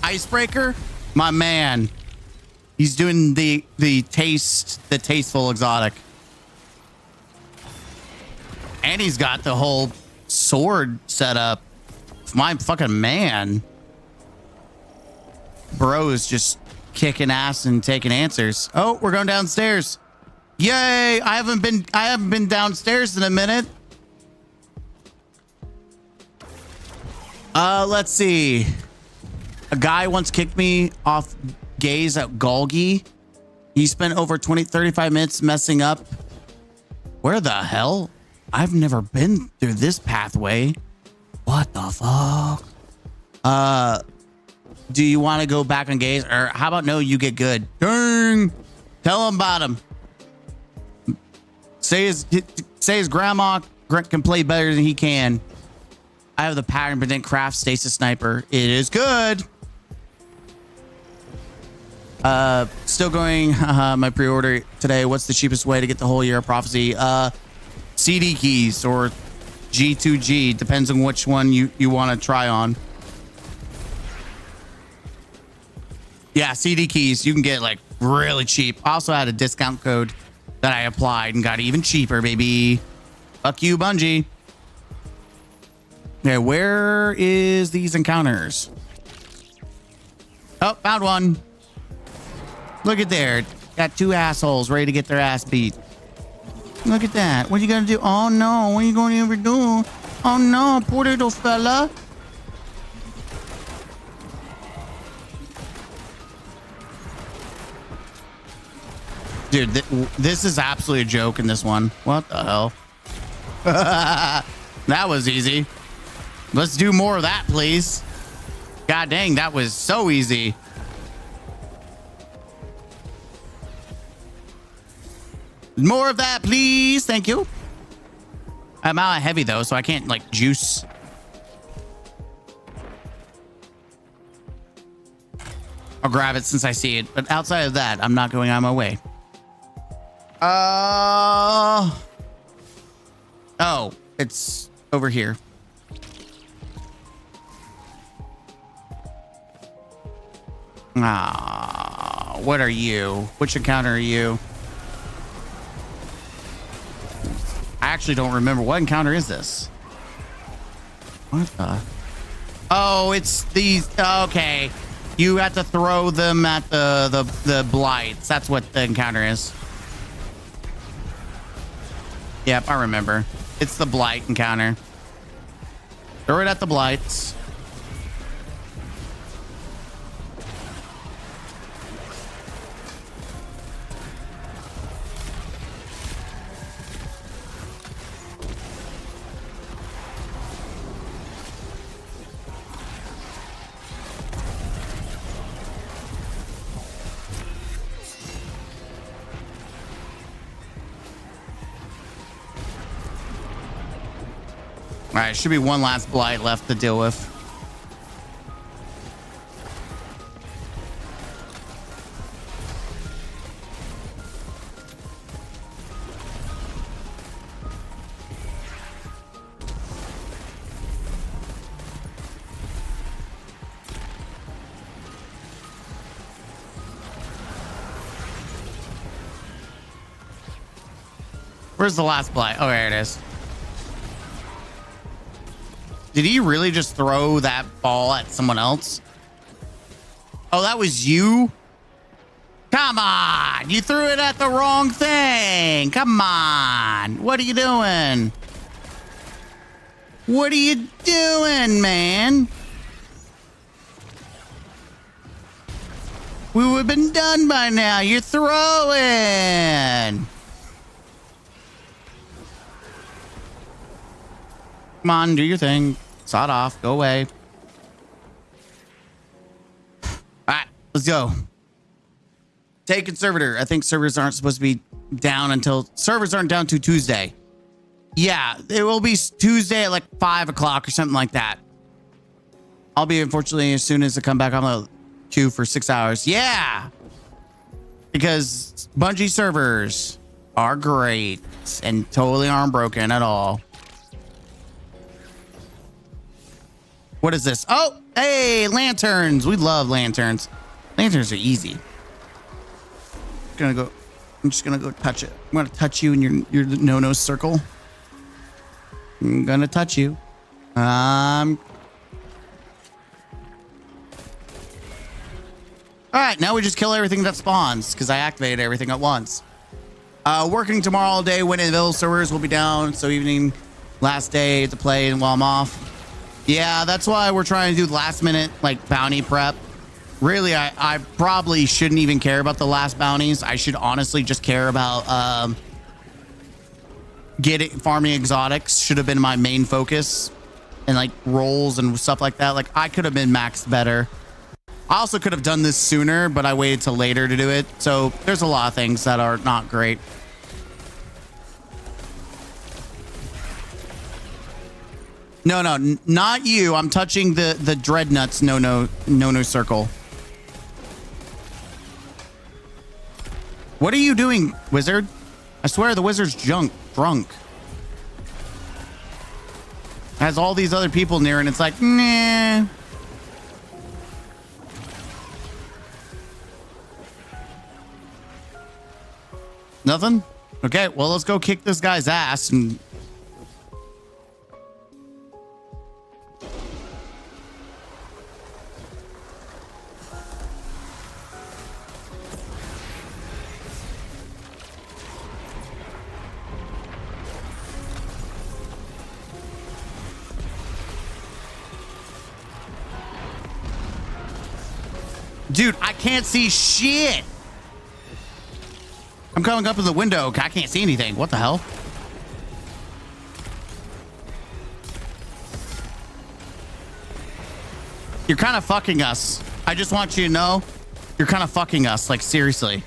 [SPEAKER 3] Icebreaker, my man. He's doing the tasteful exotic. And he's got the whole sword set up. My fucking man. Bro is just kicking ass and taking answers. Oh, we're going downstairs. Yay! I haven't been downstairs in a minute. Let's see. A guy once kicked me off gaze at Golgi. He spent over 35 minutes messing up. Where the hell? I've never been through this pathway. What the fuck? Do you want to go back on gaze? Or how about no, you get good? Dang! Tell him about him. Say his grandma can play better than he can. I have the pattern prevent craft stasis sniper. It is good. Still going my pre-order today. What's the cheapest way to get the whole year of prophecy? CD keys or G2G. Depends on which one you want to try on. Yeah, CD keys you can get like really cheap. I also had a discount code that I applied and got even cheaper, baby. Fuck you, Bungie. Okay, where is these encounters? Oh, found one. Look at there. Got two assholes ready to get their ass beat. Look at that. What are you gonna do? Oh no, what are you going to ever do? Oh no, poor little fella. Dude, this is absolutely a joke in this one. What the hell? That was easy. Let's do more of that, please. God dang, that was so easy. More of that, please. Thank you. I'm out of heavy, though, so I can't, like, juice. I'll grab it since I see it. But outside of that, I'm not going on my way. Oh, it's over here. Ah, what are you? Which encounter are you? I actually don't remember. What encounter is this? What the? Oh, it's these. Okay. You have to throw them at the blights. That's what the encounter is. Yep, I remember. It's the blight encounter. Throw it at the blights. All right, should be one last blight left to deal with. Where's the last blight? Oh, there it is. Did he really just throw that ball at someone else? Oh, that was you? Come on. You threw it at the wrong thing. Come on. What are you doing? What are you doing, man? We would have been done by now. You're throwing. Come on, do your thing. Sawed off. Go away. All right, let's go. Taking servitor. I think servers aren't supposed to be down until servers aren't down to Tuesday. Yeah, it will be Tuesday at like 5 o'clock or something like that. I'll be unfortunately as soon as I come back on the queue for 6 hours. Yeah, because Bungie servers are great and totally aren't broken at all. What is this? Oh, hey, lanterns. We love lanterns. Lanterns are easy. I'm just gonna go touch it. I'm gonna touch you in your no-no circle. I'm gonna touch you. All right, now we just kill everything that spawns because I activated everything at once. Working tomorrow all day. Winterville servers will be down, so evening, last day to play while I'm off. Yeah, that's why we're trying to do last minute like bounty prep. Really, I probably shouldn't even care about the last bounties. I should honestly just care about farming exotics. Should have been my main focus, and like rolls and stuff like that. Like I could have been maxed better. I also could have done this sooner, but I waited till later to do it. So there's a lot of things that are not great. No, not you. I'm touching the dreadnoughts no circle. What are you doing, wizard? I swear the wizard's drunk. Has all these other people near and it's like, nah. Nothing? Okay, well, let's go kick this guy's ass and... Dude, I can't see shit. I'm coming up in the window. I can't see anything. What the hell? You're kind of fucking us. I just want you to know you're kind of fucking us. Like, seriously.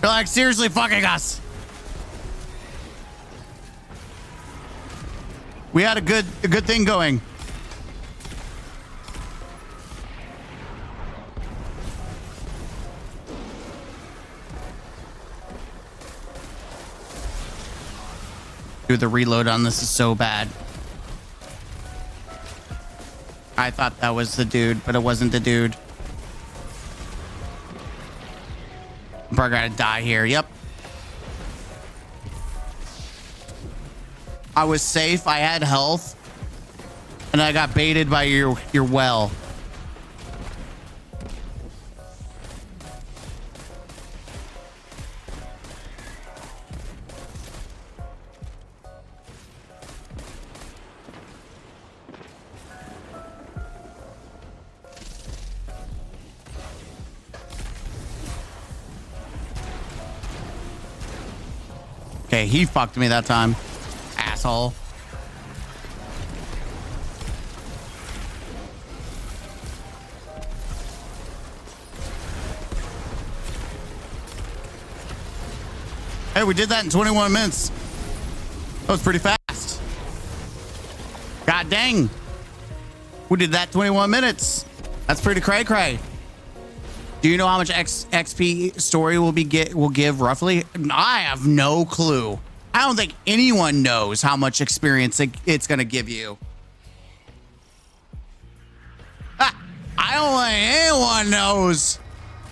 [SPEAKER 3] You're like, seriously fucking us. We had a good thing going. Dude, the reload on this is so bad. I thought that was the dude, but it wasn't the dude. I'm probably gonna die here. Yep. I was safe. I had health. And I got baited by your well. Okay, he fucked me that time. Asshole. Hey, we did that in 21 minutes. That was pretty fast. God dang. We did that 21 minutes. That's pretty cray-cray. Do you know how much XP story will give roughly? I have no clue. I don't think anyone knows how much experience it's going to give you. I don't think anyone knows.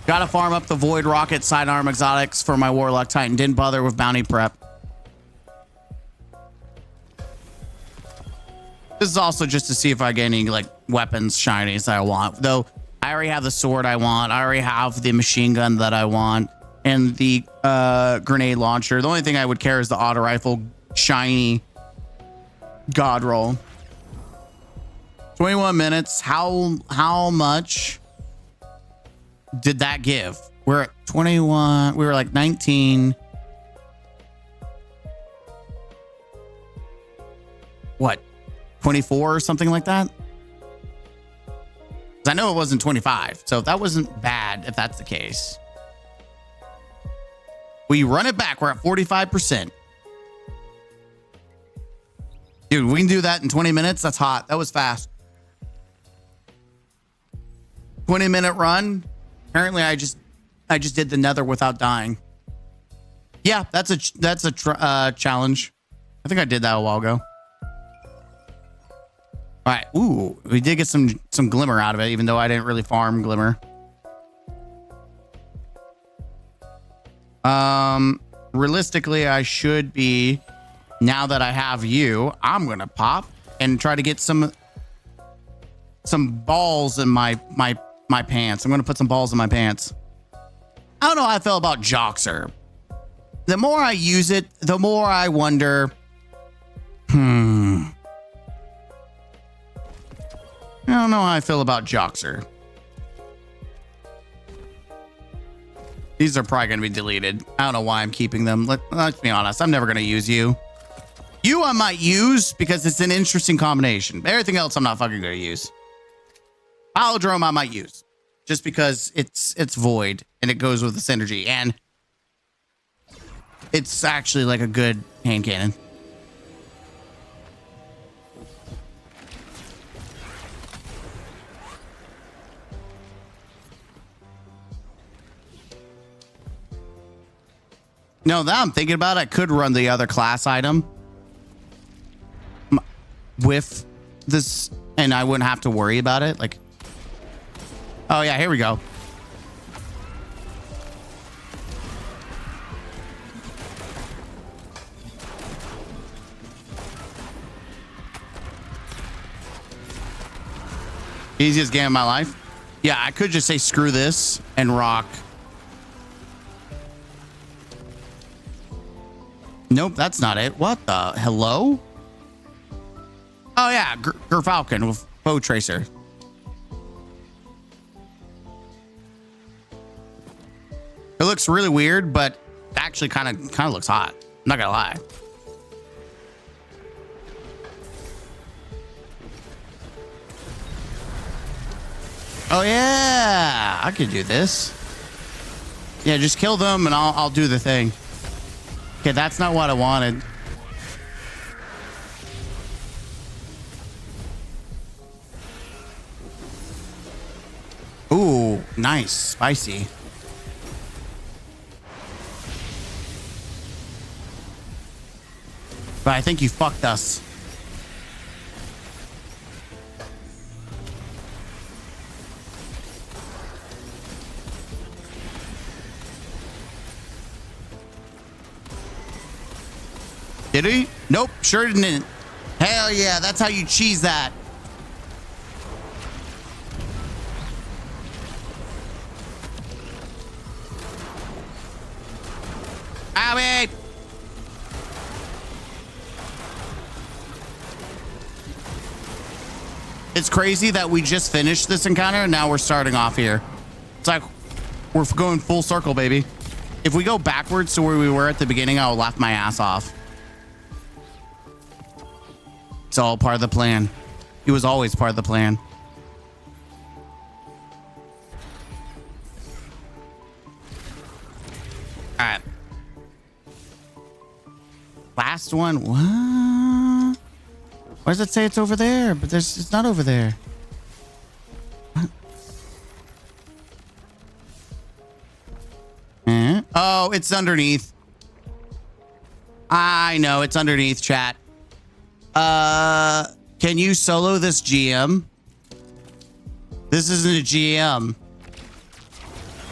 [SPEAKER 3] Got to farm up the Void Rocket sidearm exotics for my Warlock Titan. Didn't bother with bounty prep. This is also just to see if I get any like weapons shinies that I want. Though I already have the sword I want. I already have the machine gun that I want. And the grenade launcher. The only thing I would care is the auto rifle shiny god roll. 21 minutes. How much did that give? We're at 21. We were like 19. What? 24 or something like that? I know it wasn't 25, so that wasn't bad if that's the case. We run it back. We're at 45%. Dude, we can do that in 20 minutes. That's hot. That was fast. 20-minute run. Apparently, I just did the nether without dying. Yeah, that's a challenge. I think I did that a while ago. All right. Ooh, we did get some glimmer out of it, even though I didn't really farm glimmer. Realistically, I should be, now that I have you, I'm gonna pop and try to get some balls in my pants. I'm gonna put some balls in my pants. I don't know how I feel about Joxer. The more I use it, the more I wonder, I don't know how I feel about Joxer. These are probably going to be deleted. I don't know why I'm keeping them. Let's be honest. I'm never going to use you. You I might use because it's an interesting combination. Everything else I'm not fucking going to use. Palindrome I might use. Just because it's void and it goes with the synergy. And it's actually like a good hand cannon. No, now I'm thinking about it, I could run the other class item with this and I wouldn't have to worry about it. Like, oh yeah, here we go. Easiest game of my life. Yeah, I could just say screw this and rock. Nope, that's not it. What the? Hello? Oh yeah, Gerfalcon with bow tracer. It looks really weird, but actually kind of looks hot. I'm not gonna lie. Oh yeah, I could do this. Yeah, just kill them and I'll do the thing. Okay, that's not what I wanted. Ooh, nice, spicy. But I think you fucked us. Did he? Nope, sure didn't. Hell yeah, that's how you cheese that. Owie! It's crazy that we just finished this encounter and now we're starting off here. It's like we're going full circle, baby. If we go backwards to where we were at the beginning, I'll laugh my ass off. It's all part of the plan. It was always part of the plan. All right. Last one. What? Why does it say it's over there? But it's not over there. What? Oh, it's underneath. I know it's underneath, chat. Can you solo this GM? This isn't a GM.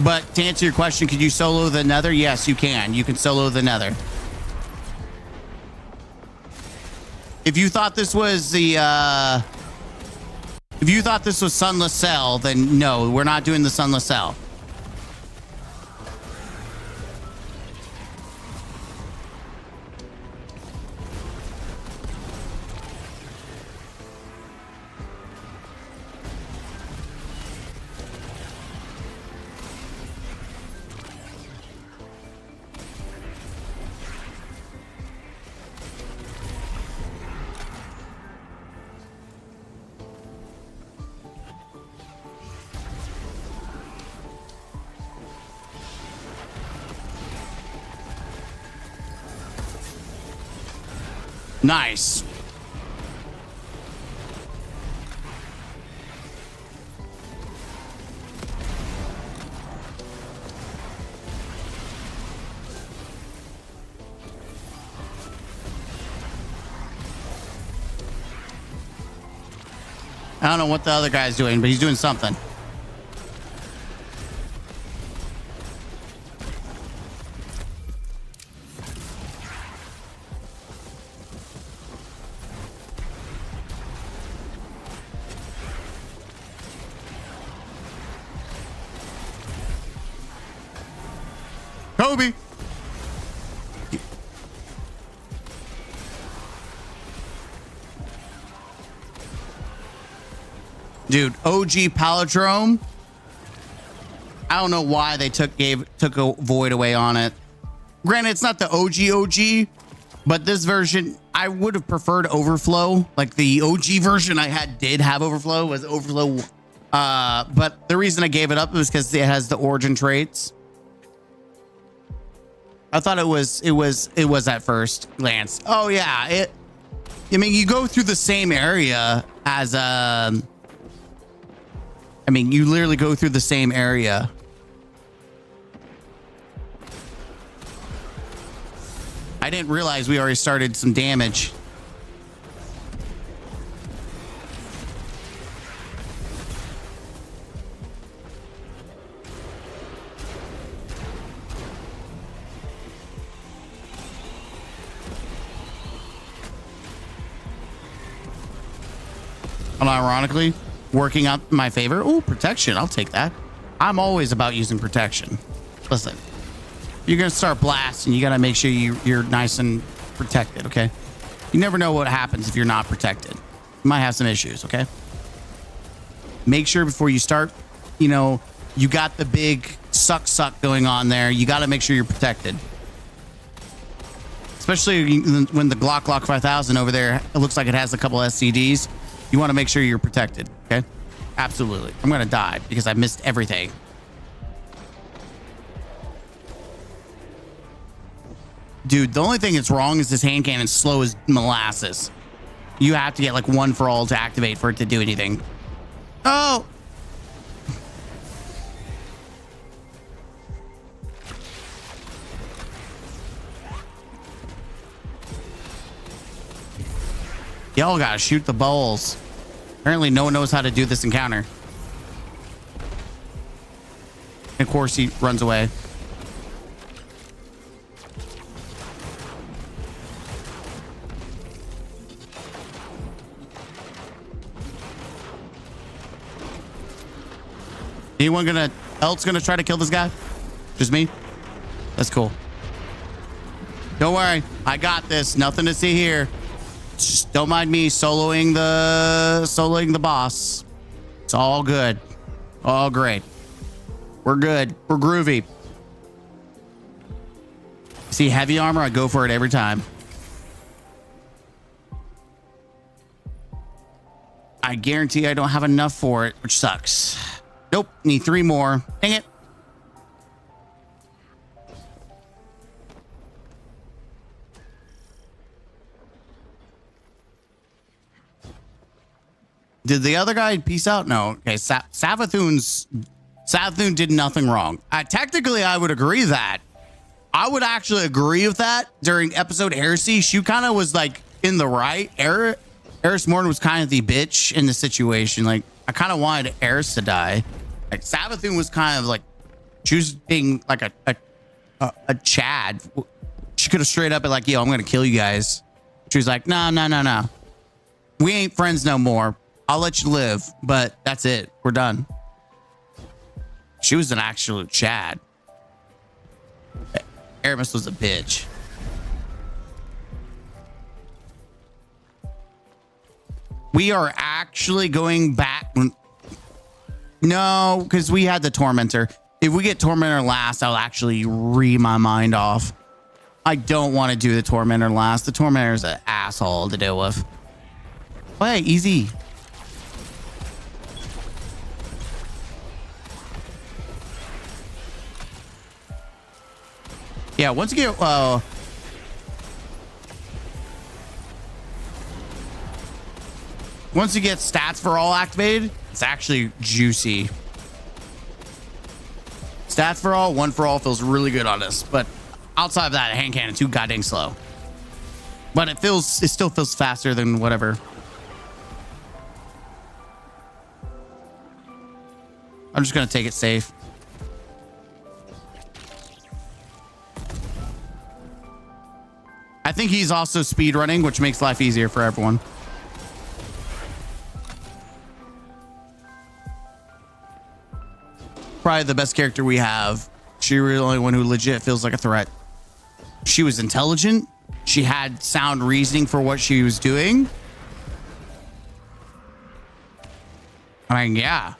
[SPEAKER 3] But to answer your question, can you solo the Nether? Yes, you can. You can solo the Nether. If you thought this was the, if you thought this was Sunless Cell, then no, we're not doing the Sunless Cell. Nice. I don't know what the other guy's doing, but he's doing something. Kobe. Dude, OG Palindrome. I don't know why they took a void away on it. Granted, it's not the OG, but this version I would have preferred overflow. Like the OG version I had did have overflow, was overflow. But the reason I gave it up was because it has the origin traits. I thought it was at first glance. Oh yeah, I mean, you go through the same area as I mean, you literally go through the same area. I didn't realize we already started some damage. Unironically, working out in my favor. Oh, protection. I'll take that. I'm always about using protection. Listen, you're going to start blasting. You got to make sure you're nice and protected, okay? You never know what happens if you're not protected. You might have some issues, okay? Make sure before you start, you know, you got the big suck going on there. You got to make sure you're protected. Especially when the Glock 5000 over there, it looks like it has a couple SCDs. You want to make sure you're protected, okay? Absolutely. I'm going to die because I missed everything. Dude, the only thing that's wrong is this hand cannon's slow as molasses. You have to get like one for all to activate for it to do anything. Oh! Y'all gotta shoot the bowls. Apparently no one knows how to do this encounter. And of course he runs away. Anyone else gonna try to kill this guy? Just me? That's cool. Don't worry, I got this. Nothing to see here. Just don't mind me soloing the boss. It's all good. All great. We're good. We're groovy. See heavy armor, I go for it every time. I guarantee I don't have enough for it, which sucks. Nope, need 3 more. Dang it. Did the other guy peace out? No. Okay, Savathun did nothing wrong. Technically, I would agree that. I would actually agree with that. During episode Heresy, she kind of was like in the right. Eris Morton was kind of the bitch in the situation. Like, I kind of wanted Eris to die. Like, Savathun was kind of like, she was being like a Chad. She could have straight up been like, yo, I'm going to kill you guys. She was like, no. We ain't friends no more. I'll let you live, but that's it. We're done. She was an absolute Chad. Aramis was a bitch. We are actually going back. No, because we had the Tormentor. If we get Tormentor last, I'll actually read my mind off. I don't want to do the Tormentor last. The Tormentor is an asshole to deal with. Play easy. Yeah, once you get stats for all activated, it's actually juicy. Stats for all, 1 for all feels really good on this, but outside of that, a hand cannon too goddamn slow. But it still feels faster than whatever. I'm just gonna take it safe. I think he's also speed running, which makes life easier for everyone. Probably the best character we have. She's the only one who legit feels like a threat. She was intelligent. She had sound reasoning for what she was doing. I mean, yeah.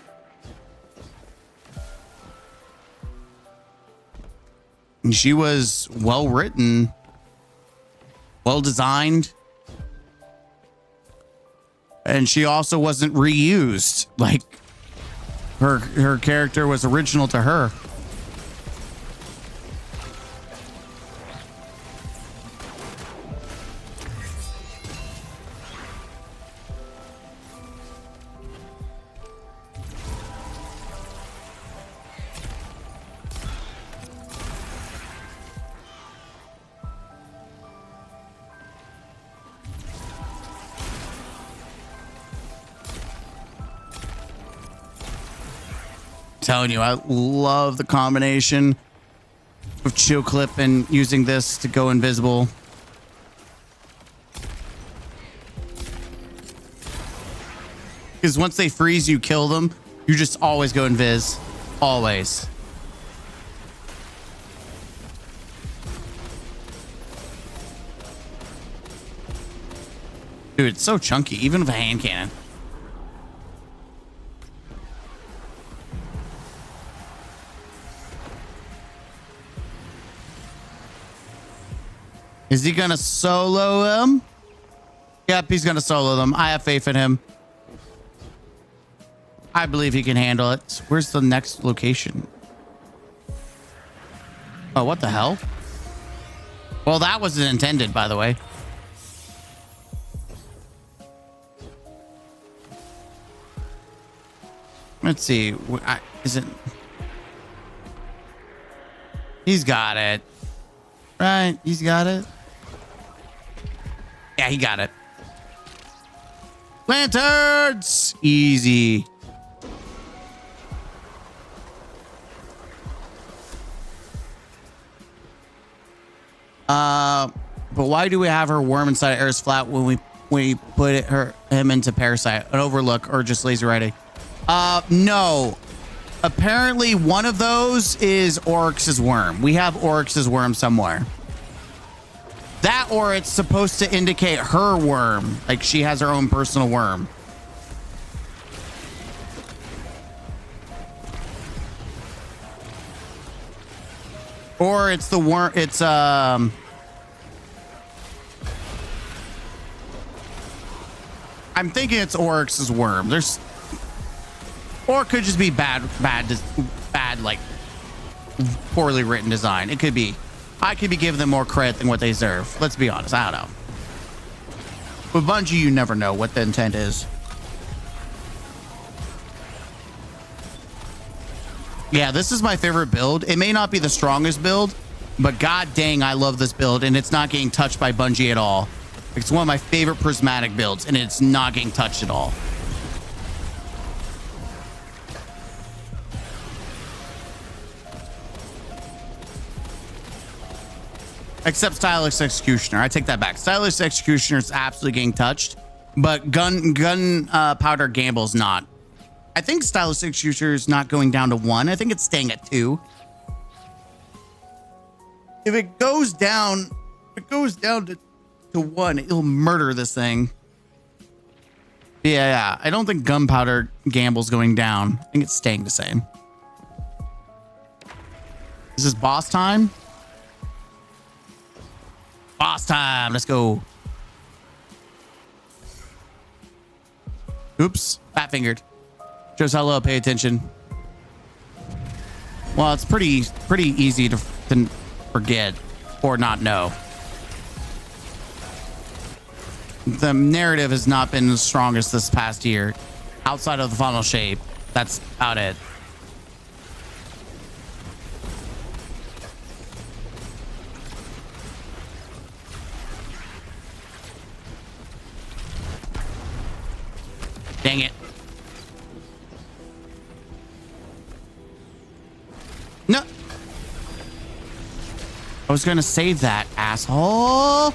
[SPEAKER 3] And she was well written. Well designed. And she also wasn't reused. Like, her character was original to her. Telling you, I love the combination of chill clip and using this to go invisible. Because once they freeze, you kill them. You just always go invis. Always. Dude, it's so chunky, even with a hand cannon. Is he gonna solo them? Yep, he's gonna solo them. I have faith in him. I believe he can handle it. Where's the next location? Oh, what the hell? Well, that wasn't intended, by the way. Let's see. Is it? He's got it. Right? He's got it. Yeah, he got it. Lanterns! Easy. But why do we have her worm inside of Air's flat when we put him into Parasite, an Overlook, or just laser writing? No. Apparently one of those is Oryx's worm. We have Oryx's worm somewhere. That, or it's supposed to indicate her worm. Like she has her own personal worm. Or it's the worm. It's I'm thinking it's Oryx's worm. Or it could just be bad, like poorly written design. It could be. I could be giving them more credit than what they deserve. Let's be honest. I don't know. With Bungie, you never know what the intent is. Yeah, this is my favorite build. It may not be the strongest build, but god dang, I love this build, and it's not getting touched by Bungie at all. It's one of my favorite prismatic builds, and it's not getting touched at all. Except Stylist Executioner. I take that back. Stylist Executioner is absolutely getting touched, but Gunpowder Gamble's not. I think Stylist Executioner is not going down to 1. I think it's staying at 2. If it goes down to 1, it'll murder this thing. Yeah. I don't think Gunpowder Gamble's going down. I think it's staying the same. Is this boss time? Boss time. Let's go. Oops. Fat fingered. Shows how low. Pay attention. Well, it's pretty easy to forget or not know. The narrative has not been the strongest this past year. Outside of the final shape, that's about it. Dang it. No. I was going to save that, asshole.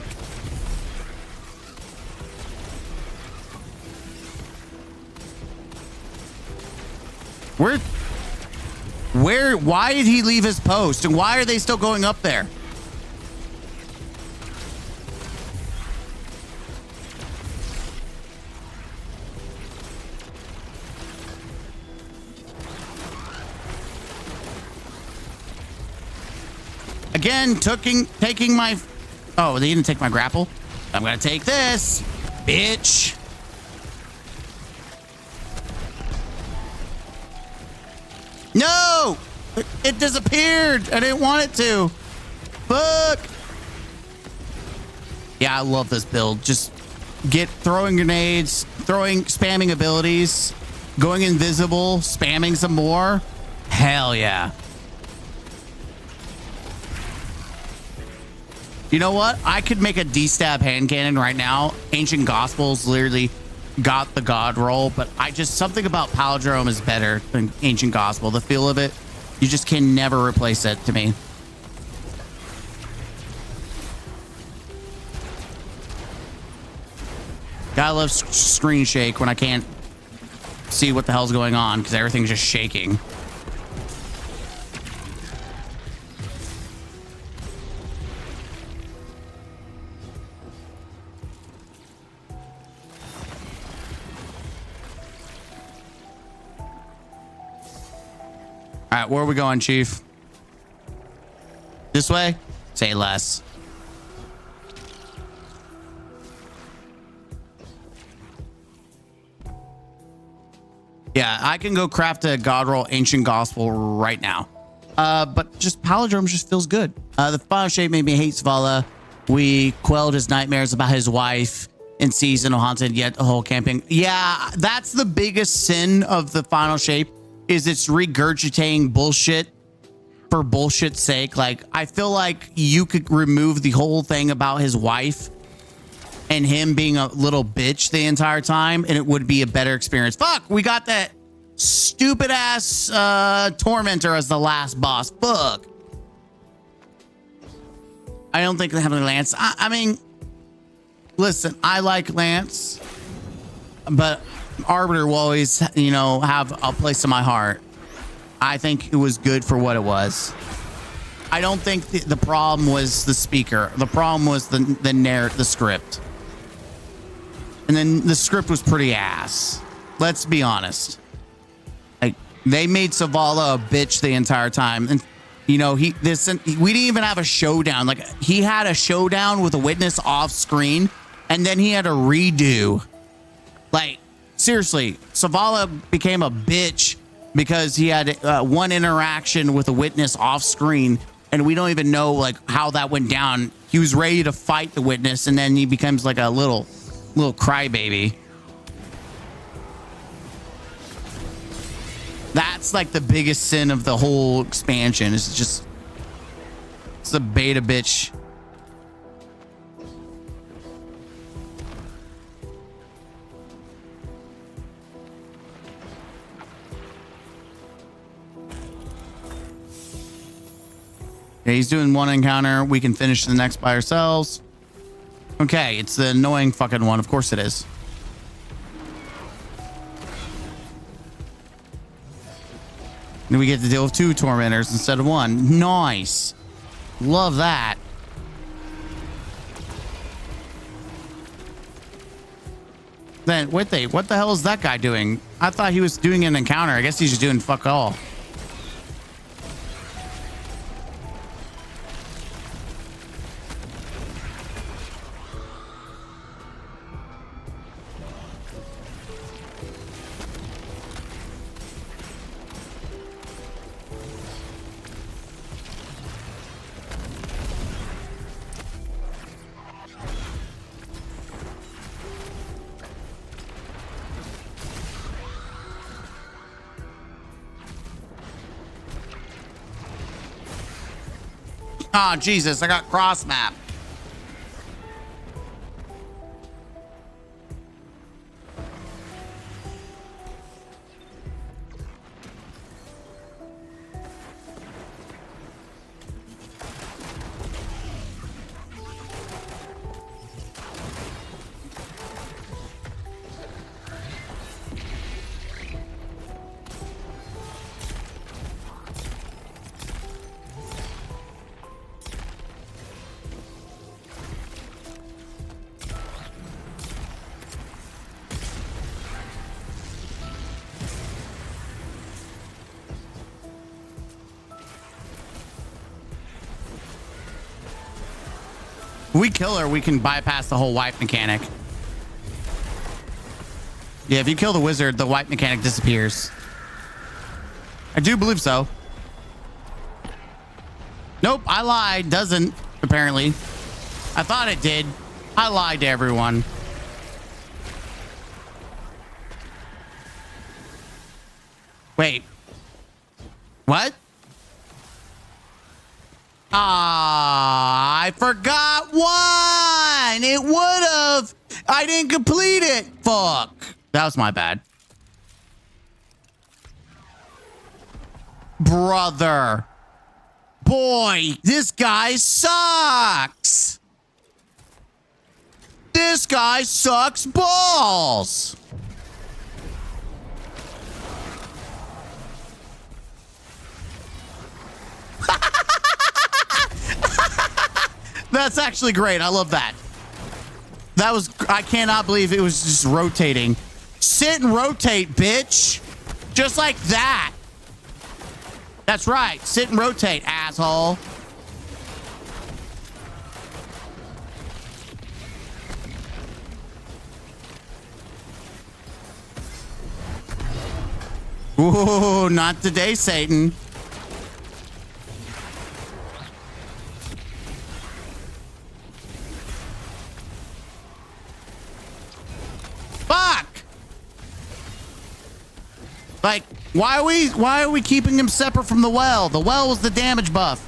[SPEAKER 3] Why did he leave his post? And why are they still going up there? Again, taking my... Oh, they didn't take my grapple. I'm gonna take this, bitch. No! It disappeared. I didn't want it to. Fuck. Yeah, I love this build. Just throwing grenades, spamming abilities, going invisible, spamming some more. Hell yeah. You know what? I could make a D-stab hand cannon right now. Ancient Gospels literally got the god roll, but something about Palindrome is better than Ancient Gospel. The feel of it, you just can never replace it to me. Gotta love screen shake when I can't see what the hell's going on because everything's just shaking. All right, where are we going, Chief? This way? Say less. Yeah, I can go craft a God roll ancient gospel right now. But just palindrome just feels good. The final shape made me hate Zavala. We quelled his nightmares about his wife in seasonal haunted, yet the whole camping. Yeah, that's the biggest sin of the final shape is it's regurgitating bullshit for bullshit's sake. Like, I feel like you could remove the whole thing about his wife and him being a little bitch the entire time, and it would be a better experience. Fuck, we got that stupid ass tormentor as the last boss. Fuck. I don't think they have any Lance. I mean, listen, I like Lance, but Arbiter will always, you know, have a place in my heart. I think it was good for what it was. I don't think the problem was the speaker. The problem was the script. And then the script was pretty ass. Let's be honest. Like, they made Zavala a bitch the entire time. And, you know, we didn't even have a showdown. Like, he had a showdown with a witness off screen, and then he had a redo. Like, seriously, Zavala became a bitch because he had one interaction with a witness off screen, and we don't even know, like, how that went down. He was ready to fight the witness, and then he becomes like a little crybaby. That's like the biggest sin of the whole expansion. It's a beta bitch. Okay, he's doing one encounter. We can finish the next by ourselves. Okay, it's the annoying fucking one. Of course it is. Then we get to deal with 2 tormentors instead of 1. Nice. Love that. Then, what the hell is that guy doing? I thought he was doing an encounter. I guess he's just doing fuck all. Oh, Jesus, I got cross map. If we kill her, we can bypass the whole wipe mechanic. Yeah, if you kill the wizard, the wipe mechanic disappears. I do believe so. Nope, I lied. Doesn't, apparently. I thought it did. I lied to everyone. Wait. What? Ah, I forgot one. It would have. I didn't complete it. Fuck. That was my bad. Brother. Boy, this guy sucks. This guy sucks balls. That's actually great. I love that. That was, I cannot believe it was just rotating. Sit and rotate, bitch. Just like that. That's right. Sit and rotate, asshole. Ooh, not today, Satan. Fuck! Like, why are we keeping him separate from the well? The well was the damage buff.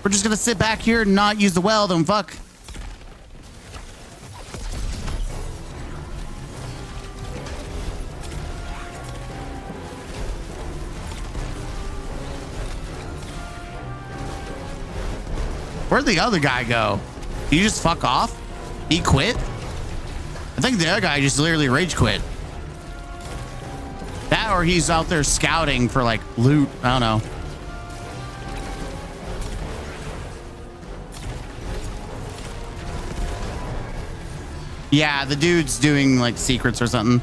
[SPEAKER 3] We're just gonna sit back here and not use the well, then fuck. Where'd the other guy go? Did he just fuck off? He quit? I think the other guy just literally rage quit. That or he's out there scouting for like loot. I don't know. Yeah, the dude's doing like secrets or something.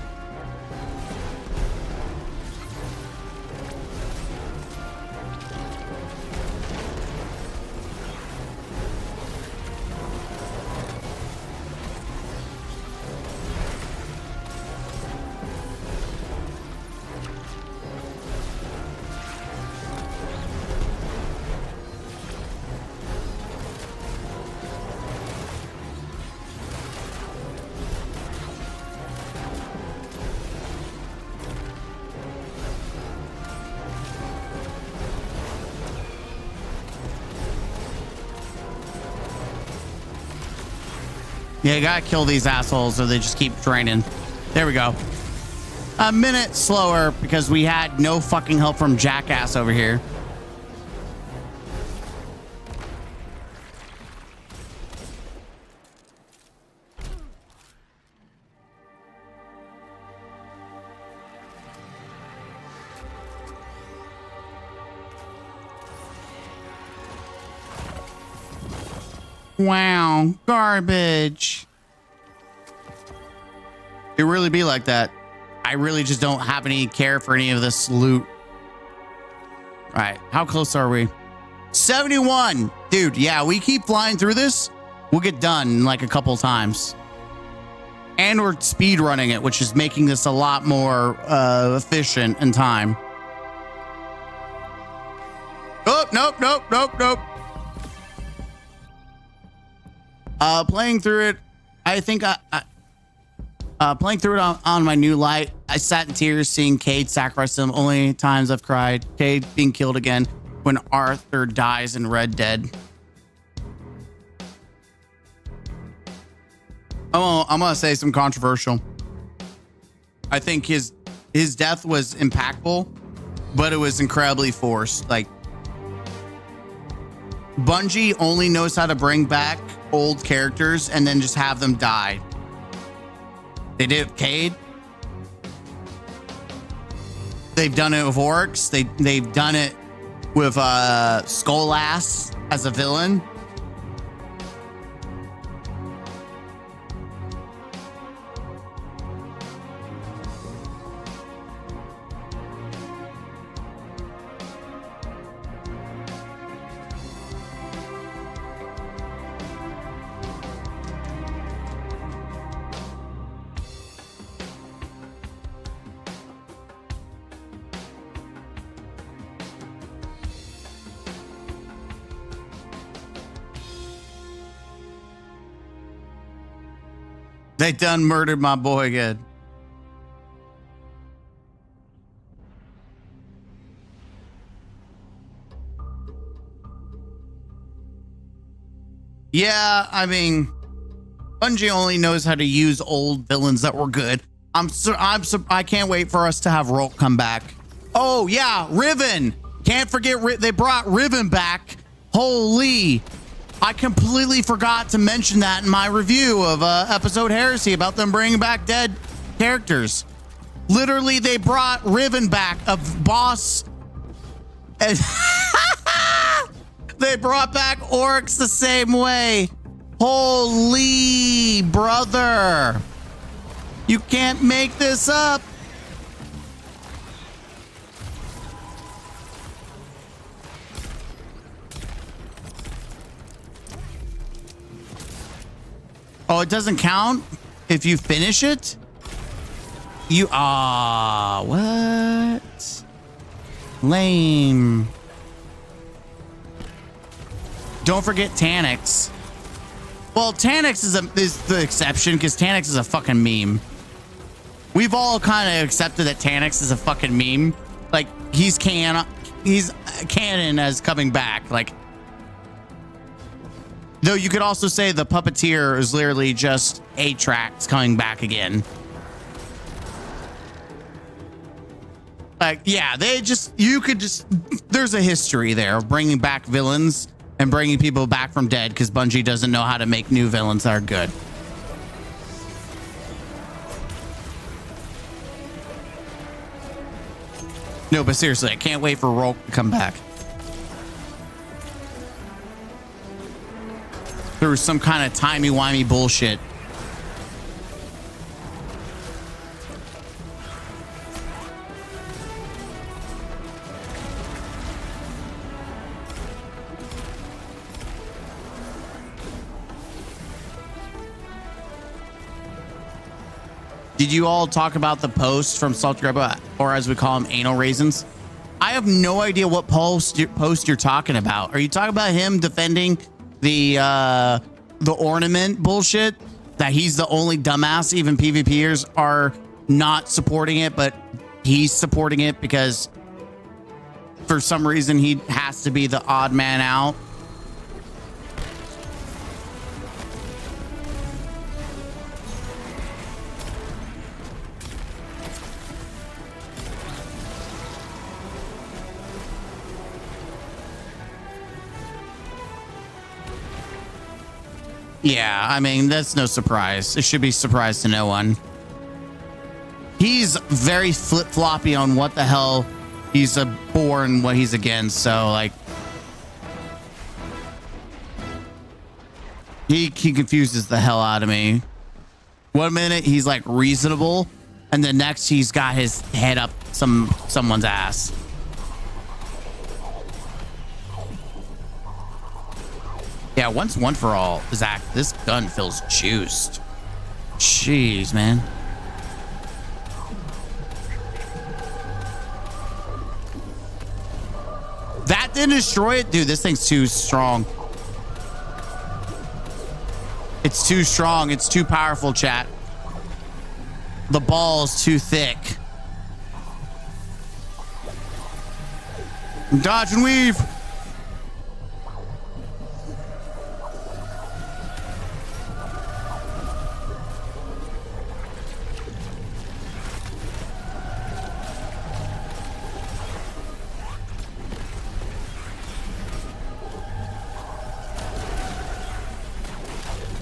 [SPEAKER 3] Yeah, you gotta kill these assholes or they just keep draining. There we go. A minute slower because we had no fucking help from Jackass over here. Wow, garbage. It really be like that. I really just don't have any care for any of this loot. All right, how close are we? 71. Dude, yeah, we keep flying through this. We'll get done in like a couple times. And we're speed running it, which is making this a lot more efficient in time. Oh, nope. Playing through it, I think playing through it on my new light, I sat in tears seeing Cade sacrifice them. Only times I've cried. Cade being killed again when Arthur dies in Red Dead. I'm gonna say some controversial. I think his death was impactful, but it was incredibly forced. Like, Bungie only knows how to bring back old characters and then just have them die. They did it with Cade. They've done it with Oryx. They've done it with Skolass as a villain. They done murdered my boy again. Yeah, I mean, Bungie only knows how to use old villains that were good. I can't wait for us to have Rolk come back. Oh yeah, Riven. Can't forget they brought Riven back. Holy. I completely forgot to mention that in my review of episode Heresy about them bringing back dead characters. Literally, they brought Riven back, a boss. And they brought back Oryx the same way. Holy brother. You can't make this up. Oh, it doesn't count if you finish it? You what? Lame. Don't forget Tanix. Well, Tanix is the exception because Tanix is a fucking meme. We've all kind of accepted that Tanix is a fucking meme. Like he's canon as coming back. Like, though you could also say the puppeteer is literally just Atrax coming back again. Like, yeah, there's a history there of bringing back villains and bringing people back from dead because Bungie doesn't know how to make new villains that are good. No, but seriously, I can't wait for Rolk to come back. There was some kind of timey-wimey bullshit. Did you all talk about the post from Salty Grubba, or as we call them, anal raisins? I have no idea what post you're talking about. Are you talking about him defending the ornament bullshit? That he's the only dumbass, even PvPers are not supporting it, but he's supporting it because for some reason he has to be the odd man out. Yeah, I mean, that's no surprise. It should be a surprise to no one. He's very flip-floppy on what the hell he's for and what he's against. So, like, he confuses the hell out of me. 1 minute, he's, like, reasonable. And the next, he's got his head up someone's ass. Yeah, once one for all, Zach, this gun feels juiced. Jeez, man. That didn't destroy it? Dude, this thing's too strong. It's too strong. It's too powerful, chat. The ball's too thick. Dodge and weave.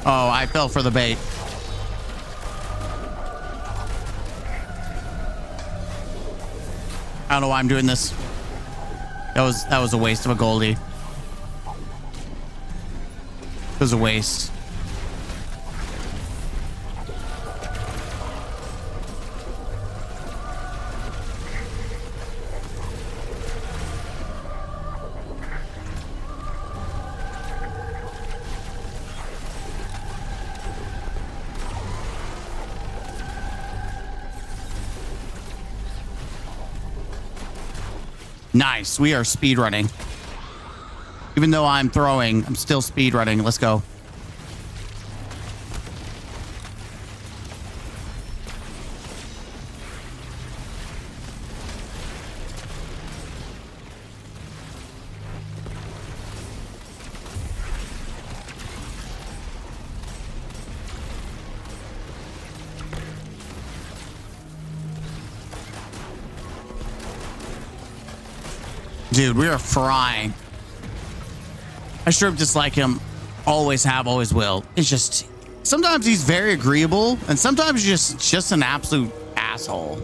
[SPEAKER 3] Oh, I fell for the bait. I don't know why I'm doing this. That was a waste of a Goldie. It was a waste. Nice. We are speed running. Even though I'm throwing, I'm still speed running. Let's go. Dude, we are frying. I sure dislike him. Always have, always will. It's just, sometimes he's very agreeable, and sometimes just an absolute asshole.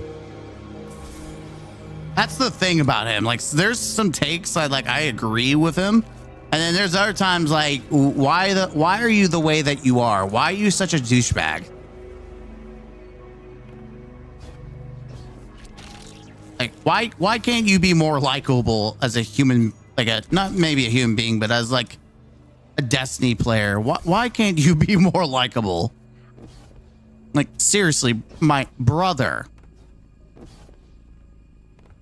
[SPEAKER 3] That's the thing about him. Like, there's some takes I agree with him, And then there's other times like, why are you the way that you are? Why are you such a douchebag? Like, why can't you be more likable as a human, like not maybe a human being, but as like a Destiny player? Why can't you be more likable? Like, seriously, my brother.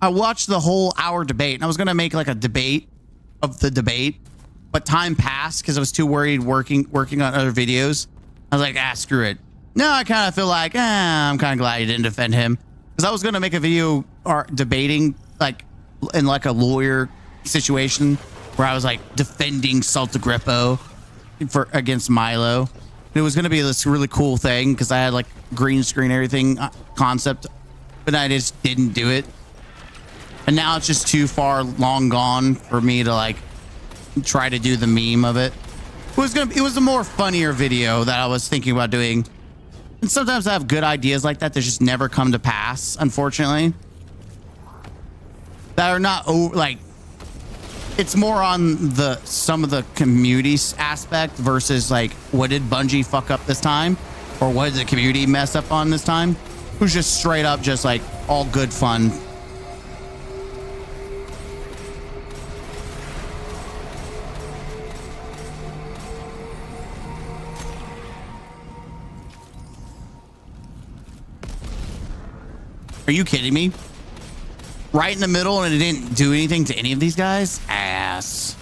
[SPEAKER 3] I watched the whole hour debate, and I was going to make like a debate of the debate, but time passed because I was too worried working on other videos. I was like, screw it. No, I kind of feel like, I'm kind of glad you didn't defend him. Because I was going to make a video debating like in like a lawyer situation where I was like defending Salta Grippo against Milo. It was going to be this really cool thing because I had like green screen everything concept, but I just didn't do it. And now it's just too far long gone for me to like try to do the meme of it. It was a more funnier video that I was thinking about doing. And sometimes I have good ideas like that just never come to pass, unfortunately. That are not like, it's more on some of the community aspect versus like, what did Bungie fuck up this time? Or what did the community mess up on this time? It was just straight up just like all good fun. Are you kidding me? Right in the middle, and it didn't do anything to any of these guys? Ass.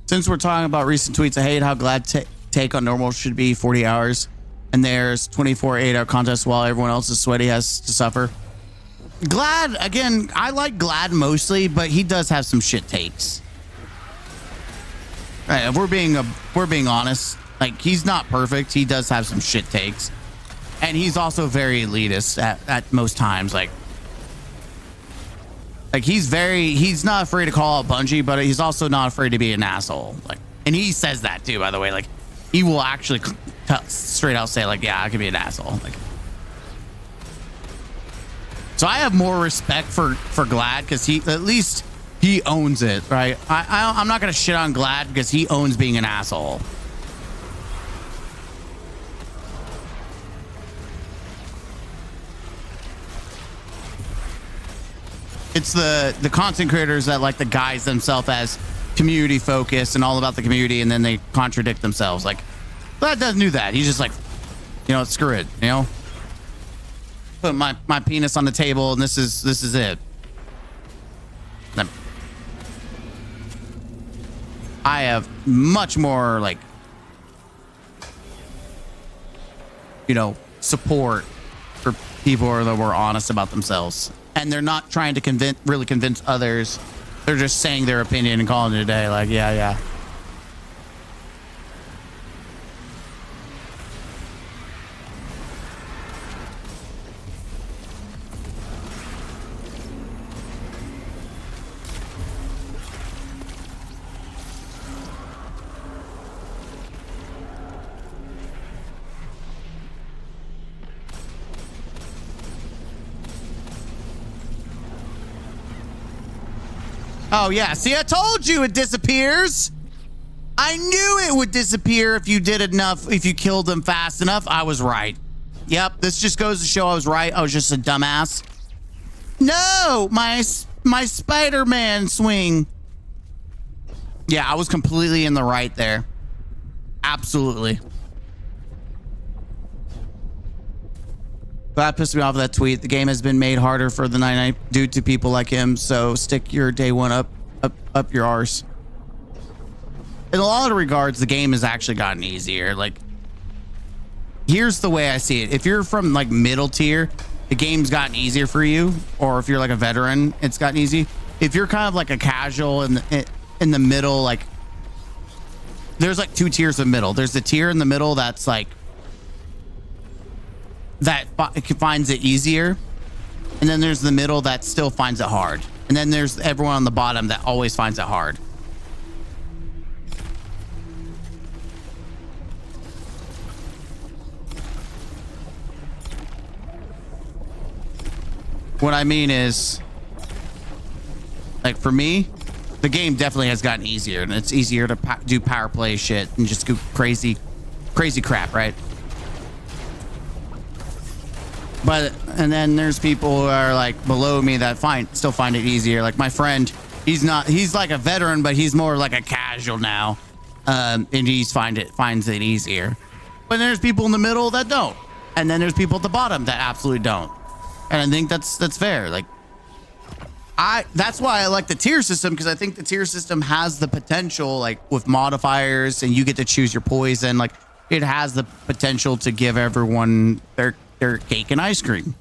[SPEAKER 3] Since we're talking about recent tweets, I hate how Glad take on normal should be 40 hours and there's 24 8-hour contests while everyone else is sweaty has to suffer. Glad, again, I like Glad mostly, but he does have some shit takes. Right, if we're being honest, like he's not perfect. He does have some shit takes. And he's also very elitist at most times. Like he's not afraid to call out Bungie, but he's also not afraid to be an asshole. Like, and he says that too, by the way. Like, he will actually straight out say, like, yeah, I could be an asshole. Like, so I have more respect for Glad because at least he owns it, right? I'm not gonna shit on Glad because he owns being an asshole. It's the content creators that like the guys themselves as community focused and all about the community, and then they contradict themselves. Like, Glad doesn't do that. He's just like, you know, screw it, you know. Put my penis on the table, and this is it. I have much more like, you know, support for people that were honest about themselves. And they're not trying to really convince others. They're just saying their opinion and calling it a day. Like, yeah. Oh, yeah. See, I told you it disappears. I knew it would disappear if you did enough, if you killed them fast enough. I was right. Yep, this just goes to show I was right. I was just a dumbass. No, my Spider-Man swing. Yeah, I was completely in the right there. Absolutely. That pissed me off with that tweet. The game has been made harder for the 99 due to people like him, so stick your day one up your arse. In a lot of regards, the game has actually gotten easier. Like, here's the way I see it. If you're from like middle tier, the game's gotten easier for you, or if you're like a veteran, it's gotten easy. If you're kind of like a casual in the middle, like there's like two tiers of middle. There's the tier in the middle that's like that finds it easier. And then there's the middle that still finds it hard. And then there's everyone on the bottom that always finds it hard. What I mean is, like, for me, the game definitely has gotten easier, and it's easier to do power play shit and just go crazy crap, right? But, and then there's people who are like below me that still find it easier. Like my friend, he's like a veteran, but he's more like a casual now. And finds it easier. But there's people in the middle that don't. And then there's people at the bottom that absolutely don't. And I think that's fair. Like, that's why I like the tier system, because I think the tier system has the potential, like with modifiers, and you get to choose your poison. Like, it has the potential to give everyone their cake and ice cream.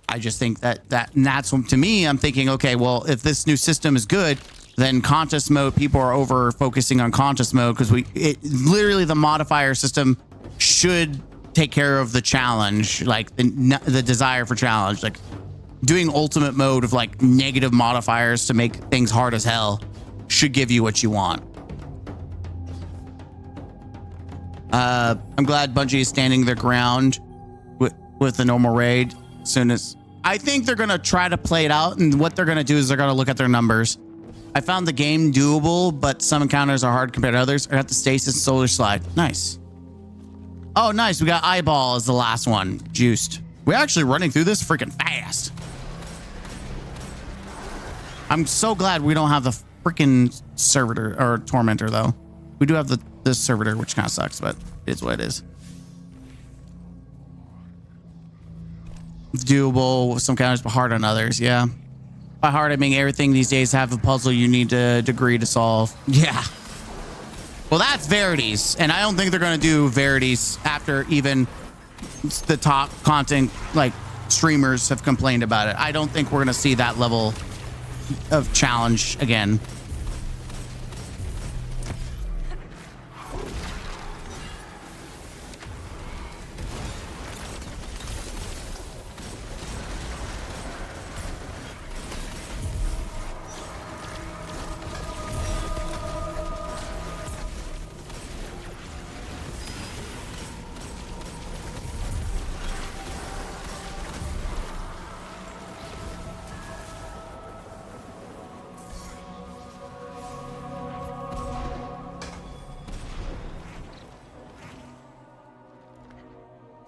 [SPEAKER 3] I just think that's to me, I'm thinking, okay, well, if this new system is good, then contest mode, people are over focusing on contest mode, because literally the modifier system should take care of the challenge, like the desire for challenge. Like doing ultimate mode of like negative modifiers to make things hard as hell should give you what you want. I'm glad Bungie is standing their ground with the normal raid. As soon as I think they're gonna try to play it out, and what they're gonna do is they're gonna look at their numbers. I found the game doable, but some encounters are hard compared to others. I got the stasis solar slide. Nice. Oh, nice. We got eyeball as the last one. Juiced. We're actually running through this freaking fast. I'm so glad we don't have the freaking servitor or tormentor though. We do have the servitor, which kind of sucks, but it's what it is. It's doable with some counters, but hard on others. Yeah. By hard, I mean everything these days have a puzzle you need to degree to solve. Yeah. Well, that's Verities, and I don't think they're going to do Verities after even the top content like streamers have complained about it. I don't think we're going to see that level of challenge again.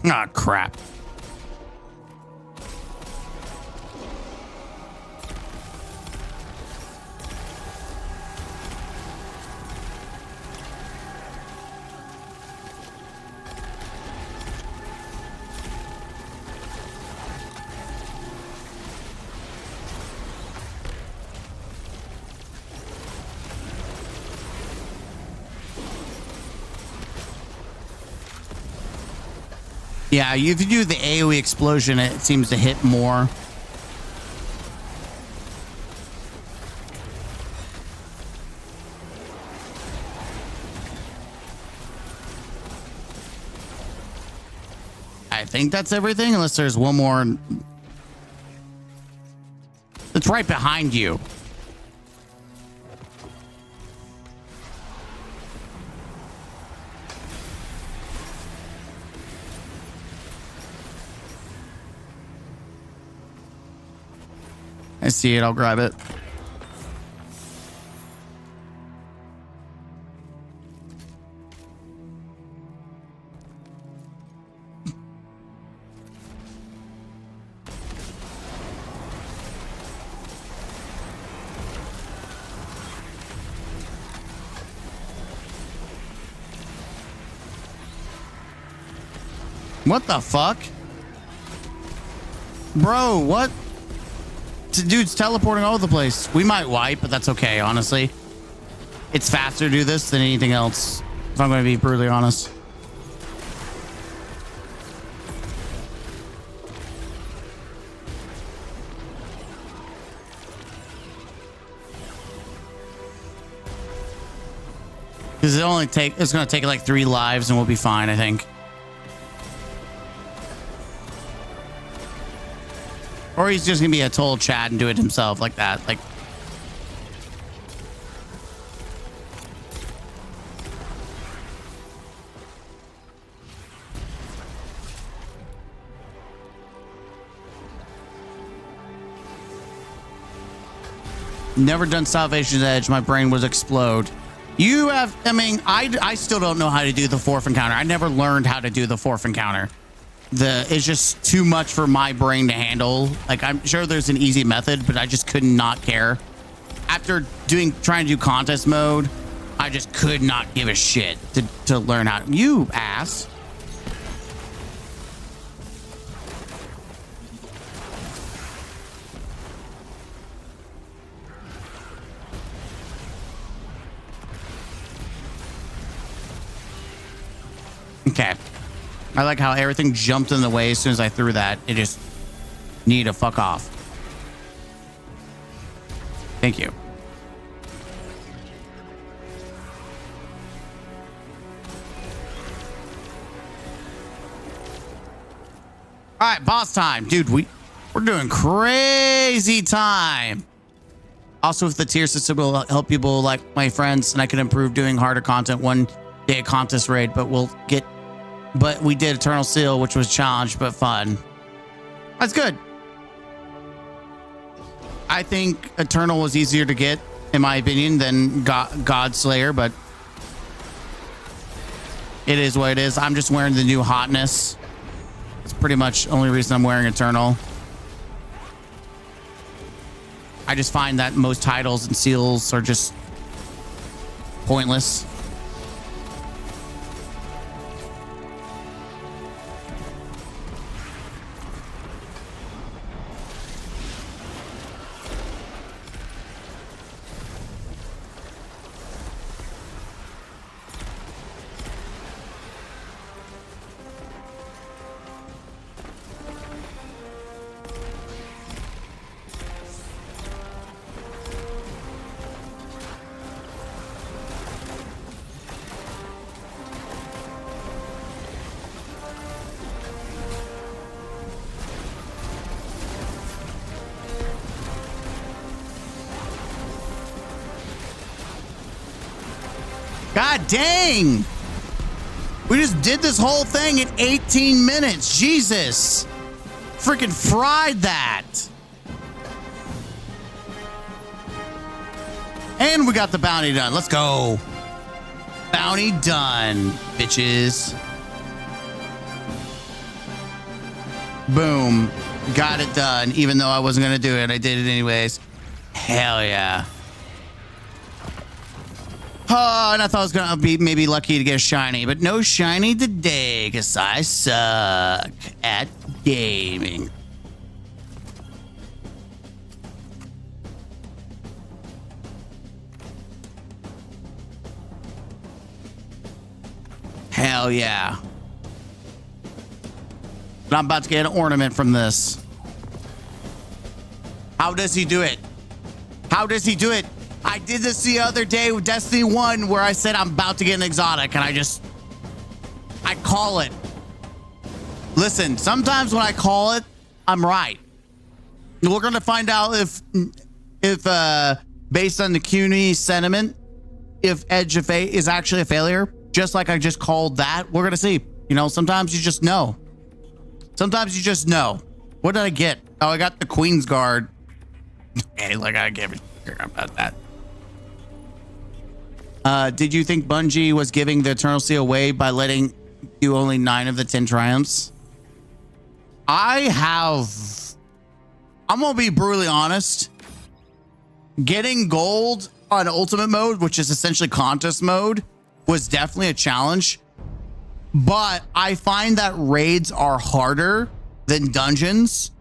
[SPEAKER 3] Ah, crap. Yeah, if you do the AoE explosion, it seems to hit more. I think that's everything, unless there's one more. It's right behind you. I see it, I'll grab it. What the fuck? Bro, what? Dude's teleporting all over the place. We might wipe, but that's okay, honestly. It's faster to do this than anything else, if I'm going to be brutally honest. Because it's going to take like 3 lives and we'll be fine, I think. Or he's just gonna be a total Chad and do it himself like that. Like, never done Salvation's Edge. My brain was explode. You have, I mean, I still don't know how to do the fourth encounter. I never learned how to do the fourth encounter. It's just too much for my brain to handle. Like, I'm sure there's an easy method, but I just could not care. After trying to do contest mode, I just could not give a shit to learn how. You ass. Okay. I like how everything jumped in the way as soon as I threw that. It just need to fuck off. Thank you. All right, boss time. Dude, we're doing crazy time. Also, with the tier system will help people like my friends, and I can improve doing harder content one day contest raid, but we did Eternal Seal, which was challenge, but fun. That's good. I think Eternal was easier to get, in my opinion, than God Slayer, but it is what it is. I'm just wearing the new hotness. It's pretty much the only reason I'm wearing Eternal. I just find that most titles and seals are just pointless. God dang! We just did this whole thing in 18 minutes. Jesus. Freaking fried that. And we got the bounty done. Let's go. Bounty done, bitches. Boom. Got it done. Even though I wasn't going to do it, I did it anyways. Hell yeah. Oh, and I thought I was going to be maybe lucky to get a shiny, but no shiny today because I suck at gaming. Hell yeah. But I'm about to get an ornament from this. How does he do it? How does he do it? I did this the other day with Destiny 1 where I said I'm about to get an exotic and I call it. Listen, sometimes when I call it, I'm right. We're going to find out if based on the CUNY sentiment, if Edge of Fate is actually a failure, just like I just called that. We're going to see. You know, sometimes you just know. Sometimes you just know. What did I get? Oh, I got the Queen's Guard. Hey, like I gave a care about that. Did you think Bungie was giving the Eternal Seal away by letting you only 9 of the 10 triumphs? I'm gonna be brutally honest. Getting gold on ultimate mode, which is essentially contest mode, was definitely a challenge. But I find that raids are harder than dungeons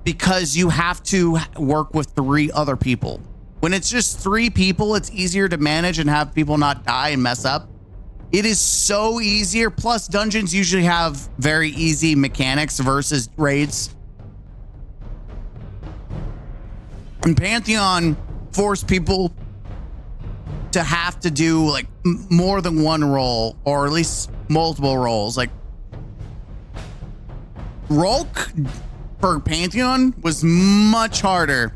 [SPEAKER 3] because you have to work with 3 other people. When it's just 3 people, it's easier to manage and have people not die and mess up. It is so easier. Plus, dungeons usually have very easy mechanics versus raids. And Pantheon forced people to have to do like more than one role, or at least multiple roles. Like Rolk for Pantheon was much harder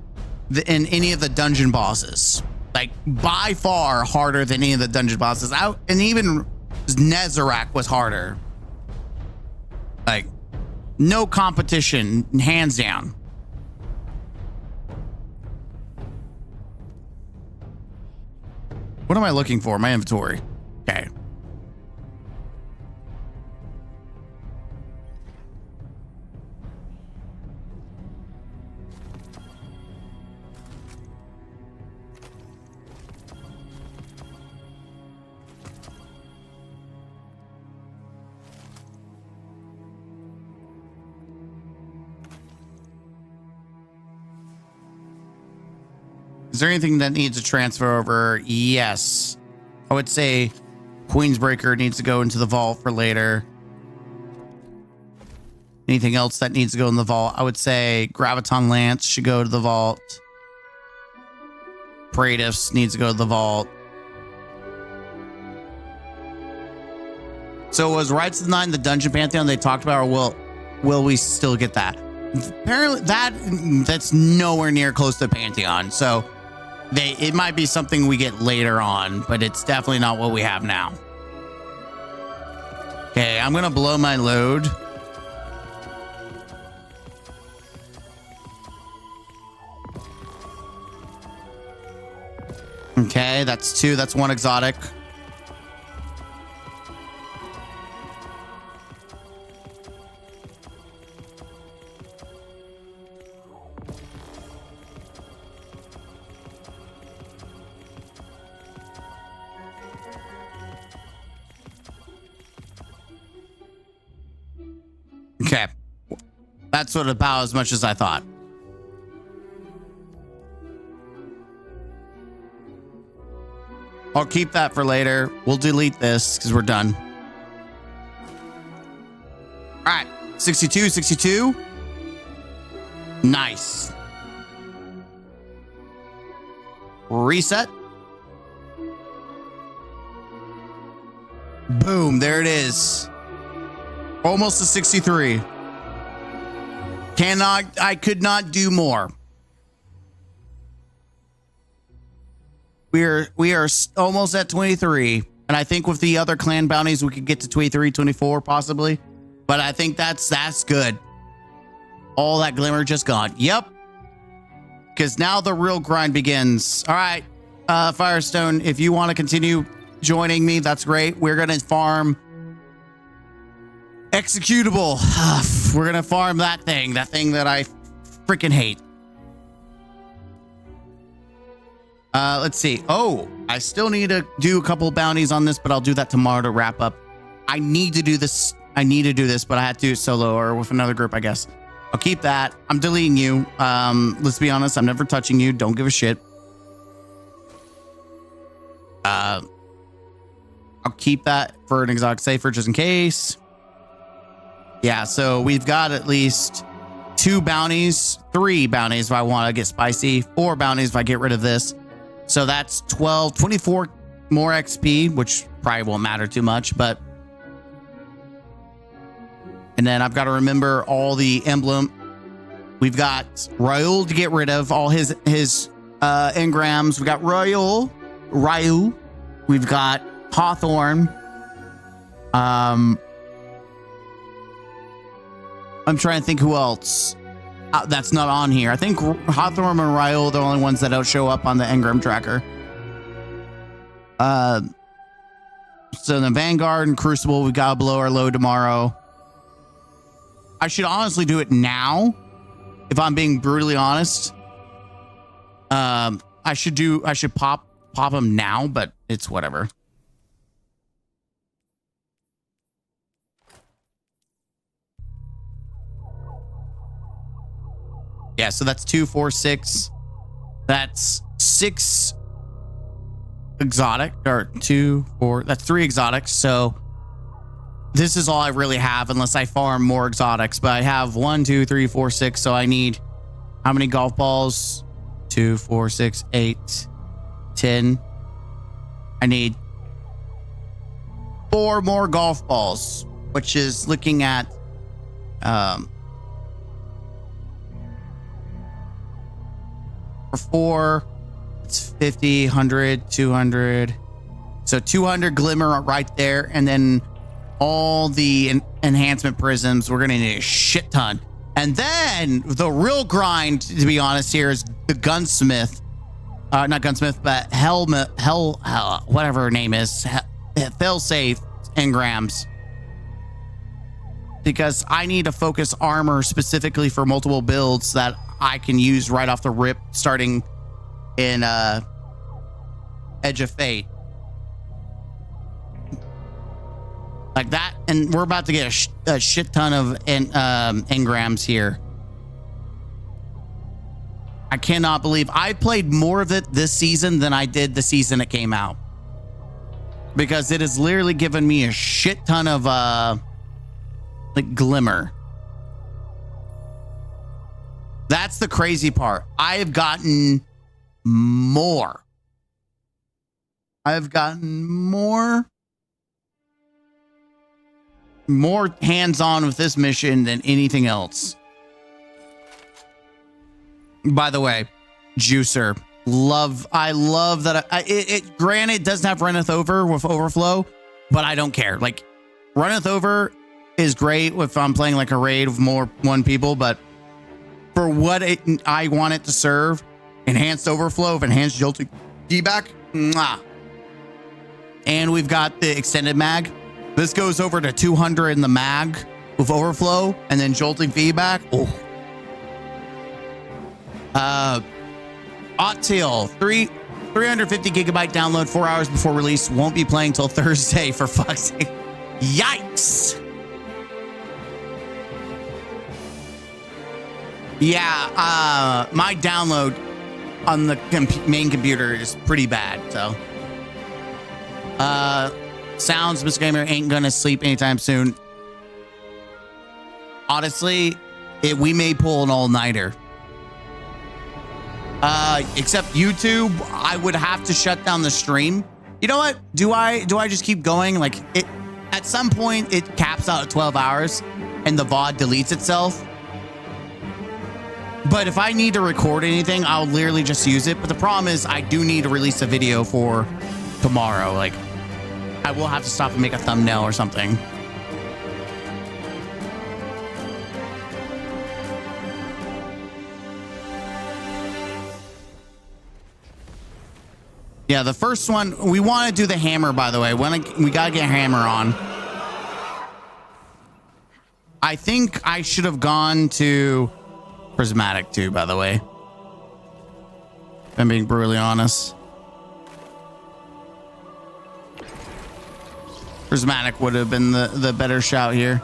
[SPEAKER 3] than any of the dungeon bosses. Like by far harder than any of the dungeon bosses out, and even Nezarec was harder. Like no competition, hands down. What am I looking for? My inventory. Okay. Is there anything that needs to transfer over? Yes. I would say Queensbreaker needs to go into the vault for later. Anything else that needs to go in the vault? I would say Graviton Lance should go to the vault. Praetus needs to go to the vault. So was Rites of the Nine the Dungeon Pantheon they talked about, or will we still get that? Apparently that's nowhere near close to Pantheon. So it might be something we get later on, but it's definitely not what we have now. Okay, I'm gonna blow my load. Okay, that's 2. That's 1 exotic. Okay. That's what about as much as I thought. I'll keep that for later. We'll delete this because we're done. All right. 62, 62. Nice. Reset. Boom. There it is. Almost a 63. I could not do more. We are almost at 23. And I think with the other clan bounties, we could get to 23, 24 possibly. But I think that's good. All that glimmer just gone. Yep. Because now the real grind begins. All right. Firestone, if you want to continue joining me, that's great. We're going to farm executable. We're going to farm that thing that I freaking hate. Let's see. Oh, I still need to do a couple bounties on this, but I'll do that tomorrow to wrap up. I need to do this, but I had to do it solo or with another group, I guess. I'll keep that. I'm deleting you. Let's be honest. I'm never touching you. Don't give a shit. I'll keep that for an exotic safer just in case. Yeah, so we've got at least 2 bounties, 3 bounties if I want to get spicy, 4 bounties if I get rid of this. So that's 12, 24 more XP, which probably won't matter too much, but. And then I've got to remember all the emblem. We've got Raul to get rid of all his engrams. We got Raul. We've got Hawthorne. I'm trying to think who else that's not on here. I think Hawthorne and Raul are the only ones that don't show up on the engram tracker. So the Vanguard and Crucible, we gotta blow our load tomorrow. I should honestly do it now, if I'm being brutally honest. I should pop them now, but it's whatever. Yeah, so that's 2, 4, 6. That's 6 exotic, or 2, 4. That's 3 exotics. So this is all I really have, unless I farm more exotics. But I have 1, 2, 3, 4, 6. So I need how many golf balls? 2, 4, 6, 8, 10. I need 4 more golf balls, which is looking at for 4. It's 50, 100, 200. So 200 glimmer right there. And then all the enhancement prisms. We're going to need a shit ton. And then the real grind, to be honest, here is the gunsmith. Not gunsmith, but hell, whatever her name is. Failsafe engrams. Because I need to focus armor specifically for multiple builds that I can use right off the rip, starting in Edge of Fate. Like that, and we're about to get a shit ton of engrams here. I cannot believe I played more of it this season than I did the season it came out. Because it has literally given me a shit ton of like glimmer. That's the crazy part. I've gotten more. I've gotten more hands-on with this mission than anything else. By the way, Juicer, I love that. It granted doesn't have runneth over with overflow, but I don't care. Like, runneth over is great if I'm playing like a raid with one people, but for what I want it to serve, enhanced overflow of enhanced jolting feedback, mwah. And we've got the extended mag. This goes over to 200 in the mag with overflow and then jolting feedback. Oh. Ottail, 350 gigabyte download, 4 hours before release. Won't be playing till Thursday, for fuck's sake. Yikes. Yeah, my download on the main computer is pretty bad, so. Sounds Mr. Gamer ain't gonna sleep anytime soon. Honestly, we may pull an all-nighter. Except YouTube, I would have to shut down the stream. You know what? Do I just keep going? Like, at some point it caps out at 12 hours and the VOD deletes itself. But if I need to record anything, I'll literally just use it. But the problem is I do need to release a video for tomorrow. Like, I will have to stop and make a thumbnail or something. Yeah, the first one, we want to do the hammer, by the way. We got to get hammer on. I think I should have gone to prismatic too, by the way. If I'm being brutally honest. Prismatic would have been the better shout here.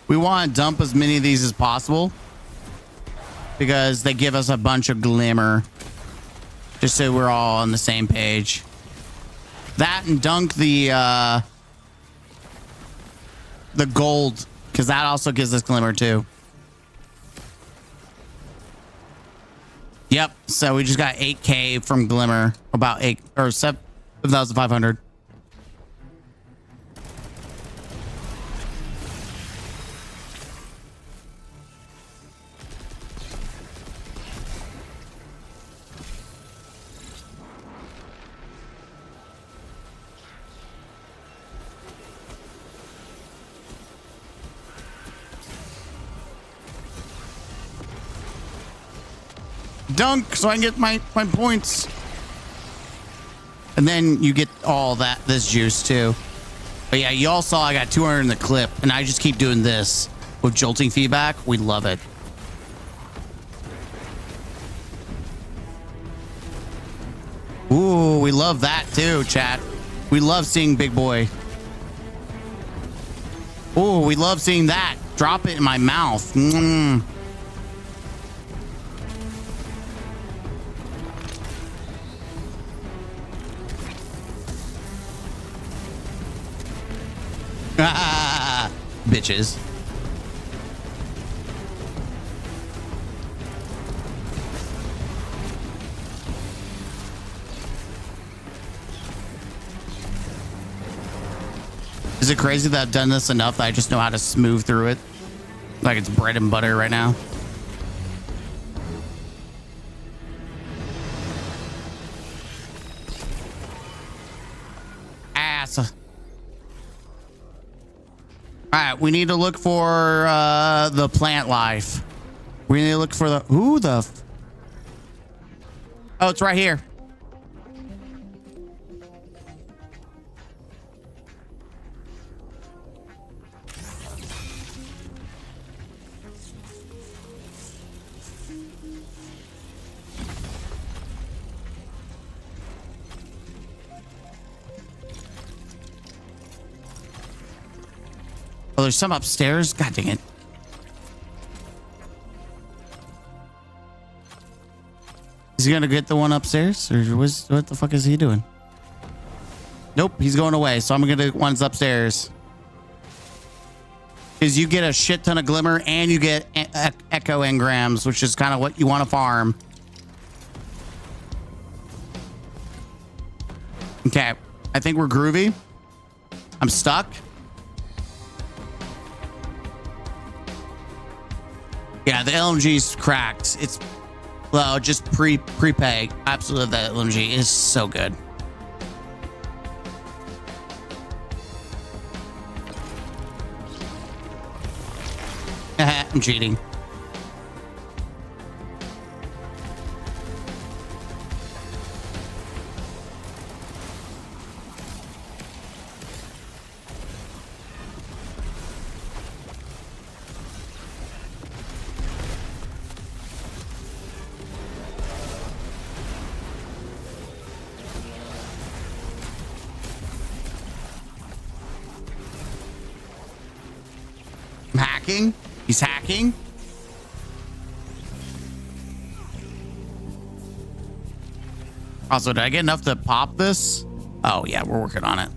[SPEAKER 3] We want to dump as many of these as possible because they give us a bunch of glimmer, just so we're all on the same page. That and dunk the gold, because that also gives us glimmer too. Yep. So we just got 8K from glimmer, about 7,500. Dunk so I can get my points. And then you get all this juice too. But yeah, you all saw I got 200 in the clip, and I just keep doing this with jolting feedback. We love it. Ooh, we love that too, chat. We love seeing big boy. Ooh, we love seeing that. Drop it in my mouth. bitches. Is it crazy that I've done this enough that I just know how to smooth through it? Like it's bread and butter right now. Ass. All right, we need to look for the plant life. We need to look for the... Who the... Oh, it's right here. Oh, there's some upstairs. God dang it. Is he gonna get the one upstairs? Or what the fuck is he doing? Nope, he's going away. So I'm gonna get the ones upstairs. Because you get a shit ton of glimmer and you get echo engrams, which is kind of what you want to farm. Okay, I think we're groovy. I'm stuck. Yeah, the LMG's cracked. It's, well, just prepay. Absolutely, that LMG is so good. I'm cheating. I'm hacking. He's hacking. Also, did I get enough to pop this? Oh, yeah, we're working on it.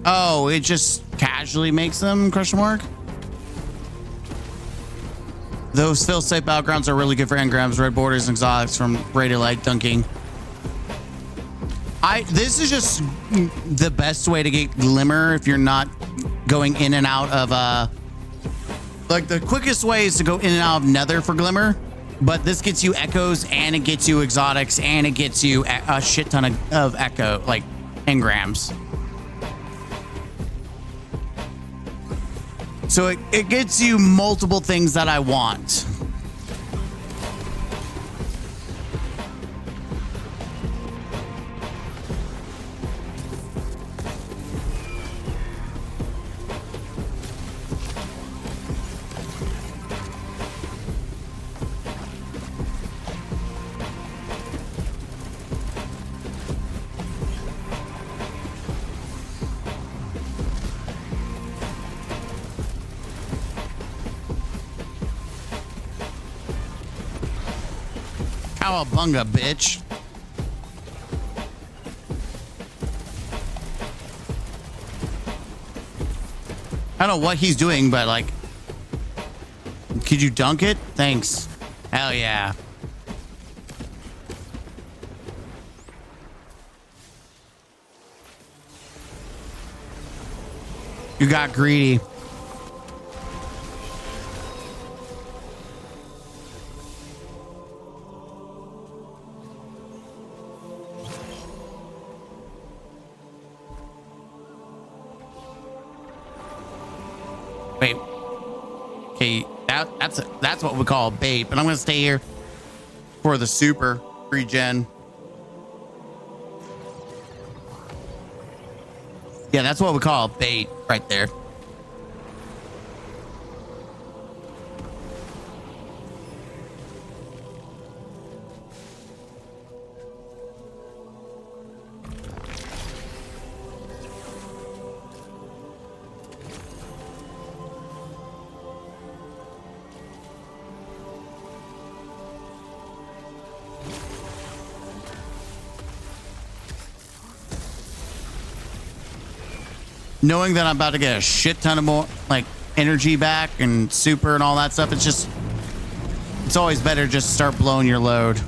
[SPEAKER 3] Oh, it just casually makes them, question mark? Those still safe battlegrounds are really good for engrams, red borders, and exotics from rated light dunking. This is just the best way to get glimmer if you're not going in and out of like the quickest way is to go in and out of nether for glimmer, but this gets you echoes and it gets you exotics and it gets you a shit ton of echo, like engrams. So it gets you multiple things that I want. Cowabunga, bitch. I don't know what he's doing, but like, could you dunk it? Thanks. Hell yeah. You got greedy. Wait. Okay, that's what we call a bait, but I'm gonna stay here for the super regen. Yeah, that's what we call a bait right there. knowing that I'm about to get a shit ton of more like energy back and super and all that stuff, it's always better just to start blowing your load.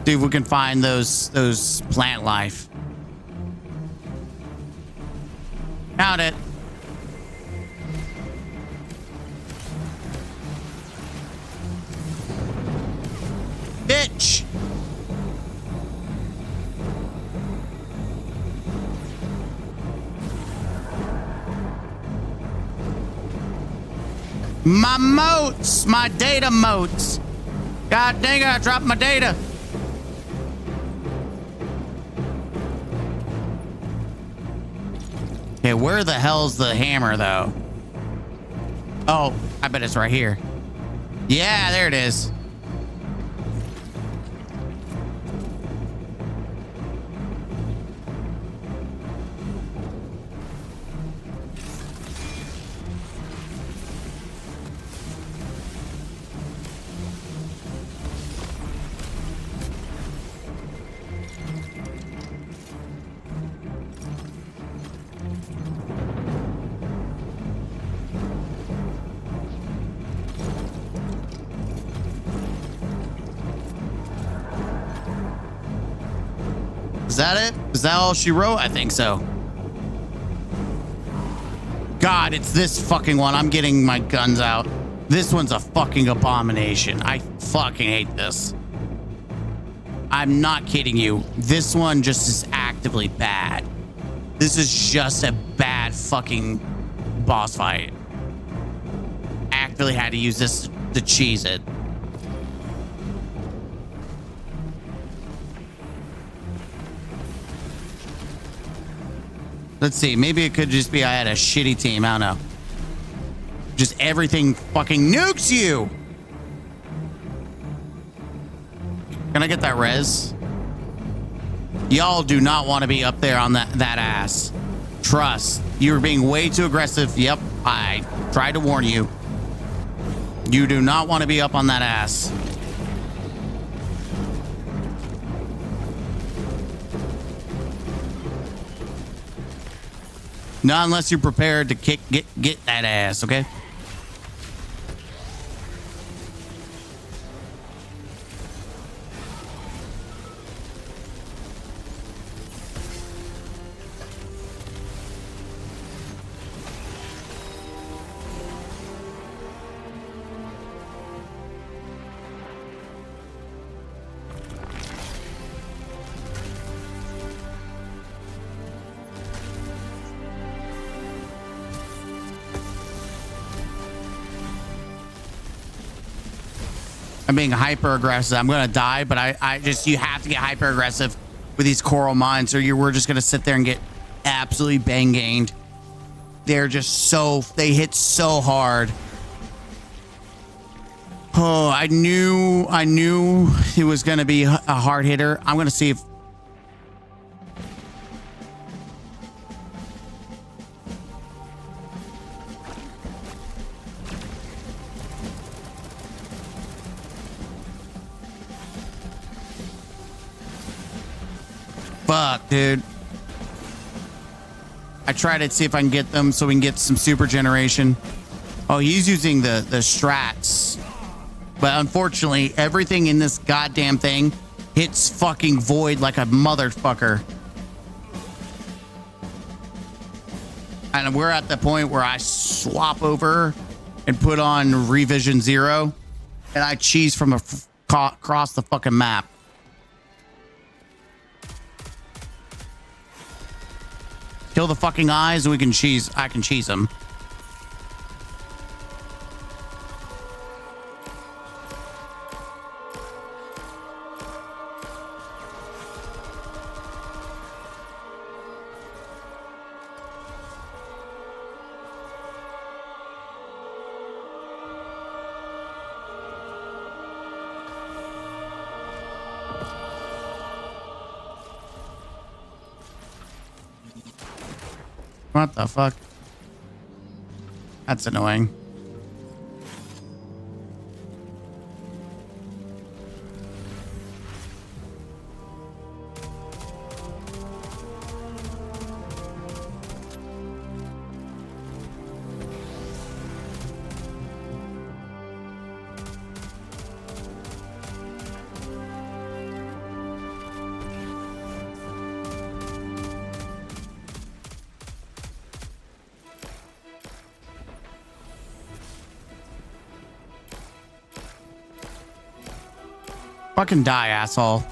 [SPEAKER 3] See if we can find those plant life. Found it. Bitch. My moats, my data moats. God dang it, I dropped my data. Okay, where the hell's the hammer, though? Oh, I bet it's right here. Yeah, there it is. Is that it? Is that all she wrote? I think so. God, it's this fucking one. I'm getting my guns out. This one's a fucking abomination. I fucking hate this. I'm not kidding you. This one just is actively bad. This is just a bad fucking boss fight. Actively had to use this to cheese it. Let's see. Maybe it could just be I had a shitty team. I don't know. Just everything fucking nukes you. Can I get that res? Y'all do not want to be up there on that ass. Trust. You're being way too aggressive. Yep. I tried to warn you. You do not want to be up on that ass. Not unless you're prepared to get that ass, okay? I'm being hyper aggressive. I'm gonna die, but I just, you have to get hyper aggressive with these coral mines, or we're just gonna sit there and get absolutely bang gained. They're just so, they hit so hard. Oh, I knew it was gonna be a hard hitter. I'm gonna see if. Fuck, dude. I tried to see if I can get them so we can get some super generation. Oh, he's using the strats. But unfortunately, everything in this goddamn thing hits fucking void like a motherfucker. And we're at the point where I swap over and put on Revision 0 and I cheese from across the fucking map. Kill the fucking eyes and we can cheese. I can cheese them. What the fuck? That's annoying. Fucking die, asshole.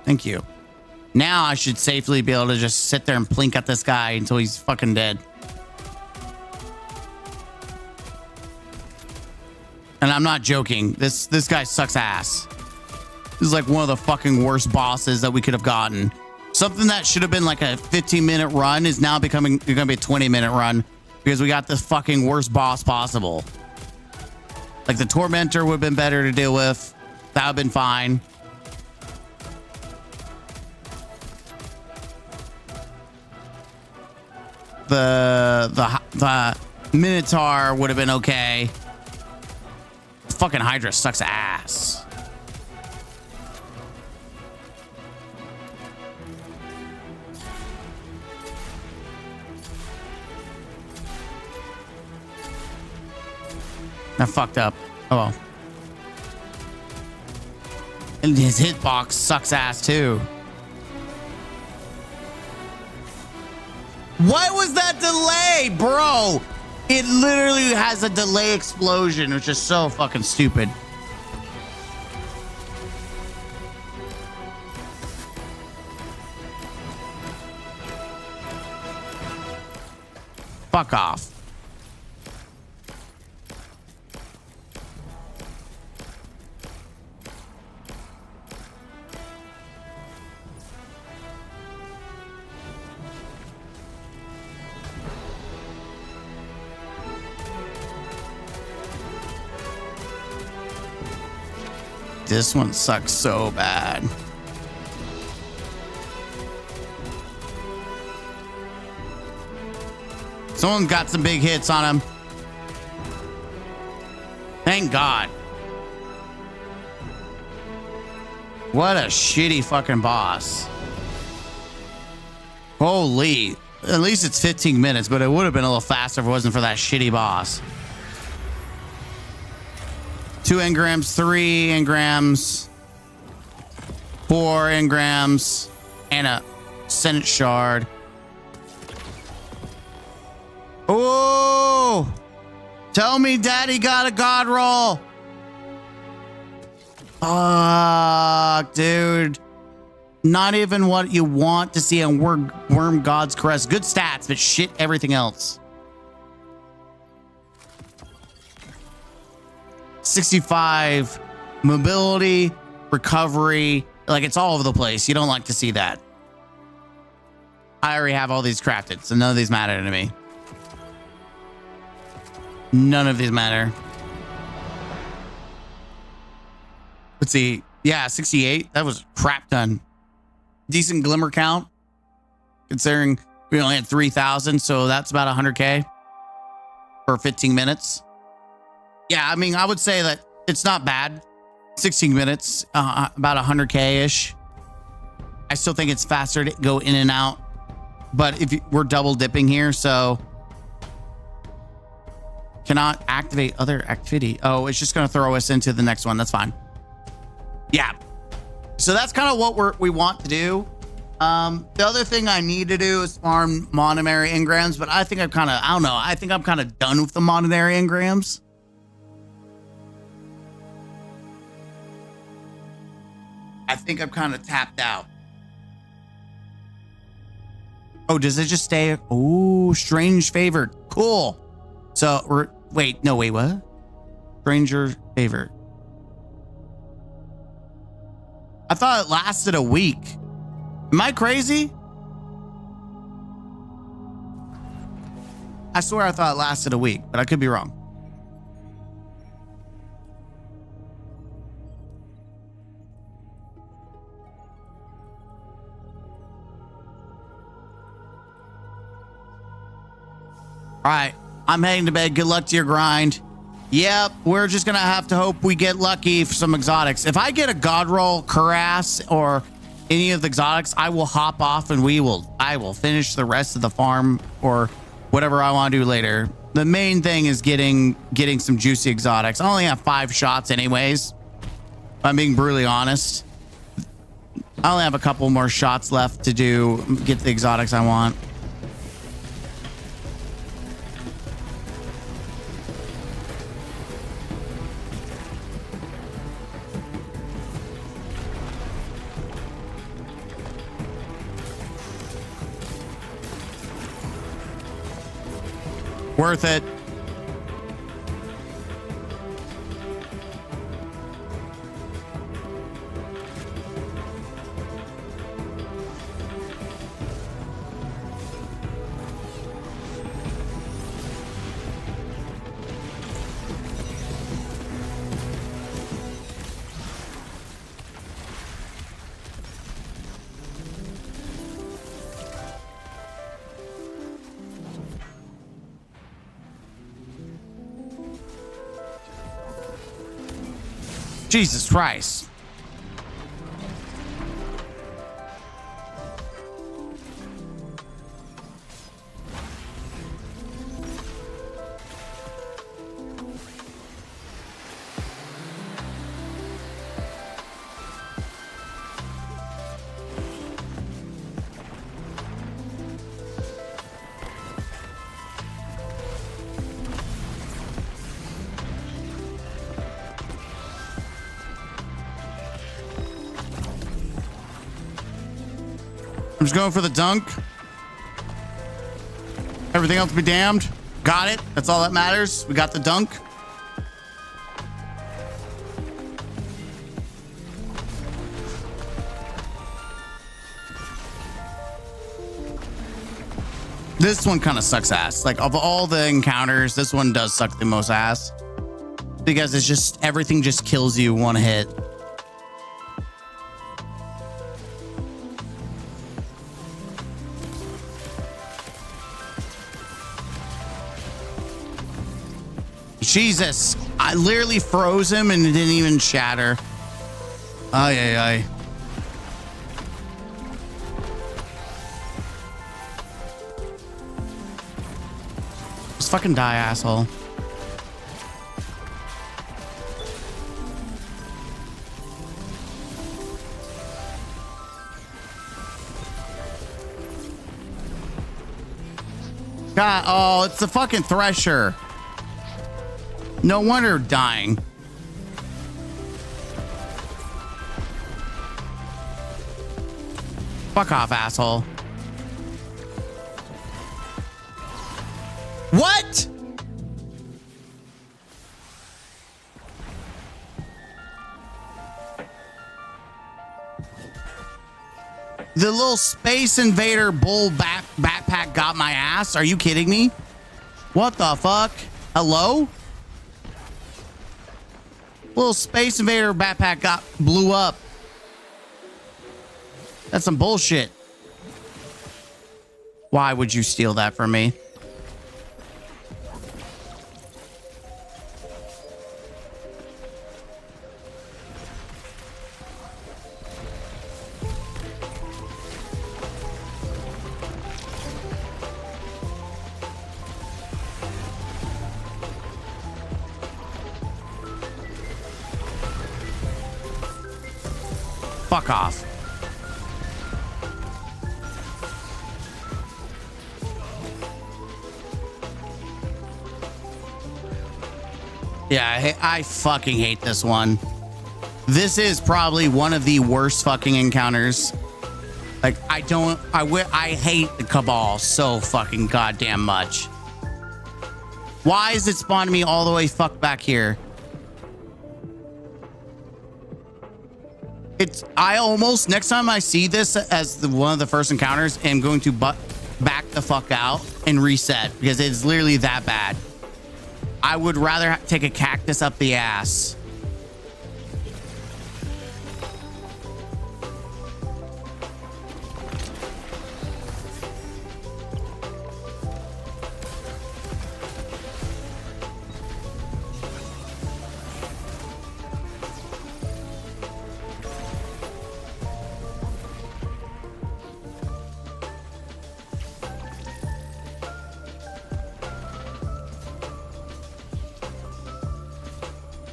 [SPEAKER 3] Thank you. Now I should safely be able to just sit there and blink at this guy until he's fucking dead. And I'm not joking. This guy sucks ass. This is like one of the fucking worst bosses that we could have gotten. Something that should have been like a 15-minute run is now becoming gonna be a 20-minute run because we got the fucking worst boss possible. Like the Tormentor would have been better to deal with. That would have been fine. The Minotaur would have been okay. Fucking Hydra sucks ass. I fucked up. Oh well. And his hitbox sucks ass too. What was that delay, bro? It literally has a delay explosion, which is so fucking stupid. Fuck off. This one sucks so bad. Someone got some big hits on him. Thank God. What a shitty fucking boss. Holy. At least it's 15 minutes, but it would have been a little faster if it wasn't for that shitty boss. 2 engrams, 3 engrams, 4 engrams, and a Senate shard. Oh! Tell me Daddy got a god roll. Fuck, dude. Not even what you want to see on Worm God's Crest. Good stats, but shit everything else. 65 mobility, recovery, like it's all over the place. You don't like to see that. I already have all these crafted, so none of these matter to me. None of these matter. Let's see. Yeah, 68. That was crap ton. Decent glimmer count, considering we only had 3,000, so that's about 100K for 15 minutes. Yeah, I mean, I would say that it's not bad. 16 minutes, about 100K-ish. I still think it's faster to go in and out. But if we're double dipping here, so cannot activate other activity. Oh, it's just going to throw us into the next one. That's fine. Yeah. So that's kind of what we want to do. The other thing I need to do is farm monetary engrams, but I think I don't know. I think I'm kind of done with the monetary engrams. I think I'm kind of tapped out. Oh, does it just stay? Oh, strange favored. Cool. So wait, what? Stranger favored. I thought it lasted a week. Am I crazy? I swear I thought it lasted a week, but I could be wrong. All right, I'm heading to bed. Good luck to your grind. Yep, we're just gonna have to hope we get lucky for some exotics. If I get a god roll, cuirass, or any of the exotics, I will hop off and I will finish the rest of the farm or whatever I want to do later. The main thing is getting some juicy exotics. I only have 5 shots anyways. If I'm being brutally honest. I only have a couple more shots left to get the exotics I want. Worth it. Jesus Christ. I'm just going for the dunk. Everything else be damned. Got it. That's all that matters. We got the dunk. This one kind of sucks ass. Like, of all the encounters, this one does suck the most ass. Because it's just, everything just kills you one hit. Jesus, I literally froze him and it didn't even shatter. Ay, ay, ay. Just fucking die, asshole. God, oh, it's the fucking Thresher. No wonder dying. Fuck off, asshole. What? The little Space Invader bull backpack got my ass. Are you kidding me? What the fuck? Hello? Little Space Invader backpack blew up. That's some bullshit. Why would you steal that from me? Fuck off. Yeah, I fucking hate this one. This is probably one of the worst fucking encounters. Like, I hate the Cabal so fucking goddamn much. Why is it spawning me all the way fuck back here? I almost, next time I see this as one of the first encounters, am going to back the fuck out and reset because it's literally that bad. I would rather take a cactus up the ass.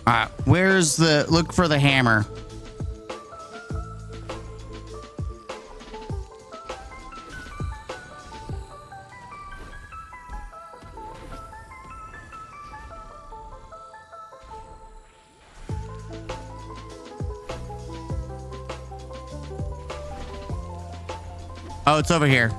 [SPEAKER 3] All right, where's the look for the hammer? Oh, it's over here.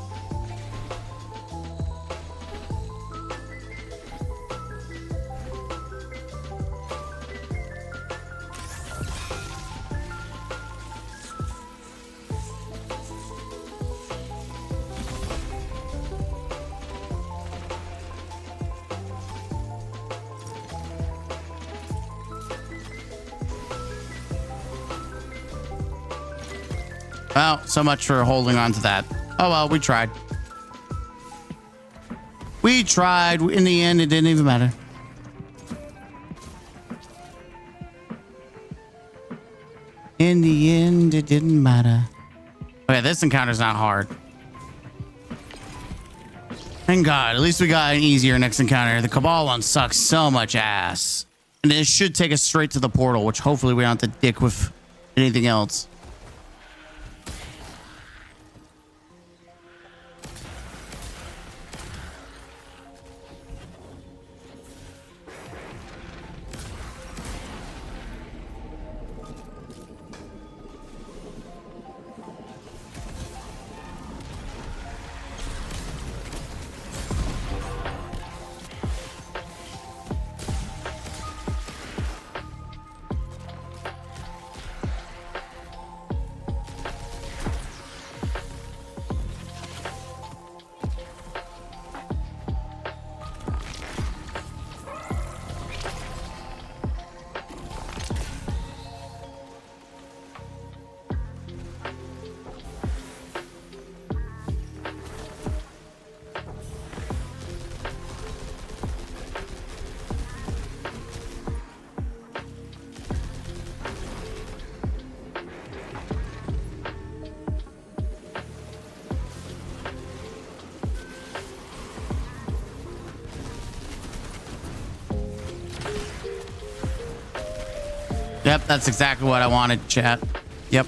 [SPEAKER 3] Well, so much for holding on to that. Oh well, we tried. We tried. In the end, it didn't even matter. In the end, it didn't matter. Okay, this encounter's not hard. Thank God. At least we got an easier next encounter. The Cabal one sucks so much ass. And it should take us straight to the portal, which hopefully we don't have to dick with anything else. Yep, that's exactly what I wanted, chat. Yep.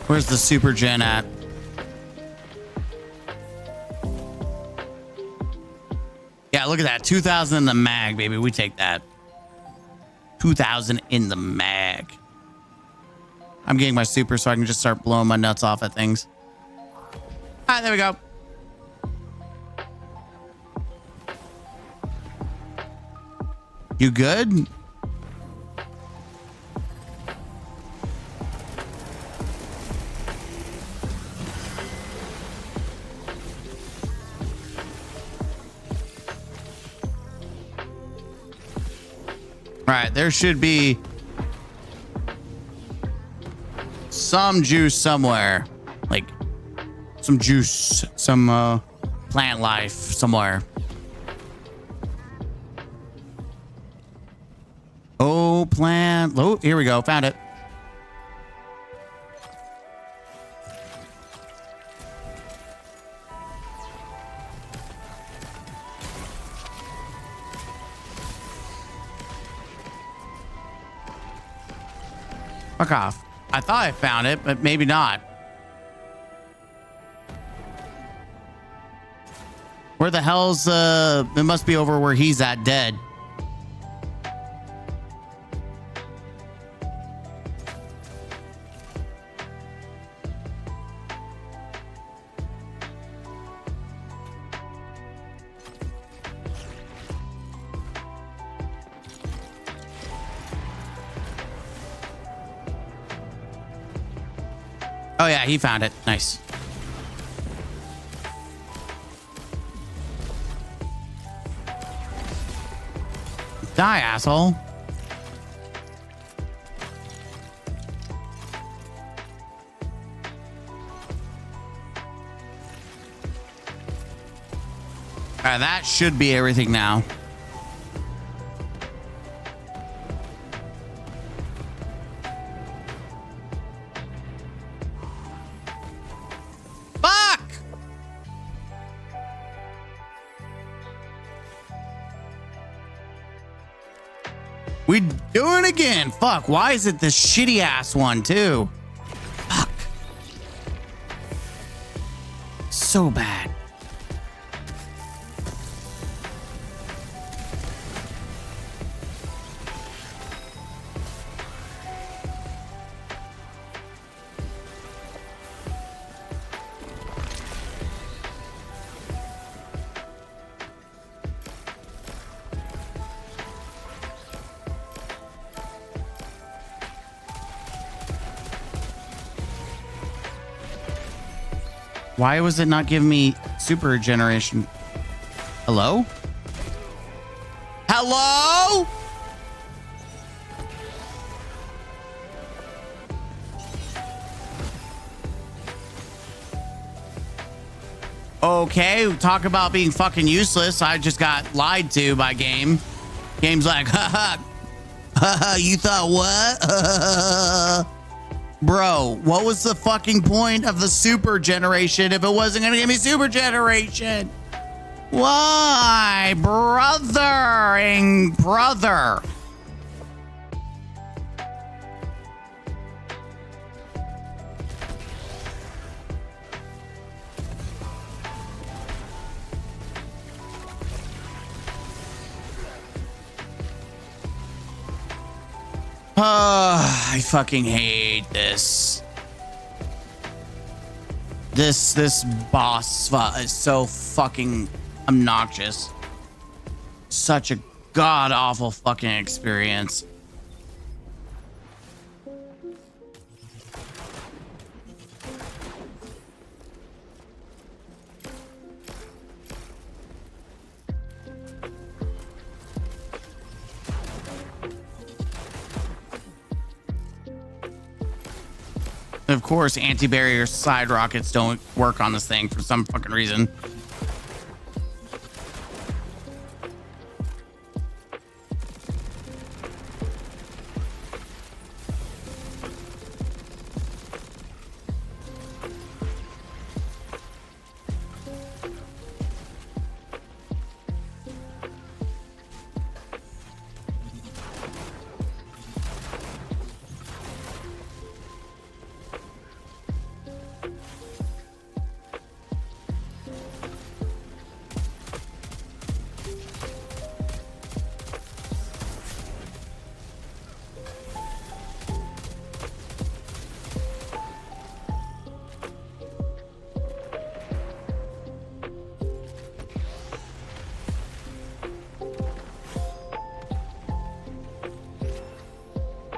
[SPEAKER 3] Where's the super gen at? Yeah, look at that. 2,000 in the mag, baby. We take that. 2,000 in the mag. I'm getting my super so I can just start blowing my nuts off at things. All right, there we go. You good? All right, there should be some juice somewhere, like some juice, some plant life somewhere. Oh, plant. Oh, here we go. Found it. Fuck off. I thought I found it, but maybe not. Where the hell's it must be over where he's at dead. Oh yeah, he found it. Nice. Die, asshole. That should be everything now. Fuck! We do it again. Fuck. Why is it this shitty ass one too? Fuck. So bad. Why was it not giving me super generation? Hello? Hello? Okay, talk about being fucking useless. I just got lied to by Game. Game's like, haha, haha, you thought what? Bro, what was the fucking point of the super generation if it wasn't gonna give me super generation? Why, brother? I fucking hate this. This boss is so fucking obnoxious. Such a god-awful fucking experience. Of course, anti-barrier side rockets don't work on this thing for some fucking reason.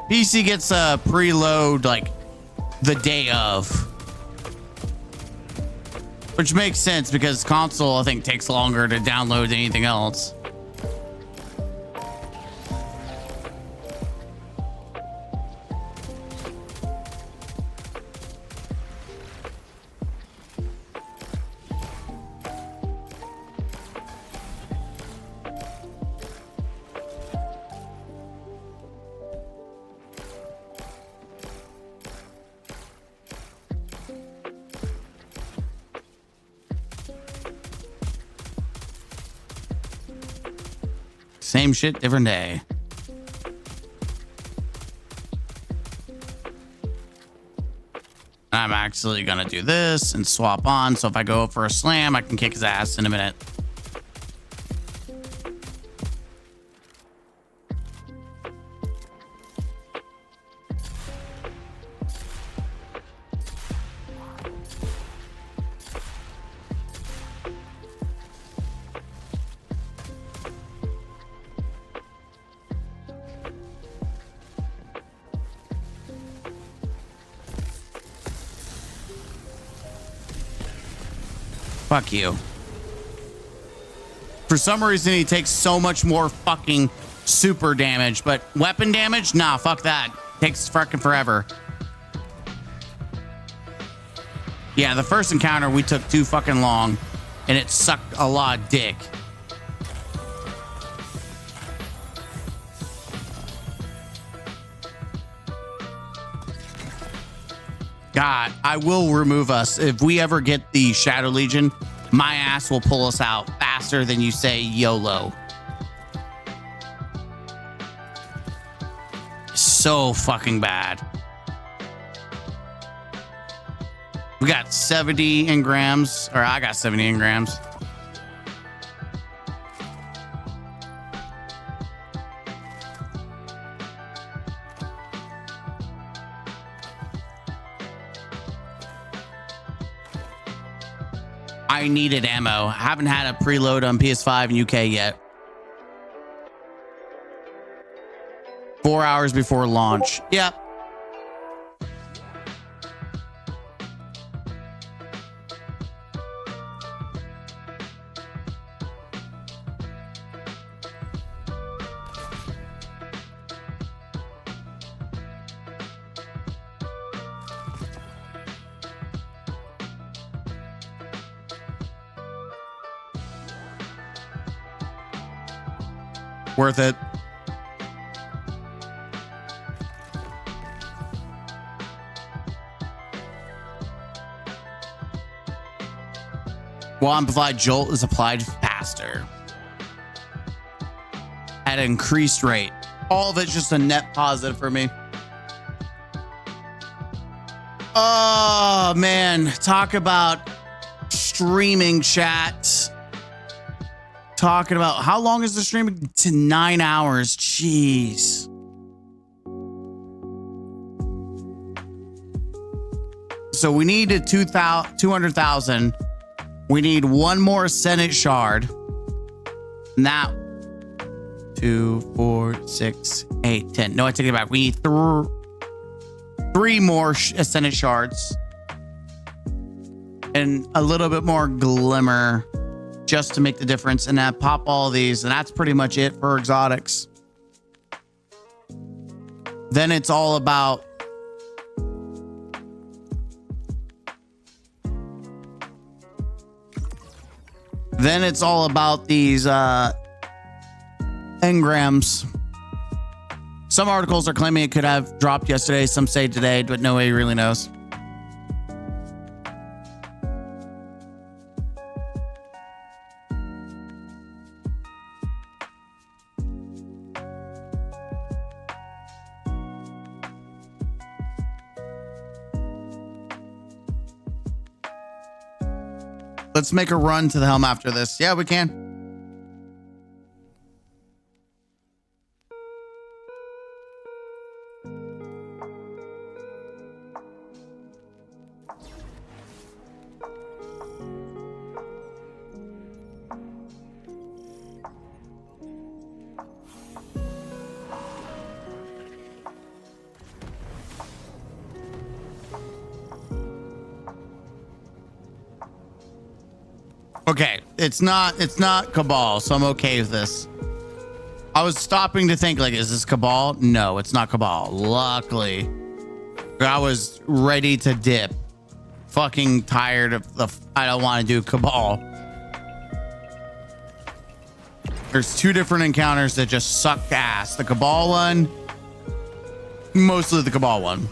[SPEAKER 3] PC gets a preload like the day of, which makes sense because console I think takes longer to download than anything else. Same shit, different day. I'm actually gonna do this and swap on, so if I go for a slam, I can kick his ass in a minute. Fuck you. For some reason, he takes so much more fucking super damage, but weapon damage? Nah, fuck that. Takes fucking forever. Yeah, the first encounter, we took too fucking long, and it sucked a lot of dick. God, I will remove us. If we ever get the Shadow Legion, my ass will pull us out faster than you say YOLO. So fucking bad. We got 70 engrams, or I got 70 engrams. I needed ammo. I haven't had a preload on PS5 and UK yet. 4 hours before launch. Yep. Worth it. While amplified jolt is applied faster at an increased rate. All of it's just a net positive for me. Oh man, talk about streaming chat. Talking about how long is the streaming? To 9 hours. Jeez. So we needed 200,000. We need one more Senate shard. And that 2, 4, 6, 8, 10. No, I take it back. We need three more Senate shards. And a little bit more glimmer. Just to make the difference, and then pop all these, and that's pretty much it for exotics. Then it's all about these engrams. Some articles are claiming it could have dropped yesterday, some say today, but nobody really knows. Let's make a run to the helm after this. Yeah, we can. Okay, it's not Cabal, so I'm okay with this. I was stopping to think, like, is this Cabal? No, it's not Cabal. Luckily, I was ready to dip. Fucking tired of I don't want to do Cabal. There's two different encounters that just suck ass. The Cabal one, mostly the Cabal one.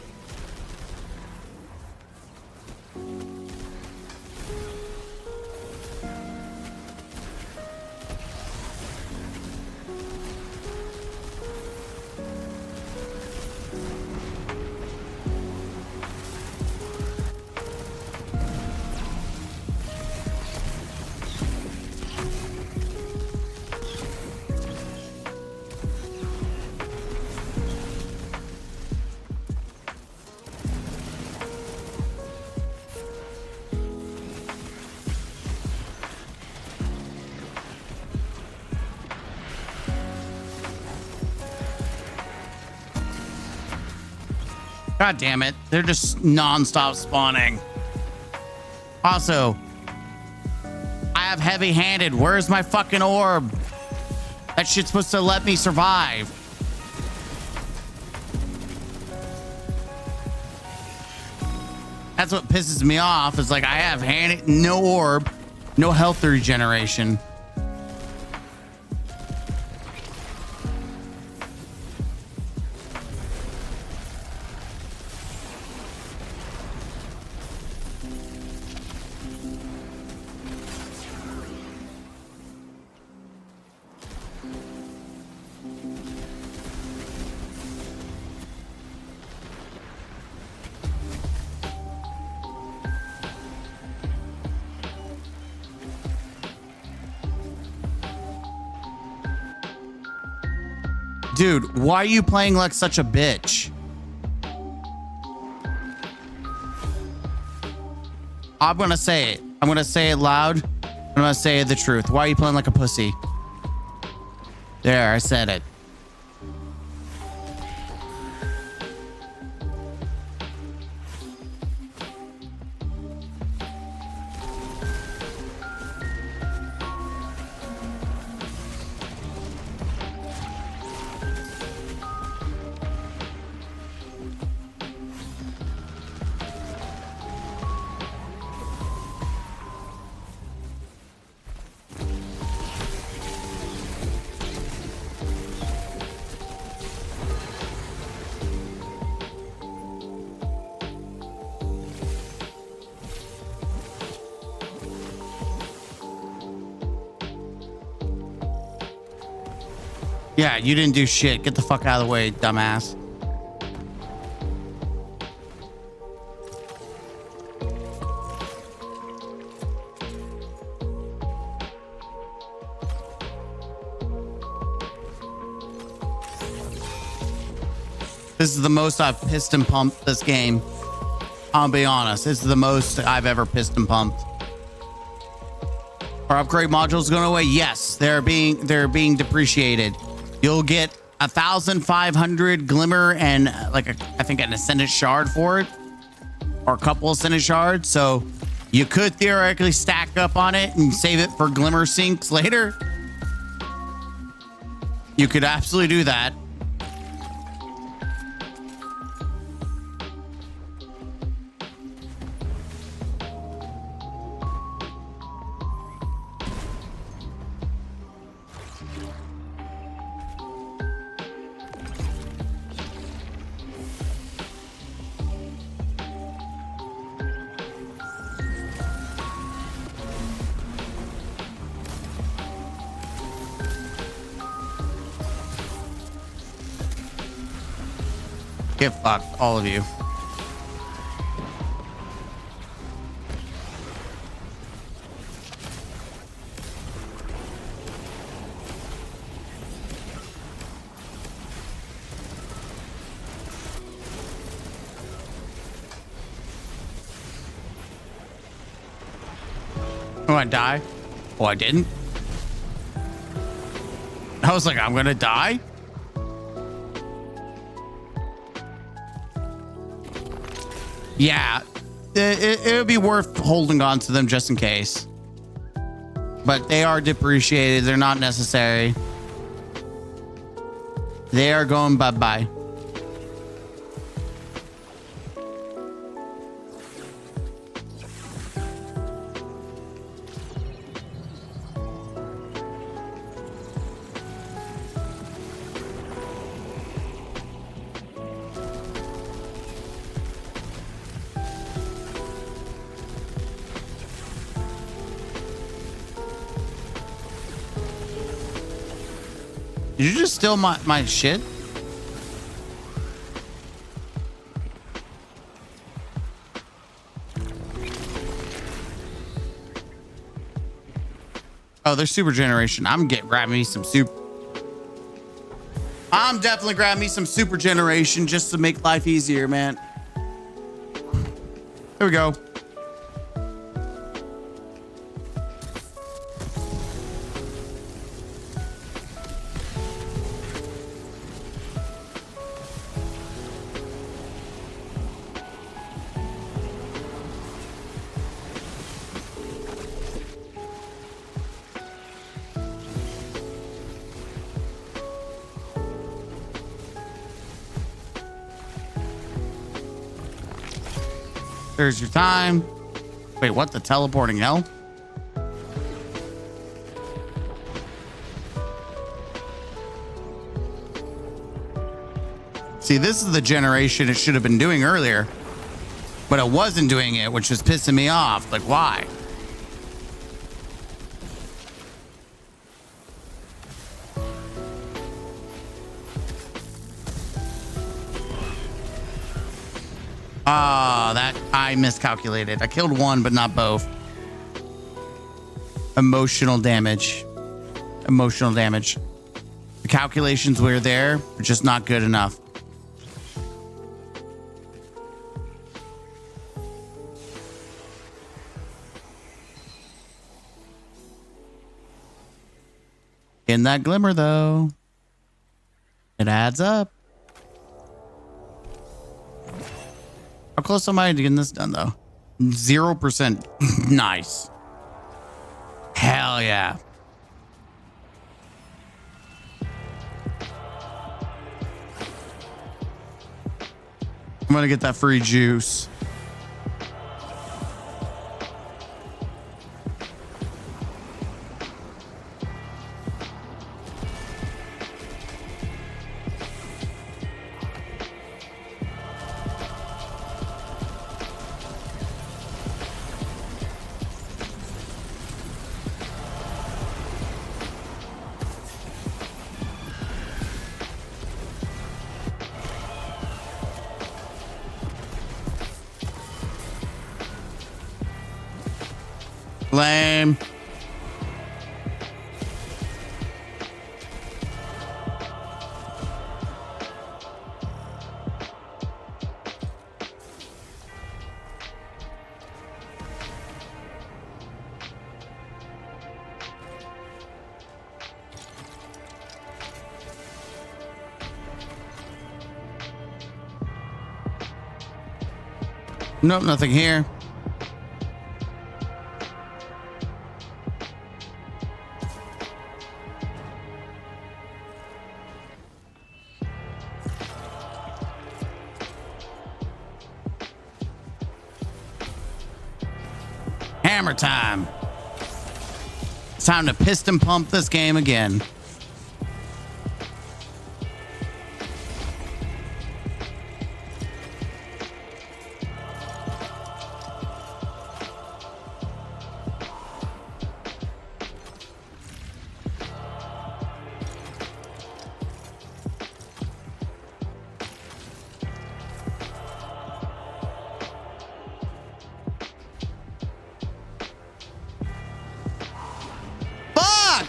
[SPEAKER 3] God damn it. They're just non-stop spawning. Also, have heavy-handed. Where's my fucking orb? That shit's supposed to let me survive. That's what pisses me off. Is like I have handed no orb, no health regeneration. Dude, why are you playing like such a bitch? I'm gonna say it. I'm gonna say it loud. I'm gonna say the truth. Why are you playing like a pussy? There, I said it. Yeah, you didn't do shit. Get the fuck out of the way, dumbass. This is the most I've pissed and pumped this game. I'll be honest. This is the most I've ever pissed and pumped. Are upgrade modules going away? Yes, they're being depreciated. You'll get 1,500 glimmer and I think an ascendant shard for it, or a couple ascendant shards. So you could theoretically stack up on it and save it for glimmer sinks later. You could absolutely do that. Get fucked, all of you. Oh, I die? Oh, I didn't? I was like, I'm gonna die? Yeah, it would be worth holding on to them just in case. But they are depreciated. They're not necessary. They are going bye-bye. Did you just steal my shit? Oh, there's super generation. I'm grabbing me some super. I'm definitely grabbing me some super generation just to make life easier, man. There we go. There's your time. Wait, what? The teleporting hell? See, this is the generation it should have been doing earlier, but it wasn't doing it, which was pissing me off. Like, why? Ah, that I miscalculated. I killed one, but not both. Emotional damage. Emotional damage. The calculations were there, but just not good enough. In that glimmer, though, it adds up. How close am I to getting this done, though? 0%. Nice. Hell yeah. I'm gonna get that free juice. Lame. Nope, nothing here. Hammer time. It's time to piston pump this game again.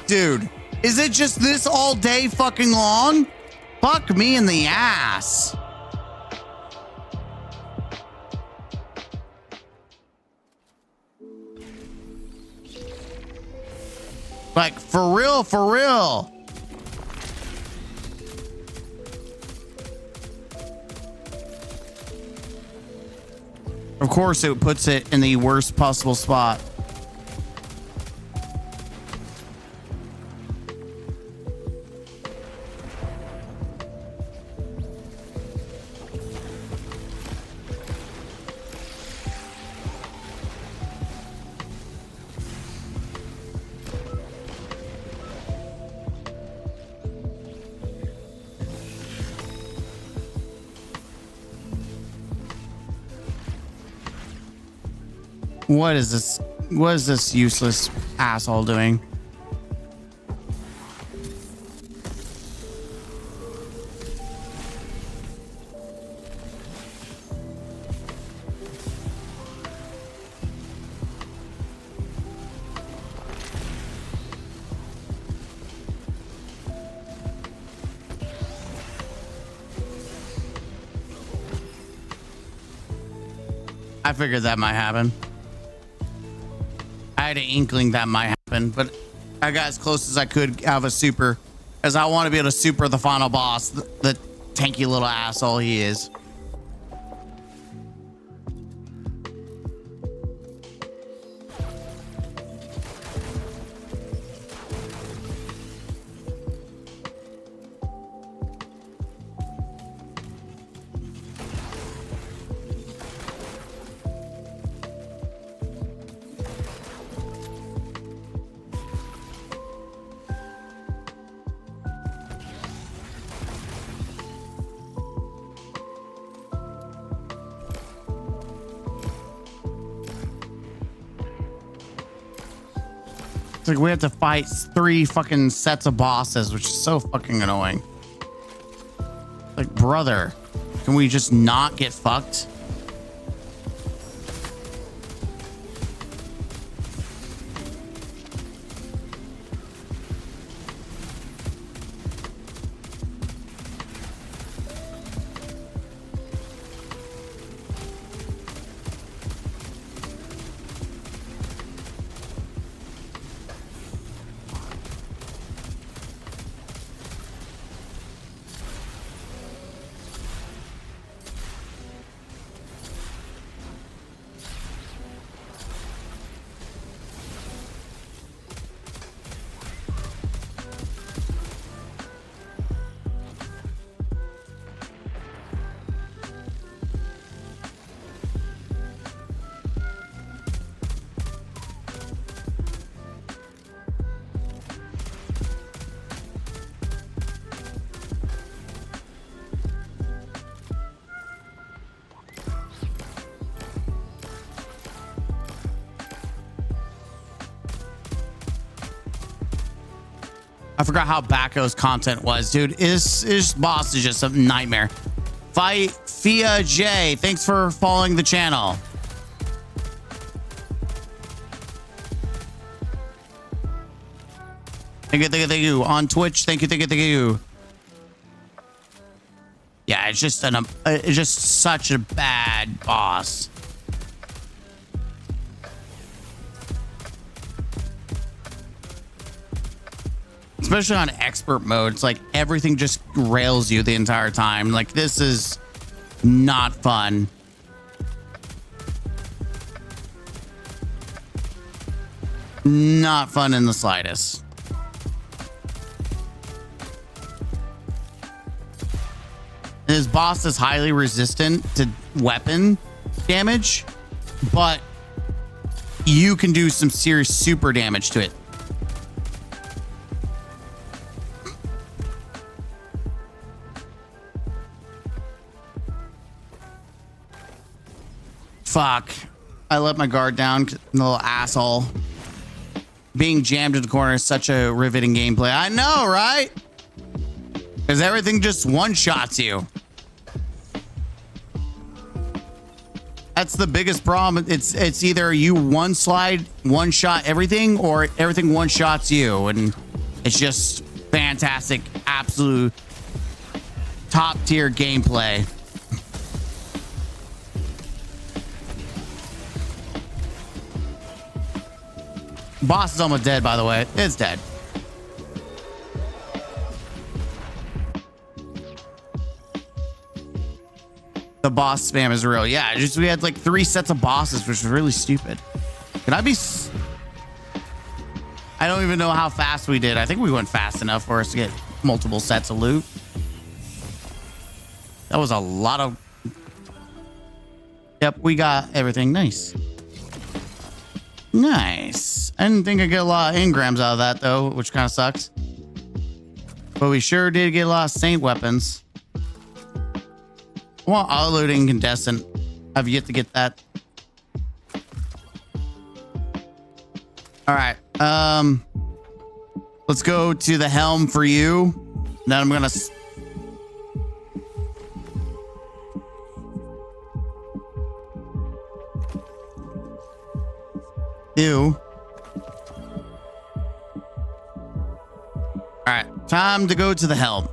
[SPEAKER 3] Dude, is it just this all day fucking long? Fuck me in the ass. Like, for real, for real. Of course, it puts it in the worst possible spot. What is this? What is this useless asshole doing? I figured that might happen. I had an inkling that might happen, but I got as close as I could have a super, as I want to be able to super the final boss, the tanky little asshole he is. It's like we have to fight 3 fucking sets of bosses, which is so fucking annoying. Like, brother, can we just not get fucked? I forgot how Bacco's content was, dude. His boss is just a nightmare. Fight Fia J. Thanks for following the channel. Thank you. On Twitch, thank you. Yeah, it's just such a bad boss. Especially on expert mode, it's like everything just rails you the entire time. Like, this is not fun. Not fun in the slightest. His boss is highly resistant to weapon damage, but you can do some serious super damage to it. Fuck. I let my guard down, little asshole. Being jammed in the corner is such a riveting gameplay. I know, right? Because everything just one-shots you. That's the biggest problem. It's either you one slide, one shot everything, or everything one shots you. And it's just fantastic, absolute top tier gameplay. Boss is almost dead, by the way. It's dead. The boss spam is real. Yeah, just we had like 3 sets of bosses, which was really stupid. Can I be... I don't even know how fast we did. I think we went fast enough for us to get multiple sets of loot. That was a lot of... Yep, we got everything. Nice. Nice. I didn't think I'd get a lot of engrams out of that, though, which kind of sucks. But we sure did get a lot of saint weapons. Well, auto-load incandescent. I've yet to get that. All right. Let's go to the helm for you. Then I'm gonna... Ew. All right, time to go to the helm.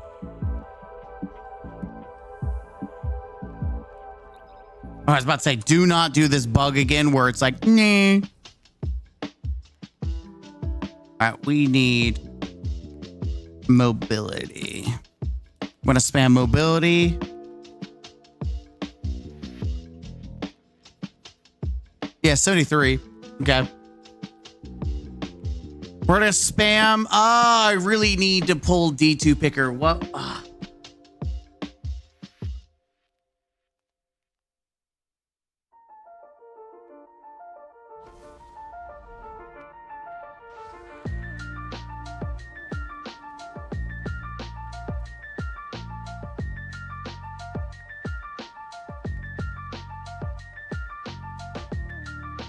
[SPEAKER 3] I was about to say, do not do this bug again where it's like, nah. All right, we need mobility. I'm gonna spam mobility. Yeah, 73. Okay. We're gonna spam. I really need to pull D2 picker. What?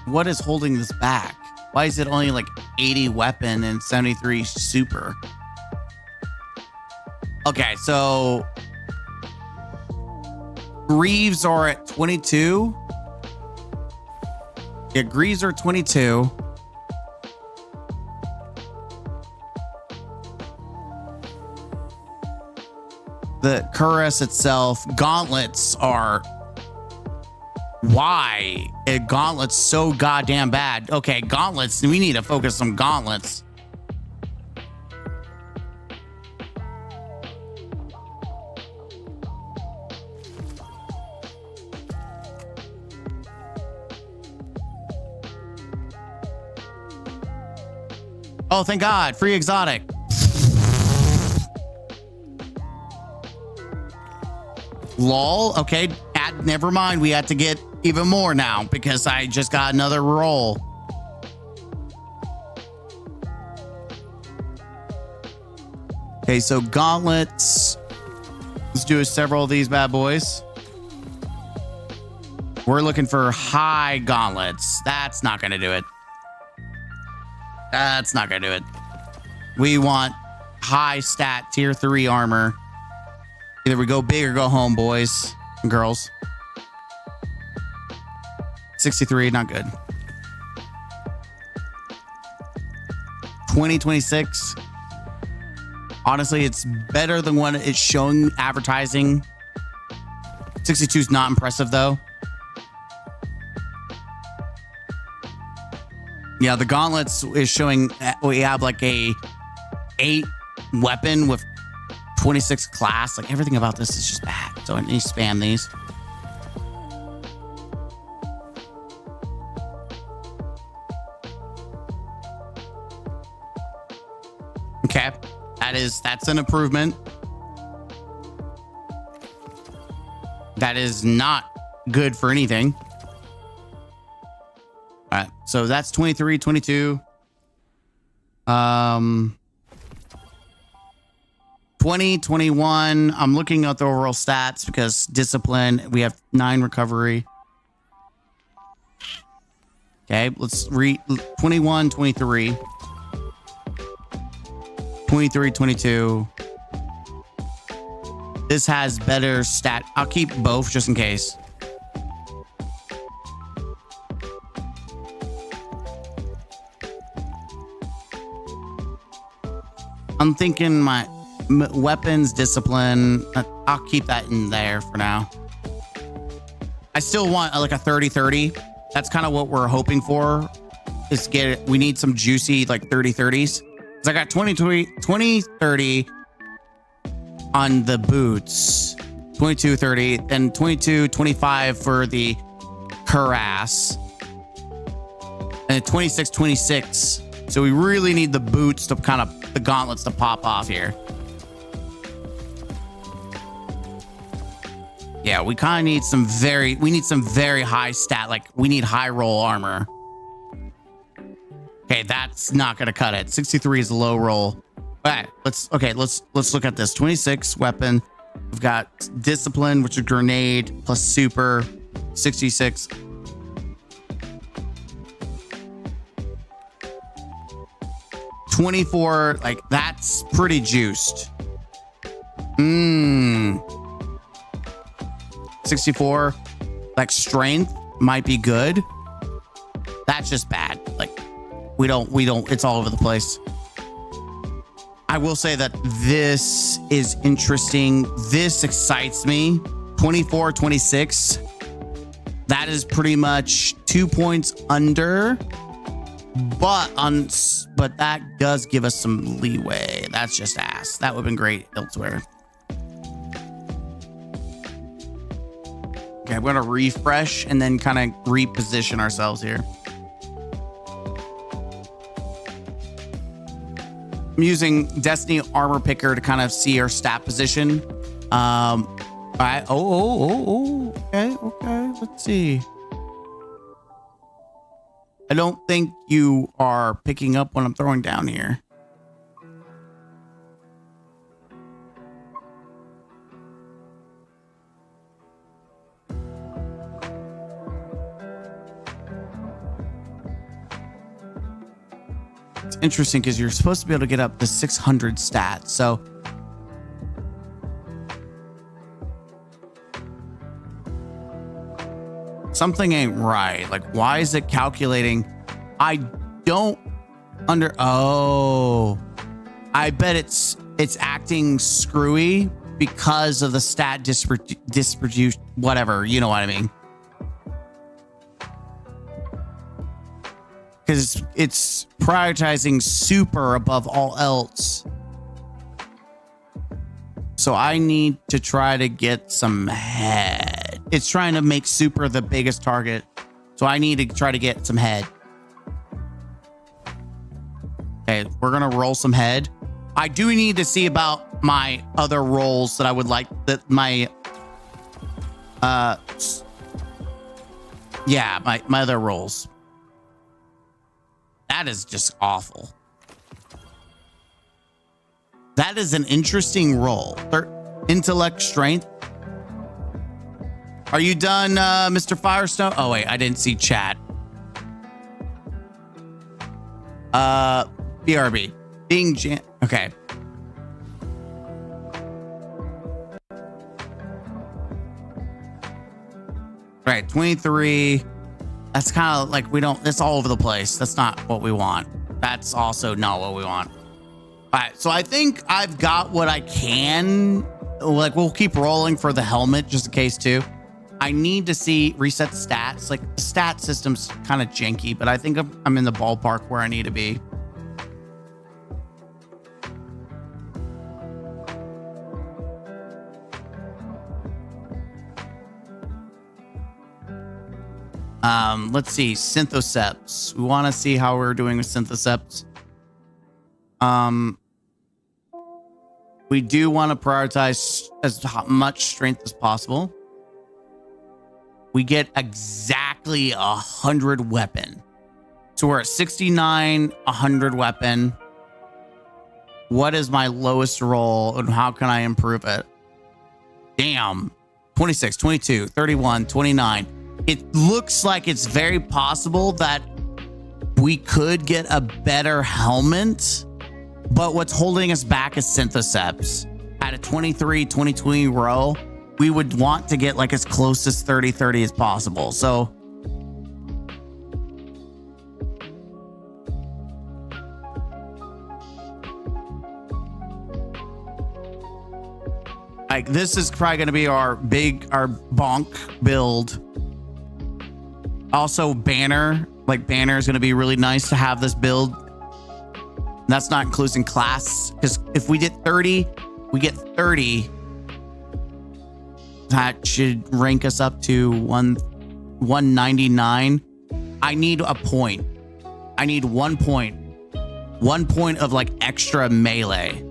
[SPEAKER 3] What is holding this back? Why is it only like 80 weapon and 73 super. Okay, so Greaves are at 22. Yeah, Greaves are 22. The cuirass itself, gauntlets are... Why? Gauntlets so goddamn bad. Okay, gauntlets. We need to focus on gauntlets. Oh, thank God. Free exotic. Lol. Okay. Never mind. We had to get even more now because I just got another roll. Okay, so gauntlets. Let's do several of these bad boys. We're looking for high gauntlets. That's not going to do it. That's not going to do it. We want high stat tier 3 armor. Either we go big or go home, boys and girls. 63, not good. 2026. Honestly, it's better than what it's showing advertising. 62 is not impressive though. Yeah, the gauntlets is showing we have like a 8 weapon with 26 class. Like everything about this is just bad. So I need to spam these. Okay, that's an improvement. That is not good for anything. All right, so that's 23, 22. 20, 21. I'm looking at the overall stats because discipline, we have 9 recovery. Okay, let's read 21, 23. 23, 22. This has better stat. I'll keep both just in case. I'm thinking my weapons, discipline. I'll keep that in there for now. I still want like a 30-30. That's kind of what we're hoping for. Is get it. We need some juicy like 30-30s. I got 20-30 on the boots, 22-30, and 22-25 for the cuirass, and 26-26. So we really need the boots to kind of the gauntlets to pop off here. Yeah, we kind of need some very high stat. Like we need high roll armor. Okay, that's not gonna cut it. 63 is low roll. All right, let's look at this. 26 weapon. We've got discipline, which is grenade plus super. 66. $24, like that's pretty juiced. 64, like strength might be good. That's just bad. Like we don't, it's all over the place. I will say that this is interesting. This excites me. 24, 26. That is pretty much 2 points under, but that does give us some leeway. That's just ass. That would have been great elsewhere. Okay, I'm going to refresh and then kind of reposition ourselves here. I'm using Destiny Armor Picker to kind of see our stat position. All right. Okay. Let's see. I don't think you are picking up what I'm throwing down here. interesting because you're supposed to be able to get up to 600 stats. So something ain't right. Like, why is it calculating? I don't oh, I bet it's acting screwy because of the stat distribution, whatever, you know what I mean? Because it's prioritizing super above all else. So I need to try to get some head. It's trying to make super the biggest target. So I need to try to get some head. Okay, we're going to roll some head. I do need to see about my other rolls that I would like, that my yeah, my other rolls. That is just awful. That is an interesting roll. Intellect, strength. Are you done, Mr. Firestone? Oh wait, I didn't see chat. BRB. Being okay. Right, 23. That's kind of like it's all over the place. That's not what we want. That's also not what we want. All right, so I think I've got what I can. Like, we'll keep rolling for the helmet just in case too. I need to see reset stats. Like, the stat system's kind of janky, but I think I'm in the ballpark where I need to be. Let's see, Synthoceps. We want to see how we're doing with Synthoceps. We do want to prioritize as much strength as possible. We get exactly 100 weapon. So we're at 69, 100 weapon. What is my lowest roll and how can I improve it? Damn. 26, 22, 31, 29. It looks like it's very possible that we could get a better helmet, but what's holding us back is Synthoceps. At a 23, 20 row, we would want to get like as close as 30 as possible. So like, this is probably going to be our bonk build. Also, banner. Like, banner is going to be really nice to have this build. That's not including class, because if we did 30, we get 30. That should rank us up to 199. I need a point. I need 1 point. 1 point of like extra melee.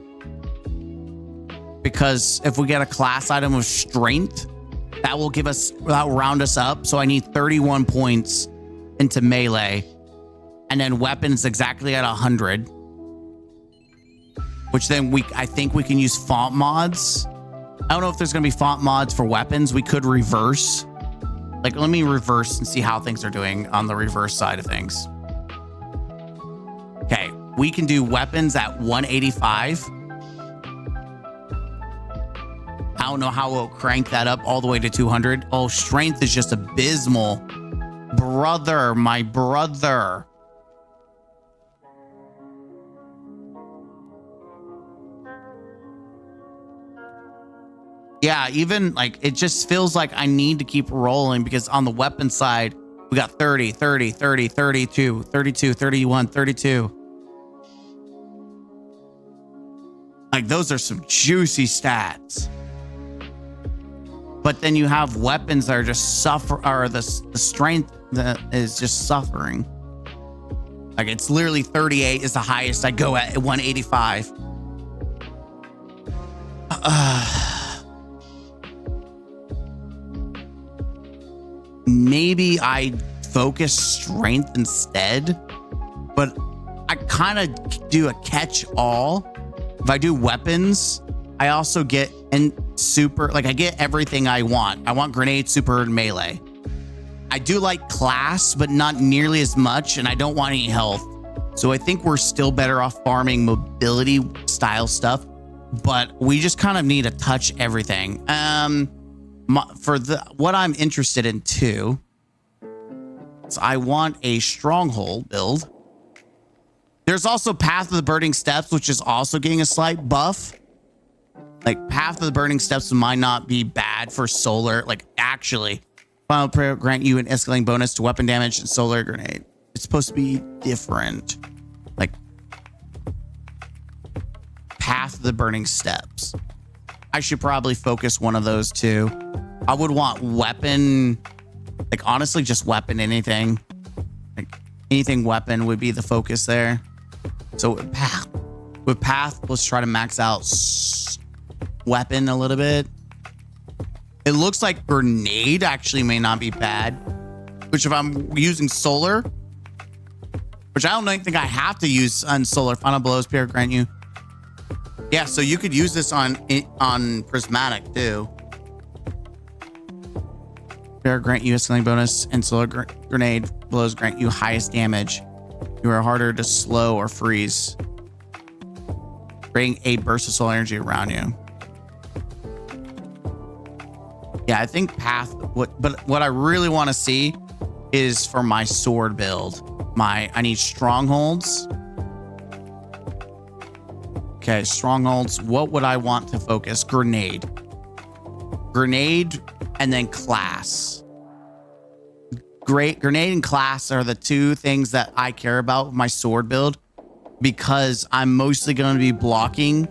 [SPEAKER 3] Because if we get a class item of strength, that will round us up. So I need 31 points into melee, and then weapons exactly at 100. Which then I think we can use font mods. I don't know if there's gonna be font mods for weapons. We could reverse. Like, let me reverse and see how things are doing on the reverse side of things. Okay, we can do weapons at 185. I don't know how we'll crank that up all the way to 200. Oh, strength is just abysmal. Brother, my brother. Yeah, even like, it just feels like I need to keep rolling because on the weapon side, we got 30, 30, 30, 32, 32, 31, 32. Like, those are some juicy stats. But then you have weapons that are just the strength that is just suffering. Like, it's literally 38 is the highest I go at 185. Maybe I focus strength instead, but I kind of do a catch-all. If I do weapons, I also get super, like, I get everything I want. I want grenade, super, and melee. I do like class, but not nearly as much, and I don't want any health. So I think we're still better off farming mobility style stuff, but we just kind of need to touch everything. What I'm interested in too, is I want a stronghold build. There's also Path of the Burning Steps, which is also getting a slight buff. Like Path of the Burning Steps might not be bad for solar. Like actually, Final Prayer grant you an escalating bonus to weapon damage and solar grenade. It's supposed to be different. Like Path of the Burning Steps. I should probably focus one of those two. I would want weapon, like honestly, just weapon anything. Like anything weapon would be the focus there. So with path, let's try to max out weapon a little bit. It looks like grenade actually may not be bad, which if I'm using solar, which I don't think I have to use on solar. Final blows, Pierre grant you. Yeah, so you could use this on prismatic too. Pierre grant you a scaling bonus, and solar grenade blows grant you highest damage. You are harder to slow or freeze. Bring a burst of solar energy around you. Yeah, I think path. But what I really want to see is for my sword build. I need strongholds. Okay, strongholds. What would I want to focus? Grenade, and then class. Grenade and class are the two things that I care about with my sword build, because I'm mostly going to be blocking.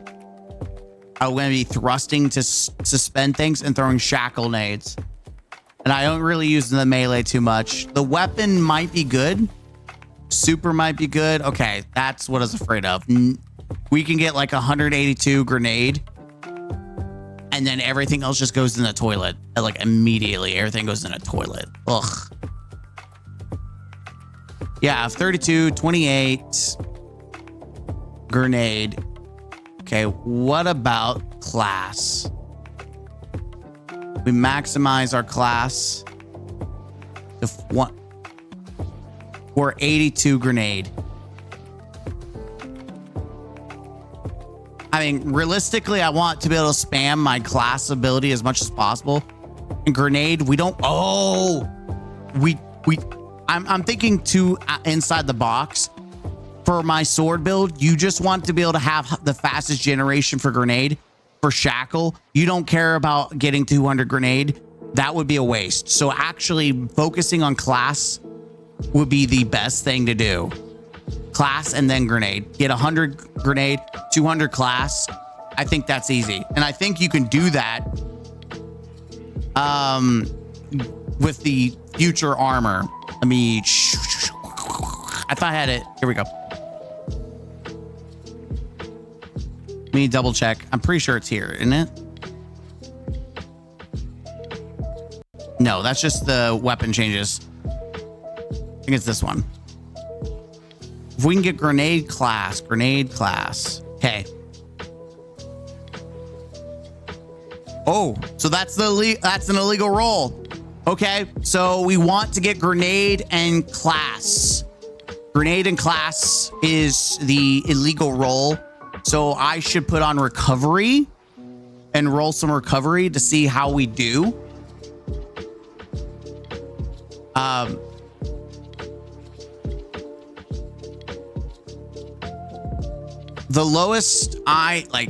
[SPEAKER 3] I'm going to be thrusting to suspend things and throwing shackle nades. And I don't really use the melee too much. The weapon might be good. Super might be good. Okay, that's what I was afraid of. We can get like 182 grenade, and then everything else just goes in the toilet. Like immediately, everything goes in a toilet. Ugh. Yeah, 32, 28 grenade. Okay, what about class? We maximize our class to one. Or 82 grenade. I mean, realistically, I want to be able to spam my class ability as much as possible. And grenade, we don't. Oh, I'm thinking too inside the box. For my sword build, you just want to be able to have the fastest generation for grenade. For shackle, you don't care about getting 200 grenade. That would be a waste. So actually focusing on class would be the best thing to do. Class and then grenade. Get 100 grenade, 200 class. I think that's easy. And I think you can do that with the future armor. Let me... I thought I had it. Here we go. Let me double check. I'm pretty sure it's here, isn't it? No, that's just the weapon changes. I think it's this one. If we can get grenade class. Okay. Oh, so that's an illegal roll. Okay, so we want to get grenade and class. Grenade and class is the illegal roll. So I should put on recovery and roll some recovery to see how we do. The lowest I like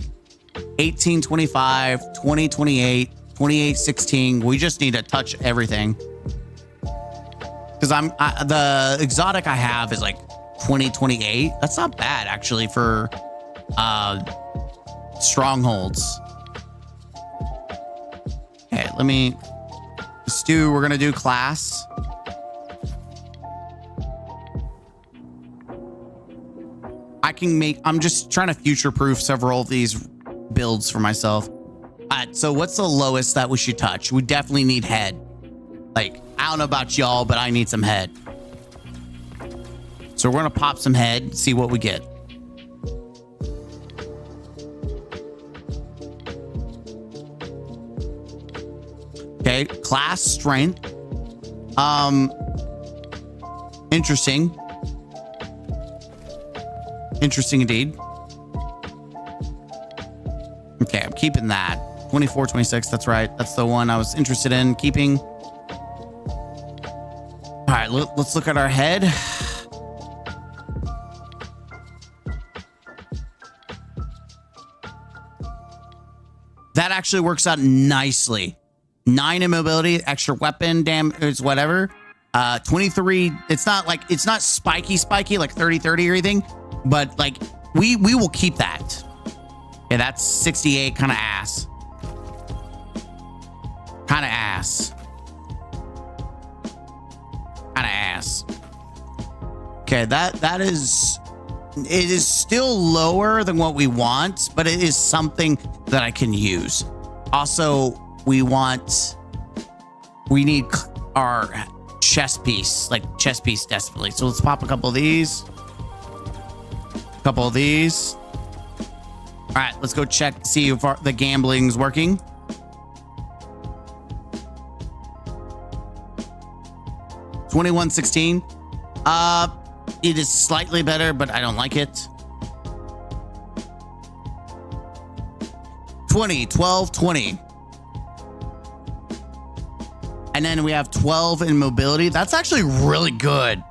[SPEAKER 3] 1825, 2028, 2816. We just need to touch everything. Because the exotic I have is like 2028. That's not bad actually for strongholds. Okay, we're gonna do class. I'm just trying to future-proof several of these builds for myself. So what's the lowest that we should touch? We definitely need head. Like, I don't know about y'all, but I need some head. So we're gonna pop some head, see what we get. Okay, class strength. Interesting. Interesting indeed. Okay, I'm keeping that. 24, 26, that's right. That's the one I was interested in keeping. All right, let's look at our head. That actually works out nicely. 9 in mobility, extra weapon damage, whatever. 23, it's not spiky like 30 or anything, but like we will keep that. Yeah, that's 68, kind of ass. Kind of ass. Kind of ass. Okay, that is, it is still lower than what we want, but it is something that I can use. Also, we need our chest piece desperately. So let's pop a couple of these. A couple of these. All right, let's go check, see if the gambling's working. $21.16. It is slightly better, but I don't like it. 20, 12, 20. And then we have 12 in mobility. That's actually really good.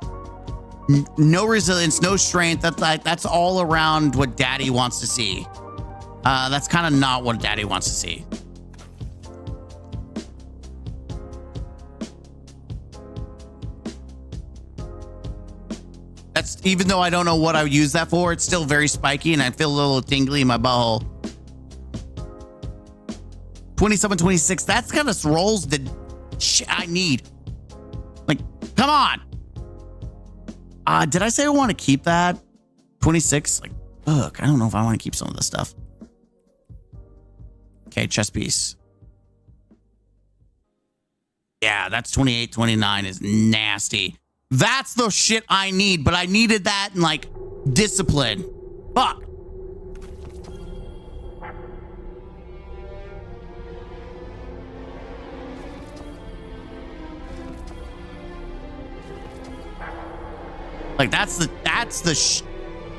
[SPEAKER 3] No resilience, no strength. That's all around what Daddy wants to see. That's kind of not what Daddy wants to see. That's, even though I don't know what I would use that for, it's still very spiky and I feel a little tingly in my butthole. 27, 26. That's kind of rolls the shit I need. Like, come on. Did I say I want to keep that? 26? Like, look, I don't know if I want to keep some of this stuff. Okay, chest piece. Yeah, that's 28, 29 is nasty. That's the shit I need, but I needed that in like discipline. Fuck. Like that's the shit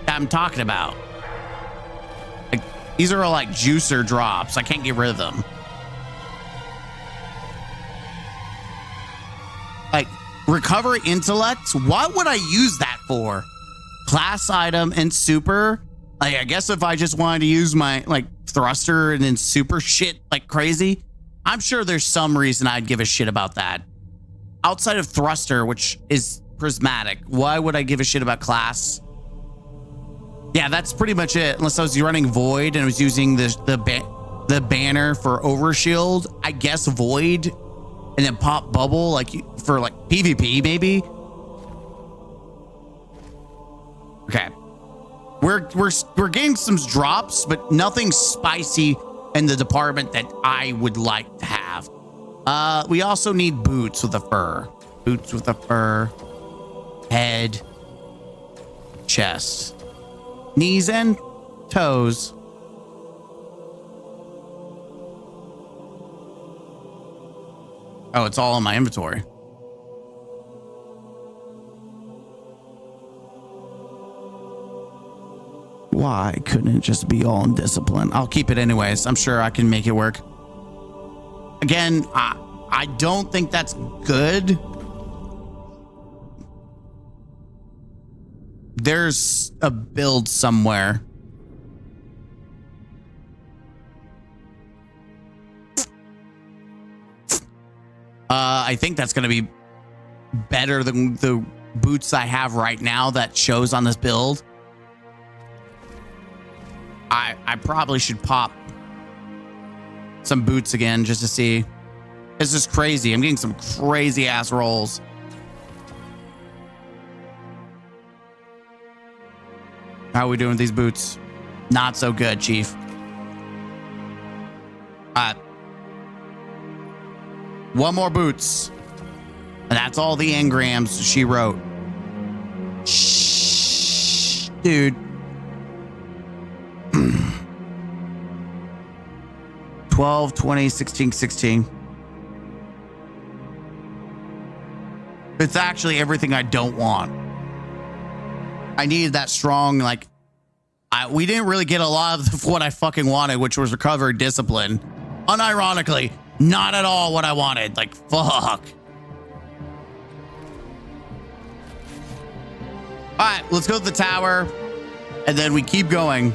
[SPEAKER 3] I'm talking about. Like these are all like juicer drops. I can't get rid of them. Like recover intellect. What would I use that for? Class item and super. Like I guess if I just wanted to use my like thruster and then super shit like crazy, I'm sure there's some reason I'd give a shit about that. Outside of thruster, which is prismatic, why would I give a shit about class? Yeah, that's pretty much it. Unless I was running void and I was using the banner for overshield. I guess void and then pop bubble like for like PvP maybe. Okay, we're getting some drops, but nothing spicy in the department that I would like to have. We also need boots with a fur. Boots with a fur. Head. Chest. Knees and toes. Oh, it's all in my inventory. Why couldn't it just be all in discipline? I'll keep it anyways. I'm sure I can make it work. Again, I don't think that's good. There's a build somewhere. I think that's going to be better than the boots I have right now that shows on this build. I probably should pop some boots again just to see. This is crazy. I'm getting some crazy ass rolls. How are we doing with these boots? Not so good, Chief. One more boots. And that's all the engrams she wrote. Shh, dude. 12, 20, 16, 16. It's actually everything I don't want. I needed that strong, like, We didn't really get a lot of what I fucking wanted, which was recovered discipline. Unironically, not at all what I wanted. Like, fuck. All right, let's go to the tower, and then we keep going.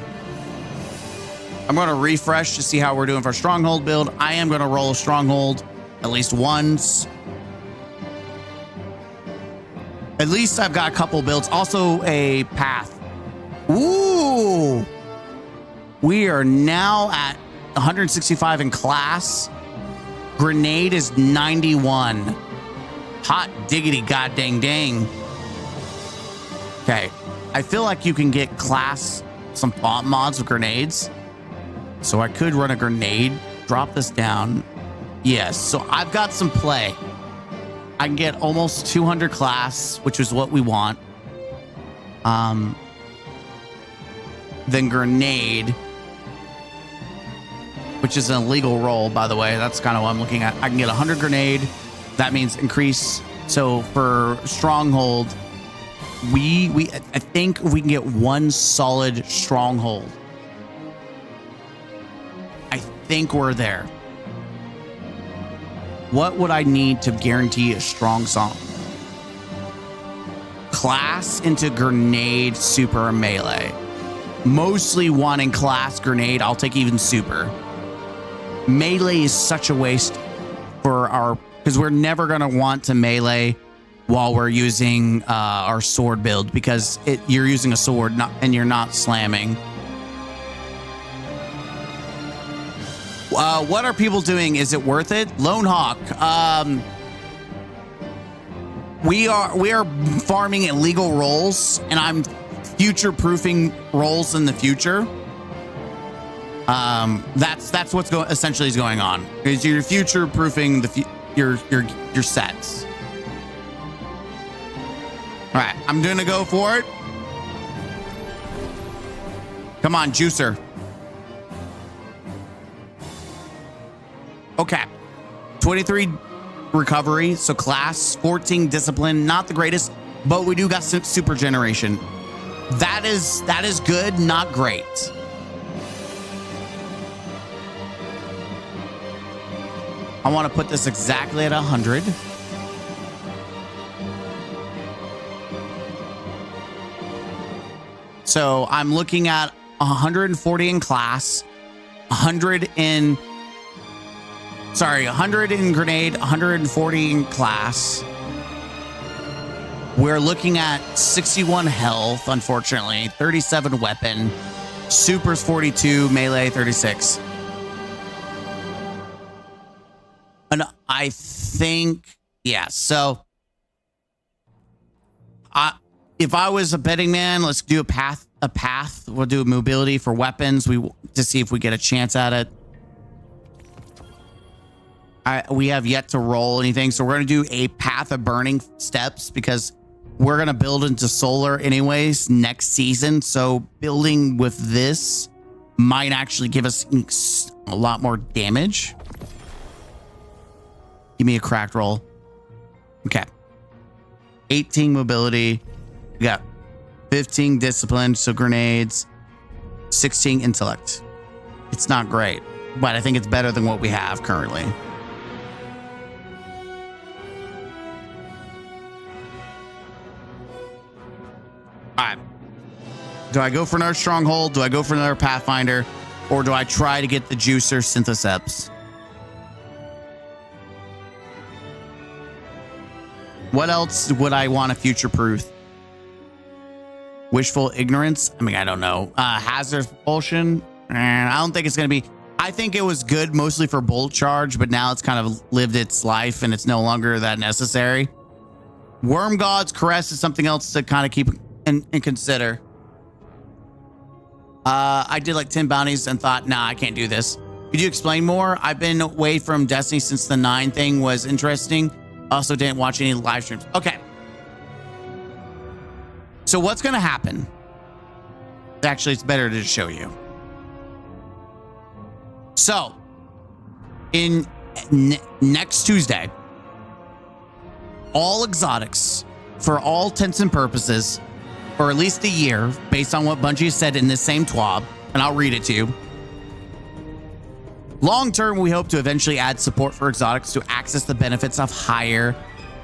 [SPEAKER 3] I'm going to refresh to see how we're doing for stronghold build. I am going to roll a stronghold at least once. At least I've got a couple builds. Also a path. Ooh. We are now at 165 in class. Grenade is 91. Hot diggity god dang dang. Okay. I feel like you can get class some font mods with grenades. So I could run a grenade, drop this down. Yes, so I've got some play. I can get almost 200 class, which is what we want. Then grenade, which is an illegal roll, by the way. That's kind of what I'm looking at. I can get 100 grenade. That means increase. So for stronghold, I think we can get one solid stronghold. I think we're there. What would I need to guarantee a strong song? Class into grenade, super, or melee. Mostly wanting class grenade. I'll take even super. Melee is such a waste for our, because we're never going to want to melee while we're using our sword build, because you're using a sword and you're not slamming. What are people doing? Is it worth it? Lone Hawk. We are farming illegal rolls, and I'm future-proofing rolls in the future. That's what's essentially is going on. Is you're future-proofing your sets. All right, I'm gonna go for it. Come on, juicer. Okay, 23 recovery, so class, 14 discipline, not the greatest, but we do got super generation. That is good, not great. I want to put this exactly at 100. So I'm looking at 140 in class, 100 in grenade, 140 in class. We're looking at 61 health, unfortunately, 37 weapon, supers 42, melee 36. And I think, yeah, so if I was a betting man, let's do a path. We'll do a mobility for weapons to see if we get a chance at it. We have yet to roll anything, so we're going to do a path of burning steps because we're going to build into solar anyways next season. So building with this might actually give us a lot more damage. Give me a cracked roll. Okay. 18 mobility. We got 15 discipline, so grenades. 16 intellect. It's not great, but I think it's better than what we have currently. All right. Do I go for another stronghold? Do I go for another pathfinder? Or do I try to get the juicer syntheseps? What else would I want to future-proof? Wishful ignorance? I mean, I don't know. Hazard propulsion? I don't think it's going to be... I think it was good mostly for bolt charge, but now it's kind of lived its life and it's no longer that necessary. Worm God's Caress is something else to kind of keep and consider. I did like 10 bounties and thought, nah, I can't do this. Could you explain more? I've been away from Destiny since the 9 thing was interesting. Also didn't watch any live streams. Okay. So what's going to happen? Actually, it's better to show you. So in next Tuesday, all exotics for all intents and purposes for at least a year, based on what Bungie said in this same TWAB, and I'll read it to you. Long term, we hope to eventually add support for exotics to access the benefits of higher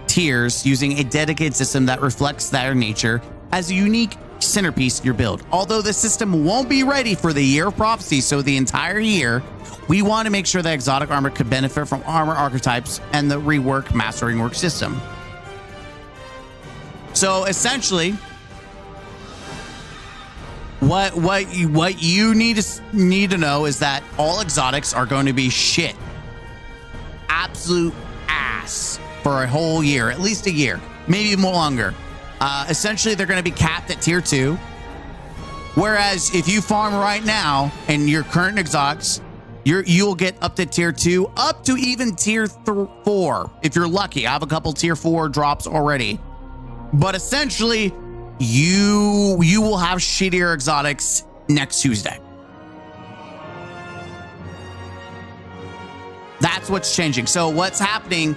[SPEAKER 3] tiers using a dedicated system that reflects their nature as a unique centerpiece in your build. Although the system won't be ready for the Year of Prophecy, so the entire year, we want to make sure that exotic armor could benefit from armor archetypes and the rework mastering work system. So essentially, what you need to know is that all exotics are going to be shit, absolute ass for a whole year, at least a year, maybe more longer. Essentially, they're going to be capped at tier 2. Whereas if you farm right now and your current exotics, you'll get up to tier 2, up to even tier 4 if you're lucky. I have a couple tier 4 drops already, but essentially, you will have shittier exotics next Tuesday. That's what's changing. So what's happening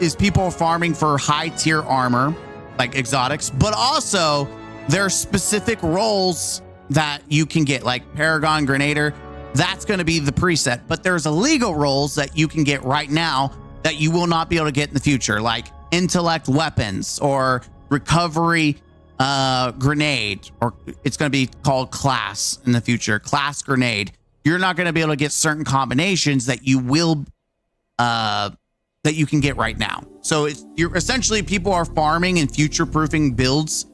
[SPEAKER 3] is people are farming for high tier armor, like exotics, but also there are specific roles that you can get, like Paragon Grenader. That's going to be the preset, but there's illegal roles that you can get right now that you will not be able to get in the future, like intellect weapons or recovery grenade, or it's going to be called class in the future, class grenade. You're not going to be able to get certain combinations that you will that you can get right now. So you're essentially, people are farming and future proofing builds.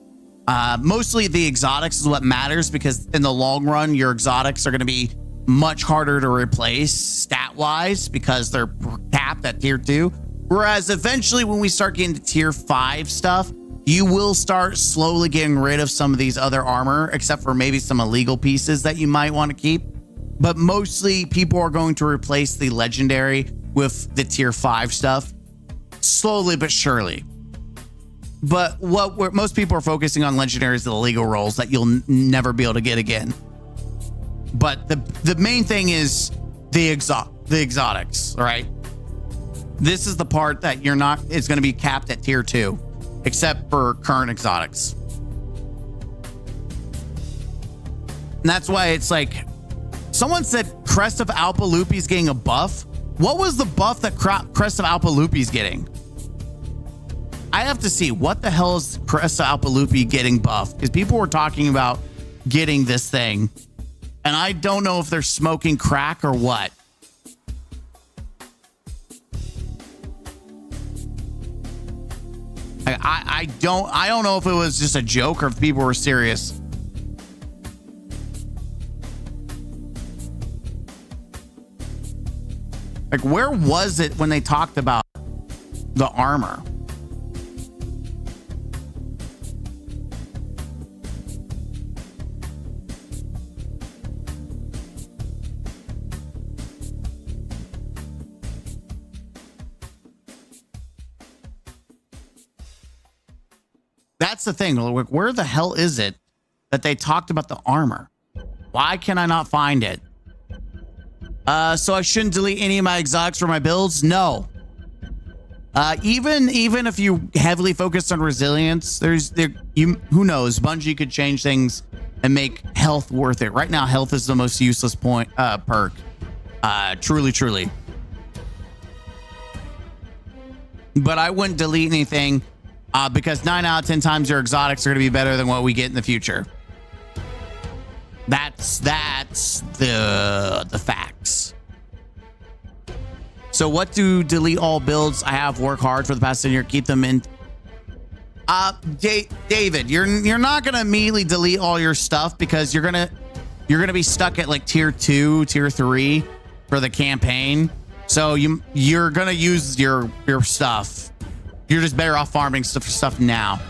[SPEAKER 3] Mostly the exotics is what matters, because in the long run your exotics are going to be much harder to replace stat wise because they're capped at tier 2. Whereas eventually when we start getting to tier 5 stuff, you will start slowly getting rid of some of these other armor, except for maybe some illegal pieces that you might want to keep. But mostly people are going to replace the legendary with the tier 5 stuff, slowly but surely. But what most people are focusing on legendary is the illegal roles that you'll never be able to get again. But the main thing is the exotics, right? This is the part that it's going to be capped at tier 2. Except for current exotics. And that's why it's like, someone said Crest of Alpha Lupi's getting a buff. What was the buff that Crest of Alpha Lupi's getting? I have to see, what the hell is Crest of Alpha Lupi getting buff? Because people were talking about getting this thing, and I don't know if they're smoking crack or what. I don't know if it was just a joke or if people were serious. Like, where was it when they talked about the armor? That's the thing. Like, where the hell is it that they talked about the armor? Why can I not find it? So I shouldn't delete any of my exotics for my builds? No. Even if you heavily focus on resilience, who knows? Bungie could change things and make health worth it. Right now, health is the most useless perk. Truly. But I wouldn't delete anything. Because 9 out of 10 times your exotics are going to be better than what we get in the future. That's the facts. So what do delete all builds I have work hard for the past 10 years, keep them in? David, you're not going to immediately delete all your stuff, because you're going to be stuck at like tier 2, tier 3 for the campaign. So you're going to use your stuff. You're just better off farming stuff now.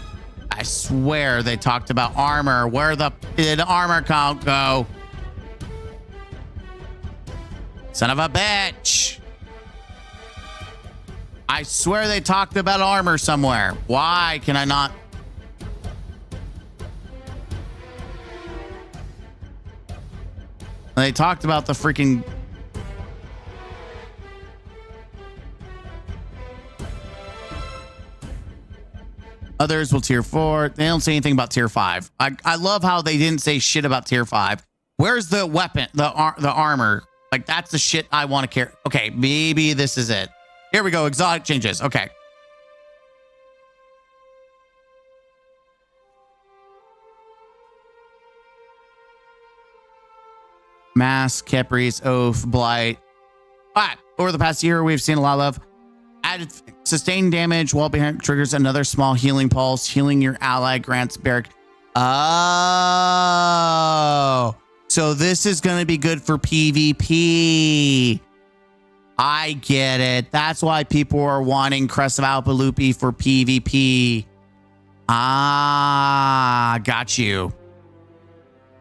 [SPEAKER 3] I swear they talked about armor. Where did armor count go? Son of a bitch. I swear they talked about armor somewhere. Why can I not? They talked about the freaking... Others will tier 4. They don't say anything about tier 5. I love how they didn't say shit about tier 5. Where's the weapon, the armor? Like, that's the shit I want to carry. Okay, maybe this is it. Here we go. Exotic changes. Okay. Mask, Caprice, Oath, Blight. All right. Over the past year, we've seen a lot of added sustained damage while behind triggers another small healing pulse. Healing your ally grants barrack. Oh, so this is going to be good for PvP. I get it. That's why people are wanting Crest of Alpalupi for PvP. Ah, got you.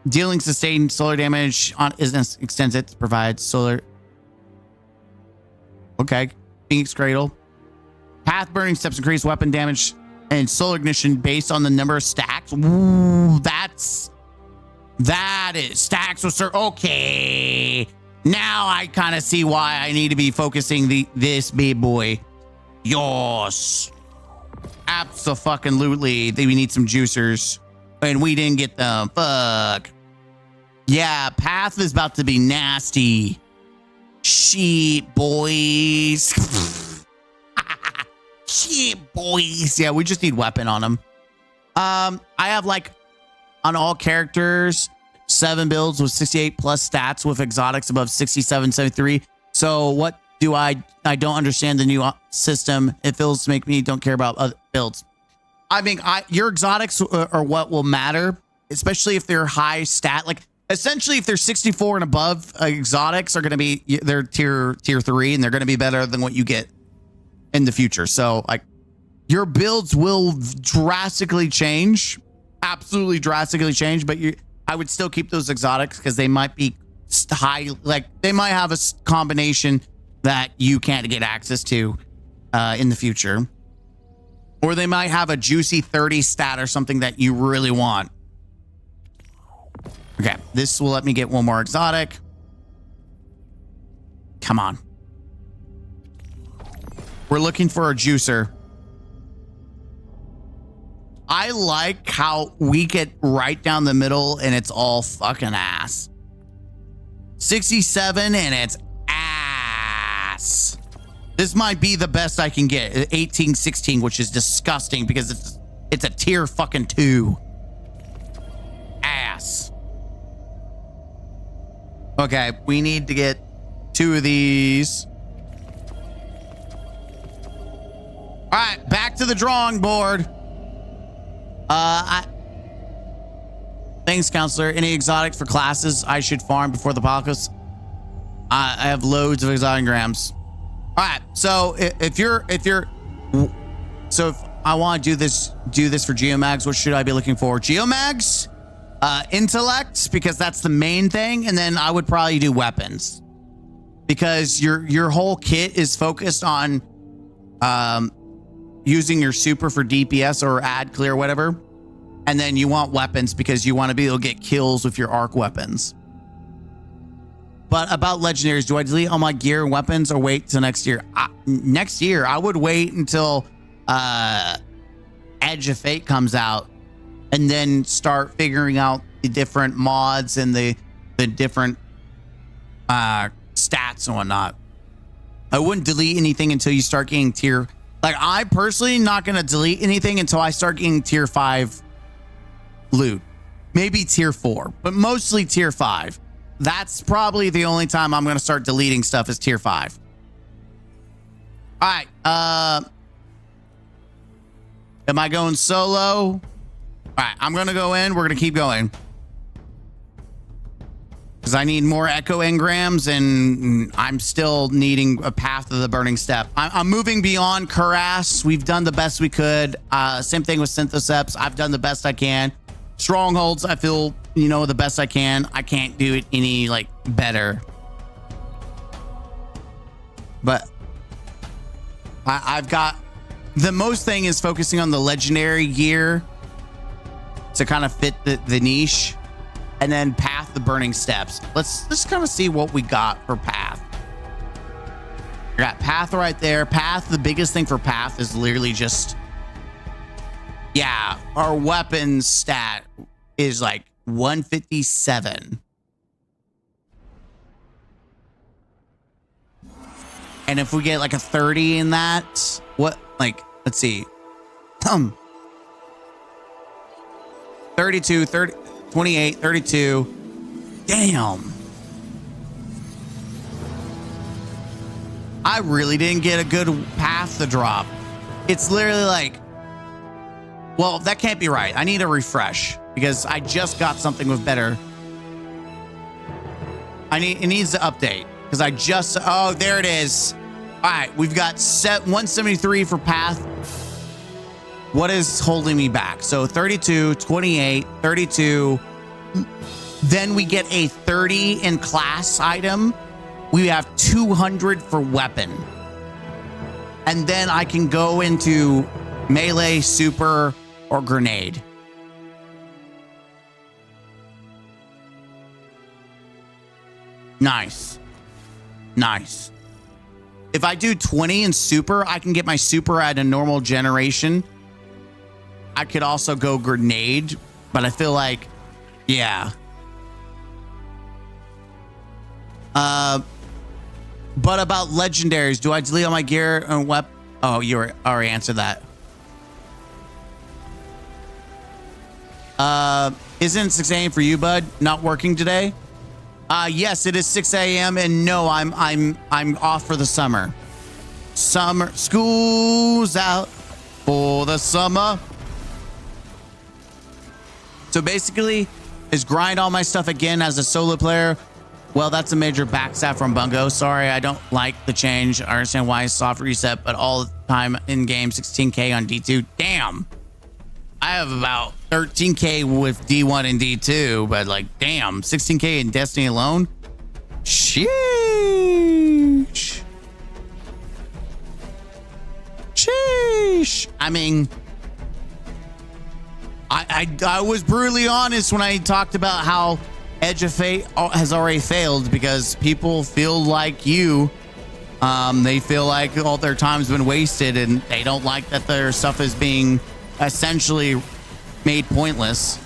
[SPEAKER 3] Dealing sustained solar damage on extends it to provide solar. Okay. Phoenix Cradle. Path burning steps increase weapon damage and solar ignition based on the number of stacks. Ooh, that is stacks with okay. Now I kind of see why I need to be focusing this big boy. Yes. Abso-fucking-lutely. We need some juicers. And we didn't get them. Fuck. Yeah, path is about to be nasty. Shit, boys. Shit, boys. Yeah, we just need weapon on them. I have like on all characters 7 builds with 68 plus stats with exotics above 67, 73. So what do I don't understand the new system. It feels to make me don't care about other builds. I mean, your exotics are what will matter, especially if they're high stat. Like essentially, if they're 64 and above, exotics are going to be they're tier 3, and they're going to be better than what you get in the future. So like your builds will drastically change, absolutely drastically change. But I would still keep those exotics because they might be high. Like they might have a combination that you can't get access to in the future. Or they might have a juicy 30 stat or something that you really want. Okay, this will let me get one more exotic. Come on. We're looking for a juicer. I like how we get right down the middle and it's all fucking ass. 67 and it's ass. This might be the best I can get. 18, 16, which is disgusting because it's a tier fucking 2. Ass. Okay, we need to get 2 of these. All right, back to the drawing board. Thanks, counselor. Any exotics for classes I should farm before the apocalypse? I have loads of exotic engrams. All right, so if I want to do this for geomags, what should I be looking for? Geomags, intellect, because that's the main thing, and then I would probably do weapons, because your whole kit is focused on using your super for DPS or ad clear, whatever, and then you want weapons because you want to be able to get kills with your arc weapons. But about legendaries, do I delete all my gear and weapons or wait till next year? Next year, I would wait until Edge of Fate comes out and then start figuring out the different mods and the different stats and whatnot. I wouldn't delete anything until you start getting tier. Like, I personally not going to delete anything until I start getting tier 5 loot. Maybe tier 4, but mostly tier 5. That's probably the only time I'm going to start deleting stuff is tier 5. All right. Am I going solo? All right. I'm going to go in. We're going to keep going. Because I need more echo engrams, and I'm still needing a path of the burning step. I'm moving beyond Cuirass. We've done the best we could. Same thing with Synthoceps. I've done the best I can. Strongholds, I feel, the best I can. I can't do it any, better. But I've got... The most thing is focusing on the legendary gear to kind of fit the niche. And then Path the Burning Steps. Let's kind of see what we got for Path. We got Path right there. Path, the biggest thing for Path is literally just... Yeah, our weapon stat is like 157. And if we get like a 30 in that, what, like, let's see. 32, 30, 28, 32. Damn. I really didn't get a good path to drop. It's literally like, well, that can't be right. I need a refresh because I just got something with better. It needs to update because I just, oh, there it is. All right, we've got 173 for path. What is holding me back? So 32, 28, 32. Then we get a 30 in class item. We have 200 for weapon. And then I can go into melee, super, or grenade. Nice. Nice. If I do 20 in super, I can get my super at a normal generation. I could also go grenade, but I feel like, yeah. But about legendaries, do I delete all my gear and weapon? Oh, you already answered that. Isn't 6 a.m. for you, bud? Not working today? Yes, it is 6 a.m. and no, I'm off for the summer. Summer school's out for the summer. So basically, is grind all my stuff again as a solo player. Well, that's a major backstab from Bungo. Sorry, I don't like the change. I understand why it's soft reset, but all the time in game 16K on D2. Damn. I have about 13K with D1 and D2, but like, damn, 16K in Destiny alone? Sheesh. Sheesh. I mean, I was brutally honest when I talked about how Edge of Fate has already failed because people feel like you. They feel like all their time's been wasted and they don't like that their stuff is being essentially made pointless.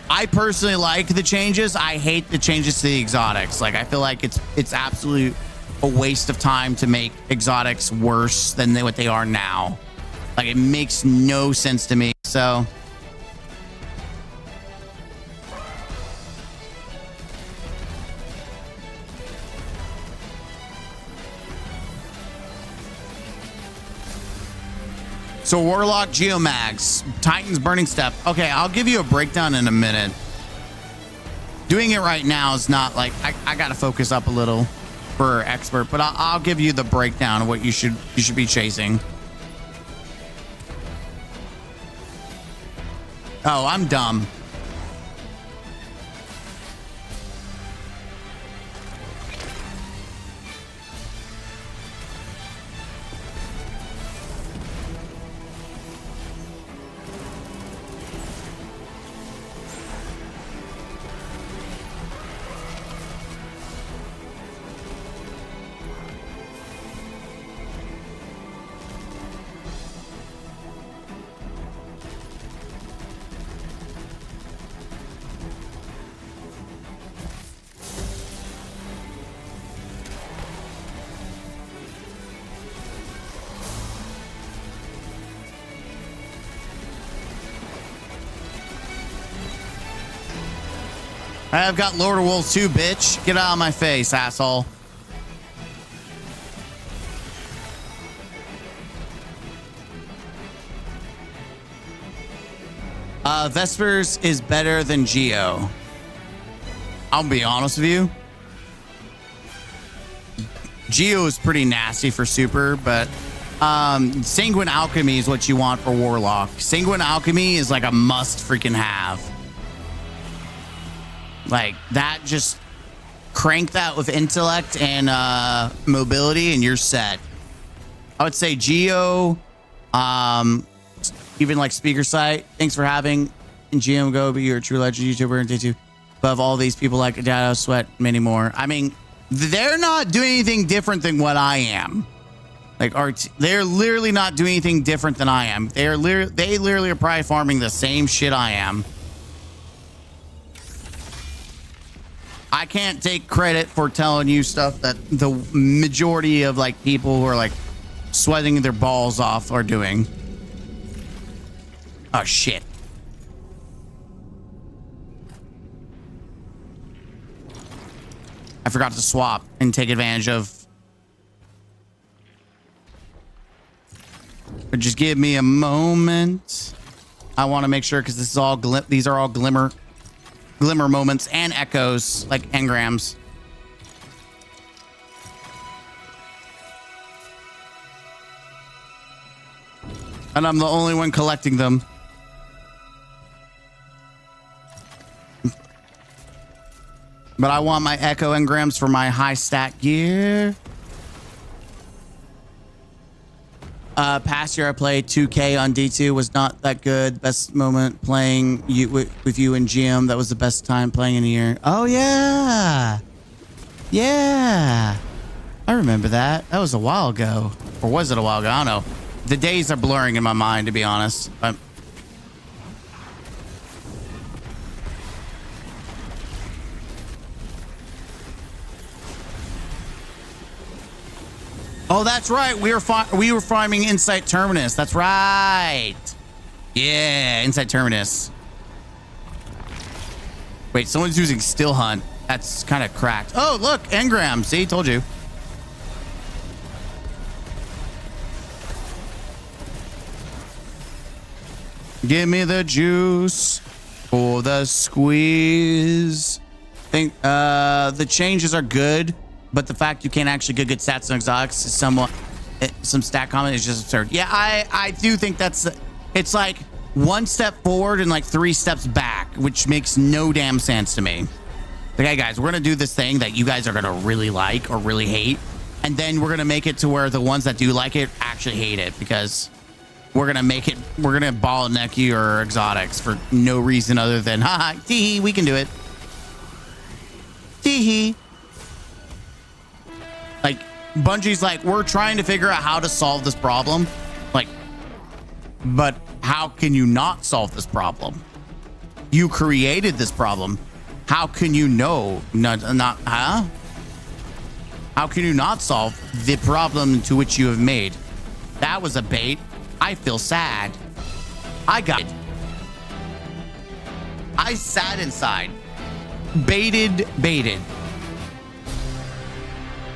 [SPEAKER 3] I personally like the changes. I hate the changes to the exotics. Like, I feel like it's absolutely a waste of time to make exotics worse than what they are now. Like, it makes no sense to me. So Warlock Geomags, Titan's Burning Step. Okay, I'll give you a breakdown in a minute. Doing it right now is not like, I gotta focus up a little for expert, but I'll give you the breakdown of what you should be chasing. Oh, I'm dumb. I've got Lord of Wolves 2, bitch. Get out of my face, asshole. Vespers is better than Geo. I'll be honest with you. Geo is pretty nasty for super, but Sanguine Alchemy is what you want for Warlock. Sanguine Alchemy is like a must freaking have. Like that, just crank that with intellect and mobility and you're set. I would say Geo, even like speaker site. Thanks for having and GM Go be your true legend YouTuber and D2 above all these people like Dado, Sweat, many more. I mean, they're not doing anything different than what I am. Like they're literally not doing anything different than I am. They literally are probably farming the same shit I am. I can't take credit for telling you stuff that the majority of like people who are like sweating their balls off are doing. Oh shit. I forgot to swap and take advantage of. But just give me a moment. I want to make sure because this is all these are all glimmer moments and echoes like engrams. And I'm the only one collecting them. But I want my echo engrams for my high stat gear. Past year I played 2K on D2, was not that good. Best moment playing with you and GM. That was the best time playing in a year. Oh yeah. Yeah. I remember that. That was a while ago. Or was it a while ago? I don't know. The days are blurring in my mind, to be honest. Oh, that's right. We were farming Insight Terminus. That's right. Yeah, Insight Terminus. Wait, someone's using Still Hunt. That's kind of cracked. Oh, look, engrams. See, told you. Give me the juice for the squeeze. Think the changes are good, but the fact you can't actually get good stats on exotics is somewhat some stat comment is just absurd. Yeah, I do think that's it's like one step forward and like 3 steps back, which makes no damn sense to me. Okay, guys, we're gonna do this thing that you guys are gonna really like or really hate, and then we're gonna make it to where the ones that do like it actually hate it, because we're gonna ball neck your exotics for no reason other than haha, tee, we can do it. Tee. Like Bungie's like, we're trying to figure out how to solve this problem. Like, but how can you not solve this problem? You created this problem. How can you know huh? How can you not solve the problem to which you have made? That was a bait. I feel sad. I got it. I sat inside. Baited.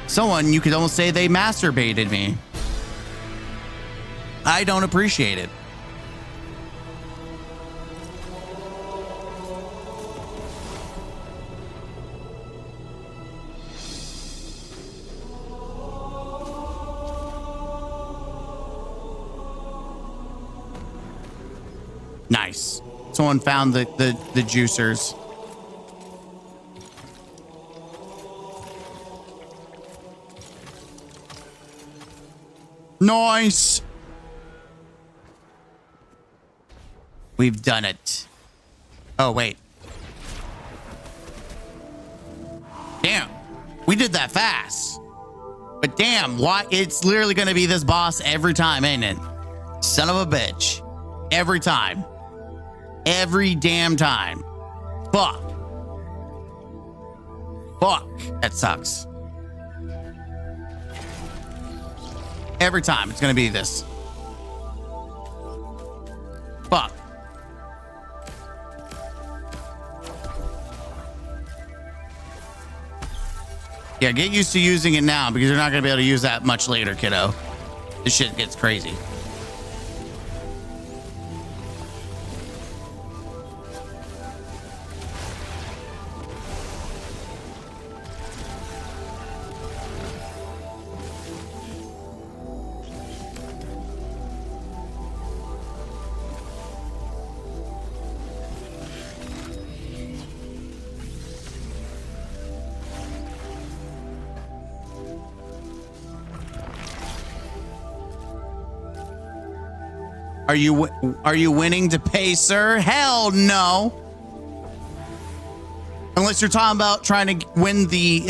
[SPEAKER 3] Someone, you could almost say they masturbated me. I don't appreciate it. Nice. Someone found the juicers. Nice. We've done it. Oh, wait. Damn. We did that fast. But damn, why? It's literally going to be this boss every time, ain't it? Son of a bitch. Every time. Every damn time. Fuck. That sucks. Every time it's gonna be this. Fuck. Yeah, get used to using it now because you're not gonna be able to use that much later, kiddo. This shit gets crazy. Are you winning to pay, sir? Hell no. Unless you're talking about trying to win the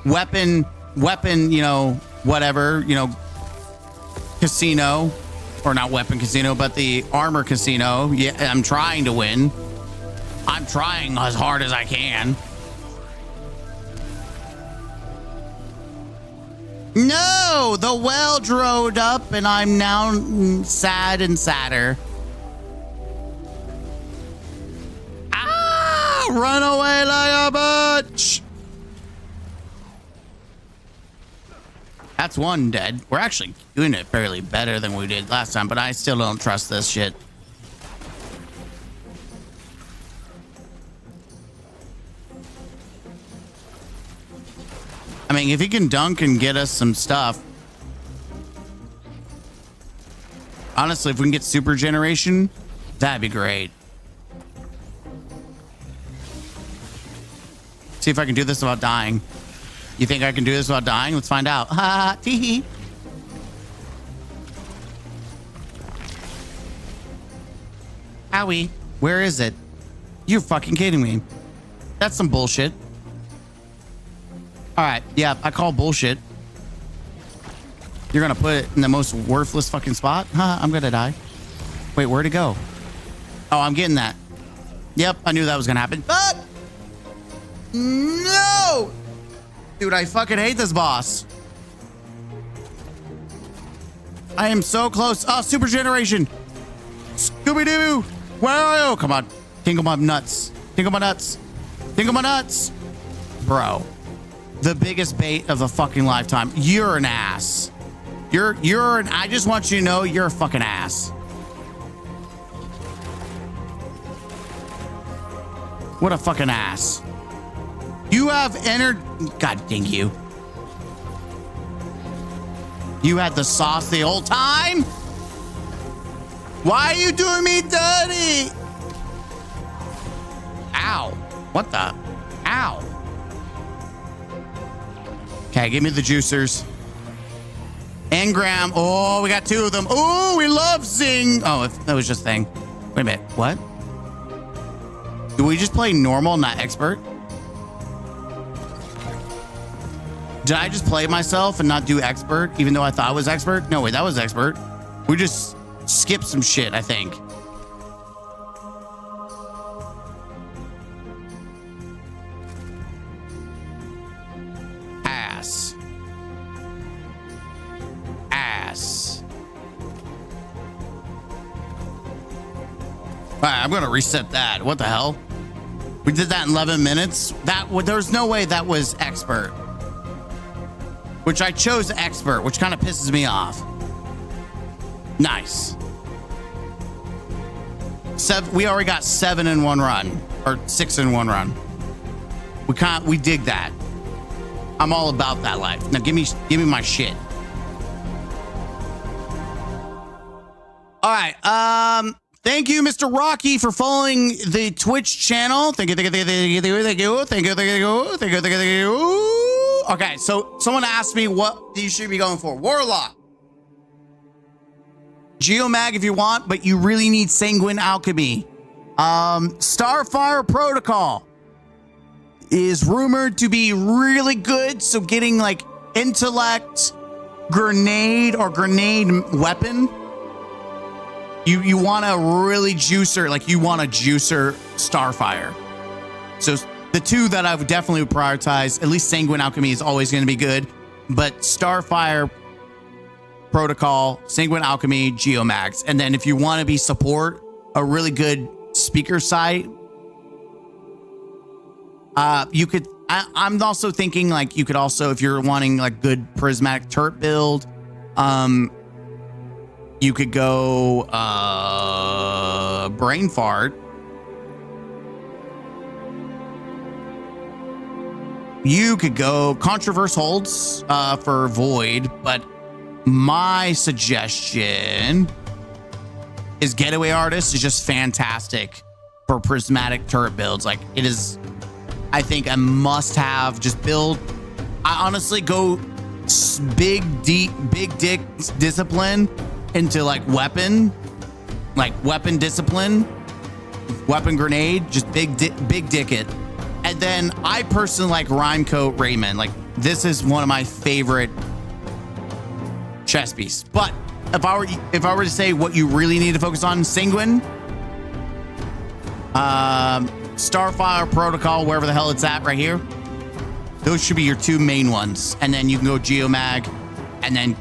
[SPEAKER 3] weapon, whatever, you know, casino, or not weapon casino, but the armor casino. Yeah, I'm trying to win. I'm trying as hard as I can. No, the well drove up and I'm now sad and sadder. Ah, run away like a bitch. That's one dead. We're actually doing it fairly better than we did last time, but I still don't trust this shit. I mean, if he can dunk and get us some stuff. Honestly, if we can get super generation, that'd be great. See if I can do this without dying. You think I can do this without dying? Let's find out. Ha ha, tee. Owie, where is it? You're fucking kidding me. That's some bullshit. All right, yeah, I call bullshit. You're gonna put it in the most worthless fucking spot? Huh, I'm gonna die. Wait, where'd it go? Oh, I'm getting that. Yep, I knew that was gonna happen. But no! Dude, I fucking hate this boss. I am so close. Oh, super generation. Scooby-Doo. Where are you? Come on. Tingle my nuts. Tingle my nuts. Tingle my nuts. Bro. The biggest bait of the fucking lifetime. You're an ass. I just want you to know you're a fucking ass. What a fucking ass. You have entered. God dang you. You had the sauce the whole time? Why are you doing me dirty? Ow. What the? Ow. Okay, give me the juicers. Engram. Oh, we got two of them. Oh, we love Zing. Oh, if that was just thing. Wait a minute. What? Do we just play normal, not expert? Did I just play myself and not do expert, even though I thought it was expert? No, wait, that was expert. We just skipped some shit, I think. Ass. Ass. All right, I'm gonna reset that. What the hell? We did that in 11 minutes? There's no way that was expert. Which I chose expert, which kind of pisses me off. Nice. We already got 7 in one run, or 6 in one run. We dig that. I'm all about that life. Now give me my shit. All right. Thank you, Mr. Rocky, for following the Twitch channel. Thank you. Okay, so someone asked me what you should be going for. Warlock. Geomag if you want, but you really need Sanguine Alchemy. Starfire Protocol is rumored to be really good. So getting like intellect, grenade, or grenade weapon. You want a really juicer, like you want a juicer Starfire. So the two that I would definitely prioritize, at least Sanguine Alchemy is always going to be good, but Starfire Protocol, Sanguine Alchemy, Geomags. And then if you want to be support, a really good speaker site, you could, I'm also thinking like you could also, if you're wanting like good prismatic turret build, you could go Brain Fart. You could go Controverse Holds for Void, but my suggestion is Getaway Artist is just fantastic for prismatic turret builds. Like it is, I think, a must-have. Just build. I honestly go big dick discipline into like weapon discipline, weapon grenade, just big dick it. And then I personally like Rhymecoat Raymond. Like this is one of my favorite chess piece. But if I were to say what you really need to focus on, Sanguine, Starfire Protocol, wherever the hell it's at right here. Those should be your two main ones. And then you can go Geomag. And then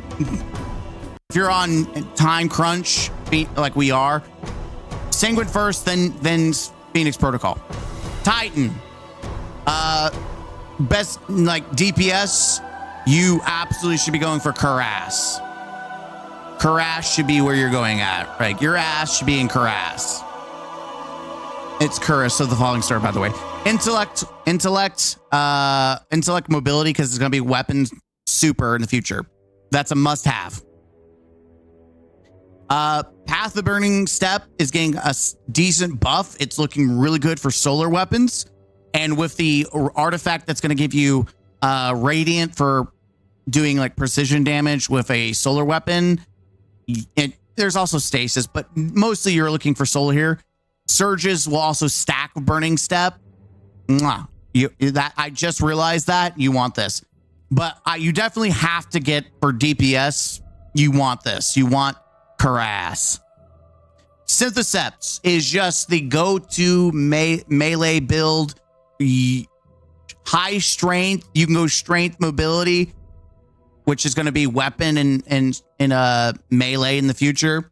[SPEAKER 3] if you're on time crunch, like we are, Sanguine first, then Phoenix Protocol. Titan. Best like DPS, you absolutely should be going for Cuirass. Cuirass should be where you're going at. Right? Your ass should be in Cuirass. It's Cuirass of the Falling Star, by the way. Intellect mobility, because it's going to be weapons super in the future. That's a must-have. Path of Burning Step is getting a decent buff. It's looking really good for solar weapons. And with the artifact that's going to give you Radiant for doing like precision damage with a solar weapon. There's also Stasis, but mostly you're looking for solar here. Surges will also stack with Burning Step. I just realized that you want this, but you definitely have to get for DPS. You want this. You want Cuirass. Syntheseps is just the go-to melee build. High strength. You can go strength mobility, which is going to be weapon and melee in the future.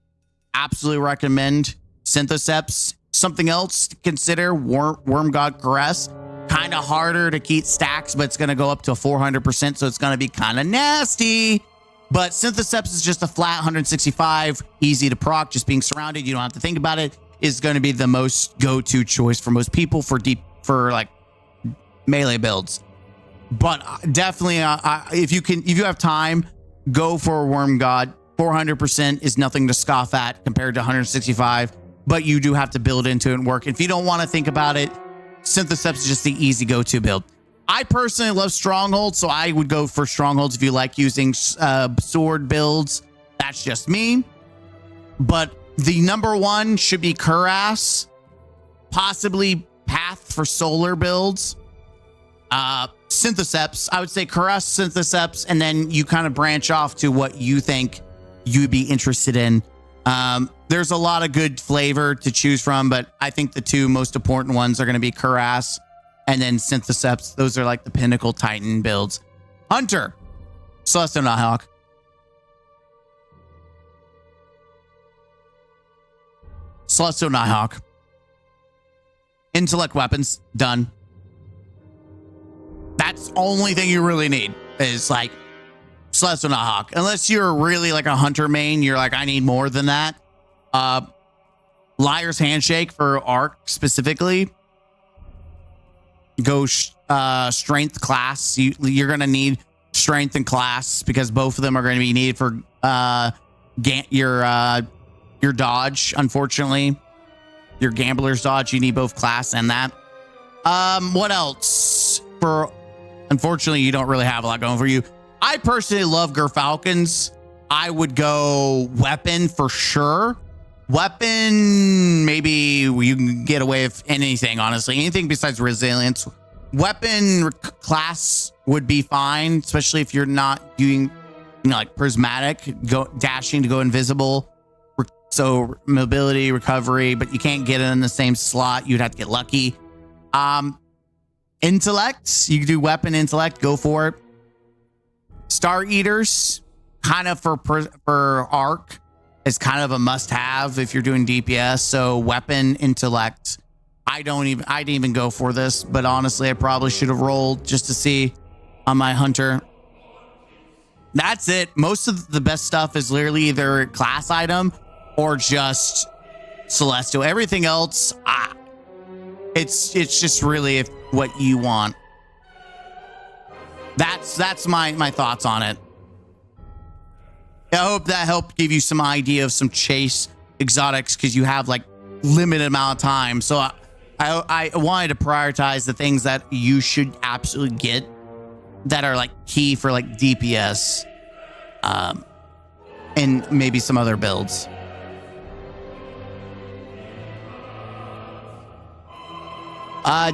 [SPEAKER 3] Absolutely recommend Syntheseps. Something else to consider, Worm God Caress. Kind of harder to keep stacks, but it's going to go up to 400%, so it's going to be kind of nasty. But Syntheseps is just a flat 165, easy to proc, just being surrounded. You don't have to think about it. Is going to be the most go-to choice for most people for like melee builds. But definitely, if you have time, go for a Worm God. 400% is nothing to scoff at compared to 165. But you do have to build into it and work. If you don't want to think about it, Syntheseps is just the easy go-to build. I personally love Strongholds, so I would go for Strongholds if you like using sword builds. That's just me. But the number one should be Cuirass, possibly Path for solar builds. Syntheseps, I would say Cuirass, Syntheseps, and then you kind of branch off to what you think you'd be interested in. There's a lot of good flavor to choose from, but I think the two most important ones are going to be Cuirass and then Syntheseps. Those are like the pinnacle Titan builds. Hunter, Celestial Nighthawk. Celestial Nighthawk. Intellect weapons, done. That's the only thing you really need is like Celestial Nighthawk. Unless you're really like a hunter main, you're like, I need more than that. Liar's Handshake for Arc specifically. Go strength class. You're going to need strength and class because both of them are going to be needed for your dodge. Unfortunately, your gambler's dodge, you need both class and that. What else? Unfortunately, you don't really have a lot going for you. I personally love Gerfalcons. I would go weapon for sure. Weapon, maybe you can get away with anything, honestly. Anything besides resilience. Weapon class would be fine, especially if you're not doing, like prismatic, dashing to go invisible. So mobility, recovery, but you can't get it in the same slot. You'd have to get lucky. Intellect, you can do weapon intellect, go for it. Star Eaters, kind of for Arc, is kind of a must-have if you're doing DPS. So weapon intellect, I didn't even go for this, but honestly, I probably should have rolled just to see on my Hunter. That's it. Most of the best stuff is literally either class item or just Celestial. Everything else, it's just really what you want. That's my thoughts on it. I hope that helped give you some idea of some chase exotics because you have like limited amount of time. So I wanted to prioritize the things that you should absolutely get that are like key for like DPS, and maybe some other builds.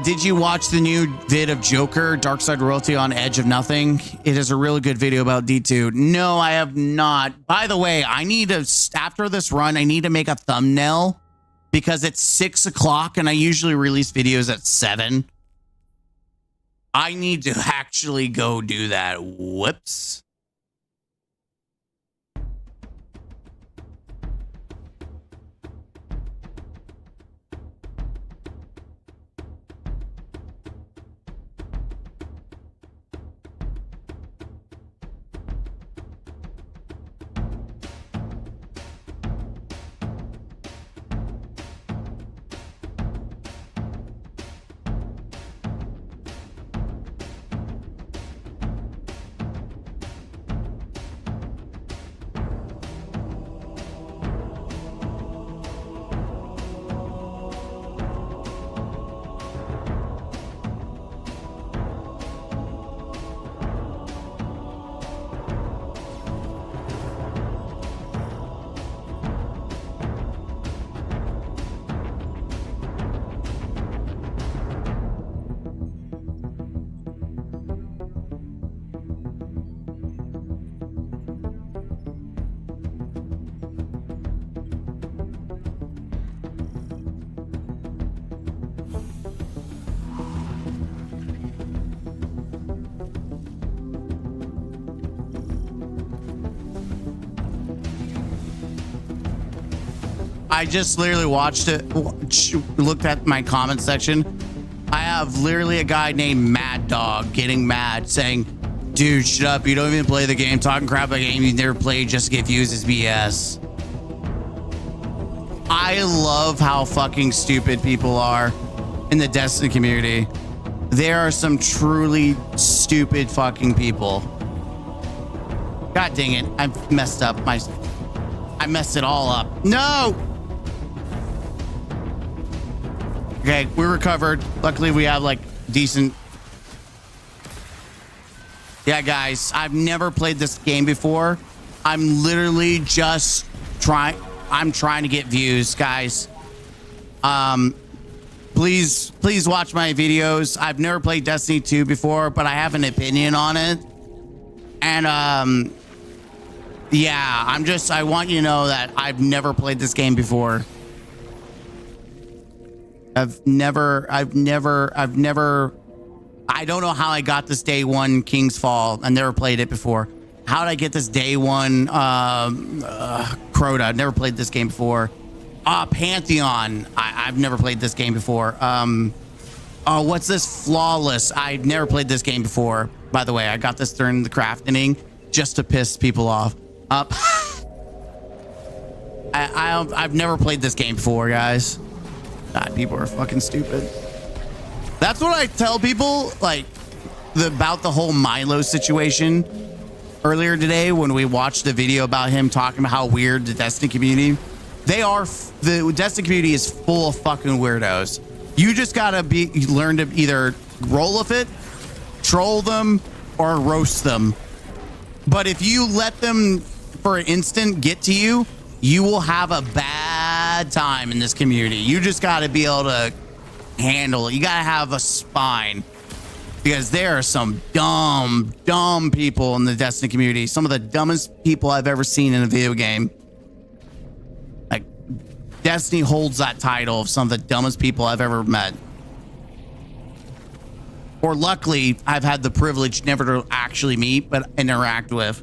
[SPEAKER 3] Did you watch the new vid of Joker, Dark Side Royalty on Edge of Nothing? It is a really good video about D2. No, I have not. By the way, I need to, after this run, I need to make a thumbnail because it's 6 o'clock and I usually release videos at 7. I need to actually go do that. Whoops. I just literally watched it, looked at my comment section. I have literally a guy named Mad Dog getting mad saying, dude, shut up. You don't even play the game. Talking crap about a game you never played just to get views is BS. I love how fucking stupid people are in the Destiny community. There are some truly stupid fucking people. God dang it. I messed up I messed it all up. No! Okay, we recovered. Luckily, we have like decent. Yeah, guys, I've never played this game before. I'm literally just trying to get views, guys. Please watch my videos. I've never played Destiny 2 before, but I have an opinion on it. And yeah, I want you to know that I've never played this game before. I've never, I don't know how I got this day one King's Fall. I never played it before. How did I get this day one Crota? I've never played this game before. Pantheon. I've never played this game before. What's this? Flawless. I've never played this game before. By the way, I got this during the crafting just to piss people off. I've never played this game before, guys. God, people are fucking stupid. That's what I tell people, like, about the whole Milo situation earlier today when we watched the video about him talking about how weird the Destiny community. The Destiny community is full of fucking weirdos. You just gotta learn to either roll with it, troll them, or roast them. But if you let them for an instant get to you, you will have a bad time in this community. You just gotta be able to handle it. You gotta have a spine, because there are some dumb people in the Destiny community. Some of the dumbest people I've ever seen in a video game. Like, Destiny holds that title of some of the dumbest people I've ever met. Or luckily, I've had the privilege never to actually meet, but interact with.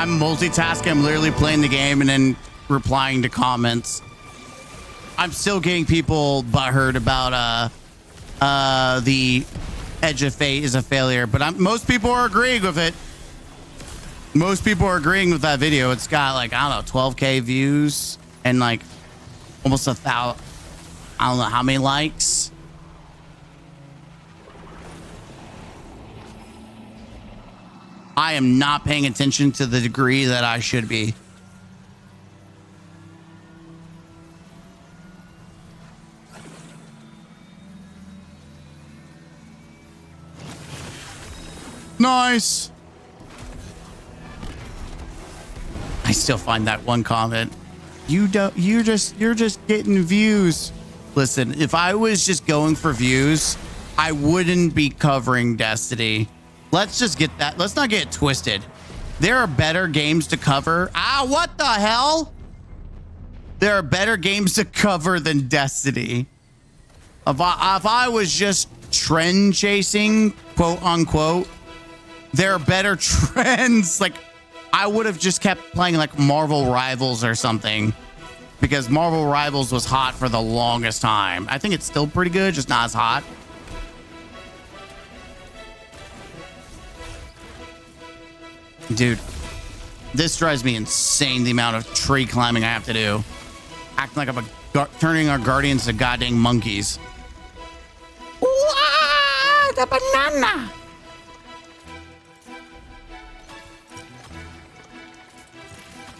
[SPEAKER 3] I'm multitasking. I'm literally playing the game and then replying to comments. I'm still getting people butthurt about the Edge of Fate is a failure, but most people are agreeing with it. Most people are agreeing with that video. It's got like, I don't know, 12K views and like almost 1,000. I don't know how many likes. I am not paying attention to the degree that I should be. Nice. I still find that one comment. You're just getting views. Listen, if I was just going for views, I wouldn't be covering Destiny. Let's just get that. Let's not get it twisted. There are better games to cover. Ah, what the hell? There are better games to cover than Destiny. If I was just trend chasing, quote unquote, there are better trends. Like, I would have just kept playing like Marvel Rivals or something, because Marvel Rivals was hot for the longest time. I think it's still pretty good, just not as hot. Dude, this drives me insane, the amount of tree climbing I have to do. Acting like I'm turning our guardians to goddamn monkeys. Ooh, ah, the banana.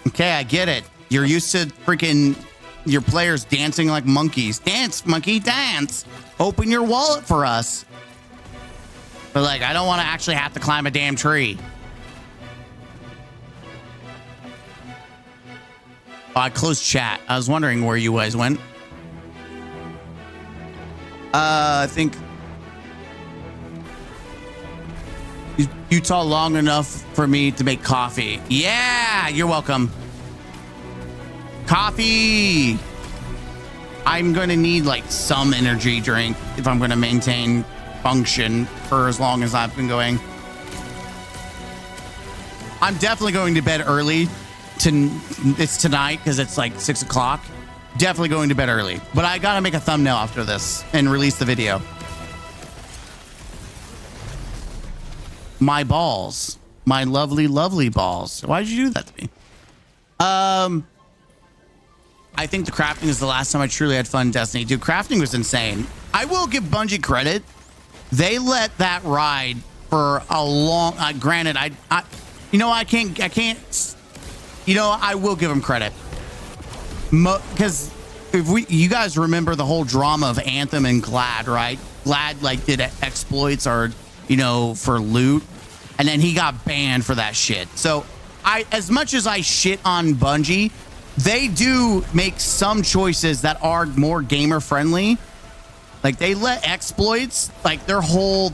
[SPEAKER 3] Okay, I get it. You're used to freaking your players dancing like monkeys. Dance, monkey, dance. Open your wallet for us. But like, I don't want to actually have to climb a damn tree. Oh, I closed chat. I was wondering where you guys went. I think Utah long enough for me to make coffee. Yeah, you're welcome. Coffee. I'm going to need like some energy drink if I'm going to maintain function for as long as I've been going. I'm definitely going to bed early. It's tonight because it's like 6 o'clock. Definitely going to bed early, but I gotta make a thumbnail after this and release the video. My balls, my lovely, lovely balls. Why'd you do that to me? I think the crafting is the last time I truly had fun in Destiny. Dude, crafting was insane. I will give Bungie credit. They let that ride for a long. Granted, I can't. You know, I will give him credit, because if you guys remember the whole drama of Anthem and Glad, right? Glad like did exploits or, you know, for loot, and then he got banned for that shit. So as much as I shit on Bungie, they do make some choices that are more gamer friendly. Like they let exploits, like their whole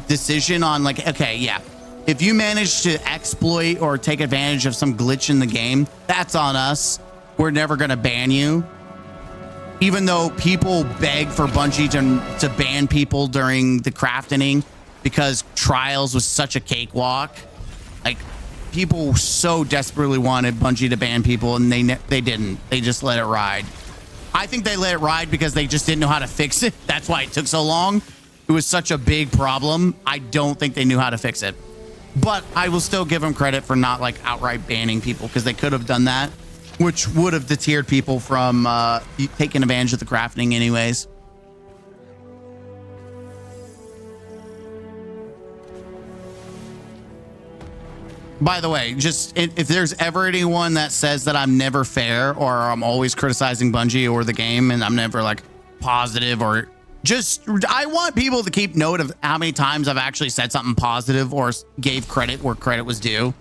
[SPEAKER 3] decision on like, okay, yeah. If you manage to exploit or take advantage of some glitch in the game, that's on us. We're never going to ban you. Even though people beg for Bungie to ban people during the crafting because Trials was such a cakewalk. Like, people so desperately wanted Bungie to ban people, and they didn't. They just let it ride. I think they let it ride because they just didn't know how to fix it. That's why it took so long. It was such a big problem. I don't think they knew how to fix it. But I will still give them credit for not like outright banning people, because they could have done that, which would have deterred people from taking advantage of the crafting anyways. By the way, just if there's ever anyone that says that I'm never fair or I'm always criticizing Bungie or the game and I'm never like positive, or just, I want people to keep note of how many times I've actually said something positive or gave credit where credit was due.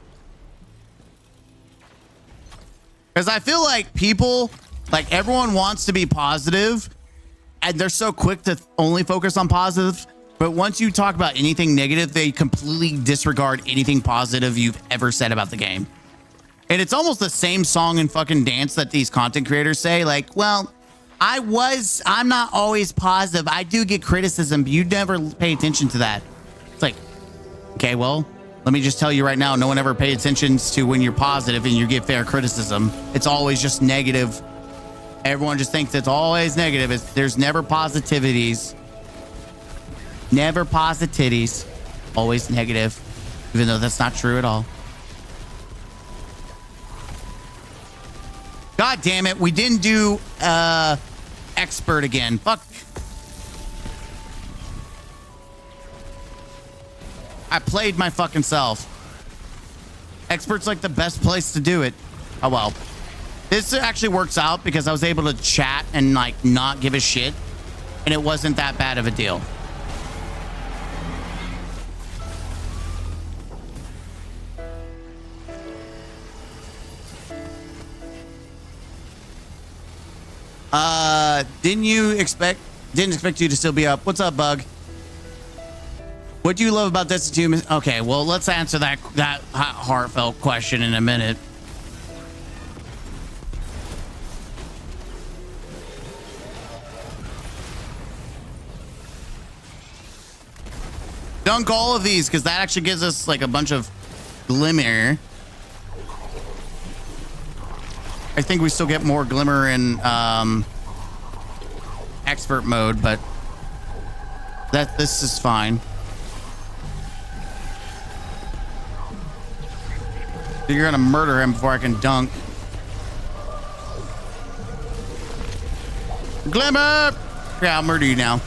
[SPEAKER 3] Because I feel like people, like everyone wants to be positive and they're so quick to only focus on positive. But once you talk about anything negative, they completely disregard anything positive you've ever said about the game. And it's almost the same song and fucking dance that these content creators say, like, well, I'm not always positive. I do get criticism, but you never pay attention to that. It's like, okay, well, Let me just tell you right now, no one ever pays attention to when you're positive and you get fair criticism. It's always just negative. Everyone just thinks it's always negative. There's never positivities. Never positivities. Always negative, even though that's not true at all. God damn it. We didn't do expert again. Fuck. I played my fucking self. Expert's like the best place to do it. Oh, well. This actually works out because I was able to chat and like not give a shit. And it wasn't that bad of a deal. Didn't expect you to still be up. What's up, Bug? What do you love about Destiny 2? Okay, well, let's answer that heartfelt question in a minute. Dunk all of these because that actually gives us like a bunch of glimmer. I think we still get more glimmer in expert mode, but this is fine. You're gonna murder him before I can dunk. Glimmer! Yeah, I'll murder you now.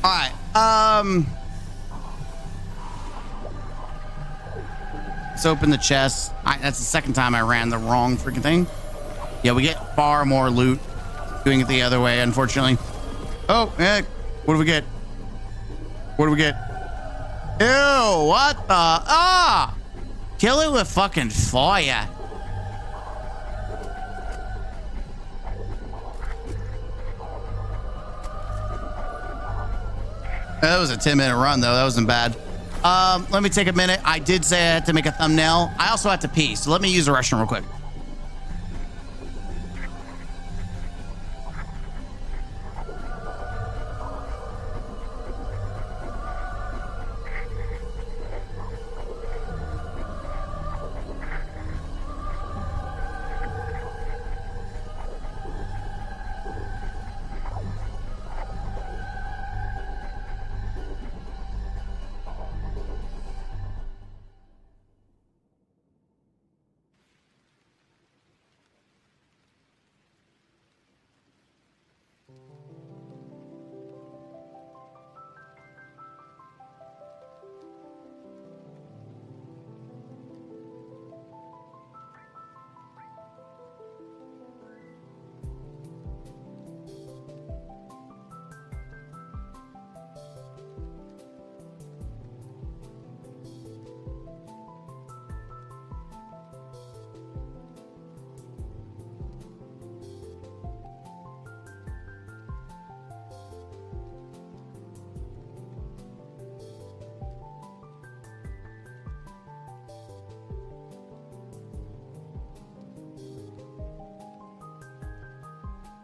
[SPEAKER 3] Alright, let's open the chest. That's the second time I ran the wrong freaking thing. Yeah, we get far more loot doing it the other way, unfortunately. Oh, yeah. What do we get? What do we get? Ew, what the? Ah! Kill it with fucking fire. That was a 10-minute run, though. That wasn't bad. Let me take a minute. I did say I had to make a thumbnail. I also had to pee, so let me use the restroom real quick.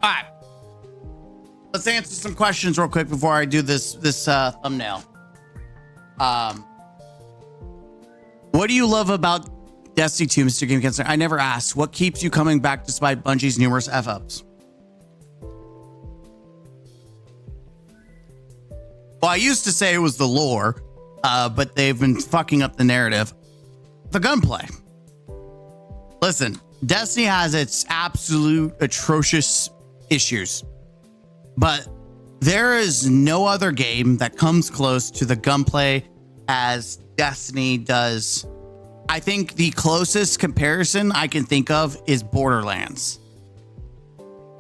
[SPEAKER 3] All right. Let's answer some questions real quick before I do this thumbnail. What do you love about Destiny 2, Mr. Game Counselor? I never asked. What keeps you coming back despite Bungie's numerous F-ups? Well, I used to say it was the lore, but they've been fucking up the narrative. The gunplay. Listen, Destiny has its absolute atrocious issues, but there is no other game that comes close to the gunplay as Destiny does. I think the closest comparison I can think of is Borderlands.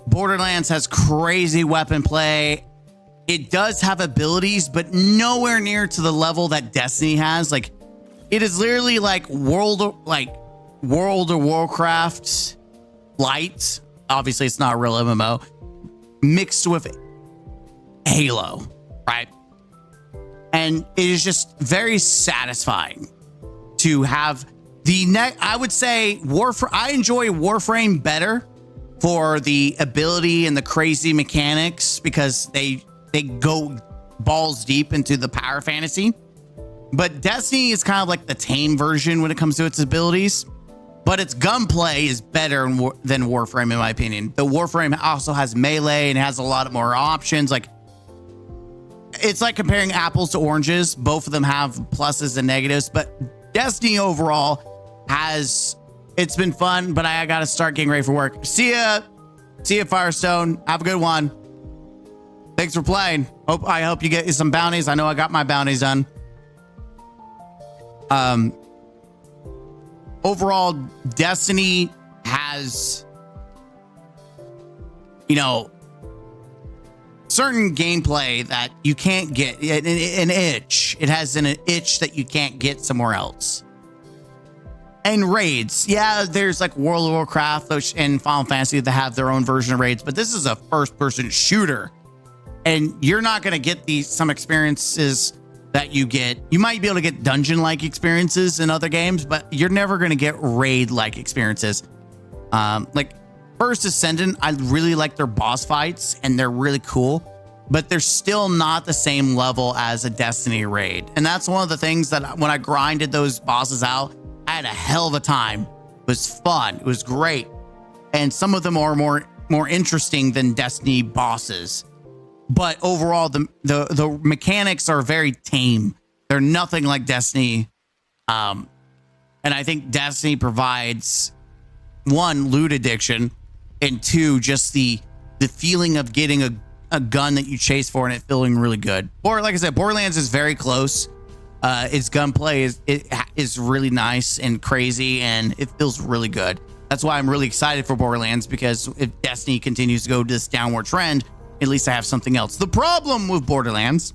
[SPEAKER 3] Borderlands has crazy weapon play. It does have abilities, but nowhere near to the level that Destiny has. Like, it is literally like World of Warcraft light. Obviously, it's not a real MMO. Mixed with Halo, right? And it is just very satisfying to have the I would say I enjoy Warframe better for the ability and the crazy mechanics because they go balls deep into the power fantasy. But Destiny is kind of like the tame version when it comes to its abilities. But its gunplay is better than Warframe, in my opinion. The Warframe also has melee and has a lot more options. Like, it's like comparing apples to oranges. Both of them have pluses and negatives. But Destiny overall it's been fun, but I got to start getting ready for work. See ya, Firestone. Have a good one. Thanks for playing. I hope you get some bounties. I know I got my bounties done. Overall, Destiny has, certain gameplay that you can't get, an itch. It has an itch that you can't get somewhere else. And raids. Yeah, there's like World of Warcraft and Final Fantasy that have their own version of raids, but this is a first-person shooter. And you're not going to get some experiences that you get. You might be able to get dungeon-like experiences in other games, but you're never going to get raid-like experiences. Like First Ascendant, I really like their boss fights, and they're really cool, but they're still not the same level as a Destiny raid. And that's one of the things that when I grinded those bosses out, I had a hell of a time. It was fun. It was great. And some of them are more interesting than Destiny bosses. But overall, the mechanics are very tame. They're nothing like Destiny. And I think Destiny provides, one, loot addiction, and two, just the feeling of getting a gun that you chase for and it feeling really good. Or like I said, Borderlands is very close. Its gunplay is really nice and crazy, and it feels really good. That's why I'm really excited for Borderlands, because if Destiny continues to go this downward trend, at least I have something else. The problem with Borderlands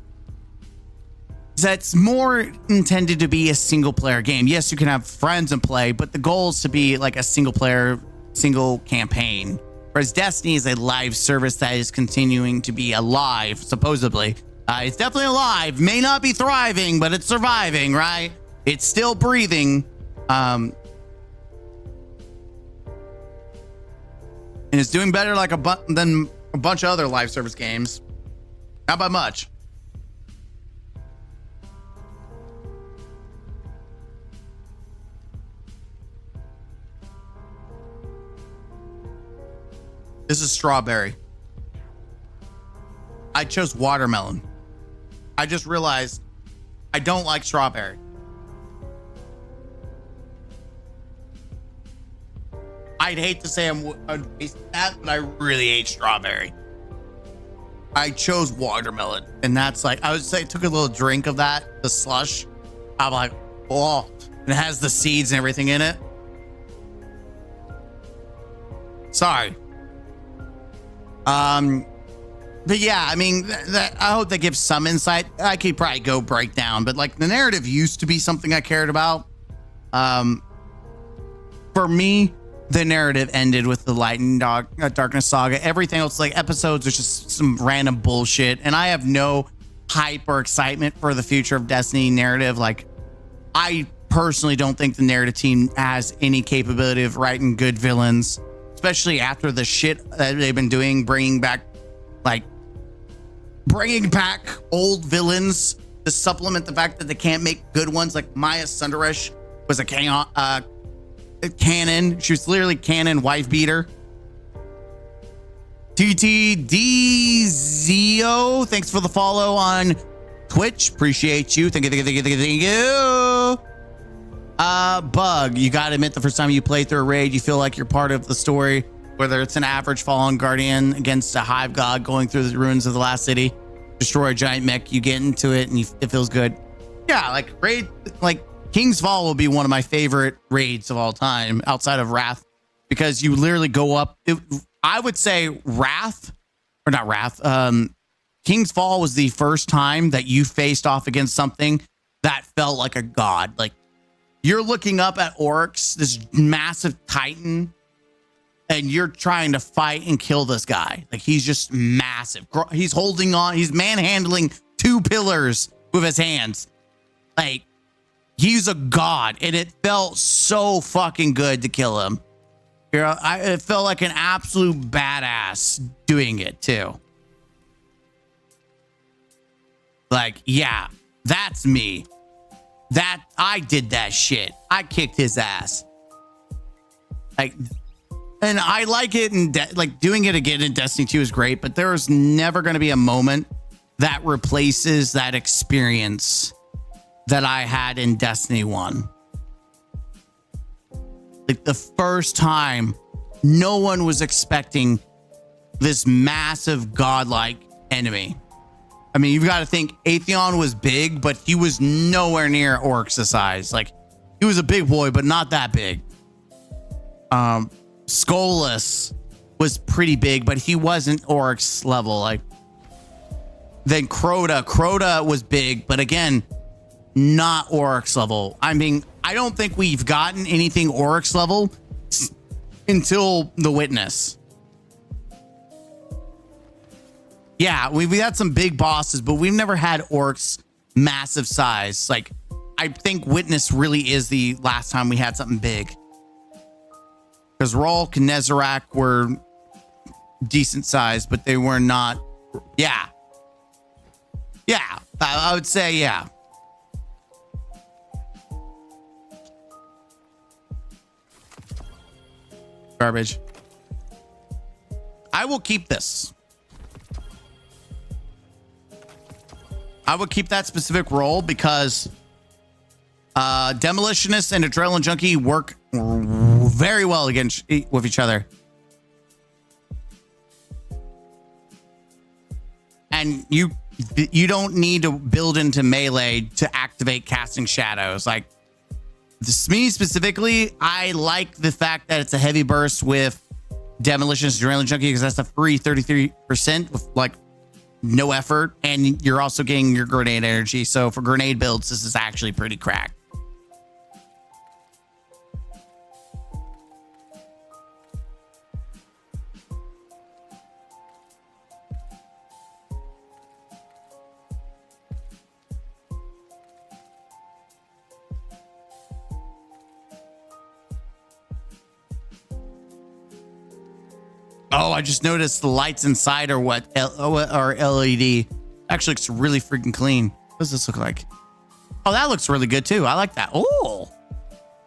[SPEAKER 3] is that it's more intended to be a single player game. Yes, you can have friends and play, but the goal is to be like a single player, single campaign. Whereas Destiny is a live service that is continuing to be alive, supposedly. It's definitely alive. May not be thriving, but it's surviving, right? It's still breathing. And it's doing better than a bunch of other live service games. Not by much. This is strawberry. I chose watermelon. I just realized I don't like strawberry. I'd hate to say I'd taste that, but I really hate strawberry. I chose watermelon, and that's like, I would say, took a little drink of that, the slush. I'm like, oh, and it has the seeds and everything in it. Sorry. But yeah, I mean, I hope that gives some insight. I could probably go break down, but like the narrative used to be something I cared about. For me, the narrative ended with the Light and Darkness saga. Everything else, like episodes, are just some random bullshit. And I have no hype or excitement for the future of Destiny narrative. Like, I personally don't think the narrative team has any capability of writing good villains, especially after the shit that they've been doing, bringing back old villains to supplement the fact that they can't make good ones. Like Maya Sundaresh was a canon. She was literally canon wife beater. TTDZO, thanks for the follow on Twitch. Appreciate you. Thank you. Bug, you gotta admit, the first time you play through a raid, you feel like you're part of the story, whether it's an average fallen guardian against a hive god going through the ruins of the last city, destroy a giant mech, you get into it and it feels good. Yeah, like raid, like King's Fall will be one of my favorite raids of all time outside of Wrath, because you literally go up. I would say King's Fall was the first time that you faced off against something that felt like a god. Like, you're looking up at Oryx, this massive titan, and you're trying to fight and kill this guy. Like, he's just massive. He's holding on. He's manhandling 2 pillars with his hands. Like, he's a god, and it felt so fucking good to kill him. You know, it felt like an absolute badass doing it too. Like, yeah, that's me. That I did that shit. I kicked his ass. Like, and I like it, and like doing it again in Destiny 2 is great, but there's never going to be a moment that replaces that experience that I had in Destiny 1. Like the first time, no one was expecting this massive godlike enemy. I mean, you've got to think Atheon was big, but he was nowhere near Oryx's size. Like, he was a big boy, but not that big. Skolas was pretty big, but he wasn't Oryx level. Like, then Crota was big, but again, not Oryx level. I mean, I don't think we've gotten anything Oryx level until the Witness. Yeah, we've had some big bosses, but we've never had Oryx massive size. Like, I think Witness really is the last time we had something big. Because Rolk and Nezarec were decent size, but they were not. Yeah. Yeah, I would say yeah. Garbage. I will keep this. I would keep that specific role because Demolitionist and Adrenaline Junkie work very well with each other. And you don't need to build into melee to activate casting shadows. Like, me specifically, I like the fact that it's a heavy burst with Demolitionist and Adrenaline Junkie because that's a free 33% with like no effort, and you're also getting your grenade energy. So for grenade builds, this is actually pretty cracked. Oh, I just noticed the lights inside are what are LED. Actually looks really freaking clean. What does this look like? Oh, that looks really good too. I like that. Oh,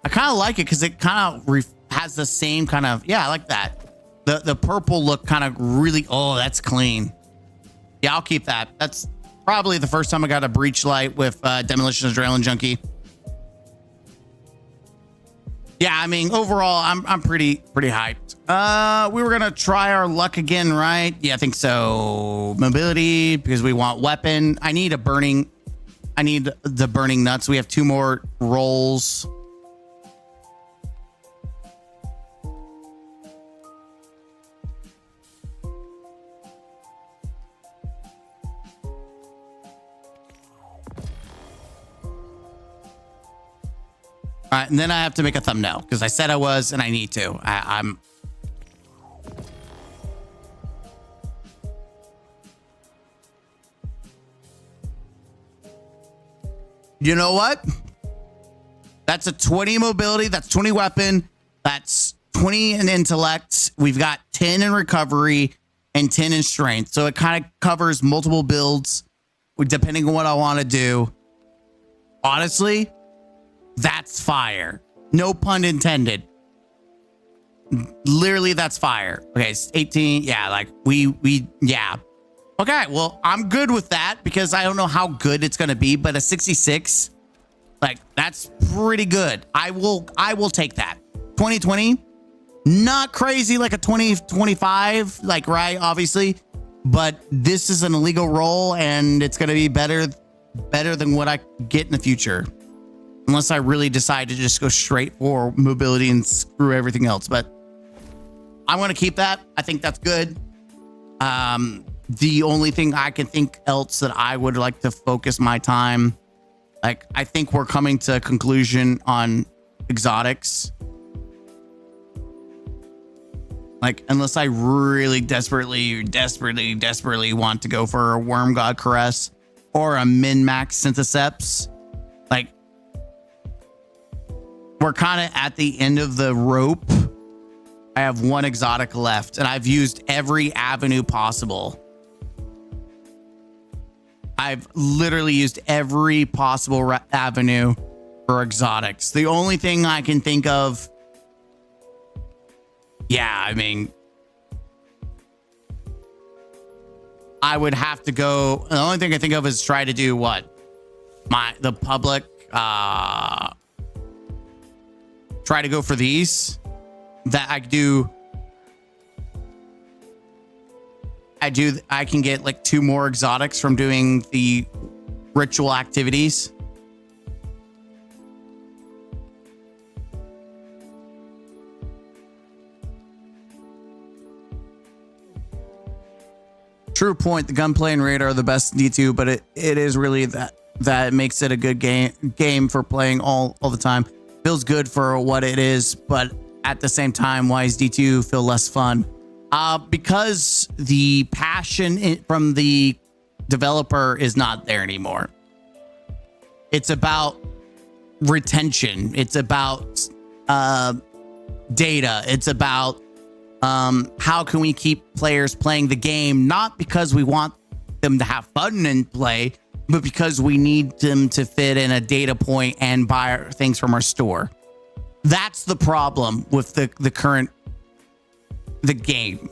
[SPEAKER 3] I kind of like it because it kind of has the same kind of, yeah, I like that. The purple look kind of really, oh, that's clean. Yeah, I'll keep that. That's probably the first time I got a breach light with Demolition Adrenaline Junkie. Yeah, I mean, overall, I'm pretty hyped. We were gonna try our luck again, right? Yeah, I think so. Mobility, because we want weapon. I need the burning nuts. We have 2 more rolls. All right, and then I have to make a thumbnail because I said I was, and I need to. I'm. You know what? That's a 20 mobility. That's 20 weapon. That's 20 in intellect. We've got 10 in recovery and 10 in strength. So it kind of covers multiple builds depending on what I want to do. Honestly, that's fire. No pun intended. Literally, that's fire. Okay, 18. Yeah, like yeah. Okay, well, I'm good with that because I don't know how good it's going to be, but a 66, like, that's pretty good. I will take that. 2020, not crazy like a 2025, like, right, obviously, but this is an illegal roll and it's going to be better than what I get in the future. Unless I really decide to just go straight for mobility and screw everything else. But I'm going to keep that. I think that's good. The only thing I can think else that I would like to focus my time, like, I think we're coming to a conclusion on exotics. Like, unless I really desperately want to go for a Worm God Caress or a min-max Syntheseps, like, we're kind of at the end of the rope. I have 1 exotic left, and I've used every avenue possible. I've literally used every possible avenue for exotics. The only thing I can think of, yeah, I mean, I would have to go. The only thing I think of is try to do what? The public, try to go for these that I can get like 2 more exotics from doing the ritual activities. True point. The gunplay and raid are the best D2, but it is really that makes it a good game for playing all the time. Feels good for what it is, but at the same time, why does D2 feel less fun? Because the passion from the developer is not there anymore. It's about retention. It's about data. It's about how can we keep players playing the game, not because we want them to have fun and play, but because we need them to fit in a data point and buy things from our store. That's the problem with the game,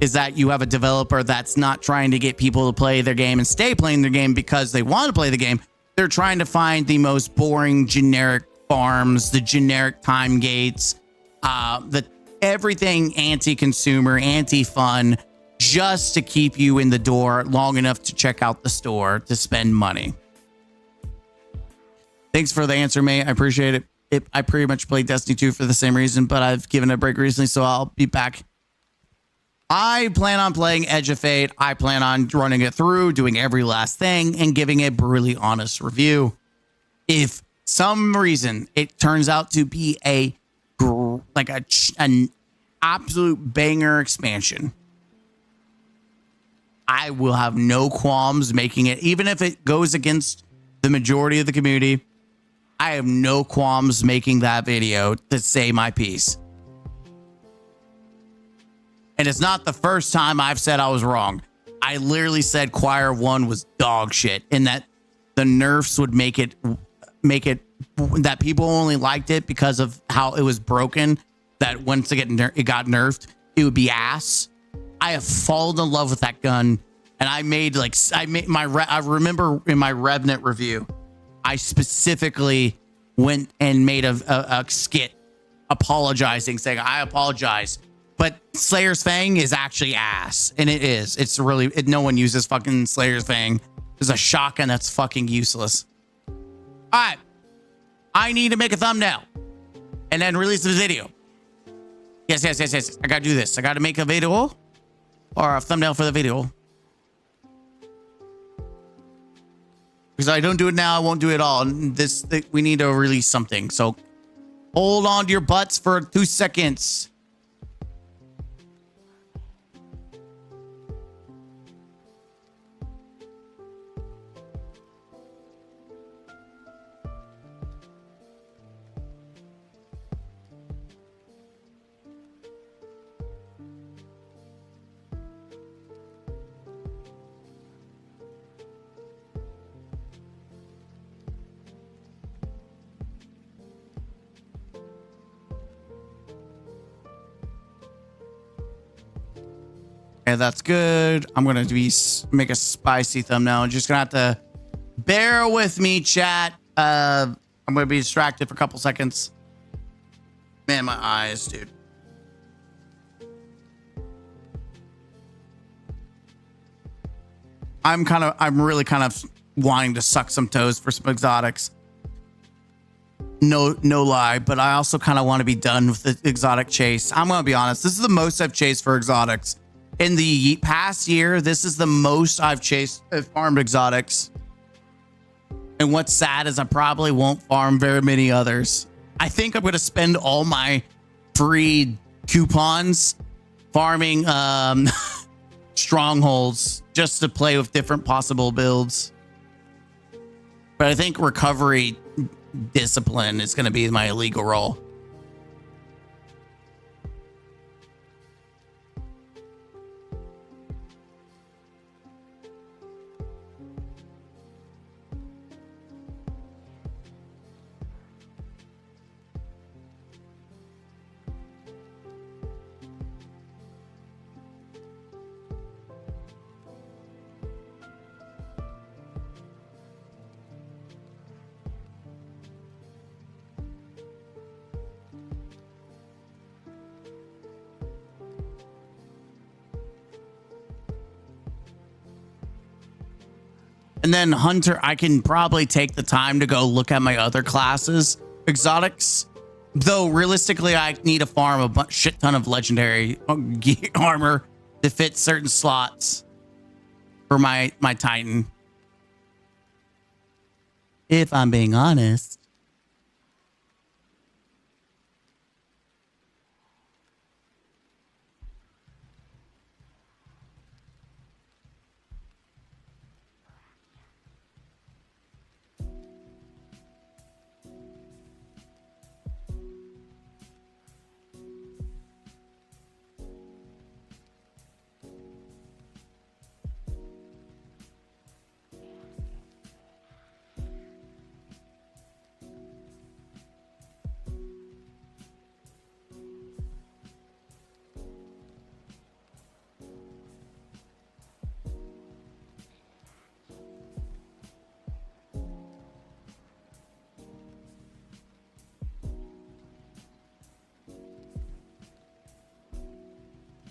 [SPEAKER 3] is that you have a developer that's not trying to get people to play their game and stay playing their game because they want to play the game. They're trying to find the most boring generic farms, the generic time gates, everything anti-consumer, anti-fun, just to keep you in the door long enough to check out the store to spend money. Thanks for the answer, mate. I appreciate it. I pretty much played Destiny 2 for the same reason, but I've given it a break recently, so I'll be back. I plan on playing Edge of Fate. I plan on running it through, doing every last thing, and giving a brutally honest review. If some reason it turns out to be an absolute banger expansion, I will have no qualms making it, even if it goes against the majority of the community. I have no qualms making that video to say my piece. And it's not the first time I've said I was wrong. I literally said Choir 1 was dog shit, and that the nerfs would make it that people only liked it because of how it was broken, that once it got nerfed, it would be ass. I have fallen in love with that gun, and I remember in my Revenant review, I specifically went and made a skit apologizing, saying I apologize, but Slayer's Fang is actually ass, and it is. It's really no one uses fucking Slayer's Fang. There's a shotgun that's fucking useless. All right, I need to make a thumbnail and then release the video. Yes. I gotta do this. I gotta make a video or a thumbnail for the video. Because I don't do it now, I won't do it all. And we need to release something. So hold on to your butts for 2 seconds. Okay, that's good. I'm gonna make a spicy thumbnail. I'm just gonna have to bear with me, chat. I'm gonna be distracted for a couple seconds. Man, my eyes, dude. I'm really kind of wanting to suck some toes for some exotics. No lie, but I also kind of want to be done with the exotic chase. I'm gonna be honest. This is the most I've chased for exotics. In the past year, this is the most I've farmed exotics. And what's sad is I probably won't farm very many others. I think I'm going to spend all my free coupons farming strongholds just to play with different possible builds. But I think recovery discipline is going to be my illegal role. And then Hunter, I can probably take the time to go look at my other classes, exotics. Though realistically, I need to farm a shit ton of legendary armor to fit certain slots for my Titan. If I'm being honest.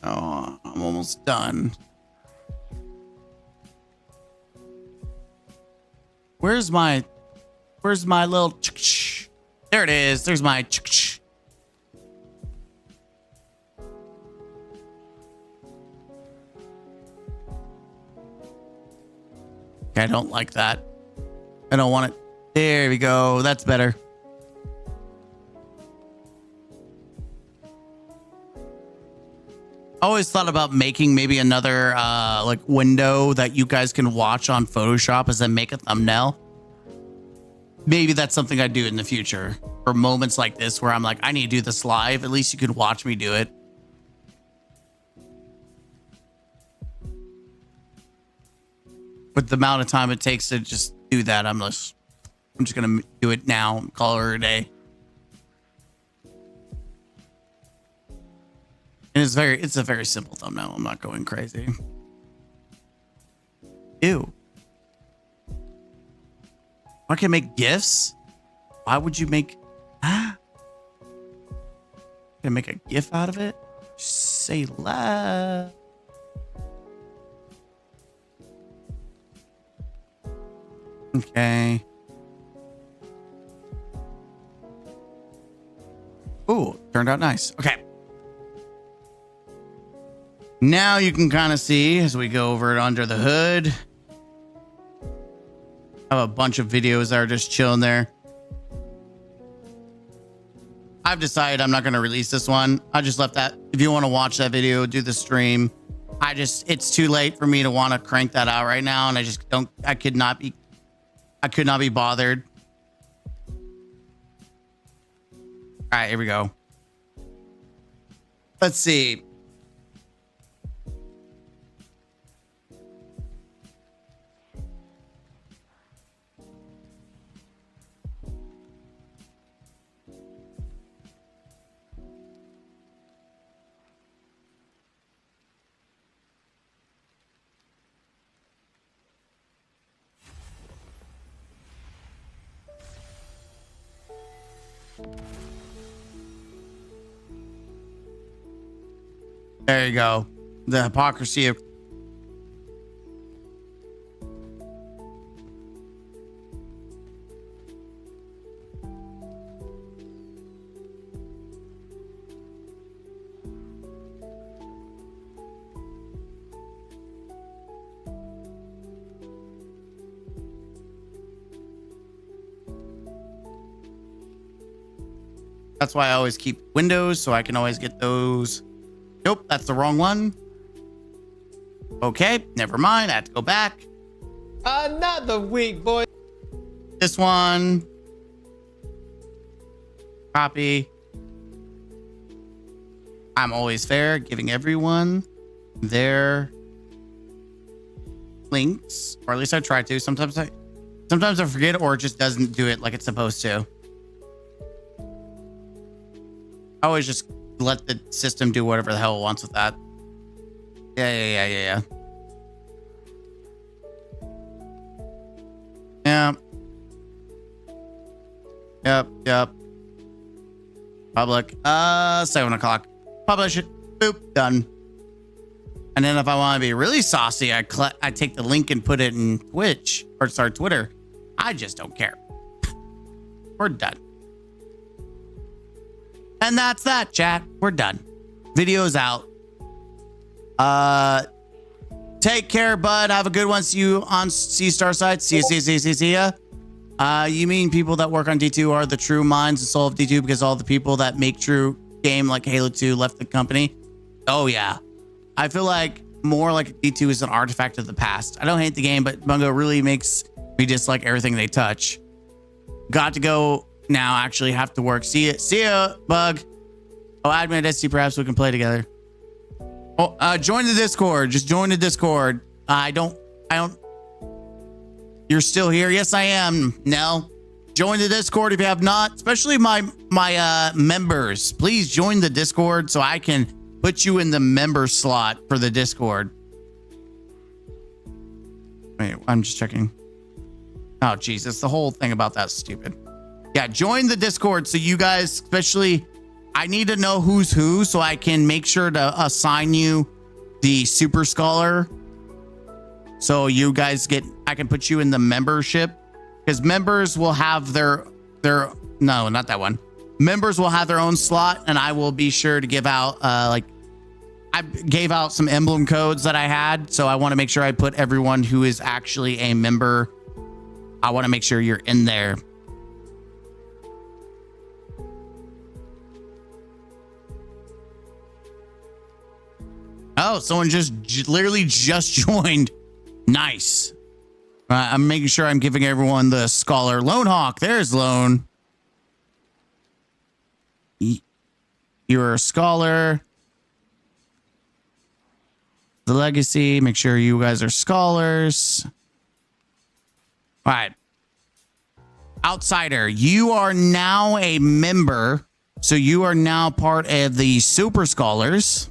[SPEAKER 3] Oh, I'm almost done. Where's my little there it is. There's my I don't like that. I don't want it. There we go. That's better. I always thought about making maybe another like window that you guys can watch on Photoshop as I make a thumbnail. Maybe that's something I do in the future for moments like this where I'm like, I need to do this live. At least you could watch me do it. With the amount of time it takes to just do that, I'm just gonna do it now and call her a day. And it's a very simple thumbnail. I'm not going crazy. Ew. I can make GIFs? Why would you make... Can I make a GIF out of it? Say la. Okay. Ooh, turned out nice. Okay. Now you can kind of see as we go over it under the hood. I have a bunch of videos that are just chilling there. I've decided I'm not going to release this one. I just left that. If you want to watch that video, do the stream. It's too late for me to want to crank that out right now. And I could not be bothered. All right, here we go. Let's see. There you go. The hypocrisy of... That's why I always keep windows, so I can always get those. Nope, that's the wrong one. Okay, never mind. I have to go back.
[SPEAKER 6] Another week, boy.
[SPEAKER 3] This one. Copy. I'm always fair, giving everyone their links, or at least I try to. Sometimes I forget, or it just doesn't do it like it's supposed to. I always just let the system do whatever the hell it wants with that. Yeah. Yep. Public. 7 o'clock. Publish it. Boop. Done. And then if I want to be really saucy, I take the link and put it in Twitch or sorry, Twitter. I just don't care. We're done. And that's that, chat. We're done. Video's out. Take care, bud. Have a good one. See you on C-Star side. See ya. You mean people that work on D2 are the true minds and soul of D2 because all the people that make true game like Halo 2 left the company? Oh, yeah. I feel like more like D2 is an artifact of the past. I don't hate the game, but Bungo really makes me dislike everything they touch. Got to go now. Actually have to work. See ya, Bug. Oh, add me at SC. Perhaps we can play together. Oh, join the Discord. Just join the Discord. I don't. You're still here? Yes, I am. Nell, join the Discord if you have not. Especially my members. Please join the Discord so I can put you in the member slot for the Discord. Wait, I'm just checking. Oh, Jesus. The whole thing about that's stupid. Yeah, join the Discord so you guys, especially, I need to know who's who so I can make sure to assign you the Super Scholar. So you guys I can put you in the membership because members will have their, no, not that one. Members will have their own slot and I will be sure to give out, I gave out some emblem codes that I had. So I want to make sure I put everyone who is actually a member. I want to make sure you're in there. Oh, someone literally just joined. Nice. I'm making sure I'm giving everyone the Scholar. Lone Hawk, there's Lone. You're a Scholar. The Legacy, make sure you guys are Scholars. All right. Outsider, you are now a member. So you are now part of the Super Scholars,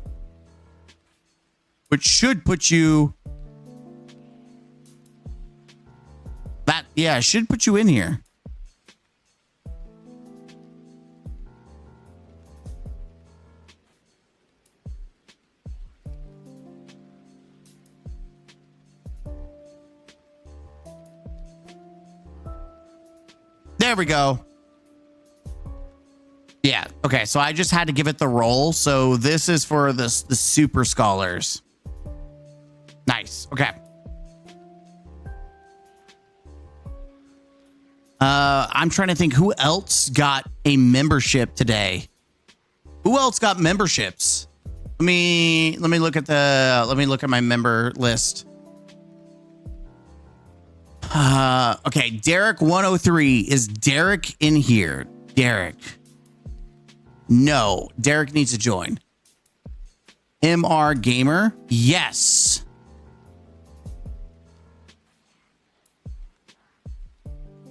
[SPEAKER 3] which should put you... it should put you in here. There we go. Yeah, okay, so I just had to give it the role. So this is for the Super Scholars. Nice, okay. I'm trying to think who else got a membership today. Who else got memberships? Let me look at my member list. Okay, Derek 103. Is Derek in here? Derek. No, Derek needs to join. MR Gamer. Yes.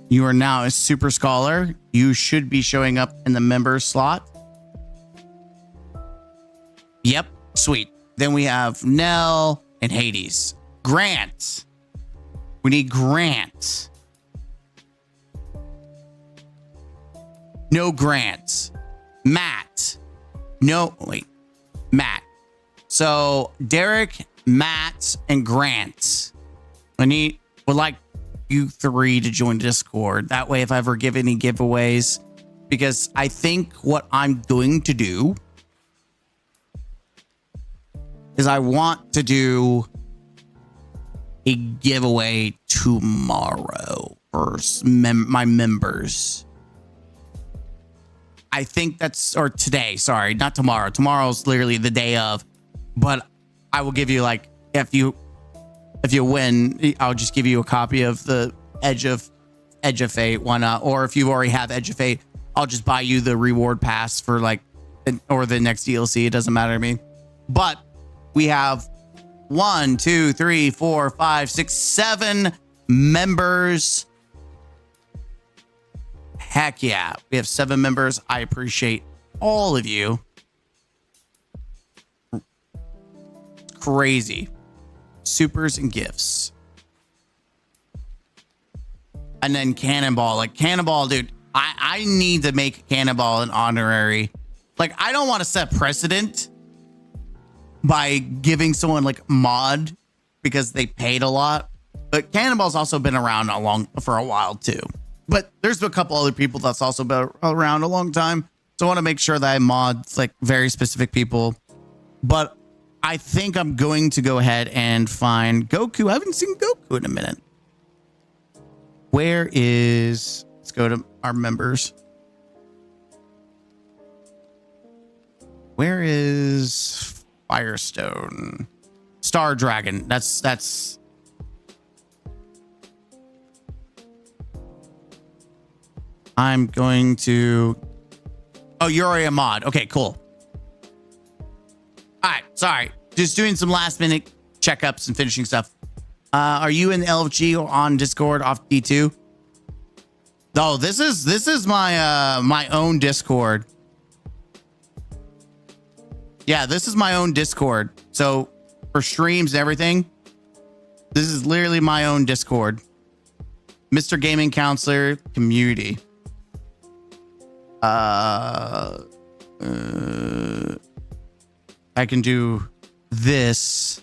[SPEAKER 3] You are now a Super Scholar. You should be showing up in the member slot. Yep, sweet. Then we have Nell and Hades. Grant. We need Grant. No Grant. Matt. No, wait. Matt. So Derek, Matt, and Grant. Would like you three to join Discord. That way, if I ever give any giveaways, because I think what I'm going to do is I want to do a giveaway tomorrow for my members. I think that's, or today, sorry, not tomorrow. Tomorrow's literally the day of, but I will give you, like, if you win, I'll just give you a copy of the Edge of Fate. Why not? Or if you already have Edge of Fate, I'll just buy you the reward pass for, like, or the next DLC. It doesn't matter to me. But we have 1, 2, 3, 4, 5, 6, 7 members. Heck yeah. We have 7 members. I appreciate all of you. Crazy. Supers and gifts. And then Cannonball. Like, Cannonball, dude, I need to make Cannonball an honorary. Like, I don't want to set precedent, by giving someone like mod because they paid a lot. But Cannonball's also been around for a while too. But there's a couple other people that's also been around a long time. So I want to make sure that I mod like very specific people. But I think I'm going to go ahead and find Goku. I haven't seen Goku in a minute. Where is... Let's go to our members. Where is Firestone? Star Dragon. That's... I'm going to... Oh, you're already a mod. Okay, cool. All right, sorry. Just doing some last minute checkups and finishing stuff. Are you in LFG or on Discord off D2? No, this is my my own Discord. Yeah, this is my own Discord. So for streams and everything, this is literally my own Discord. Mr. Gaming Counselor Community. I can do this.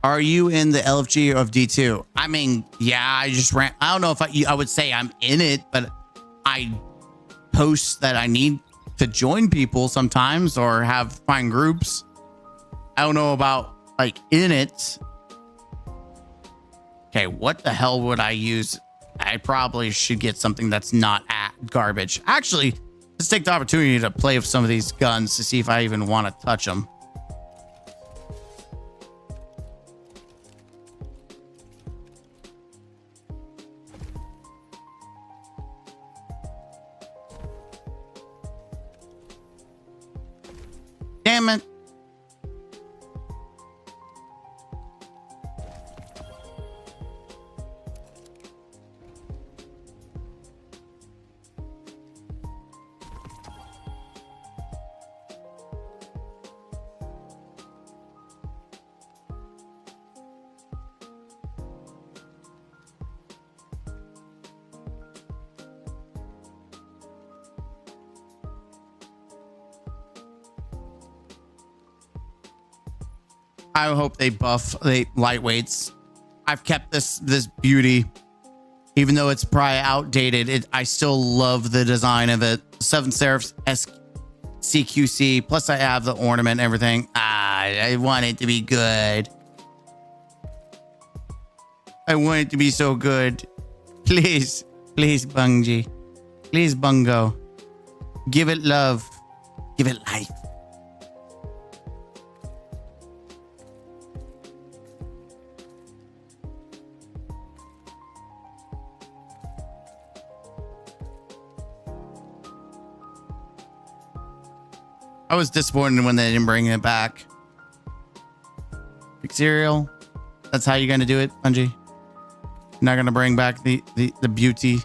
[SPEAKER 3] Are you in the LFG of D2? I mean, yeah, I just ran. I don't know if I would say I'm in it, but I post that I need to join people sometimes or find groups. I don't know about like in it. Okay, what the hell would I use? I probably should get something that's not garbage. Actually, let's take the opportunity to play with some of these guns to see if I even want to touch them. Damn it. I hope they buff the lightweights. I've kept this beauty, even though it's probably outdated. I still love the design of it. Seven Seraphs SCQC. Plus, I have the ornament and everything. I want it to be good. I want it to be so good. Please, please, Bungie. Please, Bungo. Give it love. Give it life. I was disappointed when they didn't bring it back. Big cereal. That's how you're gonna do it, Bungie. You're not gonna bring back the beauty.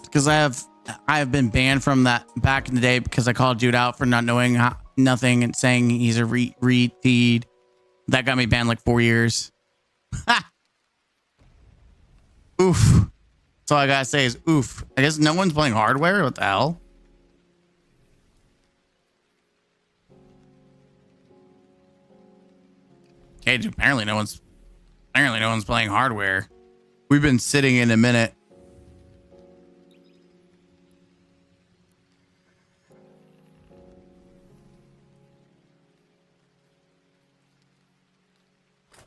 [SPEAKER 3] Because I have been banned from that back in the day because I called dude out for not knowing nothing and saying he's a feed. That got me banned like 4 years. Ha! Oof. That's all I gotta say is oof. I guess no one's playing hardware. What the hell? Okay, apparently no one's playing hardware. We've been sitting in a minute.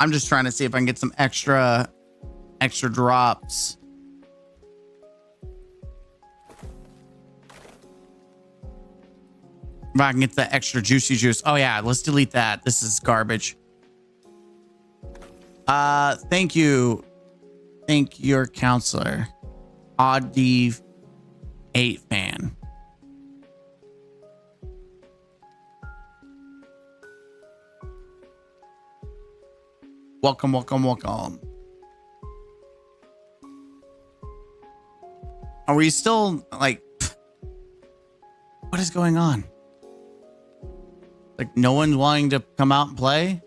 [SPEAKER 3] I'm just trying to see if I can get some extra drops. If I can get the extra juicy juice. Oh yeah, let's delete that. This is garbage. Thank you. Thank your counselor. Odd Div 8 fan. Welcome, welcome, welcome. Are we still like, what is going on? Like no one's wanting to come out and play?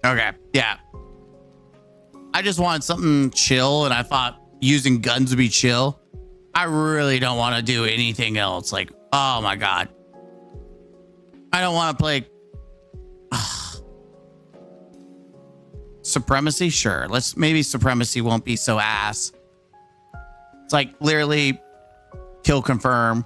[SPEAKER 3] Okay, yeah. I just wanted something chill, and I thought using guns would be chill. I really don't want to do anything else. Like, oh my god. I don't want to play... Supremacy? Sure. Maybe Supremacy won't be so ass. It's like, literally, kill confirm.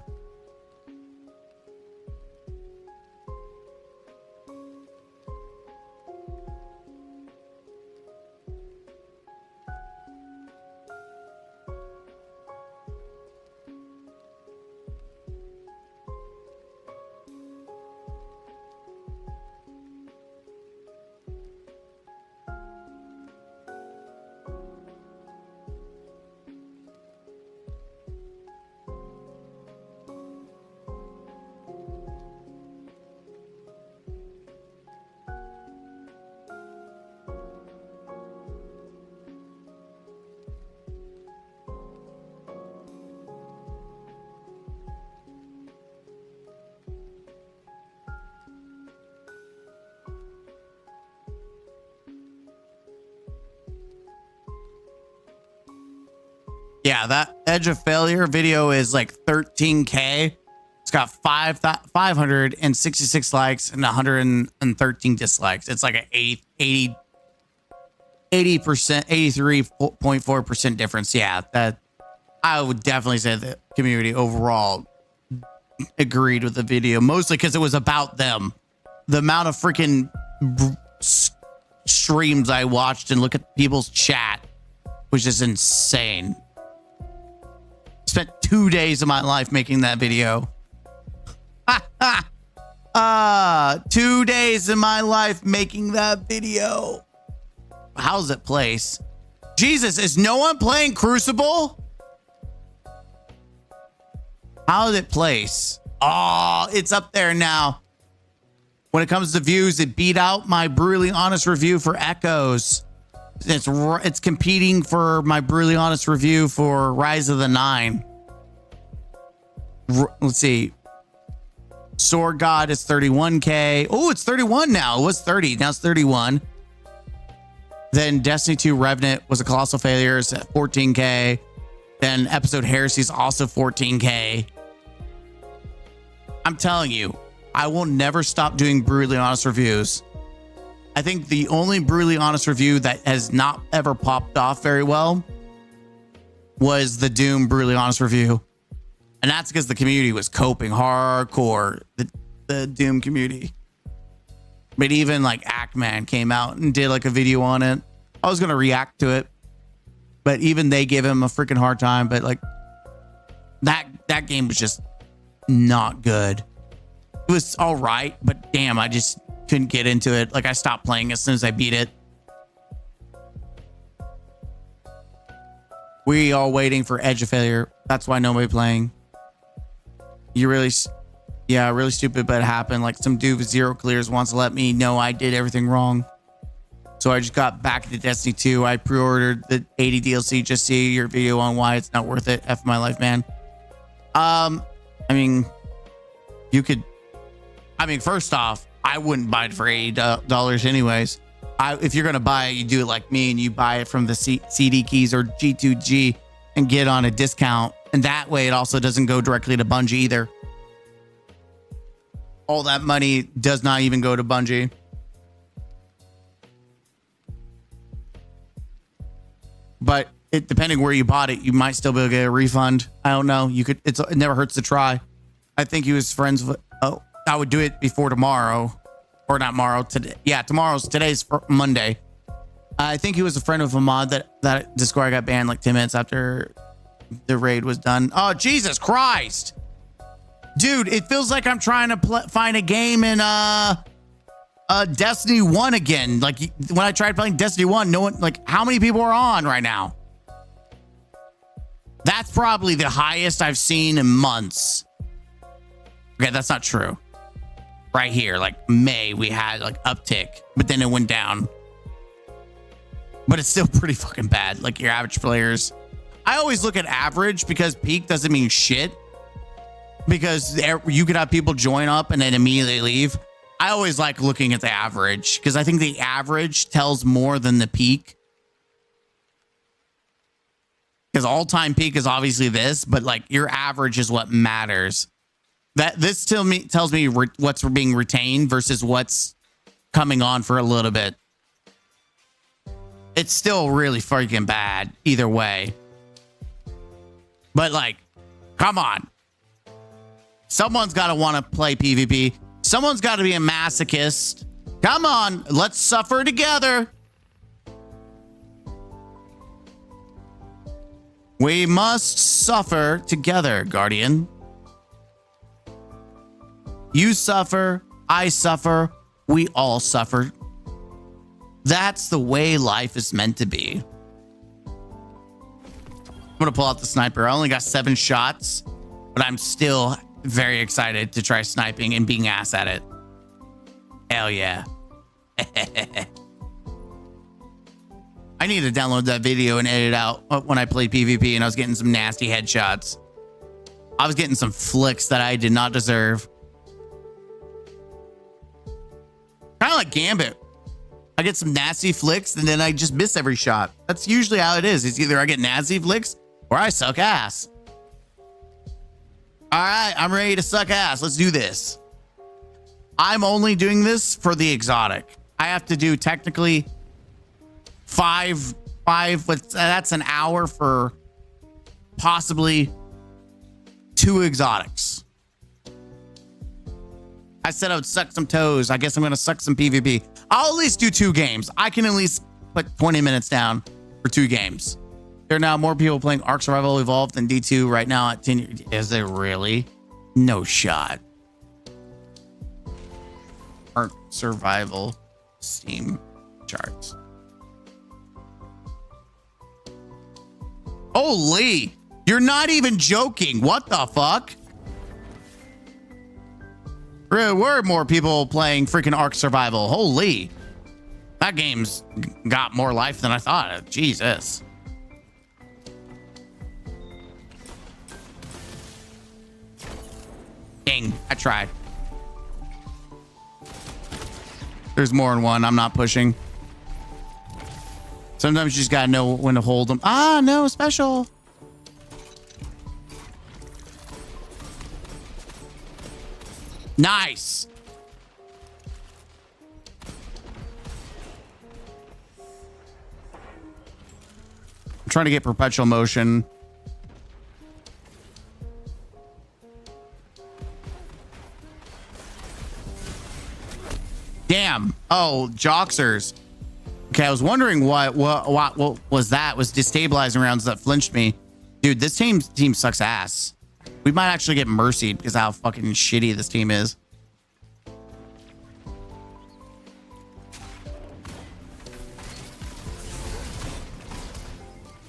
[SPEAKER 3] Yeah, that Edge of Failure video is like 13K. It's got 566 likes and 113 dislikes. It's like an 80%, 83.4% difference. Yeah, that I would definitely say the community overall agreed with the video, mostly because it was about them. The amount of freaking streams I watched and look at people's chat was just insane. Spent 2 days of my life making that video. 2 days of my life making that video. How's it place? Jesus, is no one playing Crucible? How's it place? Oh, it's up there now. When it comes to views, it beat out my brutally honest review for Echoes. It's competing for my brutally honest review for Rise of the Nine. Let's see. Sword God is 31K. Oh, it's 31 now. It was 30. Now it's 31. Then Destiny 2 Revenant was a colossal failure. It's at 14K. Then Episode Heresy is also 14K. I'm telling you, I will never stop doing brutally honest reviews. I think the only brutally honest review that has not ever popped off very well was the Doom brutally honest review. And that's because the community was coping hardcore, the Doom community. But even like Ackman came out and did like a video on it. I was going to react to it, but even they gave him a freaking hard time. But like that game was just not good. It was all right, but damn, I just couldn't get into it. Like I stopped playing as soon as I beat it. We are waiting for Edge of Failure. That's why nobody playing. You really, yeah, really stupid, but it happened. Like some dude with 0 clears wants to let me know I did everything wrong. So I just got back into Destiny 2. I pre-ordered the 80 DLC. Just see your video on why it's not worth it. F my life, man. I mean, you could, first off, I wouldn't buy it for $80 anyways. If you're going to buy it, you do it like me and you buy it from the CD keys or G2G and get on a discount. And that way it also doesn't go directly to Bungie either. All that money does not even go to Bungie. But depending where you bought it, you might still be able to get a refund. I don't know. You could. It never hurts to try. I think he was friends with. Oh, I would do it before tomorrow, or not tomorrow. Today, yeah, today's Monday. I think he was a friend of a mod that Discord got banned like 10 minutes after the raid was done. Oh, Jesus Christ. Dude, it feels like I'm trying to find a game in Destiny 1 again. Like when I tried playing Destiny 1, no one, like how many people are on right now? That's probably the highest I've seen in months. Okay, that's not true. Right here, like May, we had like uptick, but then it went down. But it's still pretty fucking bad. Like your average players. I always look at average because peak doesn't mean shit. Because you could have people join up and then immediately leave. I always like looking at the average because I think the average tells more than the peak. Because all-time peak is obviously this, but like your average is what matters. That this tells me what's being retained versus what's coming on for a little bit. It's still really freaking bad either way. But like, come on. Someone's got to want to play PvP. Someone's got to be a masochist. Come on, let's suffer together. We must suffer together, Guardian. You suffer, I suffer, we all suffer. That's the way life is meant to be. I'm gonna pull out the sniper. I only got 7 shots, but I'm still very excited to try sniping and being ass at it. Hell yeah. I need to download that video and edit out when I played PvP and I was getting some nasty headshots. I was getting some flicks that I did not deserve. Kind of like Gambit. I get some nasty flicks and then I just miss every shot. That's usually how it is. It's either I get nasty flicks or I suck ass. All right, I'm ready to suck ass. Let's do this. I'm only doing this for the exotic. I have to do technically five, that's an hour for possibly 2 exotics. I said I would suck some toes. I guess I'm going to suck some PvP. I'll at least do 2 games. I can at least put 20 minutes down for 2 games. There are now more people playing Ark Survival Evolved than D2 right now at 10. Is there really? No shot. Ark Survival Steam charts. Holy, you're not even joking. What the fuck? There were more people playing freaking Ark Survival. Holy. That game's got more life than I thought. Jesus. Dang, I tried. There's more than one. I'm not pushing. Sometimes you just gotta know when to hold them. Ah, no, special. Nice. I'm trying to get perpetual motion. Damn. Oh, Joxers. Okay, I was wondering what was that? Was destabilizing rounds that flinched me. Dude, this team sucks ass. We might actually get mercied because of how fucking shitty this team is.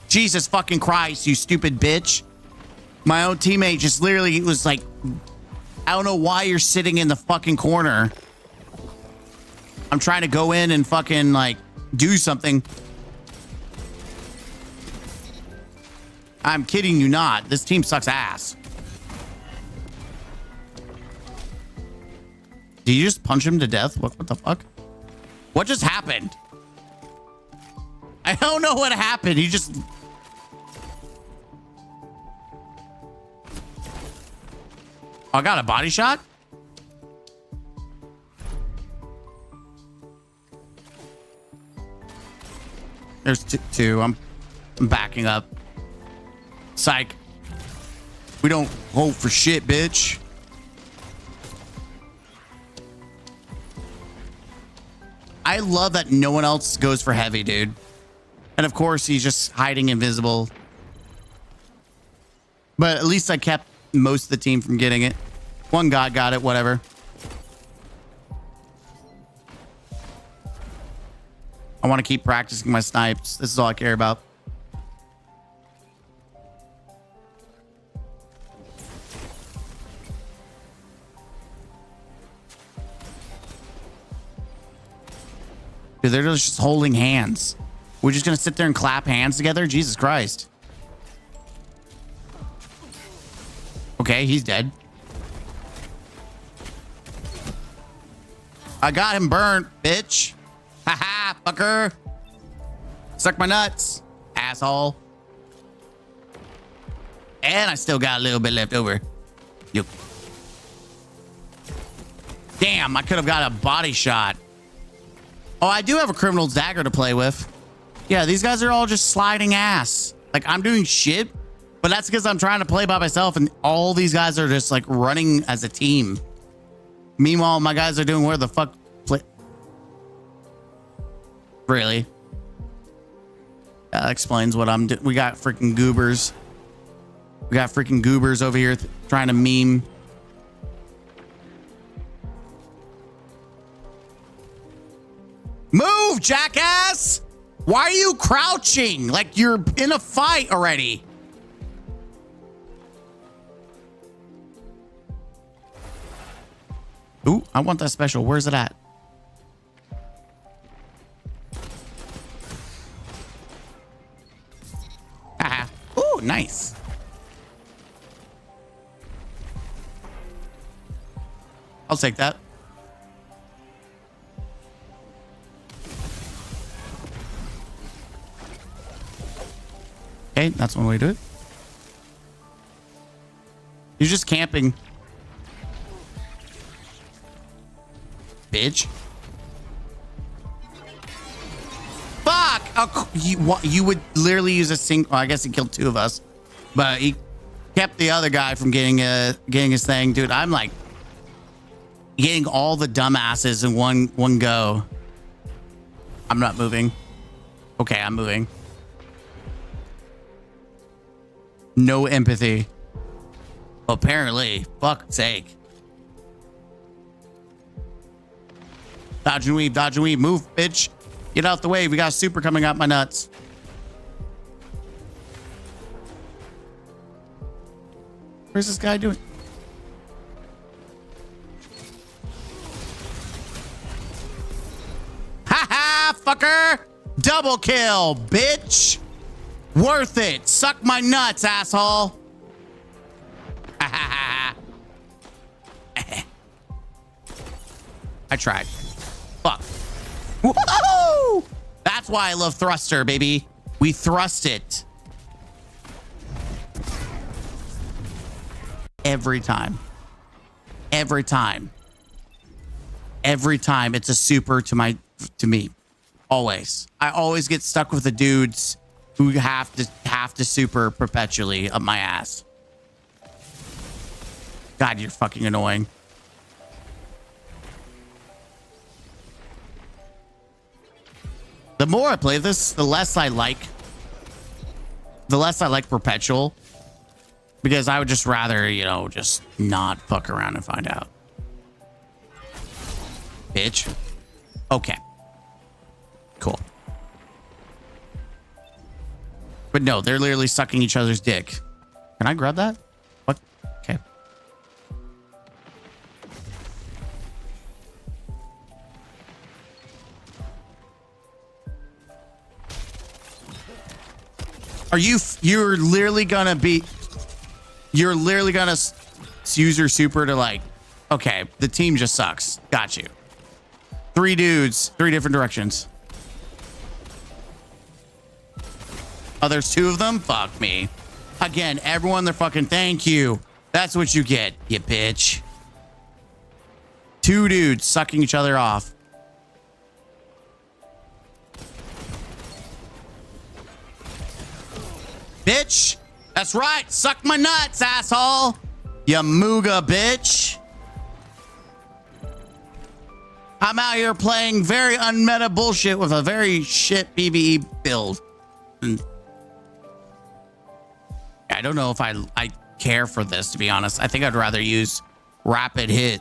[SPEAKER 3] Jesus fucking Christ, you stupid bitch. My own teammate just literally was like, I don't know why you're sitting in the fucking corner. I'm trying to go in and fucking like do something. I'm kidding you not. This team sucks ass. Did you just punch him to death? What the fuck? What just happened? I don't know what happened. He just... Oh, I got a body shot? There's two. I'm backing up. Psych. We don't hold for shit, bitch. I love that no one else goes for heavy, dude. And of course, he's just hiding invisible. But at least I kept most of the team from getting it. One guy got it, whatever. I want to keep practicing my snipes. This is all I care about. Dude, they're just holding hands. We're just gonna sit there and clap hands together? Jesus Christ. Okay, he's dead. I got him burnt, bitch. Haha, fucker. Suck my nuts, asshole. And I still got a little bit left over. Yep. Damn, I could have got a body shot. Oh, I do have a criminal's dagger to play with. Yeah, these guys are all just sliding ass. Like, I'm doing shit, but that's because I'm trying to play by myself, and all these guys are just, like, running as a team. Meanwhile, my guys are doing where the fuck play. Really? That explains what I'm doing. We got freaking goobers. We got freaking goobers over here trying to meme. Move, jackass! Why are you crouching? Like you're in a fight already. Ooh, I want that special. Where's it at? Ah. Ooh, nice. I'll take that. Okay, that's one way to do it. You're just camping. Bitch. Fuck! Oh, you would literally use a single... Well, I guess he killed two of us. But he kept the other guy from getting his thing. Dude, I'm like... getting all the dumbasses in one go. I'm not moving. Okay, I'm moving. No empathy. Apparently. Fuck's sake. Dodge and weave, dodge and weave. Move, bitch. Get out the way. We got a super coming out my nuts. Where's this guy doing? Ha ha, fucker. Double kill, bitch. Worth it. Suck my nuts, asshole. I tried. Fuck. Whoa! That's why I love thruster, baby. We thrust it. Every time. Every time. Every time it's a super to me. Always. I always get stuck with the dudes who have to super perpetually up my ass. God, you're fucking annoying. The more I play this, the less I like perpetual, because I would just rather, you know, just not fuck around and find out. Bitch. Okay. Cool. But no, they're literally sucking each other's dick. Can I grab that? What? Okay. You're literally gonna use your super to like, okay, the team just sucks. Got you. 3 dudes, 3 different directions. Oh, there's 2 of them? Fuck me. Again, everyone, they're fucking thank you. That's what you get, you bitch. 2 dudes sucking each other off. bitch. That's right. Suck my nuts, asshole. You mooga bitch. I'm out here playing very unmeta bullshit with a very shit PvE build. And I don't know if I care for this, to be honest. I think I'd rather use rapid hit.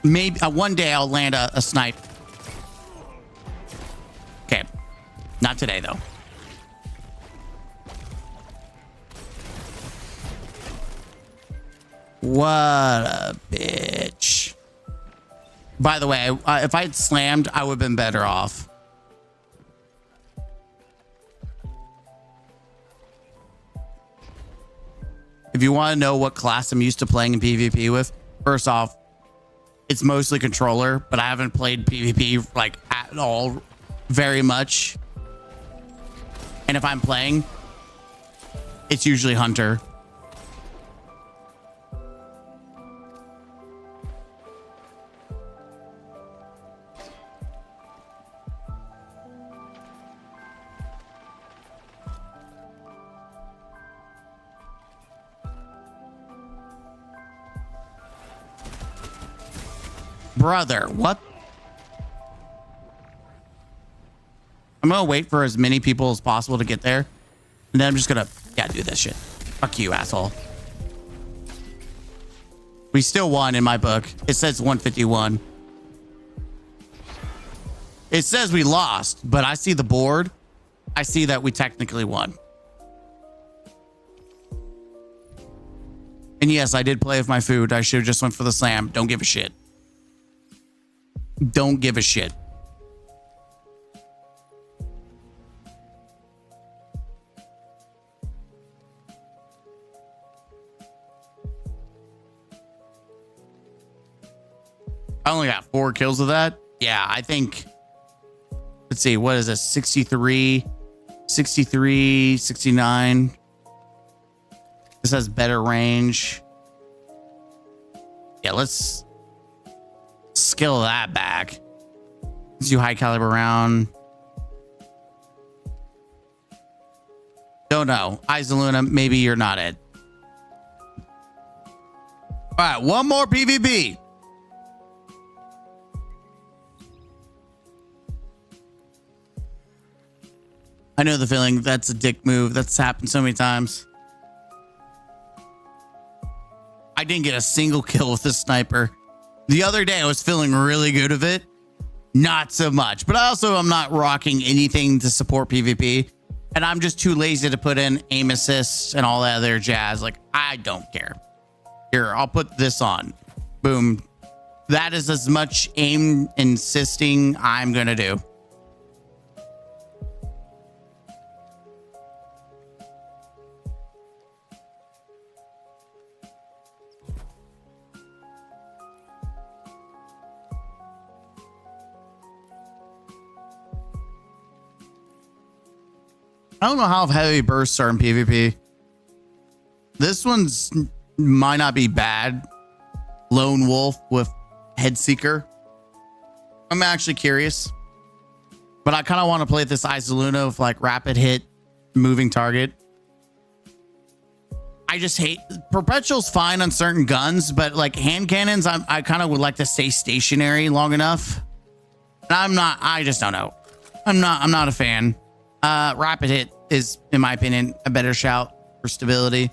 [SPEAKER 3] Maybe one day I'll land a snipe. Okay. Not today, though. What a bitch. By the way, if I'd slammed, I would have been better off. If you want to know what class I'm used to playing in PvP with, first off, it's mostly controller, but I haven't played PvP like at all very much. And if I'm playing, it's usually hunter. Brother, what? I'm gonna wait for as many people as possible to get there. And then I'm just gonna, do this shit. Fuck you, asshole. We still won in my book. It says 151. It says we lost, but I see the board. I see that we technically won. And yes, I did play with my food. I should have just went for the slam. Don't give a shit. Don't give a shit. I only got 4 kills of that. Yeah, I think, let's see, what is this? 63, 63, 69. This has better range. Yeah, let's scale that back. Let's do high caliber round. Don't know. Isoluna, maybe you're not it. All right, one more PvP. I know the feeling. That's a dick move. That's happened so many times. I didn't get a single kill with this sniper. The other day I was feeling really good of it. Not so much. But also I'm not rocking anything to support PvP. And I'm just too lazy to put in aim assists and all that other jazz. Like, I don't care. Here, I'll put this on. Boom. That is as much aim insisting I'm going to do. I don't know how heavy bursts are in PvP. This one's might not be bad. Lone Wolf with Head Seeker. I'm actually curious. But I kind of want to play this Isoluna with like rapid hit, moving target. I just hate Perpetual's fine on certain guns, but like hand cannons, I kind of would like to stay stationary long enough. And I just don't know. I'm not a fan. Rapid hit is, in my opinion, a better shout for stability.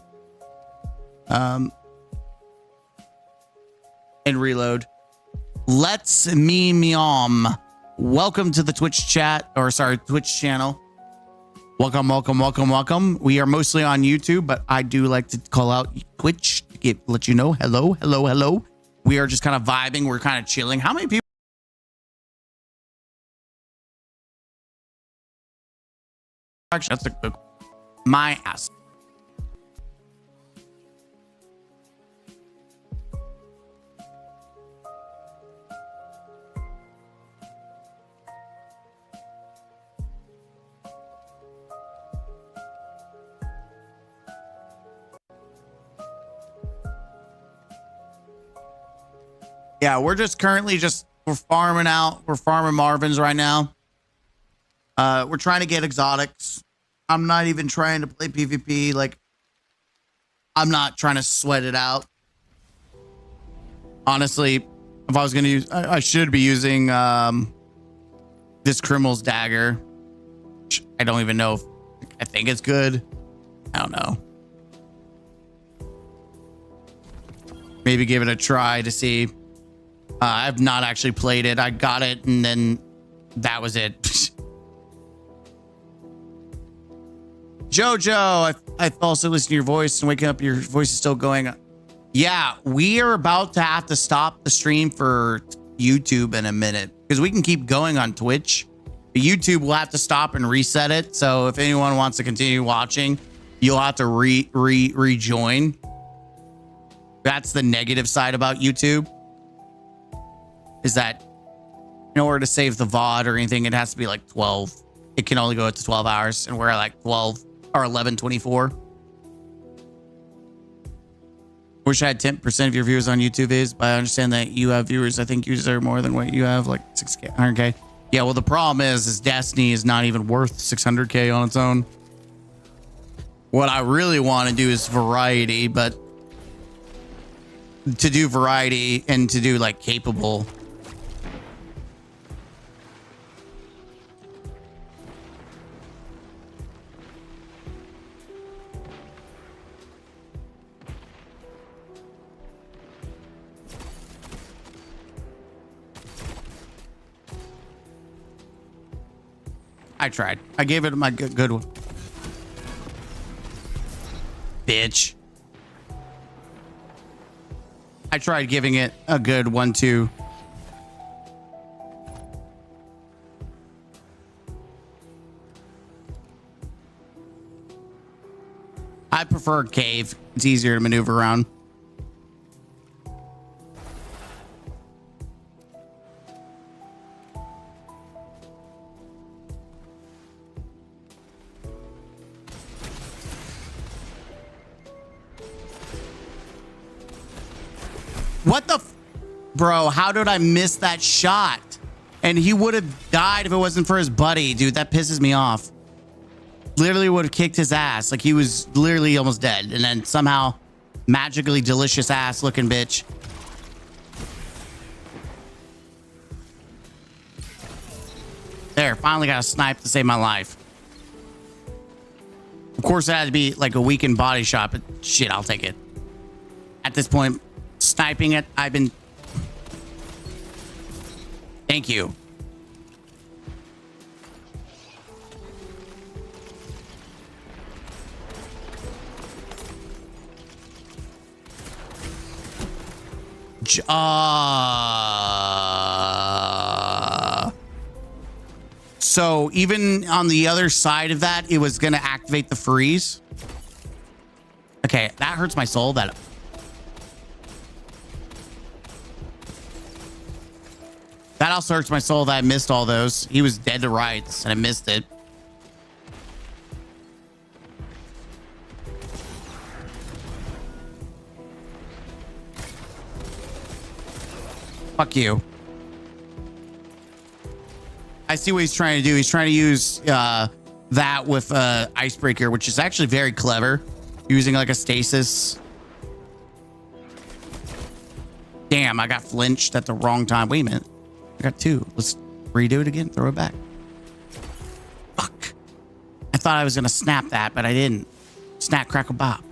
[SPEAKER 3] And reload. Let's meom. Welcome to the Twitch chat, or sorry, Twitch channel. Welcome. We are mostly on YouTube, but I do like to call out Twitch to let you know. Hello. We are just kind of vibing. We're kind of chilling. How many people? Actually, that's a good. My ass. Yeah, we're just currently we're farming out. We're farming Marvins right now. We're trying to get exotics. I'm not even trying to play PvP. Like, I'm not trying to sweat it out. Honestly, if I was going to use, I should be using this criminal's dagger. I don't even know if I think it's good. I don't know. Maybe give it a try to see. I've not actually played it. I got it and then that was it. Jojo, I also listen to your voice and waking up, your voice is still going. Yeah, we are about to have to stop the stream for YouTube in a minute because we can keep going on Twitch. YouTube will have to stop and reset it. So if anyone wants to continue watching, you'll have to rejoin. That's the negative side about YouTube, is that in order to save the VOD or anything, it has to be like 12. It can only go up to 12 hours, and we're at like 12 or 11:24. Wish I had 10% of your viewers on YouTube is, but I understand that you have viewers. I think you deserve more than what you have, like 6K, 100K. Yeah, well, the problem is Destiny is not even worth 600K on its own. What I really want to do is variety, but to do variety and to do like capable. I tried. I gave it my good one. Bitch. I tried giving it a good 1-2. I prefer cave. It's easier to maneuver around. What the bro, how did I miss that shot? And he would have died if it wasn't for his buddy, dude. That pisses me off. Literally would have kicked his ass. Like he was literally almost dead. And then somehow magically delicious ass looking bitch. There, finally got a snipe to save my life. Of course, it had to be like a weakened body shot, but shit, I'll take it. At this point, sniping it, I've been... Thank you. So even on the other side of that, it was going to activate the freeze. Okay, that hurts my soul. That also hurts my soul that I missed all those. He was dead to rights and I missed it. Fuck you. I see what he's trying to do. He's trying to use that with icebreaker, which is actually very clever. Using like a stasis. Damn, I got flinched at the wrong time. Wait a minute. I got two. Let's redo it again. Throw it back. Fuck. I thought I was going to snap that, but I didn't. Snap, crackle, bop.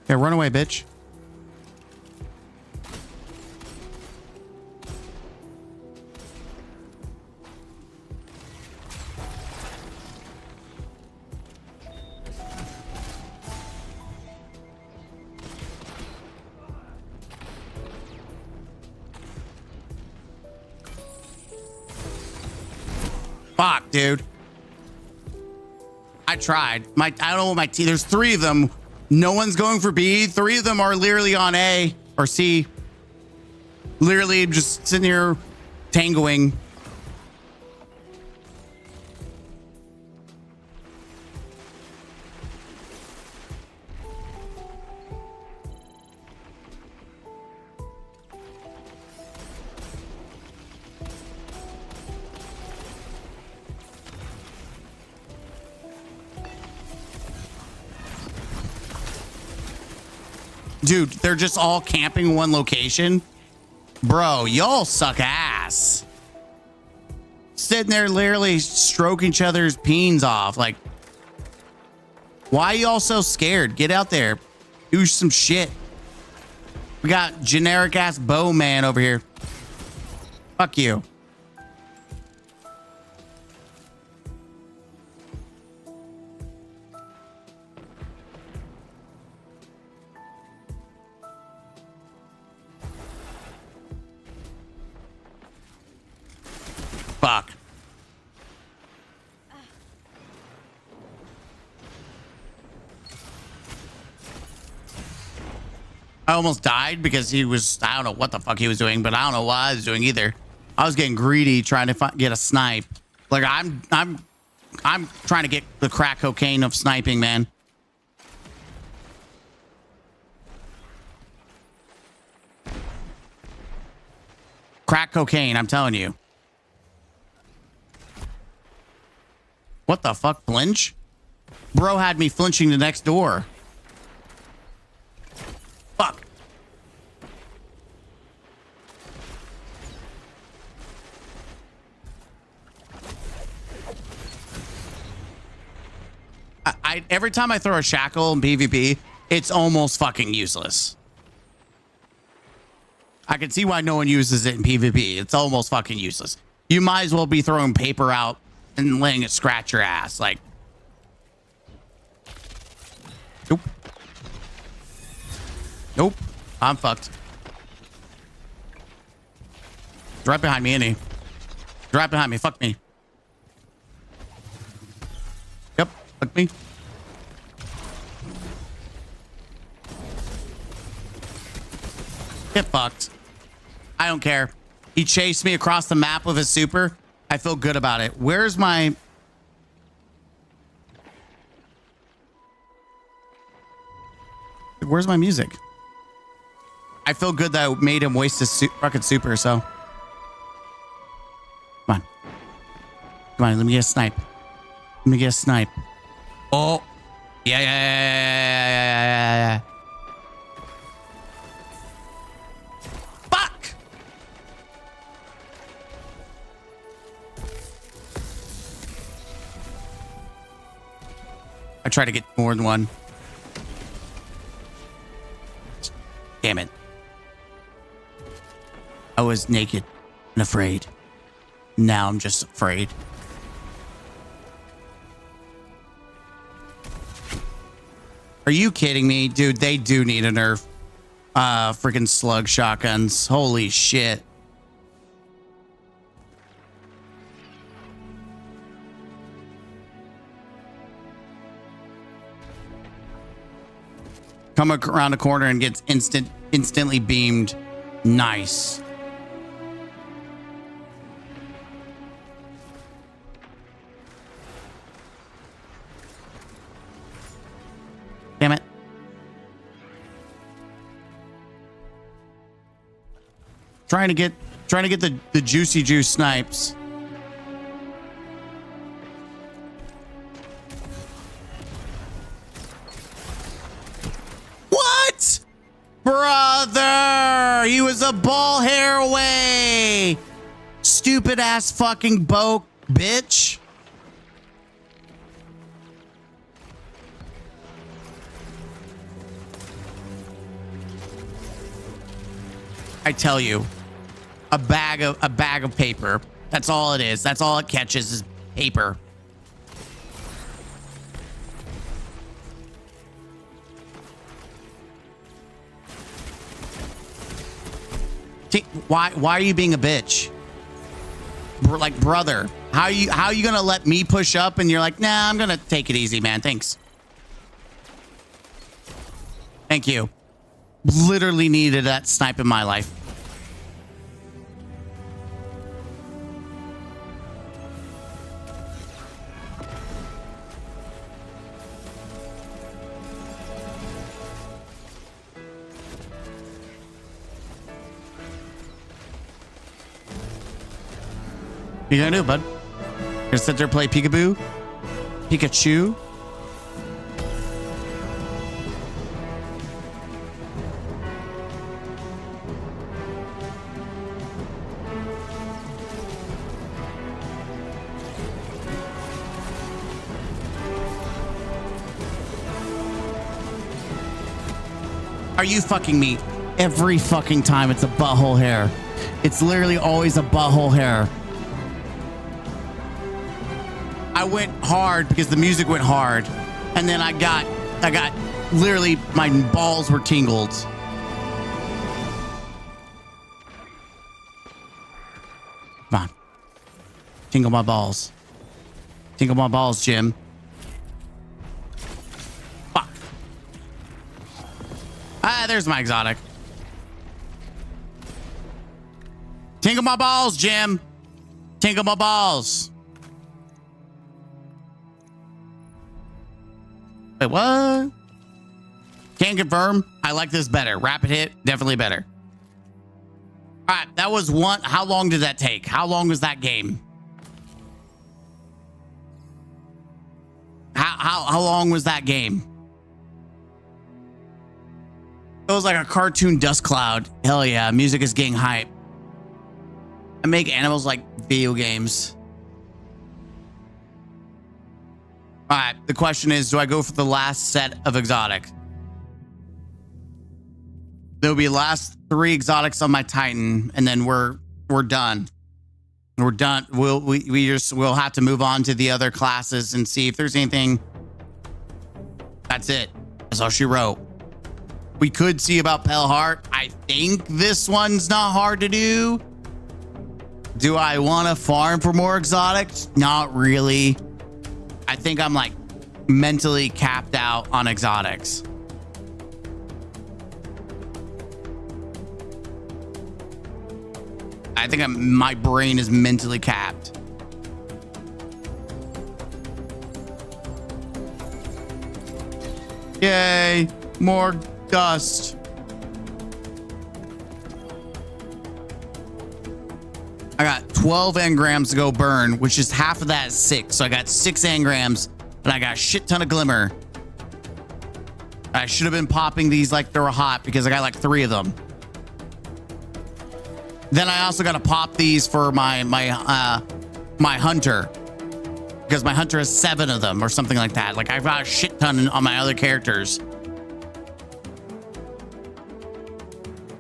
[SPEAKER 3] Yeah, run away, bitch. Fuck, dude. I tried. I don't know what my team. There's three of them. No one's going for B. Three of them are literally on A or C. Literally just sitting here tangoing. Dude, they're just all camping in one location. Bro, y'all suck ass. Sitting there literally stroking each other's peens off. Like, why are y'all so scared? Get out there. Do some shit. We got generic ass bow man over here. Fuck you. Fuck. I almost died because he was, I don't know what the fuck he was doing, but I don't know what I was doing either. I was getting greedy trying to get a snipe. Like I'm trying to get the crack cocaine of sniping, man. Crack cocaine, I'm telling you. What the fuck, flinch? Bro had me flinching the next door. Fuck. Every time I throw a shackle in PvP, it's almost fucking useless. I can see why no one uses it in PvP. It's almost fucking useless. You might as well be throwing paper out and letting it scratch your ass. Like, nope. Nope. I'm fucked. He's right behind me, isn't he? He's right behind me. Fuck me. Yep. Fuck me. Get fucked. I don't care. He chased me across the map with his super. I feel good about it. Where's my... Where's my music? I feel good that I made him waste his fucking super, so... Come on. Come on, let me get a snipe. Let me get a snipe. Oh. Yeah. Fuck! I try to get more than one. Damn it. I was naked and afraid. Now I'm just afraid. Are you kidding me? Dude, they do need a nerf. Freaking slug shotguns. Holy shit. Come around the corner and gets instantly beamed. Nice. Damn it. Trying to get the juicy juice snipes. What? Brother, he was a ball hair away. Stupid ass fucking boat, bitch. I tell you, a bag of paper. That's all it is. That's all it catches is paper. Why are you being a bitch? Like, brother, how are you gonna let me push up and you're like, nah, I'm gonna take it easy, man. Thanks. Thank you. Literally needed that snipe in my life. What you gonna do, bud? Gonna sit there and play peekaboo? Pikachu? Are you fucking me? Every fucking time it's a butthole hair. It's literally always a butthole hair. I went hard because the music went hard. And then I got literally my balls were tingled. Come on. Tingle my balls. Tingle my balls, Jim. Fuck. Ah, there's my exotic. Tingle my balls, Jim. Tingle my balls. Wait, what? Can't confirm. I like this better. Rapid hit, definitely better. All right, that was one. How long did that take? How long was that game? How long was that game? It was like a cartoon dust cloud. Hell yeah, music is getting hype. I make animals like video games. All right, the question is, do I go for the last set of exotic? There'll be last 3 exotics on my Titan, and then we're done. We're done. We'll have to move on to the other classes and see if there's anything. That's it. That's all she wrote. We could see about Pale Heart. I think this one's not hard to do. Do I want to farm for more exotics? Not really. I think I'm like mentally capped out on exotics. I think my brain is mentally capped. Yay, more dust. I got 12 engrams to go burn, which is half of that is 6. So I got 6 engrams, and I got a shit ton of glimmer. I should have been popping these like they were hot because I got like 3 of them. Then I also got to pop these for my hunter, because my hunter has 7 of them or something like that. Like I've got a shit ton on my other characters.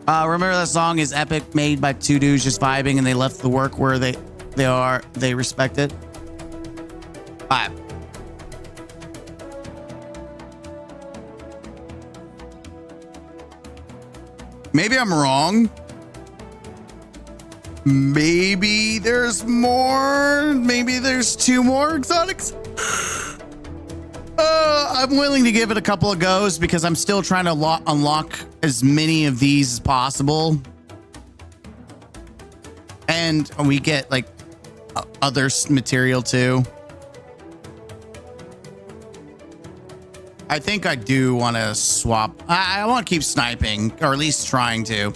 [SPEAKER 3] Remember that song is epic, made by 2 dudes just vibing, and they left the work where they respect it. All right. Maybe I'm wrong. Maybe there's more. Maybe there's 2 more exotics. I'm willing to give it a couple of goes because I'm still trying to unlock as many of these as possible. And we get like other material too. I think I do want to swap. I want to keep sniping, or at least trying to.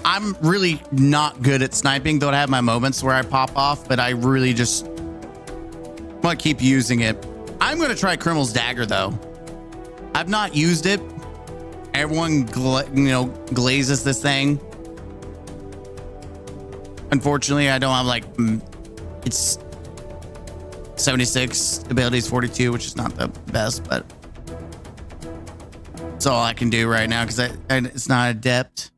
[SPEAKER 3] I'm really not good at sniping, though I have my moments where I pop off, but I really just want to keep using it. I'm going to try Criminal's Dagger, though. I've not used it. Everyone, glazes this thing. Unfortunately, I don't have like, it's 76, abilities 42, which is not the best, but that's all I can do right now because it's not adept.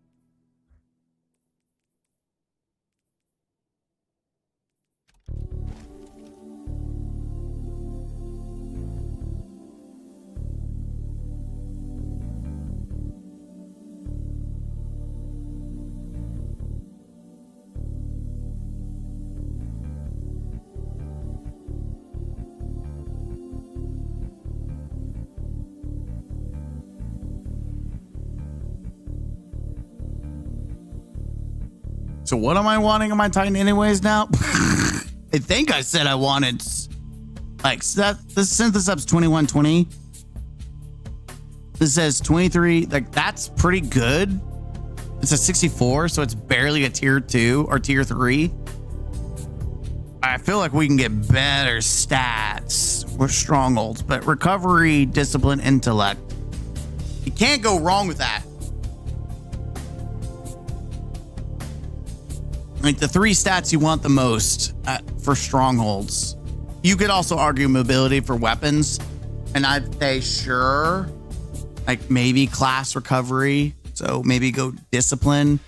[SPEAKER 3] So what am I wanting on my Titan anyways now? I think I said I wanted like since this up's 2120. This says 23, like that's pretty good. It's a 64, so it's barely a tier 2 or tier 3. I feel like we can get better stats with strongholds, but recovery, discipline, intellect. You can't go wrong with that. Like the 3 stats you want the most for strongholds. You could also argue mobility for weapons, and I'd say sure, like maybe class recovery. So maybe go discipline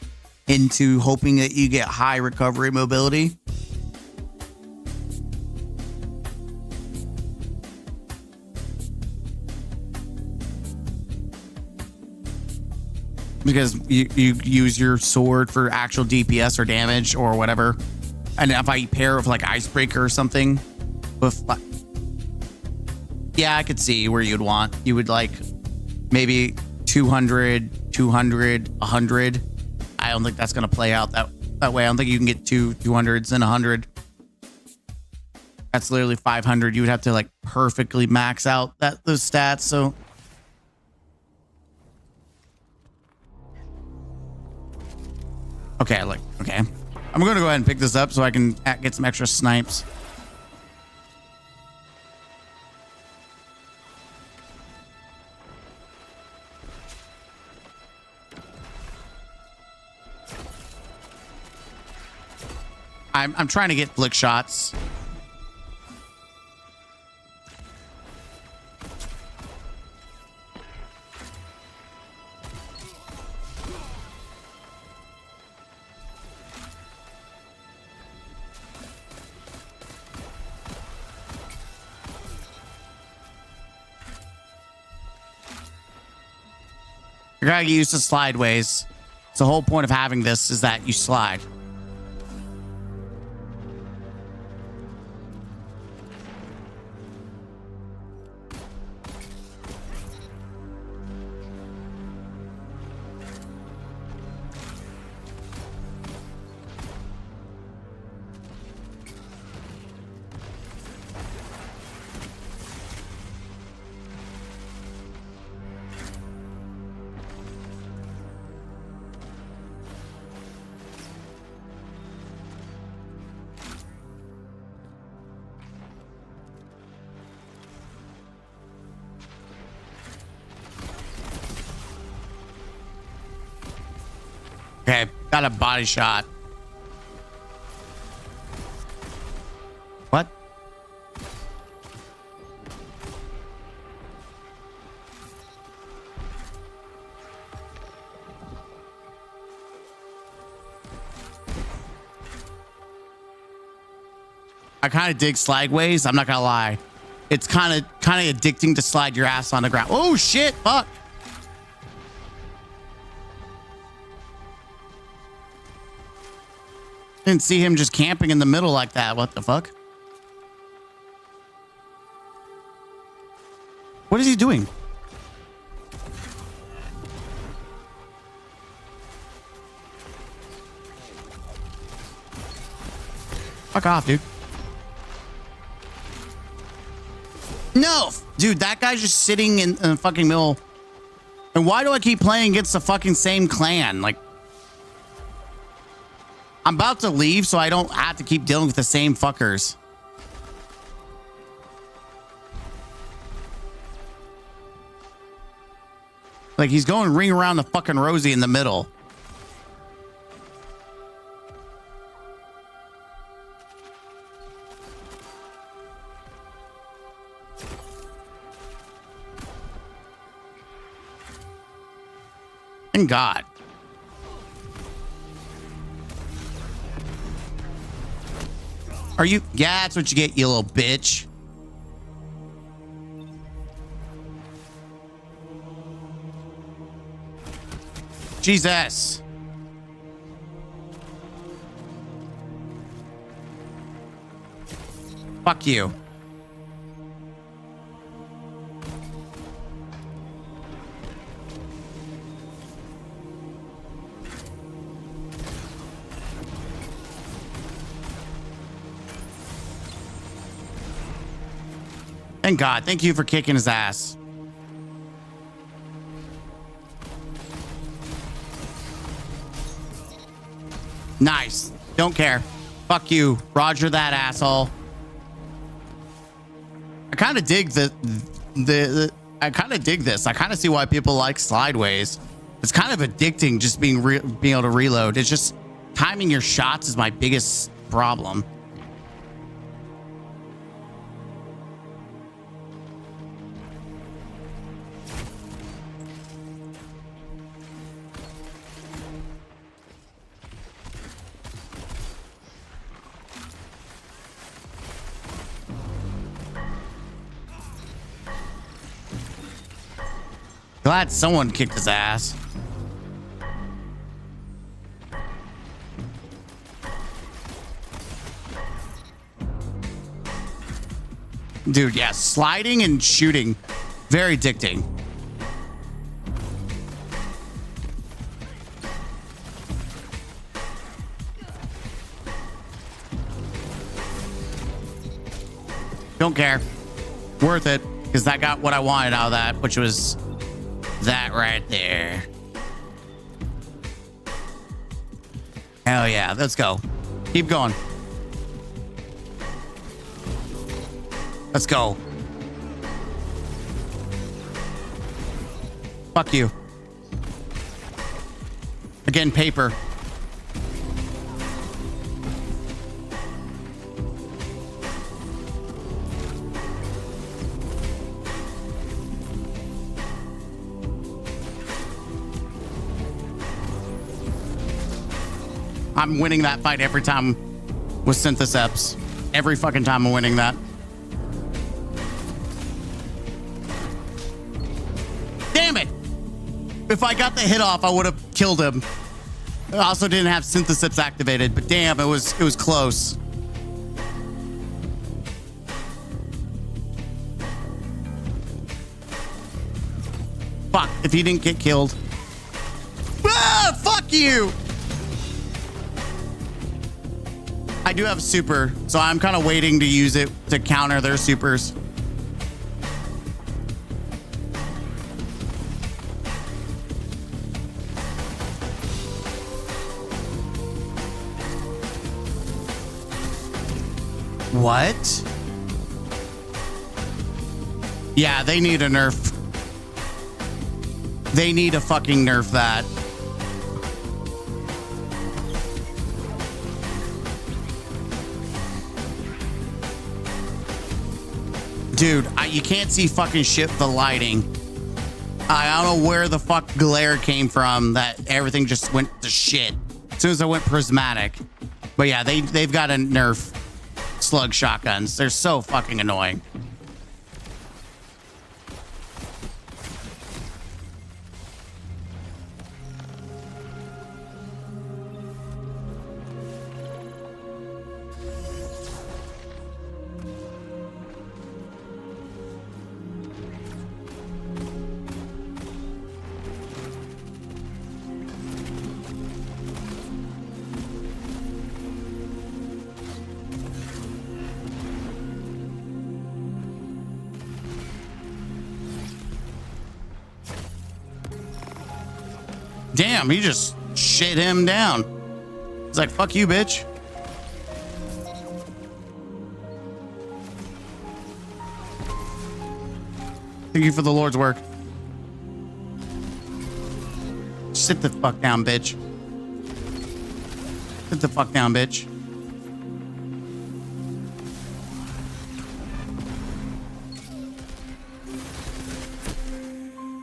[SPEAKER 3] into hoping that you get high recovery mobility. Because you use your sword for actual DPS or damage or whatever. And if I pair with like icebreaker or something with, yeah, I could see where you'd want. You would like maybe 200, 200, 100. I don't think that's going to play out that way. I don't think you can get 200s and 100. That's literally 500. You would have to like perfectly max out those stats. So okay, okay. I'm going to go ahead and pick this up so I can get some extra snipes. I'm trying to get flick shots. You're gonna get used to slideways. It's the whole point of having this is that you slide. Okay, got a body shot. What? I kind of dig slideways. I'm not gonna lie. It's kind of addicting to slide your ass on the ground. Oh shit! Fuck. Didn't see him just camping in the middle like that. What the fuck? What is he doing? Fuck off, dude. No, dude, that guy's just sitting in the fucking middle. And why do I keep playing against the fucking same clan? Like, I'm about to leave so I don't have to keep dealing with the same fuckers. Like, he's going ring around the fucking Rosie in the middle. Thank God. Are you? Yeah, that's what you get, you little bitch. Jesus. Fuck you. Thank God. Thank you for kicking his ass. Nice. Don't care. Fuck you. Roger that, asshole. I kind of dig I kind of dig this. I kind of see why people like slideways. It's kind of addicting just being able to reload. It's just timing your shots is my biggest problem. Glad someone kicked his ass. Dude, yeah, sliding and shooting. Very addicting. Don't care. Worth it, because I got what I wanted out of that, which was that right there. Hell yeah, let's go. Keep going. Let's go. Fuck you. Again, paper. I'm winning that fight every time with Syntheseps. Every fucking time I'm winning that. Damn it! If I got the hit off, I would have killed him. I also didn't have Syntheseps activated, but damn, it was close. Fuck, if he didn't get killed. Ah, fuck you! I do have super, so I'm kind of waiting to use it to counter their supers. What? Yeah, they need a nerf. They need to fucking nerf that. Dude, you can't see fucking shit with the lighting. I don't know where the fuck glare came from that everything just went to shit as soon as I went prismatic. But yeah, they've got to nerf slug shotguns. They're so fucking annoying. Damn, he just shit him down. He's like, fuck you, bitch. Thank you for the Lord's work. Sit the fuck down, bitch. Sit the fuck down, bitch.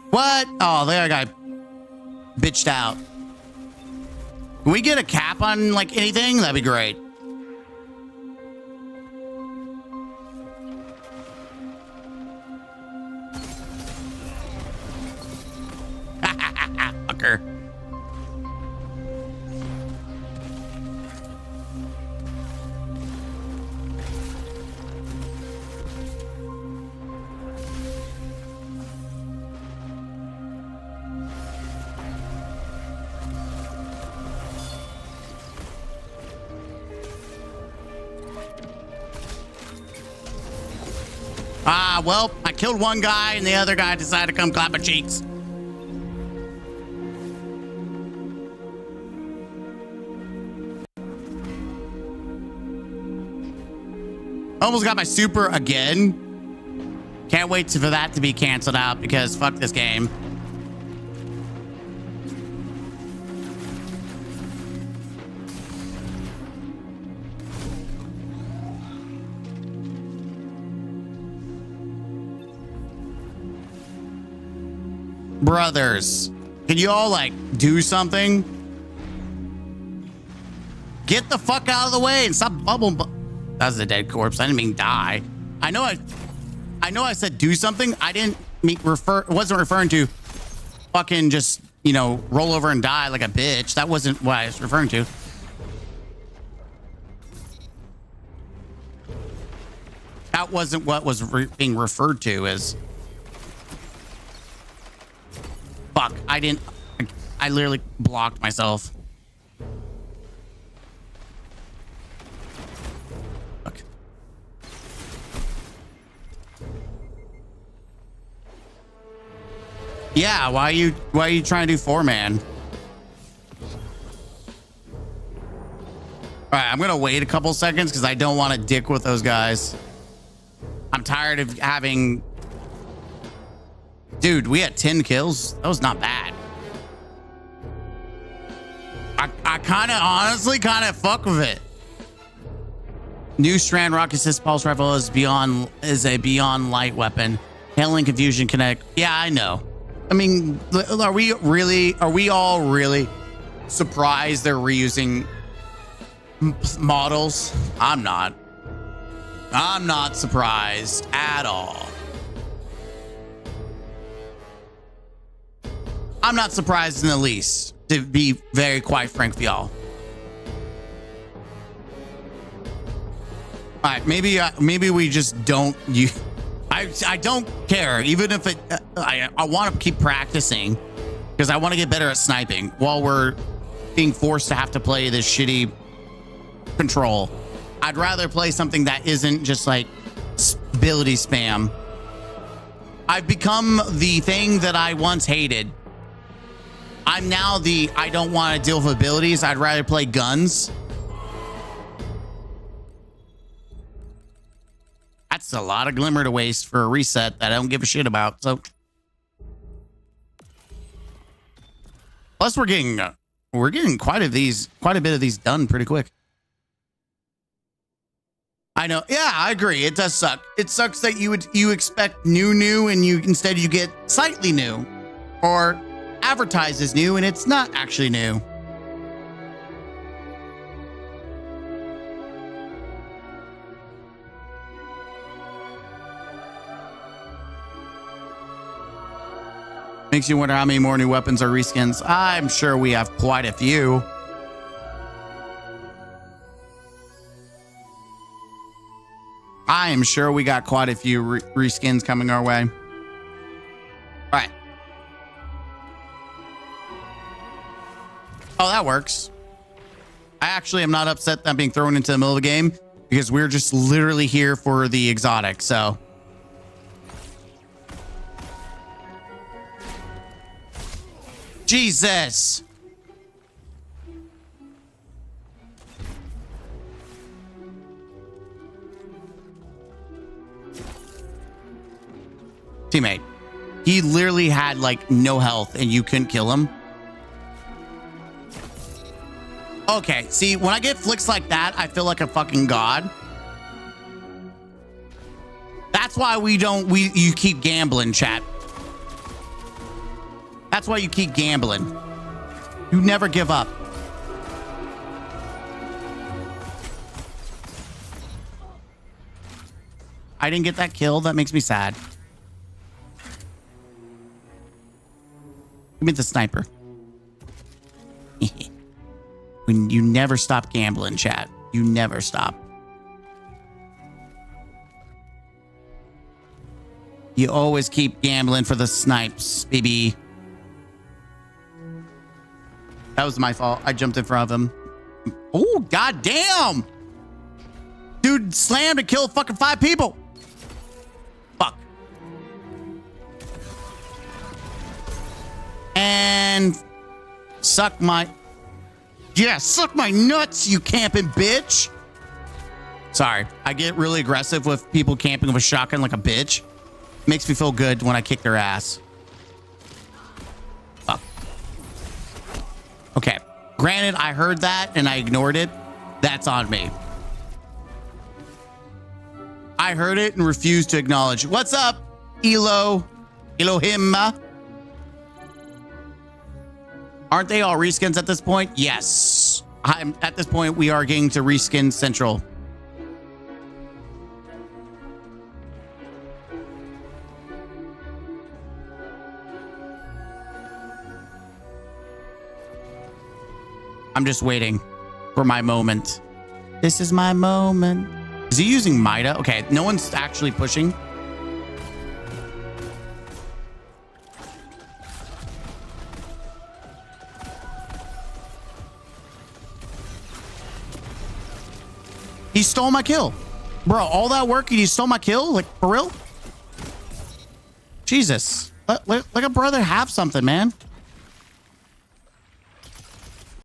[SPEAKER 3] What? Oh, there I got bitched out. Can we get a cap on like anything? That'd be great. Fucker. Well, I killed one guy and the other guy decided to come clap my cheeks. Almost got my super again. Can't wait for that to be canceled out because fuck this game. Brothers, can you all like do something? Get the fuck out of the way and stop bubble. That was a dead corpse. I didn't mean die. I know I said do something. I didn't mean wasn't referring to fucking just, you know, roll over and die like a bitch. That wasn't what I was referring to. That wasn't what was being referred to as. Fuck, I literally blocked myself. Fuck. Yeah, why are you trying to do 4-man? All right, I'm gonna wait a couple seconds because I don't want to dick with those guys. I'm tired of having... Dude, we had 10 kills. That was not bad. I kind of honestly kind of fuck with it. New strand rocket assist pulse rifle is a beyond light weapon. Handling confusion connect. Yeah, I know. I mean, are we all really surprised they're reusing models? I'm not surprised at all. I'm not surprised in the least, to be very quite frank with y'all. All right, maybe we just don't use... I don't care, even if it... I want to keep practicing because I want to get better at sniping while we're being forced to have to play this shitty control. I'd rather play something that isn't just like ability spam. I've become the thing that I once hated. I'm now the I don't want to deal with abilities. I'd rather play guns. That's a lot of glimmer to waste for a reset that I don't give a shit about. So, plus we're getting quite a bit of these done pretty quick. I know. Yeah, I agree. It does suck. It sucks that you expect new and instead you get slightly new or advertised as new and it's not actually new. Makes you wonder how many more new weapons or reskins. I'm sure we have quite a few. I am sure we got quite a few reskins coming our way. All right. Oh, that works. I actually am not upset that I'm being thrown into the middle of the game because we're just literally here for the exotic. So. Jesus. Teammate, he literally had like no health and you couldn't kill him. Okay, see, when I get flicks like that, I feel like a fucking god. That's why you keep gambling, chat. That's why you keep gambling. You never give up. I didn't get that kill. That makes me sad. Give me the sniper. When you never stop gambling, chat. You never stop. You always keep gambling for the snipes, baby. That was my fault. I jumped in front of him. Oh, goddamn. Dude slammed and killed fucking 5 people. Fuck. And suck my... Yeah, suck my nuts, you camping bitch. Sorry. I get really aggressive with people camping with a shotgun like a bitch. Makes me feel good when I kick their ass. Fuck. Okay. Granted, I heard that and I ignored it. That's on me. I heard it and refused to acknowledge. What's up, Elohim? Aren't they all reskins at this point? Yes. At this point, we are getting to reskin central. I'm just waiting for my moment. This is my moment. Is he using Mida? Okay, no one's actually pushing. He stole my kill. Bro, all that work and he stole my kill? Like, for real? Jesus. Let a brother have something, man.